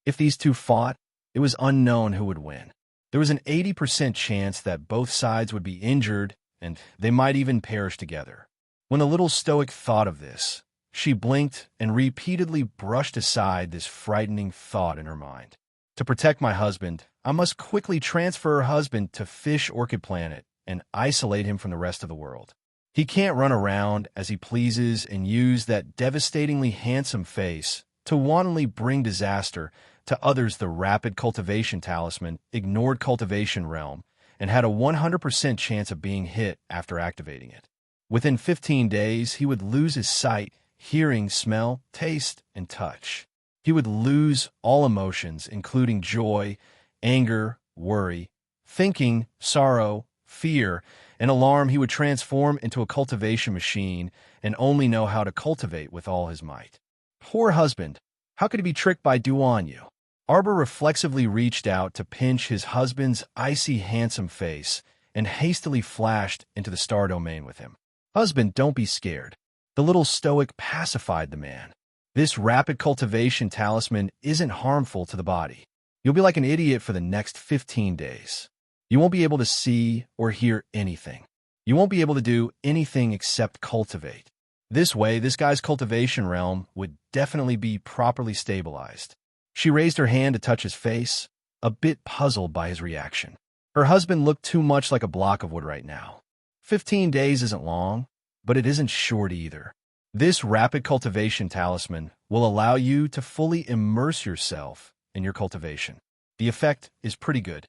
If these two fought, it was unknown who would win. There was an 80% chance that both sides would be injured, and they might even perish together. When the little stoic thought of this, she blinked and repeatedly brushed aside this frightening thought in her mind. To protect my husband, I must quickly transfer her husband to Fish Orchid Planet and isolate him from the rest of the world. He can't run around as he pleases and use that devastatingly handsome face to wantonly bring disaster to others. The rapid cultivation talisman ignored cultivation realm and had a 100% chance of being hit after activating it. Within 15 days, he would lose his sight, hearing, smell, taste, and touch. He would lose all emotions, including joy, anger, worry, thinking, sorrow, fear, and alarm. He would transform into a cultivation machine and only know how to cultivate with all his might. Poor husband. How could he be tricked by Duan? Arbor reflexively reached out to pinch his husband's icy, handsome face and hastily flashed into the star domain with him. Husband, don't be scared. The little stoic pacified the man. This rapid cultivation talisman isn't harmful to the body. You'll be like an idiot for the next 15 days. You won't be able to see or hear anything. You won't be able to do anything except cultivate. This way, this guy's cultivation realm would definitely be properly stabilized. She raised her hand to touch his face, a bit puzzled by his reaction. Her husband looked too much like a block of wood right now. 15 days isn't long, but it isn't short either. This rapid cultivation talisman will allow you to fully immerse yourself in your cultivation. The effect is pretty good.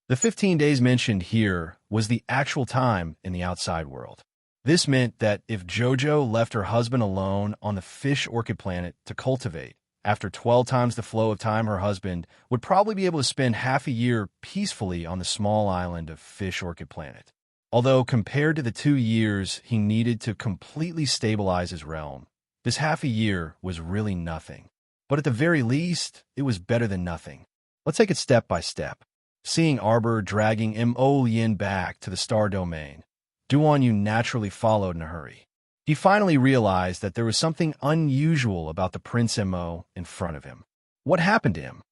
The 15 days mentioned here was the actual time in the outside world. This meant that if Jojo left her husband alone on the Fish Orchid Planet to cultivate, after 12 times the flow of time, her husband would probably be able to spend half a year peacefully on the small island of Fish Orchid Planet. Although compared to the 2 years he needed to completely stabilize his realm, this half a year was really nothing. But at the very least, it was better than nothing. Let's take it step by step. Seeing Arbor dragging Mo Lian back to the star domain, Duan naturally followed in a hurry. He finally realized that there was something unusual about the Prince Mo in front of him. What happened to him?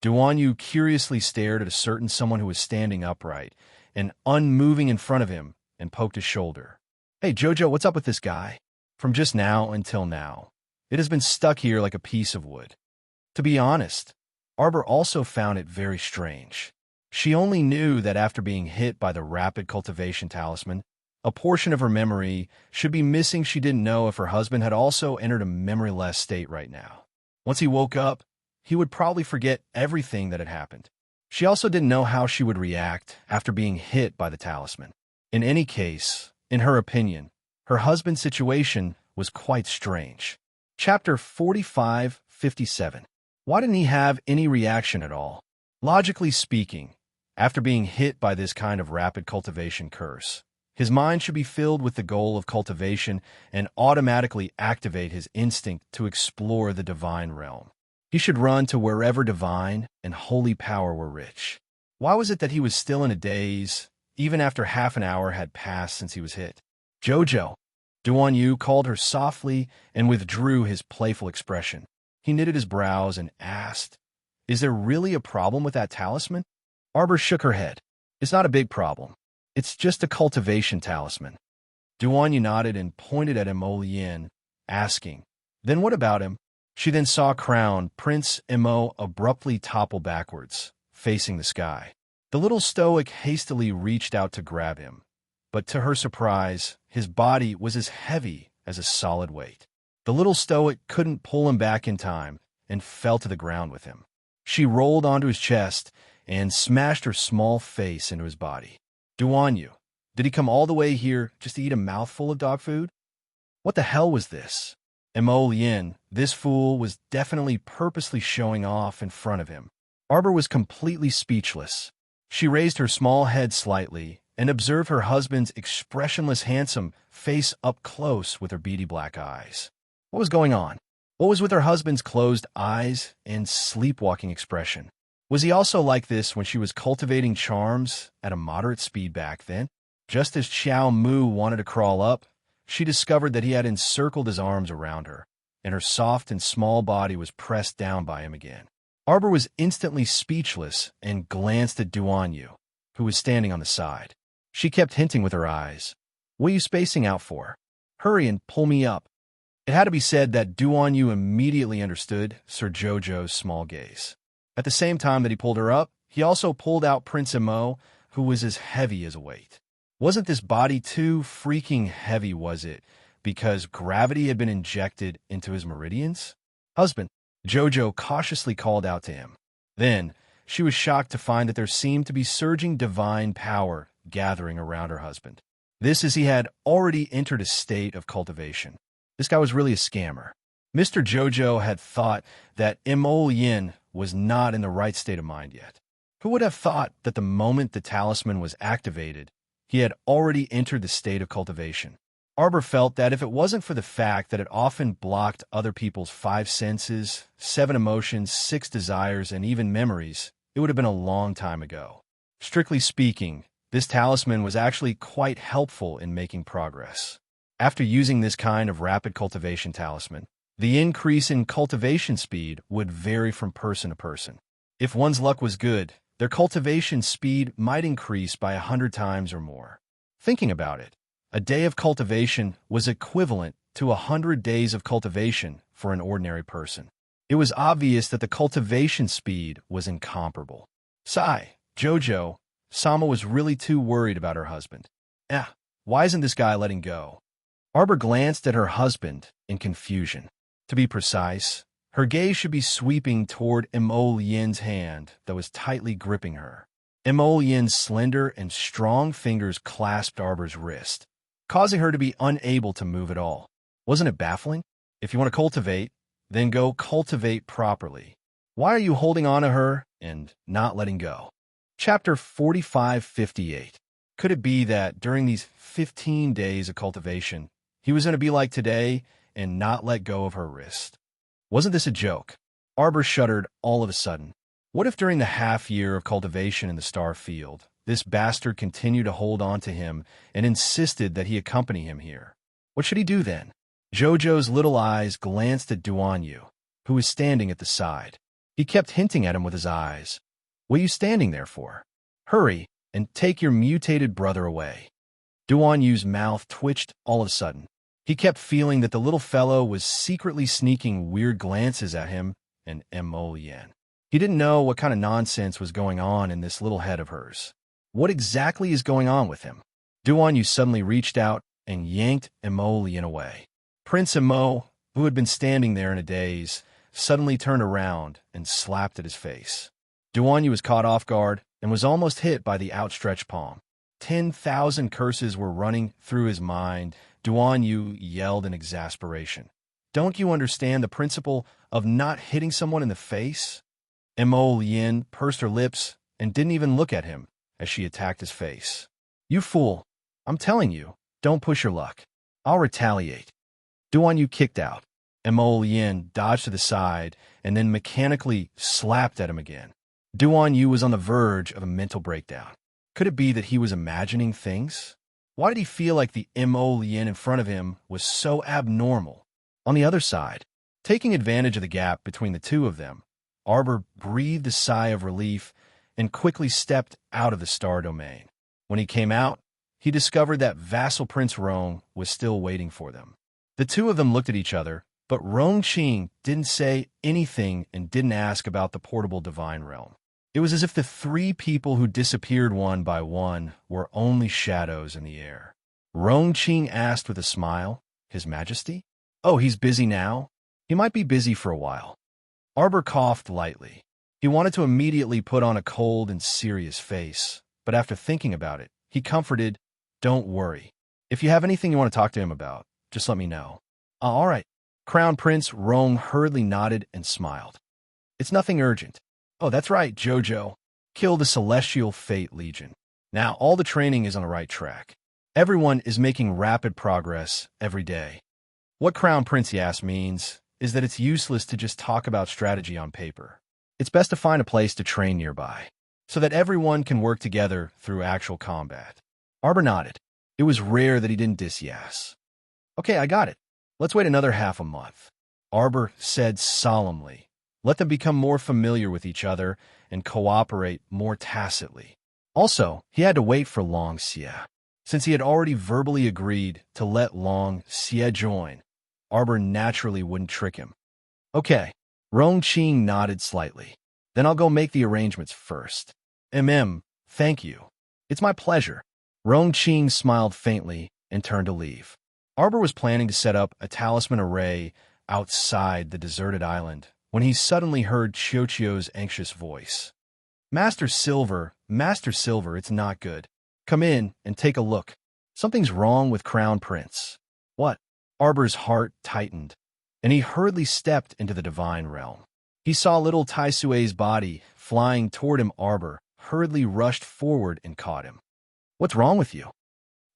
Duan curiously stared at a certain someone who was standing upright and unmoving in front of him and poked his shoulder. Hey, Jojo, what's up with this guy? From just now until now, it has been stuck here like a piece of wood. To be honest, Arbor also found it very strange. She only knew that after being hit by the rapid cultivation talisman, a portion of her memory should be missing. She didn't know if her husband had also entered a memoryless state right now. Once he woke up, he would probably forget everything that had happened. She also didn't know how she would react after being hit by the talisman. In any case, in her opinion, her husband's situation was quite strange. Chapter 45-57. Why didn't he have any reaction at all? Logically speaking, After being hit by this kind of rapid cultivation curse, his mind should be filled with the goal of cultivation and automatically activate his instinct to explore the divine realm. He should run to wherever divine and holy power were rich. Why was it that he was still in a daze, even after half an hour had passed since he was hit? "Jojo!" Duan Yu called her softly and withdrew his playful expression. He knitted his brows and asked, "Is there really a problem with that talisman?" Arbor shook her head. "It's not a big problem. It's just a cultivation talisman." Duan Yu nodded and pointed at Mo Yin, asking, "Then what about him?" She then saw Crown Prince Mo abruptly topple backwards, facing the sky. The little stoic hastily reached out to grab him, but to her surprise, his body was as heavy as a solid weight. The little stoic couldn't pull him back in time and fell to the ground with him. She rolled onto his chest and smashed her small face into his body. "Duan Yu, did he come all the way here just to eat a mouthful of dog food? What the hell was this?" Mo Yin, this fool, was definitely purposely showing off in front of him. Arbor was completely speechless. She raised her small head slightly and observed her husband's expressionless, handsome face up close with her beady black eyes. What was going on? What was with her husband's closed eyes and sleepwalking expression? Was he also like this when she was cultivating charms at a moderate speed back then? Just as Xiao Mu wanted to crawl up, she discovered that he had encircled his arms around her, and her soft and small body was pressed down by him again. Arbor was instantly speechless and glanced at Duan Yu, who was standing on the side. She kept hinting with her eyes, "What are you spacing out for? Hurry and pull me up." It had to be said that Duan Yu immediately understood Sir Jojo's small gaze. At the same time that he pulled her up, he also pulled out Prince Mo, who was as heavy as a weight. Wasn't this body too freaking heavy, was it, because gravity had been injected into his meridians? "Husband," Jojo cautiously called out to him. Then, she was shocked to find that there seemed to be surging divine power gathering around her husband. This as he had already entered a state of cultivation. This guy was really a scammer. Mr. Jojo had thought that Mo Yin was not in the right state of mind yet. Who would have thought that the moment the talisman was activated, he had already entered the state of cultivation? Arbor felt that if it wasn't for the fact that it often blocked other people's 5 senses, 7 emotions, 6 desires, and even memories, it would have been a long time ago. Strictly speaking, this talisman was actually quite helpful in making progress. After using this kind of rapid cultivation talisman, the increase in cultivation speed would vary from person to person. If one's luck was good, their cultivation speed might increase by 100 times or more. Thinking about it, a day of cultivation was equivalent to 100 days of cultivation for an ordinary person. It was obvious that the cultivation speed was incomparable. Sigh, Jojo, Sama was really too worried about her husband. Why isn't this guy letting go? Arbor glanced at her husband in confusion. To be precise, her gaze should be sweeping toward Mo Yin's hand that was tightly gripping her. Mo Yin's slender and strong fingers clasped Arbor's wrist, causing her to be unable to move at all. Wasn't it baffling? If you want to cultivate, then go cultivate properly. Why are you holding on to her and not letting go? Chapter 4558. Could it be that during these 15 days of cultivation, he was going to be like today and not let go of her wrist? Wasn't this a joke? Arbor shuddered all of a sudden. What if during the half year of cultivation in the star field, this bastard continued to hold on to him and insisted that he accompany him here? What should he do then? Jojo's little eyes glanced at Duan Yu, who was standing at the side. He kept hinting at him with his eyes. "What are you standing there for? Hurry and take your mutated brother away." Duan Yu's mouth twitched all of a sudden. He kept feeling that the little fellow was secretly sneaking weird glances at him and Mo Yin. He didn't know what kind of nonsense was going on in this little head of hers. What exactly is going on with him? Duan Yu suddenly reached out and yanked Mo Yin away. Prince Mo, who had been standing there in a daze, suddenly turned around and slapped at his face. Duan Yu was caught off guard and was almost hit by the outstretched palm. 10,000 curses were running through his mind. Duan Yu yelled in exasperation. "Don't you understand the principle of not hitting someone in the face?" Mo Yin pursed her lips and didn't even look at him as she attacked his face. You fool. I'm telling you, don't push your luck. I'll retaliate. Duan Yu kicked out. Mo Yin dodged to the side and then mechanically slapped at him again. Duan Yu was on the verge of a mental breakdown. Could it be that he was imagining things? Why did he feel like the Mo Yin in front of him was so abnormal? On the other side, taking advantage of the gap between the two of them, Arbor breathed a sigh of relief and quickly stepped out of the star domain. When he came out, he discovered that vassal Prince Rong was still waiting for them. The two of them looked at each other, but Rong Qing didn't say anything and didn't ask about the portable divine realm. It was as if the three people who disappeared one by one were only shadows in the air. Rong Qing asked with a smile, His Majesty? Oh, he's busy now? He might be busy for a while. Arbor coughed lightly. He wanted to immediately put on a cold and serious face, but after thinking about it, he comforted, Don't worry. If you have anything you want to talk to him about, just let me know. All right. Crown Prince Rong hurriedly nodded and smiled. It's nothing urgent. Oh, that's right, Jojo. Kill the Celestial Fate Legion. Now all the training is on the right track. Everyone is making rapid progress every day. What Crown Prince, he asked, means is that it's useless to just talk about strategy on paper. It's best to find a place to train nearby, so that everyone can work together through actual combat. Arbor nodded. It was rare that he didn't diss yes. Okay, I got it. Let's wait another half a month. Arbor said solemnly. Let them become more familiar with each other and cooperate more tacitly. Also, he had to wait for Long Xie. Since he had already verbally agreed to let Long Xie join, Arbor naturally wouldn't trick him. Okay, Rong Qing nodded slightly. Then I'll go make the arrangements first. Thank you. It's my pleasure. Rong Qing smiled faintly and turned to leave. Arbor was planning to set up a talisman array outside the deserted island when he suddenly heard Qiuqiu's anxious voice. Master Silver, it's not good. Come in and take a look. Something's wrong with Crown Prince. What? Arbor's heart tightened, and he hurriedly stepped into the divine realm. He saw little Tai Sui's body flying toward him. Arbor hurriedly rushed forward and caught him. What's wrong with you?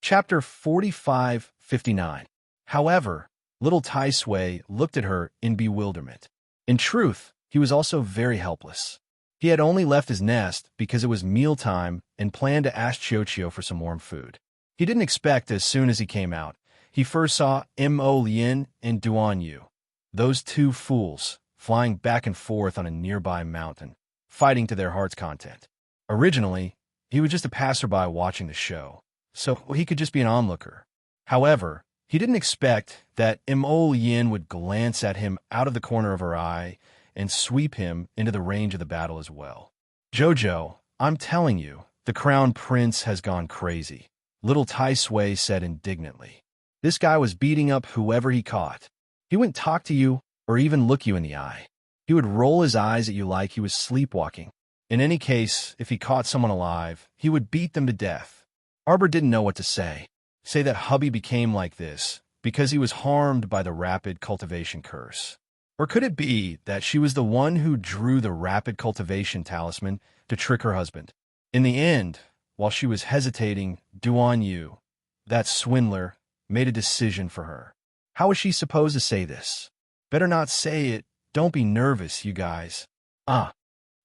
Chapter 45:59. However, little Tai Sui looked at her in bewilderment. In truth, he was also very helpless. He had only left his nest because it was mealtime and planned to ask Qiuqiu for some warm food. He didn't expect as soon as he came out, he first saw Mo Lin and Duan Yu, those two fools, flying back and forth on a nearby mountain, fighting to their heart's content. Originally, he was just a passerby watching the show, so he could just be an onlooker. However, he didn't expect that Mo Yin would glance at him out of the corner of her eye and sweep him into the range of the battle as well. Jojo, I'm telling you, the Crown Prince has gone crazy, little Tai Sui said indignantly. This guy was beating up whoever he caught. He wouldn't talk to you or even look you in the eye. He would roll his eyes at you like he was sleepwalking. In any case, if he caught someone alive, he would beat them to death. Arbor didn't know what to say. Say that hubby became like this because he was harmed by the rapid cultivation curse. Or could it be that she was the one who drew the rapid cultivation talisman to trick her husband? In the end, while she was hesitating, Duan Yu, that swindler, made a decision for her. How was she supposed to say this? Better not say it. Don't be nervous, you guys.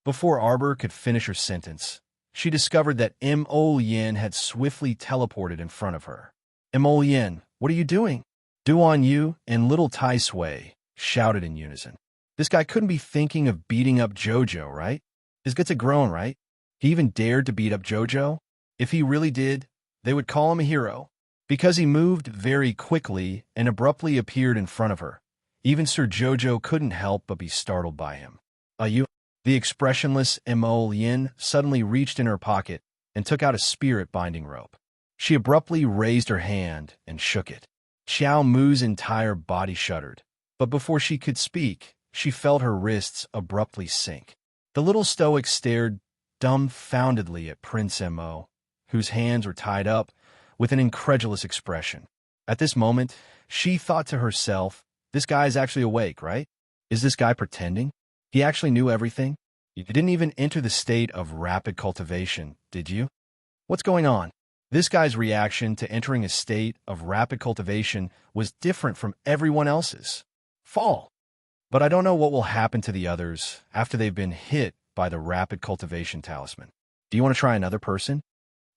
Before Arbor could finish her sentence, she discovered that Mo Yin had swiftly teleported in front of her. Mo Yin, what are you doing? Duan Yu and little Tai Sui shouted in unison. This guy couldn't be thinking of beating up Jojo, right? His guts had grown, right? He even dared to beat up Jojo? If he really did, they would call him a hero. Because he moved very quickly and abruptly appeared in front of her, even Sir Jojo couldn't help but be startled by him. You? The expressionless Mo Yin suddenly reached in her pocket and took out a spirit-binding rope. She abruptly raised her hand and shook it. Xiao Mu's entire body shuddered, but before she could speak, she felt her wrists abruptly sink. The little stoic stared dumbfoundedly at Prince Mo, whose hands were tied up, with an incredulous expression. At this moment, she thought to herself, this guy is actually awake, right? Is this guy pretending? He actually knew everything? You didn't even enter the state of rapid cultivation, did you? What's going on? This guy's reaction to entering a state of rapid cultivation was different from everyone else's. Fall. But I don't know what will happen to the others after they've been hit by the rapid cultivation talisman. Do you want to try another person?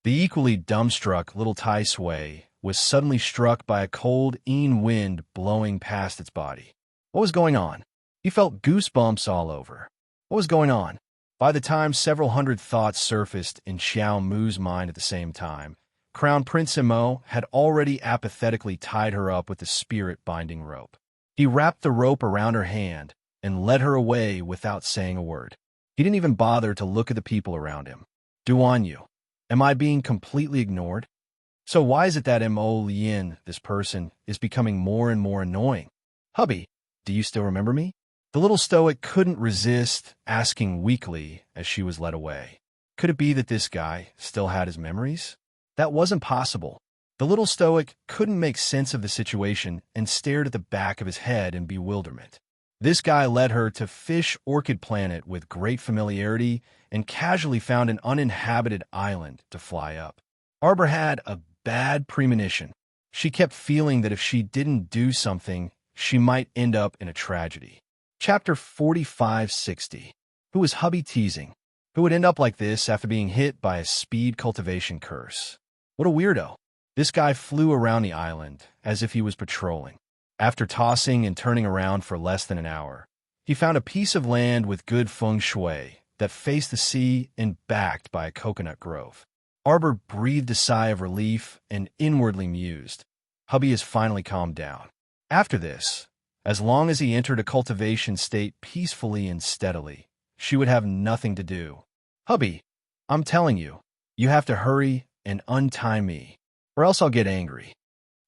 The equally dumbstruck little Tai Sui was suddenly struck by a cold wind blowing past its body. What was going on? He felt goosebumps all over. What was going on? By the time several hundred thoughts surfaced in Xiao Mu's mind at the same time, Crown Prince Imo had already apathetically tied her up with the spirit-binding rope. He wrapped the rope around her hand and led her away without saying a word. He didn't even bother to look at the people around him. Duanyu, am I being completely ignored? So why is it that Mo Lien, this person, is becoming more and more annoying? Hubby, do you still remember me? The little stoic couldn't resist asking weakly as she was led away. Could it be that this guy still had his memories? That wasn't possible. The little stoic couldn't make sense of the situation and stared at the back of his head in bewilderment. This guy led her to Fish Orchid Planet with great familiarity and casually found an uninhabited island to fly up. Arbor had a bad premonition. She kept feeling that if she didn't do something, she might end up in a tragedy. Chapter 4560. Who was hubby teasing? Who would end up like this after being hit by a speed cultivation curse? What a weirdo. This guy flew around the island as if he was patrolling. After tossing and turning around for less than an hour, he found a piece of land with good feng shui that faced the sea and backed by a coconut grove. Arbor breathed a sigh of relief and inwardly mused. Hubby has finally calmed down. After this, as long as he entered a cultivation state peacefully and steadily, she would have nothing to do. Hubby, I'm telling you, you have to hurry and untie me, or else I'll get angry.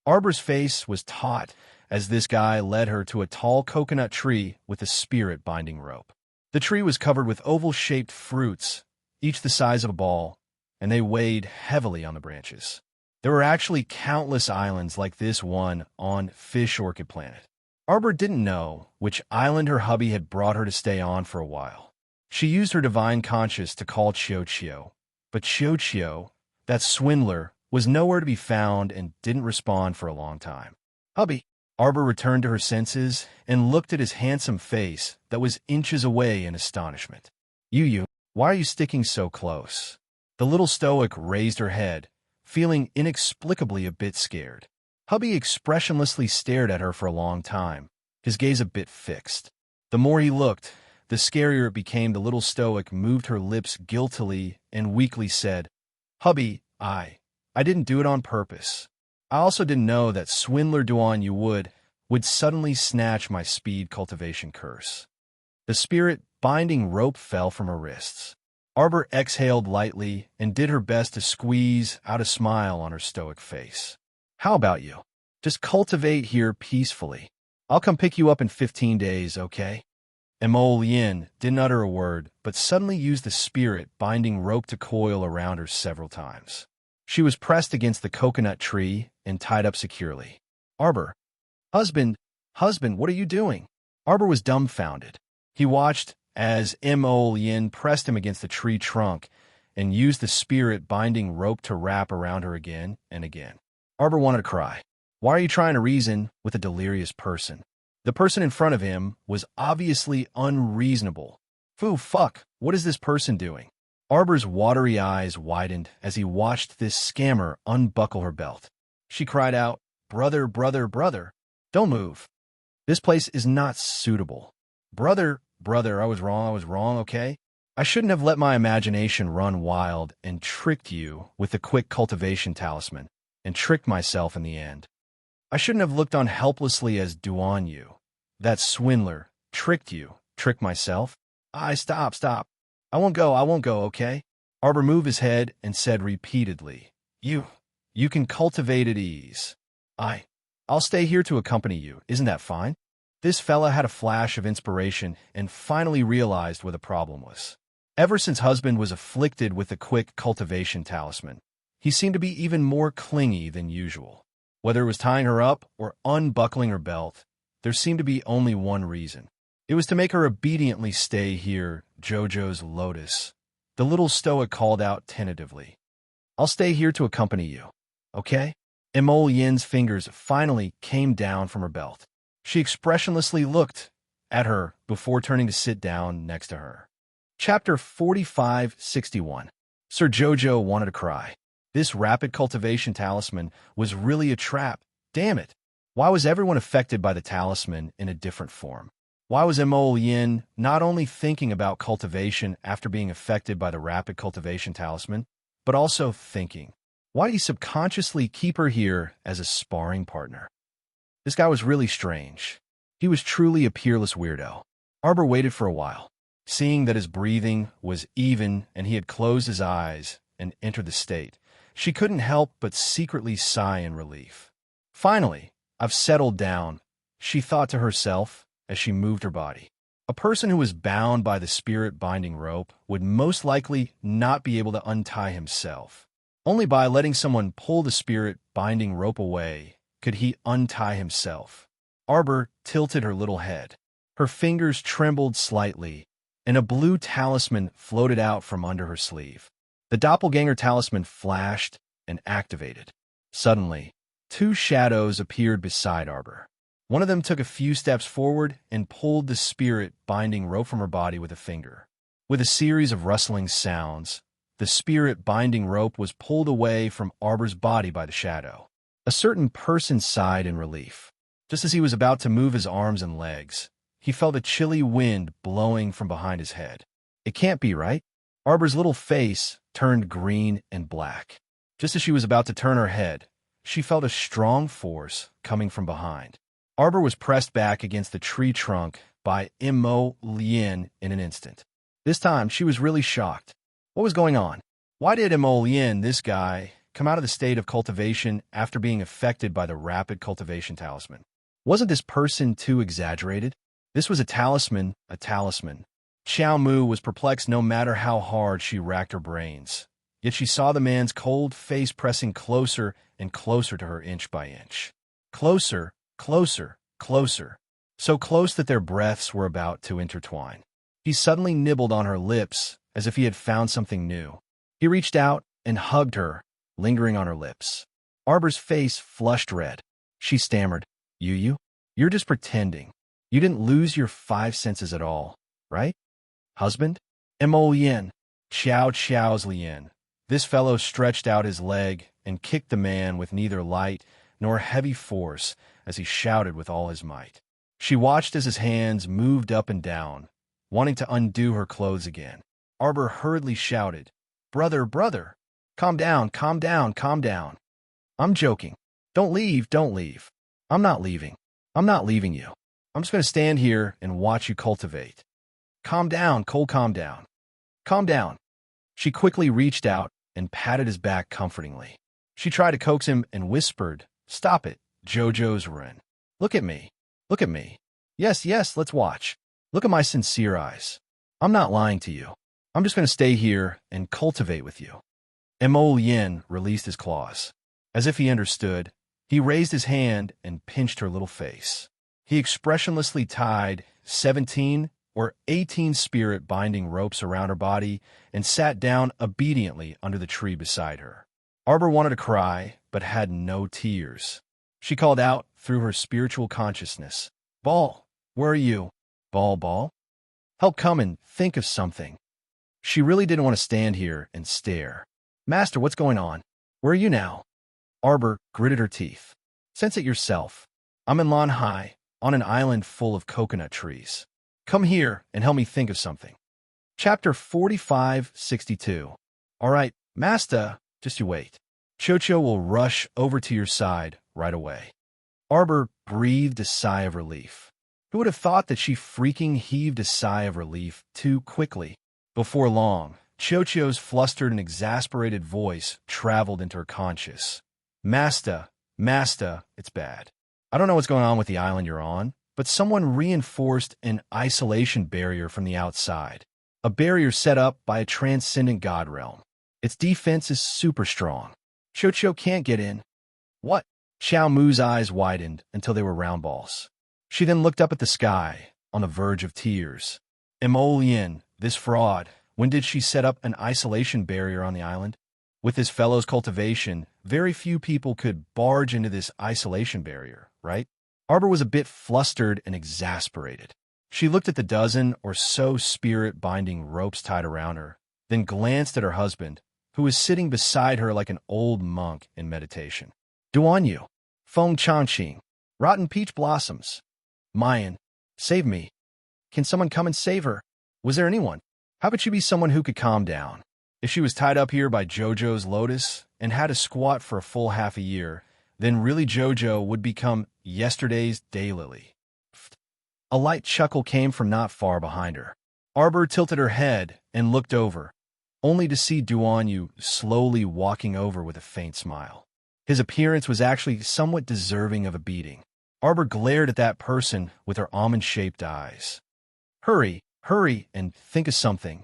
Arbor's face was taut as this guy led her to a tall coconut tree with a spirit-binding rope. The tree was covered with oval-shaped fruits, each the size of a ball, and they weighed heavily on the branches. There were actually countless islands like this one on Fish Orchid Planet. Arbor didn't know which island her hubby had brought her to stay on for a while. She used her divine conscience to call Chio, but Chio, that swindler, was nowhere to be found and didn't respond for a long time. Hubby. Arbor returned to her senses and looked at his handsome face that was inches away in astonishment. You, why are you sticking so close? The little stoic raised her head, feeling inexplicably a bit scared. Hubby expressionlessly stared at her for a long time, his gaze a bit fixed. The more he looked, the scarier it became. The little stoic moved her lips guiltily and weakly said, Hubby, I didn't do it on purpose. I also didn't know that swindler Duanyu would suddenly snatch my speed cultivation curse. The spirit-binding rope fell from her wrists. Arbor exhaled lightly and did her best to squeeze out a smile on her stoic face. How about you? Just cultivate here peacefully. I'll come pick you up in 15 days, okay? Mo Lien didn't utter a word, but suddenly used the spirit-binding rope to coil around her several times. She was pressed against the coconut tree and tied up securely. Arbor, husband, what are you doing? Arbor was dumbfounded. He watched as Mo Lien pressed him against the tree trunk and used the spirit-binding rope to wrap around her again and again. Arbor wanted to cry. Why are you trying to reason with a delirious person? The person in front of him was obviously unreasonable. Fuck, what is this person doing? Arbor's watery eyes widened as he watched this scammer unbuckle her belt. She cried out, Brother, don't move. This place is not suitable. Brother, I was wrong, okay? I shouldn't have let my imagination run wild and tricked you with the quick cultivation talisman, and tricked myself in the end. I shouldn't have looked on helplessly as Duanyu. That swindler tricked myself. Stop. I won't go, okay? Arbor moved his head and said repeatedly, You can cultivate at ease. I'll stay here to accompany you, isn't that fine? This fella had a flash of inspiration and finally realized what the problem was. Ever since husband was afflicted with the quick cultivation talisman, he seemed to be even more clingy than usual. Whether it was tying her up or unbuckling her belt, there seemed to be only one reason. It was to make her obediently stay here, Jojo's Lotus. The little stoic called out tentatively. I'll stay here to accompany you. Okay? Emol Yin's fingers finally came down from her belt. She expressionlessly looked at her before turning to sit down next to her. Chapter 4561. Sir Jojo wanted to cry. This rapid cultivation talisman was really a trap. Damn it. Why was everyone affected by the talisman in a different form? Why was Emol Yin not only thinking about cultivation after being affected by the rapid cultivation talisman, but also thinking, why did he subconsciously keep her here as a sparring partner? This guy was really strange. He was truly a peerless weirdo. Arbor waited for a while. Seeing that his breathing was even and he had closed his eyes and entered the state, she couldn't help but secretly sigh in relief. Finally, I've settled down, she thought to herself as she moved her body. A person who was bound by the spirit-binding rope would most likely not be able to untie himself. Only by letting someone pull the spirit-binding rope away could he untie himself. Arbor tilted her little head. Her fingers trembled slightly, and a blue talisman floated out from under her sleeve. The doppelganger talisman flashed and activated. Suddenly, two shadows appeared beside Arbor. One of them took a few steps forward and pulled the spirit-binding rope from her body with a finger. With a series of rustling sounds, the spirit-binding rope was pulled away from Arbor's body by the shadow. A certain person sighed in relief. Just as he was about to move his arms and legs, he felt a chilly wind blowing from behind his head. It can't be right. Arbor's little face turned green and black. Just as she was about to turn her head, she felt a strong force coming from behind. Arbor was pressed back against the tree trunk by Emol Yin in an instant. This time, she was really shocked. What was going on? Why did Emol Yin, this guy, come out of the state of cultivation after being affected by the rapid cultivation talisman? Wasn't this person too exaggerated? This was a talisman, a talisman. Xiao Mu was perplexed no matter how hard she racked her brains. Yet she saw the man's cold face pressing closer and closer to her inch by inch. Closer, closer, closer. So close that their breaths were about to intertwine. He suddenly nibbled on her lips as if he had found something new. He reached out and hugged her, lingering on her lips. Arbor's face flushed red. She stammered, You're just pretending. You didn't lose your 5 senses at all, right? Husband? Emol Yin. Xiao's Lien. This fellow stretched out his leg and kicked the man with neither light nor heavy force as he shouted with all his might. She watched as his hands moved up and down, wanting to undo her clothes again. Arbor hurriedly shouted, Brother, brother! Calm down, calm down, calm down. I'm joking. Don't leave, don't leave. I'm not leaving. I'm not leaving you. I'm just going to stand here and watch you cultivate. Calm down, Cole, calm down. Calm down. She quickly reached out and patted his back comfortingly. She tried to coax him and whispered, Stop it, Jojo's Ren. Look at me. Look at me. Yes, let's watch. Look at my sincere eyes. I'm not lying to you. I'm just going to stay here and cultivate with you. Emol Yin released his claws. As if he understood, he raised his hand and pinched her little face. He expressionlessly tied 17 or 18 spirit-binding ropes around her body and sat down obediently under the tree beside her. Arbor wanted to cry, but had no tears. She called out through her spiritual consciousness, Ball, where are you? Ball? Help come and think of something. She really didn't want to stand here and stare. Master, what's going on? Where are you now? Arbor gritted her teeth. Sense it yourself. I'm in Lan Hai, on an island full of coconut trees. Come here and help me think of something. Chapter 4562. All right, Master, just you wait. Chocho will rush over to your side right away. Arbor breathed a sigh of relief. Who would have thought that she freaking heaved a sigh of relief too quickly? Before long, Chocho's flustered and exasperated voice traveled into her conscious. Master, it's bad. I don't know what's going on with the island you're on, but someone reinforced an isolation barrier from the outside. A barrier set up by a transcendent god realm. Its defense is super strong. Chocho can't get in. What? Xiao Mu's eyes widened until they were round balls. She then looked up at the sky, on the verge of tears. Emol Yin, this fraud, when did she set up an isolation barrier on the island? With this fellow's cultivation, very few people could barge into this isolation barrier, right? Arbor was a bit flustered and exasperated. She looked at the dozen or so spirit-binding ropes tied around her, then glanced at her husband, who was sitting beside her like an old monk in meditation. Duanyu, Feng Changqing, rotten peach blossoms. Mayan, save me. Can someone come and save her? Was there anyone? How could she be someone who could calm down? If she was tied up here by Jojo's lotus and had to squat for a full half a year, then really Jojo would become yesterday's daylily. A light chuckle came from not far behind her. Arbor tilted her head and looked over, only to see Duanyu slowly walking over with a faint smile. His appearance was actually somewhat deserving of a beating. Arbor glared at that person with her almond-shaped eyes. Hurry, hurry, and think of something.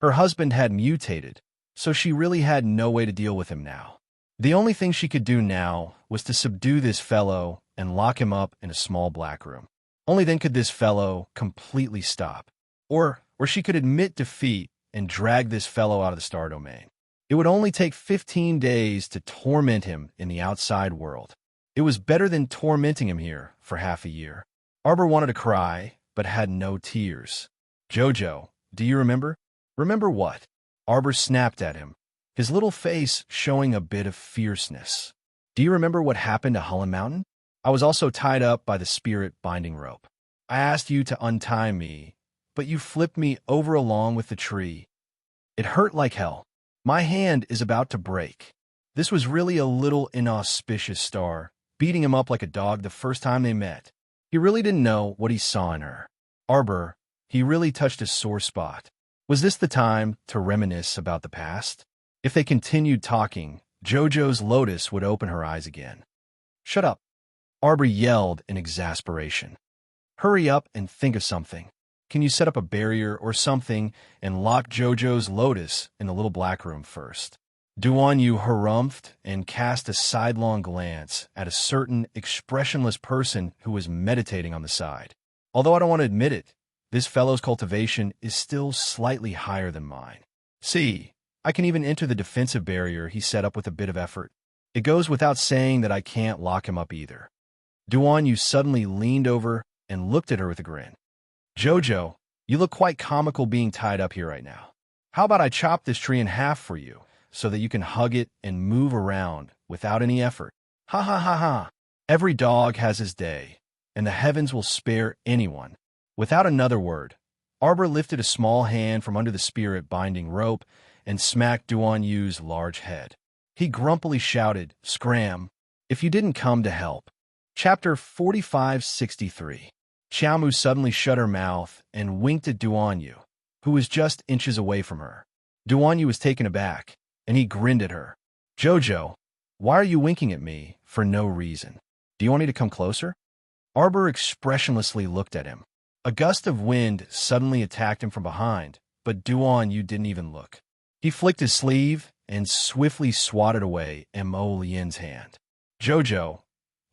Her husband had mutated, so she really had no way to deal with him now. The only thing she could do now was to subdue this fellow and lock him up in a small black room. Only then could this fellow completely stop. Or she could admit defeat and drag this fellow out of the star domain. It would only take 15 days to torment him in the outside world. It was better than tormenting him here for half a year. Arbor wanted to cry, but had no tears. Jojo, do you remember? Remember what? Arbor snapped at him, his little face showing a bit of fierceness. Do you remember what happened to Hullen Mountain? I was also tied up by the spirit binding rope. I asked you to untie me, but you flipped me over along with the tree. It hurt like hell. My hand is about to break. This was really a little inauspicious star, beating him up like a dog the first time they met. He really didn't know what he saw in her. Arbor, he really touched a sore spot. Was this the time to reminisce about the past? If they continued talking, Jojo's lotus would open her eyes again. Shut up, Arbor yelled in exasperation. Hurry up and think of something. Can you set up a barrier or something and lock Jojo's lotus in the little black room first? Duanyu harumphed and cast a sidelong glance at a certain expressionless person who was meditating on the side. Although I don't want to admit it, this fellow's cultivation is still slightly higher than mine. See, I can even enter the defensive barrier he set up with a bit of effort. It goes without saying that I can't lock him up either. Duanyu suddenly leaned over and looked at her with a grin. Jojo, you look quite comical being tied up here right now. How about I chop this tree in half for you, so that you can hug it and move around without any effort? Ha ha ha ha. Every dog has his day, and the heavens will spare anyone. Without another word, Arbor lifted a small hand from under the spirit binding rope and smacked Duanyu's large head. He grumpily shouted, Scram, if you didn't come to help. Chapter 4563. Xiaomu suddenly shut her mouth and winked at Duanyu, who was just inches away from her. Duanyu was taken aback, and he grinned at her. Jojo, why are you winking at me for no reason? Do you want me to come closer? Arbor expressionlessly looked at him. A gust of wind suddenly attacked him from behind, but Duanyu didn't even look. He flicked his sleeve and swiftly swatted away Mo Lian's hand. Jojo,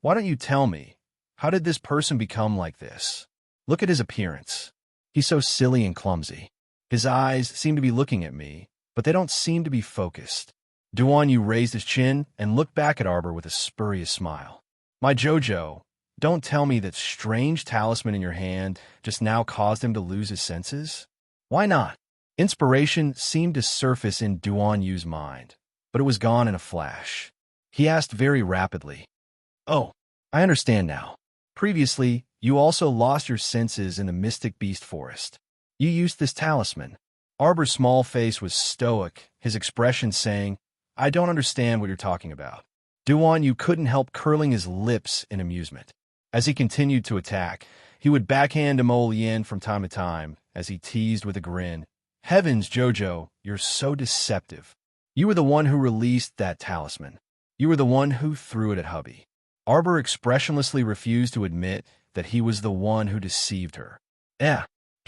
why don't you tell me? How did this person become like this? Look at his appearance. He's so silly and clumsy. His eyes seem to be looking at me, but they don't seem to be focused. Duanyu raised his chin and looked back at Arbor with a spurious smile. My Jojo, don't tell me that strange talisman in your hand just now caused him to lose his senses? Why not? Inspiration seemed to surface in Duanyu's mind, but it was gone in a flash. He asked very rapidly, Oh, I understand now. Previously, you also lost your senses in the Mystic Beast Forest. You used this talisman. Arbor's small face was stoic, his expression saying, I don't understand what you're talking about. Duanyu couldn't help curling his lips in amusement. As he continued to attack, he would backhand Mo Lian from time to time as he teased with a grin. Heavens, Jojo, you're so deceptive. You were the one who released that talisman. You were the one who threw it at hubby. Arbor expressionlessly refused to admit that he was the one who deceived her.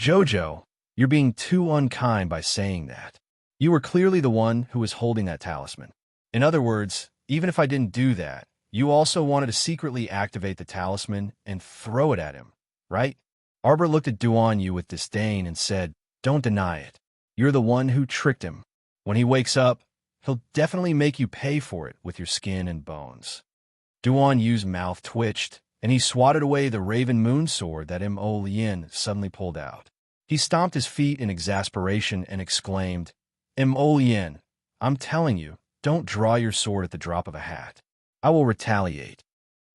Jojo, you're being too unkind by saying that. You were clearly the one who was holding that talisman. In other words, even if I didn't do that, you also wanted to secretly activate the talisman and throw it at him, right? Arbor looked at Duanyu with disdain and said, Don't deny it. You're the one who tricked him. When he wakes up, He'll definitely make you pay for it with your skin and bones. Duan Yu's mouth twitched, and he swatted away the Raven Moon sword that Mo Lien suddenly pulled out. He stomped his feet in exasperation and exclaimed, Mo Lien, I'm telling you, don't draw your sword at the drop of a hat. I will retaliate.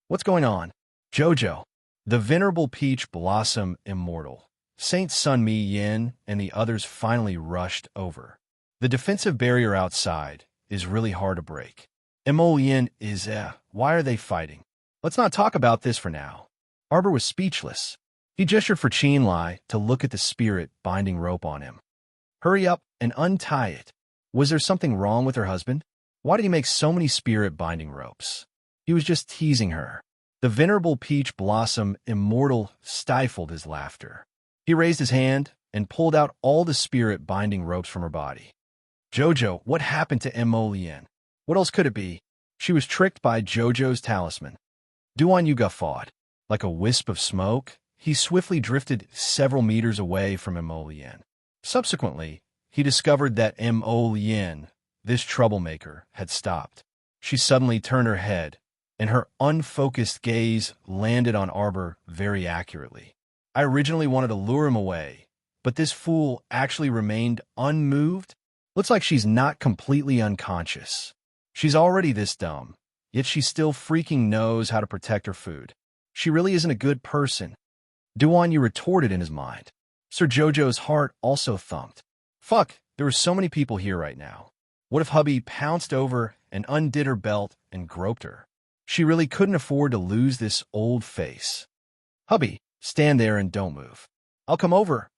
What's going on? Jojo, the Venerable Peach Blossom Immortal, Saint Sun Mi Yin, and the others finally rushed over. The defensive barrier outside is really hard to break. Mo Lien is, why are they fighting? Let's not talk about this for now. Arbor was speechless. He gestured for Qin Lai to look at the spirit binding rope on him. Hurry up and untie it. Was there something wrong with her husband? Why did he make so many spirit binding ropes? He was just teasing her. The Venerable Peach Blossom Immortal stifled his laughter. He raised his hand and pulled out all the spirit binding ropes from her body. Jojo, what happened to Mo Lien? What else could it be? She was tricked by Jojo's talisman. Duan Yu guffawed. Like a wisp of smoke, he swiftly drifted several meters away from Mo Lien. Subsequently, he discovered that Mo Lien, this troublemaker, had stopped. She suddenly turned her head, and her unfocused gaze landed on Arbor very accurately. I originally wanted to lure him away, but this fool actually remained unmoved. Looks like she's not completely unconscious. She's already this dumb, yet she still freaking knows how to protect her food. She really isn't a good person. Duan Yu retorted in his mind. Sir Jojo's heart also thumped. Fuck, there were so many people here right now. What if hubby pounced over and undid her belt and groped her? She really couldn't afford to lose this old face. Hubby, stand there and don't move. I'll come over.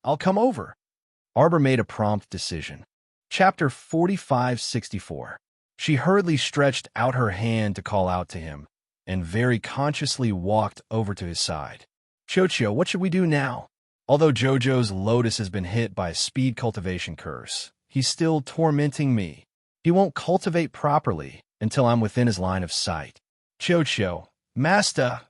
Arbor made a prompt decision. Chapter 4564. She hurriedly stretched out her hand to call out to him, and very consciously walked over to his side. Chocho, what should we do now? Although Jojo's lotus has been hit by a speed cultivation curse, he's still tormenting me. He won't cultivate properly until I'm within his line of sight. Chocho, Master,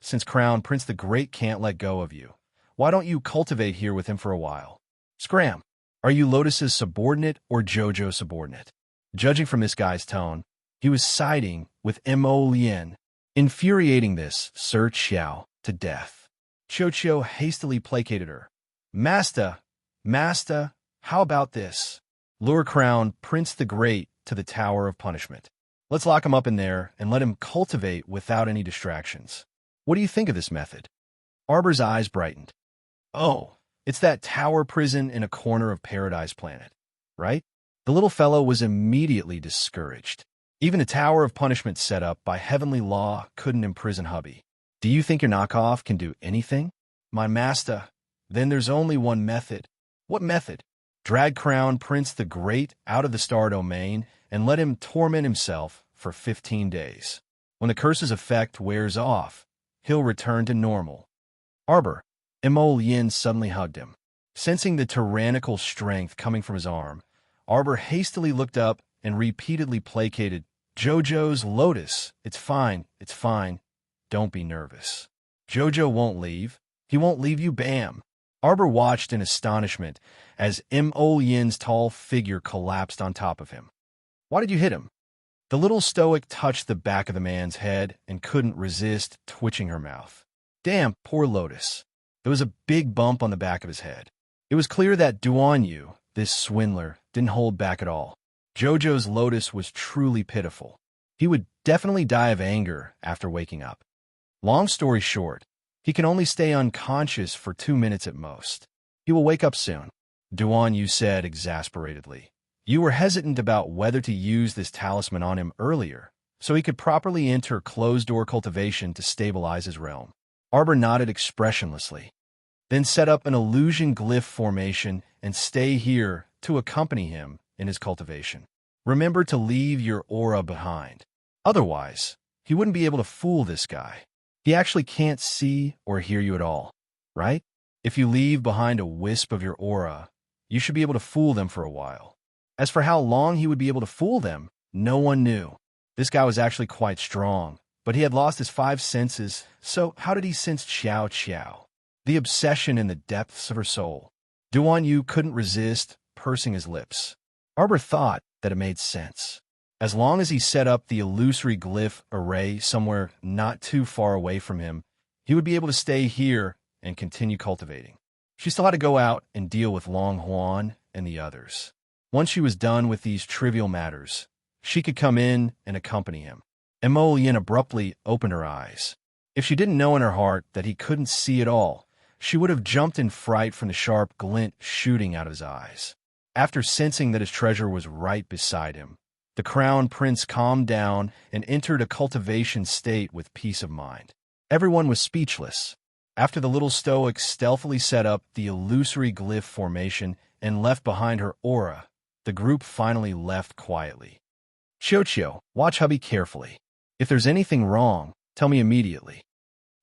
since Crown Prince the Great can't let go of you, why don't you cultivate here with him for a while? Scram, are you Lotus's subordinate or Jojo's subordinate? Judging from this guy's tone, he was siding with Mo Lien, infuriating this Sir Xiao to death. Chocho hastily placated her. Master, how about this? Lure Crown Prince the Great to the Tower of Punishment. Let's lock him up in there and let him cultivate without any distractions. What do you think of this method? Arbor's eyes brightened. Oh, it's that tower prison in a corner of Paradise Planet, right? The little fellow was immediately discouraged. Even the Tower of Punishment set up by heavenly law couldn't imprison hubby. Do you think your knockoff can do anything? My master, then there's only one method. What method? Drag Crown Prince the Great out of the star domain and let him torment himself for 15 days. When the curse's effect wears off, he'll return to normal. Arbor, Mo Lien suddenly hugged him. Sensing the tyrannical strength coming from his arm, Arbor hastily looked up and repeatedly placated, Jojo's lotus. It's fine. Don't be nervous. Jojo won't leave. He won't leave you, bam. Arbor watched in astonishment as Mo Lien's tall figure collapsed on top of him. Why did you hit him? The little stoic touched the back of the man's head and couldn't resist twitching her mouth. Damn, poor Lotus. There was a big bump on the back of his head. It was clear that Duan Yu, this swindler, didn't hold back at all. Jojo's Lotus was truly pitiful. He would definitely die of anger after waking up. Long story short, he can only stay unconscious for 2 minutes at most. He will wake up soon. Duan Yu said exasperatedly. You were hesitant about whether to use this talisman on him earlier, so he could properly enter closed-door cultivation to stabilize his realm. Arbor nodded expressionlessly. Then set up an illusion glyph formation and stay here to accompany him in his cultivation. Remember to leave your aura behind. Otherwise, he wouldn't be able to fool this guy. He actually can't see or hear you at all, right? If you leave behind a wisp of your aura, you should be able to fool them for a while. As for how long he would be able to fool them, no one knew. This guy was actually quite strong, but he had lost his 5 senses, so how did he sense Xiao? The obsession in the depths of her soul. Duan Yu couldn't resist, pursing his lips. Arbor thought that it made sense. As long as he set up the illusory glyph array somewhere not too far away from him, he would be able to stay here and continue cultivating. She still had to go out and deal with Long Huan and the others. Once she was done with these trivial matters, she could come in and accompany him. And Mo Yin abruptly opened her eyes. If she didn't know in her heart that he couldn't see at all, she would have jumped in fright from the sharp glint shooting out of his eyes. After sensing that his treasure was right beside him, the crown prince calmed down and entered a cultivation state with peace of mind. Everyone was speechless. After the little stoic stealthily set up the illusory glyph formation and left behind her aura, the group finally left quietly. Qiu, watch hubby carefully. If there's anything wrong, tell me immediately.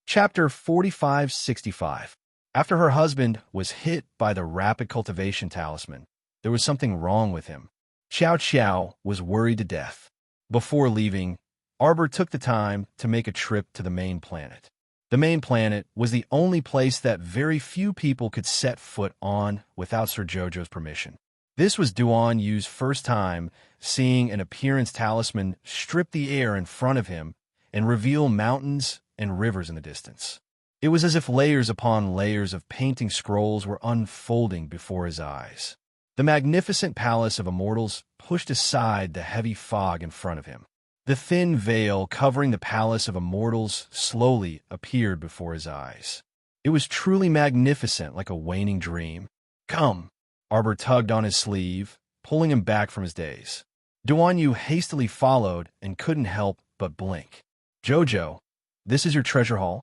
Chapter 4565. After her husband was hit by the rapid cultivation talisman, there was something wrong with him. Qiao was worried to death. Before leaving, Arbor took the time to make a trip to the main planet. The main planet was the only place that very few people could set foot on without Sir Jojo's permission. This was Duan Yu's first time seeing an appearance talisman strip the air in front of him and reveal mountains and rivers in the distance. It was as if layers upon layers of painting scrolls were unfolding before his eyes. The magnificent palace of immortals pushed aside the heavy fog in front of him. The thin veil covering the palace of immortals slowly appeared before his eyes. It was truly magnificent, like a waning dream. Come! Arbor tugged on his sleeve, pulling him back from his daze. Duan Yu hastily followed and couldn't help but blink. Jojo, this is your treasure hall?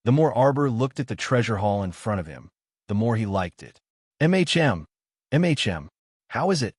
The more Arbor looked at the treasure hall in front of him, the more he liked it. MHM, how is it?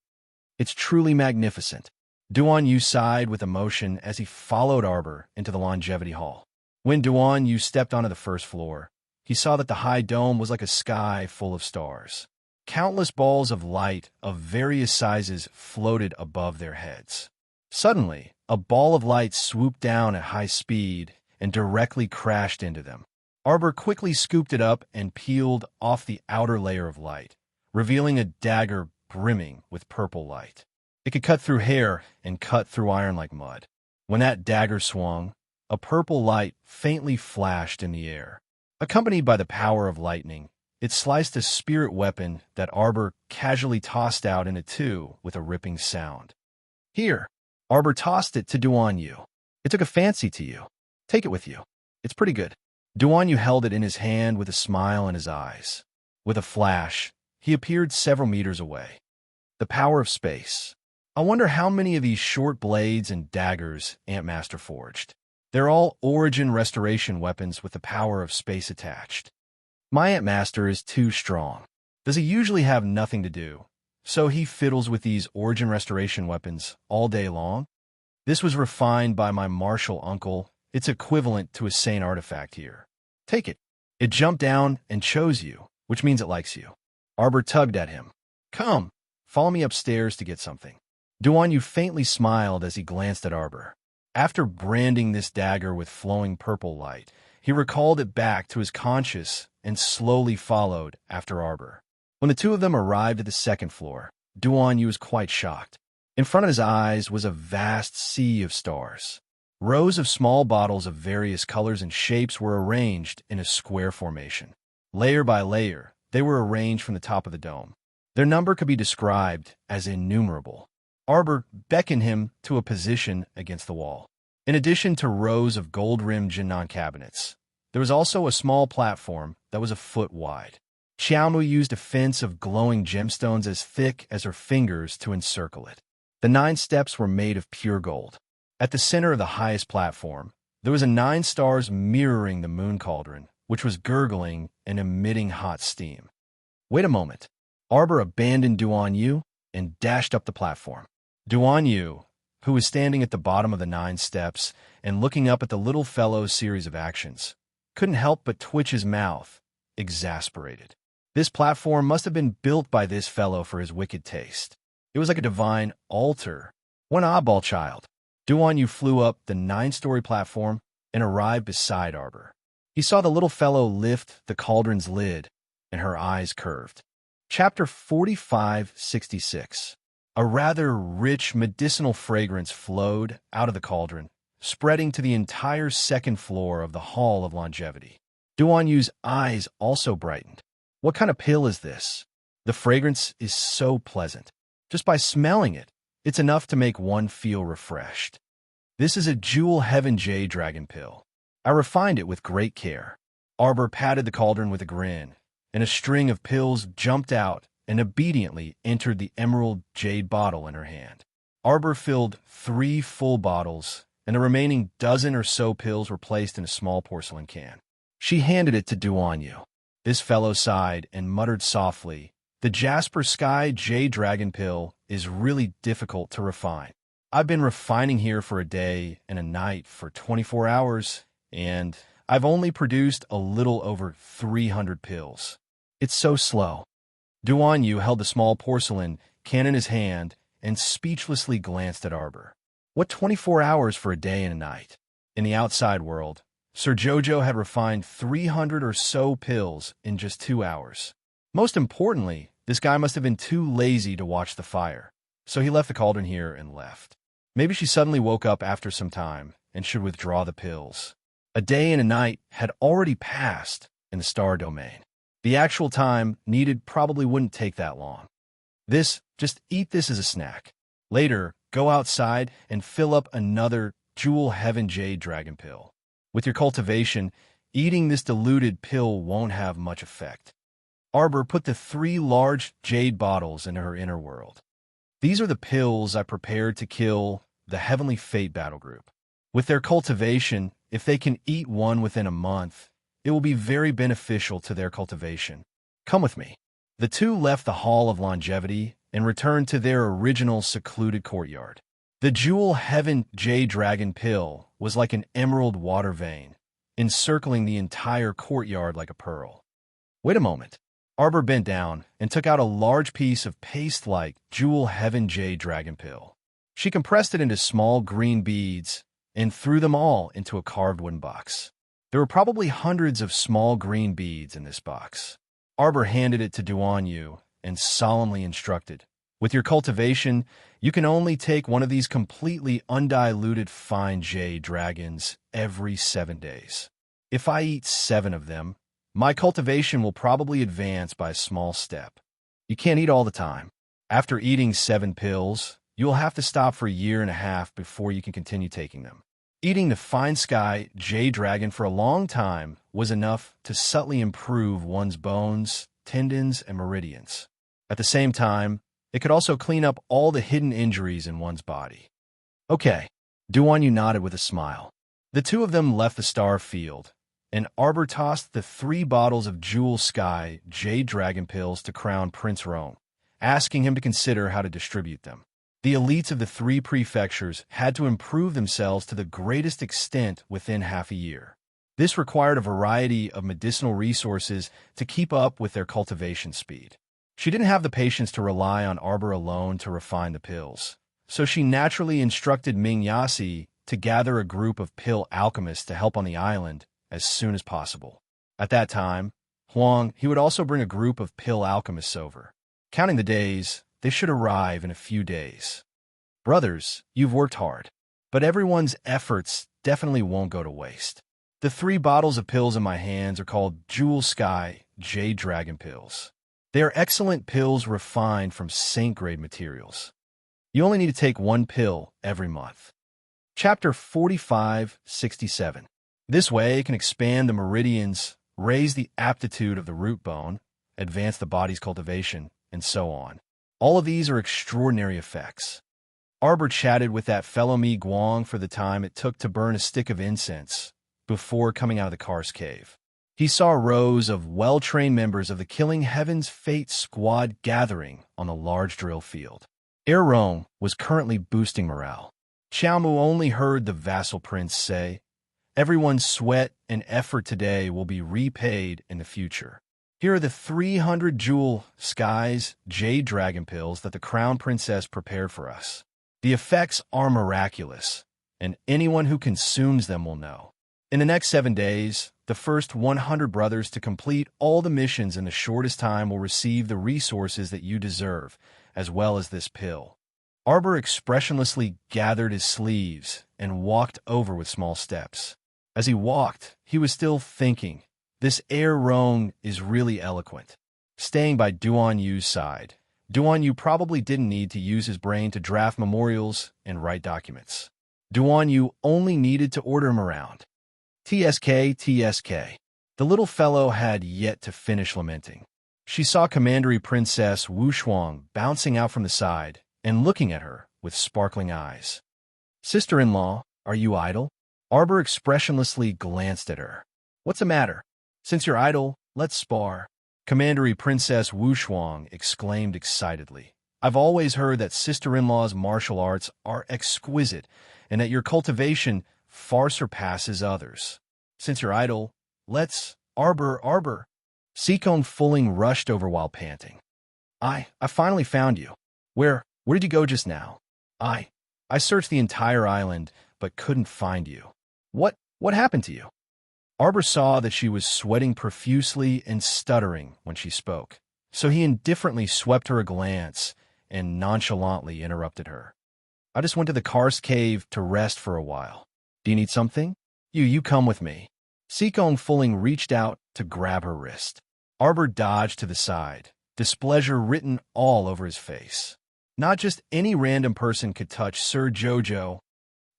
It's truly magnificent. Duan Yu sighed with emotion as he followed Arbor into the longevity hall. When Duan Yu stepped onto the first floor, he saw that the high dome was like a sky full of stars. Countless balls of light of various sizes floated above their heads. Suddenly, a ball of light swooped down at high speed and directly crashed into them. Arbor quickly scooped it up and peeled off the outer layer of light, revealing a dagger brimming with purple light. It could cut through hair and cut through iron like mud. When that dagger swung, a purple light faintly flashed in the air. Accompanied by the power of lightning, it sliced a spirit weapon that Arbor casually tossed out into two with a ripping sound. Here, Arbor tossed it to Duan Yu. It took a fancy to you. Take it with you. It's pretty good. Duan Yu held it in his hand with a smile in his eyes. With a flash, he appeared several meters away. The power of space. I wonder how many of these short blades and daggers Antmaster forged. They're all origin restoration weapons with the power of space attached. My Antmaster is too strong. Does he usually have nothing to do, so he fiddles with these origin restoration weapons all day long? This was refined by my martial uncle. It's equivalent to a sane artifact here. Take it. It jumped down and chose you, which means it likes you. Arbor tugged at him. Come, follow me upstairs to get something. Duan Yu faintly smiled as he glanced at Arbor. After branding this dagger with flowing purple light, he recalled it back to his conscious and slowly followed after Arbor. When the two of them arrived at the second floor, Duan Yu was quite shocked. In front of his eyes was a vast sea of stars. Rows of small bottles of various colors and shapes were arranged in a square formation. Layer by layer, they were arranged from the top of the dome. Their number could be described as innumerable. Arbor beckoned him to a position against the wall. In addition to rows of gold-rimmed Jinnan cabinets, there was also a small platform that was a foot wide. Xiaomu used a fence of glowing gemstones as thick as her fingers to encircle it. The 9 steps were made of pure gold. At the center of the highest platform, there was a 9 stars mirroring the moon cauldron, which was gurgling and emitting hot steam. Wait a moment. Arbor abandoned Duan Yu and dashed up the platform. Duan Yu, who was standing at the bottom of the 9 steps and looking up at the little fellow's series of actions, couldn't help but twitch his mouth, exasperated. This platform must have been built by this fellow for his wicked taste. It was like a divine altar. One oddball child. Duan Yu flew up the 9-story platform and arrived beside Arbor. He saw the little fellow lift the cauldron's lid, and her eyes curved. Chapter 4566. A rather rich medicinal fragrance flowed out of the cauldron, spreading to the entire second floor of the Hall of Longevity. Duan Yu's eyes also brightened. What kind of pill is this? The fragrance is so pleasant. Just by smelling it, it's enough to make one feel refreshed. This is a Jewel Heaven Jade Dragon pill. I refined it with great care. Arbor patted the cauldron with a grin, and a string of pills jumped out and obediently entered the emerald jade bottle in her hand. Arbor filled 3 full bottles, and the remaining dozen or so pills were placed in a small porcelain can. She handed it to Duan Yu. This fellow sighed and muttered softly, "The Jasper Sky Jade Dragon pill is really difficult to refine. I've been refining here for a day and a night for 24 hours, and I've only produced a little over 300 pills. It's so slow." Duan Yu held the small porcelain can in his hand and speechlessly glanced at Arbor. What 24 hours for a day and a night? In the outside world, Sir Jojo had refined 300 or so pills in just 2 hours. Most importantly, this guy must have been too lazy to watch the fire, so he left the cauldron here and left. Maybe she suddenly woke up after some time and should withdraw the pills. A day and a night had already passed in the star domain. The actual time needed probably wouldn't take that long. Just eat this as a snack. Later, go outside and fill up another Jewel Heaven Jade Dragon pill. With your cultivation, eating this diluted pill won't have much effect. Arbor put the 3 large jade bottles into her inner world. These are the pills I prepared to kill the Heavenly Fate battle group. With their cultivation, if they can eat one within a month, it will be very beneficial to their cultivation. Come with me. The 2 left the Hall of Longevity and returned to their original secluded courtyard. The Jewel Heaven Jade Dragon pill was like an emerald water vein, encircling the entire courtyard like a pearl. Wait a moment. Arbor bent down and took out a large piece of paste-like Jewel Heaven Jade Dragon pill. She compressed it into small green beads and threw them all into a carved wooden box. There were probably hundreds of small green beads in this box. Arbor handed it to Duan Yu and solemnly instructed, "With your cultivation, you can only take one of these completely undiluted fine jade dragons every 7 days. If I eat 7 of them, my cultivation will probably advance by a small step. You can't eat all the time. After eating 7 pills, you will have to stop for a year and a half before you can continue taking them." Eating the Fine Sky Jade Dragon for a long time was enough to subtly improve one's bones, tendons, and meridians. At the same time, it could also clean up all the hidden injuries in one's body. Okay, Duan Yu nodded with a smile. The 2 of them left the star field, and Arbor tossed the 3 bottles of Jewel Sky Jade Dragon pills to Crown Prince Rome, asking him to consider how to distribute them. The elites of the 3 prefectures had to improve themselves to the greatest extent within half a year. This required a variety of medicinal resources to keep up with their cultivation speed. She didn't have the patience to rely on Arbor alone to refine the pills, so she naturally instructed Ming Yasi to gather a group of pill alchemists to help on the island as soon as possible. At that time, he would also bring a group of pill alchemists over. Counting the days, they should arrive in a few days. Brothers, you've worked hard, but everyone's efforts definitely won't go to waste. The 3 bottles of pills in my hands are called Jewel Sky Jade Dragon pills. They are excellent pills refined from saint-grade materials. You only need to take 1 pill every month. Chapter 45-67. This way, it can expand the meridians, raise the aptitude of the root bone, advance the body's cultivation, and so on. All of these are extraordinary effects. Arbor chatted with that fellow Mi Guang for the time it took to burn a stick of incense before coming out of the Kar's cave. He saw rows of well-trained members of the Killing Heaven's Fate squad gathering on the large drill field. Air Rome was currently boosting morale. Xiao Mu only heard the vassal prince say, "Everyone's sweat and effort today will be repaid in the future. Here are the 300 Jewel Skies Jade Dragon pills that the Crown Princess prepared for us. The effects are miraculous, and anyone who consumes them will know. In the next 7 days, the first 100 brothers to complete all the missions in the shortest time will receive the resources that you deserve, as well as this pill. Arbor expressionlessly gathered his sleeves and walked over with small steps. As he walked, he was still thinking, this heir Roan is really eloquent. Staying by Duan Yu's side, Duan Yu probably didn't need to use his brain to draft memorials and write documents. Duan Yu only needed to order him around. TSK, TSK. The little fellow had yet to finish lamenting. She saw Commandery Princess Wu Shuang bouncing out from the side and looking at her with sparkling eyes. Sister-in-law, are you idle? Arbor expressionlessly glanced at her. What's the matter? Since you're idle, let's spar. Commandery Princess Wu Shuang exclaimed excitedly. I've always heard that sister-in-law's martial arts are exquisite and that your cultivation far surpasses others. Since you're idle, let's arbor. Sikong Fulling rushed over while panting. I finally found you. Where did you go just now? I searched the entire island, but couldn't find you. What happened to you? Arbor saw that she was sweating profusely and stuttering when she spoke, so he indifferently swept her a glance and nonchalantly interrupted her. I just went to the karst cave to rest for a while. Do you need something? You come with me. Sikong Fulling reached out to grab her wrist. Arbor dodged to the side, displeasure written all over his face. Not just any random person could touch Sir Jojo.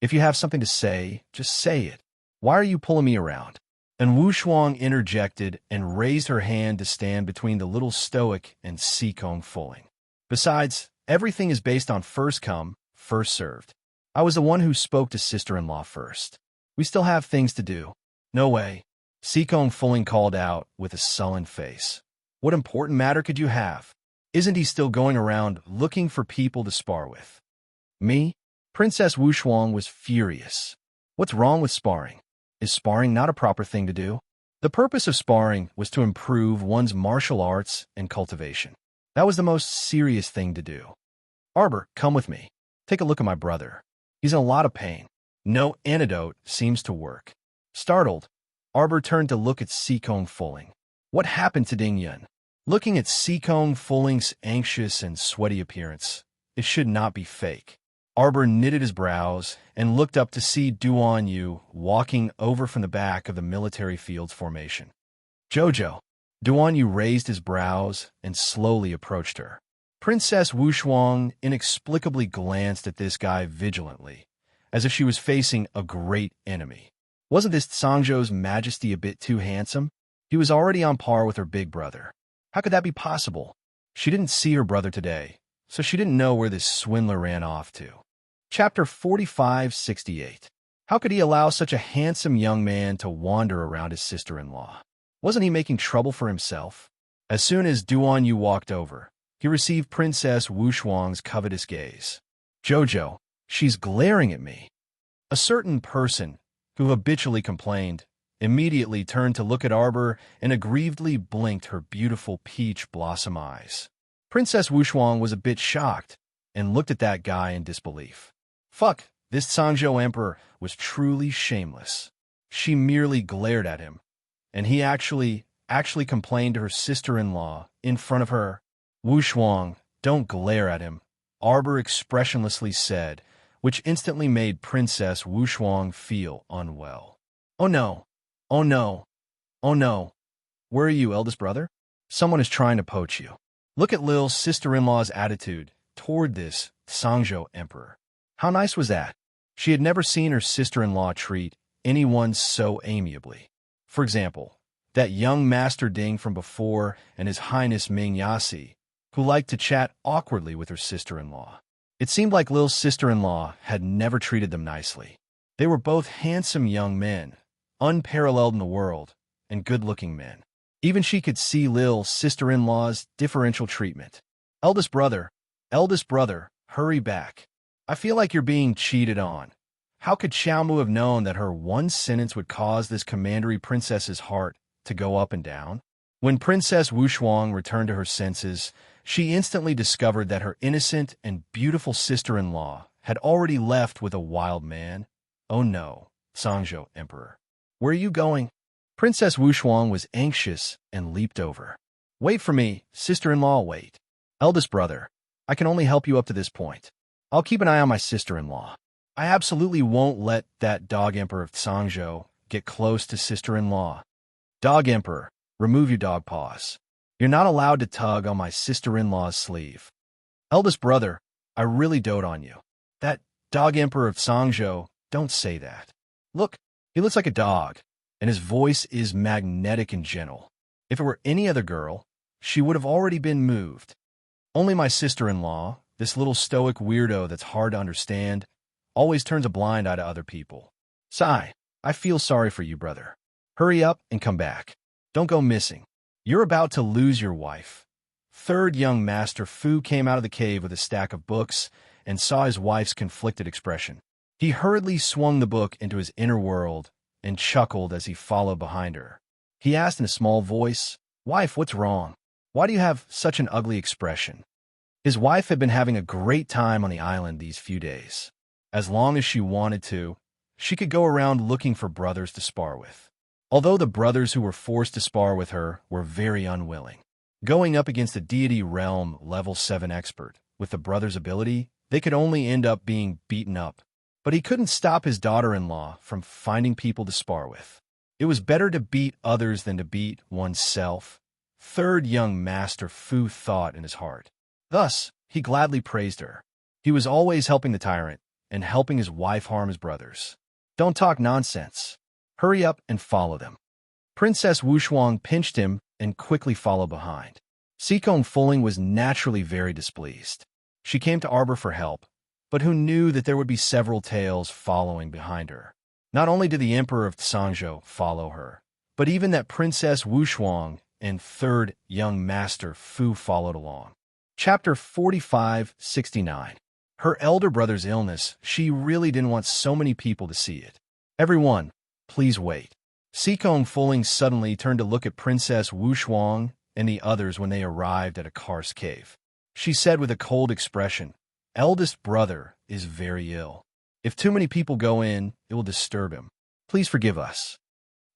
If you have something to say, just say it. Why are you pulling me around? And Wu Shuang interjected and raised her hand to stand between the little stoic and Sikong Fulling. Besides, everything is based on first come, first served. I was the one who spoke to sister-in-law first. We still have things to do. No way. Sikong Fulling called out with a sullen face. What important matter could you have? Isn't he still going around looking for people to spar with? Me? Princess Wu Shuang was furious. What's wrong with sparring? Is sparring not a proper thing to do? The purpose of sparring was to improve one's martial arts and cultivation. That was the most serious thing to do. Arbor, come with me. Take a look at my brother. He's in a lot of pain. No antidote seems to work. Startled, Arbor turned to look at Sikong Fulling. What happened to Ding Yun? Looking at Sikong Fulling's anxious and sweaty appearance, it should not be fake. Arbor knitted his brows and looked up to see Duan Yu walking over from the back of the military fields formation. Jojo. Duan Yu raised his brows and slowly approached her. Princess Wu Shuang inexplicably glanced at this guy vigilantly, as if she was facing a great enemy. Wasn't this Sangzhou's majesty a bit too handsome? He was already on par with her big brother. How could that be possible? She didn't see her brother today, so she didn't know where this swindler ran off to. Chapter 4568. How could he allow such a handsome young man to wander around his sister-in-law? Wasn't he making trouble for himself? As soon as Duan Yu walked over, he received Princess Wu Shuang's covetous gaze. Jojo, she's glaring at me. A certain person, who habitually complained, immediately turned to look at Arbor and aggrievedly blinked her beautiful peach blossom eyes. Princess Wu Shuang was a bit shocked and looked at that guy in disbelief. Fuck, this Sangzhou emperor was truly shameless. She merely glared at him, and he actually complained to her sister-in-law in front of her. Wu Shuang, don't glare at him, Arbor expressionlessly said, which instantly made Princess Wu Shuang feel unwell. Oh no, oh no, oh no. Where are you, eldest brother? Someone is trying to poach you. Look at Lil's sister-in-law's attitude toward this Sangzhou emperor. How nice was that? She had never seen her sister-in-law treat anyone so amiably. For example, that young Master Ding from before and His Highness Ming Yasi, who liked to chat awkwardly with her sister-in-law. It seemed like Lil's sister-in-law had never treated them nicely. They were both handsome young men, unparalleled in the world, and good-looking men. Even she could see Lil's sister-in-law's differential treatment. Eldest brother, hurry back. I feel like you're being cheated on. How could Xiaomu have known that her one sentence would cause this commandery princess's heart to go up and down? When Princess Wu Shuang returned to her senses, she instantly discovered that her innocent and beautiful sister-in-law had already left with a wild man. Oh no, Sangzhou Emperor. Where are you going? Princess Wu Shuang was anxious and leaped over. Wait for me, sister-in-law, wait. Eldest brother, I can only help you up to this point. I'll keep an eye on my sister-in-law. I absolutely won't let that dog emperor of Tsangzhou get close to sister-in-law. Dog emperor, remove your dog paws. You're not allowed to tug on my sister-in-law's sleeve. Eldest brother, I really dote on you. That dog emperor of Tsangzhou, don't say that. Look, he looks like a dog, and his voice is magnetic and gentle. If it were any other girl, she would have already been moved. Only my sister-in-law, this little stoic weirdo that's hard to understand, always turns a blind eye to other people. Sigh, I feel sorry for you, brother. Hurry up and come back. Don't go missing. You're about to lose your wife. Third young Master Fu came out of the cave with a stack of books and saw his wife's conflicted expression. He hurriedly swung the book into his inner world and chuckled as he followed behind her. He asked in a small voice, "Wife, what's wrong? Why do you have such an ugly expression?" His wife had been having a great time on the island these few days. As long as she wanted to, she could go around looking for brothers to spar with. Although the brothers who were forced to spar with her were very unwilling. Going up against a Deity Realm Level 7 expert, with the brother's ability, they could only end up being beaten up. But he couldn't stop his daughter-in-law from finding people to spar with. It was better to beat others than to beat oneself. Third young Master Fu thought in his heart. Thus, he gladly praised her. He was always helping the tyrant, and helping his wife harm his brothers. Don't talk nonsense. Hurry up and follow them. Princess Wushuang pinched him and quickly followed behind. Sikong Fuling was naturally very displeased. She came to Arbor for help, but who knew that there would be several tails following behind her. Not only did the Emperor of Tsangzhou follow her, but even that Princess Wushuang and third young Master Fu followed along. Chapter 45-69. Her elder brother's illness, she really didn't want so many people to see it. Everyone, please wait. Sikong Fuling suddenly turned to look at Princess Wushuang and the others when they arrived at a karst cave. She said with a cold expression, "Eldest brother is very ill. If too many people go in, it will disturb him. Please forgive us."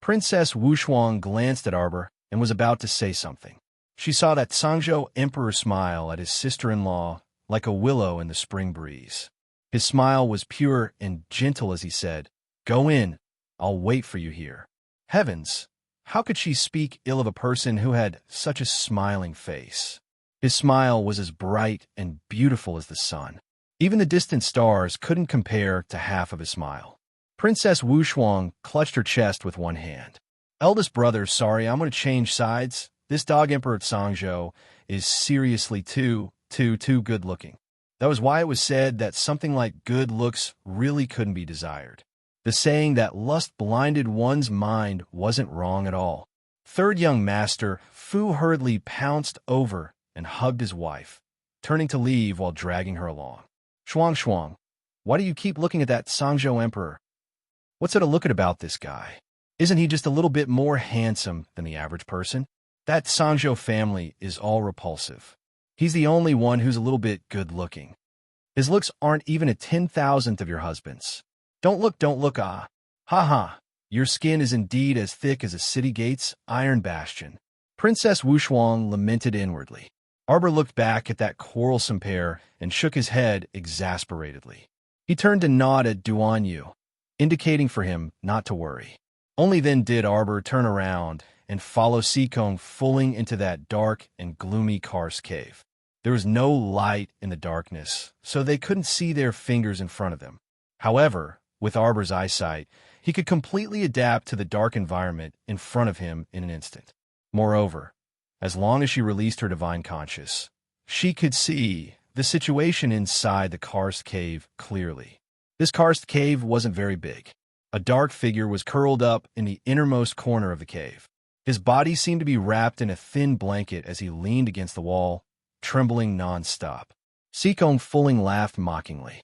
Princess Wushuang glanced at Arbor and was about to say something. She saw that Tsangzhou Emperor smile at his sister-in-law like a willow in the spring breeze. His smile was pure and gentle as he said, "Go in, I'll wait for you here." Heavens, how could she speak ill of a person who had such a smiling face? His smile was as bright and beautiful as the sun. Even the distant stars couldn't compare to half of his smile. Princess Wushuang clutched her chest with one hand. "Eldest brother, sorry, I'm going to change sides. This dog Emperor of Tsangzhou is seriously too good looking." That was why it was said that something like good looks really couldn't be desired. The saying that lust blinded one's mind wasn't wrong at all. Third young Master Fu hurriedly pounced over and hugged his wife, turning to leave while dragging her along. Shuang, why do you keep looking at that Tsangzhou Emperor? What's there to look at about this guy? Isn't he just a little bit more handsome than the average person? That Tsangzhou family is all repulsive. He's the only one who's a little bit good-looking. His looks aren't even a 10,000th of your husband's. Don't look, ah. Ha ha, your skin is indeed as thick as a city gate's iron bastion. Princess Wushuang lamented inwardly. Arbor looked back at that quarrelsome pair and shook his head exasperatedly. He turned to nod at Duan Yu, indicating for him not to worry. Only then did Arbor turn around and follow Sikong Fuling into that dark and gloomy karst cave. There was no light in the darkness, so they couldn't see their fingers in front of them. However, with Arbor's eyesight, he could completely adapt to the dark environment in front of him in an instant. Moreover, as long as she released her divine conscience, she could see the situation inside the karst cave clearly. This karst cave wasn't very big. A dark figure was curled up in the innermost corner of the cave. His body seemed to be wrapped in a thin blanket as he leaned against the wall, trembling non-stop. Sikong Fuling laughed mockingly.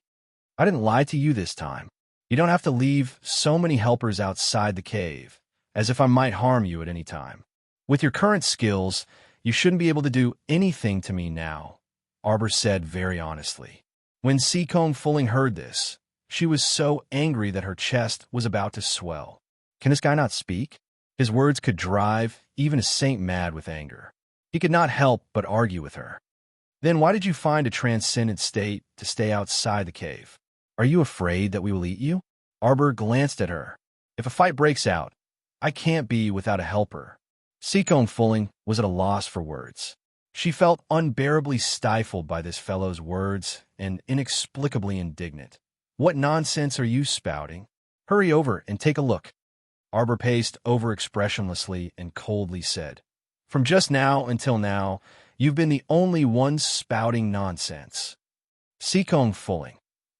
"I didn't lie to you this time. You don't have to leave so many helpers outside the cave, as if I might harm you at any time. With your current skills, you shouldn't be able to do anything to me now," Arbor said very honestly. When Sikong Fuling heard this, she was so angry that her chest was about to swell. Can this guy not speak? His words could drive even a saint mad with anger. He could not help but argue with her. Then why did you find a transcendent state to stay outside the cave? Are you afraid that we will eat you? Arbor glanced at her. If a fight breaks out, I can't be without a helper. Seacombe Fulling was at a loss for words. She felt unbearably stifled by this fellow's words and inexplicably indignant. What nonsense are you spouting? Hurry over and take a look. Arbor paced over expressionlessly and coldly said, From just now until now, you've been the only one spouting nonsense. Seacombe Fulling.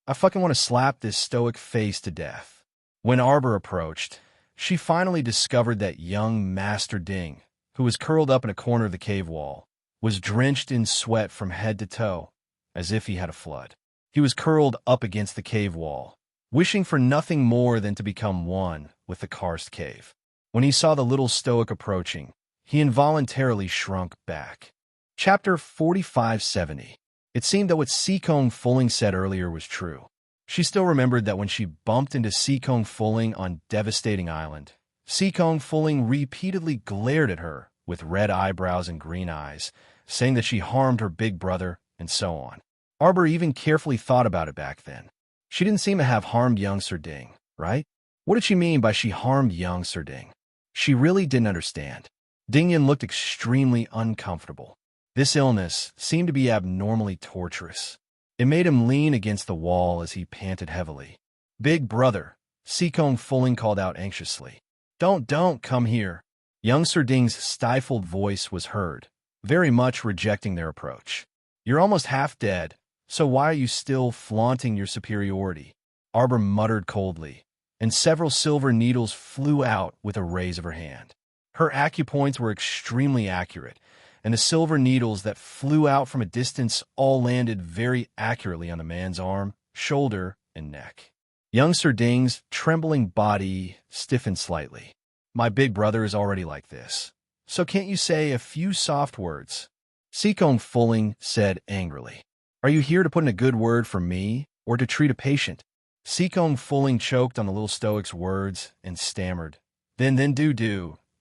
I fucking want to slap this stoic face to death. When Arbor approached, she finally discovered that young Master Ding, who was curled up in a corner of the cave wall, was drenched in sweat from head to toe, as if he had a flood. He was curled up against the cave wall, wishing for nothing more than to become one with the karst cave. When he saw the little stoic approaching, he involuntarily shrunk back. Chapter 4570. It seemed that what Seacombe Fulling said earlier was true. She still remembered that when she bumped into Seacombe Fulling on Devastating Island, Seacombe Fulling repeatedly glared at her with red eyebrows and green eyes, saying that she harmed her big brother, and so on. Arbor even carefully thought about it back then. She didn't seem to have harmed young Sir Ding, right? What did she mean by she harmed young Sir Ding? She really didn't understand. Dingyan looked extremely uncomfortable. This illness seemed to be abnormally torturous. It made him lean against the wall as he panted heavily. Big brother, Seacombe Fulling called out anxiously. Don't come here. Young Sir Ding's stifled voice was heard, very much rejecting their approach. You're almost half dead, so why are you still flaunting your superiority? Arbor muttered coldly, and several silver needles flew out with a raise of her hand. Her acupoints were extremely accurate, and the silver needles that flew out from a distance all landed very accurately on the man's arm, shoulder, and neck. Young Sir Ding's trembling body stiffened slightly. My big brother is already like this, so can't you say a few soft words? Seacombe Fulling said angrily. Are you here to put in a good word for me, or to treat a patient? Seacombe Fulling choked on the little stoic's words and stammered. Then do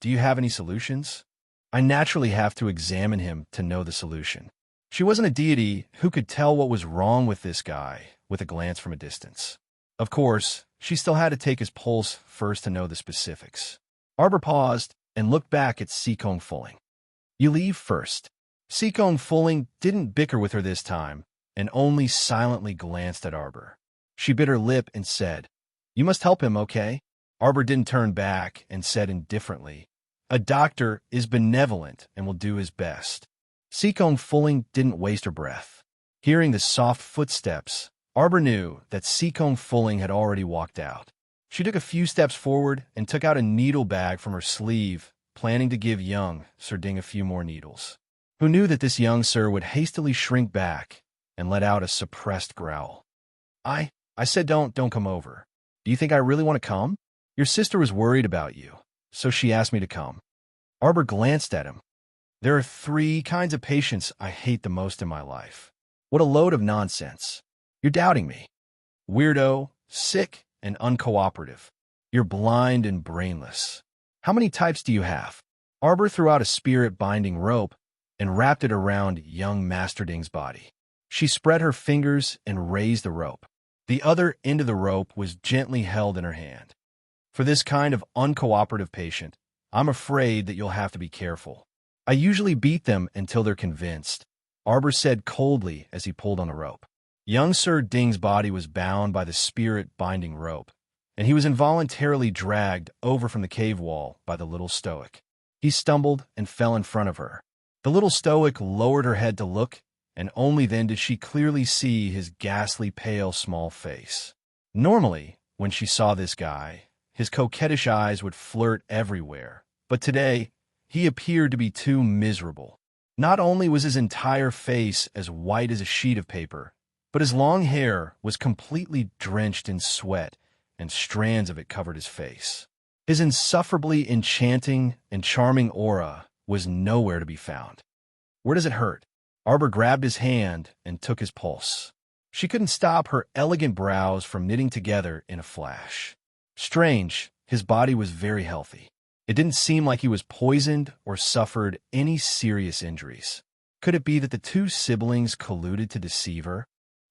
you have any solutions? I naturally have to examine him to know the solution. She wasn't a deity who could tell what was wrong with this guy with a glance from a distance. Of course, she still had to take his pulse first to know the specifics. Arbor paused and looked back at Seacombe Fulling. You leave first. Seacombe Fulling didn't bicker with her this time and only silently glanced at Arbor. She bit her lip and said, You must help him, okay? Arbor didn't turn back and said indifferently, A doctor is benevolent and will do his best. Seacombe Fulling didn't waste her breath. Hearing the soft footsteps, Arbor knew that Seacombe Fulling had already walked out. She took a few steps forward and took out a needle bag from her sleeve, planning to give young Sir Ding a few more needles. Who knew that this young sir would hastily shrink back and let out a suppressed growl. I said don't come over. Do you think I really want to come? Your sister was worried about you, so she asked me to come. Arbor glanced at him. There are 3 kinds of patients I hate the most in my life. What a load of nonsense. You're doubting me. Weirdo, sick, and uncooperative. You're blind and brainless. How many types do you have? Arbor threw out a spirit-binding rope and wrapped it around young Master Ding's body. She spread her fingers and raised the rope. The other end of the rope was gently held in her hand. For this kind of uncooperative patient, I'm afraid that you'll have to be careful. I usually beat them until they're convinced, Arbor said coldly as he pulled on the rope. Young Sir Ding's body was bound by the spirit-binding rope, and he was involuntarily dragged over from the cave wall by the little stoic. He stumbled and fell in front of her. The little stoic lowered her head to look, and only then did she clearly see his ghastly pale small face. Normally, when she saw this guy, his coquettish eyes would flirt everywhere, but today, he appeared to be too miserable. Not only was his entire face as white as a sheet of paper, but his long hair was completely drenched in sweat, and strands of it covered his face. His insufferably enchanting and charming aura was nowhere to be found. Where does it hurt? Arbor grabbed his hand and took his pulse. She couldn't stop her elegant brows from knitting together in a flash. Strange, his body was very healthy. It didn't seem like he was poisoned or suffered any serious injuries. Could it be that the two siblings colluded to deceive her?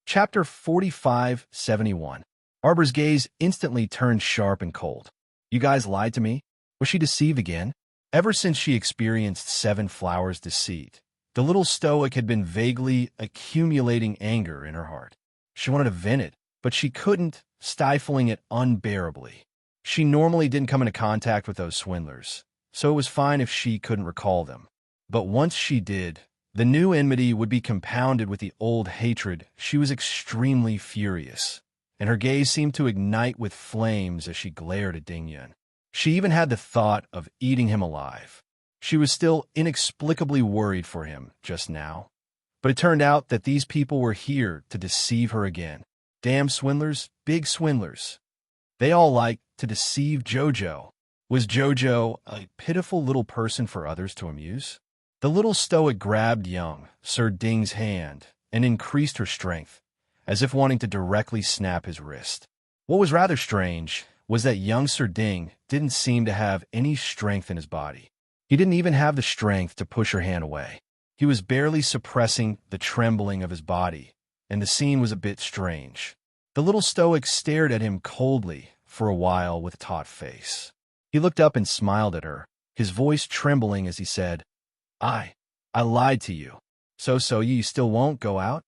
Chapter 4571. Arbor's gaze instantly turned sharp and cold. You guys lied to me? Was she deceived again? Ever since she experienced Seven Flowers' deceit, the little stoic had been vaguely accumulating anger in her heart. She wanted to vent it, but she couldn't, stifling it unbearably. She normally didn't come into contact with those swindlers, so it was fine if she couldn't recall them. But once she did, the new enmity would be compounded with the old hatred. She was extremely furious, and her gaze seemed to ignite with flames as she glared at Ding Yun. She even had the thought of eating him alive. She was still inexplicably worried for him just now. But it turned out that these people were here to deceive her again. Damn swindlers, big swindlers. They all liked to deceive Jojo. Was Jojo a pitiful little person for others to amuse? The little stoic grabbed young Sir Ding's hand and increased her strength, as if wanting to directly snap his wrist. What was rather strange was that young Sir Ding didn't seem to have any strength in his body. He didn't even have the strength to push her hand away. He was barely suppressing the trembling of his body, and the scene was a bit strange. The little stoic stared at him coldly for a while with a taut face. He looked up and smiled at her, his voice trembling as he said, I lied to you. So you still won't go out?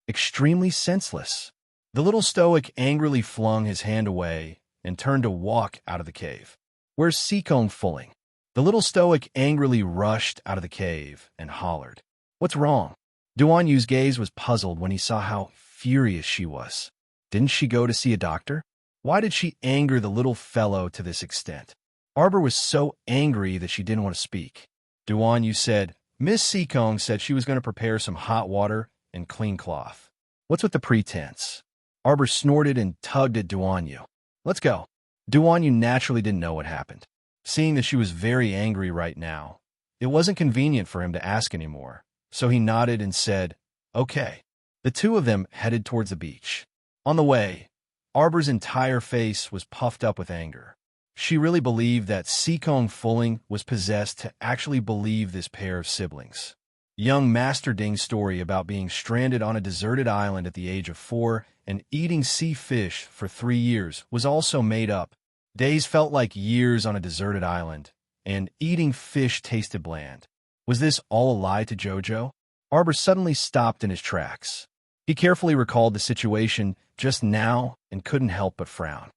Extremely senseless. The little stoic angrily flung his hand away and turned to walk out of the cave. Where's Sikong Fulling? The little stoic angrily rushed out of the cave and hollered. What's wrong? Duan Yu's gaze was puzzled when he saw how furious she was. Didn't she go to see a doctor? Why did she anger the little fellow to this extent? Arbor was so angry that she didn't want to speak. Duan Yu said, Miss Sikong said she was going to prepare some hot water and clean cloth. What's with the pretense? Arbor snorted and tugged at Duan Yu. Let's go. Duan Yu naturally didn't know what happened. Seeing that she was very angry right now, it wasn't convenient for him to ask anymore, so he nodded and said, Okay. The two of them headed towards the beach. On the way, Arbor's entire face was puffed up with anger. She really believed that Sikong Fulling was possessed to actually believe this pair of siblings. Young Master Ding's story about being stranded on a deserted island at the age of 4 and eating sea fish for 3 years was also made up. Days felt like years on a deserted island, and eating fish tasted bland. Was this all a lie to Jojo? Arbor suddenly stopped in his tracks. He carefully recalled the situation just now and couldn't help but frown.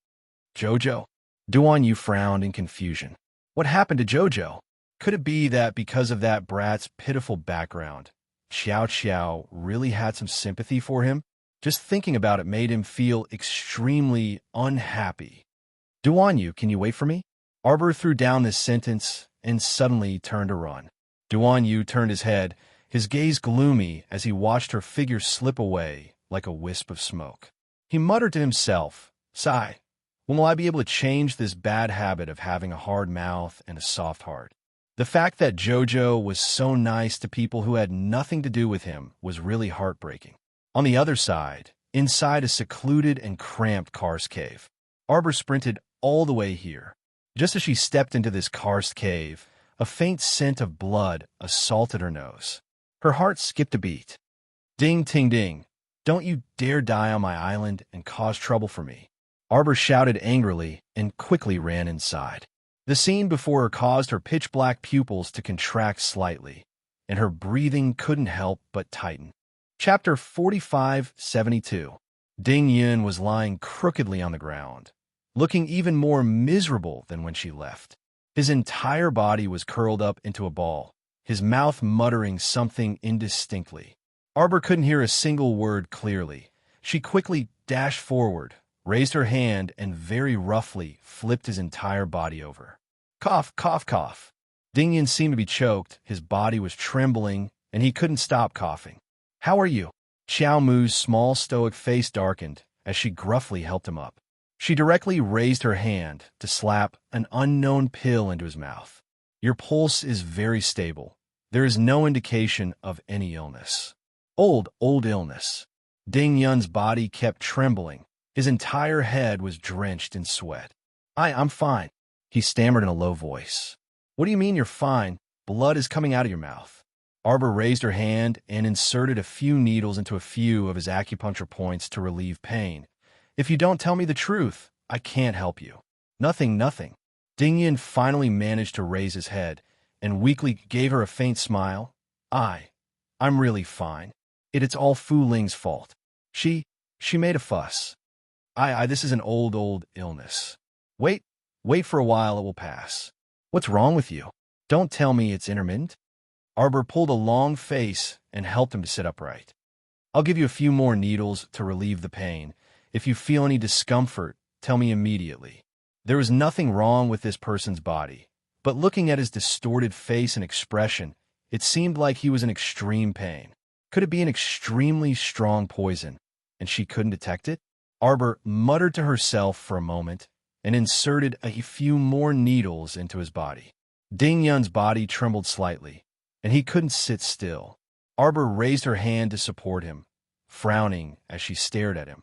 Jojo? Duan Yu frowned in confusion. What happened to Jojo? Could it be that because of that brat's pitiful background, Xiao Xiao really had some sympathy for him? Just thinking about it made him feel extremely unhappy. Duan Yu, can you wait for me? Arbor threw down this sentence and suddenly turned to run. Duan Yu turned his head, his gaze gloomy as he watched her figure slip away like a wisp of smoke. He muttered to himself, Sigh, when will I be able to change this bad habit of having a hard mouth and a soft heart? The fact that Jojo was so nice to people who had nothing to do with him was really heartbreaking. On the other side, inside a secluded and cramped karst cave, Arbor sprinted all the way here. Just as she stepped into this karst cave, a faint scent of blood assaulted her nose. Her heart skipped a beat. Ding, ting, ding. Don't you dare die on my island and cause trouble for me. Arbor shouted angrily and quickly ran inside. The scene before her caused her pitch-black pupils to contract slightly, and her breathing couldn't help but tighten. Chapter 4572. Ding Yun was lying crookedly on the ground, looking even more miserable than when she left. His entire body was curled up into a ball, his mouth muttering something indistinctly. Arbor couldn't hear a single word clearly. She quickly dashed forward, raised her hand, and very roughly flipped his entire body over. Cough, cough, cough. Ding Yun seemed to be choked, his body was trembling, and he couldn't stop coughing. How are you? Xiao Mu's small stoic face darkened as she gruffly helped him up. She directly raised her hand to slap an unknown pill into his mouth. Your pulse is very stable. There is no indication of any illness. Old illness. Ding Yun's body kept trembling. His entire head was drenched in sweat. I'm fine, he stammered in a low voice. What do you mean you're fine? Blood is coming out of your mouth. Arbor raised her hand and inserted a few needles into a few of his acupuncture points to relieve pain. If you don't tell me the truth, I can't help you. Nothing, nothing. Ding Yun finally managed to raise his head and weakly gave her a faint smile. I'm really fine. It's all Fu Ling's fault. She made a fuss. This is an old illness. Wait for a while, it will pass. What's wrong with you? Don't tell me it's intermittent. Arbor pulled a long face and helped him to sit upright. I'll give you a few more needles to relieve the pain. If you feel any discomfort, tell me immediately. There was nothing wrong with this person's body, but looking at his distorted face and expression, it seemed like he was in extreme pain. Could it be an extremely strong poison, and she couldn't detect it? Arbor muttered to herself for a moment and inserted a few more needles into his body. Ding Yun's body trembled slightly, and he couldn't sit still. Arbor raised her hand to support him, frowning as she stared at him.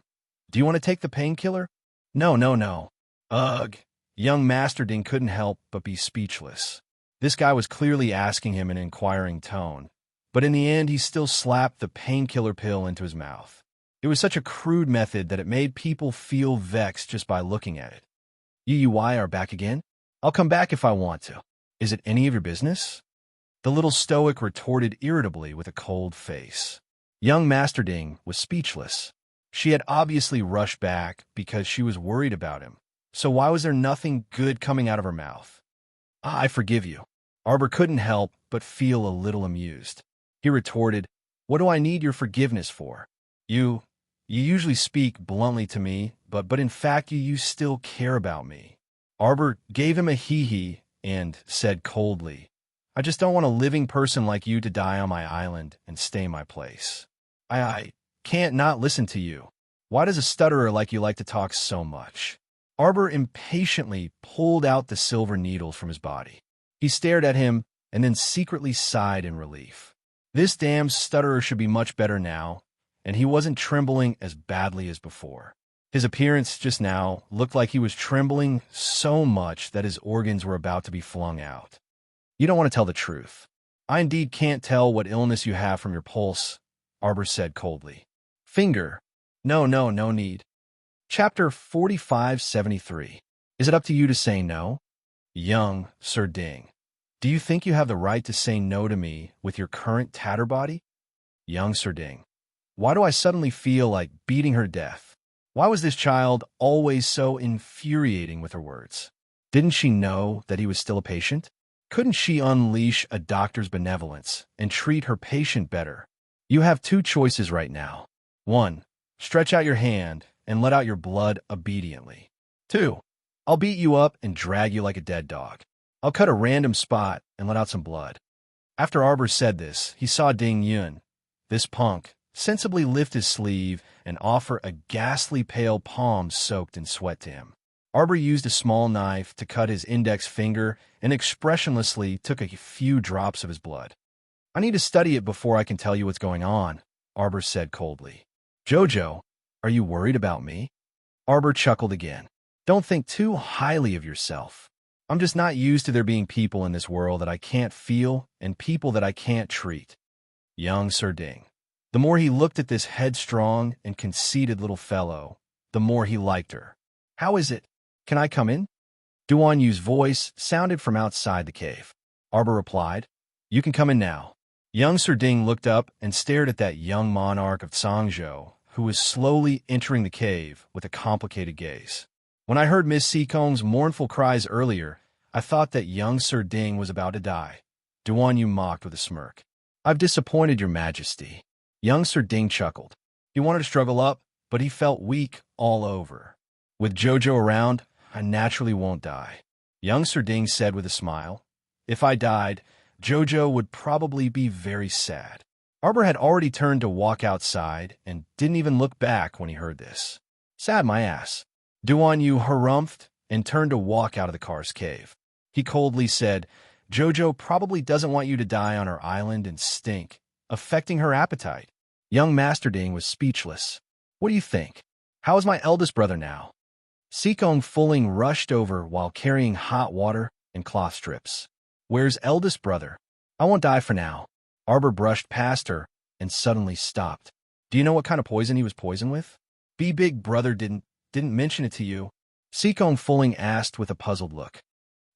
Do you want to take the painkiller? No. Ugh. Young Master Ding couldn't help but be speechless. This guy was clearly asking him in an inquiring tone, but in the end he still slapped the painkiller pill into his mouth. It was such a crude method that it made people feel vexed just by looking at it. You are back again? I'll come back if I want to. Is it any of your business? The little stoic retorted irritably with a cold face. Young Master Ding was speechless. She had obviously rushed back because she was worried about him. So why was there nothing good coming out of her mouth? I forgive you. Arbor couldn't help but feel a little amused. He retorted, What do I need your forgiveness for? You usually speak bluntly to me, but in fact you still care about me. Arbor gave him a hee-hee and said coldly, I just don't want a living person like you to die on my island and stay my place. I can't not listen to you. Why does a stutterer like you like to talk so much? Arbor impatiently pulled out the silver needles from his body. He stared at him and then secretly sighed in relief. This damn stutterer should be much better now, and he wasn't trembling as badly as before. His appearance just now looked like he was trembling so much that his organs were about to be flung out. You don't want to tell the truth. I indeed can't tell what illness you have from your pulse, Arbor said coldly. Finger. No need. Chapter 4573. Is it up to you to say no? Young Sir Ding. Do you think you have the right to say no to me with your current tatter body? Young Sir Ding. Why do I suddenly feel like beating her to death? Why was this child always so infuriating with her words? Didn't she know that he was still a patient? Couldn't she unleash a doctor's benevolence and treat her patient better? You have two choices right now. 1. Stretch out your hand and let out your blood obediently. 2. I'll beat you up and drag you like a dead dog. I'll cut a random spot and let out some blood. After Arbor said this, he saw Ding Yun, this punk, sensibly lift his sleeve and offer a ghastly pale palm soaked in sweat to him. Arbor used a small knife to cut his index finger and expressionlessly took a few drops of his blood. I need to study it before I can tell you what's going on, Arbor said coldly. Jojo, are you worried about me? Arbor chuckled again. Don't think too highly of yourself. I'm just not used to there being people in this world that I can't feel and people that I can't treat. Young Sir Ding. The more he looked at this headstrong and conceited little fellow, the more he liked her. How is it? Can I come in? Duan Yu's voice sounded from outside the cave. Arbor replied, You can come in now. Young Sir Ding looked up and stared at that young monarch of Cangzhou, who was slowly entering the cave with a complicated gaze. When I heard Miss Sikong's mournful cries earlier, I thought that young Sir Ding was about to die. Duan Yu mocked with a smirk. I've disappointed your majesty. Young Sir Ding chuckled. He wanted to struggle up, but he felt weak all over. With Jojo around, I naturally won't die. Young Sir Ding said with a smile. If I died, Jojo would probably be very sad. Arbor had already turned to walk outside and didn't even look back when he heard this. Sad my ass. Duan Yu harumphed and turned to walk out of the car's cave. He coldly said, Jojo probably doesn't want you to die on her island and stink, affecting her appetite. Young Master Ding was speechless. What do you think? How is my eldest brother now? Sikong Fuling rushed over while carrying hot water and cloth strips. Where's eldest brother? I won't die for now. Arbor brushed past her and suddenly stopped. Do you know what kind of poison he was poisoned with? Big brother didn't mention it to you. Seacombe Fulling asked with a puzzled look.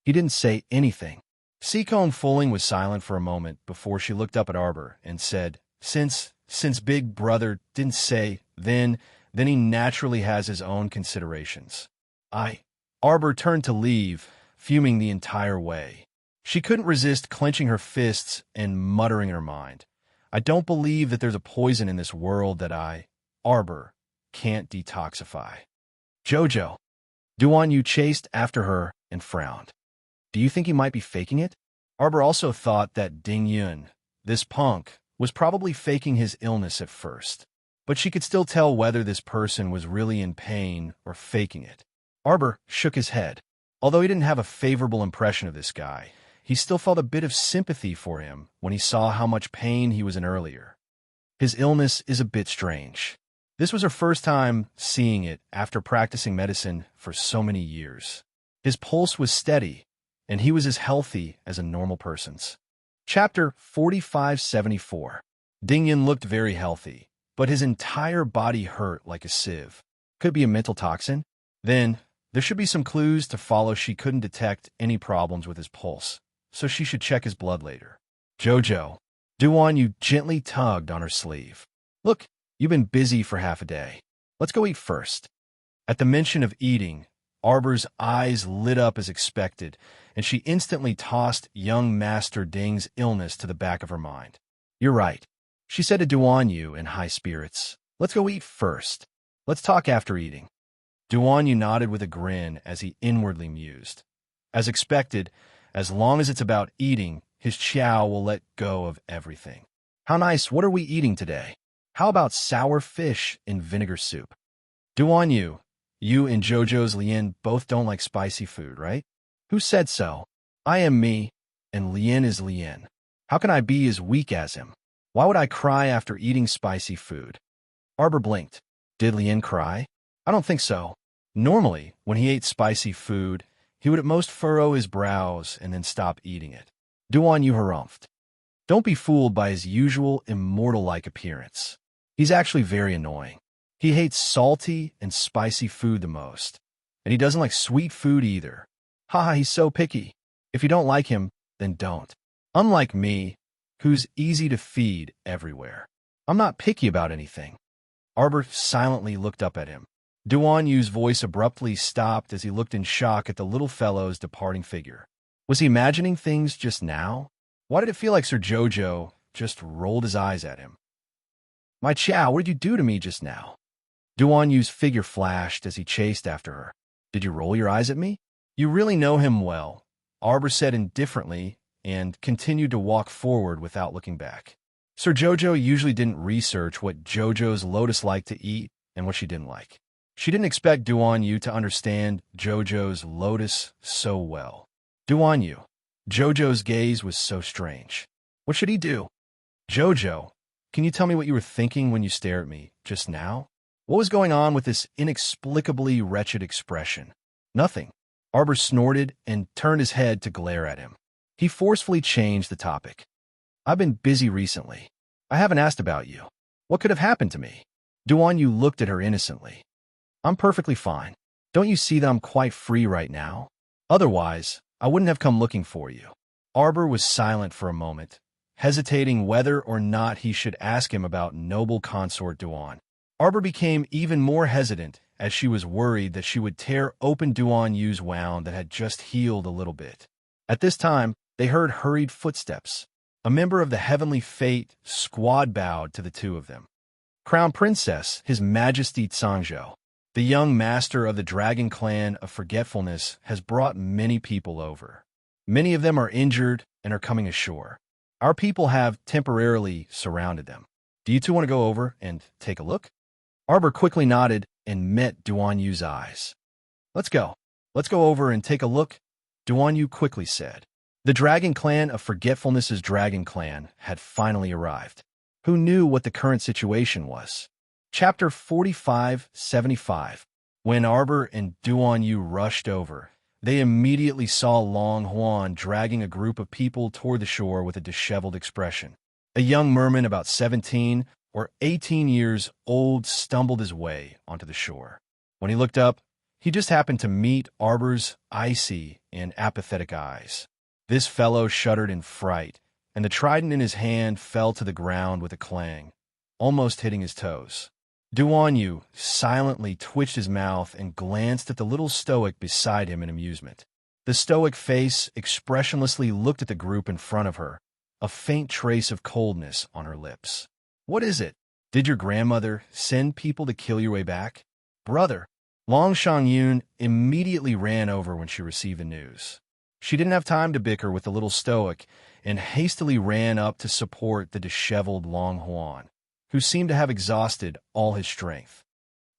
He didn't say anything. Seacombe Fulling was silent for a moment before she looked up at Arbor and said, Since Big Brother didn't say, then he naturally has his own considerations. Arbor turned to leave, fuming the entire way. She couldn't resist clenching her fists and muttering in her mind, I don't believe that there's a poison in this world that Arbor, can't detoxify. Jojo. Duan Yu chased after her and frowned. Do you think he might be faking it? Arbor also thought that Ding Yun, this punk, was probably faking his illness at first, but she could still tell whether this person was really in pain or faking it. Arbor shook his head. Although he didn't have a favorable impression of this guy, he still felt a bit of sympathy for him when he saw how much pain he was in earlier. His illness is a bit strange. This was her first time seeing it after practicing medicine for so many years. His pulse was steady, and he was as healthy as a normal person's. Chapter 4574. Ding Yun looked very healthy, but his entire body hurt like a sieve. Could it be a mental toxin? Then, there should be some clues to follow. She couldn't detect any problems with his pulse, so she should check his blood later. Jojo. Duan Yu gently tugged on her sleeve. Look, you've been busy for half a day. Let's go eat first. At the mention of eating, Arbor's eyes lit up as expected, and she instantly tossed young Master Ding's illness to the back of her mind. You're right, she said to Duan Yu in high spirits. Let's go eat first. Let's talk after eating. Duan Yu nodded with a grin as he inwardly mused. As expected, as long as it's about eating, his chow will let go of everything. How nice, what are we eating today? How about sour fish in vinegar soup? Duan Yu, you and Jojo's Lien both don't like spicy food, right? Who said so? I am me, and Lien is Lien. How can I be as weak as him? Why would I cry after eating spicy food? Arbor blinked. Did Lien cry? I don't think so. Normally, when he ate spicy food, he would at most furrow his brows and then stop eating it. Duan Yu harumphed. Don't be fooled by his usual immortal-like appearance. He's actually very annoying. He hates salty and spicy food the most, and he doesn't like sweet food either. Haha, he's so picky. If you don't like him, then don't. Unlike me, who's easy to feed everywhere. I'm not picky about anything. Arbor silently looked up at him. Duan Yu's voice abruptly stopped as he looked in shock at the little fellow's departing figure. Was he imagining things just now? Why did it feel like Sir Jojo just rolled his eyes at him? My chow, what did you do to me just now? Duan Yu's figure flashed as he chased after her. Did you roll your eyes at me? You really know him well, Arbor said indifferently and continued to walk forward without looking back. Sir Jojo usually didn't research what Jojo's Lotus liked to eat and what she didn't like. She didn't expect Duan Yu to understand Jojo's Lotus so well. Duan Yu. Jojo's gaze was so strange. What should he do? Jojo, can you tell me what you were thinking when you stared at me just now? What was going on with this inexplicably wretched expression? Nothing. Arbor snorted and turned his head to glare at him. He forcefully changed the topic. I've been busy recently. I haven't asked about you. What could have happened to me? Duan Yu looked at her innocently. I'm perfectly fine. Don't you see that I'm quite free right now? Otherwise, I wouldn't have come looking for you. Arbor was silent for a moment, hesitating whether or not he should ask him about noble consort Duan. Arbor became even more hesitant as she was worried that she would tear open Duan Yu's wound that had just healed a little bit. At this time, they heard hurried footsteps. A member of the Heavenly Fate squad bowed to the two of them. Crown Princess, His Majesty Tsangzhou, the young master of the Dragon Clan of Forgetfulness, has brought many people over. Many of them are injured and are coming ashore. Our people have temporarily surrounded them. Do you two want to go over and take a look? Arbor quickly nodded and met Duan Yu's eyes. Let's go. Let's go over and take a look, Duan Yu quickly said. The Dragon Clan of Forgetfulness's Dragon Clan had finally arrived. Who knew what the current situation was? Chapter 4575. When Arbor and Duan Yu rushed over, they immediately saw Long Huan dragging a group of people toward the shore with a disheveled expression. A young merman about 17 or 18 years old stumbled his way onto the shore. When he looked up, he just happened to meet Arbor's icy and apathetic eyes. This fellow shuddered in fright, and the trident in his hand fell to the ground with a clang, almost hitting his toes. Duanyu silently twitched his mouth and glanced at the little stoic beside him in amusement. The stoic face expressionlessly looked at the group in front of her, a faint trace of coldness on her lips. "What is it? Did your grandmother send people to kill your way back?" "Brother." Long Shangyun immediately ran over when she received the news. She didn't have time to bicker with the little stoic and hastily ran up to support the disheveled Long Huan, who seemed to have exhausted all his strength.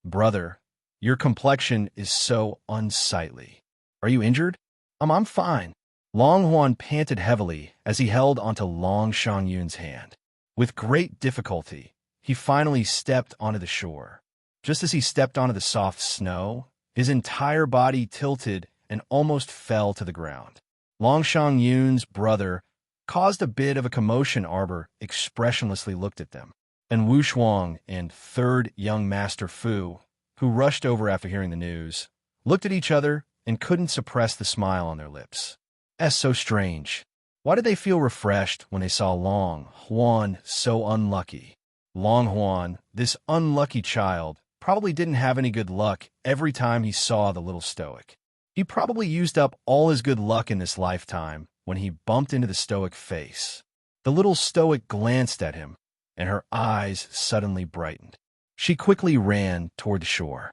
"Brother, your complexion is so unsightly. Are you injured?" I'm fine." Long Huan panted heavily as he held onto Long Shangyun's hand. With great difficulty, he finally stepped onto the shore. Just as he stepped onto the soft snow, his entire body tilted and almost fell to the ground. Long Shangyun's brother caused a bit of a commotion. Arbor expressionlessly looked at them, and Wu Shuang and third young Master Fu, who rushed over after hearing the news, looked at each other and couldn't suppress the smile on their lips. "That's so strange. Why did they feel refreshed when they saw Long Huan so unlucky?" Long Huan, this unlucky child, probably didn't have any good luck every time he saw the little stoic. He probably used up all his good luck in this lifetime when he bumped into the stoic face. The little stoic glanced at him, and her eyes suddenly brightened. She quickly ran toward the shore.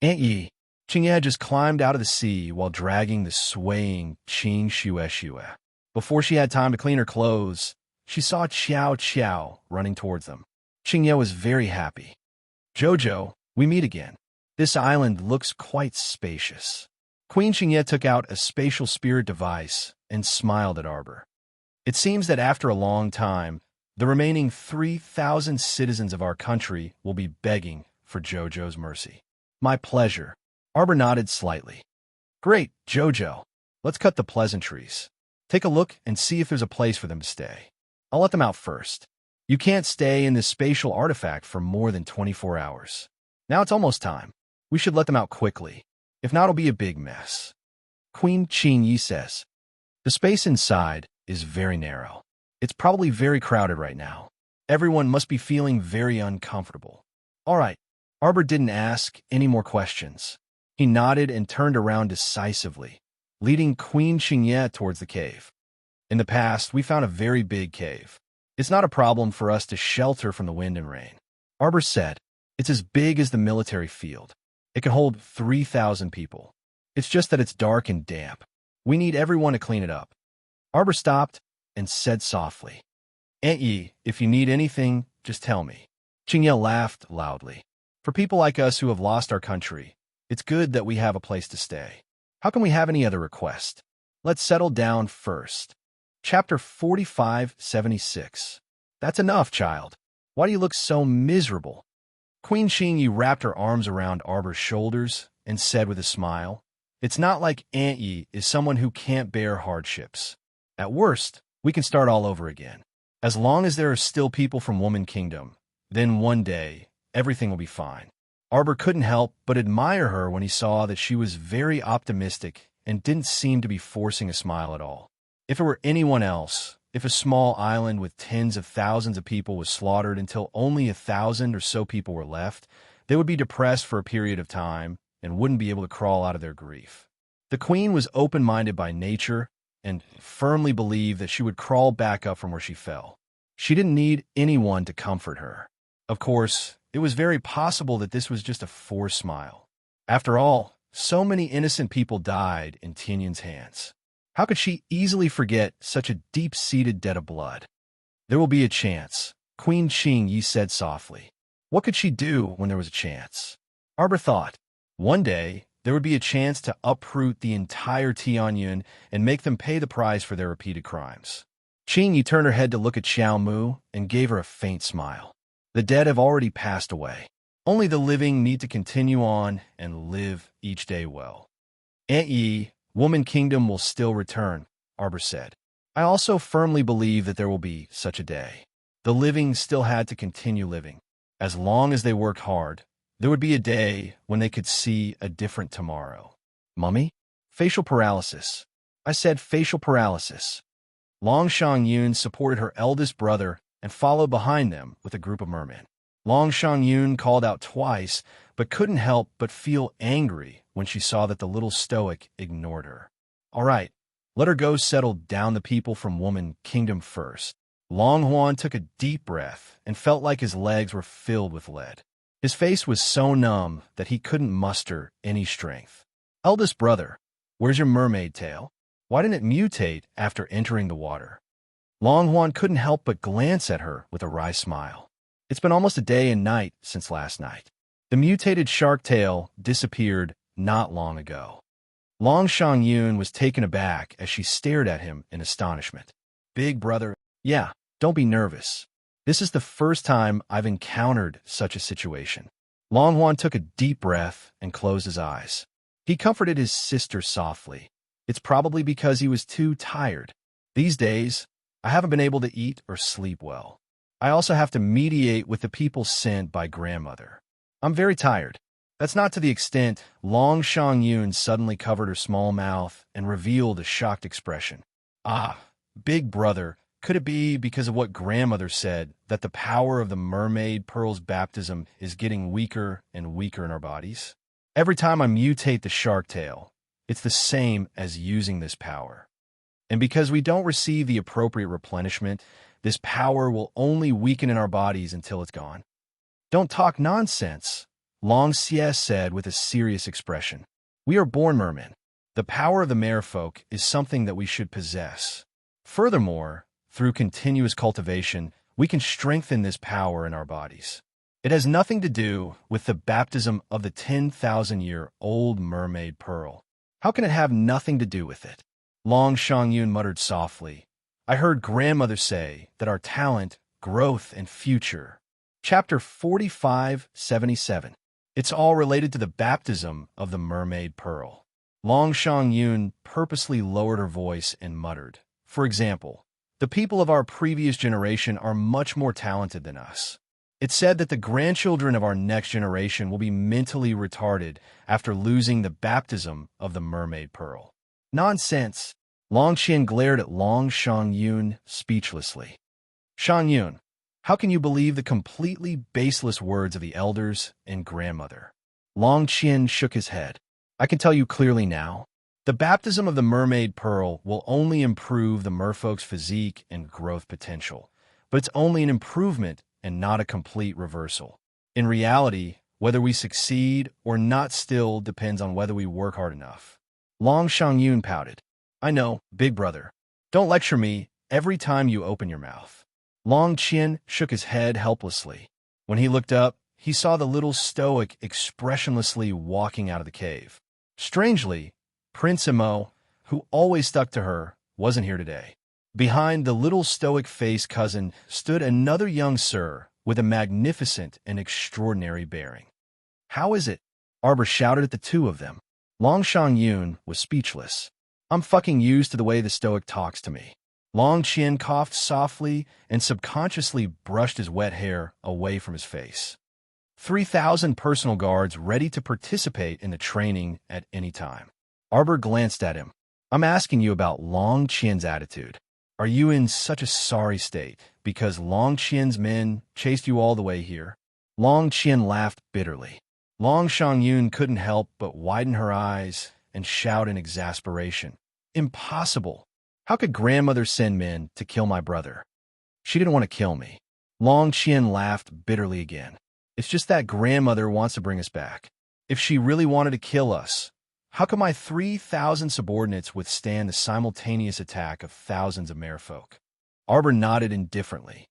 "Aunt Yi." Qingye just climbed out of the sea while dragging the swaying Qing Shue. Before she had time to clean her clothes, she saw Qiao Qiao running towards them. Qingye was very happy. "Jojo, we meet again. This island looks quite spacious." Queen Qingye took out a spatial spirit device and smiled at Arbor. "It seems that after a long time, the remaining 3,000 citizens of our country will be begging for Jojo's mercy." "My pleasure." Arbor nodded slightly. "Great, Jojo. Let's cut the pleasantries. Take a look and see if there's a place for them to stay. I'll let them out first. You can't stay in this spatial artifact for more than 24 hours. Now it's almost time. We should let them out quickly. If not, it'll be a big mess." Queen Qingyi says. "The space inside is very narrow. It's probably very crowded right now. Everyone must be feeling very uncomfortable." "All right." Arbor didn't ask any more questions. He nodded and turned around decisively, leading Queen Qingye towards the cave. "In the past, we found a very big cave. It's not a problem for us to shelter from the wind and rain." Arbor said, "It's as big as the military field. It can hold 3,000 people. It's just that it's dark and damp. We need everyone to clean it up." Arbor stopped and said softly, "Aunt Yi, if you need anything, just tell me." Qingye laughed loudly. "For people like us who have lost our country, it's good that we have a place to stay. How can we have any other request? Let's settle down first." Chapter 4576. "That's enough, child. Why do you look so miserable?" Queen Qingyi wrapped her arms around Arbor's shoulders and said with a smile, "It's not like Aunt Yi is someone who can't bear hardships. At worst, we can start all over again. As long as there are still people from Woman Kingdom, then one day, everything will be fine." Arbor couldn't help but admire her when he saw that she was very optimistic and didn't seem to be forcing a smile at all. If it were anyone else, if a small island with tens of thousands of people was slaughtered until only 1,000 or so people were left, they would be depressed for a period of time and wouldn't be able to crawl out of their grief. The queen was open-minded by nature and firmly believed that she would crawl back up from where she fell. She didn't need anyone to comfort her. Of course, it was very possible that this was just a forced smile. After all, so many innocent people died in Tianyan's hands. How could she easily forget such a deep-seated debt of blood? "There will be a chance," Queen Qingyi said softly. What could she do when there was a chance? Arbor thought, one day there would be a chance to uproot the entire Tianyun and make them pay the price for their repeated crimes. Qingyi turned her head to look at Xiao Mu and gave her a faint smile. The dead have already passed away. Only the living need to continue on and live each day well. "Aunt Yi, Woman Kingdom will still return," Arbor said. "I also firmly believe that there will be such a day. The living still had to continue living. As long as they worked hard, there would be a day when they could see a different tomorrow. Mummy? Facial paralysis. I said facial paralysis. Long Shang-yun supported her eldest brother and followed behind them with a group of mermen. Long Shang-yun called out twice, but couldn't help but feel angry when she saw that the little stoic ignored her. All right, let her go settle down the people from Woman Kingdom first. Long Huan took a deep breath and felt like his legs were filled with lead. His face was so numb that he couldn't muster any strength. Eldest brother, where's your mermaid tail? Why didn't it mutate after entering the water? Long Huan couldn't help but glance at her with a wry smile. It's been almost a day and night since last night. The mutated shark tail disappeared not long ago. Long Shang-yun was taken aback as she stared at him in astonishment. Big brother, yeah, don't be nervous. This is the first time I've encountered such a situation. Long Huan took a deep breath and closed his eyes. He comforted his sister softly. It's probably because he was too tired. These days, I haven't been able to eat or sleep well. I also have to mediate with the people sent by grandmother. I'm very tired. That's not to the extent. Long Shang-yun suddenly covered her small mouth and revealed a shocked expression. Ah, big brother, could it be because of what grandmother said that the power of the mermaid pearl's baptism is getting weaker and weaker in our bodies? Every time I mutate the shark tail, it's the same as using this power. And because we don't receive the appropriate replenishment, this power will only weaken in our bodies until it's gone. Don't talk nonsense, Long Xie said with a serious expression. We are born mermen. The power of the merfolk is something that we should possess. Furthermore, through continuous cultivation, we can strengthen this power in our bodies. It has nothing to do with the baptism of the 10,000-year-old mermaid pearl. How can it have nothing to do with it? Long Shang-yun muttered softly. I heard grandmother say that our talent, growth, and future. Chapter 4577. It's all related to the baptism of the mermaid pearl. Long Shang-yun purposely lowered her voice and muttered. For example, the people of our previous generation are much more talented than us. It's said that the grandchildren of our next generation will be mentally retarded after losing the baptism of the mermaid pearl. Nonsense. Long Qian glared at Long Shang-yun speechlessly. Shang-yun, how can you believe the completely baseless words of the elders and grandmother? Long Qian shook his head. I can tell you clearly now. The baptism of the mermaid pearl will only improve the merfolk's physique and growth potential, but it's only an improvement and not a complete reversal. In reality, whether we succeed or not still depends on whether we work hard enough. Long Shang-yun pouted. I know, big brother. Don't lecture me every time you open your mouth. Long Qian shook his head helplessly. When he looked up, he saw the little stoic expressionlessly walking out of the cave. Strangely, Prince Imo, who always stuck to her, wasn't here today. Behind the little stoic-faced cousin stood another young sir with a magnificent and extraordinary bearing. How is it? Arbor shouted at the two of them. Long Shang-yun was speechless. I'm fucking used to the way the stoic talks to me. Long Qian coughed softly and subconsciously brushed his wet hair away from his face. 3,000 personal guards ready to participate in the training at any time. Arbor glanced at him. I'm asking you about Long Qian's attitude. Are you in such a sorry state because Long Qian's men chased you all the way here? Long Qian laughed bitterly. Long Shang-yun couldn't help but widen her eyes and shout in exasperation. Impossible! How could grandmother send men to kill my brother? She didn't want to kill me. Long Qian laughed bitterly again. It's just that grandmother wants to bring us back. If she really wanted to kill us, how could my 3,000 subordinates withstand the simultaneous attack of thousands of merfolk? Arbor nodded indifferently.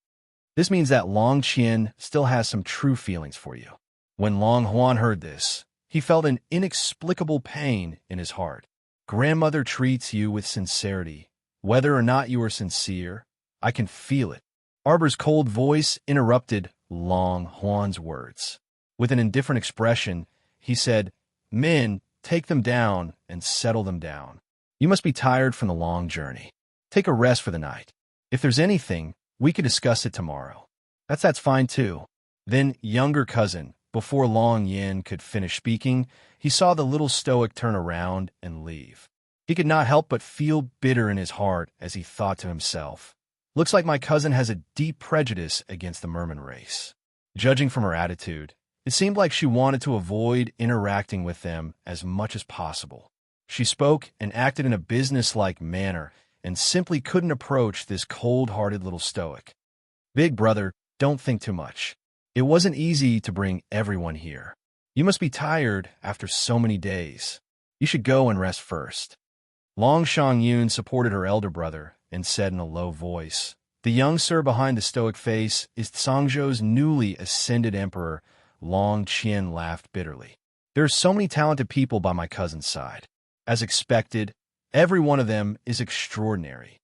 This means that Long Qian still has some true feelings for you. When Long Huan heard this, he felt an inexplicable pain in his heart. Grandmother treats you with sincerity. Whether or not you are sincere, I can feel it. Arbor's cold voice interrupted Long Huan's words. With an indifferent expression, he said, Men, take them down and settle them down. You must be tired from the long journey. Take a rest for the night. If there's anything, We could discuss it tomorrow. That's fine too. Then younger cousin, before Long Yin could finish speaking, he saw the little stoic turn around and leave. He could not help but feel bitter in his heart as he thought to himself, looks like my cousin has a deep prejudice against the merman race. Judging from her attitude, it seemed like she wanted to avoid interacting with them as much as possible. She spoke and acted in a business-like manner and simply couldn't approach this cold-hearted little stoic. Big brother, don't think too much. It wasn't easy to bring everyone here. You must be tired after so many days. You should go and rest first. Long Shangyun supported her elder brother and said in a low voice, "The young sir behind the stoic face is Songzhou's newly ascended emperor." Long Qian laughed bitterly. "There are so many talented people by my cousin's side. As expected, every one of them is extraordinary."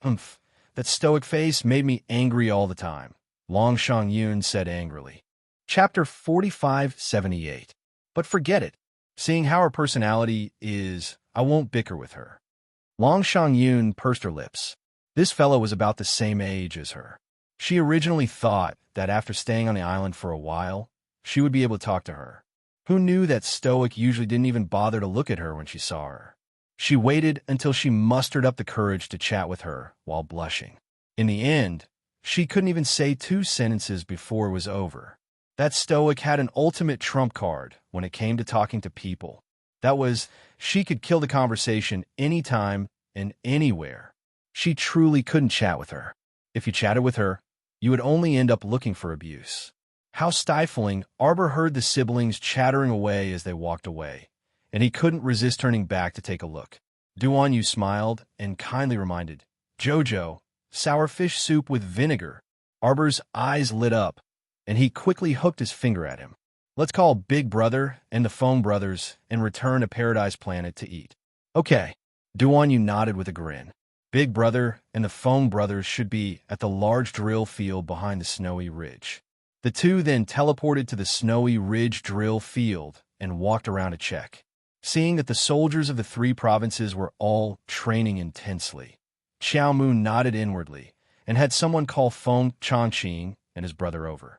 "Humph, that stoic face made me angry all the time," Long Shangyun said angrily. Chapter 4578. But forget it. Seeing how her personality is, I won't bicker with her. Long Shangyun pursed her lips. This fellow was about the same age as her. She originally thought that after staying on the island for a while, she would be able to talk to her. Who knew that stoic usually didn't even bother to look at her when she saw her? She waited until she mustered up the courage to chat with her while blushing. In the end, she couldn't even say 2 sentences before it was over. That stoic had an ultimate trump card when it came to talking to people. That was, she could kill the conversation anytime and anywhere. She truly couldn't chat with her. If you chatted with her, you would only end up looking for abuse. How stifling. Arbor heard the siblings chattering away as they walked away, and he couldn't resist turning back to take a look. Duan Yu smiled and kindly reminded, "Jojo, sour fish soup with vinegar." Arbor's eyes lit up, and he quickly hooked his finger at him. "Let's call Big Brother and the Feng brothers and return to Paradise Planet to eat." "Okay." Duan Yu nodded with a grin. Big Brother and the Feng brothers should be at the large drill field behind the snowy ridge. The two then teleported to the snowy ridge drill field and walked around to check. Seeing that the soldiers of the 3 provinces were all training intensely, Xiao Mu nodded inwardly and had someone call Feng Chongqing and his brother over.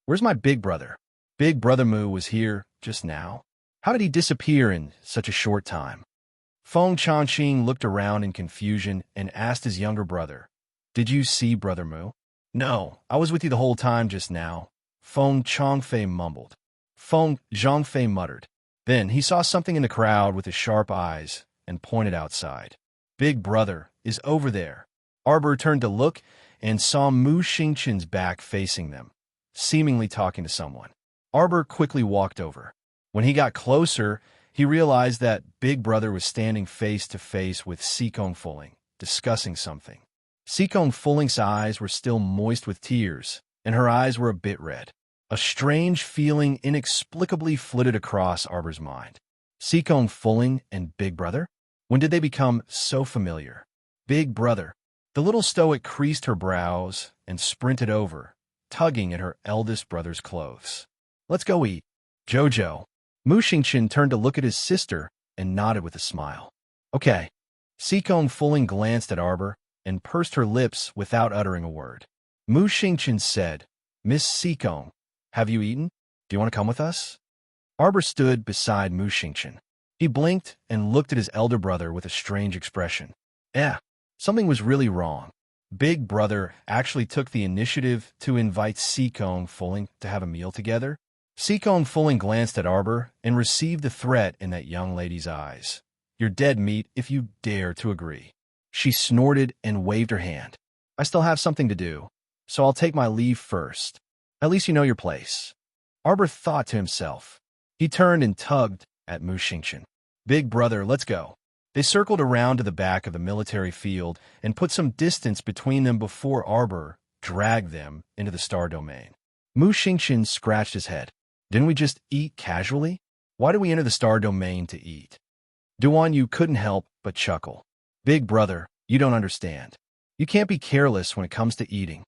"Where's my big brother?" Big Brother Mu was here just now. How did he disappear in such a short time? Feng Chongqing looked around in confusion and asked his younger brother, "Did you see Brother Mu?" "No, I was with you the whole time just now," Feng Chongfei mumbled. Feng Zhongfei muttered. Then he saw something in the crowd with his sharp eyes and pointed outside. "Big Brother is over there." Arbor turned to look and saw Mu Xingqian's back facing them, seemingly talking to someone. Arbor quickly walked over. When he got closer, he realized that Big Brother was standing face to face with Sikong Fuling, discussing something. Sikong Fuling's eyes were still moist with tears, and her eyes were a bit red. A strange feeling inexplicably flitted across Arbor's mind. Sikong Fuling and Big Brother? When did they become so familiar? Big Brother. The little stoic creased her brows and sprinted over, tugging at her eldest brother's clothes. "Let's go eat." "Jojo." Mu Xingqian turned to look at his sister and nodded with a smile. "Okay." Sikong Fuling glanced at Arbor and pursed her lips without uttering a word. Mu Xingqian said, "Miss Sikong, have you eaten? Do you want to come with us?" Arbor stood beside Mu Xingqian. He blinked and looked at his elder brother with a strange expression. Something was really wrong. Big Brother actually took the initiative to invite Sikong Fuling to have a meal together. Sikong Fuling glanced at Arbor and received the threat in that young lady's eyes. "You're dead meat if you dare to agree." She snorted and waved her hand. "I still have something to do, so I'll take my leave first. At least you know your place." Arbor thought to himself. He turned and tugged at Mu Xingqian. "Big Brother, let's go." They circled around to the back of the military field and put some distance between them before Arbor dragged them into the star domain. Mu Xingqian scratched his head. "Didn't we just eat casually? Why did we enter the star domain to eat?" Duan Yu couldn't help but chuckle. "Big Brother, you don't understand. You can't be careless when it comes to eating."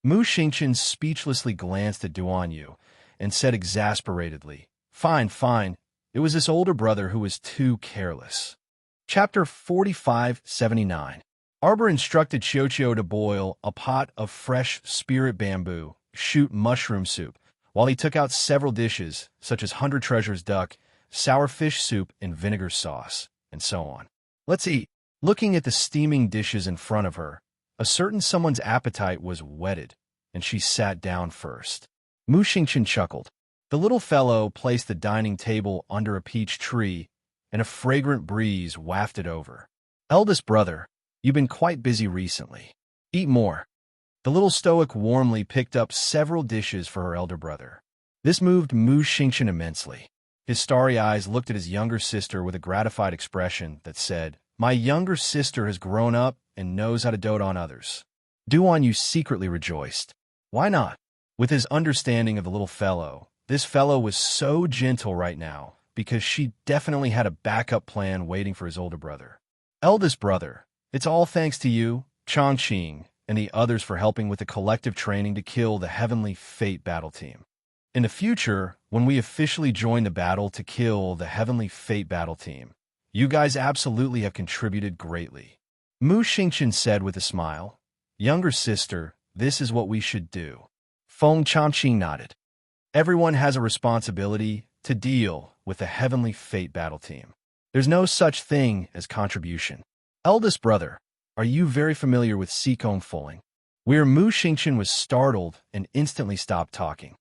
Mu Xingqian speechlessly glanced at Duan Yu and said exasperatedly, Fine. It was this older brother who was too careless." Chapter 4579. Arbor instructed Xiao to boil a pot of fresh spirit bamboo, shoot mushroom soup, while he took out several dishes, such as 100 Treasures duck, sour fish soup and vinegar sauce, and so on. Let's eat. Looking at the steaming dishes in front of her, a certain someone's appetite was whetted, and she sat down first. Mu Xingqian chuckled. The little fellow placed the dining table under a peach tree, and a fragrant breeze wafted over. Eldest brother, you've been quite busy recently. Eat more. The little stoic warmly picked up several dishes for her elder brother. This moved Mu Xingqian immensely. His starry eyes looked at his younger sister with a gratified expression that said, "My younger sister has grown up and knows how to dote on others." Duan Yu secretly rejoiced. Why not? With his understanding of the little fellow, this fellow was so gentle right now because she definitely had a backup plan waiting for his older brother. Eldest brother, it's all thanks to you, Chongqing, and the others for helping with the collective training to kill the Heavenly Fate battle team. In the future, when we officially join the battle to kill the Heavenly Fate battle team, you guys absolutely have contributed greatly. Mu Xingqian said with a smile. Younger sister, this is what we should do. Feng Chongqing nodded. Everyone has a responsibility to deal with the Heavenly Fate battle team. There's no such thing as contribution. Eldest brother, are you very familiar with Xikong Fuling? Where Mu Xingqian was startled and instantly stopped talking.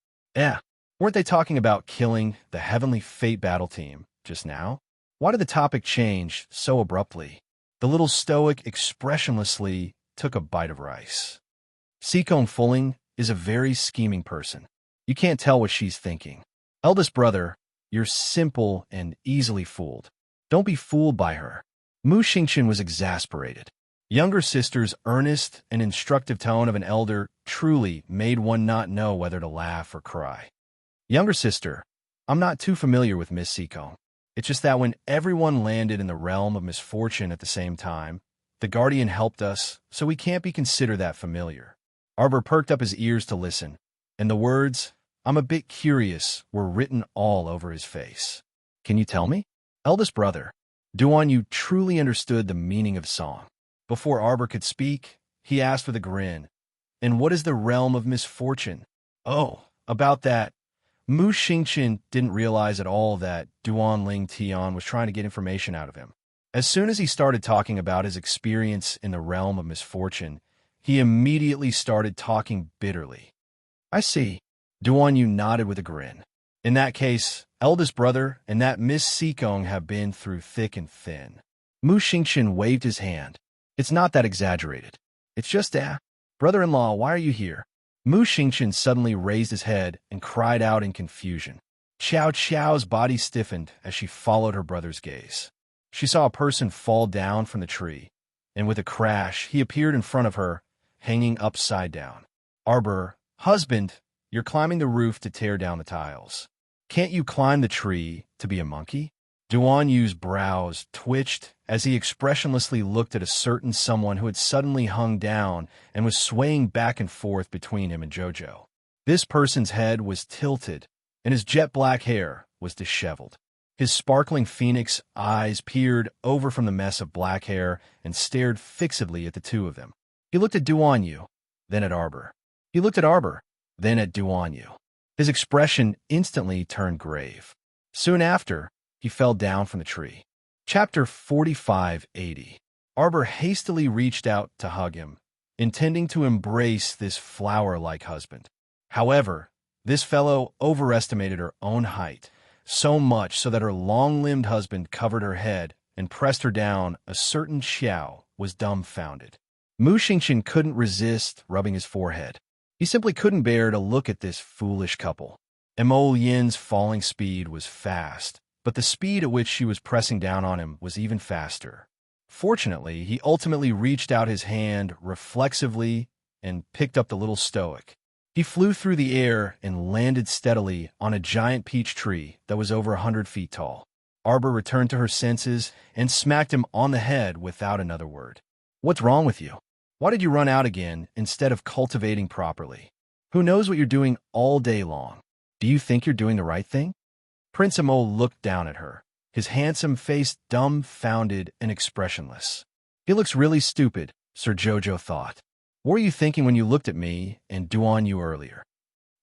Weren't they talking about killing the Heavenly Fate battle team just now? Why did the topic change so abruptly? The little stoic expressionlessly took a bite of rice. Xikong Fuling is a very scheming person. You can't tell what she's thinking. Eldest brother, you're simple and easily fooled. Don't be fooled by her. Mu Xingqian was exasperated. Younger sister's earnest and instructive tone of an elder truly made one not know whether to laugh or cry. Younger sister, I'm not too familiar with Miss Xikong. It's just that when everyone landed in the realm of misfortune at the same time, the Guardian helped us, so we can't be considered that familiar. Arbor perked up his ears to listen, and the words, "I'm a bit curious," were written all over his face. Can you tell me? Eldest brother, Duan Yu truly understood the meaning of song. Before Arbor could speak, he asked with a grin, "And what is the realm of misfortune?" Oh, about that. Mu Xingqian didn't realize at all that Duan Ling Tian was trying to get information out of him. As soon as he started talking about his experience in the realm of misfortune, he immediately started talking bitterly. I see. Duan Yu nodded with a grin. In that case, eldest brother and that Miss Xikong have been through thick and thin. Mu Xingqian waved his hand. It's not that exaggerated. It's just brother-in-law, why are you here? Mu Xingqian suddenly raised his head and cried out in confusion. Qiao Qiao's body stiffened as she followed her brother's gaze. She saw a person fall down from the tree, and with a crash, he appeared in front of her, hanging upside down. Arbor, husband, you're climbing the roof to tear down the tiles. Can't you climb the tree to be a monkey? Duan Yu's brows twitched as he expressionlessly looked at a certain someone who had suddenly hung down and was swaying back and forth between him and Jojo. This person's head was tilted, and his jet black hair was disheveled. His sparkling phoenix eyes peered over from the mess of black hair and stared fixedly at the two of them. He looked at Duan Yu, then at Arbor. He looked at Arbor, then at Duan Yu. His expression instantly turned grave. Soon after, he fell down from the tree. Chapter 4580. Arbor hastily reached out to hug him, intending to embrace this flower-like husband. However, this fellow overestimated her own height, so much so that her long-limbed husband covered her head and pressed her down. A certain Xiao was dumbfounded. Mu Xingqian couldn't resist rubbing his forehead. He simply couldn't bear to look at this foolish couple. Mo Yin's falling speed was fast, but the speed at which she was pressing down on him was even faster. Fortunately, he ultimately reached out his hand reflexively and picked up the little stoic. He flew through the air and landed steadily on a giant peach tree that was over 100 feet tall. Arbor returned to her senses and smacked him on the head without another word. What's wrong with you? Why did you run out again instead of cultivating properly? Who knows what you're doing all day long? Do you think you're doing the right thing? Prince Amo looked down at her, his handsome face dumbfounded and expressionless. He looks really stupid, Sir Jojo thought. What were you thinking when you looked at me and Duan Yu earlier?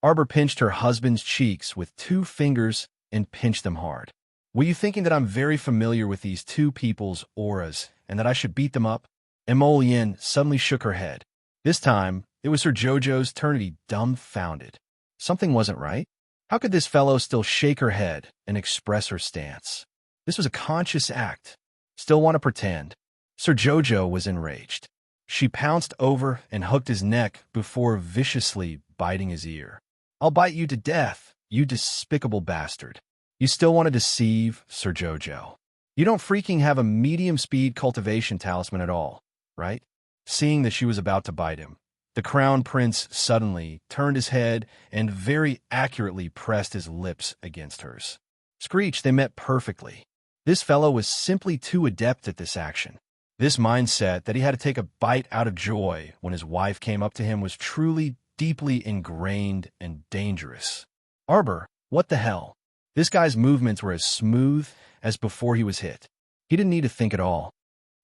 Arbor pinched her husband's cheeks with 2 fingers and pinched them hard. Were you thinking that I'm very familiar with these 2 people's auras and that I should beat them up? Emolian suddenly shook her head. This time, it was Sir Jojo's turn to be dumbfounded. Something wasn't right. How could this fellow still shake her head and express her stance? This was a conscious act. Still want to pretend? Sir Jojo was enraged. She pounced over and hooked his neck before viciously biting his ear. I'll bite you to death, you despicable bastard. You still want to deceive, Sir Jojo. You don't freaking have a medium-speed cultivation talisman at all, right? Seeing that she was about to bite him, the Crown Prince suddenly turned his head and very accurately pressed his lips against hers. Screech, they met perfectly. This fellow was simply too adept at this action. This mindset that he had to take a bite out of joy when his wife came up to him was truly deeply ingrained and dangerous. Arbor, what the hell? This guy's movements were as smooth as before he was hit. He didn't need to think at all.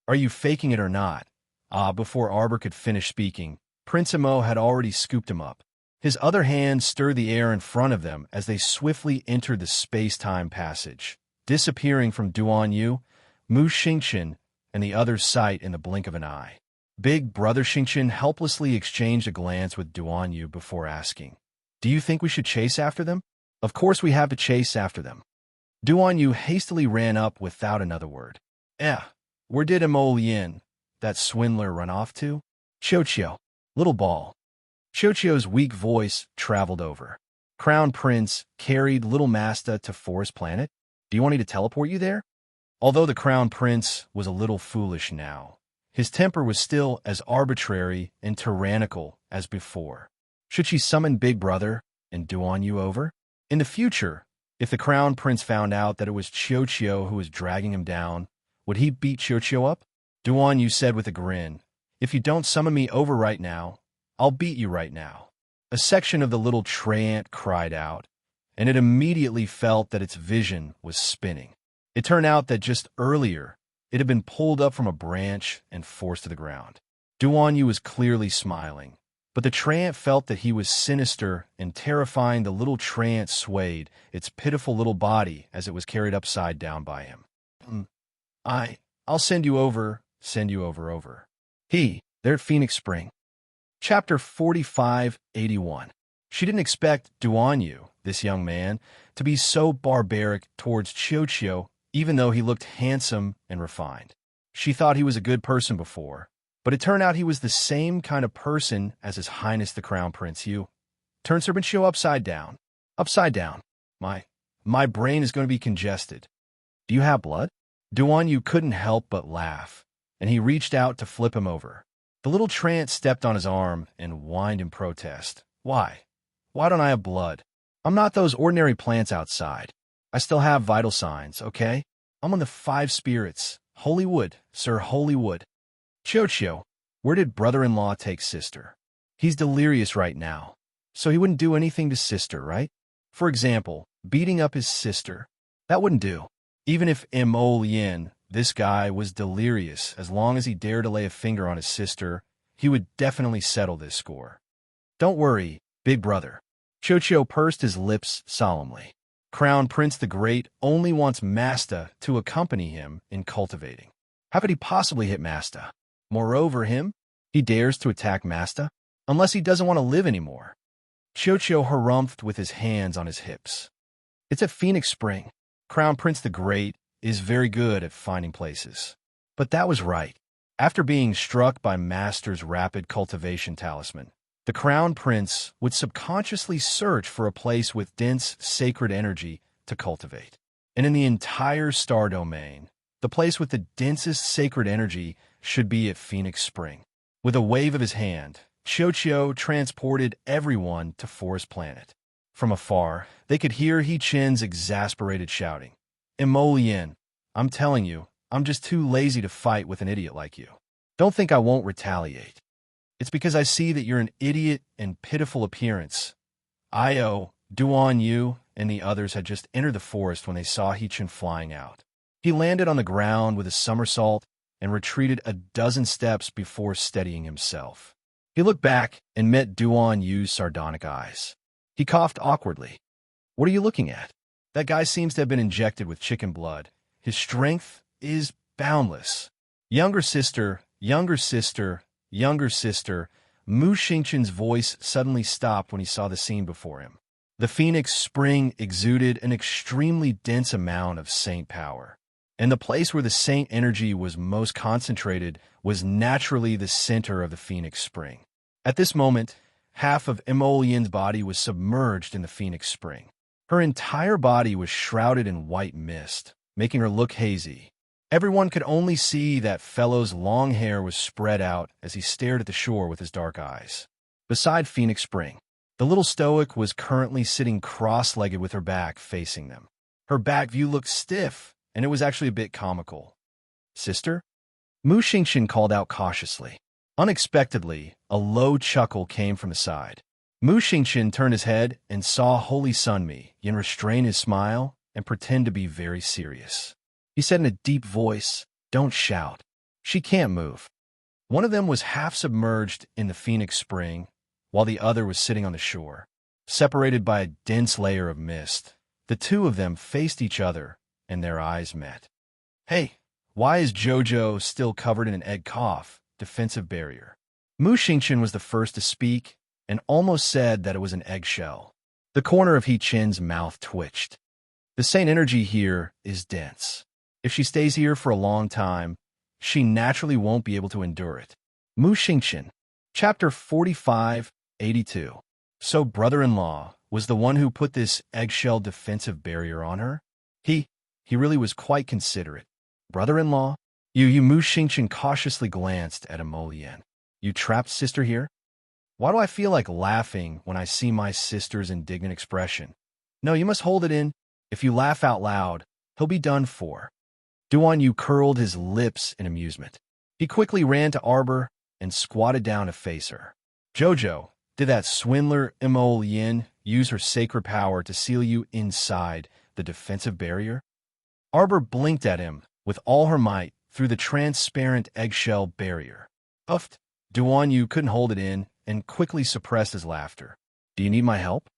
Are you faking it or not? Before Arbor could finish speaking, Prince Emo had already scooped him up. His other hand stirred the air in front of them as they swiftly entered the space-time passage, disappearing from Duan Yu, Mu Xingqian, and the other's sight in the blink of an eye. Big Brother Xingqian helplessly exchanged a glance with Duan Yu before asking, Do you think we should chase after them? Of course we have to chase after them. Duan Yu hastily ran up without another word. Where did Emolian, that swindler, run off to? Qiuqiu, little ball. Qiuqiu's weak voice traveled over. Crown Prince carried little Masta to Forest Planet. Do you want me to teleport you there? Although the Crown Prince was a little foolish now, his temper was still as arbitrary and tyrannical as before. Should she summon Big Brother and Duan Yu over? In the future, if the Crown Prince found out that it was Qiuqiu who was dragging him down, would he beat Qiuqiu up? Duan Yu said with a grin, If you don't summon me over right now, I'll beat you right now. A section of the little treant cried out, and it immediately felt that its vision was spinning. It turned out that just earlier, it had been pulled up from a branch and forced to the ground. Duan Yu was clearly smiling, but the treant felt that he was sinister and terrifying. The little treant swayed its pitiful little body as it was carried upside down by him. I'll send you over. There at Phoenix Spring. Chapter 4581. She didn't expect Duan Yu, this young man, to be so barbaric towards Qiuqiu, even though he looked handsome and refined. She thought he was a good person before, but it turned out he was the same kind of person as His Highness the Crown Prince. You turn Serpent Show upside down. Upside down. My brain is going to be congested. Do you have blood? Duan Yu couldn't help but laugh, and he reached out to flip him over. The little treant stepped on his arm and whined in protest. Why? Why don't I have blood? I'm not those ordinary plants outside. I still have vital signs, okay? I'm on the 5 spirits. Holy wood, sir, holy wood. Qiuqiu, where did brother-in-law take sister? He's delirious right now, so he wouldn't do anything to sister, right? For example, beating up his sister. That wouldn't do. Even if Emolian, this guy, was delirious, as long as he dared to lay a finger on his sister, he would definitely settle this score. Don't worry, big brother. Qiuqiu pursed his lips solemnly. Crown Prince the Great only wants Masta to accompany him in cultivating. How could he possibly hit Masta? Moreover, he dares to attack Masta? Unless he doesn't want to live anymore. Qiuqiu harumphed with his hands on his hips. It's at Phoenix Spring. Crown Prince the Great is very good at finding places. But that was right. After being struck by Master's rapid cultivation talisman, the Crown Prince would subconsciously search for a place with dense sacred energy to cultivate. And in the entire star domain, the place with the densest sacred energy should be at Phoenix Spring. With a wave of his hand, Qiuqiu transported everyone to Forest Planet. From afar, they could hear He Chen's exasperated shouting. Emolian, I'm telling you, I'm just too lazy to fight with an idiot like you. Don't think I won't retaliate. It's because I see that you're an idiot and pitiful appearance. Io, Duan Yu, and the others had just entered the forest when they saw He Chen flying out. He landed on the ground with a somersault and retreated a dozen steps before steadying himself. He looked back and met Duan Yu's sardonic eyes. He coughed awkwardly. "What are you looking at? That guy seems to have been injected with chicken blood. His strength is boundless." Younger sister, younger sister, younger sister. Mu Xingqian's voice suddenly stopped when he saw the scene before him. The Phoenix Spring exuded an extremely dense amount of saint power, and the place where the saint energy was most concentrated was naturally the center of the Phoenix Spring. At this moment, half of Emolyen's body was submerged in the Phoenix Spring. Her entire body was shrouded in white mist, making her look hazy. Everyone could only see that fellow's long hair was spread out as he stared at the shore with his dark eyes. Beside Phoenix Spring, the little stoic was currently sitting cross-legged with her back facing them. Her back view looked stiff, and it was actually a bit comical. "Sister?" Mu Xingqian called out cautiously. Unexpectedly, a low chuckle came from the side. Mu Xingqian turned his head and saw Holy Sunmi Yin restrain his smile and pretend to be very serious. He said in a deep voice, "Don't shout. She can't move." One of them was half submerged in the Phoenix Spring, while the other was sitting on the shore, separated by a dense layer of mist. The two of them faced each other, and their eyes met. "Hey, why is Jojo still covered in an egg cough? Defensive barrier." Mu Xingqian was the first to speak, and almost said that it was an eggshell. The corner of He Chen's mouth twitched. "The saint energy here is dense. If she stays here for a long time, she naturally won't be able to endure it." Mu Xingqian, Chapter 45-82. So brother-in-law was the one who put this eggshell defensive barrier on her? He really was quite considerate. Brother-in-law? You Mu Xingqian cautiously glanced at Emolyen. "You trapped sister here?" Why do I feel like laughing when I see my sister's indignant expression? No, you must hold it in. If you laugh out loud, he'll be done for. Duan Yu curled his lips in amusement. He quickly ran to Arbor and squatted down to face her. "Jojo, did that swindler Emolyen use her sacred power to seal you inside the defensive barrier?" Arbor blinked at him with all her might through the transparent eggshell barrier. Puffed. Duan Yu couldn't hold it in and quickly suppressed his laughter. "Do you need my help?"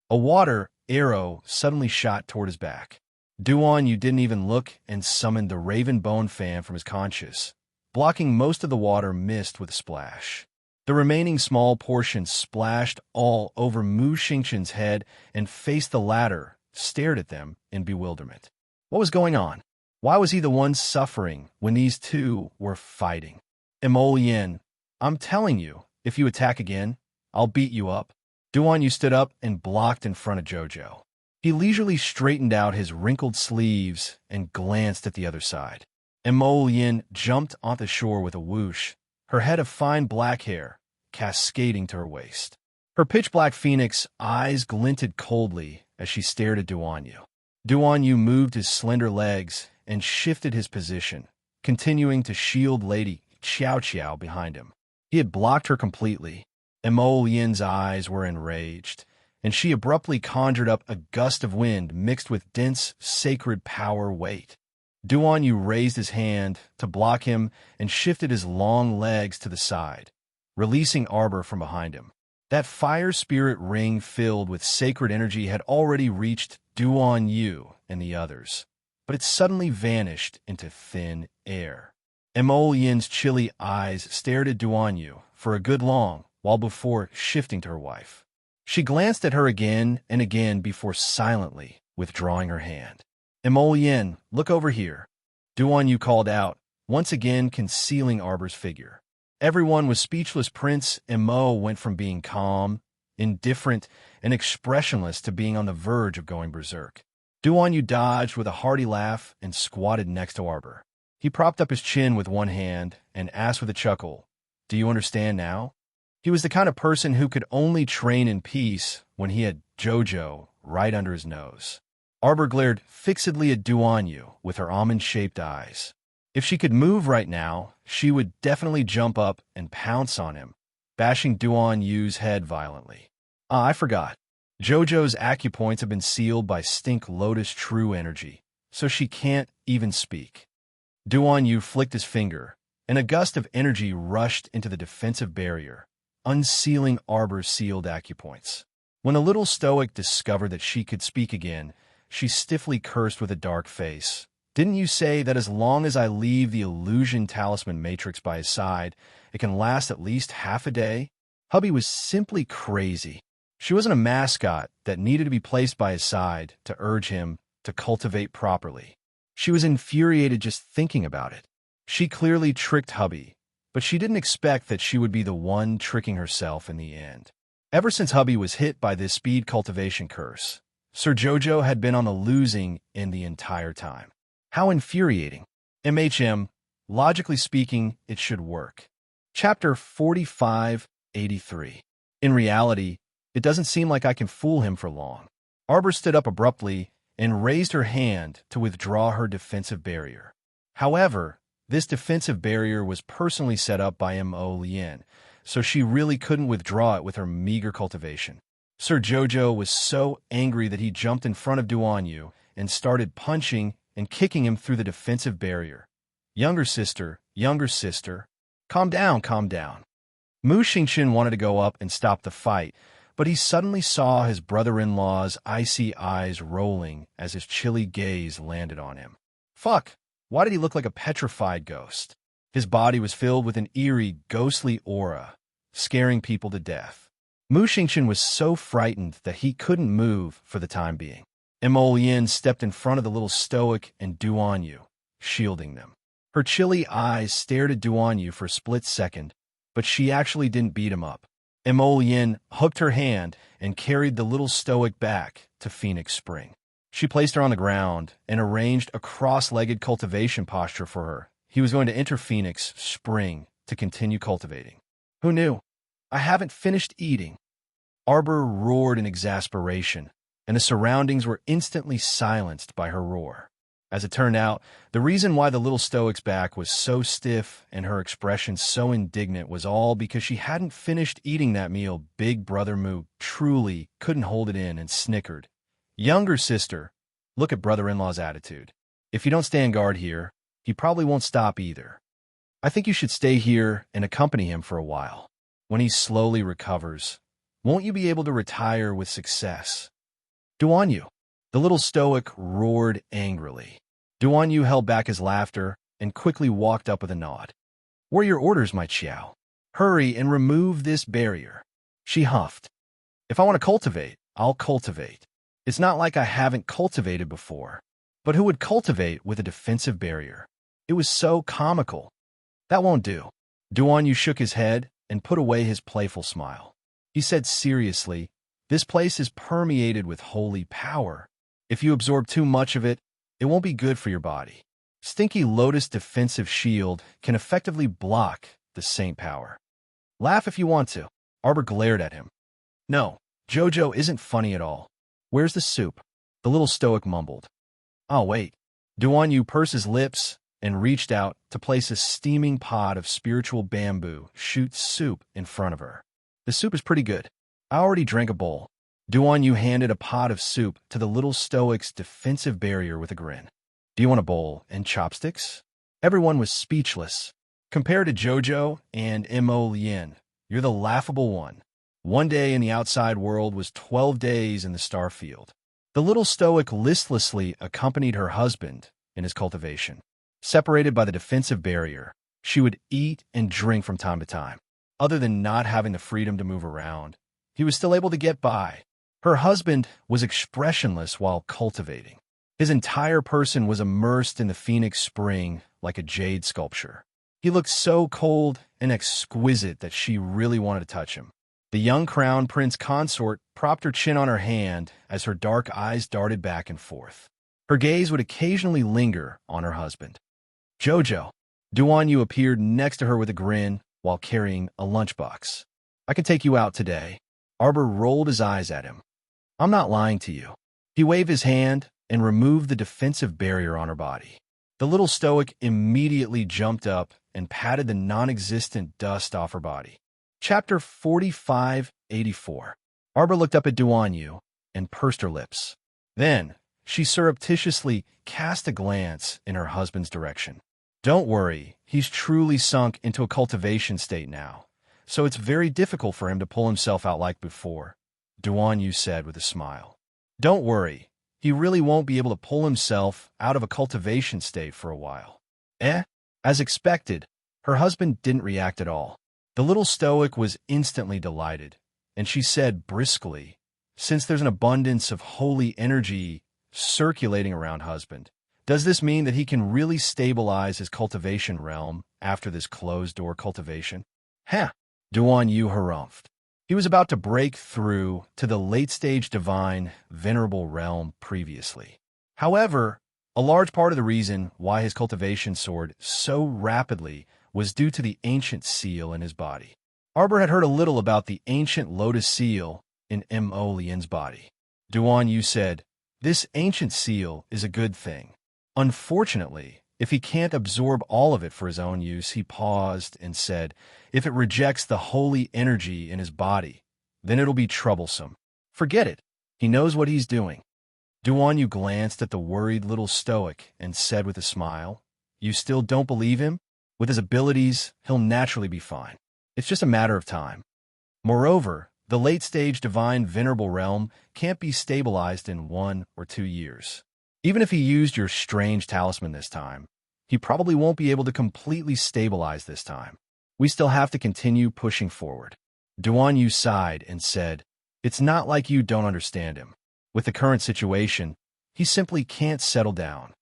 A water arrow suddenly shot toward his back. Duan Yu didn't even look and summoned the Raven Bone fan from his conscious, blocking most of the water mist with a splash. The remaining small portion splashed all over Mu Xingqian's head and faced the latter, stared at them in bewilderment. What was going on? Why was he the one suffering when these two were fighting? "Emolyen, I'm telling you, if you attack again, I'll beat you up." Duan Yu stood up and blocked in front of Jojo. He leisurely straightened out his wrinkled sleeves and glanced at the other side. Emolyen jumped off the shore with a whoosh, her head of fine black hair cascading to her waist. Her pitch-black phoenix eyes glinted coldly as she stared at Duan Yu. Duan Yu moved his slender legs and shifted his position, continuing to shield Lady Qiao Qiao behind him. He had blocked her completely. Emolyen's eyes were enraged, and she abruptly conjured up a gust of wind mixed with dense, sacred power weight. Duan Yu raised his hand to block him and shifted his long legs to the side, releasing Arbor from behind him. That fire spirit ring filled with sacred energy had already reached Duan Yu and the others, but it suddenly vanished into thin air. Emolyen's chilly eyes stared at Duan Yu for a good long while before shifting to her wife. She glanced at her again and again before silently withdrawing her hand. "Emolyen, look over here." Duan Yu called out, once again concealing Arbor's figure. Everyone was speechless. Prince Emo went from being calm, indifferent, and expressionless to being on the verge of going berserk. Duan Yu dodged with a hearty laugh and squatted next to Arbor. He propped up his chin with one hand and asked with a chuckle, "Do you understand now?" He was the kind of person who could only train in peace when he had Jojo right under his nose. Arbor glared fixedly at Duan Yu with her almond-shaped eyes. If she could move right now, she would definitely jump up and pounce on him, bashing Duan Yu's head violently. I forgot. Jojo's acupoints have been sealed by Stink Lotus True Energy, so she can't even speak. Duan Yu flicked his finger, and a gust of energy rushed into the defensive barrier, unsealing Arbor's sealed acupoints. When the little stoic discovered that she could speak again, she stiffly cursed with a dark face. Didn't you say that as long as I leave the illusion talisman matrix by his side, it can last at least half a day? Hubby was simply crazy. She wasn't a mascot that needed to be placed by his side to urge him to cultivate properly. She was infuriated just thinking about it. She clearly tricked Hubby, but she didn't expect that she would be the one tricking herself in the end. Ever since Hubby was hit by this speed cultivation curse, Sir Jojo had been on the losing end the entire time. How infuriating. MHM, logically speaking, it should work. Chapter 4583. In reality, it doesn't seem like I can fool him for long. Arbor stood up abruptly and raised her hand to withdraw her defensive barrier. However, this defensive barrier was personally set up by Mo Lien, so she really couldn't withdraw it with her meager cultivation. Sir Jojo was so angry that he jumped in front of Duan Yu and started punching and kicking him through the defensive barrier. Younger sister, calm down, calm down. Mu Xingqian wanted to go up and stop the fight, but he suddenly saw his brother-in-law's icy eyes rolling as his chilly gaze landed on him. Fuck, why did he look like a petrified ghost? His body was filled with an eerie, ghostly aura, scaring people to death. Mu Xingqian was so frightened that he couldn't move for the time being. Mo Lien stepped in front of the little stoic and Duan Yu, shielding them. Her chilly eyes stared at Duan Yu for a split second, but she actually didn't beat him up. Mo Lien hooked her hand and carried the little stoic back to Phoenix Spring. She placed her on the ground and arranged a cross-legged cultivation posture for her. He was going to enter Phoenix Spring to continue cultivating. Who knew? I haven't finished eating. Arbor roared in exasperation, and the surroundings were instantly silenced by her roar. As it turned out, the reason why the little stoic's back was so stiff and her expression so indignant was all because she hadn't finished eating that meal. Big Brother Mu truly couldn't hold it in and snickered. Younger sister, look at brother-in-law's attitude. If you don't stand guard here, he probably won't stop either. I think you should stay here and accompany him for a while. When he slowly recovers, won't you be able to retire with success? Duan Yu. The little stoic roared angrily. Duan Yu held back his laughter and quickly walked up with a nod. What are your orders, my Chiao? Hurry and remove this barrier. She huffed. If I want to cultivate, I'll cultivate. It's not like I haven't cultivated before. But who would cultivate with a defensive barrier? It was so comical. That won't do. Duan Yu shook his head and put away his playful smile. He said seriously, this place is permeated with holy power. If you absorb too much of it, it won't be good for your body. Stinky Lotus defensive shield can effectively block the saint power. Laugh if you want to. Arbor glared at him. No, Jojo isn't funny at all. Where's the soup? The little stoic mumbled. Oh, wait. Duan Yu pursed his lips and reached out to place a steaming pot of spiritual bamboo shoot soup in front of her. The soup is pretty good. I already drank a bowl. Duan Yu handed a pot of soup to the little stoic's defensive barrier with a grin. Do you want a bowl and chopsticks? Everyone was speechless. Compared to Jojo and Mo Lien, you're the laughable one. One day in the outside world was 12 days in the star field. The little stoic listlessly accompanied her husband in his cultivation. Separated by the defensive barrier, she would eat and drink from time to time. Other than not having the freedom to move around, he was still able to get by. Her husband was expressionless while cultivating. His entire person was immersed in the Phoenix Spring like a jade sculpture. He looked so cold and exquisite that she really wanted to touch him. The young crown prince consort propped her chin on her hand as her dark eyes darted back and forth. Her gaze would occasionally linger on her husband. Jojo. Duan Yu appeared next to her with a grin while carrying a lunchbox. I can take you out today. Arbor rolled his eyes at him. I'm not lying to you. He waved his hand and removed the defensive barrier on her body. The little stoic immediately jumped up and patted the non-existent dust off her body. Chapter 4584. Arbor looked up at Duan Yu and pursed her lips. Then, she surreptitiously cast a glance in her husband's direction. Don't worry, he's truly sunk into a cultivation state now, so it's very difficult for him to pull himself out like before, Duan Yu said with a smile. Don't worry, he really won't be able to pull himself out of a cultivation state for a while. As expected, her husband didn't react at all. The little stoic was instantly delighted, and she said briskly, since there's an abundance of holy energy circulating around husband, does this mean that he can really stabilize his cultivation realm after this closed-door cultivation? Duan Yu harumphed. He was about to break through to the late-stage divine, venerable realm previously. However, a large part of the reason why his cultivation soared so rapidly was due to the ancient seal in his body. Arbor had heard a little about the ancient lotus seal in Mo Lian's body. Duan Yu said, "This ancient seal is a good thing. Unfortunately, if he can't absorb all of it for his own use," he paused and said, "if it rejects the holy energy in his body, then it'll be troublesome. Forget it. He knows what he's doing." Duan Yu glanced at the worried little stoic and said with a smile, "You still don't believe him? With his abilities, he'll naturally be fine. It's just a matter of time. Moreover, the late-stage divine venerable realm can't be stabilized in 1 or 2 years. Even if he used your strange talisman this time, he probably won't be able to completely stabilize this time. We still have to continue pushing forward." Duan Yu sighed and said, "It's not like you don't understand him. With the current situation, he simply can't settle down."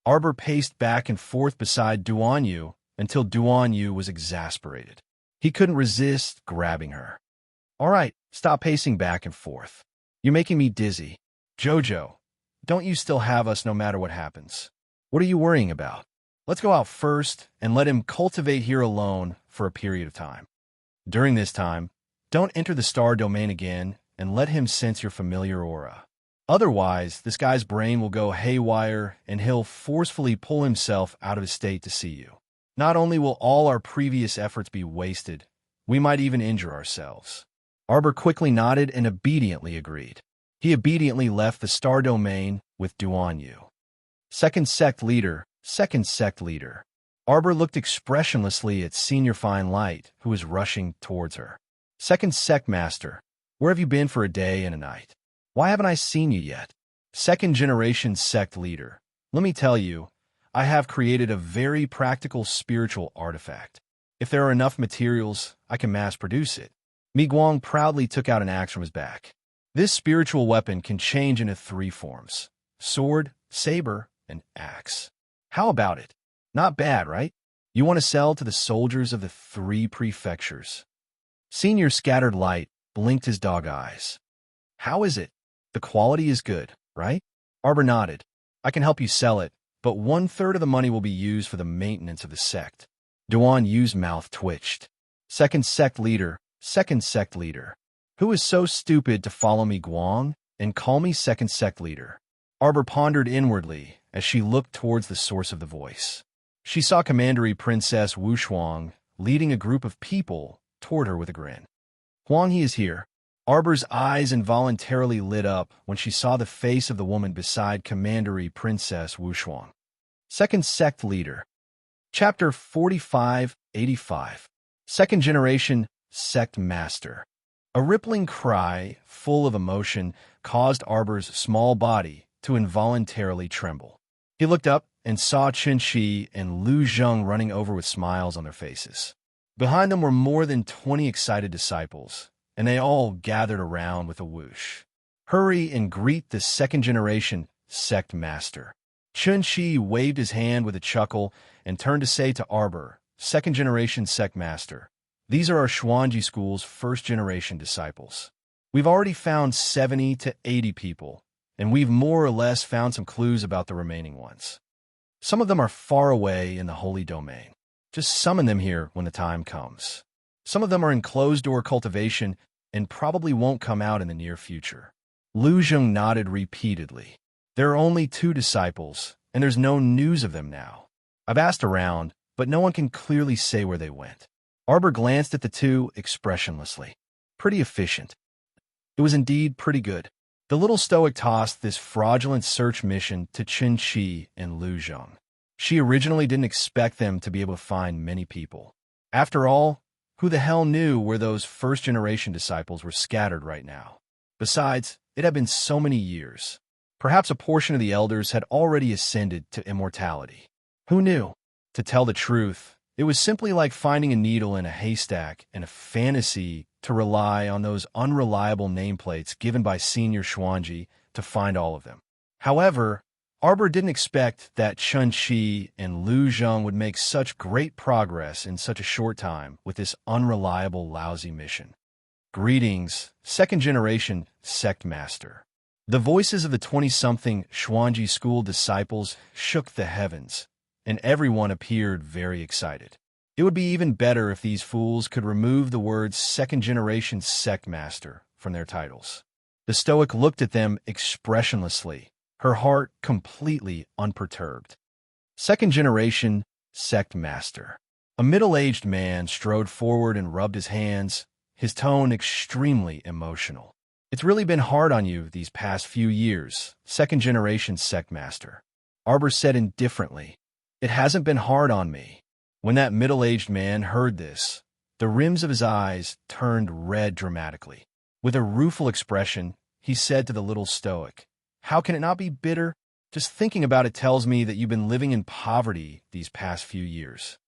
Arbor paced back and forth beside Duan Yu until Duan Yu was exasperated. He couldn't resist grabbing her. "All right, stop pacing back and forth. You're making me dizzy. Jojo, don't you still have us no matter what happens? What are you worrying about? Let's go out first and let him cultivate here alone for a period of time. During this time, don't enter the star domain again and let him sense your familiar aura. Otherwise, this guy's brain will go haywire and he'll forcefully pull himself out of his state to see you. Not only will all our previous efforts be wasted, we might even injure ourselves." Arbor quickly nodded and obediently agreed. He obediently left the star domain with Duan Yu. Second sect leader. Arbor looked expressionlessly at Senior Fine Light, who was rushing towards her. "Second sect master, where have you been for a day and a night? Why haven't I seen you yet?" Second generation sect leader. "Let me tell you, I have created a very practical spiritual artifact. If there are enough materials, I can mass produce it." Mi Guang proudly took out an axe from his back. "This spiritual weapon can change into 3 forms: sword, saber, and axe. How about it? Not bad, right? You want to sell to the soldiers of the 3 prefectures." Senior Scattered Light blinked his dog eyes. "How is it? The quality is good, right?" Arbor nodded. "I can help you sell it, but 1/3 of the money will be used for the maintenance of the sect." Duan Yu's mouth twitched. Second sect leader. "Who is so stupid to follow Mi Guang and call me second sect leader?" Arbor pondered inwardly as she looked towards the source of the voice. She saw Commandery Princess Wu Shuang leading a group of people toward her with a grin. "Huang, he is here." Arbor's eyes involuntarily lit up when she saw the face of the woman beside Commandery Princess Wu Shuang. Second sect leader. Chapter 4585. Second generation sect master. A rippling cry, full of emotion, caused Arbor's small body to involuntarily tremble. He looked up and saw Chen Shi and Lu Zheng running over with smiles on their faces. Behind them were more than 20 excited disciples, and they all gathered around with a whoosh. "Hurry and greet the second-generation sect master." Chen Shi waved his hand with a chuckle and turned to say to Arbor, "Second-generation sect master, these are our Xuanji school's first-generation disciples. We've already found 70 to 80 people, and we've more or less found some clues about the remaining ones. Some of them are far away in the holy domain. Just summon them here when the time comes. Some of them are in closed-door cultivation and probably won't come out in the near future." Lu Zheng nodded repeatedly. "There are only 2 disciples, and there's no news of them now. I've asked around, but no one can clearly say where they went." Arbor glanced at the 2 expressionlessly. Pretty efficient. It was indeed pretty good. The little stoic tossed this fraudulent search mission to Chen Shi and Lu Zheng. She originally didn't expect them to be able to find many people. After all, who the hell knew where those first-generation disciples were scattered right now? Besides, it had been so many years. Perhaps a portion of the elders had already ascended to immortality. Who knew? To tell the truth, it was simply like finding a needle in a haystack and a fantasy to rely on those unreliable nameplates given by Senior Xuanji to find all of them. However, Arbor didn't expect that Chun Chi and Lu Zheng would make such great progress in such a short time with this unreliable, lousy mission. Greetings, second-generation sect master. The voices of the 20-something Xuanji school disciples shook the heavens, and everyone appeared very excited. It would be even better if these fools could remove the words second-generation sect master from their titles. The Stoic looked at them expressionlessly, her heart completely unperturbed. Second-generation sect master. A middle-aged man strode forward and rubbed his hands, his tone extremely emotional. It's really been hard on you these past few years, second-generation sect master. Arbor said indifferently, "It hasn't been hard on me." When that middle-aged man heard this, the rims of his eyes turned red dramatically. With a rueful expression, he said to the little Stoic, "How can it not be bitter? Just thinking about it tells me that you've been living in poverty these past few years.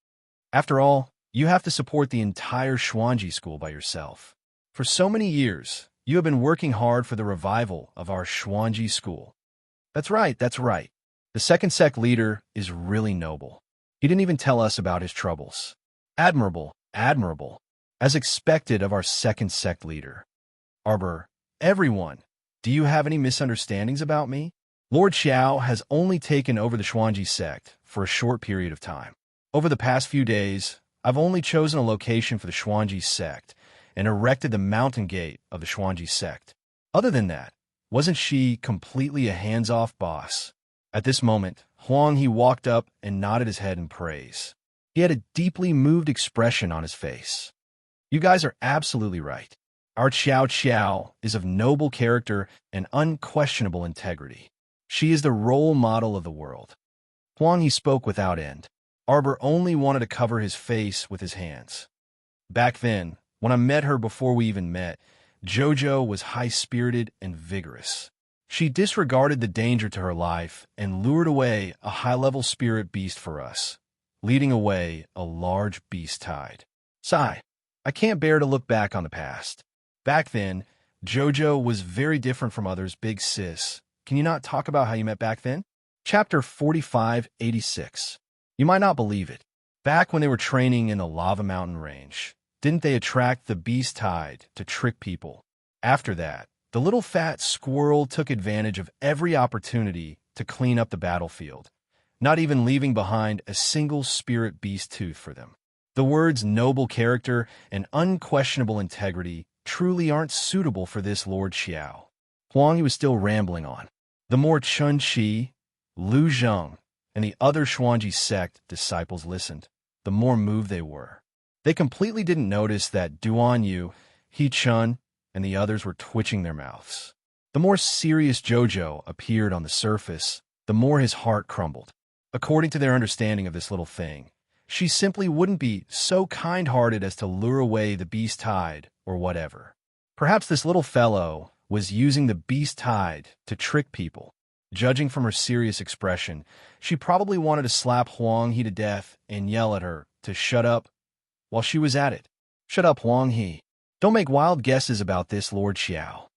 After all, you have to support the entire Xuanji school by yourself. For so many years, you have been working hard for the revival of our Xuanji school." That's right. The second sect leader is really noble. He didn't even tell us about his troubles. Admirable. As expected of our second sect leader. Arbor, everyone, do you have any misunderstandings about me? Lord Xiao has only taken over the Xuanji sect for a short period of time. Over the past few days, I've only chosen a location for the Xuanji sect and erected the mountain gate of the Xuanji sect. Other than that, wasn't she completely a hands-off boss? At this moment, Huang He walked up and nodded his head in praise. He had a deeply moved expression on his face. You guys are absolutely right. Our Xiao is of noble character and unquestionable integrity. She is the role model of the world. Huang He spoke without end. Arbor only wanted to cover his face with his hands. Back then, when I met her before we even met, Jojo was high-spirited and vigorous. She disregarded the danger to her life and lured away a high-level spirit beast for us, leading away a large beast tide. Sigh, I can't bear to look back on the past. Back then, Jojo was very different from others. Big sis, can you not talk about how you met back then? Chapter 4586. You might not believe it. Back when they were training in the Lava Mountain Range, didn't they attract the beast tide to trick people? After that, the little fat squirrel took advantage of every opportunity to clean up the battlefield, not even leaving behind a single spirit beast tooth for them. The words noble character and unquestionable integrity truly aren't suitable for this Lord Xiao. Huang was still rambling on. The more Chun Chi, Lu Zheng, and the other Xuanji sect disciples listened, the more moved they were. They completely didn't notice that Duan Yu, He Chun, and the others were twitching their mouths. The more serious Jojo appeared on the surface, the more his heart crumbled. According to their understanding of this little thing, she simply wouldn't be so kind-hearted as to lure away the beast tide or whatever. Perhaps this little fellow was using the beast tide to trick people. Judging from her serious expression, she probably wanted to slap Huang He to death and yell at her to shut up while she was at it. Shut up, Huang He. Don't make wild guesses about this Lord Xiao.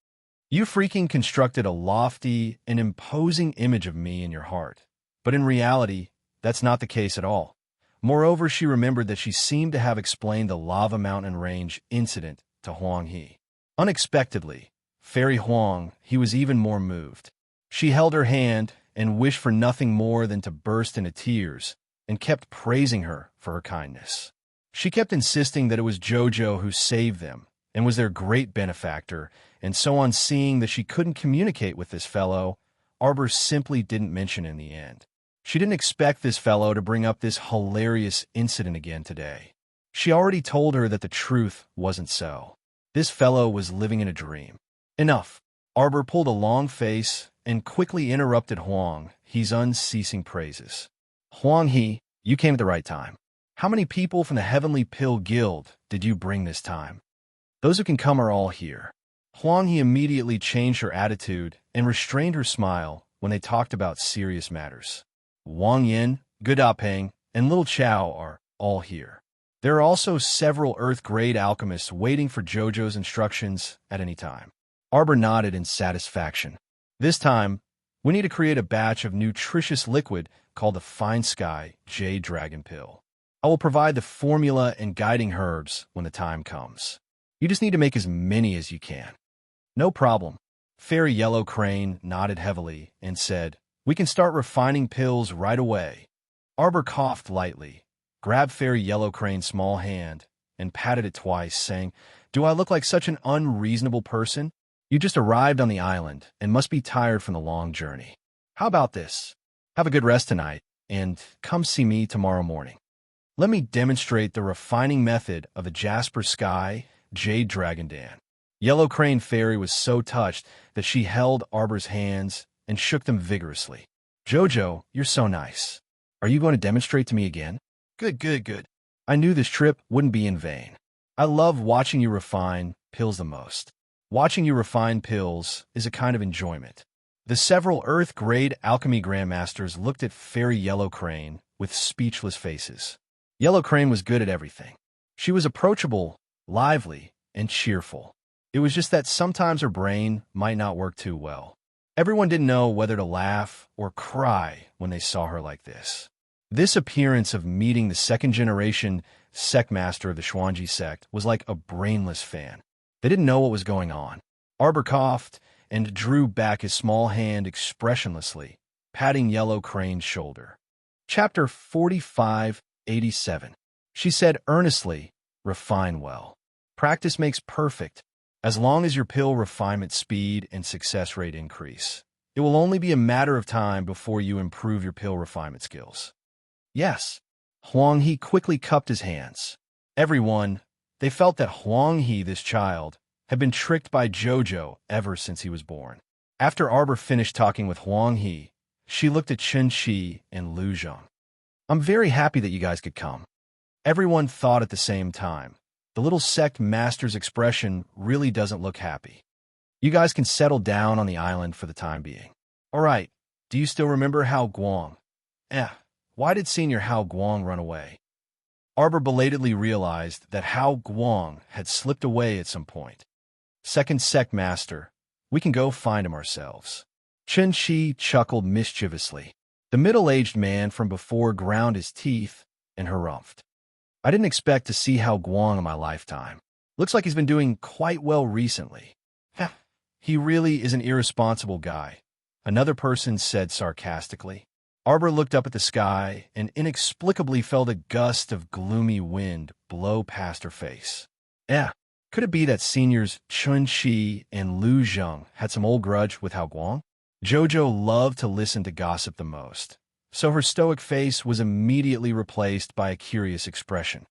You freaking constructed a lofty and imposing image of me in your heart. But in reality, that's not the case at all. Moreover, she remembered that she seemed to have explained the Lava Mountain Range incident to Huang He. Unexpectedly, Fairy Huang He was even more moved. She held her hand and wished for nothing more than to burst into tears, and kept praising her for her kindness. She kept insisting that it was Jojo who saved them, and was their great benefactor, and so on. Seeing that she couldn't communicate with this fellow, Arbor simply didn't mention in the end. She didn't expect this fellow to bring up this hilarious incident again today. She already told her that the truth wasn't so. This fellow was living in a dream. Enough. Arbor pulled a long face and quickly interrupted Huang He's unceasing praises. Huang He, you came at the right time. How many people from the Heavenly Pill Guild did you bring this time? Those who can come are all here. Huang He immediately changed her attitude and restrained her smile when they talked about serious matters. Wang Yin, Gu Peng, and Little Chow are all here. There are also several Earth-grade alchemists waiting for Jojo's instructions at any time. Arbor nodded in satisfaction. This time, we need to create a batch of nutritious liquid called the Fine Sky Jade Dragon Pill. I will provide the formula and guiding herbs when the time comes. You just need to make as many as you can. No problem. Fairy Yellow Crane nodded heavily and said, "We can start refining pills right away." Arbor coughed lightly, grabbed Fairy Yellow Crane's small hand, and patted it twice, saying, "Do I look like such an unreasonable person? You just arrived on the island and must be tired from the long journey. How about this? Have a good rest tonight, and come see me tomorrow morning. Let me demonstrate the refining method of the Jasper Sky Jade Dragon Dan." Yellow Crane Fairy was so touched that she held Arbor's hands and shook them vigorously. "Jojo, you're so nice. Are you going to demonstrate to me again? Good. I knew this trip wouldn't be in vain. I love watching you refine pills the most. Watching you refine pills is a kind of enjoyment." The several Earth-grade alchemy grandmasters looked at Fairy Yellow Crane with speechless faces. Yellow Crane was good at everything. She was approachable, lively, and cheerful. It was just that sometimes her brain might not work too well. Everyone didn't know whether to laugh or cry when they saw her like this. This appearance of meeting the second-generation sect master of the Xuanji sect was like a brainless fan. They didn't know what was going on. Arbor coughed and drew back his small hand expressionlessly, patting Yellow Crane's shoulder. Chapter 4587. She said earnestly, "Refine well. Practice makes perfect. As long as your pill refinement speed and success rate increase, it will only be a matter of time before you improve your pill refinement skills." Yes. Huang He quickly cupped his hands. Everyone, they felt that Huang He, this child, had been tricked by Jojo ever since he was born. After Arbor finished talking with Huang He, she looked at Chen Shi and Lu Zheng. "I'm very happy that you guys could come." Everyone thought at the same time. The little sect master's expression really doesn't look happy. "You guys can settle down on the island for the time being. All right, do you still remember Hao Guang? Why did Senior Hao Guang run away?" Arbor belatedly realized that Hao Guang had slipped away at some point. "Second sect master, we can go find him ourselves." Chen Shi chuckled mischievously. The middle-aged man from before ground his teeth and harumphed. "I didn't expect to see Hao Guang in my lifetime. Looks like he's been doing quite well recently. He really is an irresponsible guy," another person said sarcastically. Arbor looked up at the sky and inexplicably felt a gust of gloomy wind blow past her face. Could it be that seniors Chun Shi and Lu Zheng had some old grudge with Hao Guang? Jojo loved to listen to gossip the most, so her stoic face was immediately replaced by a curious expression.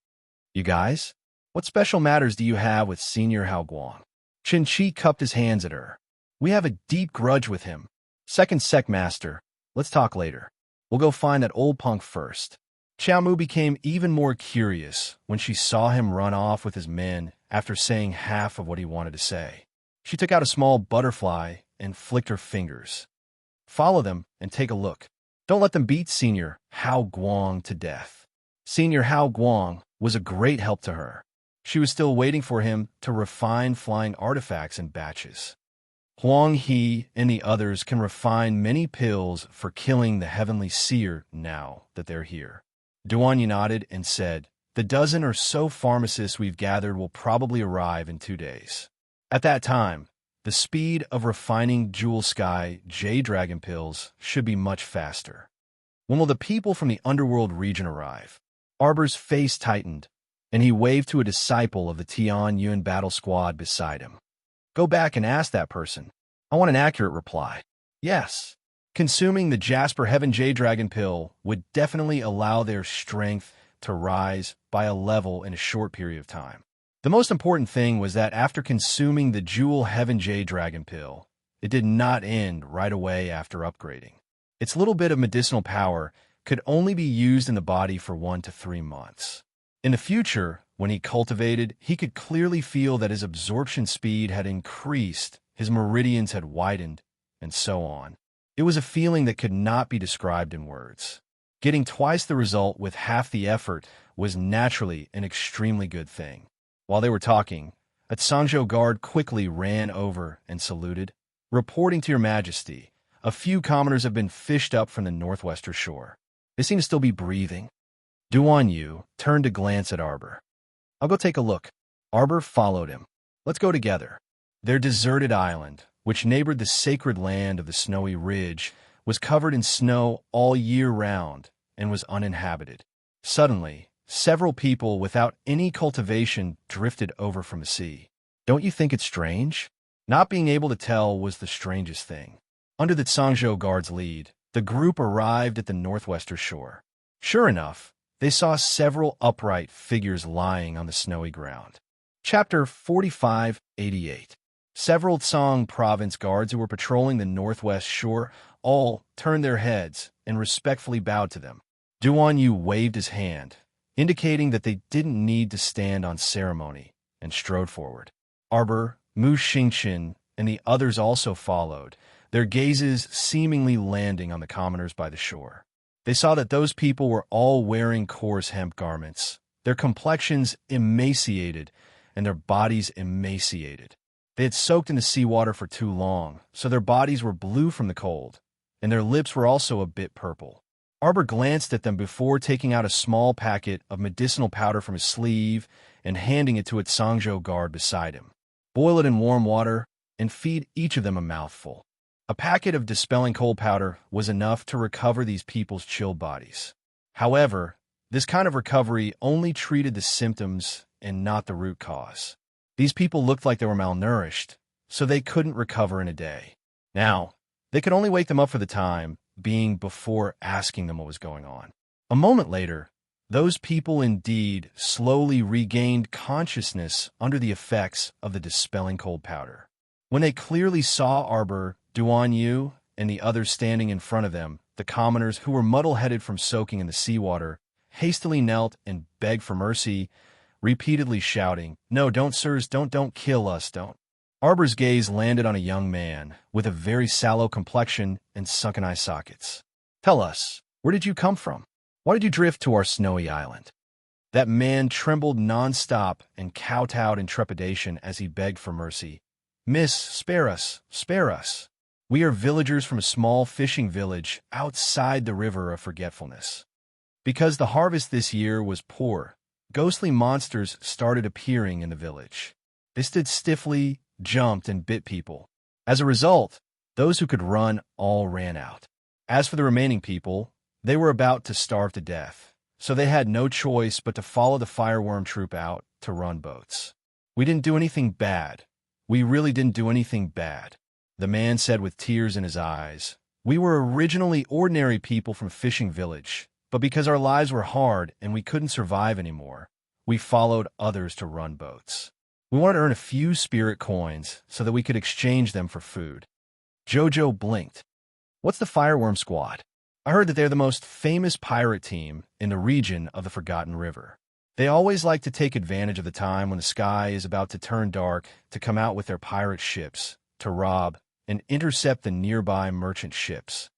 "You guys, what special matters do you have with Senior Hao Guang?" Chen Shi cupped his hands at her. "We have a deep grudge with him. Second sect master, let's talk later. We'll go find that old punk first." Xiao Mu became even more curious when she saw him run off with his men after saying half of what he wanted to say. She took out a small butterfly and flicked her fingers. "Follow them and take a look. Don't let them beat Senior Hao Guang to death." Senior Hao Guang was a great help to her. She was still waiting for him to refine flying artifacts in batches. Huang He and the others can refine many pills for killing the Heavenly Seer now that they're here. Duan nodded and said, "The dozen or so pharmacists we've gathered will probably arrive in 2 days. At that time, the speed of refining Jewel Sky Jade Dragon pills should be much faster." "When will the people from the underworld region arrive?" Arbor's face tightened, and he waved to a disciple of the Tian Yun battle squad beside him. "Go back and ask that person. I want an accurate reply." Yes. Consuming the Jasper Heaven Jade Dragon pill would definitely allow their strength to rise by a level in a short period of time. The most important thing was that after consuming the Jewel Heaven Jade Dragon pill, it did not end right away after upgrading. Its little bit of medicinal power could only be used in the body for 1 to 3 months. In the future, when he cultivated, he could clearly feel that his absorption speed had increased, his meridians had widened, and so on. It was a feeling that could not be described in words. Getting twice the result with half the effort was naturally an extremely good thing. While they were talking, a Sangzhou guard quickly ran over and saluted. "Reporting to your majesty, a few commoners have been fished up from the northwestern shore. They seem to still be breathing." Duan Yu turned to glance at Arbor. "I'll go take a look." Arbor followed him. "Let's go together." Their deserted island, which neighbored the sacred land of the Snowy Ridge, was covered in snow all year round and was uninhabited. Suddenly, several people without any cultivation drifted over from the sea. "Don't you think it's strange?" Not being able to tell was the strangest thing. Under the Sangzhou guard's lead, the group arrived at the northwestern shore. Sure enough, they saw several upright figures lying on the snowy ground. Chapter 4588. Several Tsang province guards who were patrolling the northwest shore all turned their heads and respectfully bowed to them. Duan Yu waved his hand, indicating that they didn't need to stand on ceremony, and strode forward. Arbor, Mu Xingqin, and the others also followed, their gazes seemingly landing on the commoners by the shore. They saw that those people were all wearing coarse hemp garments, their complexions emaciated, and their bodies emaciated. They had soaked in the seawater for too long, so their bodies were blue from the cold, and their lips were also a bit purple. Arbor glanced at them before taking out a small packet of medicinal powder from his sleeve and handing it to a Sangzhou guard beside him. "Boil it in warm water and feed each of them a mouthful." A packet of dispelling cold powder was enough to recover these people's chilled bodies. However, this kind of recovery only treated the symptoms and not the root cause. These people looked like they were malnourished, so they couldn't recover in a day. Now, they could only wake them up for the time being before asking them what was going on. A moment later, those people indeed slowly regained consciousness under the effects of the dispelling cold powder. When they clearly saw Arbor, Duan Yu, and the others standing in front of them, the commoners who were muddle-headed from soaking in the seawater hastily knelt and begged for mercy, repeatedly shouting, "No, don't, sirs, don't kill us, don't." Arbor's gaze landed on a young man with a very sallow complexion and sunken eye sockets. "Tell us, where did you come from? Why did you drift to our snowy island?" That man trembled non-stop and kowtowed in trepidation as he begged for mercy. "Miss, spare us, spare us. We are villagers from a small fishing village outside the River of Forgetfulness. Because the harvest this year was poor, ghostly monsters started appearing in the village. They stood stiffly, jumped, and bit people. As a result, those who could run all ran out. As for the remaining people, they were about to starve to death, so they had no choice but to follow the fireworm troop out to run boats. We didn't do anything bad. We really didn't do anything bad," the man said with tears in his eyes. "We were originally ordinary people from a fishing village, but because our lives were hard and we couldn't survive anymore, we followed others to run boats. We wanted to earn a few spirit coins so that we could exchange them for food." Jojo blinked. "What's the Fireworm Squad?" "I heard that they're the most famous pirate team in the region of the Forgotten River. They always like to take advantage of the time when the sky is about to turn dark to come out with their pirate ships to rob and intercept the nearby merchant ships."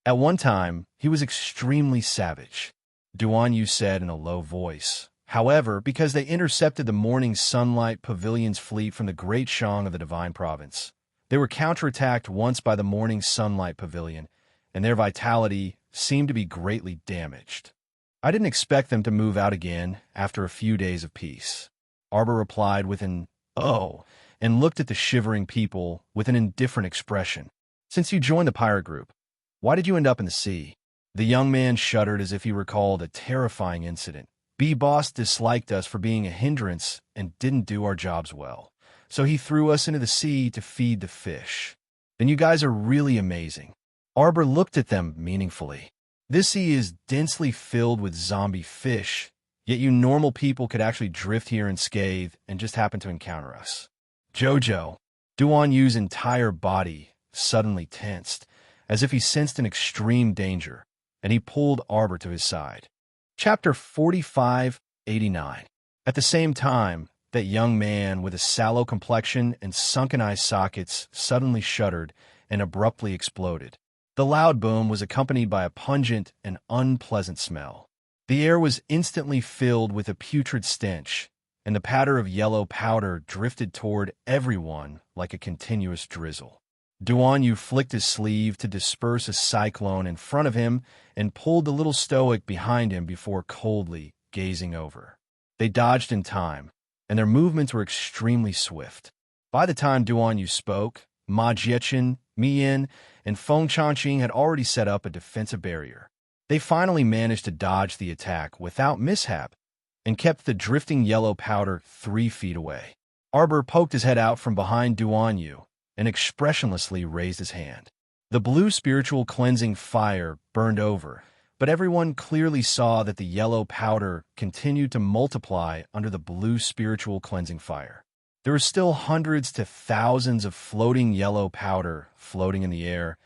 At one time, he was extremely savage, Duan Yu said in a low voice. However, because they intercepted the Morning Sunlight Pavilion's fleet from the Great Shang of the Divine Province, they were counterattacked once by the Morning Sunlight Pavilion, and their vitality seemed to be greatly damaged. "I didn't expect them to move out again after a few days of peace," Arbor replied with an "oh," and looked at the shivering people with an indifferent expression. "Since you joined the pirate group, why did you end up in the sea?" The young man shuddered as if he recalled a terrifying incident. "B-Boss disliked us for being a hindrance and didn't do our jobs well, so he threw us into the sea to feed the fish. Then you guys are really amazing." Arbor looked at them meaningfully. "This sea is densely filled with zombie fish, yet you normal people could actually drift here unscathed and just happen to encounter us." Jojo, Duan Yu's entire body suddenly tensed, as if he sensed an extreme danger, and he pulled Arbor to his side. Chapter 4589. At the same time, that young man with a sallow complexion and sunken eye sockets suddenly shuddered and abruptly exploded. The loud boom was accompanied by a pungent and unpleasant smell. The air was instantly filled with a putrid stench, and the patter of yellow powder drifted toward everyone like a continuous drizzle. Duan Yu flicked his sleeve to disperse a cyclone in front of him and pulled the little stoic behind him before coldly gazing over. They dodged in time, and their movements were extremely swift. By the time Duan Yu spoke, Ma Jiechen, Mi Yin, and Feng Chanqing had already set up a defensive barrier. They finally managed to dodge the attack without mishap and kept the drifting yellow powder 3 feet away. Arbor poked his head out from behind Duan Yu and expressionlessly raised his hand. The blue spiritual cleansing fire burned over, but everyone clearly saw that the yellow powder continued to multiply under the blue spiritual cleansing fire. There were still hundreds to thousands of floating yellow powder floating in the air,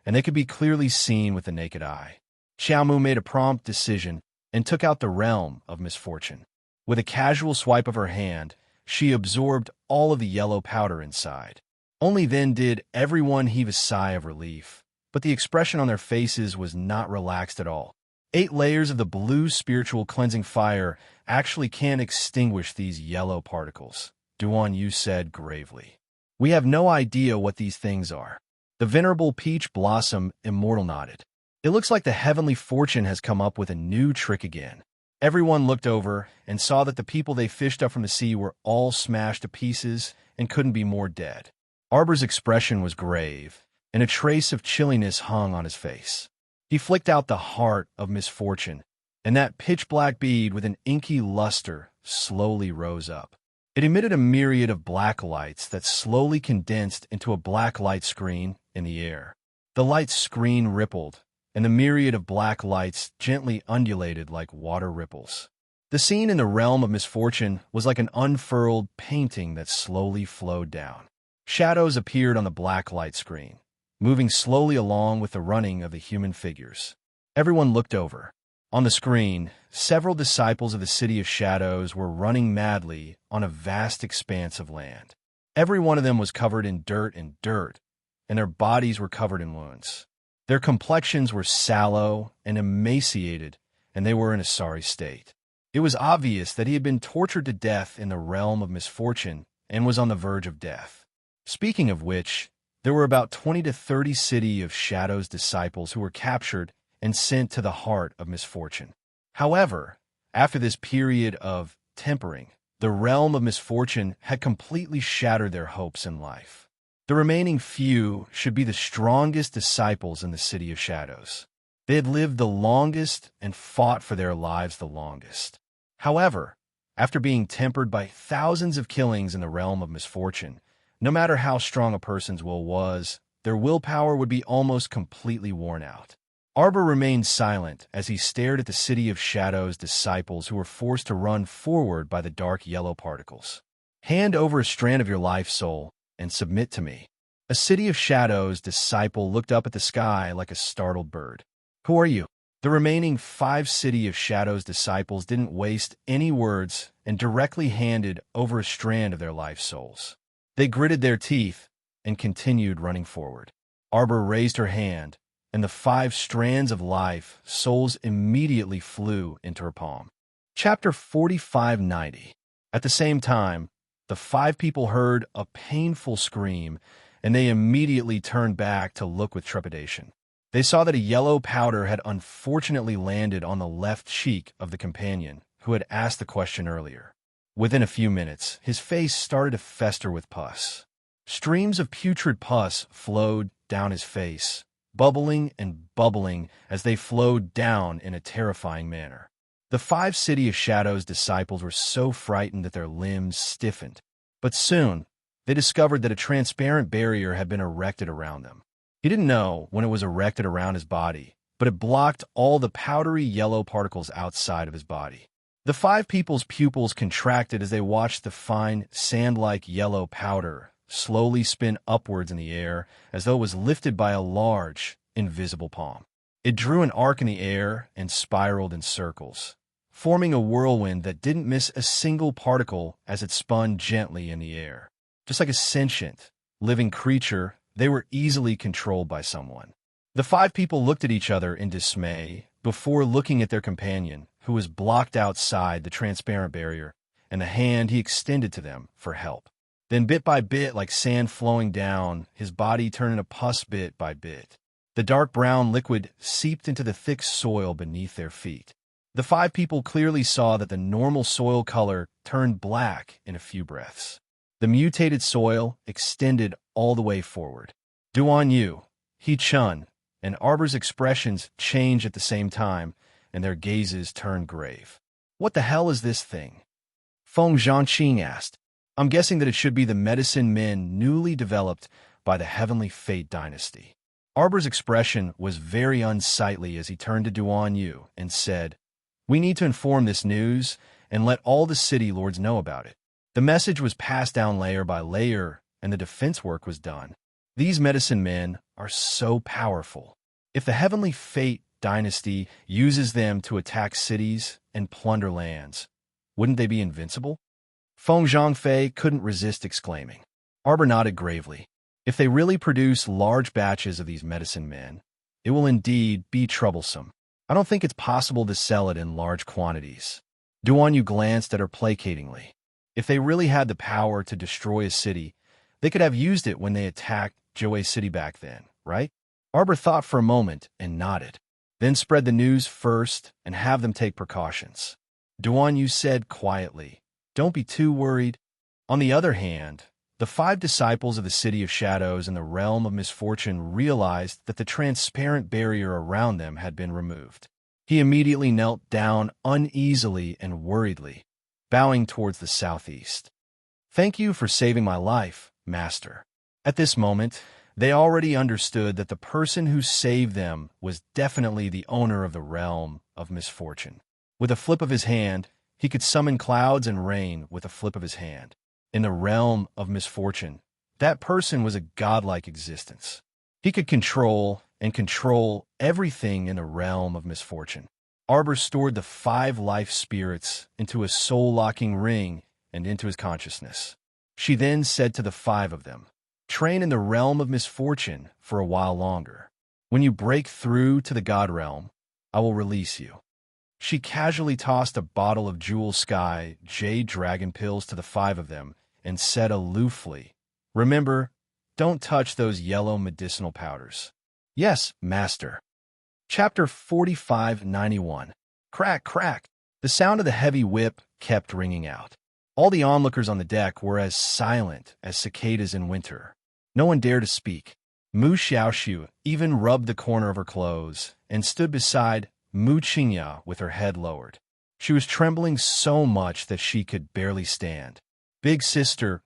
and they could be clearly seen with the naked eye. Xiaomu made a prompt decision and took out the realm of misfortune. With a casual swipe of her hand, she absorbed all of the yellow powder inside. Only then did everyone heave a sigh of relief, but the expression on their faces was not relaxed at all. 8 layers of the blue spiritual cleansing fire actually can extinguish these yellow particles, Duan Yu said gravely. We have no idea what these things are. The venerable peach blossom immortal nodded. It looks like the heavenly fortune has come up with a new trick again. Everyone looked over and saw that the people they fished up from the sea were all smashed to pieces and couldn't be more dead. Arbor's expression was grave, and a trace of chilliness hung on his face. He flicked out the heart of misfortune, and that pitch-black bead with an inky luster slowly rose up. It emitted a myriad of black lights that slowly condensed into a black light screen in the air. The light screen rippled, and the myriad of black lights gently undulated like water ripples. The scene in the realm of misfortune was like an unfurled painting that slowly flowed down. Shadows appeared on the black light screen, moving slowly along with the running of the human figures. Everyone looked over. On the screen, several disciples of the City of Shadows were running madly on a vast expanse of land. Every one of them was covered in dirt, and their bodies were covered in wounds. Their complexions were sallow and emaciated, and they were in a sorry state. It was obvious that he had been tortured to death in the realm of misfortune and was on the verge of death. Speaking of which, there were about 20 to 30 City of Shadows disciples who were captured and sent to the heart of misfortune. However, after this period of tempering, the realm of misfortune had completely shattered their hopes in life. The remaining few should be the strongest disciples in the City of Shadows. They had lived the longest and fought for their lives the longest. However, after being tempered by thousands of killings in the realm of misfortune, no matter how strong a person's will was, their willpower would be almost completely worn out. Arbor remained silent as he stared at the City of Shadows disciples who were forced to run forward by the dark yellow particles. Hand over a strand of your life soul and submit to me. A City of Shadows disciple looked up at the sky like a startled bird. Who are you? The remaining 5 City of Shadows disciples didn't waste any words and directly handed over a strand of their life souls. They gritted their teeth and continued running forward. Arbor raised her hand, and the 5 strands of life souls immediately flew into her palm. Chapter 4590. At the same time, the 5 people heard a painful scream, and they immediately turned back to look with trepidation. They saw that a yellow powder had unfortunately landed on the left cheek of the companion who had asked the question earlier. Within a few minutes, his face started to fester with pus. Streams of putrid pus flowed down his face, bubbling and bubbling as they flowed down in a terrifying manner. The 5 City of Shadows disciples were so frightened that their limbs stiffened, but soon they discovered that a transparent barrier had been erected around them. He didn't know when it was erected around his body, but it blocked all the powdery yellow particles outside of his body. The 5 people's pupils contracted as they watched the fine, sand-like yellow powder slowly spin upwards in the air as though it was lifted by a large, invisible palm. It drew an arc in the air and spiraled in circles, forming a whirlwind that didn't miss a single particle as it spun gently in the air. Just like a sentient, living creature, they were easily controlled by someone. The five people looked at each other in dismay before looking at their companion, who was blocked outside the transparent barrier, and the hand he extended to them for help. Then bit by bit, like sand flowing down, his body turned into pus bit by bit. The dark brown liquid seeped into the thick soil beneath their feet. The five people clearly saw that the normal soil color turned black in a few breaths. The mutated soil extended all the way forward. Duan Yu, He Chun, and Arbor's expressions changed at the same time, and their gazes turned grave. "What the hell is this thing?" Feng Zhangqing asked. "I'm guessing that it should be the medicine men newly developed by the Heavenly Fate dynasty." Arbor's expression was very unsightly as he turned to Duan Yu and said, "We need to inform this news and let all the city lords know about it." The message was passed down layer by layer, and the defense work was done. These medicine men are so powerful. If the Heavenly Fate dynasty uses them to attack cities and plunder lands, wouldn't they be invincible? Feng Zhangfei couldn't resist exclaiming. Arbor nodded gravely. If they really produce large batches of these medicine men, it will indeed be troublesome. I don't think it's possible to sell it in large quantities. Duan Yu glanced at her placatingly. If they really had the power to destroy a city, they could have used it when they attacked Joe City back then, right? Arbor thought for a moment and nodded. Then spread the news first and have them take precautions. Duan Yu said quietly, "Don't be too worried." On the other hand, the five disciples of the City of Shadows in the realm of misfortune realized that the transparent barrier around them had been removed. He immediately knelt down uneasily and worriedly, bowing towards the southeast. "Thank you for saving my life, Master." At this moment, they already understood that the person who saved them was definitely the owner of the realm of misfortune. With a flip of his hand, he could summon clouds and rain with a flip of his hand. In the realm of misfortune, that person was a godlike existence. He could control everything in the realm of misfortune. Arbor stored the 5 life spirits into a soul-locking ring and into his consciousness. She then said to the 5 of them, "Train in the realm of misfortune for a while longer. When you break through to the God realm, I will release you." She casually tossed a bottle of Jewel Sky Jade Dragon pills to the 5 of them and said aloofly, "Remember, don't touch those yellow medicinal powders." "Yes, Master." Chapter 4591. Crack, crack. The sound of the heavy whip kept ringing out. All the onlookers on the deck were as silent as cicadas in winter. No one dared to speak. Mu Xiaoxiu even rubbed the corner of her clothes and stood beside Mu Qingya with her head lowered. She was trembling so much that she could barely stand. Big sister,"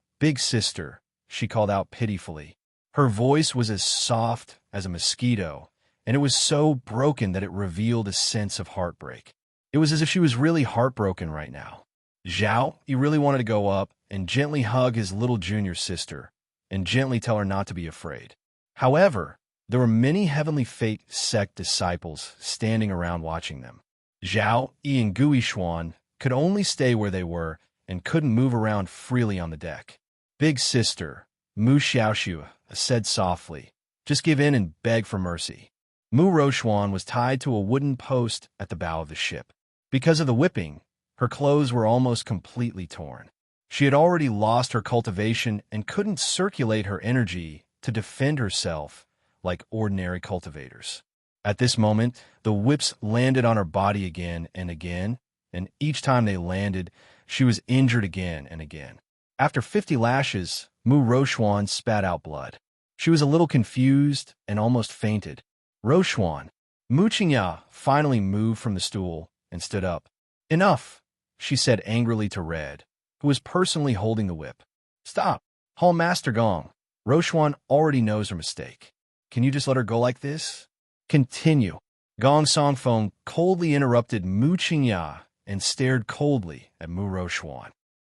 she called out pitifully. Her voice was as soft as a mosquito, and it was so broken that it revealed a sense of heartbreak. It was as if she was really heartbroken right now. Zhao, he really wanted to go up and gently hug his little junior sister and gently tell her not to be afraid. However, there were many Heavenly Fate sect disciples standing around watching them. Zhao, Yi, and Gui Xuan could only stay where they were and couldn't move around freely on the deck. Big sister, Mu Xiaoxiu, said softly, "Just give in and beg for mercy." Mu Rochuan was tied to a wooden post at the bow of the ship. Because of the whipping, her clothes were almost completely torn. She had already lost her cultivation and couldn't circulate her energy to defend herself like ordinary cultivators. At this moment, the whips landed on her body again, and each time they landed, she was injured again and again. After 50 lashes, Mu Rochuan spat out blood. She was a little confused and almost fainted. "Rochuan." Mu Qingya finally moved from the stool and stood up. "Enough," she said angrily to Red, who was personally holding the whip. "Stop. Hall Master Gong. Rochuan already knows her mistake. Can you just let her go like this?" "Continue." Gong Songfeng coldly interrupted Mu Qingya and stared coldly at Mu Rochuan.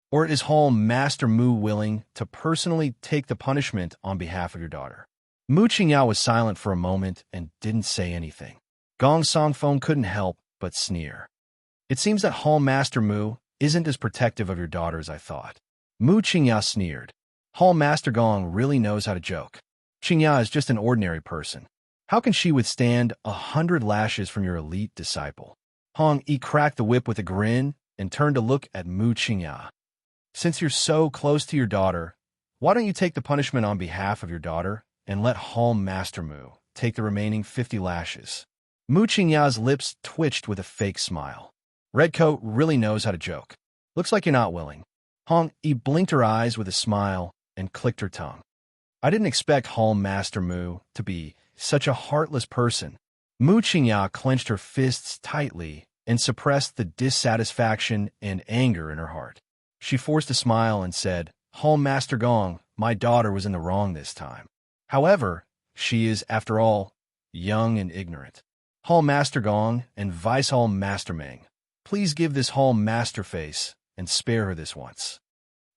"Or is Hall Master Mu willing to personally take the punishment on behalf of your daughter?" Mu Qingya was silent for a moment and didn't say anything. Gong Songfeng couldn't help but sneer. It seems that Hall Master Mu isn't as protective of your daughter as I thought. Mu Qingya sneered. Hall Master Gong really knows how to joke. Qingya is just an ordinary person. How can she withstand 100 lashes from your elite disciple? Hong Yi cracked the whip with a grin and turned to look at Mu Qingya. Since you're so close to your daughter, why don't you take the punishment on behalf of your daughter and let Hall Master Mu take the remaining 50 lashes? Mu Qingya's lips twitched with a fake smile. Redcoat really knows how to joke. Looks like you're not willing. Hong Yi blinked her eyes with a smile and clicked her tongue. I didn't expect Hall Master Mu to be such a heartless person. Mu Qingya clenched her fists tightly and suppressed the dissatisfaction and anger in her heart. She forced a smile and said, Hall Master Gong, my daughter was in the wrong this time. However, she is, after all, young and ignorant. Hall Master Gong and Vice Hall Master Meng, please give this Hall Master face and spare her this once.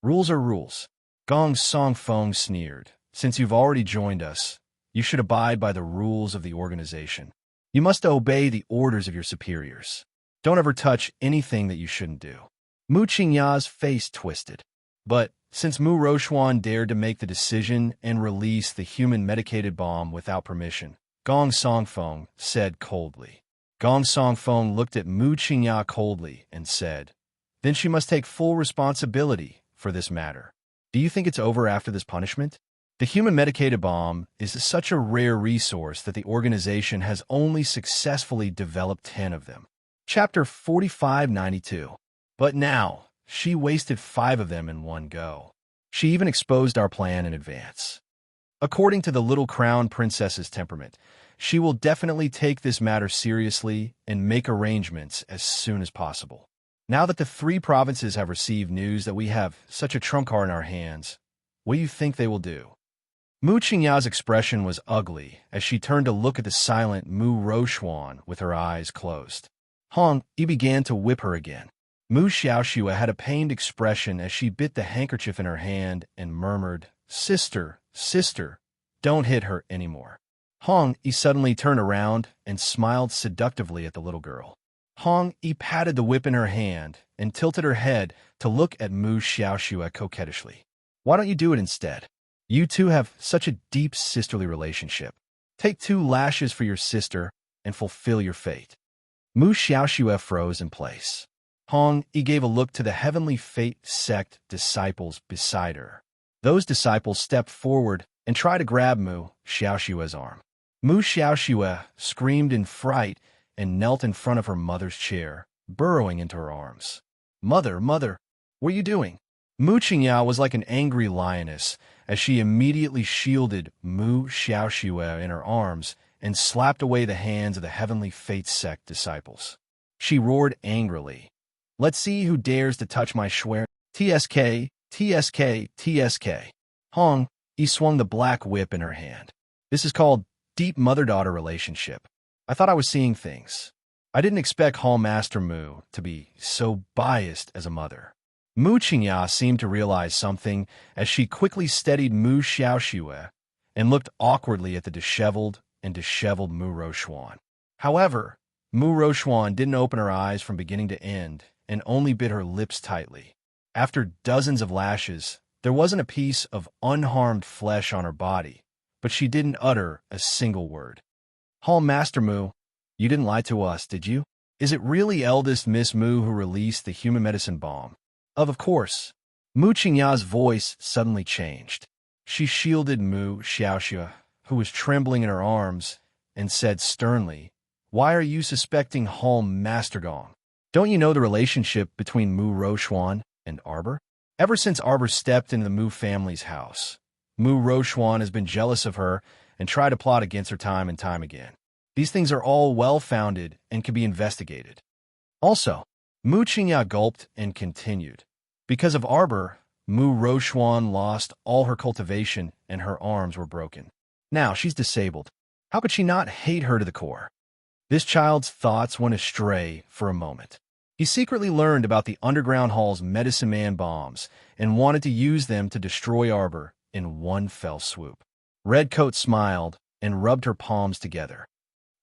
Rules are rules. Gong Songfeng sneered. Since you've already joined us, you should abide by the rules of the organization. You must obey the orders of your superiors. Don't ever touch anything that you shouldn't do. Mu Qingya's face twisted. But since Mu Rochuan dared to make the decision and release the human medicated bomb without permission, Gong Songfeng said coldly. Gong Songfeng looked at Mu Qingya coldly and said, then she must take full responsibility for this matter. Do you think it's over after this punishment? The human medicated bomb is such a rare resource that the organization has only successfully developed 10 of them. Chapter 4592. But now, she wasted 5 of them in one go. She even exposed our plan in advance. According to the little crown princess's temperament, she will definitely take this matter seriously and make arrangements as soon as possible. Now that the 3 provinces have received news that we have such a trump card in our hands, what do you think they will do? Mu Qingya's expression was ugly as she turned to look at the silent Mu Rochuan with her eyes closed. Hong Yi began to whip her again. Mu Xiaoxue had a pained expression as she bit the handkerchief in her hand and murmured, Sister, sister, don't hit her anymore. Hong Yi suddenly turned around and smiled seductively at the little girl. Hong Yi patted the whip in her hand and tilted her head to look at Mu Xiaoxue coquettishly. Why don't you do it instead? You two have such a deep sisterly relationship. Take 2 lashes for your sister and fulfill your fate. Mu Xiaoxue froze in place. Hong Yi gave a look to the Heavenly Fate sect disciples beside her. Those disciples stepped forward and tried to grab Mu Xiaoxue's arm. Mu Xiaoxue screamed in fright and knelt in front of her mother's chair, burrowing into her arms. Mother, mother, what are you doing? Mu Qingya was like an angry lioness as she immediately shielded Mu Xiaoxue in her arms and slapped away the hands of the Heavenly Fate sect disciples. She roared angrily. Let's see who dares to touch my Schwer. TSK, TSK, TSK. Hong Yi swung the black whip in her hand. This is called deep mother-daughter relationship. I thought I was seeing things. I didn't expect Hall Master Mu to be so biased as a mother. Mu Qingya seemed to realize something as she quickly steadied Mu Xiaoxue and looked awkwardly at the disheveled Mu Rochuan. However, Mu Rochuan didn't open her eyes from beginning to end and only bit her lips tightly. After dozens of lashes, there wasn't a piece of unharmed flesh on her body, but she didn't utter a single word. Hall Master Mu, you didn't lie to us, did you? Is it really eldest Miss Mu who released the human medicine bomb? Of course. Mu Qingya's voice suddenly changed. She shielded Mu Xiaoxue, who was trembling in her arms, and said sternly, Why are you suspecting Hall Master Gong? Don't you know the relationship between Mu Rochuan and Arbor? Ever since Arbor stepped into the Mu family's house, Mu Rochuan has been jealous of her and tried to plot against her time and time again. These things are all well-founded and can be investigated. Also, Mu Qingya gulped and continued. Because of Arbor, Mu Rochuan lost all her cultivation and her arms were broken. Now she's disabled. How could she not hate her to the core? This child's thoughts went astray for a moment. He secretly learned about the Underground Hall's Medicine Man bombs and wanted to use them to destroy Arbor in one fell swoop. Redcoat smiled and rubbed her palms together.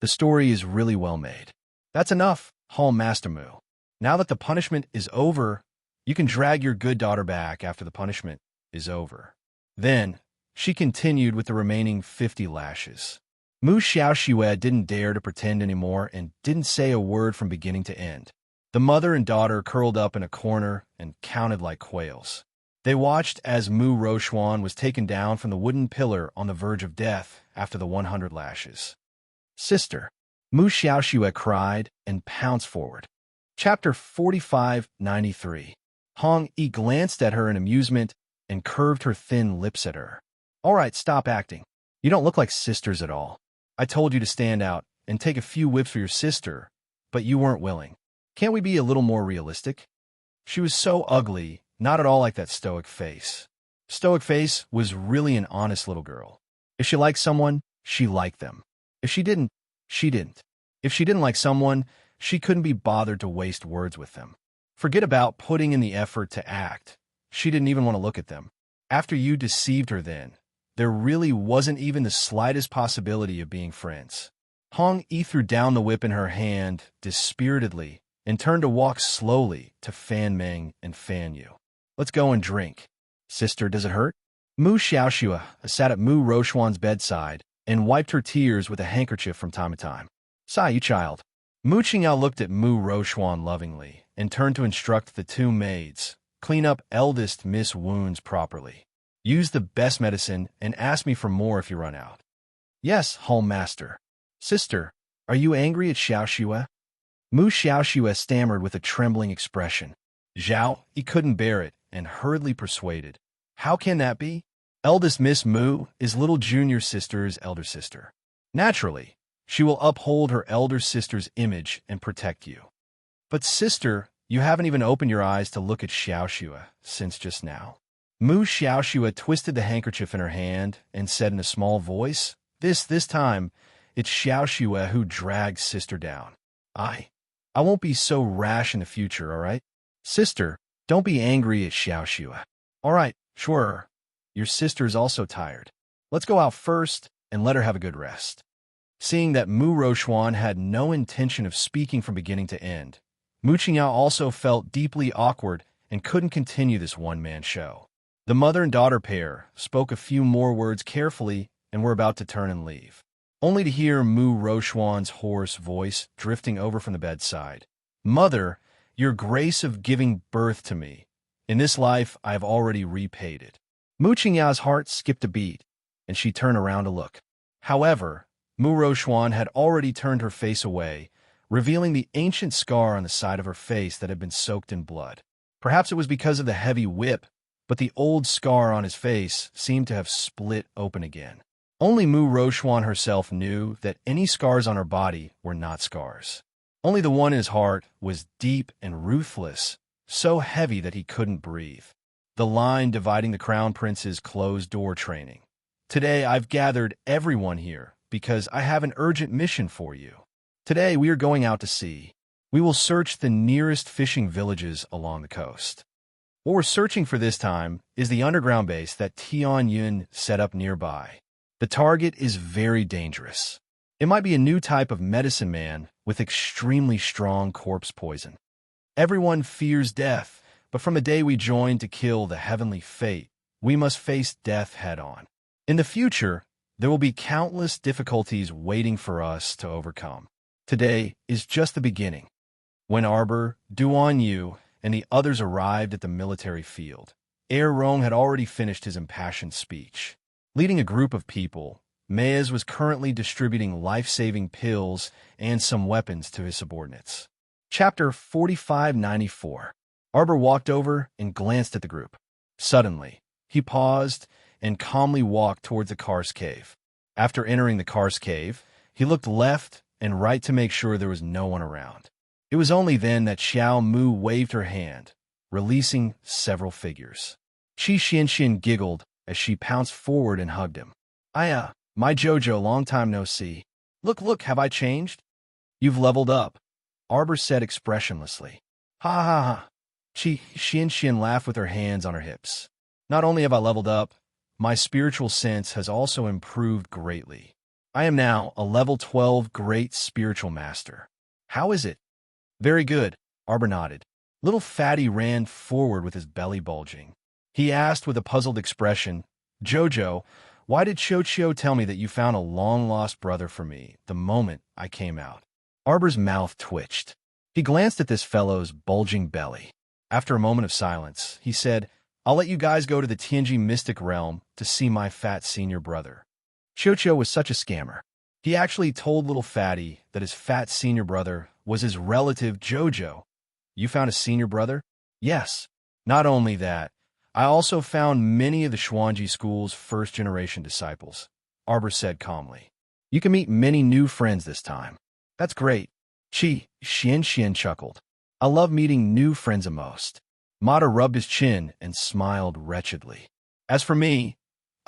The story is really well made. That's enough, Hall Master Moo. Now that the punishment is over, you can drag your good daughter back after the punishment is over. Then, she continued with the remaining 50 lashes. Mu Xiaoxue didn't dare to pretend anymore and didn't say a word from beginning to end. The mother and daughter curled up in a corner and counted like quails. They watched as Mu Rochuan was taken down from the wooden pillar on the verge of death after the 100 lashes. Sister, Mu Xiaoxue cried and pounced forward. Chapter 4593. Hong Yi glanced at her in amusement and curved her thin lips at her. All right, stop acting. You don't look like sisters at all. I told you to stand out and take a few whips for your sister, but you weren't willing. Can't we be a little more realistic? She was so ugly, not at all like that stoic face. Stoic face was really an honest little girl. If she liked someone, she liked them. If she didn't, she didn't. If she didn't like someone, she couldn't be bothered to waste words with them. Forget about putting in the effort to act. She didn't even want to look at them. After you deceived her then, there really wasn't even the slightest possibility of being friends. Hong Yi threw down the whip in her hand dispiritedly and turned to walk slowly to Fan Meng and Fan Yu. Let's go and drink. Sister, does it hurt? Mu Xiaoxue sat at Mu Rochuan's bedside and wiped her tears with a handkerchief from time to time. Sigh, you child. Mu Qingao looked at Mu Rochuan lovingly and turned to instruct the two maids, clean up eldest Miss wounds properly. Use the best medicine and ask me for more if you run out. Yes, Home Master. Sister, are you angry at Xiaoxue? Mu Xiaoxue stammered with a trembling expression. Zhao, he couldn't bear it and hurriedly persuaded. How can that be? Eldest Miss Mu is little junior sister's elder sister. Naturally, she will uphold her elder sister's image and protect you. But sister, you haven't even opened your eyes to look at Xiaoxue since just now. Mu Xiaoxue twisted the handkerchief in her hand and said in a small voice, This time, it's Xiaoxue who dragged sister down. I won't be so rash in the future, all right? Sister, don't be angry at Xiaoxue. All right, sure. Your sister is also tired. Let's go out first and let her have a good rest. Seeing that Mu Rochuan had no intention of speaking from beginning to end, Mu Qingao also felt deeply awkward and couldn't continue this one-man show. The mother and daughter pair spoke a few more words carefully and were about to turn and leave, only to hear Mu Rochuan's hoarse voice drifting over from the bedside. Mother, your grace of giving birth to me. In this life, I have already repaid it. Mu Qingyao's heart skipped a beat, and she turned around to look. However, Mu Rochuan had already turned her face away, revealing the ancient scar on the side of her face that had been soaked in blood. Perhaps it was because of the heavy whip, but the old scar on his face seemed to have split open again. Only Mu Rochuan herself knew that any scars on her body were not scars. Only the one in his heart was deep and ruthless, so heavy that he couldn't breathe. The line dividing the Crown Prince's closed-door training. Today I've gathered everyone here because I have an urgent mission for you. Today we are going out to sea. We will search the nearest fishing villages along the coast. What we're searching for this time is the underground base that Tian Yun set up nearby. The target is very dangerous. It might be a new type of medicine man with extremely strong corpse poison. Everyone fears death, but from the day we joined to kill the heavenly fate, we must face death head-on. In the future, there will be countless difficulties waiting for us to overcome. Today is just the beginning. When Arbor, Duan Yu, and the others arrived at the military field, Er Rong had already finished his impassioned speech. Leading a group of people, Maez was currently distributing life-saving pills and some weapons to his subordinates. Chapter 4594. Arbor walked over and glanced at the group. Suddenly, he paused and calmly walked towards the Kar's cave. After entering the Kar's cave, he looked left and right to make sure there was no one around. It was only then that Xiao Mu waved her hand, releasing several figures. Qi Xianxian giggled as she pounced forward and hugged him. My Jojo, long time no see. Look, have I changed? You've leveled up, Arbor said expressionlessly. Ha ha ha. Qi Xianxian laughed with her hands on her hips. Not only have I leveled up, my spiritual sense has also improved greatly. I am now a level 12 great spiritual master. How is it? Very good, Arbor nodded. Little Fatty ran forward with his belly bulging. He asked with a puzzled expression, Jojo, why did Chochio tell me that you found a long-lost brother for me the moment I came out? Arbor's mouth twitched. He glanced at this fellow's bulging belly. After a moment of silence, he said, I'll let you guys go to the Tianji Mystic Realm to see my fat senior brother. Chochio was such a scammer. He actually told little Fatty that his fat senior brother was his relative Jojo. You found a senior brother? Yes. Not only that, I also found many of the Xuanji school's first-generation disciples, Arbor said calmly. You can meet many new friends this time. That's great. Xian chuckled. I love meeting new friends the most. Mata rubbed his chin and smiled wretchedly. As for me,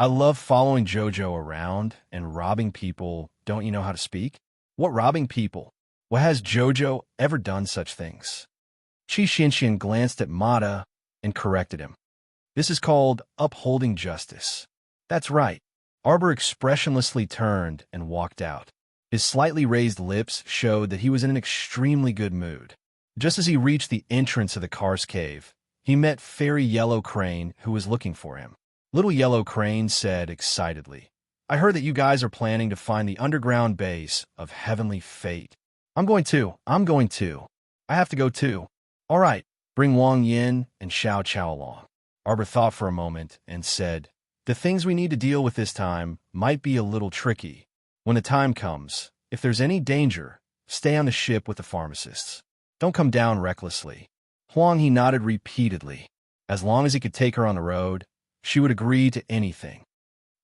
I love following Jojo around and robbing people. Don't you know how to speak? What robbing people? What has Jojo ever done such things? Xian glanced at Mata and corrected him. This is called upholding justice. That's right. Arbor expressionlessly turned and walked out. His slightly raised lips showed that he was in an extremely good mood. Just as he reached the entrance of the car's cave, he met Fairy Yellow Crane, who was looking for him. Little Yellow Crane said excitedly, I heard that you guys are planning to find the underground base of Heavenly Fate. I'm going too. I have to go too. All right, bring Wang Yin and Xiao Chao along. Arbor thought for a moment and said, the things we need to deal with this time might be a little tricky. When the time comes, if there's any danger, stay on the ship with the pharmacists. Don't come down recklessly. Huang He nodded repeatedly. As long as he could take her on the road, she would agree to anything.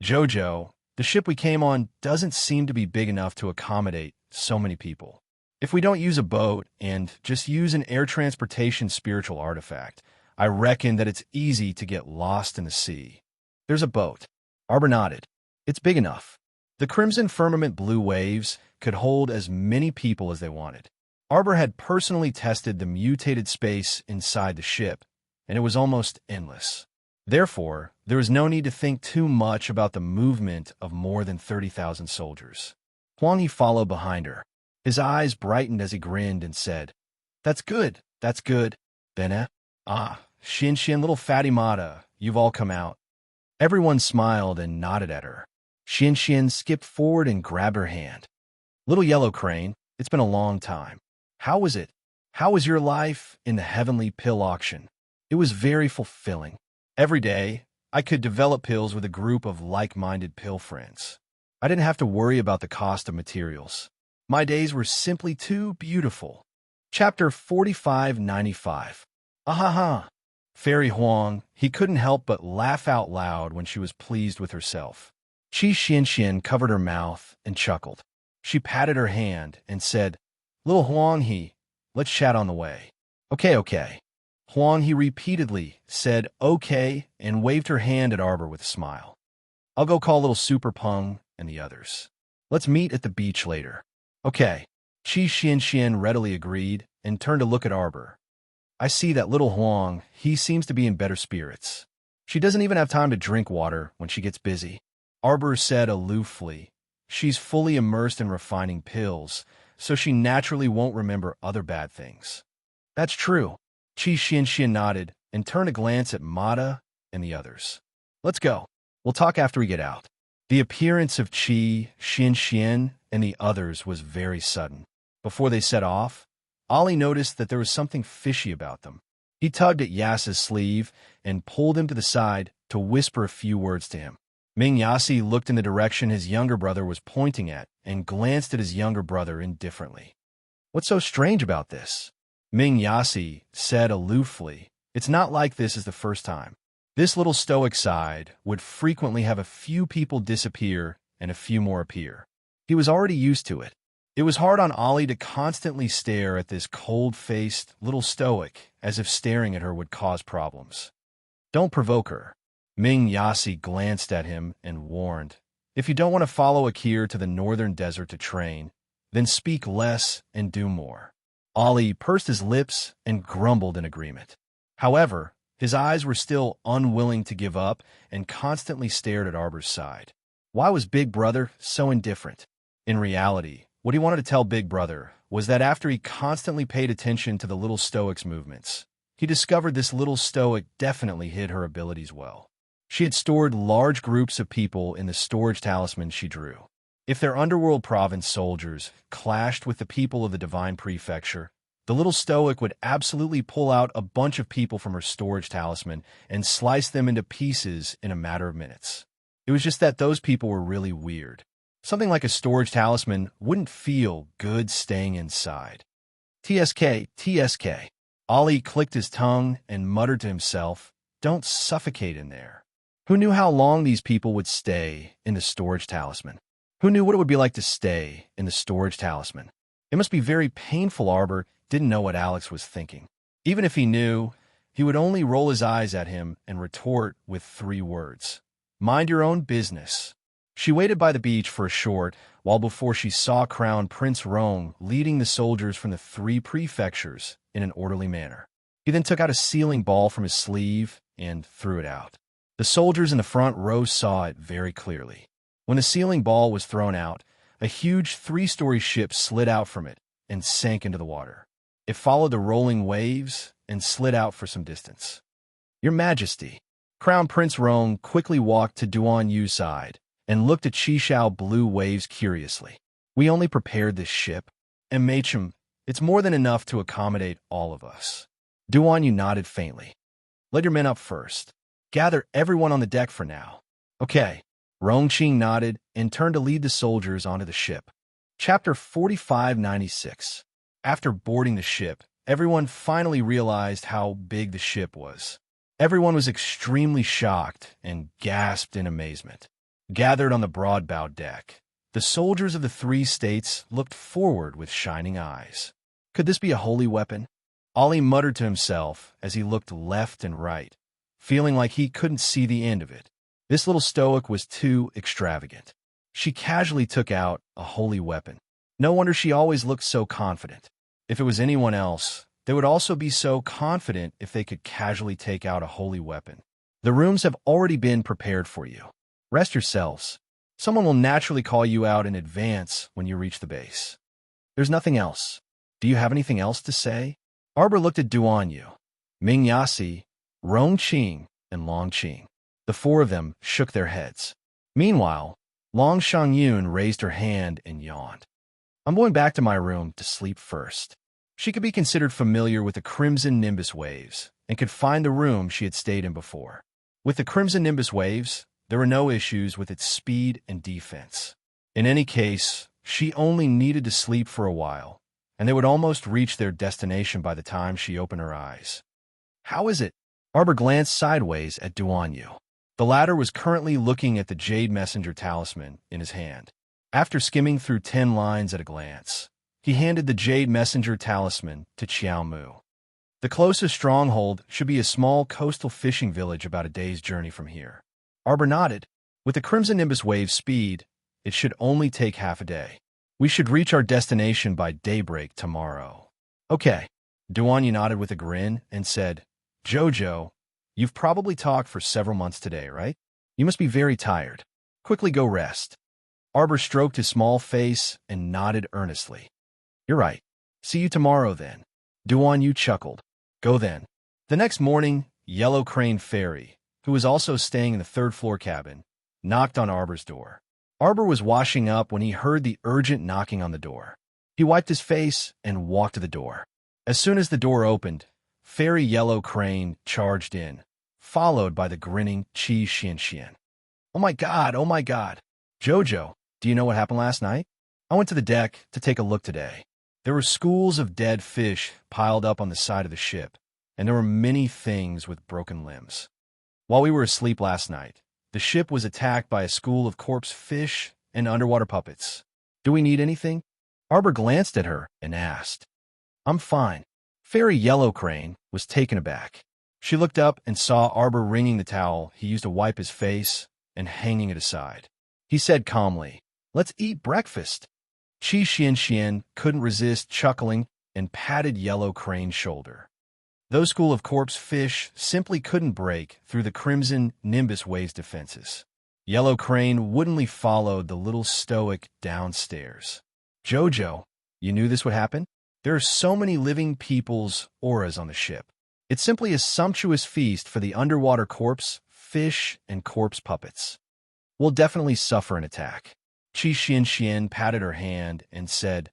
Jojo, the ship we came on doesn't seem to be big enough to accommodate so many people. If we don't use a boat and just use an air transportation spiritual artifact, I reckon that it's easy to get lost in the sea. There's a boat. Arbor nodded. It's big enough. The Crimson Firmament Blue Waves could hold as many people as they wanted. Arbor had personally tested the mutated space inside the ship, and it was almost endless. Therefore, there was no need to think too much about the movement of more than 30,000 soldiers. Huang He followed behind her. His eyes brightened as he grinned and said, That's good. Then, Xian, little Fatty Mata, you've all come out. Everyone smiled and nodded at her. Xian skipped forward and grabbed her hand. Little Yellow Crane, it's been a long time. How was it? How was your life in the Heavenly Pill Auction? It was very fulfilling. Every day, I could develop pills with a group of like-minded pill friends. I didn't have to worry about the cost of materials. My days were simply too beautiful. Chapter 4595. Ahaha. Fairy Huang, he couldn't help but laugh out loud when she was pleased with herself. Xian covered her mouth and chuckled. She patted her hand and said, Little Huang He, let's chat on the way. Okay. Huang He repeatedly said okay and waved her hand at Arbor with a smile. I'll go call little Super Pung and the others. Let's meet at the beach later. Okay. Xian readily agreed and turned to look at Arbor. I see that little Huang, he seems to be in better spirits. She doesn't even have time to drink water when she gets busy. Arbor said aloofly, she's fully immersed in refining pills, so she naturally won't remember other bad things. That's true. Xian nodded and turned a glance at Mata and the others. Let's go. We'll talk after we get out. The appearance of Xian, and the others was very sudden. Before they set off, Ollie noticed that there was something fishy about them. He tugged at Yasa's sleeve and pulled him to the side to whisper a few words to him. Ming Yasi looked in the direction his younger brother was pointing at and glanced at his younger brother indifferently. What's so strange about this? Ming Yasi said aloofly, It's not like this is the first time. This little stoic side would frequently have a few people disappear and a few more appear. He was already used to it. It was hard on Ollie to constantly stare at this cold-faced little stoic, as if staring at her would cause problems. Don't provoke her. Ming Yasi glanced at him and warned, If you don't want to follow Akir to the northern desert to train, then speak less and do more. Ollie pursed his lips and grumbled in agreement. However, his eyes were still unwilling to give up and constantly stared at Arbor's side. Why was Big Brother so indifferent? In reality, what he wanted to tell Big Brother was that after he constantly paid attention to the little stoic's movements, he discovered this little stoic definitely hid her abilities well. She had stored large groups of people in the storage talisman she drew. If their underworld province soldiers clashed with the people of the Divine Prefecture, the little stoic would absolutely pull out a bunch of people from her storage talisman and slice them into pieces in a matter of minutes. It was just that those people were really weird. Something like a storage talisman wouldn't feel good staying inside. TSK, TSK. Ollie clicked his tongue and muttered to himself, "Don't suffocate in there." Who knew how long these people would stay in the storage talisman? Who knew what it would be like to stay in the storage talisman? It must be very painful. Arbor didn't know what Alex was thinking. Even if he knew, he would only roll his eyes at him and retort with 3 words. Mind your own business. She waited by the beach for a short while before she saw Crown Prince Roan leading the soldiers from the 3 prefectures in an orderly manner. He then took out a sealing ball from his sleeve and threw it out. The soldiers in the front row saw it very clearly. When the sealing ball was thrown out, a huge 3-story ship slid out from it and sank into the water. It followed the rolling waves and slid out for some distance. Your Majesty. Crown Prince Roan quickly walked to Duan Yu's side and looked at Chishao Blue Waves curiously. We only prepared this ship, and Machem, it's more than enough to accommodate all of us. Duan Yu nodded faintly. Let your men up first. Gather everyone on the deck for now. Okay. Rongqing nodded and turned to lead the soldiers onto the ship. Chapter 4596. After boarding the ship, everyone finally realized how big the ship was. Everyone was extremely shocked and gasped in amazement. Gathered on the broad bow deck, the soldiers of the 3 states looked forward with shining eyes. Could this be a holy weapon? Ollie muttered to himself as he looked left and right, feeling like he couldn't see the end of it. This little stoic was too extravagant. She casually took out a holy weapon. No wonder she always looked so confident. If it was anyone else, they would also be so confident if they could casually take out a holy weapon. The rooms have already been prepared for you. Rest yourselves. Someone will naturally call you out in advance when you reach the base. There's nothing else. Do you have anything else to say? Arbor looked at Duan Yu, Ming Yasi, Rongqing, and Long Qing. The 4 of them shook their heads. Meanwhile, Long Shangyun raised her hand and yawned. I'm going back to my room to sleep first. She could be considered familiar with the Crimson Nimbus waves and could find the room she had stayed in before. With the Crimson Nimbus waves, there were no issues with its speed and defense. In any case, she only needed to sleep for a while, and they would almost reach their destination by the time she opened her eyes. How is it? Arbor glanced sideways at Duan Yu. The latter was currently looking at the Jade Messenger talisman in his hand. After skimming through 10 lines at a glance, he handed the Jade Messenger talisman to Qiao Mu. The closest stronghold should be a small coastal fishing village about a day's journey from here. Arbor nodded. With the Crimson Nimbus wave speed, it should only take half a day. We should reach our destination by daybreak tomorrow. Okay. Duan Yu nodded with a grin and said, Jojo, you've probably talked for several months today, right? You must be very tired. Quickly go rest. Arbor stroked his small face and nodded earnestly. You're right. See you tomorrow then. Duan Yu chuckled. Go then. The next morning, Yellow Crane Fairy, who was also staying in the 3rd floor cabin, knocked on Arbor's door. Arbor was washing up when he heard the urgent knocking on the door. He wiped his face and walked to the door. As soon as the door opened, Fairy Yellow Crane charged in, followed by the grinning Qi Xianxian. Oh my god, oh my god. Jojo, do you know what happened last night? I went to the deck to take a look today. There were schools of dead fish piled up on the side of the ship, and there were many things with broken limbs. While we were asleep last night, the ship was attacked by a school of corpse fish and underwater puppets. Do we need anything? Arbor glanced at her and asked. I'm fine. Fairy Yellow Crane was taken aback. She looked up and saw Arbor wringing the towel he used to wipe his face and hanging it aside. He said calmly, Let's eat breakfast. Qi Xianxian couldn't resist chuckling and patted Yellow Crane's shoulder. Those school of corpse fish simply couldn't break through the Crimson Nimbus wave's defenses. Yellow Crane woodenly followed the little stoic downstairs. Jojo, you knew this would happen? There are so many living people's auras on the ship. It's simply a sumptuous feast for the underwater corpse, fish, and corpse puppets. We'll definitely suffer an attack. Chi Xian patted her hand and said,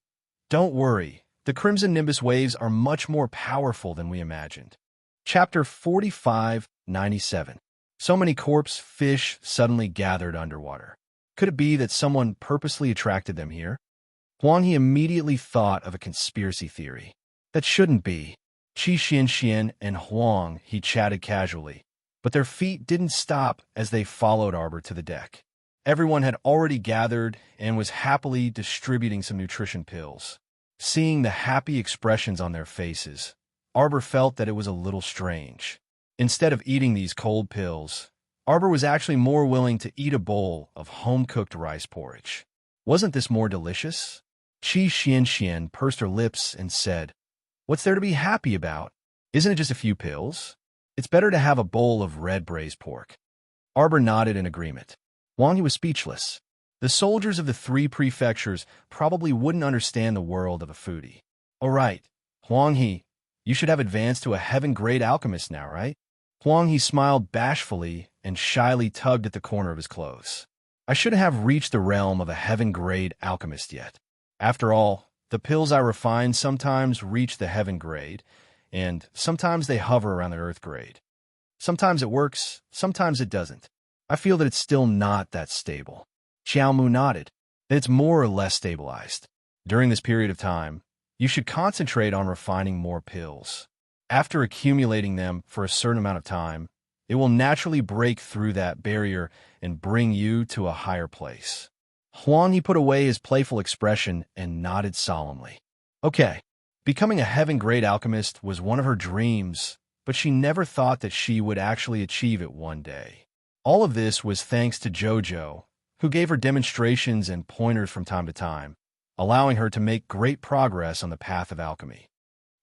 "Don't worry, the Crimson Nimbus waves are much more powerful than we imagined." Chapter 4597. So many corpse fish suddenly gathered underwater. Could it be that someone purposely attracted them here? Huang He immediately thought of a conspiracy theory. That shouldn't be. Qi Xian and Huang He chatted casually, but their feet didn't stop as they followed Arbor to the deck. Everyone had already gathered and was happily distributing some nutrition pills. Seeing the happy expressions on their faces, Arbor felt that it was a little strange. Instead of eating these cold pills, Arbor was actually more willing to eat a bowl of home-cooked rice porridge. Wasn't this more delicious? Qi Xian pursed her lips and said, "What's there to be happy about? Isn't it just a few pills? It's better to have a bowl of red braised pork." Arbor nodded in agreement. Huang He was speechless. The soldiers of the 3 prefectures probably wouldn't understand the world of a foodie. "All right, Huang He, you should have advanced to a heaven-grade alchemist now, right?" Huang He smiled bashfully and shyly tugged at the corner of his clothes. "I shouldn't have reached the realm of a heaven-grade alchemist yet. After all, the pills I refine sometimes reach the heaven grade, and sometimes they hover around the earth grade. Sometimes it works, sometimes it doesn't. I feel that it's still not that stable." Xiaomu nodded. "That it's more or less stabilized. During this period of time, you should concentrate on refining more pills. After accumulating them for a certain amount of time, it will naturally break through that barrier and bring you to a higher place." Huang He put away his playful expression and nodded solemnly. Okay, becoming a heaven-grade alchemist was one of her dreams, but she never thought that she would actually achieve it one day. All of this was thanks to Jojo, who gave her demonstrations and pointers from time to time, allowing her to make great progress on the path of alchemy.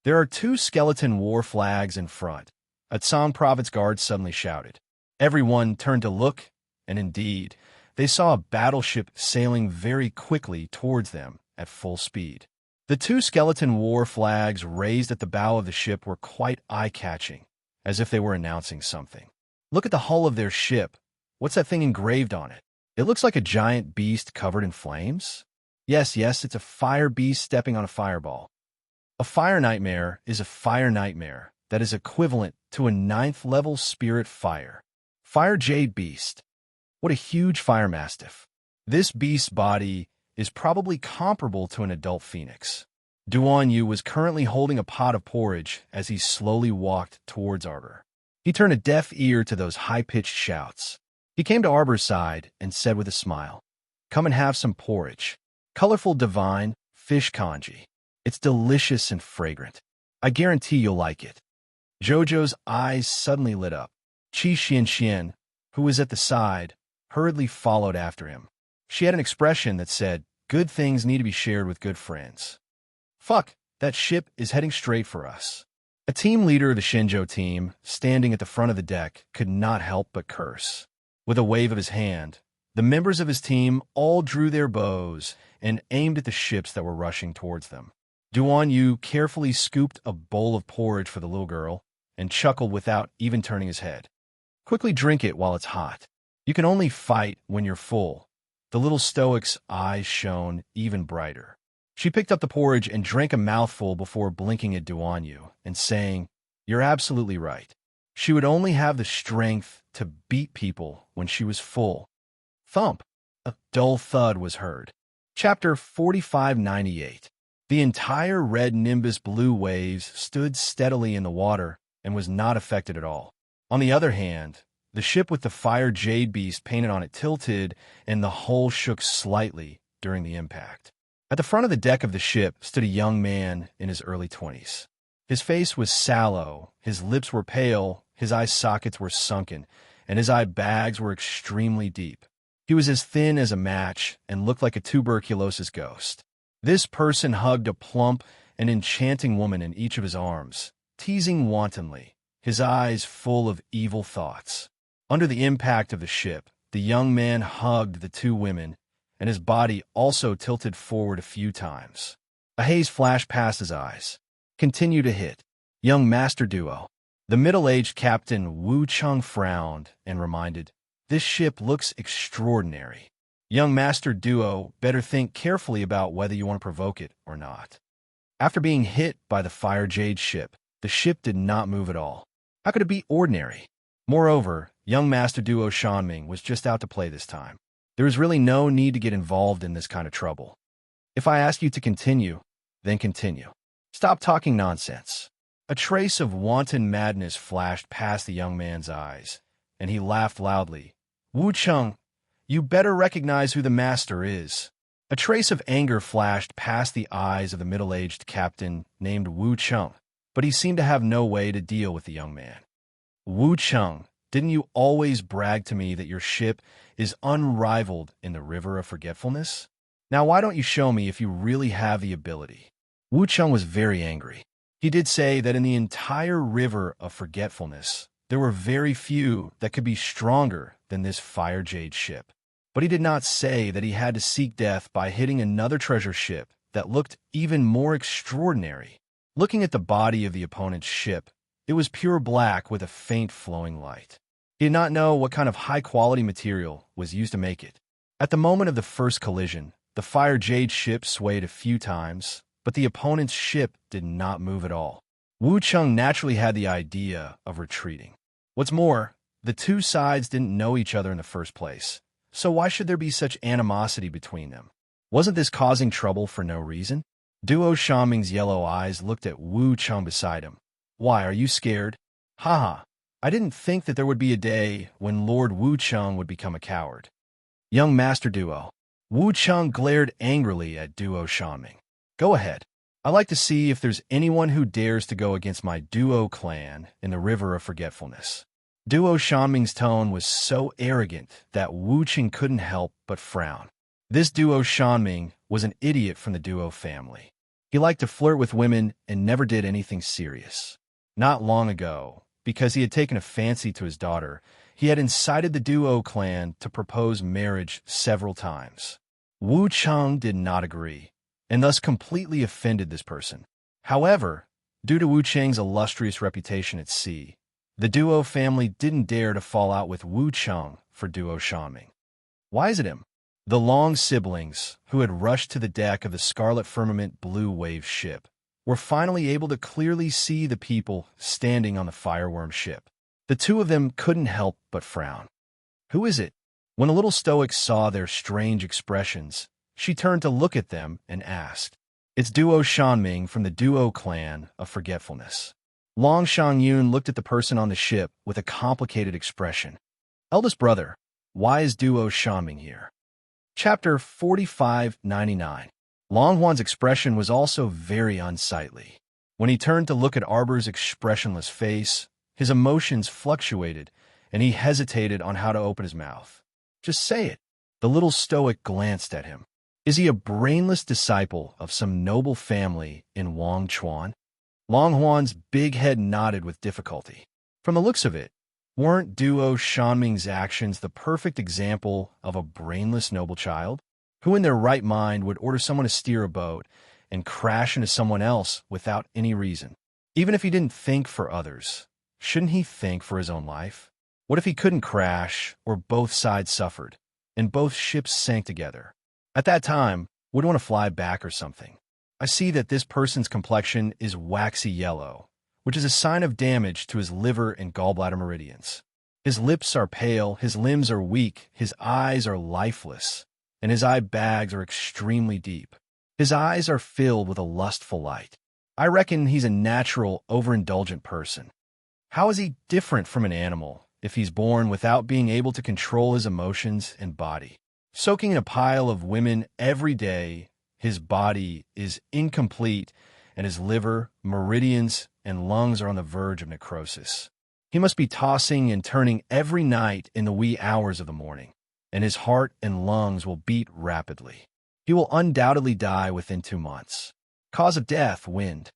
There are 2 skeleton war flags in front, a Tsang Province guard suddenly shouted. Everyone turned to look, and indeed, they saw a battleship sailing very quickly towards them at full speed. The 2 skeleton war flags raised at the bow of the ship were quite eye-catching, as if they were announcing something. "Look at the hull of their ship. What's that thing engraved on it? It looks like a giant beast covered in flames." Yes, it's a fire beast stepping on a fireball. A fire nightmare is a fire nightmare that is equivalent to a 9th-level spirit fire. Fire Jade Beast. What a huge fire mastiff. This beast's body is probably comparable to an adult phoenix. Duan Yu was currently holding a pot of porridge as he slowly walked towards Arbor. He turned a deaf ear to those high-pitched shouts. He came to Arbor's side and said with a smile, "Come and have some porridge. Colorful divine fish congee. It's delicious and fragrant. I guarantee you'll like it." Jojo's eyes suddenly lit up. Qi Xian, who was at the side, hurriedly followed after him. She had an expression that said, "Good things need to be shared with good friends." "Fuck, that ship is heading straight for us." A team leader of the Shenzhou team, standing at the front of the deck, could not help but curse. With a wave of his hand, the members of his team all drew their bows and aimed at the ships that were rushing towards them. Duan Yu carefully scooped a bowl of porridge for the little girl and chuckled without even turning his head. "Quickly drink it while it's hot. You can only fight when you're full." The little stoic's eyes shone even brighter. She picked up the porridge and drank a mouthful before blinking at Duan Yu and saying, "You're absolutely right. She would only have the strength to beat people when she was full." Thump! A dull thud was heard. Chapter 4598. The entire red Nimbus blue waves stood steadily in the water and was not affected at all. On the other hand, the ship with the fire jade beast painted on it tilted, and the hull shook slightly during the impact. At the front of the deck of the ship stood a young man in his early 20s. His face was sallow, his lips were pale, his eye sockets were sunken, and his eye bags were extremely deep. He was as thin as a match and looked like a tuberculosis ghost. This person hugged a plump and enchanting woman in each of his arms, teasing wantonly, his eyes full of evil thoughts. Under the impact of the ship, the young man hugged the two women, and his body also tilted forward a few times. A haze flashed past his eyes. Continue to hit. Young master duo. The middle-aged Captain Wu Chung frowned and reminded, "This ship looks extraordinary. Young master duo, better think carefully about whether you want to provoke it or not." After being hit by the fire jade ship, the ship did not move at all. How could it be ordinary? Moreover, young master duo Shanming was just out to play this time. There is really no need to get involved in this kind of trouble. If I ask you to continue, then continue. Stop talking nonsense. A trace of wanton madness flashed past the young man's eyes, and he laughed loudly. "Wu Chung, you better recognize who the master is." A trace of anger flashed past the eyes of the middle-aged captain named Wu Chung, but he seemed to have no way to deal with the young man. "Wu Chung, didn't you always brag to me that your ship is unrivaled in the river of forgetfulness? Now why don't you show me if you really have the ability?" Wu Chung was very angry. He did say that in the entire river of forgetfulness, there were very few that could be stronger than this fire jade ship. But he did not say that he had to seek death by hitting another treasure ship that looked even more extraordinary. Looking at the body of the opponent's ship, it was pure black with a faint flowing light. He did not know what kind of high-quality material was used to make it. At the moment of the first collision, the fire jade ship swayed a few times, but the opponent's ship did not move at all. Wu Chung naturally had the idea of retreating. What's more, the two sides didn't know each other in the first place, so why should there be such animosity between them? Wasn't this causing trouble for no reason? Duo Shanming's yellow eyes looked at Wu Chung beside him. "Why, are you scared?" "Haha, I didn't think that there would be a day when Lord Wu Chung would become a coward." "Young master duo." Wu Chung glared angrily at Duo Shanming. "Go ahead. I'd like to see if there's anyone who dares to go against my Duo clan in the river of forgetfulness." Duo Shanming's tone was so arrogant that Wu Chung couldn't help but frown. This Duo Shanming was an idiot from the Duo family. He liked to flirt with women and never did anything serious. Not long ago, because he had taken a fancy to his daughter, he had incited the Duo clan to propose marriage several times. Wu Chung did not agree, and thus completely offended this person. However, due to Wu Cheng's illustrious reputation at sea, the Duo family didn't dare to fall out with Wu Chung for Duo Shanming. Why is it him? The Long siblings, who had rushed to the deck of the Scarlet Firmament Blue Wave ship, were finally able to clearly see the people standing on the fireworm ship. The two of them couldn't help but frown. "Who is it?" When the little stoic saw their strange expressions, she turned to look at them and asked. "It's Duo Shanming from the Duo clan of forgetfulness." Long Shangyun looked at the person on the ship with a complicated expression. "Eldest brother, why is Duo Shanming here?" Chapter 4599. Long Huan's expression was also very unsightly. When he turned to look at Arbor's expressionless face, his emotions fluctuated, and he hesitated on how to open his mouth. "Just say it." The little stoic glanced at him. Is he a brainless disciple of some noble family in Wangchuan? Long Huan's big head nodded with difficulty. From the looks of it, weren't Duo Shanming's actions the perfect example of a brainless noble child? Who in their right mind would order someone to steer a boat and crash into someone else without any reason? Even if he didn't think for others, shouldn't he think for his own life? What if he couldn't crash, or both sides suffered, and both ships sank together? At that time, would want to fly back or something. I see that this person's complexion is waxy yellow, which is a sign of damage to his liver and gallbladder meridians. His lips are pale, his limbs are weak, his eyes are lifeless, and his eye bags are extremely deep. His eyes are filled with a lustful light. I reckon he's a natural, overindulgent person. How is he different from an animal if he's born without being able to control his emotions and body? Soaking in a pile of women every day, his body is incomplete, and his liver, meridians, and lungs are on the verge of necrosis. He must be tossing and turning every night in the wee hours of the morning, and his heart and lungs will beat rapidly. He will undoubtedly die within 2 months. Cause of death, wind.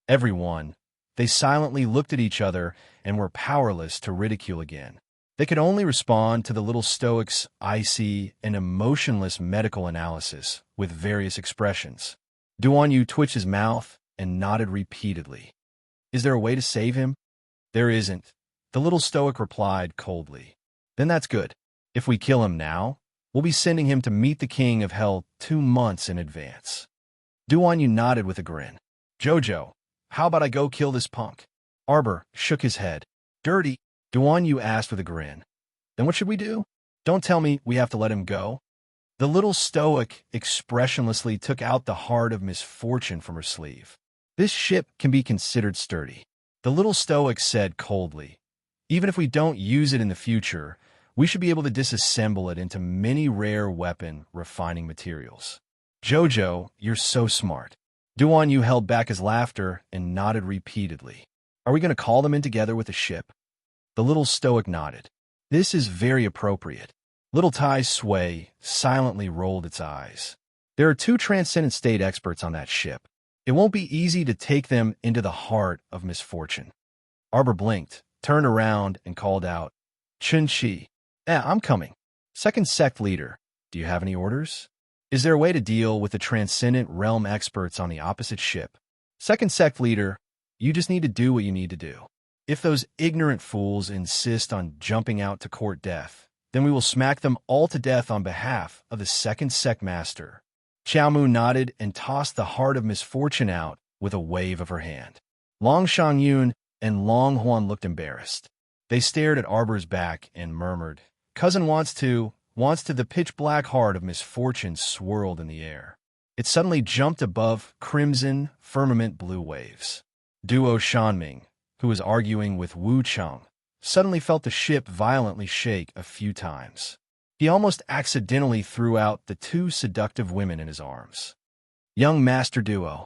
Everyone. They silently looked at each other and were powerless to ridicule again. They could only respond to the little stoic's icy and emotionless medical analysis with various expressions. Duan Yu twitched his mouth and nodded repeatedly. Is there a way to save him? There isn't, the little stoic replied coldly. Then that's good. If we kill him now, we'll be sending him to meet the king of hell 2 months in advance. Duan Yu nodded with a grin. Jojo, how about I go kill this punk? Arbor shook his head. Dirty, Duan Yu asked with a grin. Then what should we do? Don't tell me we have to let him go. The little stoic expressionlessly took out the heart of misfortune from her sleeve. This ship can be considered sturdy. The little stoic said coldly. Even if we don't use it in the future, we should be able to disassemble it into many rare weapon refining materials. Jojo, you're so smart. Duan Yu held back his laughter and nodded repeatedly. Are we going to call them in together with the ship? The little stoic nodded. This is very appropriate. Little Tai Sui silently rolled its eyes. There are 2 transcendent state experts on that ship. It won't be easy to take them into the heart of misfortune. Arbor blinked, turned around, and called out, Chun-Chi, I'm coming. Second sect leader, do you have any orders? Is there a way to deal with the transcendent realm experts on the opposite ship? Second sect leader, you just need to do what you need to do. If those ignorant fools insist on jumping out to court death, then we will smack them all to death on behalf of the second sect master. Qiao Mu nodded and tossed the heart of misfortune out with a wave of her hand. Long Shangyun and Long Huan looked embarrassed. They stared at Arbor's back and murmured, Cousin wants to. The pitch-black heart of misfortune swirled in the air. It suddenly jumped above crimson, firmament-blue waves. Duo Shanming, who was arguing with Wu Cheng, suddenly felt the ship violently shake a few times. He almost accidentally threw out the 2 seductive women in his arms. Young Master Duo.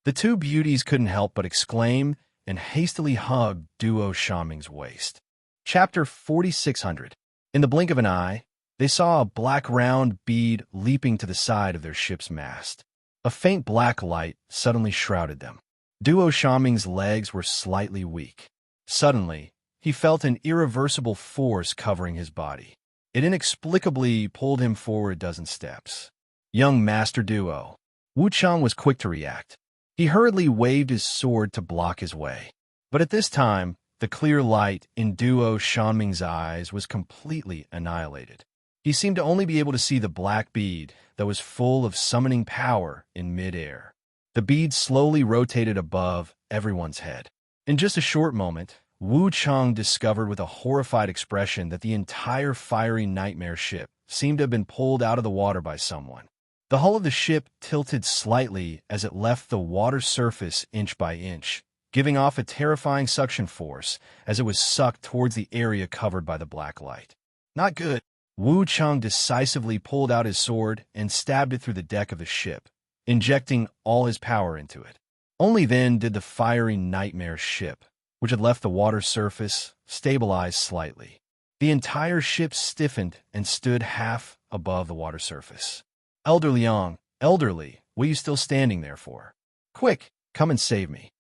The 2 beauties couldn't help but exclaim and hastily hugged Duo Shanming's waist. Chapter 4600. In the blink of an eye, they saw a black round bead leaping to the side of their ship's mast. A faint black light suddenly shrouded them. Duo Shanming's legs were slightly weak. Suddenly, he felt an irreversible force covering his body. It inexplicably pulled him forward a dozen steps. Young Master Duo. Wu Cheng was quick to react. He hurriedly waved his sword to block his way. But at this time, the clear light in Duo Shanming's eyes was completely annihilated. He seemed to only be able to see the black bead that was full of summoning power in midair. The bead slowly rotated above everyone's head. In just a short moment, Wu Cheng discovered with a horrified expression that the entire fiery nightmare ship seemed to have been pulled out of the water by someone. The hull of the ship tilted slightly as it left the water surface inch by inch, giving off a terrifying suction force as it was sucked towards the area covered by the black light. Not good. Wu Cheng decisively pulled out his sword and stabbed it through the deck of the ship, injecting all his power into it. Only then did the fiery nightmare ship, which had left the water surface, stabilize slightly. The entire ship stiffened and stood half above the water surface. Elder Liang, elderly, what are you still standing there for? Quick, come and save me.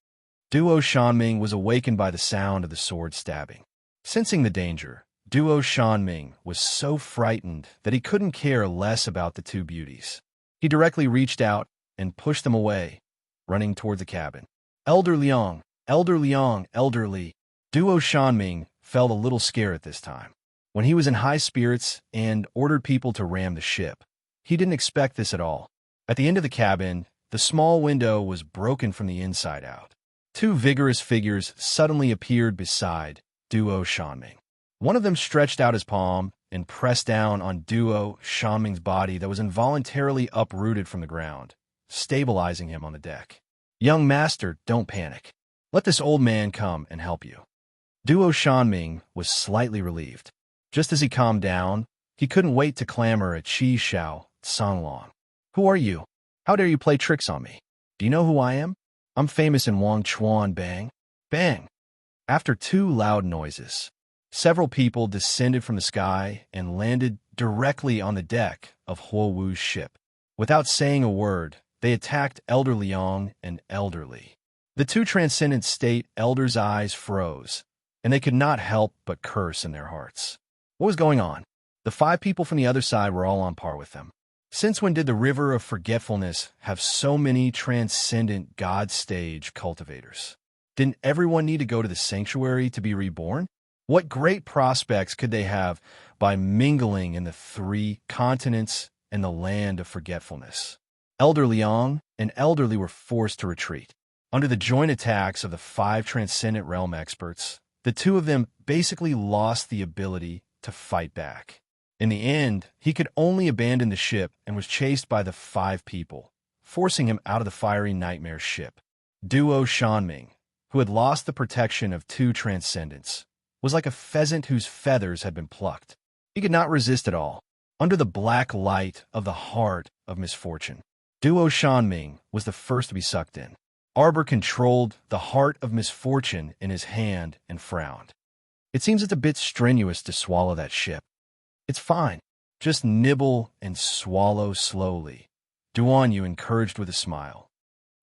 Duo Shanming was awakened by the sound of the sword stabbing. Sensing the danger, Duo Shanming was so frightened that he couldn't care less about the 2 beauties. He directly reached out and pushed them away, running toward the cabin. Elder Liang, elderly. Duo Shanming felt a little scared at this time. When he was in high spirits and ordered people to ram the ship, he didn't expect this at all. At the end of the cabin, the small window was broken from the inside out. 2 vigorous figures suddenly appeared beside Duo Shanming. One of them stretched out his palm and pressed down on Duo Shanming's body that was involuntarily uprooted from the ground, stabilizing him on the deck. Young master, don't panic. Let this old man come and help you. Duo Shanming was slightly relieved. Just as he calmed down, he couldn't wait to clamor at Qi Shao Songlong. Who are you? How dare you play tricks on me? Do you know who I am? I'm famous in Wang Chuan. Bang. Bang. After 2 loud noises, several people descended from the sky and landed directly on the deck of Huo Wu's ship. Without saying a word, they attacked Elder Liang and Elderly. The 2 transcendent state elders' eyes froze, and they could not help but curse in their hearts. What was going on? The 5 people from the other side were all on par with them. Since when did the River of Forgetfulness have so many transcendent God stage cultivators? Didn't everyone need to go to the sanctuary to be reborn? What great prospects could they have by mingling in the 3 continents and the land of forgetfulness? Elder Liang and Elderly were forced to retreat. Under the joint attacks of the 5 Transcendent Realm experts, the 2 of them basically lost the ability to fight back. In the end, he could only abandon the ship and was chased by the 5 people, forcing him out of the fiery nightmare ship. Duo Shanming, who had lost the protection of 2 transcendents, was like a pheasant whose feathers had been plucked. He could not resist at all. Under the black light of the heart of misfortune, Duo Shanming was the first to be sucked in. Arbor controlled the heart of misfortune in his hand and frowned. It seems it's a bit strenuous to swallow that ship. It's fine. Just nibble and swallow slowly. Duanyu encouraged with a smile.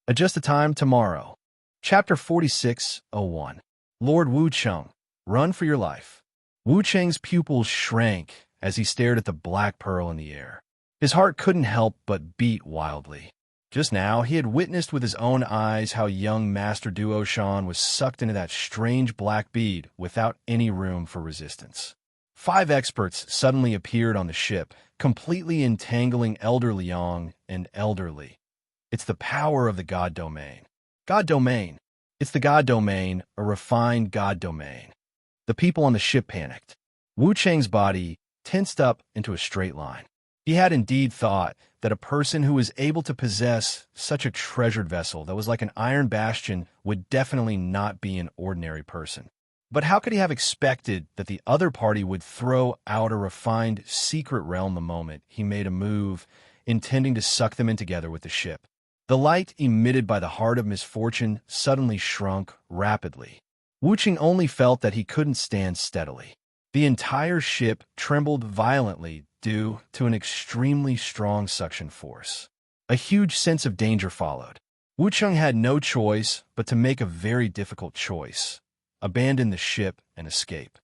Adjust the time tomorrow. Chapter 46:01. Lord Wu Cheng, run for your life. Wu Cheng's pupils shrank as he stared at the black pearl in the air. His heart couldn't help but beat wildly. Just now, he had witnessed with his own eyes how young Master Duo Shan was sucked into that strange black bead without any room for resistance. 5 experts suddenly appeared on the ship, completely entangling Elder Liang and Elderly. It's the power of the God Domain. God Domain. It's the God Domain, a refined God Domain. The people on the ship panicked. Wu Cheng's body tensed up into a straight line. He had indeed thought that a person who was able to possess such a treasured vessel that was like an iron bastion would definitely not be an ordinary person. But how could he have expected that the other party would throw out a refined secret realm the moment he made a move intending to suck them in together with the ship? The light emitted by the heart of misfortune suddenly shrunk rapidly. Wu Cheng only felt that he couldn't stand steadily. The entire ship trembled violently due to an extremely strong suction force. A huge sense of danger followed. Wu Cheng had no choice but to make a very difficult choice: abandon the ship and escape.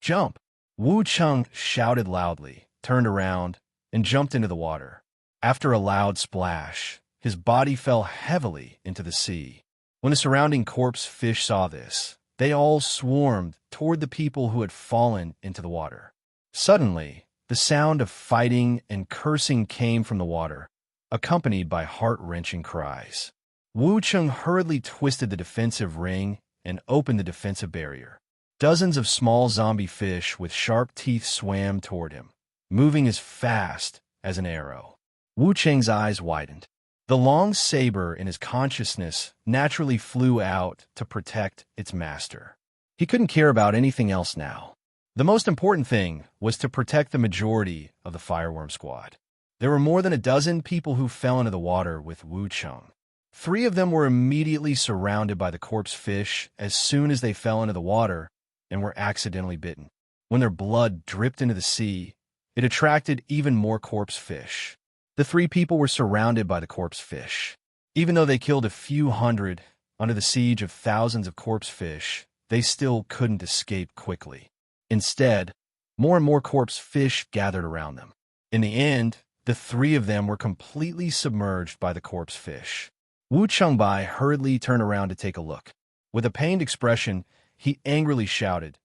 Jump! Wu Cheng shouted loudly, turned around, and jumped into the water. After a loud splash, his body fell heavily into the sea. When the surrounding corpse fish saw this, they all swarmed toward the people who had fallen into the water. Suddenly, the sound of fighting and cursing came from the water, accompanied by heart-wrenching cries. Wu Cheng hurriedly twisted the defensive ring and opened the defensive barrier. Dozens of small zombie fish with sharp teeth swam toward him, moving as fast as an arrow. Wu Cheng's eyes widened. The long saber in his consciousness naturally flew out to protect its master. He couldn't care about anything else now. The most important thing was to protect the majority of the Fireworm Squad. There were more than a dozen people who fell into the water with Wu Cheng. 3 of them were immediately surrounded by the corpse fish as soon as they fell into the water and were accidentally bitten. When their blood dripped into the sea, it attracted even more corpse fish. The 3 people were surrounded by the corpse fish. Even though they killed a few hundred under the siege of thousands of corpse fish, they still couldn't escape quickly. Instead, more and more corpse fish gathered around them. In the end, the 3 of them were completely submerged by the corpse fish. Wu Chengbai hurriedly turned around to take a look. With a pained expression, he angrily shouted,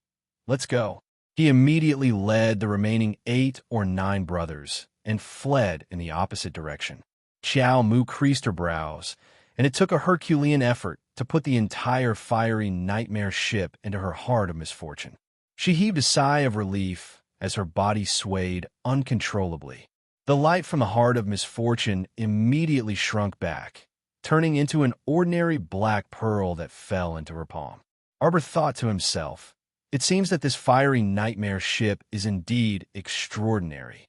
"Let's go." He immediately led the remaining 8 or 9 brothers and fled in the opposite direction. Xiao Mu creased her brows, and it took a Herculean effort to put the entire fiery nightmare ship into her heart of misfortune. She heaved a sigh of relief as her body swayed uncontrollably. The light from the heart of misfortune immediately shrunk back, turning into an ordinary black pearl that fell into her palm. Arbor thought to himself, "It seems that this fiery nightmare ship is indeed extraordinary."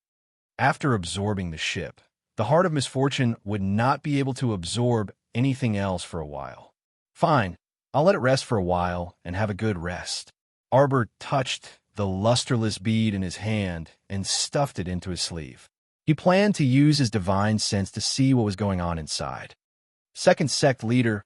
After absorbing the ship, the heart of misfortune would not be able to absorb anything else for a while. Fine, I'll let it rest for a while and have a good rest. Arbor touched the lusterless bead in his hand and stuffed it into his sleeve. He planned to use his divine sense to see what was going on inside. Second sect leader,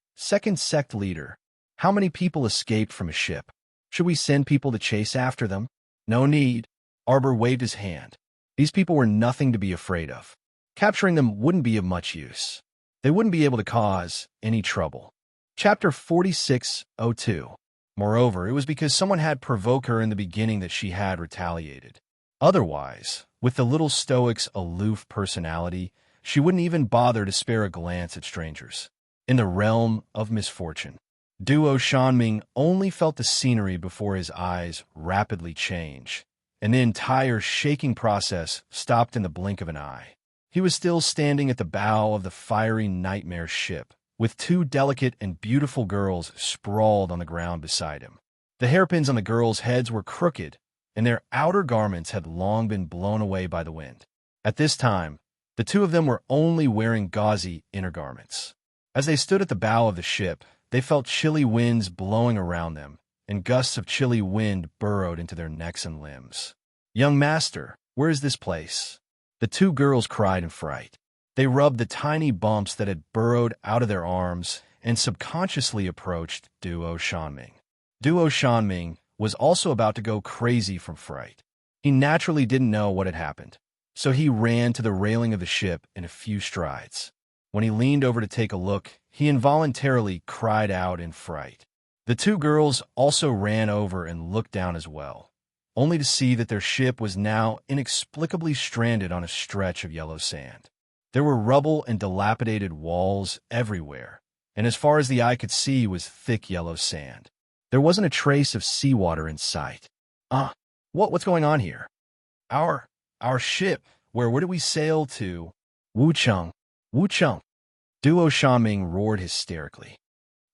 how many people escaped from a ship? Should we send people to chase after them? No need. Arbor waved his hand. These people were nothing to be afraid of. Capturing them wouldn't be of much use. They wouldn't be able to cause any trouble. Chapter 4602. Moreover, it was because someone had provoked her in the beginning that she had retaliated. Otherwise, with the little stoic's aloof personality, she wouldn't even bother to spare a glance at strangers. In the realm of misfortune, Duo Shanming only felt the scenery before his eyes rapidly change, and the entire shaking process stopped in the blink of an eye. He was still standing at the bow of the fiery nightmare ship, with two delicate and beautiful girls sprawled on the ground beside him. The hairpins on the girls' heads were crooked, and their outer garments had long been blown away by the wind. At this time, the two of them were only wearing gauzy inner garments. As they stood at the bow of the ship, they felt chilly winds blowing around them, and gusts of chilly wind burrowed into their necks and limbs. "Young master, where is this place?" The two girls cried in fright. They rubbed the tiny bumps that had burrowed out of their arms and subconsciously approached Duo Shanming. Duo Shanming was also about to go crazy from fright. He naturally didn't know what had happened, so he ran to the railing of the ship in a few strides. When he leaned over to take a look, he involuntarily cried out in fright. The two girls also ran over and looked down as well, only to see that their ship was now inexplicably stranded on a stretch of yellow sand. There were rubble and dilapidated walls everywhere, and as far as the eye could see was thick yellow sand. There wasn't a trace of seawater in sight. What's going on here? Our ship, where did we sail to? Wu Cheng, Wu Cheng. Duo Shanming roared hysterically.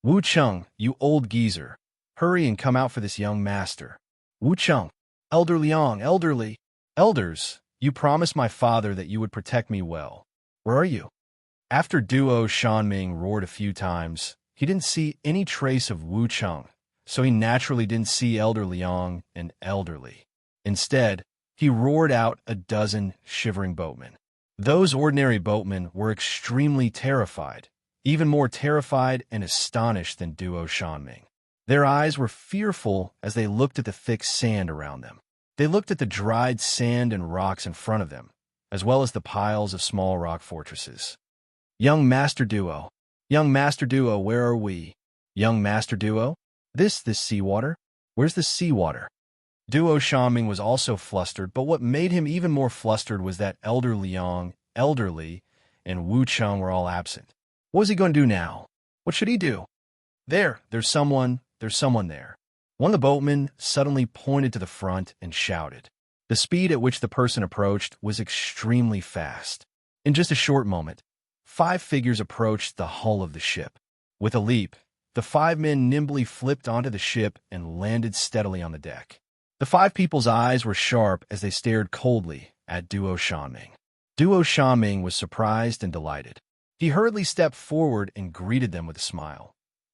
Wu Cheng, you old geezer, hurry and come out for this young master. Wu Cheng, Elder Liang, elderly. Elders, you promised my father that you would protect me well. Where are you? After Duo Shanming roared a few times, he didn't see any trace of Wu Cheng, so he naturally didn't see Elder Liang and elderly. Instead, he roared out a dozen shivering boatmen. Those ordinary boatmen were extremely terrified, even more terrified and astonished than Duo Shanming. Their eyes were fearful as they looked at the thick sand around them. They looked at the dried sand and rocks in front of them, as well as the piles of small rock fortresses. Young Master Duo, where are we? Young Master Duo? This seawater? Where's the seawater? Duo Shanming was also flustered, but what made him even more flustered was that Elder Liang, elderly, and Wu Cheng were all absent. What was he going to do now? What should he do? There's someone there. One of the boatmen suddenly pointed to the front and shouted. The speed at which the person approached was extremely fast. In just a short moment, 5 figures approached the hull of the ship. With a leap, the 5 men nimbly flipped onto the ship and landed steadily on the deck. The 5 people's eyes were sharp as they stared coldly at Duo Shanming. Duo Shanming was surprised and delighted. He hurriedly stepped forward and greeted them with a smile.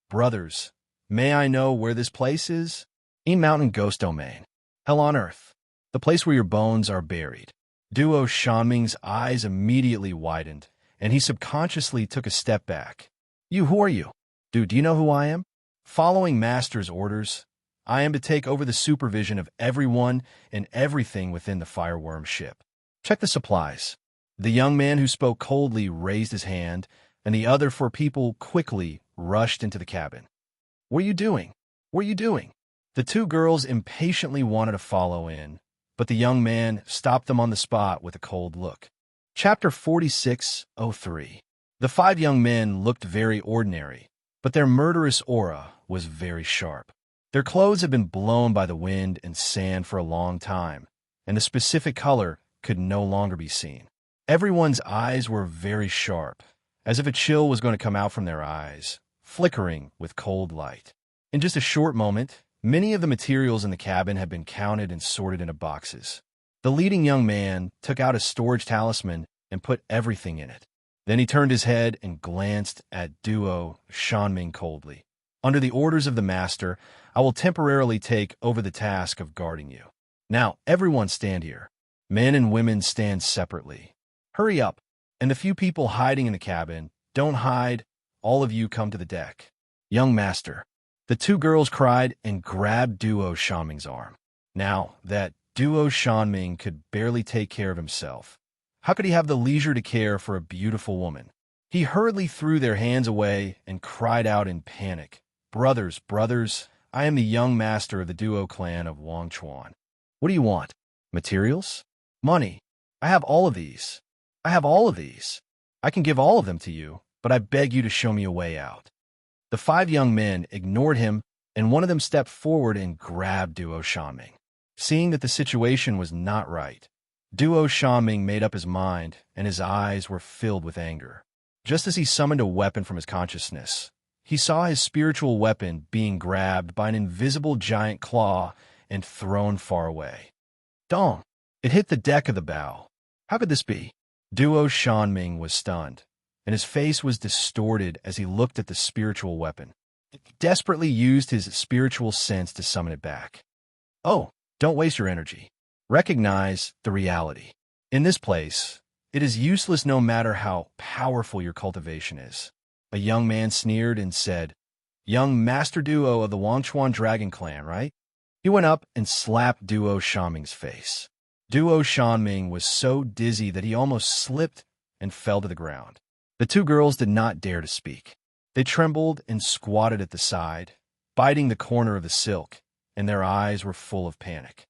Brothers, may I know where this place is? E Mountain Ghost Domain. Hell on Earth. The place where your bones are buried. Duo Shanming's eyes immediately widened, and he subconsciously took a step back. Who are you? Do you know who I am? Following Master's orders, I am to take over the supervision of everyone and everything within the fireworm ship. Check the supplies. The young man who spoke coldly raised his hand, and the other 4 people quickly rushed into the cabin. What are you doing? The 2 girls impatiently wanted to follow in, but the young man stopped them on the spot with a cold look. Chapter 4603. The 5 young men looked very ordinary, but their murderous aura was very sharp. Their clothes had been blown by the wind and sand for a long time, and the specific color could no longer be seen. Everyone's eyes were very sharp, as if a chill was going to come out from their eyes, flickering with cold light. In just a short moment, many of the materials in the cabin had been counted and sorted into boxes. The leading young man took out a storage talisman and put everything in it. Then he turned his head and glanced at Duo Shanming coldly. Under the orders of the master, I will temporarily take over the task of guarding you. Now, everyone stand here. Men and women stand separately. Hurry up, and the few people hiding in the cabin, don't hide. All of you come to the deck. Young master. The 2 girls cried and grabbed Duo Shanming's arm. Now that Duo Shanming could barely take care of himself. How could he have the leisure to care for a beautiful woman? He hurriedly threw their hands away and cried out in panic, "Brothers, brothers, I am the young master of the Duo clan of Wangchuan. What do you want? Materials? Money? I have all of these. I have all of these. I can give all of them to you, but I beg you to show me a way out." The 5 young men ignored him, and one of them stepped forward and grabbed Duo Shanming. Seeing that the situation was not right, Duo Shanming made up his mind, and his eyes were filled with anger. Just as he summoned a weapon from his consciousness, he saw his spiritual weapon being grabbed by an invisible giant claw and thrown far away. Dong! It hit the deck of the bow. How could this be? Duo Shanming was stunned, and his face was distorted as he looked at the spiritual weapon. He desperately used his spiritual sense to summon it back. Oh, don't waste your energy. Recognize the reality. In this place, it is useless no matter how powerful your cultivation is. A young man sneered and said, "Young Master Duo of the Wangchuan Dragon Clan, right?" He went up and slapped Duo Shanming's face. Duo Shanming was so dizzy that he almost slipped and fell to the ground. The 2 girls did not dare to speak. They trembled and squatted at the side, biting the corner of the silk, and their eyes were full of panic.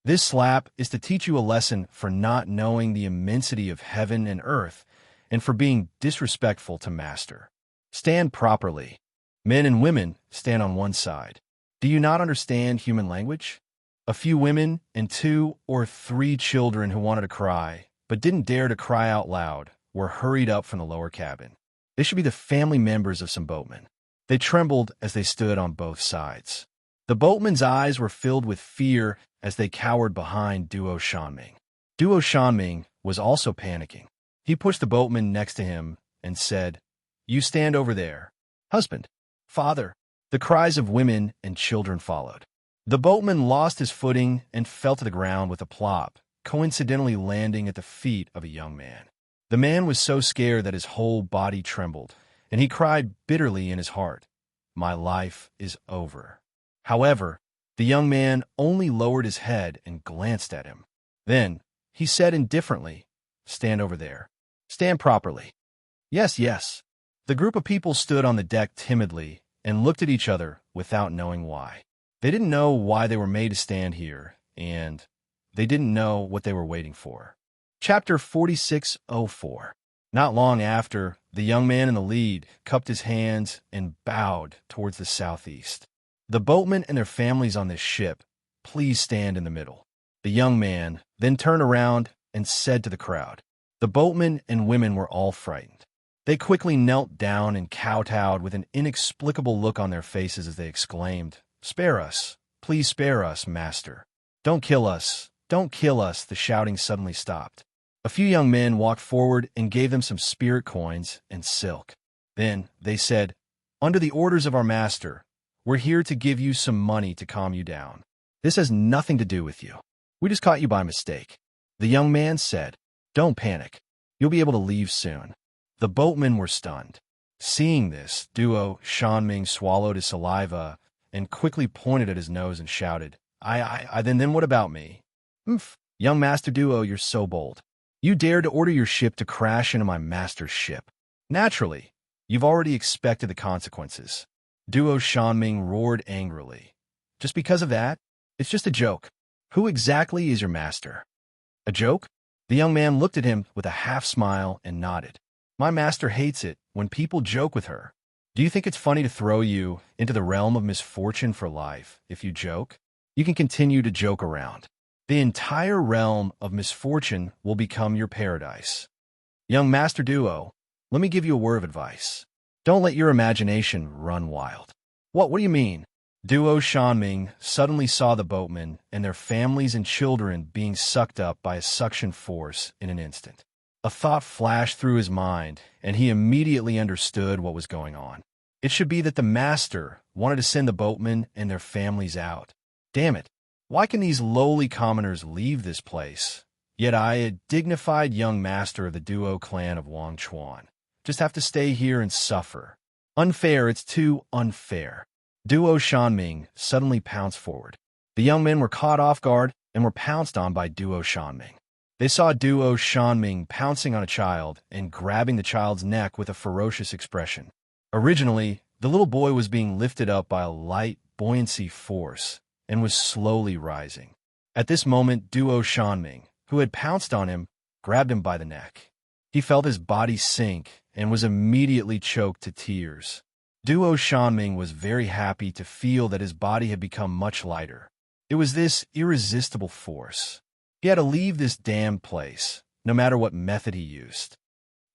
This slap is to teach you a lesson for not knowing the immensity of heaven and earth and for being disrespectful to Master. Stand properly. Men and women stand on one side. Do you not understand human language? A few women and 2 or 3 children who wanted to cry, but didn't dare to cry out loud, were hurried up from the lower cabin. They should be the family members of some boatmen. They trembled as they stood on both sides. The boatmen's eyes were filled with fear as they cowered behind Duo Shanming. Duo Shanming was also panicking. He pushed the boatman next to him and said, "You stand over there. Husband, father." The cries of women and children followed. The boatman lost his footing and fell to the ground with a plop, coincidentally landing at the feet of a young man. The man was so scared that his whole body trembled, and he cried bitterly in his heart, "My life is over." However, the young man only lowered his head and glanced at him. Then, he said indifferently, "Stand over there. Stand properly." "Yes, yes." The group of people stood on the deck timidly and looked at each other without knowing why. They didn't know why they were made to stand here, and they didn't know what they were waiting for. Chapter 4604. Not long after, the young man in the lead cupped his hands and bowed towards the southeast. "The boatmen and their families on this ship, please stand in the middle." The young man then turned around and said to the crowd. The boatmen and women were all frightened. They quickly knelt down and kowtowed with an inexplicable look on their faces as they exclaimed, "Spare us! Please spare us, Master! Don't kill us! Don't kill us!" The shouting suddenly stopped. A few young men walked forward and gave them some spirit coins and silk. Then they said, "Under the orders of our master, we're here to give you some money to calm you down. This has nothing to do with you. We just caught you by mistake." The young man said, "Don't panic. You'll be able to leave soon." The boatmen were stunned. Seeing this, Duo Shanming swallowed his saliva and quickly pointed at his nose and shouted, Then what about me?" "Oomph, young Master Duo, you're so bold. You dared to order your ship to crash into my master's ship. Naturally, you've already expected the consequences." Duo Shanming roared angrily. "Just because of that? It's just a joke. Who exactly is your master?" "A joke?" The young man looked at him with a half-smile and nodded. "My master hates it when people joke with her. Do you think it's funny to throw you into the realm of misfortune for life if you joke? You can continue to joke around. The entire realm of misfortune will become your paradise. Young Master Duo, let me give you a word of advice. Don't let your imagination run wild." What do you mean?" Duo Shanming suddenly saw the boatmen and their families and children being sucked up by a suction force in an instant. A thought flashed through his mind, and he immediately understood what was going on. It should be that the master wanted to send the boatmen and their families out. Damn it, why can these lowly commoners leave this place? Yet I, a dignified young master of the Duo clan of Wangchuan, just have to stay here and suffer. Unfair, it's too unfair. Duo Shanming suddenly pounced forward. The young men were caught off guard, and were pounced on by Duo Shanming. They saw Duo Shanming pouncing on a child and grabbing the child's neck with a ferocious expression. Originally, the little boy was being lifted up by a light buoyancy force and was slowly rising. At this moment, Duo Shanming, who had pounced on him, grabbed him by the neck. He felt his body sink and was immediately choked to tears. Duo Shanming was very happy to feel that his body had become much lighter. It was this irresistible force. He had to leave this damned place, no matter what method he used.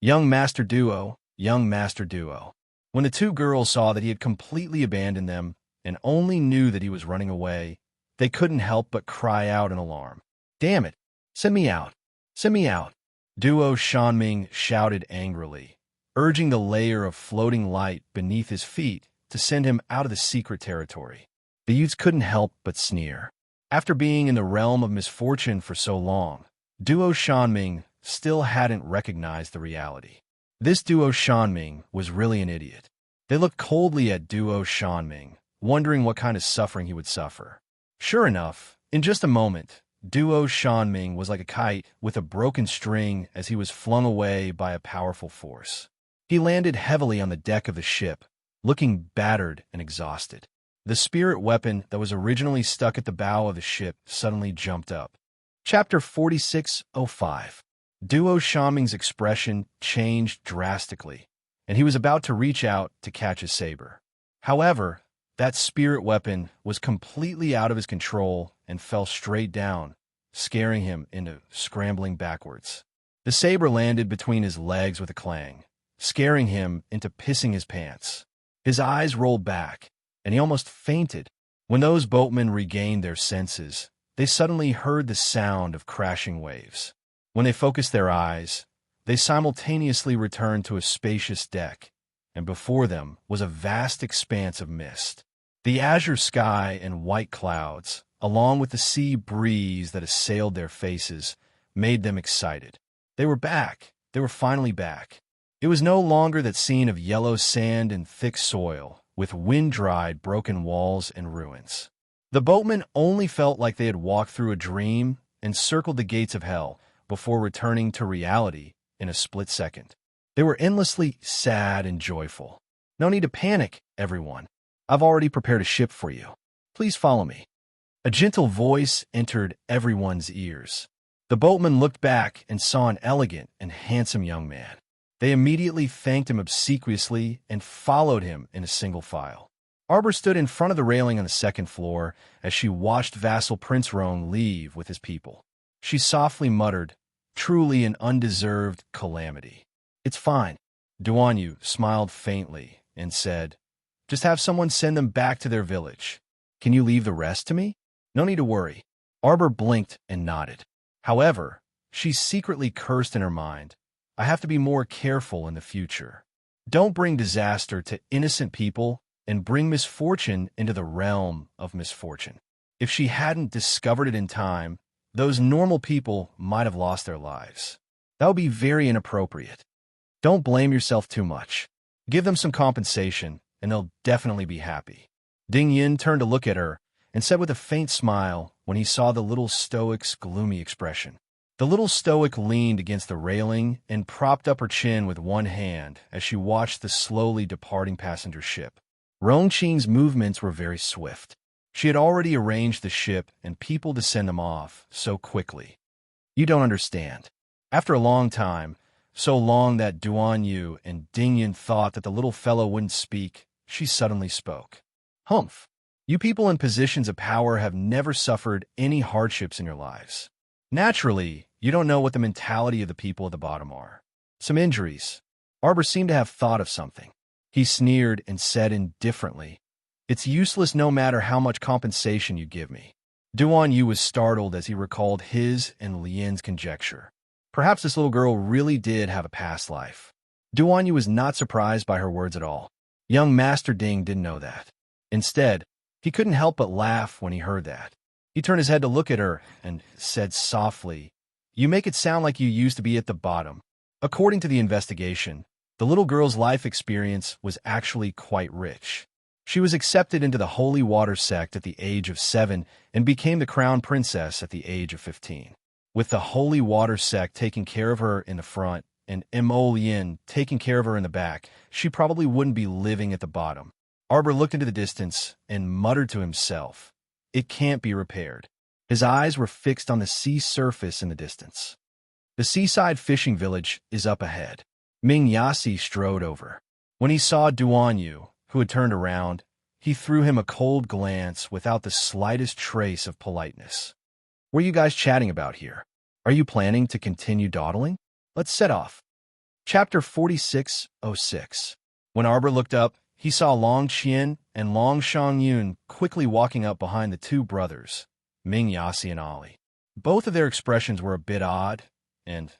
Young Master Duo, young Master Duo. When the two girls saw that he had completely abandoned them and only knew that he was running away, they couldn't help but cry out in alarm. "Damn it! Send me out! Send me out!" Duo Shanming shouted angrily, urging the layer of floating light beneath his feet to send him out of the secret territory. The youths couldn't help but sneer. After being in the realm of misfortune for so long, Duo Shanming still hadn't recognized the reality. This Duo Shanming was really an idiot. They looked coldly at Duo Shanming, wondering what kind of suffering he would suffer. Sure enough, in just a moment, Duo Shanming was like a kite with a broken string as he was flung away by a powerful force. He landed heavily on the deck of the ship, looking battered and exhausted. The spirit weapon that was originally stuck at the bow of the ship suddenly jumped up. Chapter 4605. Duo Shanming's expression changed drastically, and he was about to reach out to catch his saber. However, that spirit weapon was completely out of his control and fell straight down, scaring him into scrambling backwards. The saber landed between his legs with a clang, scaring him into pissing his pants. His eyes rolled back, and he almost fainted. When those boatmen regained their senses, they suddenly heard the sound of crashing waves. When they focused their eyes, they simultaneously returned to a spacious deck, and before them was a vast expanse of mist. The azure sky and white clouds, along with the sea breeze that assailed their faces, made them excited. They were back. They were finally back. It was no longer that scene of yellow sand and thick soil, with wind-dried broken walls and ruins. The boatmen only felt like they had walked through a dream and circled the gates of hell before returning to reality in a split second. They were endlessly sad and joyful. "No need to panic, everyone. I've already prepared a ship for you. Please follow me." A gentle voice entered everyone's ears. The boatmen looked back and saw an elegant and handsome young man. They immediately thanked him obsequiously and followed him in a single file. Arbor stood in front of the railing on the second floor as she watched vassal Prince Roan leave with his people. She softly muttered, "Truly an undeserved calamity." "It's fine." Duanyu smiled faintly and said, "Just have someone send them back to their village. Can you leave the rest to me?" "No need to worry." Arbor blinked and nodded. However, she secretly cursed in her mind, "I have to be more careful in the future. Don't bring disaster to innocent people and bring misfortune into the realm of misfortune." If she hadn't discovered it in time, those normal people might have lost their lives. That would be very inappropriate. Don't blame yourself too much. Give them some compensation, and they'll definitely be happy. Ding Yin turned to look at her and said with a faint smile when he saw the little stoic's gloomy expression. The little stoic leaned against the railing and propped up her chin with one hand as she watched the slowly departing passenger ship. Rongqing's movements were very swift. She had already arranged the ship and people to send them off so quickly. "You don't understand." After a long time, so long that Duanyu and Dingyan thought that the little fellow wouldn't speak, she suddenly spoke. "Humph. You people in positions of power have never suffered any hardships in your lives. Naturally, you don't know what the mentality of the people at the bottom are. Some injuries." Arbor seemed to have thought of something. He sneered and said indifferently, "It's useless no matter how much compensation you give me." Duanyu was startled as he recalled his and Lian's conjecture. Perhaps this little girl really did have a past life. Duanyu was not surprised by her words at all. Young Master Ding didn't know that. Instead, he couldn't help but laugh when he heard that. He turned his head to look at her and said softly, "You make it sound like you used to be at the bottom." According to the investigation, the little girl's life experience was actually quite rich. She was accepted into the Holy Water sect at the age of 7 and became the crown princess at the age of 15. With the Holy Water sect taking care of her in the front and Mo Yin taking care of her in the back, she probably wouldn't be living at the bottom. Arbor looked into the distance and muttered to himself, "It can't be repaired." His eyes were fixed on the sea surface in the distance. The seaside fishing village is up ahead. Ming Yasi strode over. When he saw Duan Yu, who had turned around, he threw him a cold glance without the slightest trace of politeness. "What are you guys chatting about here? Are you planning to continue dawdling? Let's set off." Chapter 46:06. When Arbor looked up, he saw Long Qian and Long Shangyun quickly walking up behind the two brothers, Ming Yasi and Ali. Both of their expressions were a bit odd, and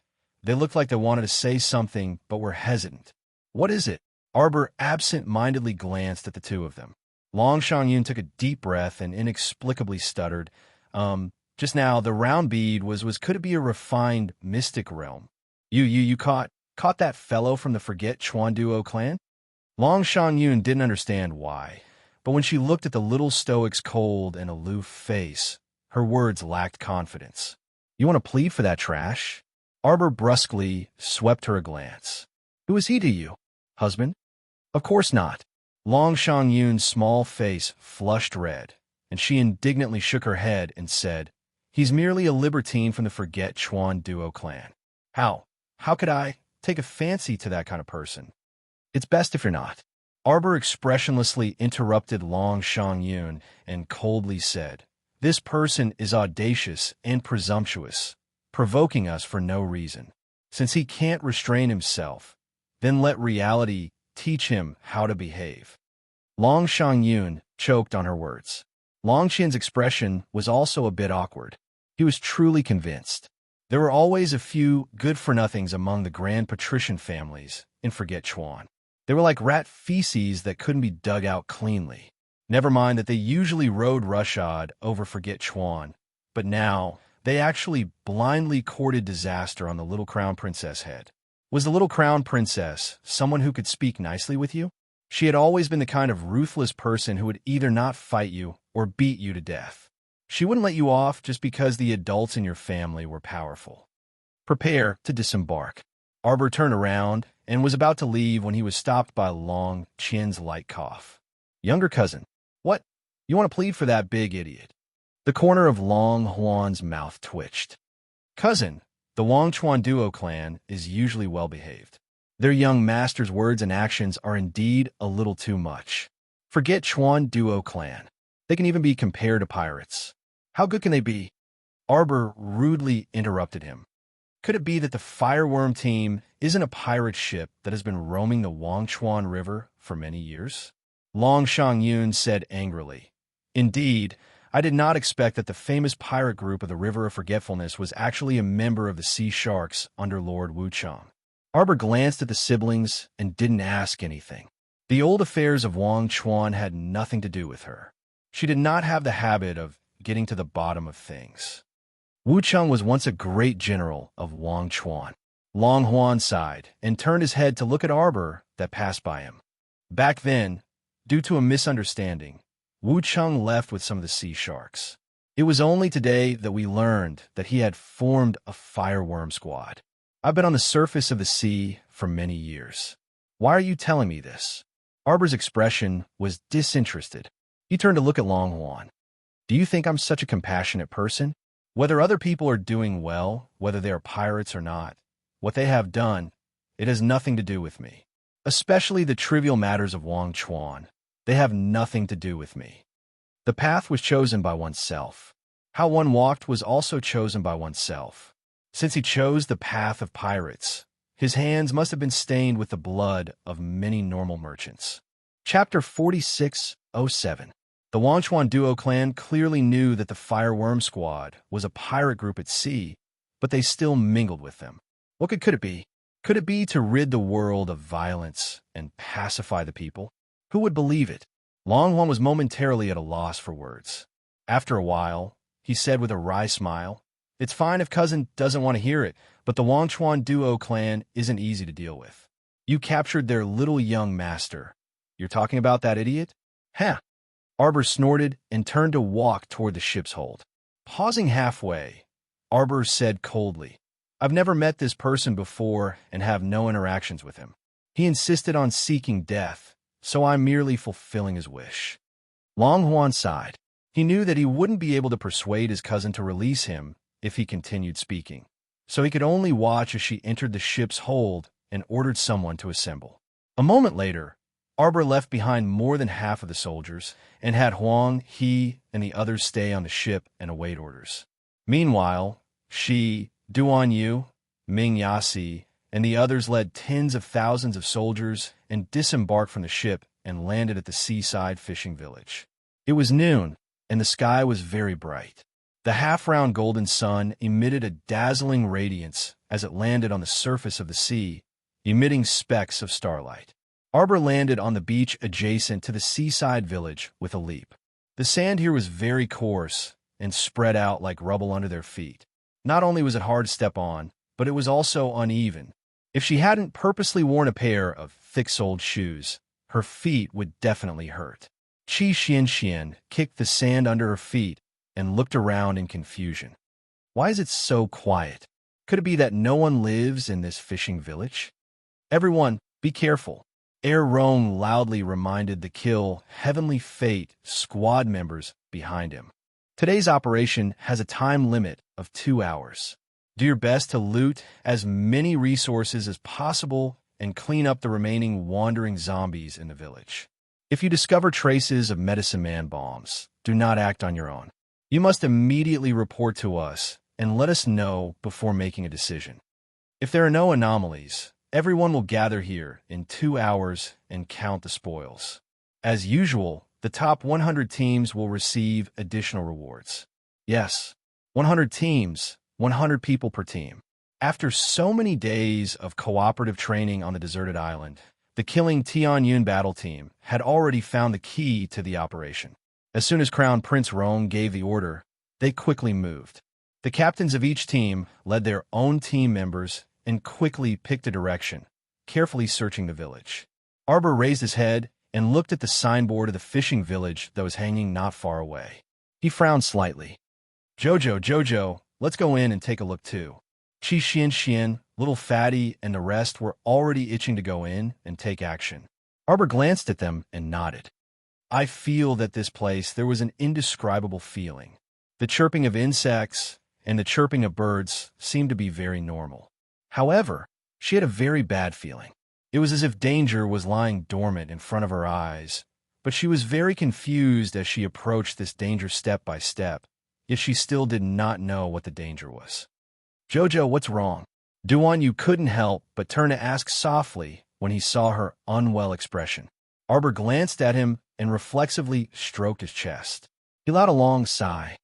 they looked like they wanted to say something but were hesitant. "What is it?" Arbor absent-mindedly glanced at the two of them. Long Shangyun took a deep breath and inexplicably stuttered, Just now, the round bead could it be a refined mystic realm? You caught that fellow from the Forget Chuan Duo clan?" Long Shangyun didn't understand why, but when she looked at the little stoic's cold and aloof face, her words lacked confidence. "You want to plead for that trash?" Arbor brusquely swept her a glance. "Who is he to you? Husband?" "Of course not." Long Shangyun's small face flushed red, and she indignantly shook her head and said, "He's merely a libertine from the Forget Chuan Duo clan." How could I take a fancy to that kind of person?" "It's best if you're not." Arbor expressionlessly interrupted Long Shangyun and coldly said, "This person is audacious and presumptuous, provoking us for no reason. Since he can't restrain himself, then let reality teach him how to behave." Long Shangyun choked on her words. Long Qian's expression was also a bit awkward. He was truly convinced. There were always a few good-for-nothings among the grand patrician families in Forget Chuan. They were like rat feces that couldn't be dug out cleanly. Never mind that they usually rode roughshod over Forget Chuan, but now they actually blindly courted disaster on the little crown princess head. Was the little crown princess someone who could speak nicely with you? She had always been the kind of ruthless person who would either not fight you or beat you to death. She wouldn't let you off just because the adults in your family were powerful. Prepare to disembark. Arbor turned around and was about to leave when he was stopped by Long Qian's light cough. "Younger cousin, what? You want to plead for that big idiot?" The corner of Long Huan's mouth twitched. "Cousin, the Wang Chuan Duo clan is usually well-behaved. Their young master's words and actions are indeed a little too much. Forget Chuan Duo clan. They can even be compared to pirates. How good can they be?" Arbor rudely interrupted him. Could it be that the Fireworm team isn't a pirate ship that has been roaming the Wangchuan River for many years? Long Shangyun said angrily, "Indeed, I did not expect that the famous pirate group of the River of Forgetfulness was actually a member of the Sea Sharks under Lord Wuchang." Arbor glanced at the siblings and didn't ask anything. The old affairs of Wangchuan had nothing to do with her. She did not have the habit of getting to the bottom of things. Wuchang was once a great general of Wangchuan. Long Huan sighed and turned his head to look at Arbor that passed by him. Back then, due to a misunderstanding, Wuchang left with some of the sea sharks. It was only today that we learned that he had formed a fireworm squad. I've been on the surface of the sea for many years. Why are you telling me this? Arbor's expression was disinterested. He turned to look at Long Huan. Do you think I'm such a compassionate person? Whether other people are doing well, whether they are pirates or not, what they have done, it has nothing to do with me. Especially the trivial matters of Wangchuan. They have nothing to do with me. The path was chosen by oneself. How one walked was also chosen by oneself. Since he chose the path of pirates, his hands must have been stained with the blood of many normal merchants. Chapter 46:07. The Wangchuan Duo clan clearly knew that the Fireworm Squad was a pirate group at sea, but they still mingled with them. What could it be? Could it be to rid the world of violence and pacify the people? Who would believe it? Long Huan was momentarily at a loss for words. After a while, he said with a wry smile, "It's fine if cousin doesn't want to hear it, but the Wangchuan Duo clan isn't easy to deal with. You captured their little young master. You're talking about that idiot? "Huh." Arbor snorted and turned to walk toward the ship's hold. Pausing halfway, Arbor said coldly, "I've never met this person before and have no interactions with him. He insisted on seeking death, so I'm merely fulfilling his wish." Long Huan sighed. He knew that he wouldn't be able to persuade his cousin to release him if he continued speaking, so he could only watch as she entered the ship's hold and ordered someone to assemble. A moment later, Arbor left behind more than half of the soldiers and had Huang, he, and the others stay on the ship and await orders. Meanwhile, she, Duan Yu, Ming Yasi, and the others led tens of thousands of soldiers and disembarked from the ship and landed at the seaside fishing village. It was noon, and the sky was very bright. The half-round golden sun emitted a dazzling radiance as it landed on the surface of the sea, emitting specks of starlight. Arbor landed on the beach adjacent to the seaside village with a leap. The sand here was very coarse and spread out like rubble under their feet. Not only was it hard to step on, but it was also uneven. If she hadn't purposely worn a pair of thick-soled shoes, her feet would definitely hurt. Qi Xianxian kicked the sand under her feet and looked around in confusion. Why is it so quiet? Could it be that no one lives in this fishing village? "Everyone, be careful," Er Rong loudly reminded the Kill Heavenly Fate squad members behind him. "Today's operation has a time limit of 2 hours. Do your best to loot as many resources as possible and clean up the remaining wandering zombies in the village. If you discover traces of Medicine Man bombs, do not act on your own. You must immediately report to us and let us know before making a decision. If there are no anomalies, everyone will gather here in 2 hours and count the spoils. As usual, the top 100 teams will receive additional rewards." Yes, 100 teams, 100 people per team. After so many days of cooperative training on the deserted island, the Killing Tianyun battle team had already found the key to the operation. As soon as Crown Prince Rong gave the order, they quickly moved. The captains of each team led their own team members and quickly picked a direction, carefully searching the village. Arbor raised his head and looked at the signboard of the fishing village that was hanging not far away. He frowned slightly. Jojo, let's go in and take a look too." Qi Xianxian, Little Fatty, and the rest were already itching to go in and take action. Arbor glanced at them and nodded. "I feel that this place there was an indescribable feeling. The chirping of insects and the chirping of birds seemed to be very normal. However, she had a very bad feeling. It was as if danger was lying dormant in front of her eyes, but she was very confused as she approached this danger step by step, yet she still did not know what the danger was. "Jojo, what's wrong?" Duan Yu couldn't help but turn to ask softly when he saw her unwell expression. Arbor glanced at him and reflexively stroked his chest. He let out a long sigh.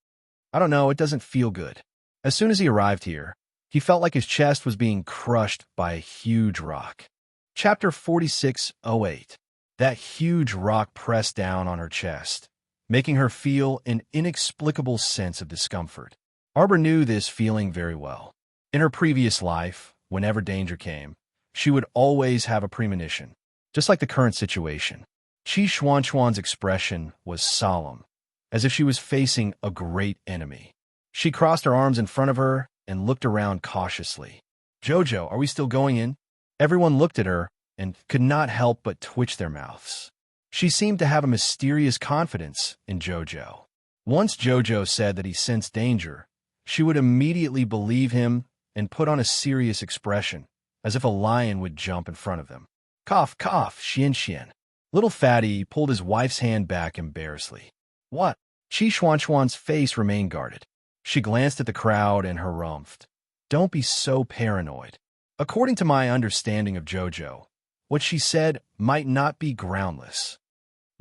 "I don't know, it doesn't feel good." As soon as he arrived here, he felt like his chest was being crushed by a huge rock. Chapter 4608. That huge rock pressed down on her chest, making her feel an inexplicable sense of discomfort. Arbor knew this feeling very well. In her previous life, whenever danger came, she would always have a premonition, just like the current situation. Qi Xuanchuan's expression was solemn, as if she was facing a great enemy. She crossed her arms in front of her and looked around cautiously. "Jojo, are we still going in?" Everyone looked at her and could not help but twitch their mouths. She seemed to have a mysterious confidence in Jojo. Once Jojo said that he sensed danger, she would immediately believe him and put on a serious expression, as if a lion would jump in front of them. "Cough, cough, Xian." Little Fatty pulled his wife's hand back embarrassedly. "What?" Qi Xuanchuan's face remained guarded. She glanced at the crowd and harumphed. "Don't be so paranoid. According to my understanding of Jojo, what she said might not be groundless."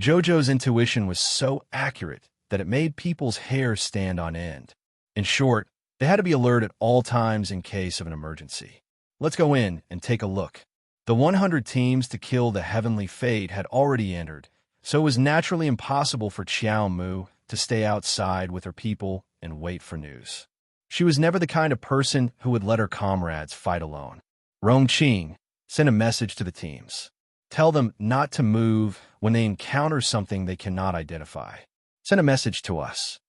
Jojo's intuition was so accurate that it made people's hair stand on end. In short, they had to be alert at all times in case of an emergency. "Let's go in and take a look." The 100 teams to kill the Heavenly Fate had already entered, so it was naturally impossible for Qiao Mu to stay outside with her people and wait for news. She was never the kind of person who would let her comrades fight alone. Rong Qing sent a message to the teams. Tell them not to move when they encounter something they cannot identify. Send a message to us."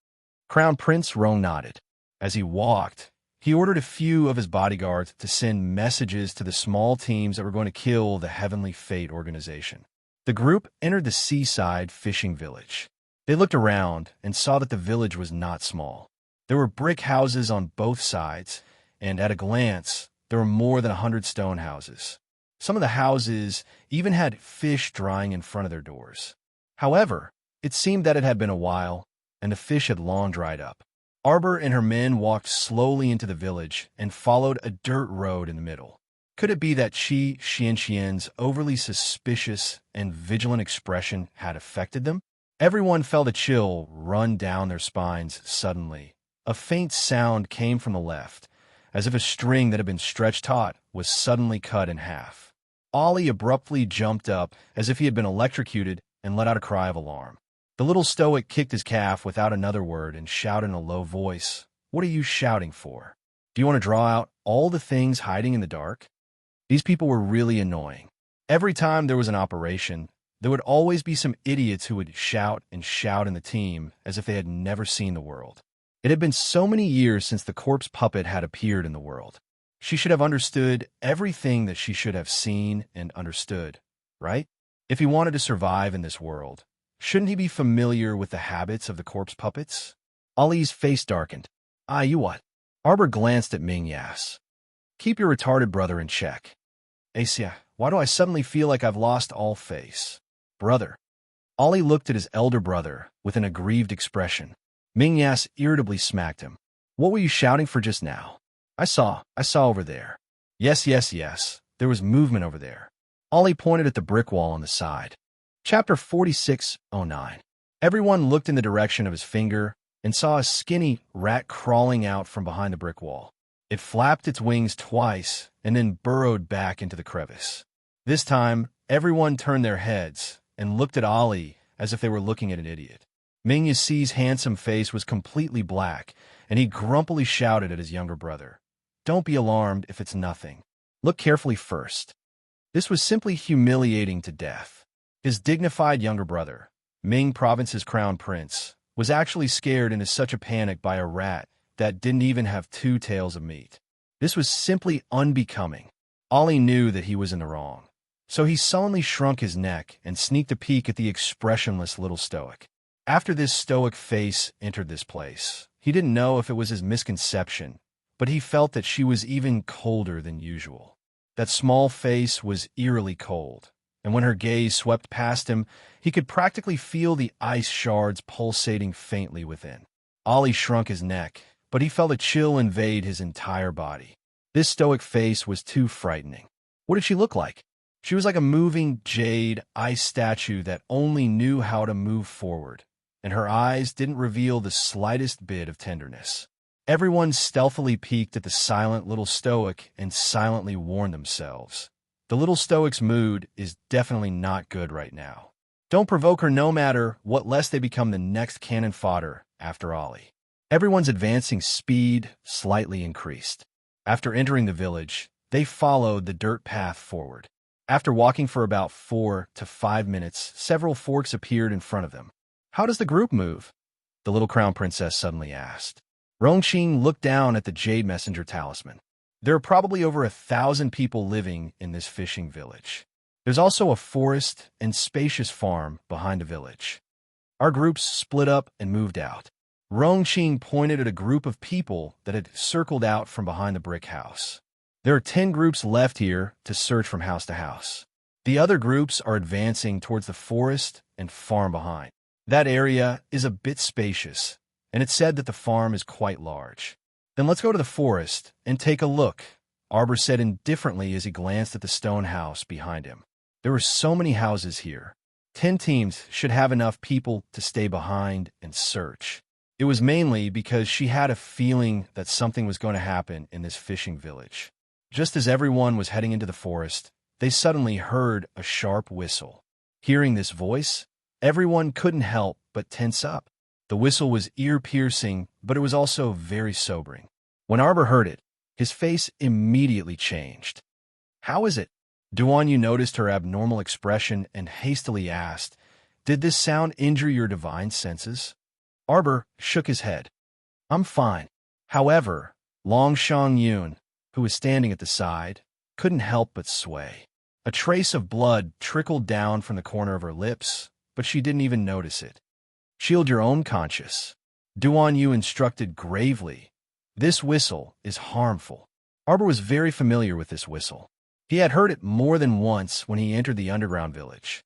Crown Prince Rong nodded. As he walked, he ordered a few of his bodyguards to send messages to the small teams that were going to kill the Heavenly Fate organization. The group entered the seaside fishing village. They looked around and saw that the village was not small. There were brick houses on both sides, and at a glance, there were more than 100 stone houses. Some of the houses even had fish drying in front of their doors. However, it seemed that it had been a while, and the fish had long dried up. Arbor and her men walked slowly into the village and followed a dirt road in the middle. Could it be that Qi Xianxian's overly suspicious and vigilant expression had affected them? Everyone felt a chill run down their spines suddenly. A faint sound came from the left, as if a string that had been stretched taut was suddenly cut in half. Ollie abruptly jumped up as if he had been electrocuted and let out a cry of alarm. The little stoic kicked his calf without another word and shouted in a low voice, "What are you shouting for? Do you want to draw out all the things hiding in the dark?" These people were really annoying. Every time there was an operation, there would always be some idiots who would shout and shout in the team as if they had never seen the world. It had been so many years since the corpse puppet had appeared in the world. She should have understood everything that she should have seen and understood, right? If he wanted to survive in this world, shouldn't he be familiar with the habits of the corpse puppets? Ollie's face darkened. You what? Arbor glanced at Ming Yas. "Keep your retarded brother in check." "Asia, why do I suddenly feel like I've lost all face?" "Brother." Ollie looked at his elder brother with an aggrieved expression. Ming Yas irritably smacked him. "What were you shouting for just now?" I saw over there." Yes. There was movement over there." Ollie pointed at the brick wall on the side. Chapter 46:09. Everyone looked in the direction of his finger and saw a skinny rat crawling out from behind the brick wall. It flapped its wings twice and then burrowed back into the crevice. This time, everyone turned their heads and looked at Ollie as if they were looking at an idiot. Ming Yasi's handsome face was completely black, and he grumpily shouted at his younger brother, "Don't be alarmed if it's nothing. Look carefully first." This was simply humiliating to death. His dignified younger brother, Ming Province's crown prince, was actually scared into such a panic by a rat that didn't even have 2 tails of meat. This was simply unbecoming. Ollie knew that he was in the wrong, so he sullenly shrunk his neck and sneaked a peek at the expressionless little stoic. After this stoic face entered this place, he didn't know if it was his misconception, but he felt that she was even colder than usual. That small face was eerily cold, and when her gaze swept past him, he could practically feel the ice shards pulsating faintly within. Ollie shrunk his neck, but he felt a chill invade his entire body. This stoic face was too frightening. What did she look like? She was like a moving jade ice statue that only knew how to move forward, and her eyes didn't reveal the slightest bit of tenderness. Everyone stealthily peeked at the silent little stoic and silently warned themselves. The little stoic's mood is definitely not good right now. Don't provoke her no matter what, lest they become the next cannon fodder after Ollie. Everyone's advancing speed slightly increased. After entering the village, they followed the dirt path forward. After walking for about 4 to 5 minutes, several forks appeared in front of them. "How does the group move?" the little crown princess suddenly asked. Rongqing looked down at the Jade Messenger talisman. There are probably over 1,000 people living in this fishing village. There's also a forest and spacious farm behind the village. Our groups split up and moved out. Rongqing pointed at a group of people that had circled out from behind the brick house. There are 10 groups left here to search from house to house. The other groups are advancing towards the forest and farm behind. That area is a bit spacious, and it's said that the farm is quite large. "Then let's go to the forest and take a look," Arbor said indifferently as he glanced at the stone house behind him. There were so many houses here. 10 teams should have enough people to stay behind and search. It was mainly because she had a feeling that something was going to happen in this fishing village. Just as everyone was heading into the forest, they suddenly heard a sharp whistle. Hearing this voice, everyone couldn't help but tense up. The whistle was ear-piercing, but it was also very sobering. When Arbor heard it, his face immediately changed. "How is it? Duan Yu noticed her abnormal expression and hastily asked, "Did this sound injure your divine senses?" Arbor shook his head. "I'm fine." However, Long Shang Yun, who was standing at the side, couldn't help but sway. A trace of blood trickled down from the corner of her lips, but she didn't even notice it. "Shield your own conscience," Duan Yu instructed gravely. "This whistle is harmful." Arbor was very familiar with this whistle. He had heard it more than once when he entered the underground village.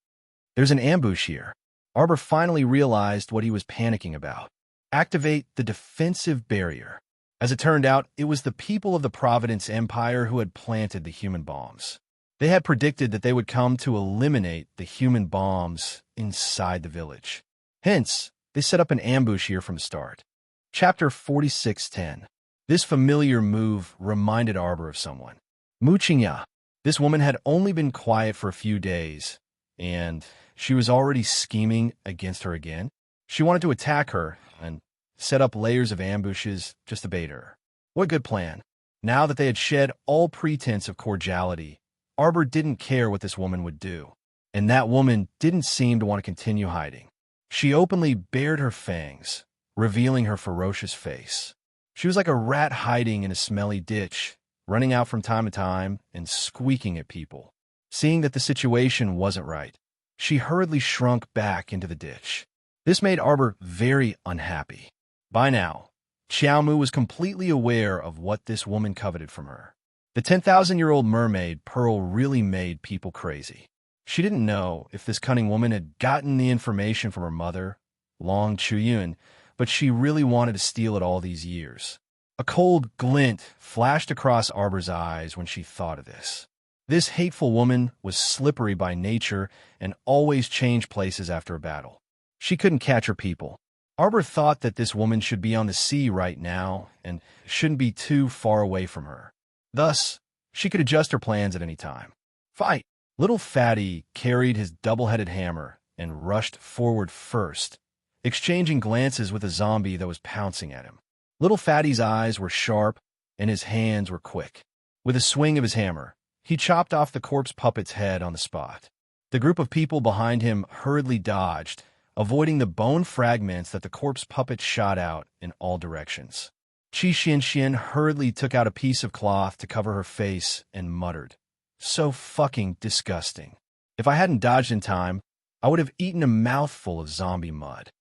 "There's an ambush here." Arbor finally realized what he was panicking about. Activate the defensive barrier. As it turned out, it was the people of the Providence Empire who had planted the human bombs. They had predicted that they would come to eliminate the human bombs inside the village. Hence, they set up an ambush here from the start. Chapter 46:10. This familiar move reminded Arbor of someone. Mu Qingya. This woman had only been quiet for a few days, and she was already scheming against her again. She wanted to attack her and set up layers of ambushes just to bait her. What good plan? Now that they had shed all pretense of cordiality, Arbor didn't care what this woman would do, and that woman didn't seem to want to continue hiding. She openly bared her fangs, revealing her ferocious face. She was like a rat hiding in a smelly ditch, running out from time to time and squeaking at people. Seeing that the situation wasn't right, she hurriedly shrunk back into the ditch. This made Arbor very unhappy. By now, Xiaomu was completely aware of what this woman coveted from her. The 10,000-year-old mermaid Pearl really made people crazy. She didn't know if this cunning woman had gotten the information from her mother, Long Chuyun, but she really wanted to steal it all these years. A cold glint flashed across Arbor's eyes when she thought of this. This hateful woman was slippery by nature and always changed places after a battle. She couldn't catch her people. Arbor thought that this woman should be on the sea right now and shouldn't be too far away from her. Thus, she could adjust her plans at any time. Fight! Little Fatty carried his double-headed hammer and rushed forward first, exchanging glances with a zombie that was pouncing at him. Little Fatty's eyes were sharp and his hands were quick. With a swing of his hammer, he chopped off the corpse puppet's head on the spot. The group of people behind him hurriedly dodged, avoiding the bone fragments that the corpse puppet shot out in all directions. Qi Xianxian hurriedly took out a piece of cloth to cover her face and muttered, "So fucking disgusting. If I hadn't dodged in time, I would have eaten a mouthful of zombie mud."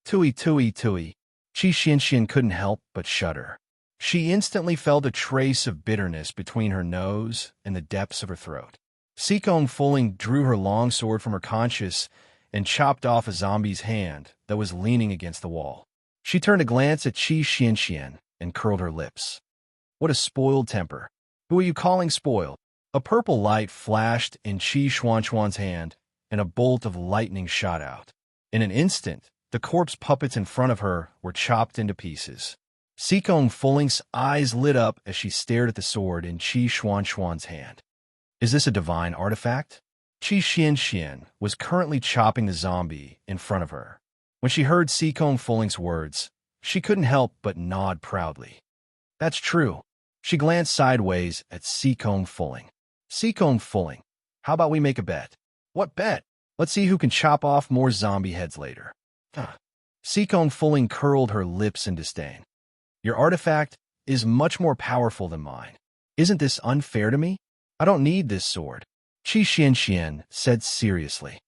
Tui, tui, tui. Qi Xianxian couldn't help but shudder. She instantly felt a trace of bitterness between her nose and the depths of her throat. Sikong Fuling drew her long sword from her conscience and chopped off a zombie's hand that was leaning against the wall. She turned a glance at Qi Xianxian and curled her lips. What a spoiled temper. Who are you calling spoiled? A purple light flashed in Qi Xuanquan's hand, and a bolt of lightning shot out. In an instant, the corpse puppets in front of her were chopped into pieces. Sikong Fuling's eyes lit up as she stared at the sword in Qi Xuanquan's hand. Is this a divine artifact? Qi Xianxian was currently chopping the zombie in front of her. When she heard Sikong Fuling's words, she couldn't help but nod proudly. That's true. She glanced sideways at Sikong Fuling. Sikong Fuling, how about we make a bet? What bet? Let's see who can chop off more zombie heads later. Sikong Fuling curled her lips in disdain. Your artifact is much more powerful than mine. Isn't this unfair to me? I don't need this sword. Qi Xianxian said seriously.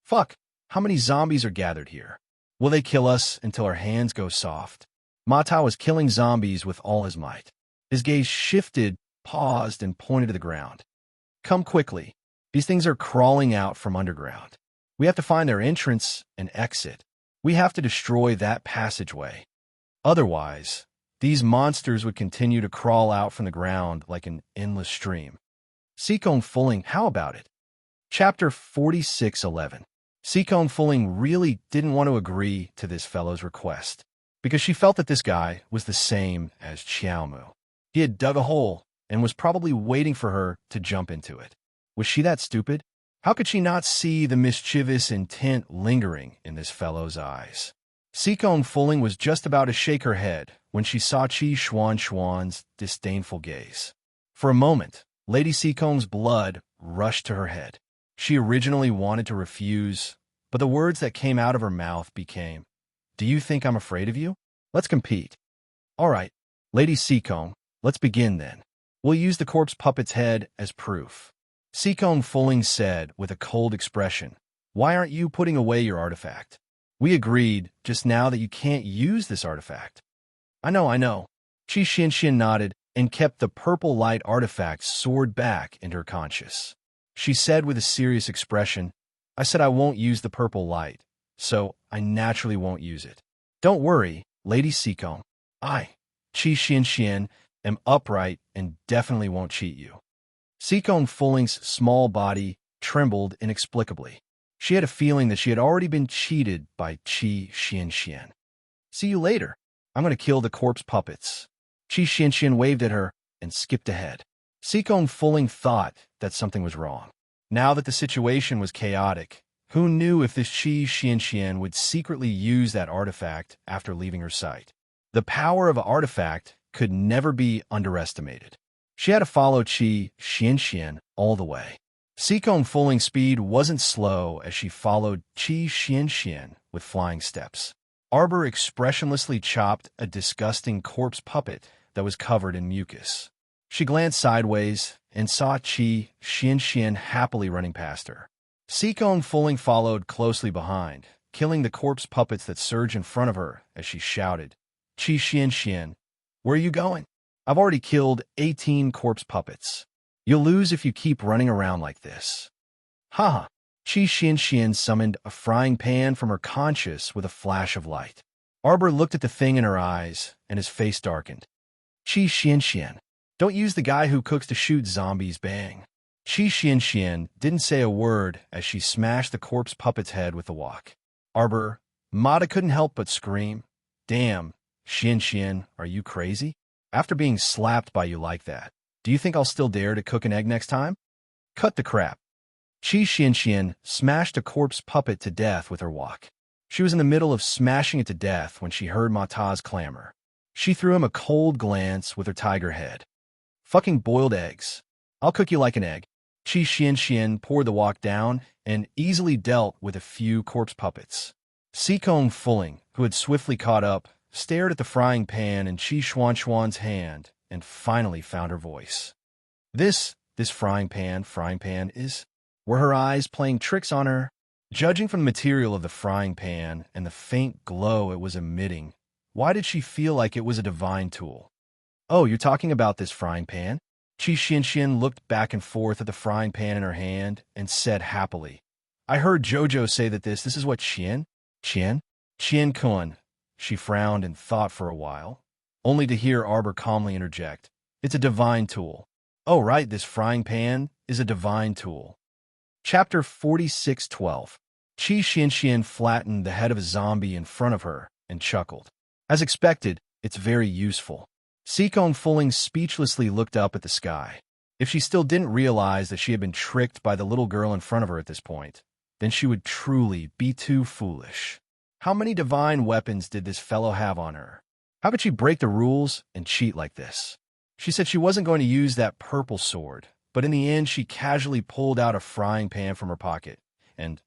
Fuck, how many zombies are gathered here? Will they kill us until our hands go soft? Ma Tao was killing zombies with all his might. His gaze shifted, paused, and pointed to the ground. Come quickly. These things are crawling out from underground. We have to find their entrance and exit. We have to destroy that passageway. Otherwise, these monsters would continue to crawl out from the ground like an endless stream. Sikong Fuling, how about it? Chapter 46:11. Sikong Fuling really didn't want to agree to this fellow's request, because she felt that this guy was the same as Xiaomu. He had dug a hole and was probably waiting for her to jump into it. Was she that stupid? How could she not see the mischievous intent lingering in this fellow's eyes? Sikong Fuling was just about to shake her head when she saw Qi Xuanquan's disdainful gaze. For a moment, Lady Sikong's blood rushed to her head. She originally wanted to refuse, but the words that came out of her mouth became, "Do you think I'm afraid of you? Let's compete." "All right, Lady Seacombe, let's begin then. We'll use the corpse puppet's head as proof." Seacombe Fulling said with a cold expression, "Why aren't you putting away your artifact? We agreed just now that you can't use this artifact." I know. Qi Xianxian nodded and kept the purple light artifact soared back into her conscious. She said with a serious expression, "I said I won't use the purple light, so I naturally won't use it. Don't worry, Lady Seacombe. I, Qi Xianxian, am upright and definitely won't cheat you." Seacombe Fulling's small body trembled inexplicably. She had a feeling that she had already been cheated by Qi Xianxian. "See you later. I'm going to kill the corpse puppets." Qi Xianxian waved at her and skipped ahead. Seacombe Fulling thought that something was wrong. Now that the situation was chaotic, who knew if this Qi Xianxian would secretly use that artifact after leaving her sight? The power of an artifact could never be underestimated. She had to follow Qi Xianxian all the way. Seacombe Fulling's speed wasn't slow as she followed Qi Xianxian with flying steps. Arbor expressionlessly chopped a disgusting corpse puppet that was covered in mucus. She glanced sideways and saw Qi Xianxian happily running past her. Seacombe Fulling followed closely behind, killing the corpse puppets that surged in front of her as she shouted, "Qi Xianxian, where are you going? I've already killed 18 corpse puppets. You'll lose if you keep running around like this." "Haha." Qi Xianxian summoned a frying pan from her conscious with a flash of light. Arbor looked at the thing in her eyes, and his face darkened. "Qi Xianxian, don't use the guy who cooks to shoot zombies, bang." Qi Xianxian didn't say a word as she smashed the corpse puppet's head with the wok. Arbor, Mata couldn't help but scream, "Damn, Xianxian, are you crazy? After being slapped by you like that, do you think I'll still dare to cook an egg next time? Cut the crap." Qi Xianxian smashed a corpse puppet to death with her wok. She was in the middle of smashing it to death when she heard Mata's clamor. She threw him a cold glance with her tiger head. "Fucking boiled eggs. I'll cook you like an egg." Qi Xianxian poured the wok down and easily dealt with a few corpse puppets. Seacombe Fulling, who had swiftly caught up, stared at the frying pan in Qi Xuanxuan's hand and finally found her voice. This frying pan is... Were her eyes playing tricks on her? Judging from the material of the frying pan and the faint glow it was emitting, why did she feel like it was a divine tool? "Oh, you're talking about this frying pan?" Qi Xianxian looked back and forth at the frying pan in her hand and said happily, "I heard Jojo say that this is what Qian Kun." She frowned and thought for a while, only to hear Arbor calmly interject, "It's a divine tool." "Oh, right, this frying pan is a divine tool." Chapter 46:12. Qi Xianxian flattened the head of a zombie in front of her and chuckled. "As expected, it's very useful." Seacombe Fulling speechlessly looked up at the sky. If she still didn't realize that she had been tricked by the little girl in front of her at this point, then she would truly be too foolish. How many divine weapons did this fellow have on her? How could she break the rules and cheat like this? She said she wasn't going to use that purple sword, but in the end she casually pulled out a frying pan from her pocket, and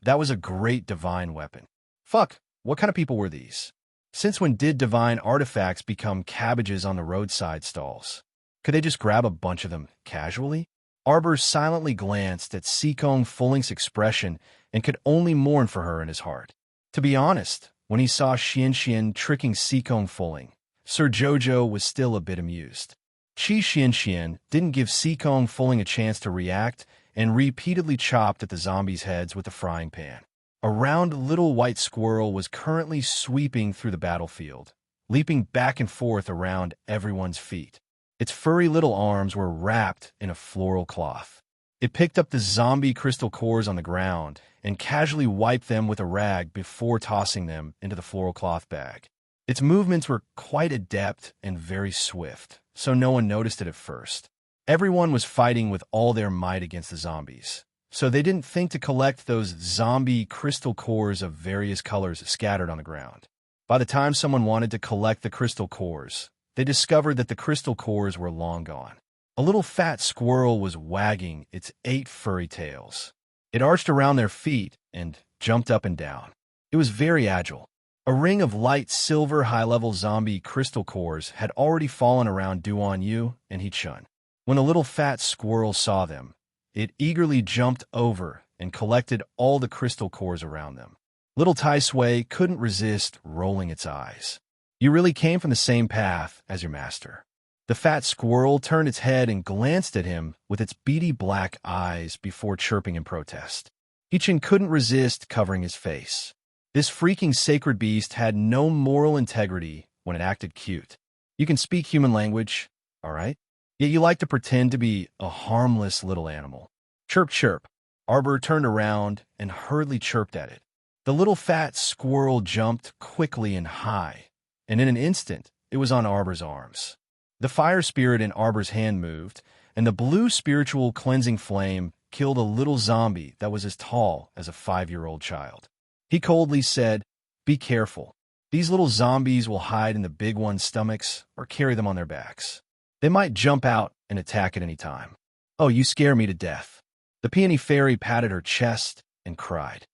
that was a great divine weapon. Fuck, what kind of people were these? Since when did divine artifacts become cabbages on the roadside stalls? Could they just grab a bunch of them casually? Arbor silently glanced at Seacombe Fulling's expression and could only mourn for her in his heart. To be honest, when he saw Xianxian tricking Seacombe Fulling, Sir Jojo was still a bit amused. Qi Xianxian didn't give Seacombe Fulling a chance to react and repeatedly chopped at the zombies' heads with the frying pan. A round little white squirrel was currently sweeping through the battlefield, leaping back and forth around everyone's feet. Its furry little arms were wrapped in a floral cloth. It picked up the zombie crystal cores on the ground and casually wiped them with a rag before tossing them into the floral cloth bag. Its movements were quite adept and very swift, so no one noticed it at first. Everyone was fighting with all their might against the zombies, so they didn't think to collect those zombie crystal cores of various colors scattered on the ground. By the time someone wanted to collect the crystal cores, they discovered that the crystal cores were long gone. A little fat squirrel was wagging its 8 furry tails. It arched around their feet and jumped up and down. It was very agile. A ring of light silver high-level zombie crystal cores had already fallen around Duan Yu and He-chun. When the little fat squirrel saw them, it eagerly jumped over and collected all the crystal cores around them. Little Tai Sui couldn't resist rolling its eyes. You really came from the same path as your master. The fat squirrel turned its head and glanced at him with its beady black eyes before chirping in protest. He-chun couldn't resist covering his face. This freaking sacred beast had no moral integrity when it acted cute. You can speak human language, all right? Yet you like to pretend to be a harmless little animal. Chirp, chirp. Arbor turned around and hurriedly chirped at it. The little fat squirrel jumped quickly and high, and in an instant, it was on Arbor's arms. The fire spirit in Arbor's hand moved, and the blue spiritual cleansing flame killed a little zombie that was as tall as a 5-year-old child. He coldly said, "Be careful. These little zombies will hide in the big one's stomachs or carry them on their backs. They might jump out and attack at any time." "Oh, you scare me to death." The peony fairy patted her chest and cried.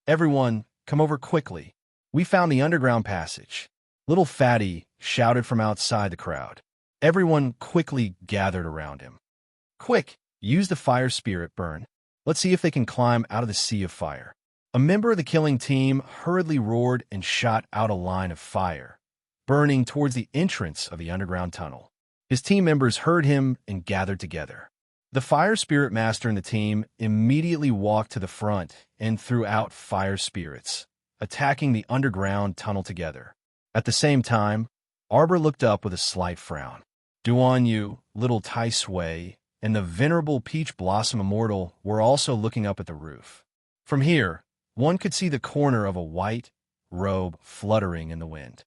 "Everyone, come over quickly. We found the underground passage." Little Fatty shouted from outside the crowd. Everyone quickly gathered around him. "Quick, use the fire spirit burn. Let's see if they can climb out of the sea of fire." A member of the killing team hurriedly roared and shot out a line of fire, burning towards the entrance of the underground tunnel. His team members heard him and gathered together. The fire spirit master and the team immediately walked to the front and threw out fire spirits, attacking the underground tunnel together. At the same time, Arbor looked up with a slight frown. Duan Yu, little Tai Sui, and the venerable Peach Blossom Immortal were also looking up at the roof. From here, one could see the corner of a white robe fluttering in the wind.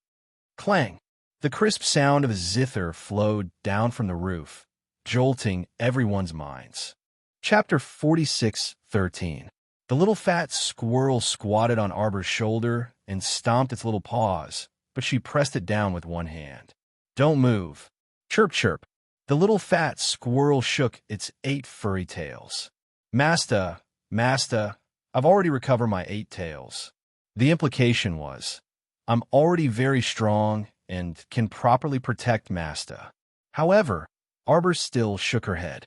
Clang! The crisp sound of a zither flowed down from the roof, jolting everyone's minds. Chapter 46:13. The little fat squirrel squatted on Arbor's shoulder and stomped its little paws, but she pressed it down with one hand. "Don't move." Chirp, chirp. The little fat squirrel shook its 8 furry tails. Master, I've already recovered my 8 tails." The implication was, "I'm already very strong and can properly protect Master." However, Arbor still shook her head.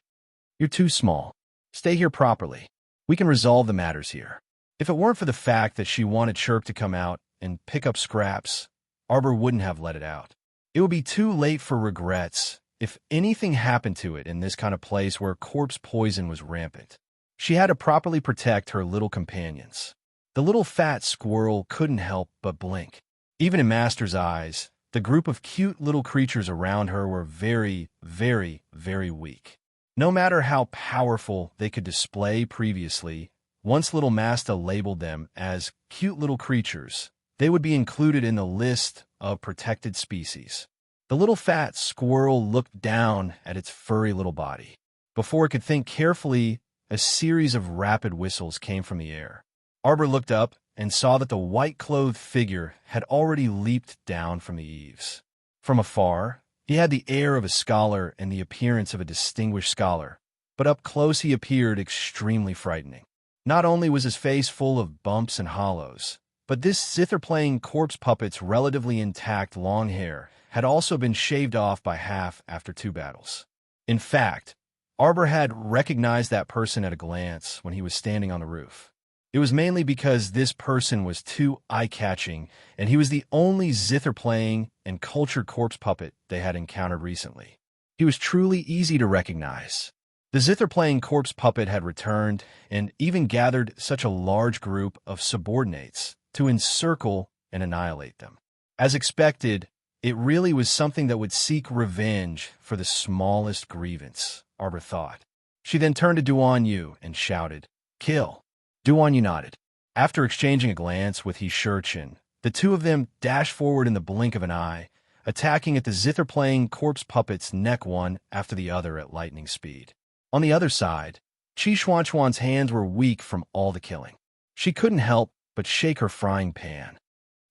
"You're too small. Stay here properly. We can resolve the matters here." If it weren't for the fact that she wanted Chirp to come out and pick up scraps, Arbor wouldn't have let it out. It would be too late for regrets if anything happened to it in this kind of place where corpse poison was rampant. She had to properly protect her little companions. The little fat squirrel couldn't help but blink. Even in Master's eyes, the group of cute little creatures around her were very, very, very weak. No matter how powerful they could display previously, once little Master labeled them as cute little creatures, they would be included in the list of protected species. The little fat squirrel looked down at its furry little body. Before it could think carefully, a series of rapid whistles came from the air. Arbor looked up and saw that the white-clothed figure had already leaped down from the eaves. From afar, he had the air of a scholar and the appearance of a distinguished scholar, but up close he appeared extremely frightening. Not only was his face full of bumps and hollows, but this zither-playing corpse puppet's relatively intact long hair had also been shaved off by half after 2 battles. In fact, Arbor had recognized that person at a glance when he was standing on the roof. It was mainly because this person was too eye-catching, and he was the only zither-playing and cultured corpse puppet they had encountered recently. He was truly easy to recognize. The zither-playing corpse puppet had returned and even gathered such a large group of subordinates to encircle and annihilate them. As expected, it really was something that would seek revenge for the smallest grievance, Arbor thought. She then turned to Duan Yu and shouted, "Kill!" Duan Yu nodded. After exchanging a glance with He-chun, the two of them dashed forward in the blink of an eye, attacking at the zither-playing corpse puppets neck one after the other at lightning speed. On the other side, Chi-chuan-chuan's hands were weak from all the killing. She couldn't help but shake her frying pan.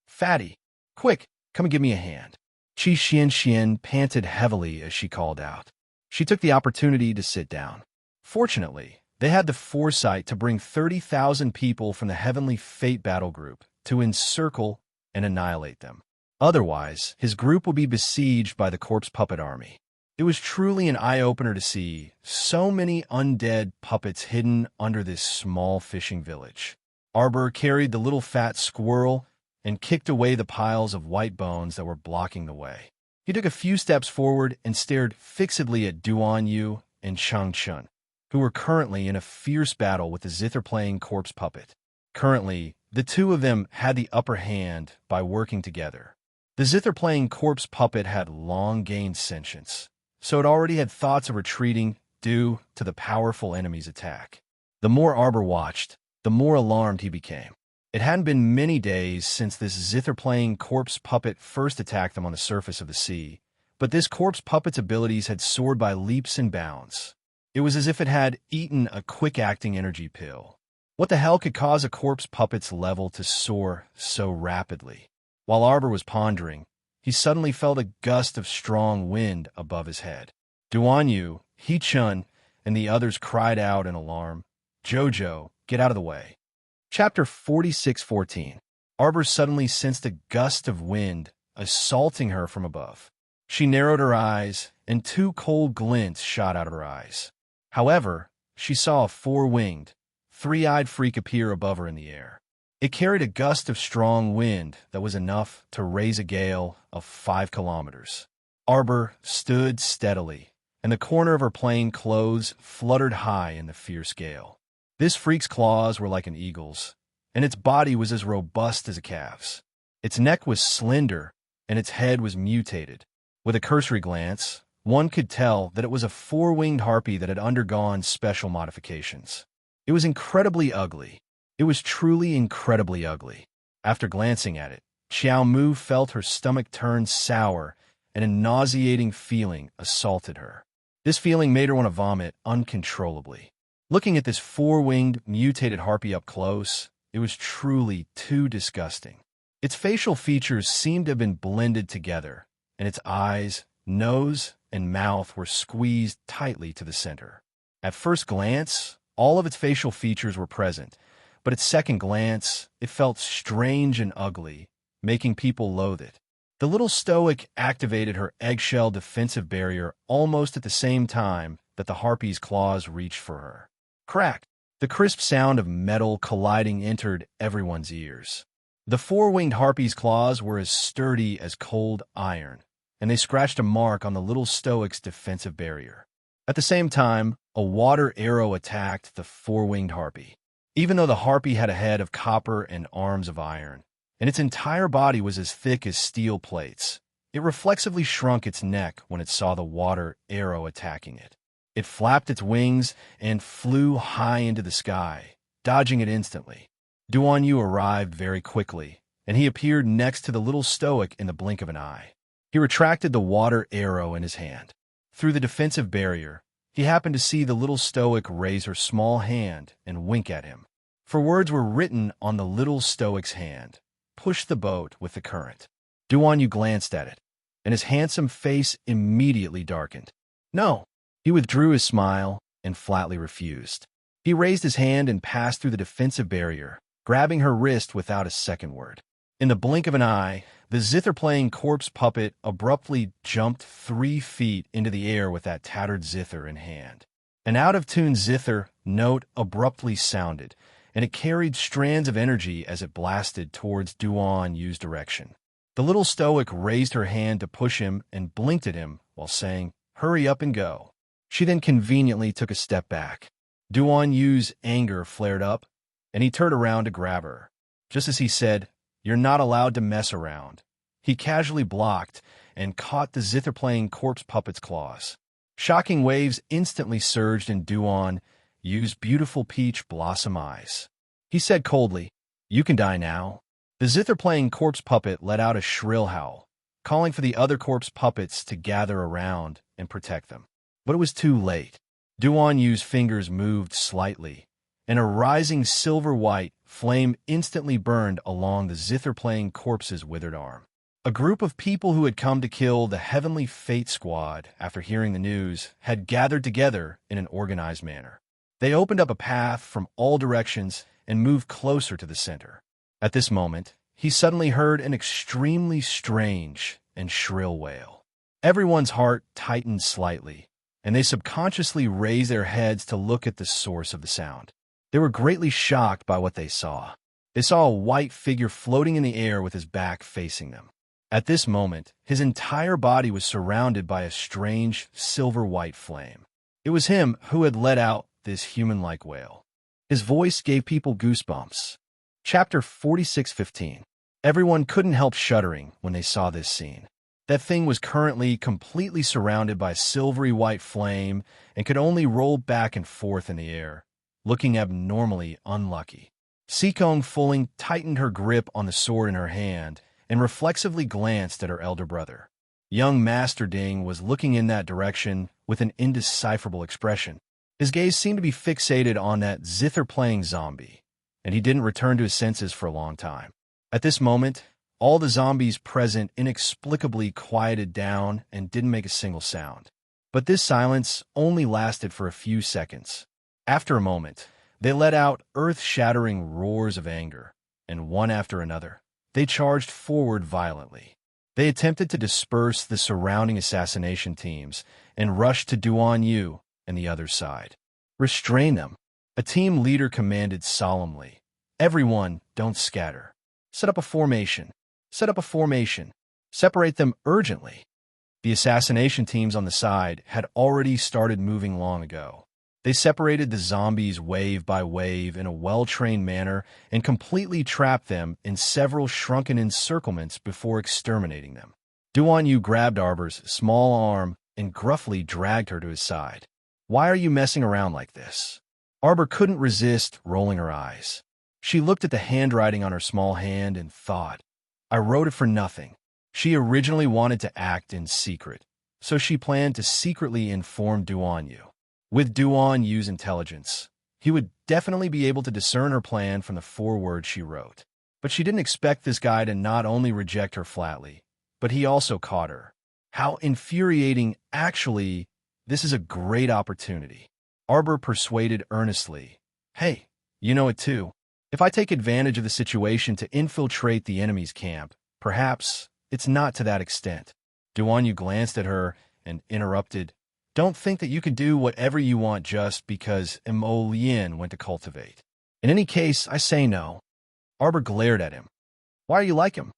"Fatty, quick, come and give me a hand." Chi-chien-chien panted heavily as she called out. She took the opportunity to sit down. Fortunately, they had the foresight to bring 30,000 people from the Heavenly Fate Battle Group to encircle and annihilate them. Otherwise, his group would be besieged by the corpse puppet army. It was truly an eye-opener to see so many undead puppets hidden under this small fishing village. Arbor carried the little fat squirrel and kicked away the piles of white bones that were blocking the way. He took a few steps forward and stared fixedly at Duan Yu and Chang Chun, who were currently in a fierce battle with the zither-playing corpse puppet. Currently, the two of them had the upper hand by working together. The zither-playing corpse puppet had long gained sentience, so it already had thoughts of retreating due to the powerful enemy's attack. The more Arbor watched, the more alarmed he became. It hadn't been many days since this zither-playing corpse puppet first attacked them on the surface of the sea, but this corpse puppet's abilities had soared by leaps and bounds. It was as if it had eaten a quick-acting energy pill. What the hell could cause a corpse puppet's level to soar so rapidly? While Arbor was pondering, he suddenly felt a gust of strong wind above his head. Duan Yu, He-chun, and the others cried out in alarm, "Jojo, get out of the way." Chapter 46:14. Arbor suddenly sensed a gust of wind assaulting her from above. She narrowed her eyes, and two cold glints shot out of her eyes. However, she saw a four-winged, three-eyed freak appear above her in the air. It carried a gust of strong wind that was enough to raise a gale of 5 kilometers. Arbor stood steadily, and the corner of her plain clothes fluttered high in the fierce gale. This freak's claws were like an eagle's, and its body was as robust as a calf's. Its neck was slender, and its head was mutated. With a cursory glance, one could tell that it was a four-winged harpy that had undergone special modifications. It was incredibly ugly. It was truly incredibly ugly. After glancing at it, Xiao Mu felt her stomach turn sour, and a nauseating feeling assaulted her. This feeling made her want to vomit uncontrollably. Looking at this four-winged, mutated harpy up close, it was truly too disgusting. Its facial features seemed to have been blended together, and its eyes, nose, and mouth were squeezed tightly to the center. At first glance, all of its facial features were present, but at second glance, it felt strange and ugly, making people loathe it. The little stoic activated her eggshell defensive barrier almost at the same time that the harpy's claws reached for her. Crack! The crisp sound of metal colliding entered everyone's ears. The four-winged harpy's claws were as sturdy as cold iron, and they scratched a mark on the little stoic's defensive barrier. At the same time, a water arrow attacked the four-winged harpy. Even though the harpy had a head of copper and arms of iron, and its entire body was as thick as steel plates, it reflexively shrunk its neck when it saw the water arrow attacking it. It flapped its wings and flew high into the sky, dodging it instantly. Duan Yu arrived very quickly, and he appeared next to the little stoic in the blink of an eye. He retracted the water arrow in his hand. Through the defensive barrier, he happened to see the little stoic raise her small hand and wink at him. For words were written on the little stoic's hand: "Push the boat with the current." Duan Yu glanced at it, and his handsome face immediately darkened. "No." He withdrew his smile and flatly refused. He raised his hand and passed through the defensive barrier, grabbing her wrist without a second word. In the blink of an eye, the zither-playing corpse puppet abruptly jumped 3 feet into the air with that tattered zither in hand. An out-of-tune zither note abruptly sounded, and it carried strands of energy as it blasted towards Duan Yu's direction. The little stoic raised her hand to push him and blinked at him while saying, "Hurry up and go." She then conveniently took a step back. Duan Yu's anger flared up, and he turned around to grab her. Just as he said, "You're not allowed to mess around," he casually blocked and caught the zither-playing corpse puppet's claws. Shocking waves instantly surged in Duan Yu's beautiful peach blossom eyes. He said coldly, "You can die now." The zither-playing corpse puppet let out a shrill howl, calling for the other corpse puppets to gather around and protect them. But it was too late. Duan Yu's fingers moved slightly, and a rising silver-white flame instantly burned along the zither-playing corpse's withered arm. A group of people who had come to kill the Heavenly Fate Squad after hearing the news had gathered together in an organized manner. They opened up a path from all directions and moved closer to the center. At this moment, he suddenly heard an extremely strange and shrill wail. Everyone's heart tightened slightly, and they subconsciously raised their heads to look at the source of the sound. They were greatly shocked by what they saw. They saw a white figure floating in the air with his back facing them. At this moment, his entire body was surrounded by a strange silver-white flame. It was him who had let out this human-like wail. His voice gave people goosebumps. Chapter 46:15. Everyone couldn't help shuddering when they saw this scene. That thing was currently completely surrounded by silvery white flame and could only roll back and forth in the air, looking abnormally unlucky. Seekong Fuling tightened her grip on the sword in her hand and reflexively glanced at her elder brother. Young Master Ding was looking in that direction with an indecipherable expression. His gaze seemed to be fixated on that zither-playing zombie, and he didn't return to his senses for a long time. At this moment, all the zombies present inexplicably quieted down and didn't make a single sound. But this silence only lasted for a few seconds. After a moment, they let out earth-shattering roars of anger, and one after another, they charged forward violently. They attempted to disperse the surrounding assassination teams and rushed to Duan Yu and the other side. "Restrain them," a team leader commanded solemnly. "Everyone, don't scatter. Set up a formation. Set up a formation. Separate them urgently." The assassination teams on the side had already started moving long ago. They separated the zombies wave by wave in a well-trained manner and completely trapped them in several shrunken encirclements before exterminating them. Duan Yu grabbed Arbor's small arm and gruffly dragged her to his side. "Why are you messing around like this?" Arbor couldn't resist rolling her eyes. She looked at the handwriting on her small hand and thought, "I wrote it for nothing." She originally wanted to act in secret, so she planned to secretly inform Duan Yu. With Duan Yu's intelligence, he would definitely be able to discern her plan from the 4 words she wrote. But she didn't expect this guy to not only reject her flatly, but he also caught her. How infuriating. Actually, this is a great opportunity. Arbor persuaded earnestly. "Hey, you know it too. If I take advantage of the situation to infiltrate the enemy's camp, perhaps it's not to that extent." Duan Yu glanced at her and interrupted. "Don't think that you can do whatever you want just because Mo Lien went to cultivate. In any case, I say no." Arbor glared at him. "Why are you like him?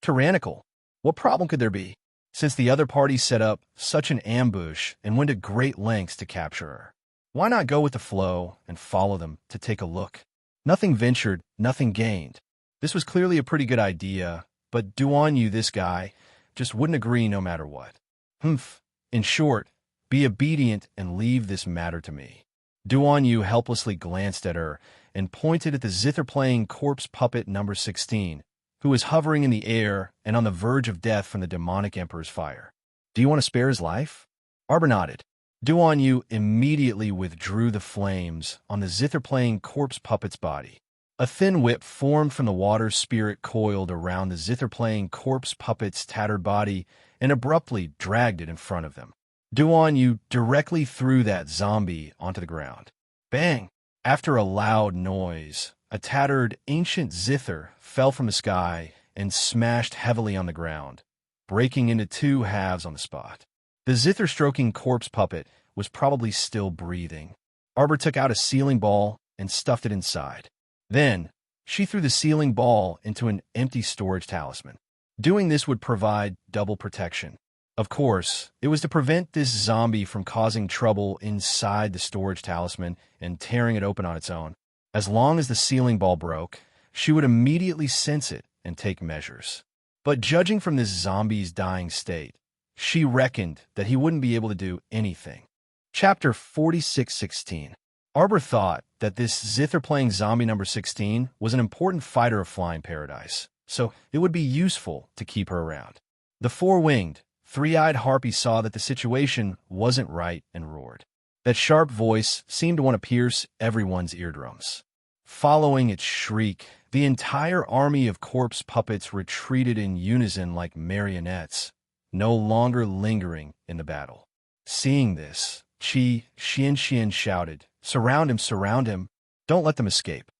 Tyrannical. What problem could there be? Since the other party set up such an ambush and went to great lengths to capture her. Why not go with the flow and follow them to take a look? Nothing ventured, nothing gained." This was clearly a pretty good idea, but Duan Yu, this guy, just wouldn't agree no matter what. In short, be obedient and leave this matter to me." Duan Yu helplessly glanced at her and pointed at the zither-playing corpse puppet number 16, who was hovering in the air and on the verge of death from the demonic emperor's fire. "Do you want to spare his life?" Arbor nodded. Duan Yu immediately withdrew the flames on the zither-playing corpse puppet's body. A thin whip formed from the water spirit coiled around the zither-playing corpse puppet's tattered body and abruptly dragged it in front of them. Duan Yu directly threw that zombie onto the ground. Bang! After a loud noise, a tattered ancient zither fell from the sky and smashed heavily on the ground, breaking into 2 halves on the spot. The zither-stroking corpse puppet was probably still breathing. Arbor took out a sealing ball and stuffed it inside. Then, she threw the sealing ball into an empty storage talisman. Doing this would provide double protection. Of course, it was to prevent this zombie from causing trouble inside the storage talisman and tearing it open on its own. As long as the sealing ball broke, she would immediately sense it and take measures. But judging from this zombie's dying state, she reckoned that he wouldn't be able to do anything. Chapter 46:16. Arbor thought that this zither-playing zombie number 16 was an important fighter of Flying Paradise, so it would be useful to keep her around. The 4-winged, 3-eyed harpy saw that the situation wasn't right and roared. That sharp voice seemed to want to pierce everyone's eardrums. Following its shriek, The entire army of corpse puppets retreated in unison like marionettes, no longer lingering in the battle. Seeing this, Xian shouted, surround him, surround him. Don't let them escape.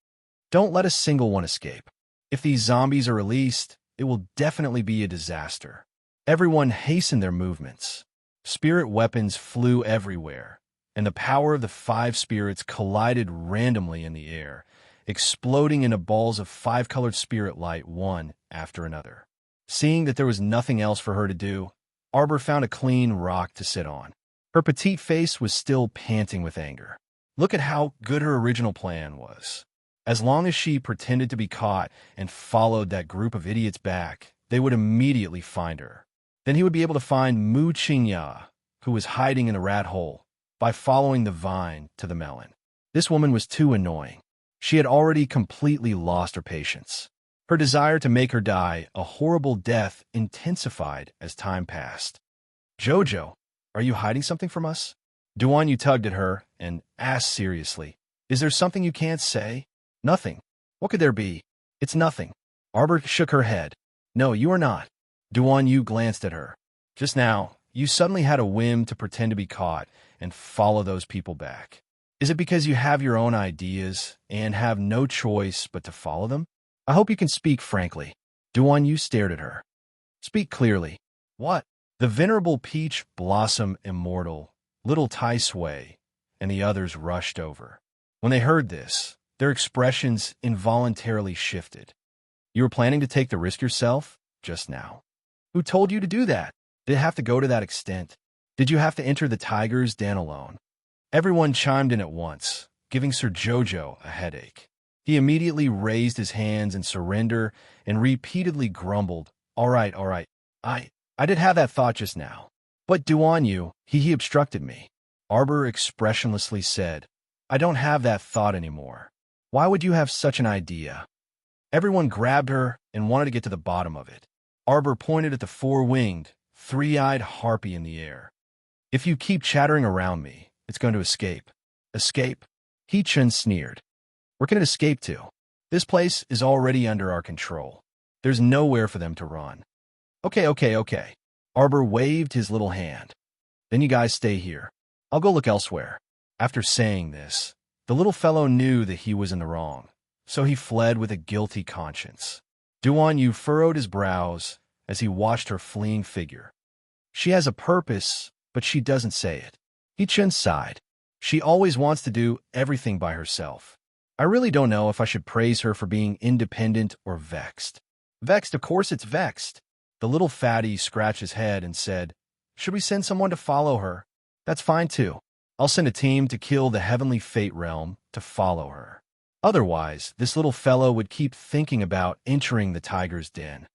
Don't let a single one escape. If these zombies are released, it will definitely be a disaster. Everyone hastened their movements. Spirit weapons flew everywhere, and the power of the 5 spirits collided randomly in the air, exploding into balls of 5-colored spirit light one after another. Seeing that there was nothing else for her to do, Arbor found a clean rock to sit on. Her petite face was still panting with anger. Look at how good her original plan was. As long as she pretended to be caught and followed that group of idiots back, they would immediately find her. Then he would be able to find Mu Qingya, who was hiding in the rat hole, by following the vine to the melon. This woman was too annoying. She had already completely lost her patience. Her desire to make her die a horrible death intensified as time passed. Jojo, are you hiding something from us? Duan Yu tugged at her and asked seriously, is there something you can't say? Nothing. What could there be? It's nothing. Arbor shook her head. No, you are not. Duan Yu glanced at her. Just now, you suddenly had a whim to pretend to be caught and follow those people back. Is it because you have your own ideas and have no choice but to follow them? I hope you can speak frankly. Duan Yu stared at her. Speak clearly. What? The venerable Peach Blossom Immortal, little Tai Sui, and the others rushed over. When they heard this, their expressions involuntarily shifted. You were planning to take the risk yourself just now. Who told you to do that? Did it have to go to that extent? Did you have to enter the tiger's den alone? Everyone chimed in at once, giving Sir Jojo a headache. He immediately raised his hands in surrender and repeatedly grumbled, all right, I did have that thought just now. But Duan Yu, he obstructed me. Arbor expressionlessly said, I don't have that thought anymore. Why would you have such an idea? Everyone grabbed her and wanted to get to the bottom of it. Arbor pointed at the 4-winged, 3-eyed harpy in the air. If you keep chattering around me, it's going to escape. Escape? He Chun sneered. Where can it escape to? This place is already under our control. There's nowhere for them to run. Okay. Arbor waved his little hand. Then you guys stay here. I'll go look elsewhere. After saying this, the little fellow knew that he was in the wrong, so he fled with a guilty conscience. Duan Yu furrowed his brows as he watched her fleeing figure. She has a purpose, but she doesn't say it. He Chun sighed. She always wants to do everything by herself. I really don't know if I should praise her for being independent or vexed. Vexed, of course it's vexed. The little fatty scratched his head and said, should we send someone to follow her? That's fine too. I'll send a team to kill the heavenly fate realm to follow her. Otherwise, this little fellow would keep thinking about entering the tiger's den.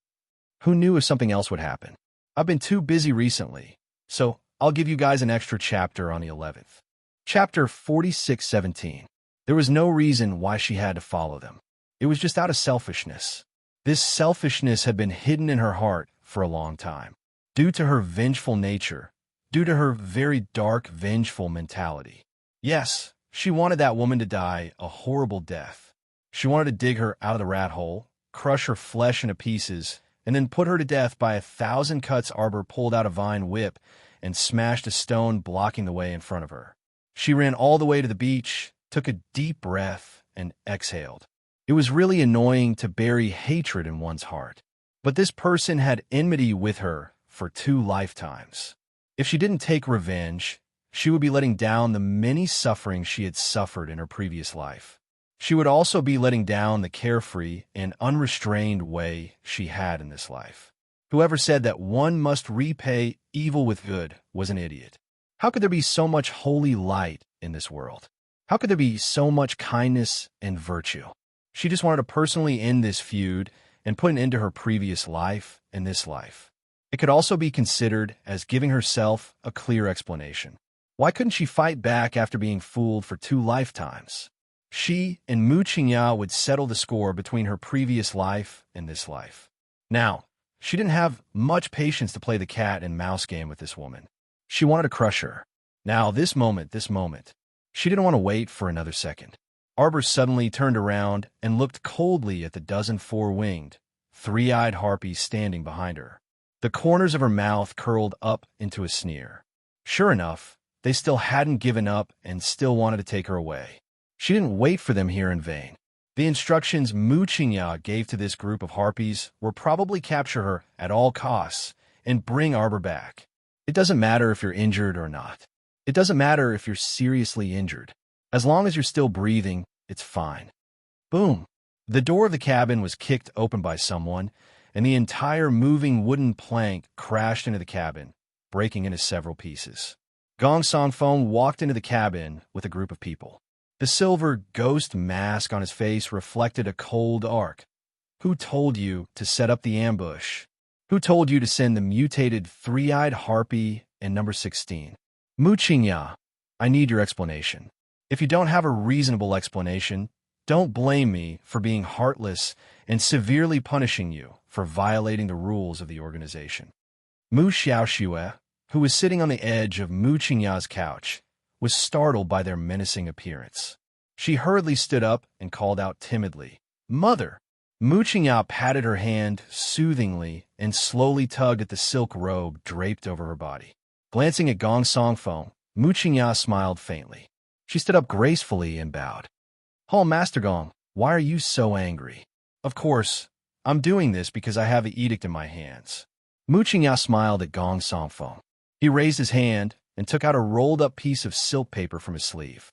Who knew if something else would happen? I've been too busy recently, so I'll give you guys an extra chapter on the 11th. Chapter 46:17. There was no reason why she had to follow them. It was just out of selfishness. This selfishness had been hidden in her heart for a long time. Due to her vengeful nature, due to her very dark, vengeful mentality. Yes, she wanted that woman to die a horrible death. She wanted to dig her out of the rat hole, crush her flesh into pieces, and then put her to death by 1,000 cuts. Arbor pulled out a vine whip and smashed a stone blocking the way in front of her. She ran all the way to the beach, took a deep breath, and exhaled. It was really annoying to bury hatred in one's heart. But this person had enmity with her for 2 lifetimes. If she didn't take revenge, she would be letting down the many sufferings she had suffered in her previous life. She would also be letting down the carefree and unrestrained way she had in this life. Whoever said that one must repay evil with good was an idiot. How could there be so much holy light in this world? How could there be so much kindness and virtue? She just wanted to personally end this feud and put an end to her previous life and this life. It could also be considered as giving herself a clear explanation. Why couldn't she fight back after being fooled for 2 lifetimes? She and Mu Qingya would settle the score between her previous life and this life. Now, she didn't have much patience to play the cat and mouse game with this woman. She wanted to crush her. Now, this moment. She didn't want to wait for another second. Arbor suddenly turned around and looked coldly at the dozen four-winged, three-eyed harpies standing behind her. The corners of her mouth curled up into a sneer. Sure enough, they still hadn't given up and still wanted to take her away. She didn't wait for them here in vain. The instructions Muchinya gave to this group of harpies were probably capture her at all costs and bring Arbor back. It doesn't matter if you're injured or not. It doesn't matter if you're seriously injured. As long as you're still breathing, it's fine. Boom! The door of the cabin was kicked open by someone, and the entire moving wooden plank crashed into the cabin, breaking into several pieces. Gong Songfeng walked into the cabin with a group of people. The silver ghost mask on his face reflected a cold arc. Who told you to set up the ambush? Who told you to send the mutated three-eyed harpy and number 16? Muchinya, I need your explanation. If you don't have a reasonable explanation, don't blame me for being heartless and severely punishing you for violating the rules of the organization. Mu Xiaoxue, who was sitting on the edge of Muchinya's couch, was startled by their menacing appearance. She hurriedly stood up and called out timidly, "Mother!" Muchinya patted her hand soothingly and slowly tugged at the silk robe draped over her body. Glancing at Gong Songfeng, Muchinya smiled faintly. She stood up gracefully and bowed. "Hall Master Gong, why are you so angry?" "Of course, I'm doing this because I have an edict in my hands." Muchinya smiled at Gong Songfeng. He raised his hand and took out a rolled-up piece of silk paper from his sleeve.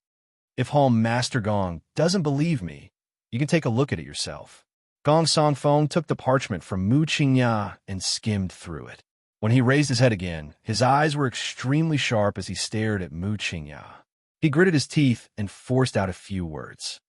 "If Hall Master Gong doesn't believe me, you can take a look at it yourself." Gong Songfeng took the parchment from Muchinya and skimmed through it. When he raised his head again, his eyes were extremely sharp as he stared at Muchinya. He gritted his teeth and forced out a few words.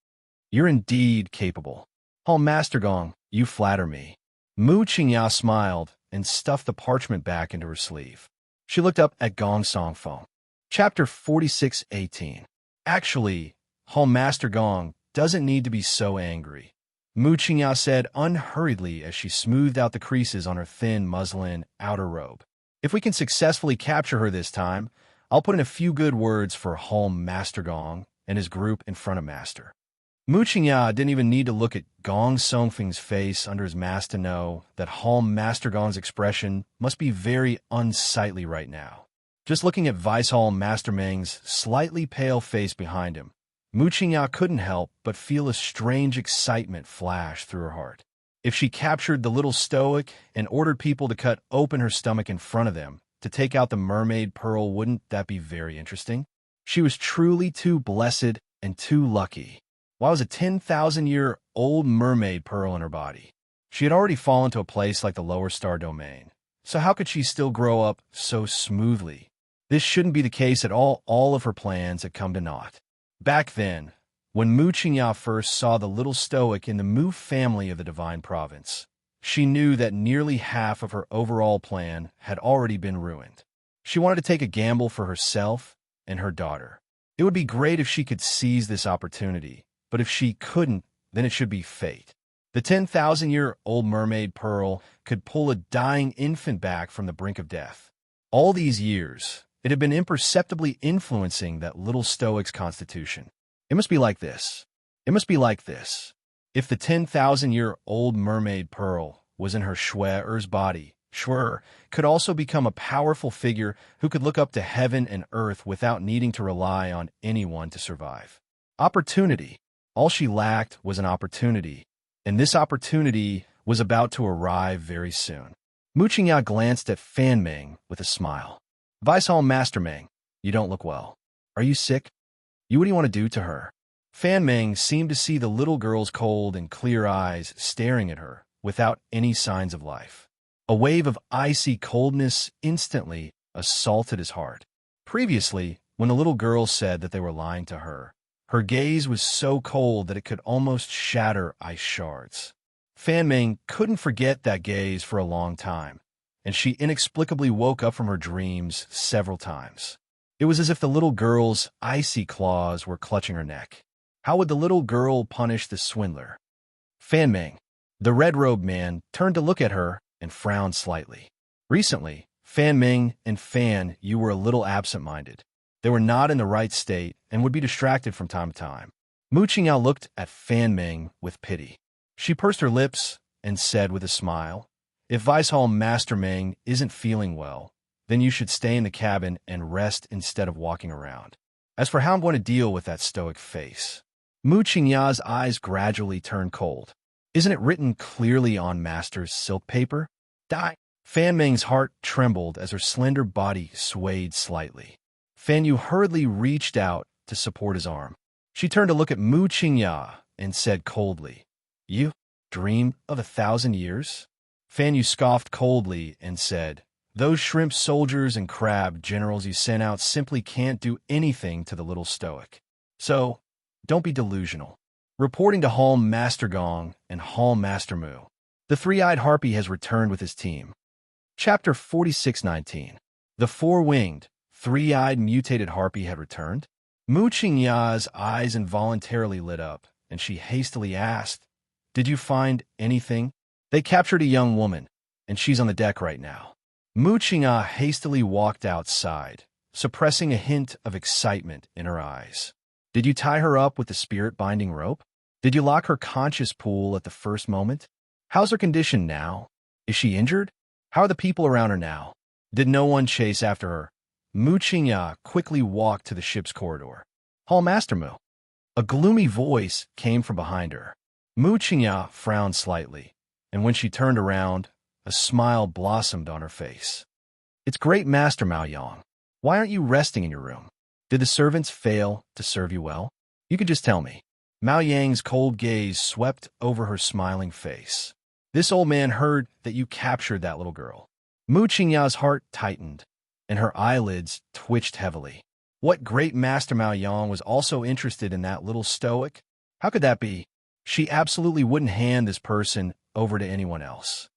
"You're indeed capable. Hall Master Gong, you flatter me." Muchinya smiled and stuffed the parchment back into her sleeve. She looked up at Gong Songfeng. Chapter 46:18. "Actually, Hall Master Gong doesn't need to be so angry," Muchinya said unhurriedly as she smoothed out the creases on her thin muslin outer robe. "If we can successfully capture her this time, I'll put in a few good words for Hall Master Gong and his group in front of Master." Muchinya didn't even need to look at Gong Songfeng's face under his mask to know that Hall Master Gong's expression must be very unsightly right now. Just looking at Vice Hall Master Meng's slightly pale face behind him, Muchinya couldn't help but feel a strange excitement flash through her heart. If she captured the little stoic and ordered people to cut open her stomach in front of them to take out the mermaid pearl, wouldn't that be very interesting? She was truly too blessed and too lucky. Why was a 10,000-year-old mermaid pearl in her body? She had already fallen to a place like the lower star domain, so how could she still grow up so smoothly? This shouldn't be the case at all. All of her plans had come to naught. Back then, when Muchinya first saw the little stoic in the Mu family of the Divine Province, she knew that nearly half of her overall plan had already been ruined. She wanted to take a gamble for herself and her daughter. It would be great if she could seize this opportunity, but if she couldn't, then it should be fate. The 10,000-year-old mermaid pearl could pull a dying infant back from the brink of death. All these years, it had been imperceptibly influencing that little stoic's constitution. It must be like this. It must be like this. If the 10,000-year-old mermaid pearl was in her Shue'er's body, Shue'er could also become a powerful figure who could look up to heaven and earth without needing to rely on anyone to survive. Opportunity. All she lacked was an opportunity, and this opportunity was about to arrive very soon. Muchinya glanced at Fan Meng with a smile. "Vice Hall Master Meng, you don't look well. Are you sick? What do you want to do to her?" Fan Meng seemed to see the little girl's cold and clear eyes staring at her without any signs of life. A wave of icy coldness instantly assaulted his heart. Previously, when the little girl said that they were lying to her, her gaze was so cold that it could almost shatter ice shards. Fan Meng couldn't forget that gaze for a long time, and she inexplicably woke up from her dreams several times. It was as if the little girl's icy claws were clutching her neck. How would the little girl punish the swindler? Fan Meng, the red-robed man, turned to look at her and frowned slightly. Recently, Fan Meng and Fan, you were a little absent-minded. They were not in the right state and would be distracted from time to time. Mu Qingyao looked at Fan Meng with pity. She pursed her lips and said with a smile, "If Vice Hall Master Meng isn't feeling well, then you should stay in the cabin and rest instead of walking around. As for how I'm going to deal with that stoic face." Mu Qingyao's eyes gradually turned cold. "Isn't it written clearly on Master's silk paper? Die." Fan Meng's heart trembled as her slender body swayed slightly. Fan Yu hurriedly reached out to support his arm. She turned to look at Mu Qingyao and said coldly, "You dream of 1,000 years?" Fan Yu scoffed coldly and said, "Those shrimp soldiers and crab generals you sent out simply can't do anything to the little stoic. So, don't be delusional." Reporting to Hall Master Gong and Hall Master Mu, the three-eyed harpy has returned with his team. Chapter 4619. The four-winged, three-eyed mutated harpy had returned. Mu Qingya's eyes involuntarily lit up, and she hastily asked, "Did you find anything?" "They captured a young woman, and she's on the deck right now." Mu Qingya hastily walked outside, suppressing a hint of excitement in her eyes. "Did you tie her up with the spirit-binding rope? Did you lock her conscious pool at the first moment? How's her condition now? Is she injured? How are the people around her now? Did no one chase after her?" Mu Qingya quickly walked to the ship's corridor. "Hall Master Mu." A gloomy voice came from behind her. Mu Qingya frowned slightly, and when she turned around, a smile blossomed on her face. "It's great Master Mao Yang. Why aren't you resting in your room? Did the servants fail to serve you well? You could just tell me." Mao Yang's cold gaze swept over her smiling face. "This old man heard that you captured that little girl." Mu Qingya's heart tightened, and her eyelids twitched heavily. What great Master Mao Yang was also interested in that little stoic? How could that be? She absolutely wouldn't hand this person over to anyone else.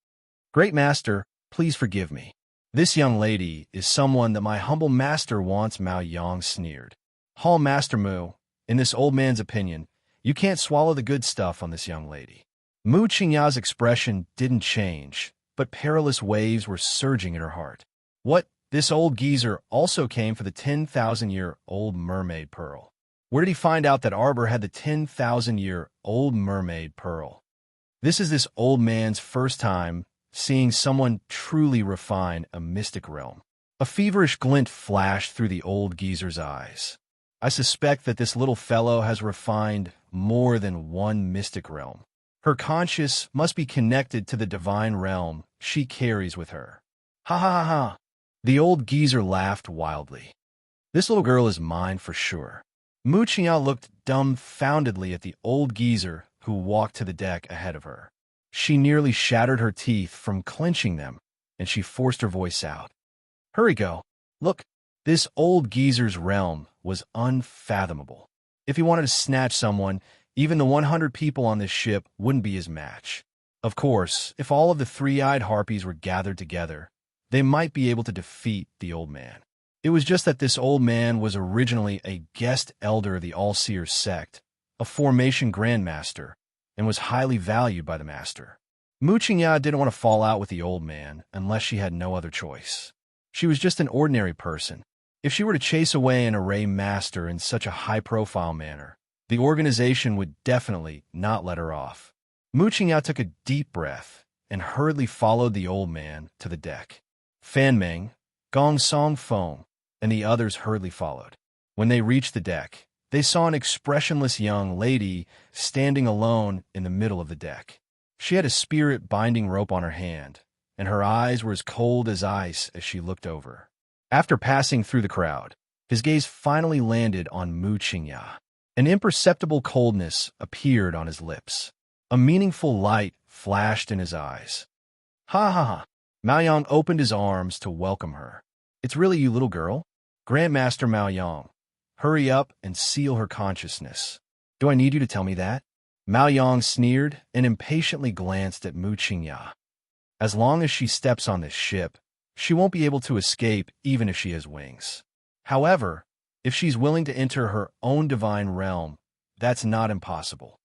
"Great Master, please forgive me. This young lady is someone that my humble master wants," Mao Yang sneered. "Hall Master Mu, in this old man's opinion, you can't swallow the good stuff on this young lady." Mu Qingya's expression didn't change, but perilous waves were surging in her heart. What? This old geezer also came for the 10,000-year-old mermaid pearl. Where did he find out that Arbor had the 10,000-year-old mermaid pearl? This is this old man's first time seeing someone truly refine a mystic realm. A feverish glint flashed through the old geezer's eyes. "I suspect that this little fellow has refined more than one mystic realm. Her conscience must be connected to the divine realm she carries with her." "Ha ha ha ha!" The old geezer laughed wildly. "This little girl is mine for sure." Mu Qingya looked dumbfoundedly at the old geezer who walked to the deck ahead of her. She nearly shattered her teeth from clenching them, and she forced her voice out. "Hurry, go. Look, this old geezer's realm was unfathomable. If he wanted to snatch someone, even the 100 people on this ship wouldn't be his match. Of course, if all of the three-eyed harpies were gathered together, they might be able to defeat the old man. It was just that this old man was originally a guest elder of the All-Seer sect, a formation grandmaster, and was highly valued by the master. Mu Qingya didn't want to fall out with the old man unless she had no other choice. She was just an ordinary person. If she were to chase away an array master in such a high-profile manner, the organization would definitely not let her off. Mu Qingya took a deep breath and hurriedly followed the old man to the deck. Fan Meng, Gong Song Feng, and the others hurriedly followed. When they reached the deck, they saw an expressionless young lady standing alone in the middle of the deck. She had a spirit-binding rope on her hand, and her eyes were as cold as ice as she looked over. After passing through the crowd, his gaze finally landed on Mu Qingya. An imperceptible coldness appeared on his lips. A meaningful light flashed in his eyes. "Ha ha ha!" Mao Yang opened his arms to welcome her. "It's really you, little girl? Grandmaster Mao Yang. Hurry up and seal her consciousness." "Do I need you to tell me that?" Mao Yang sneered and impatiently glanced at Mu Qingya. "As long as she steps on this ship, she won't be able to escape even if she has wings. However, if she's willing to enter her own divine realm, that's not impossible.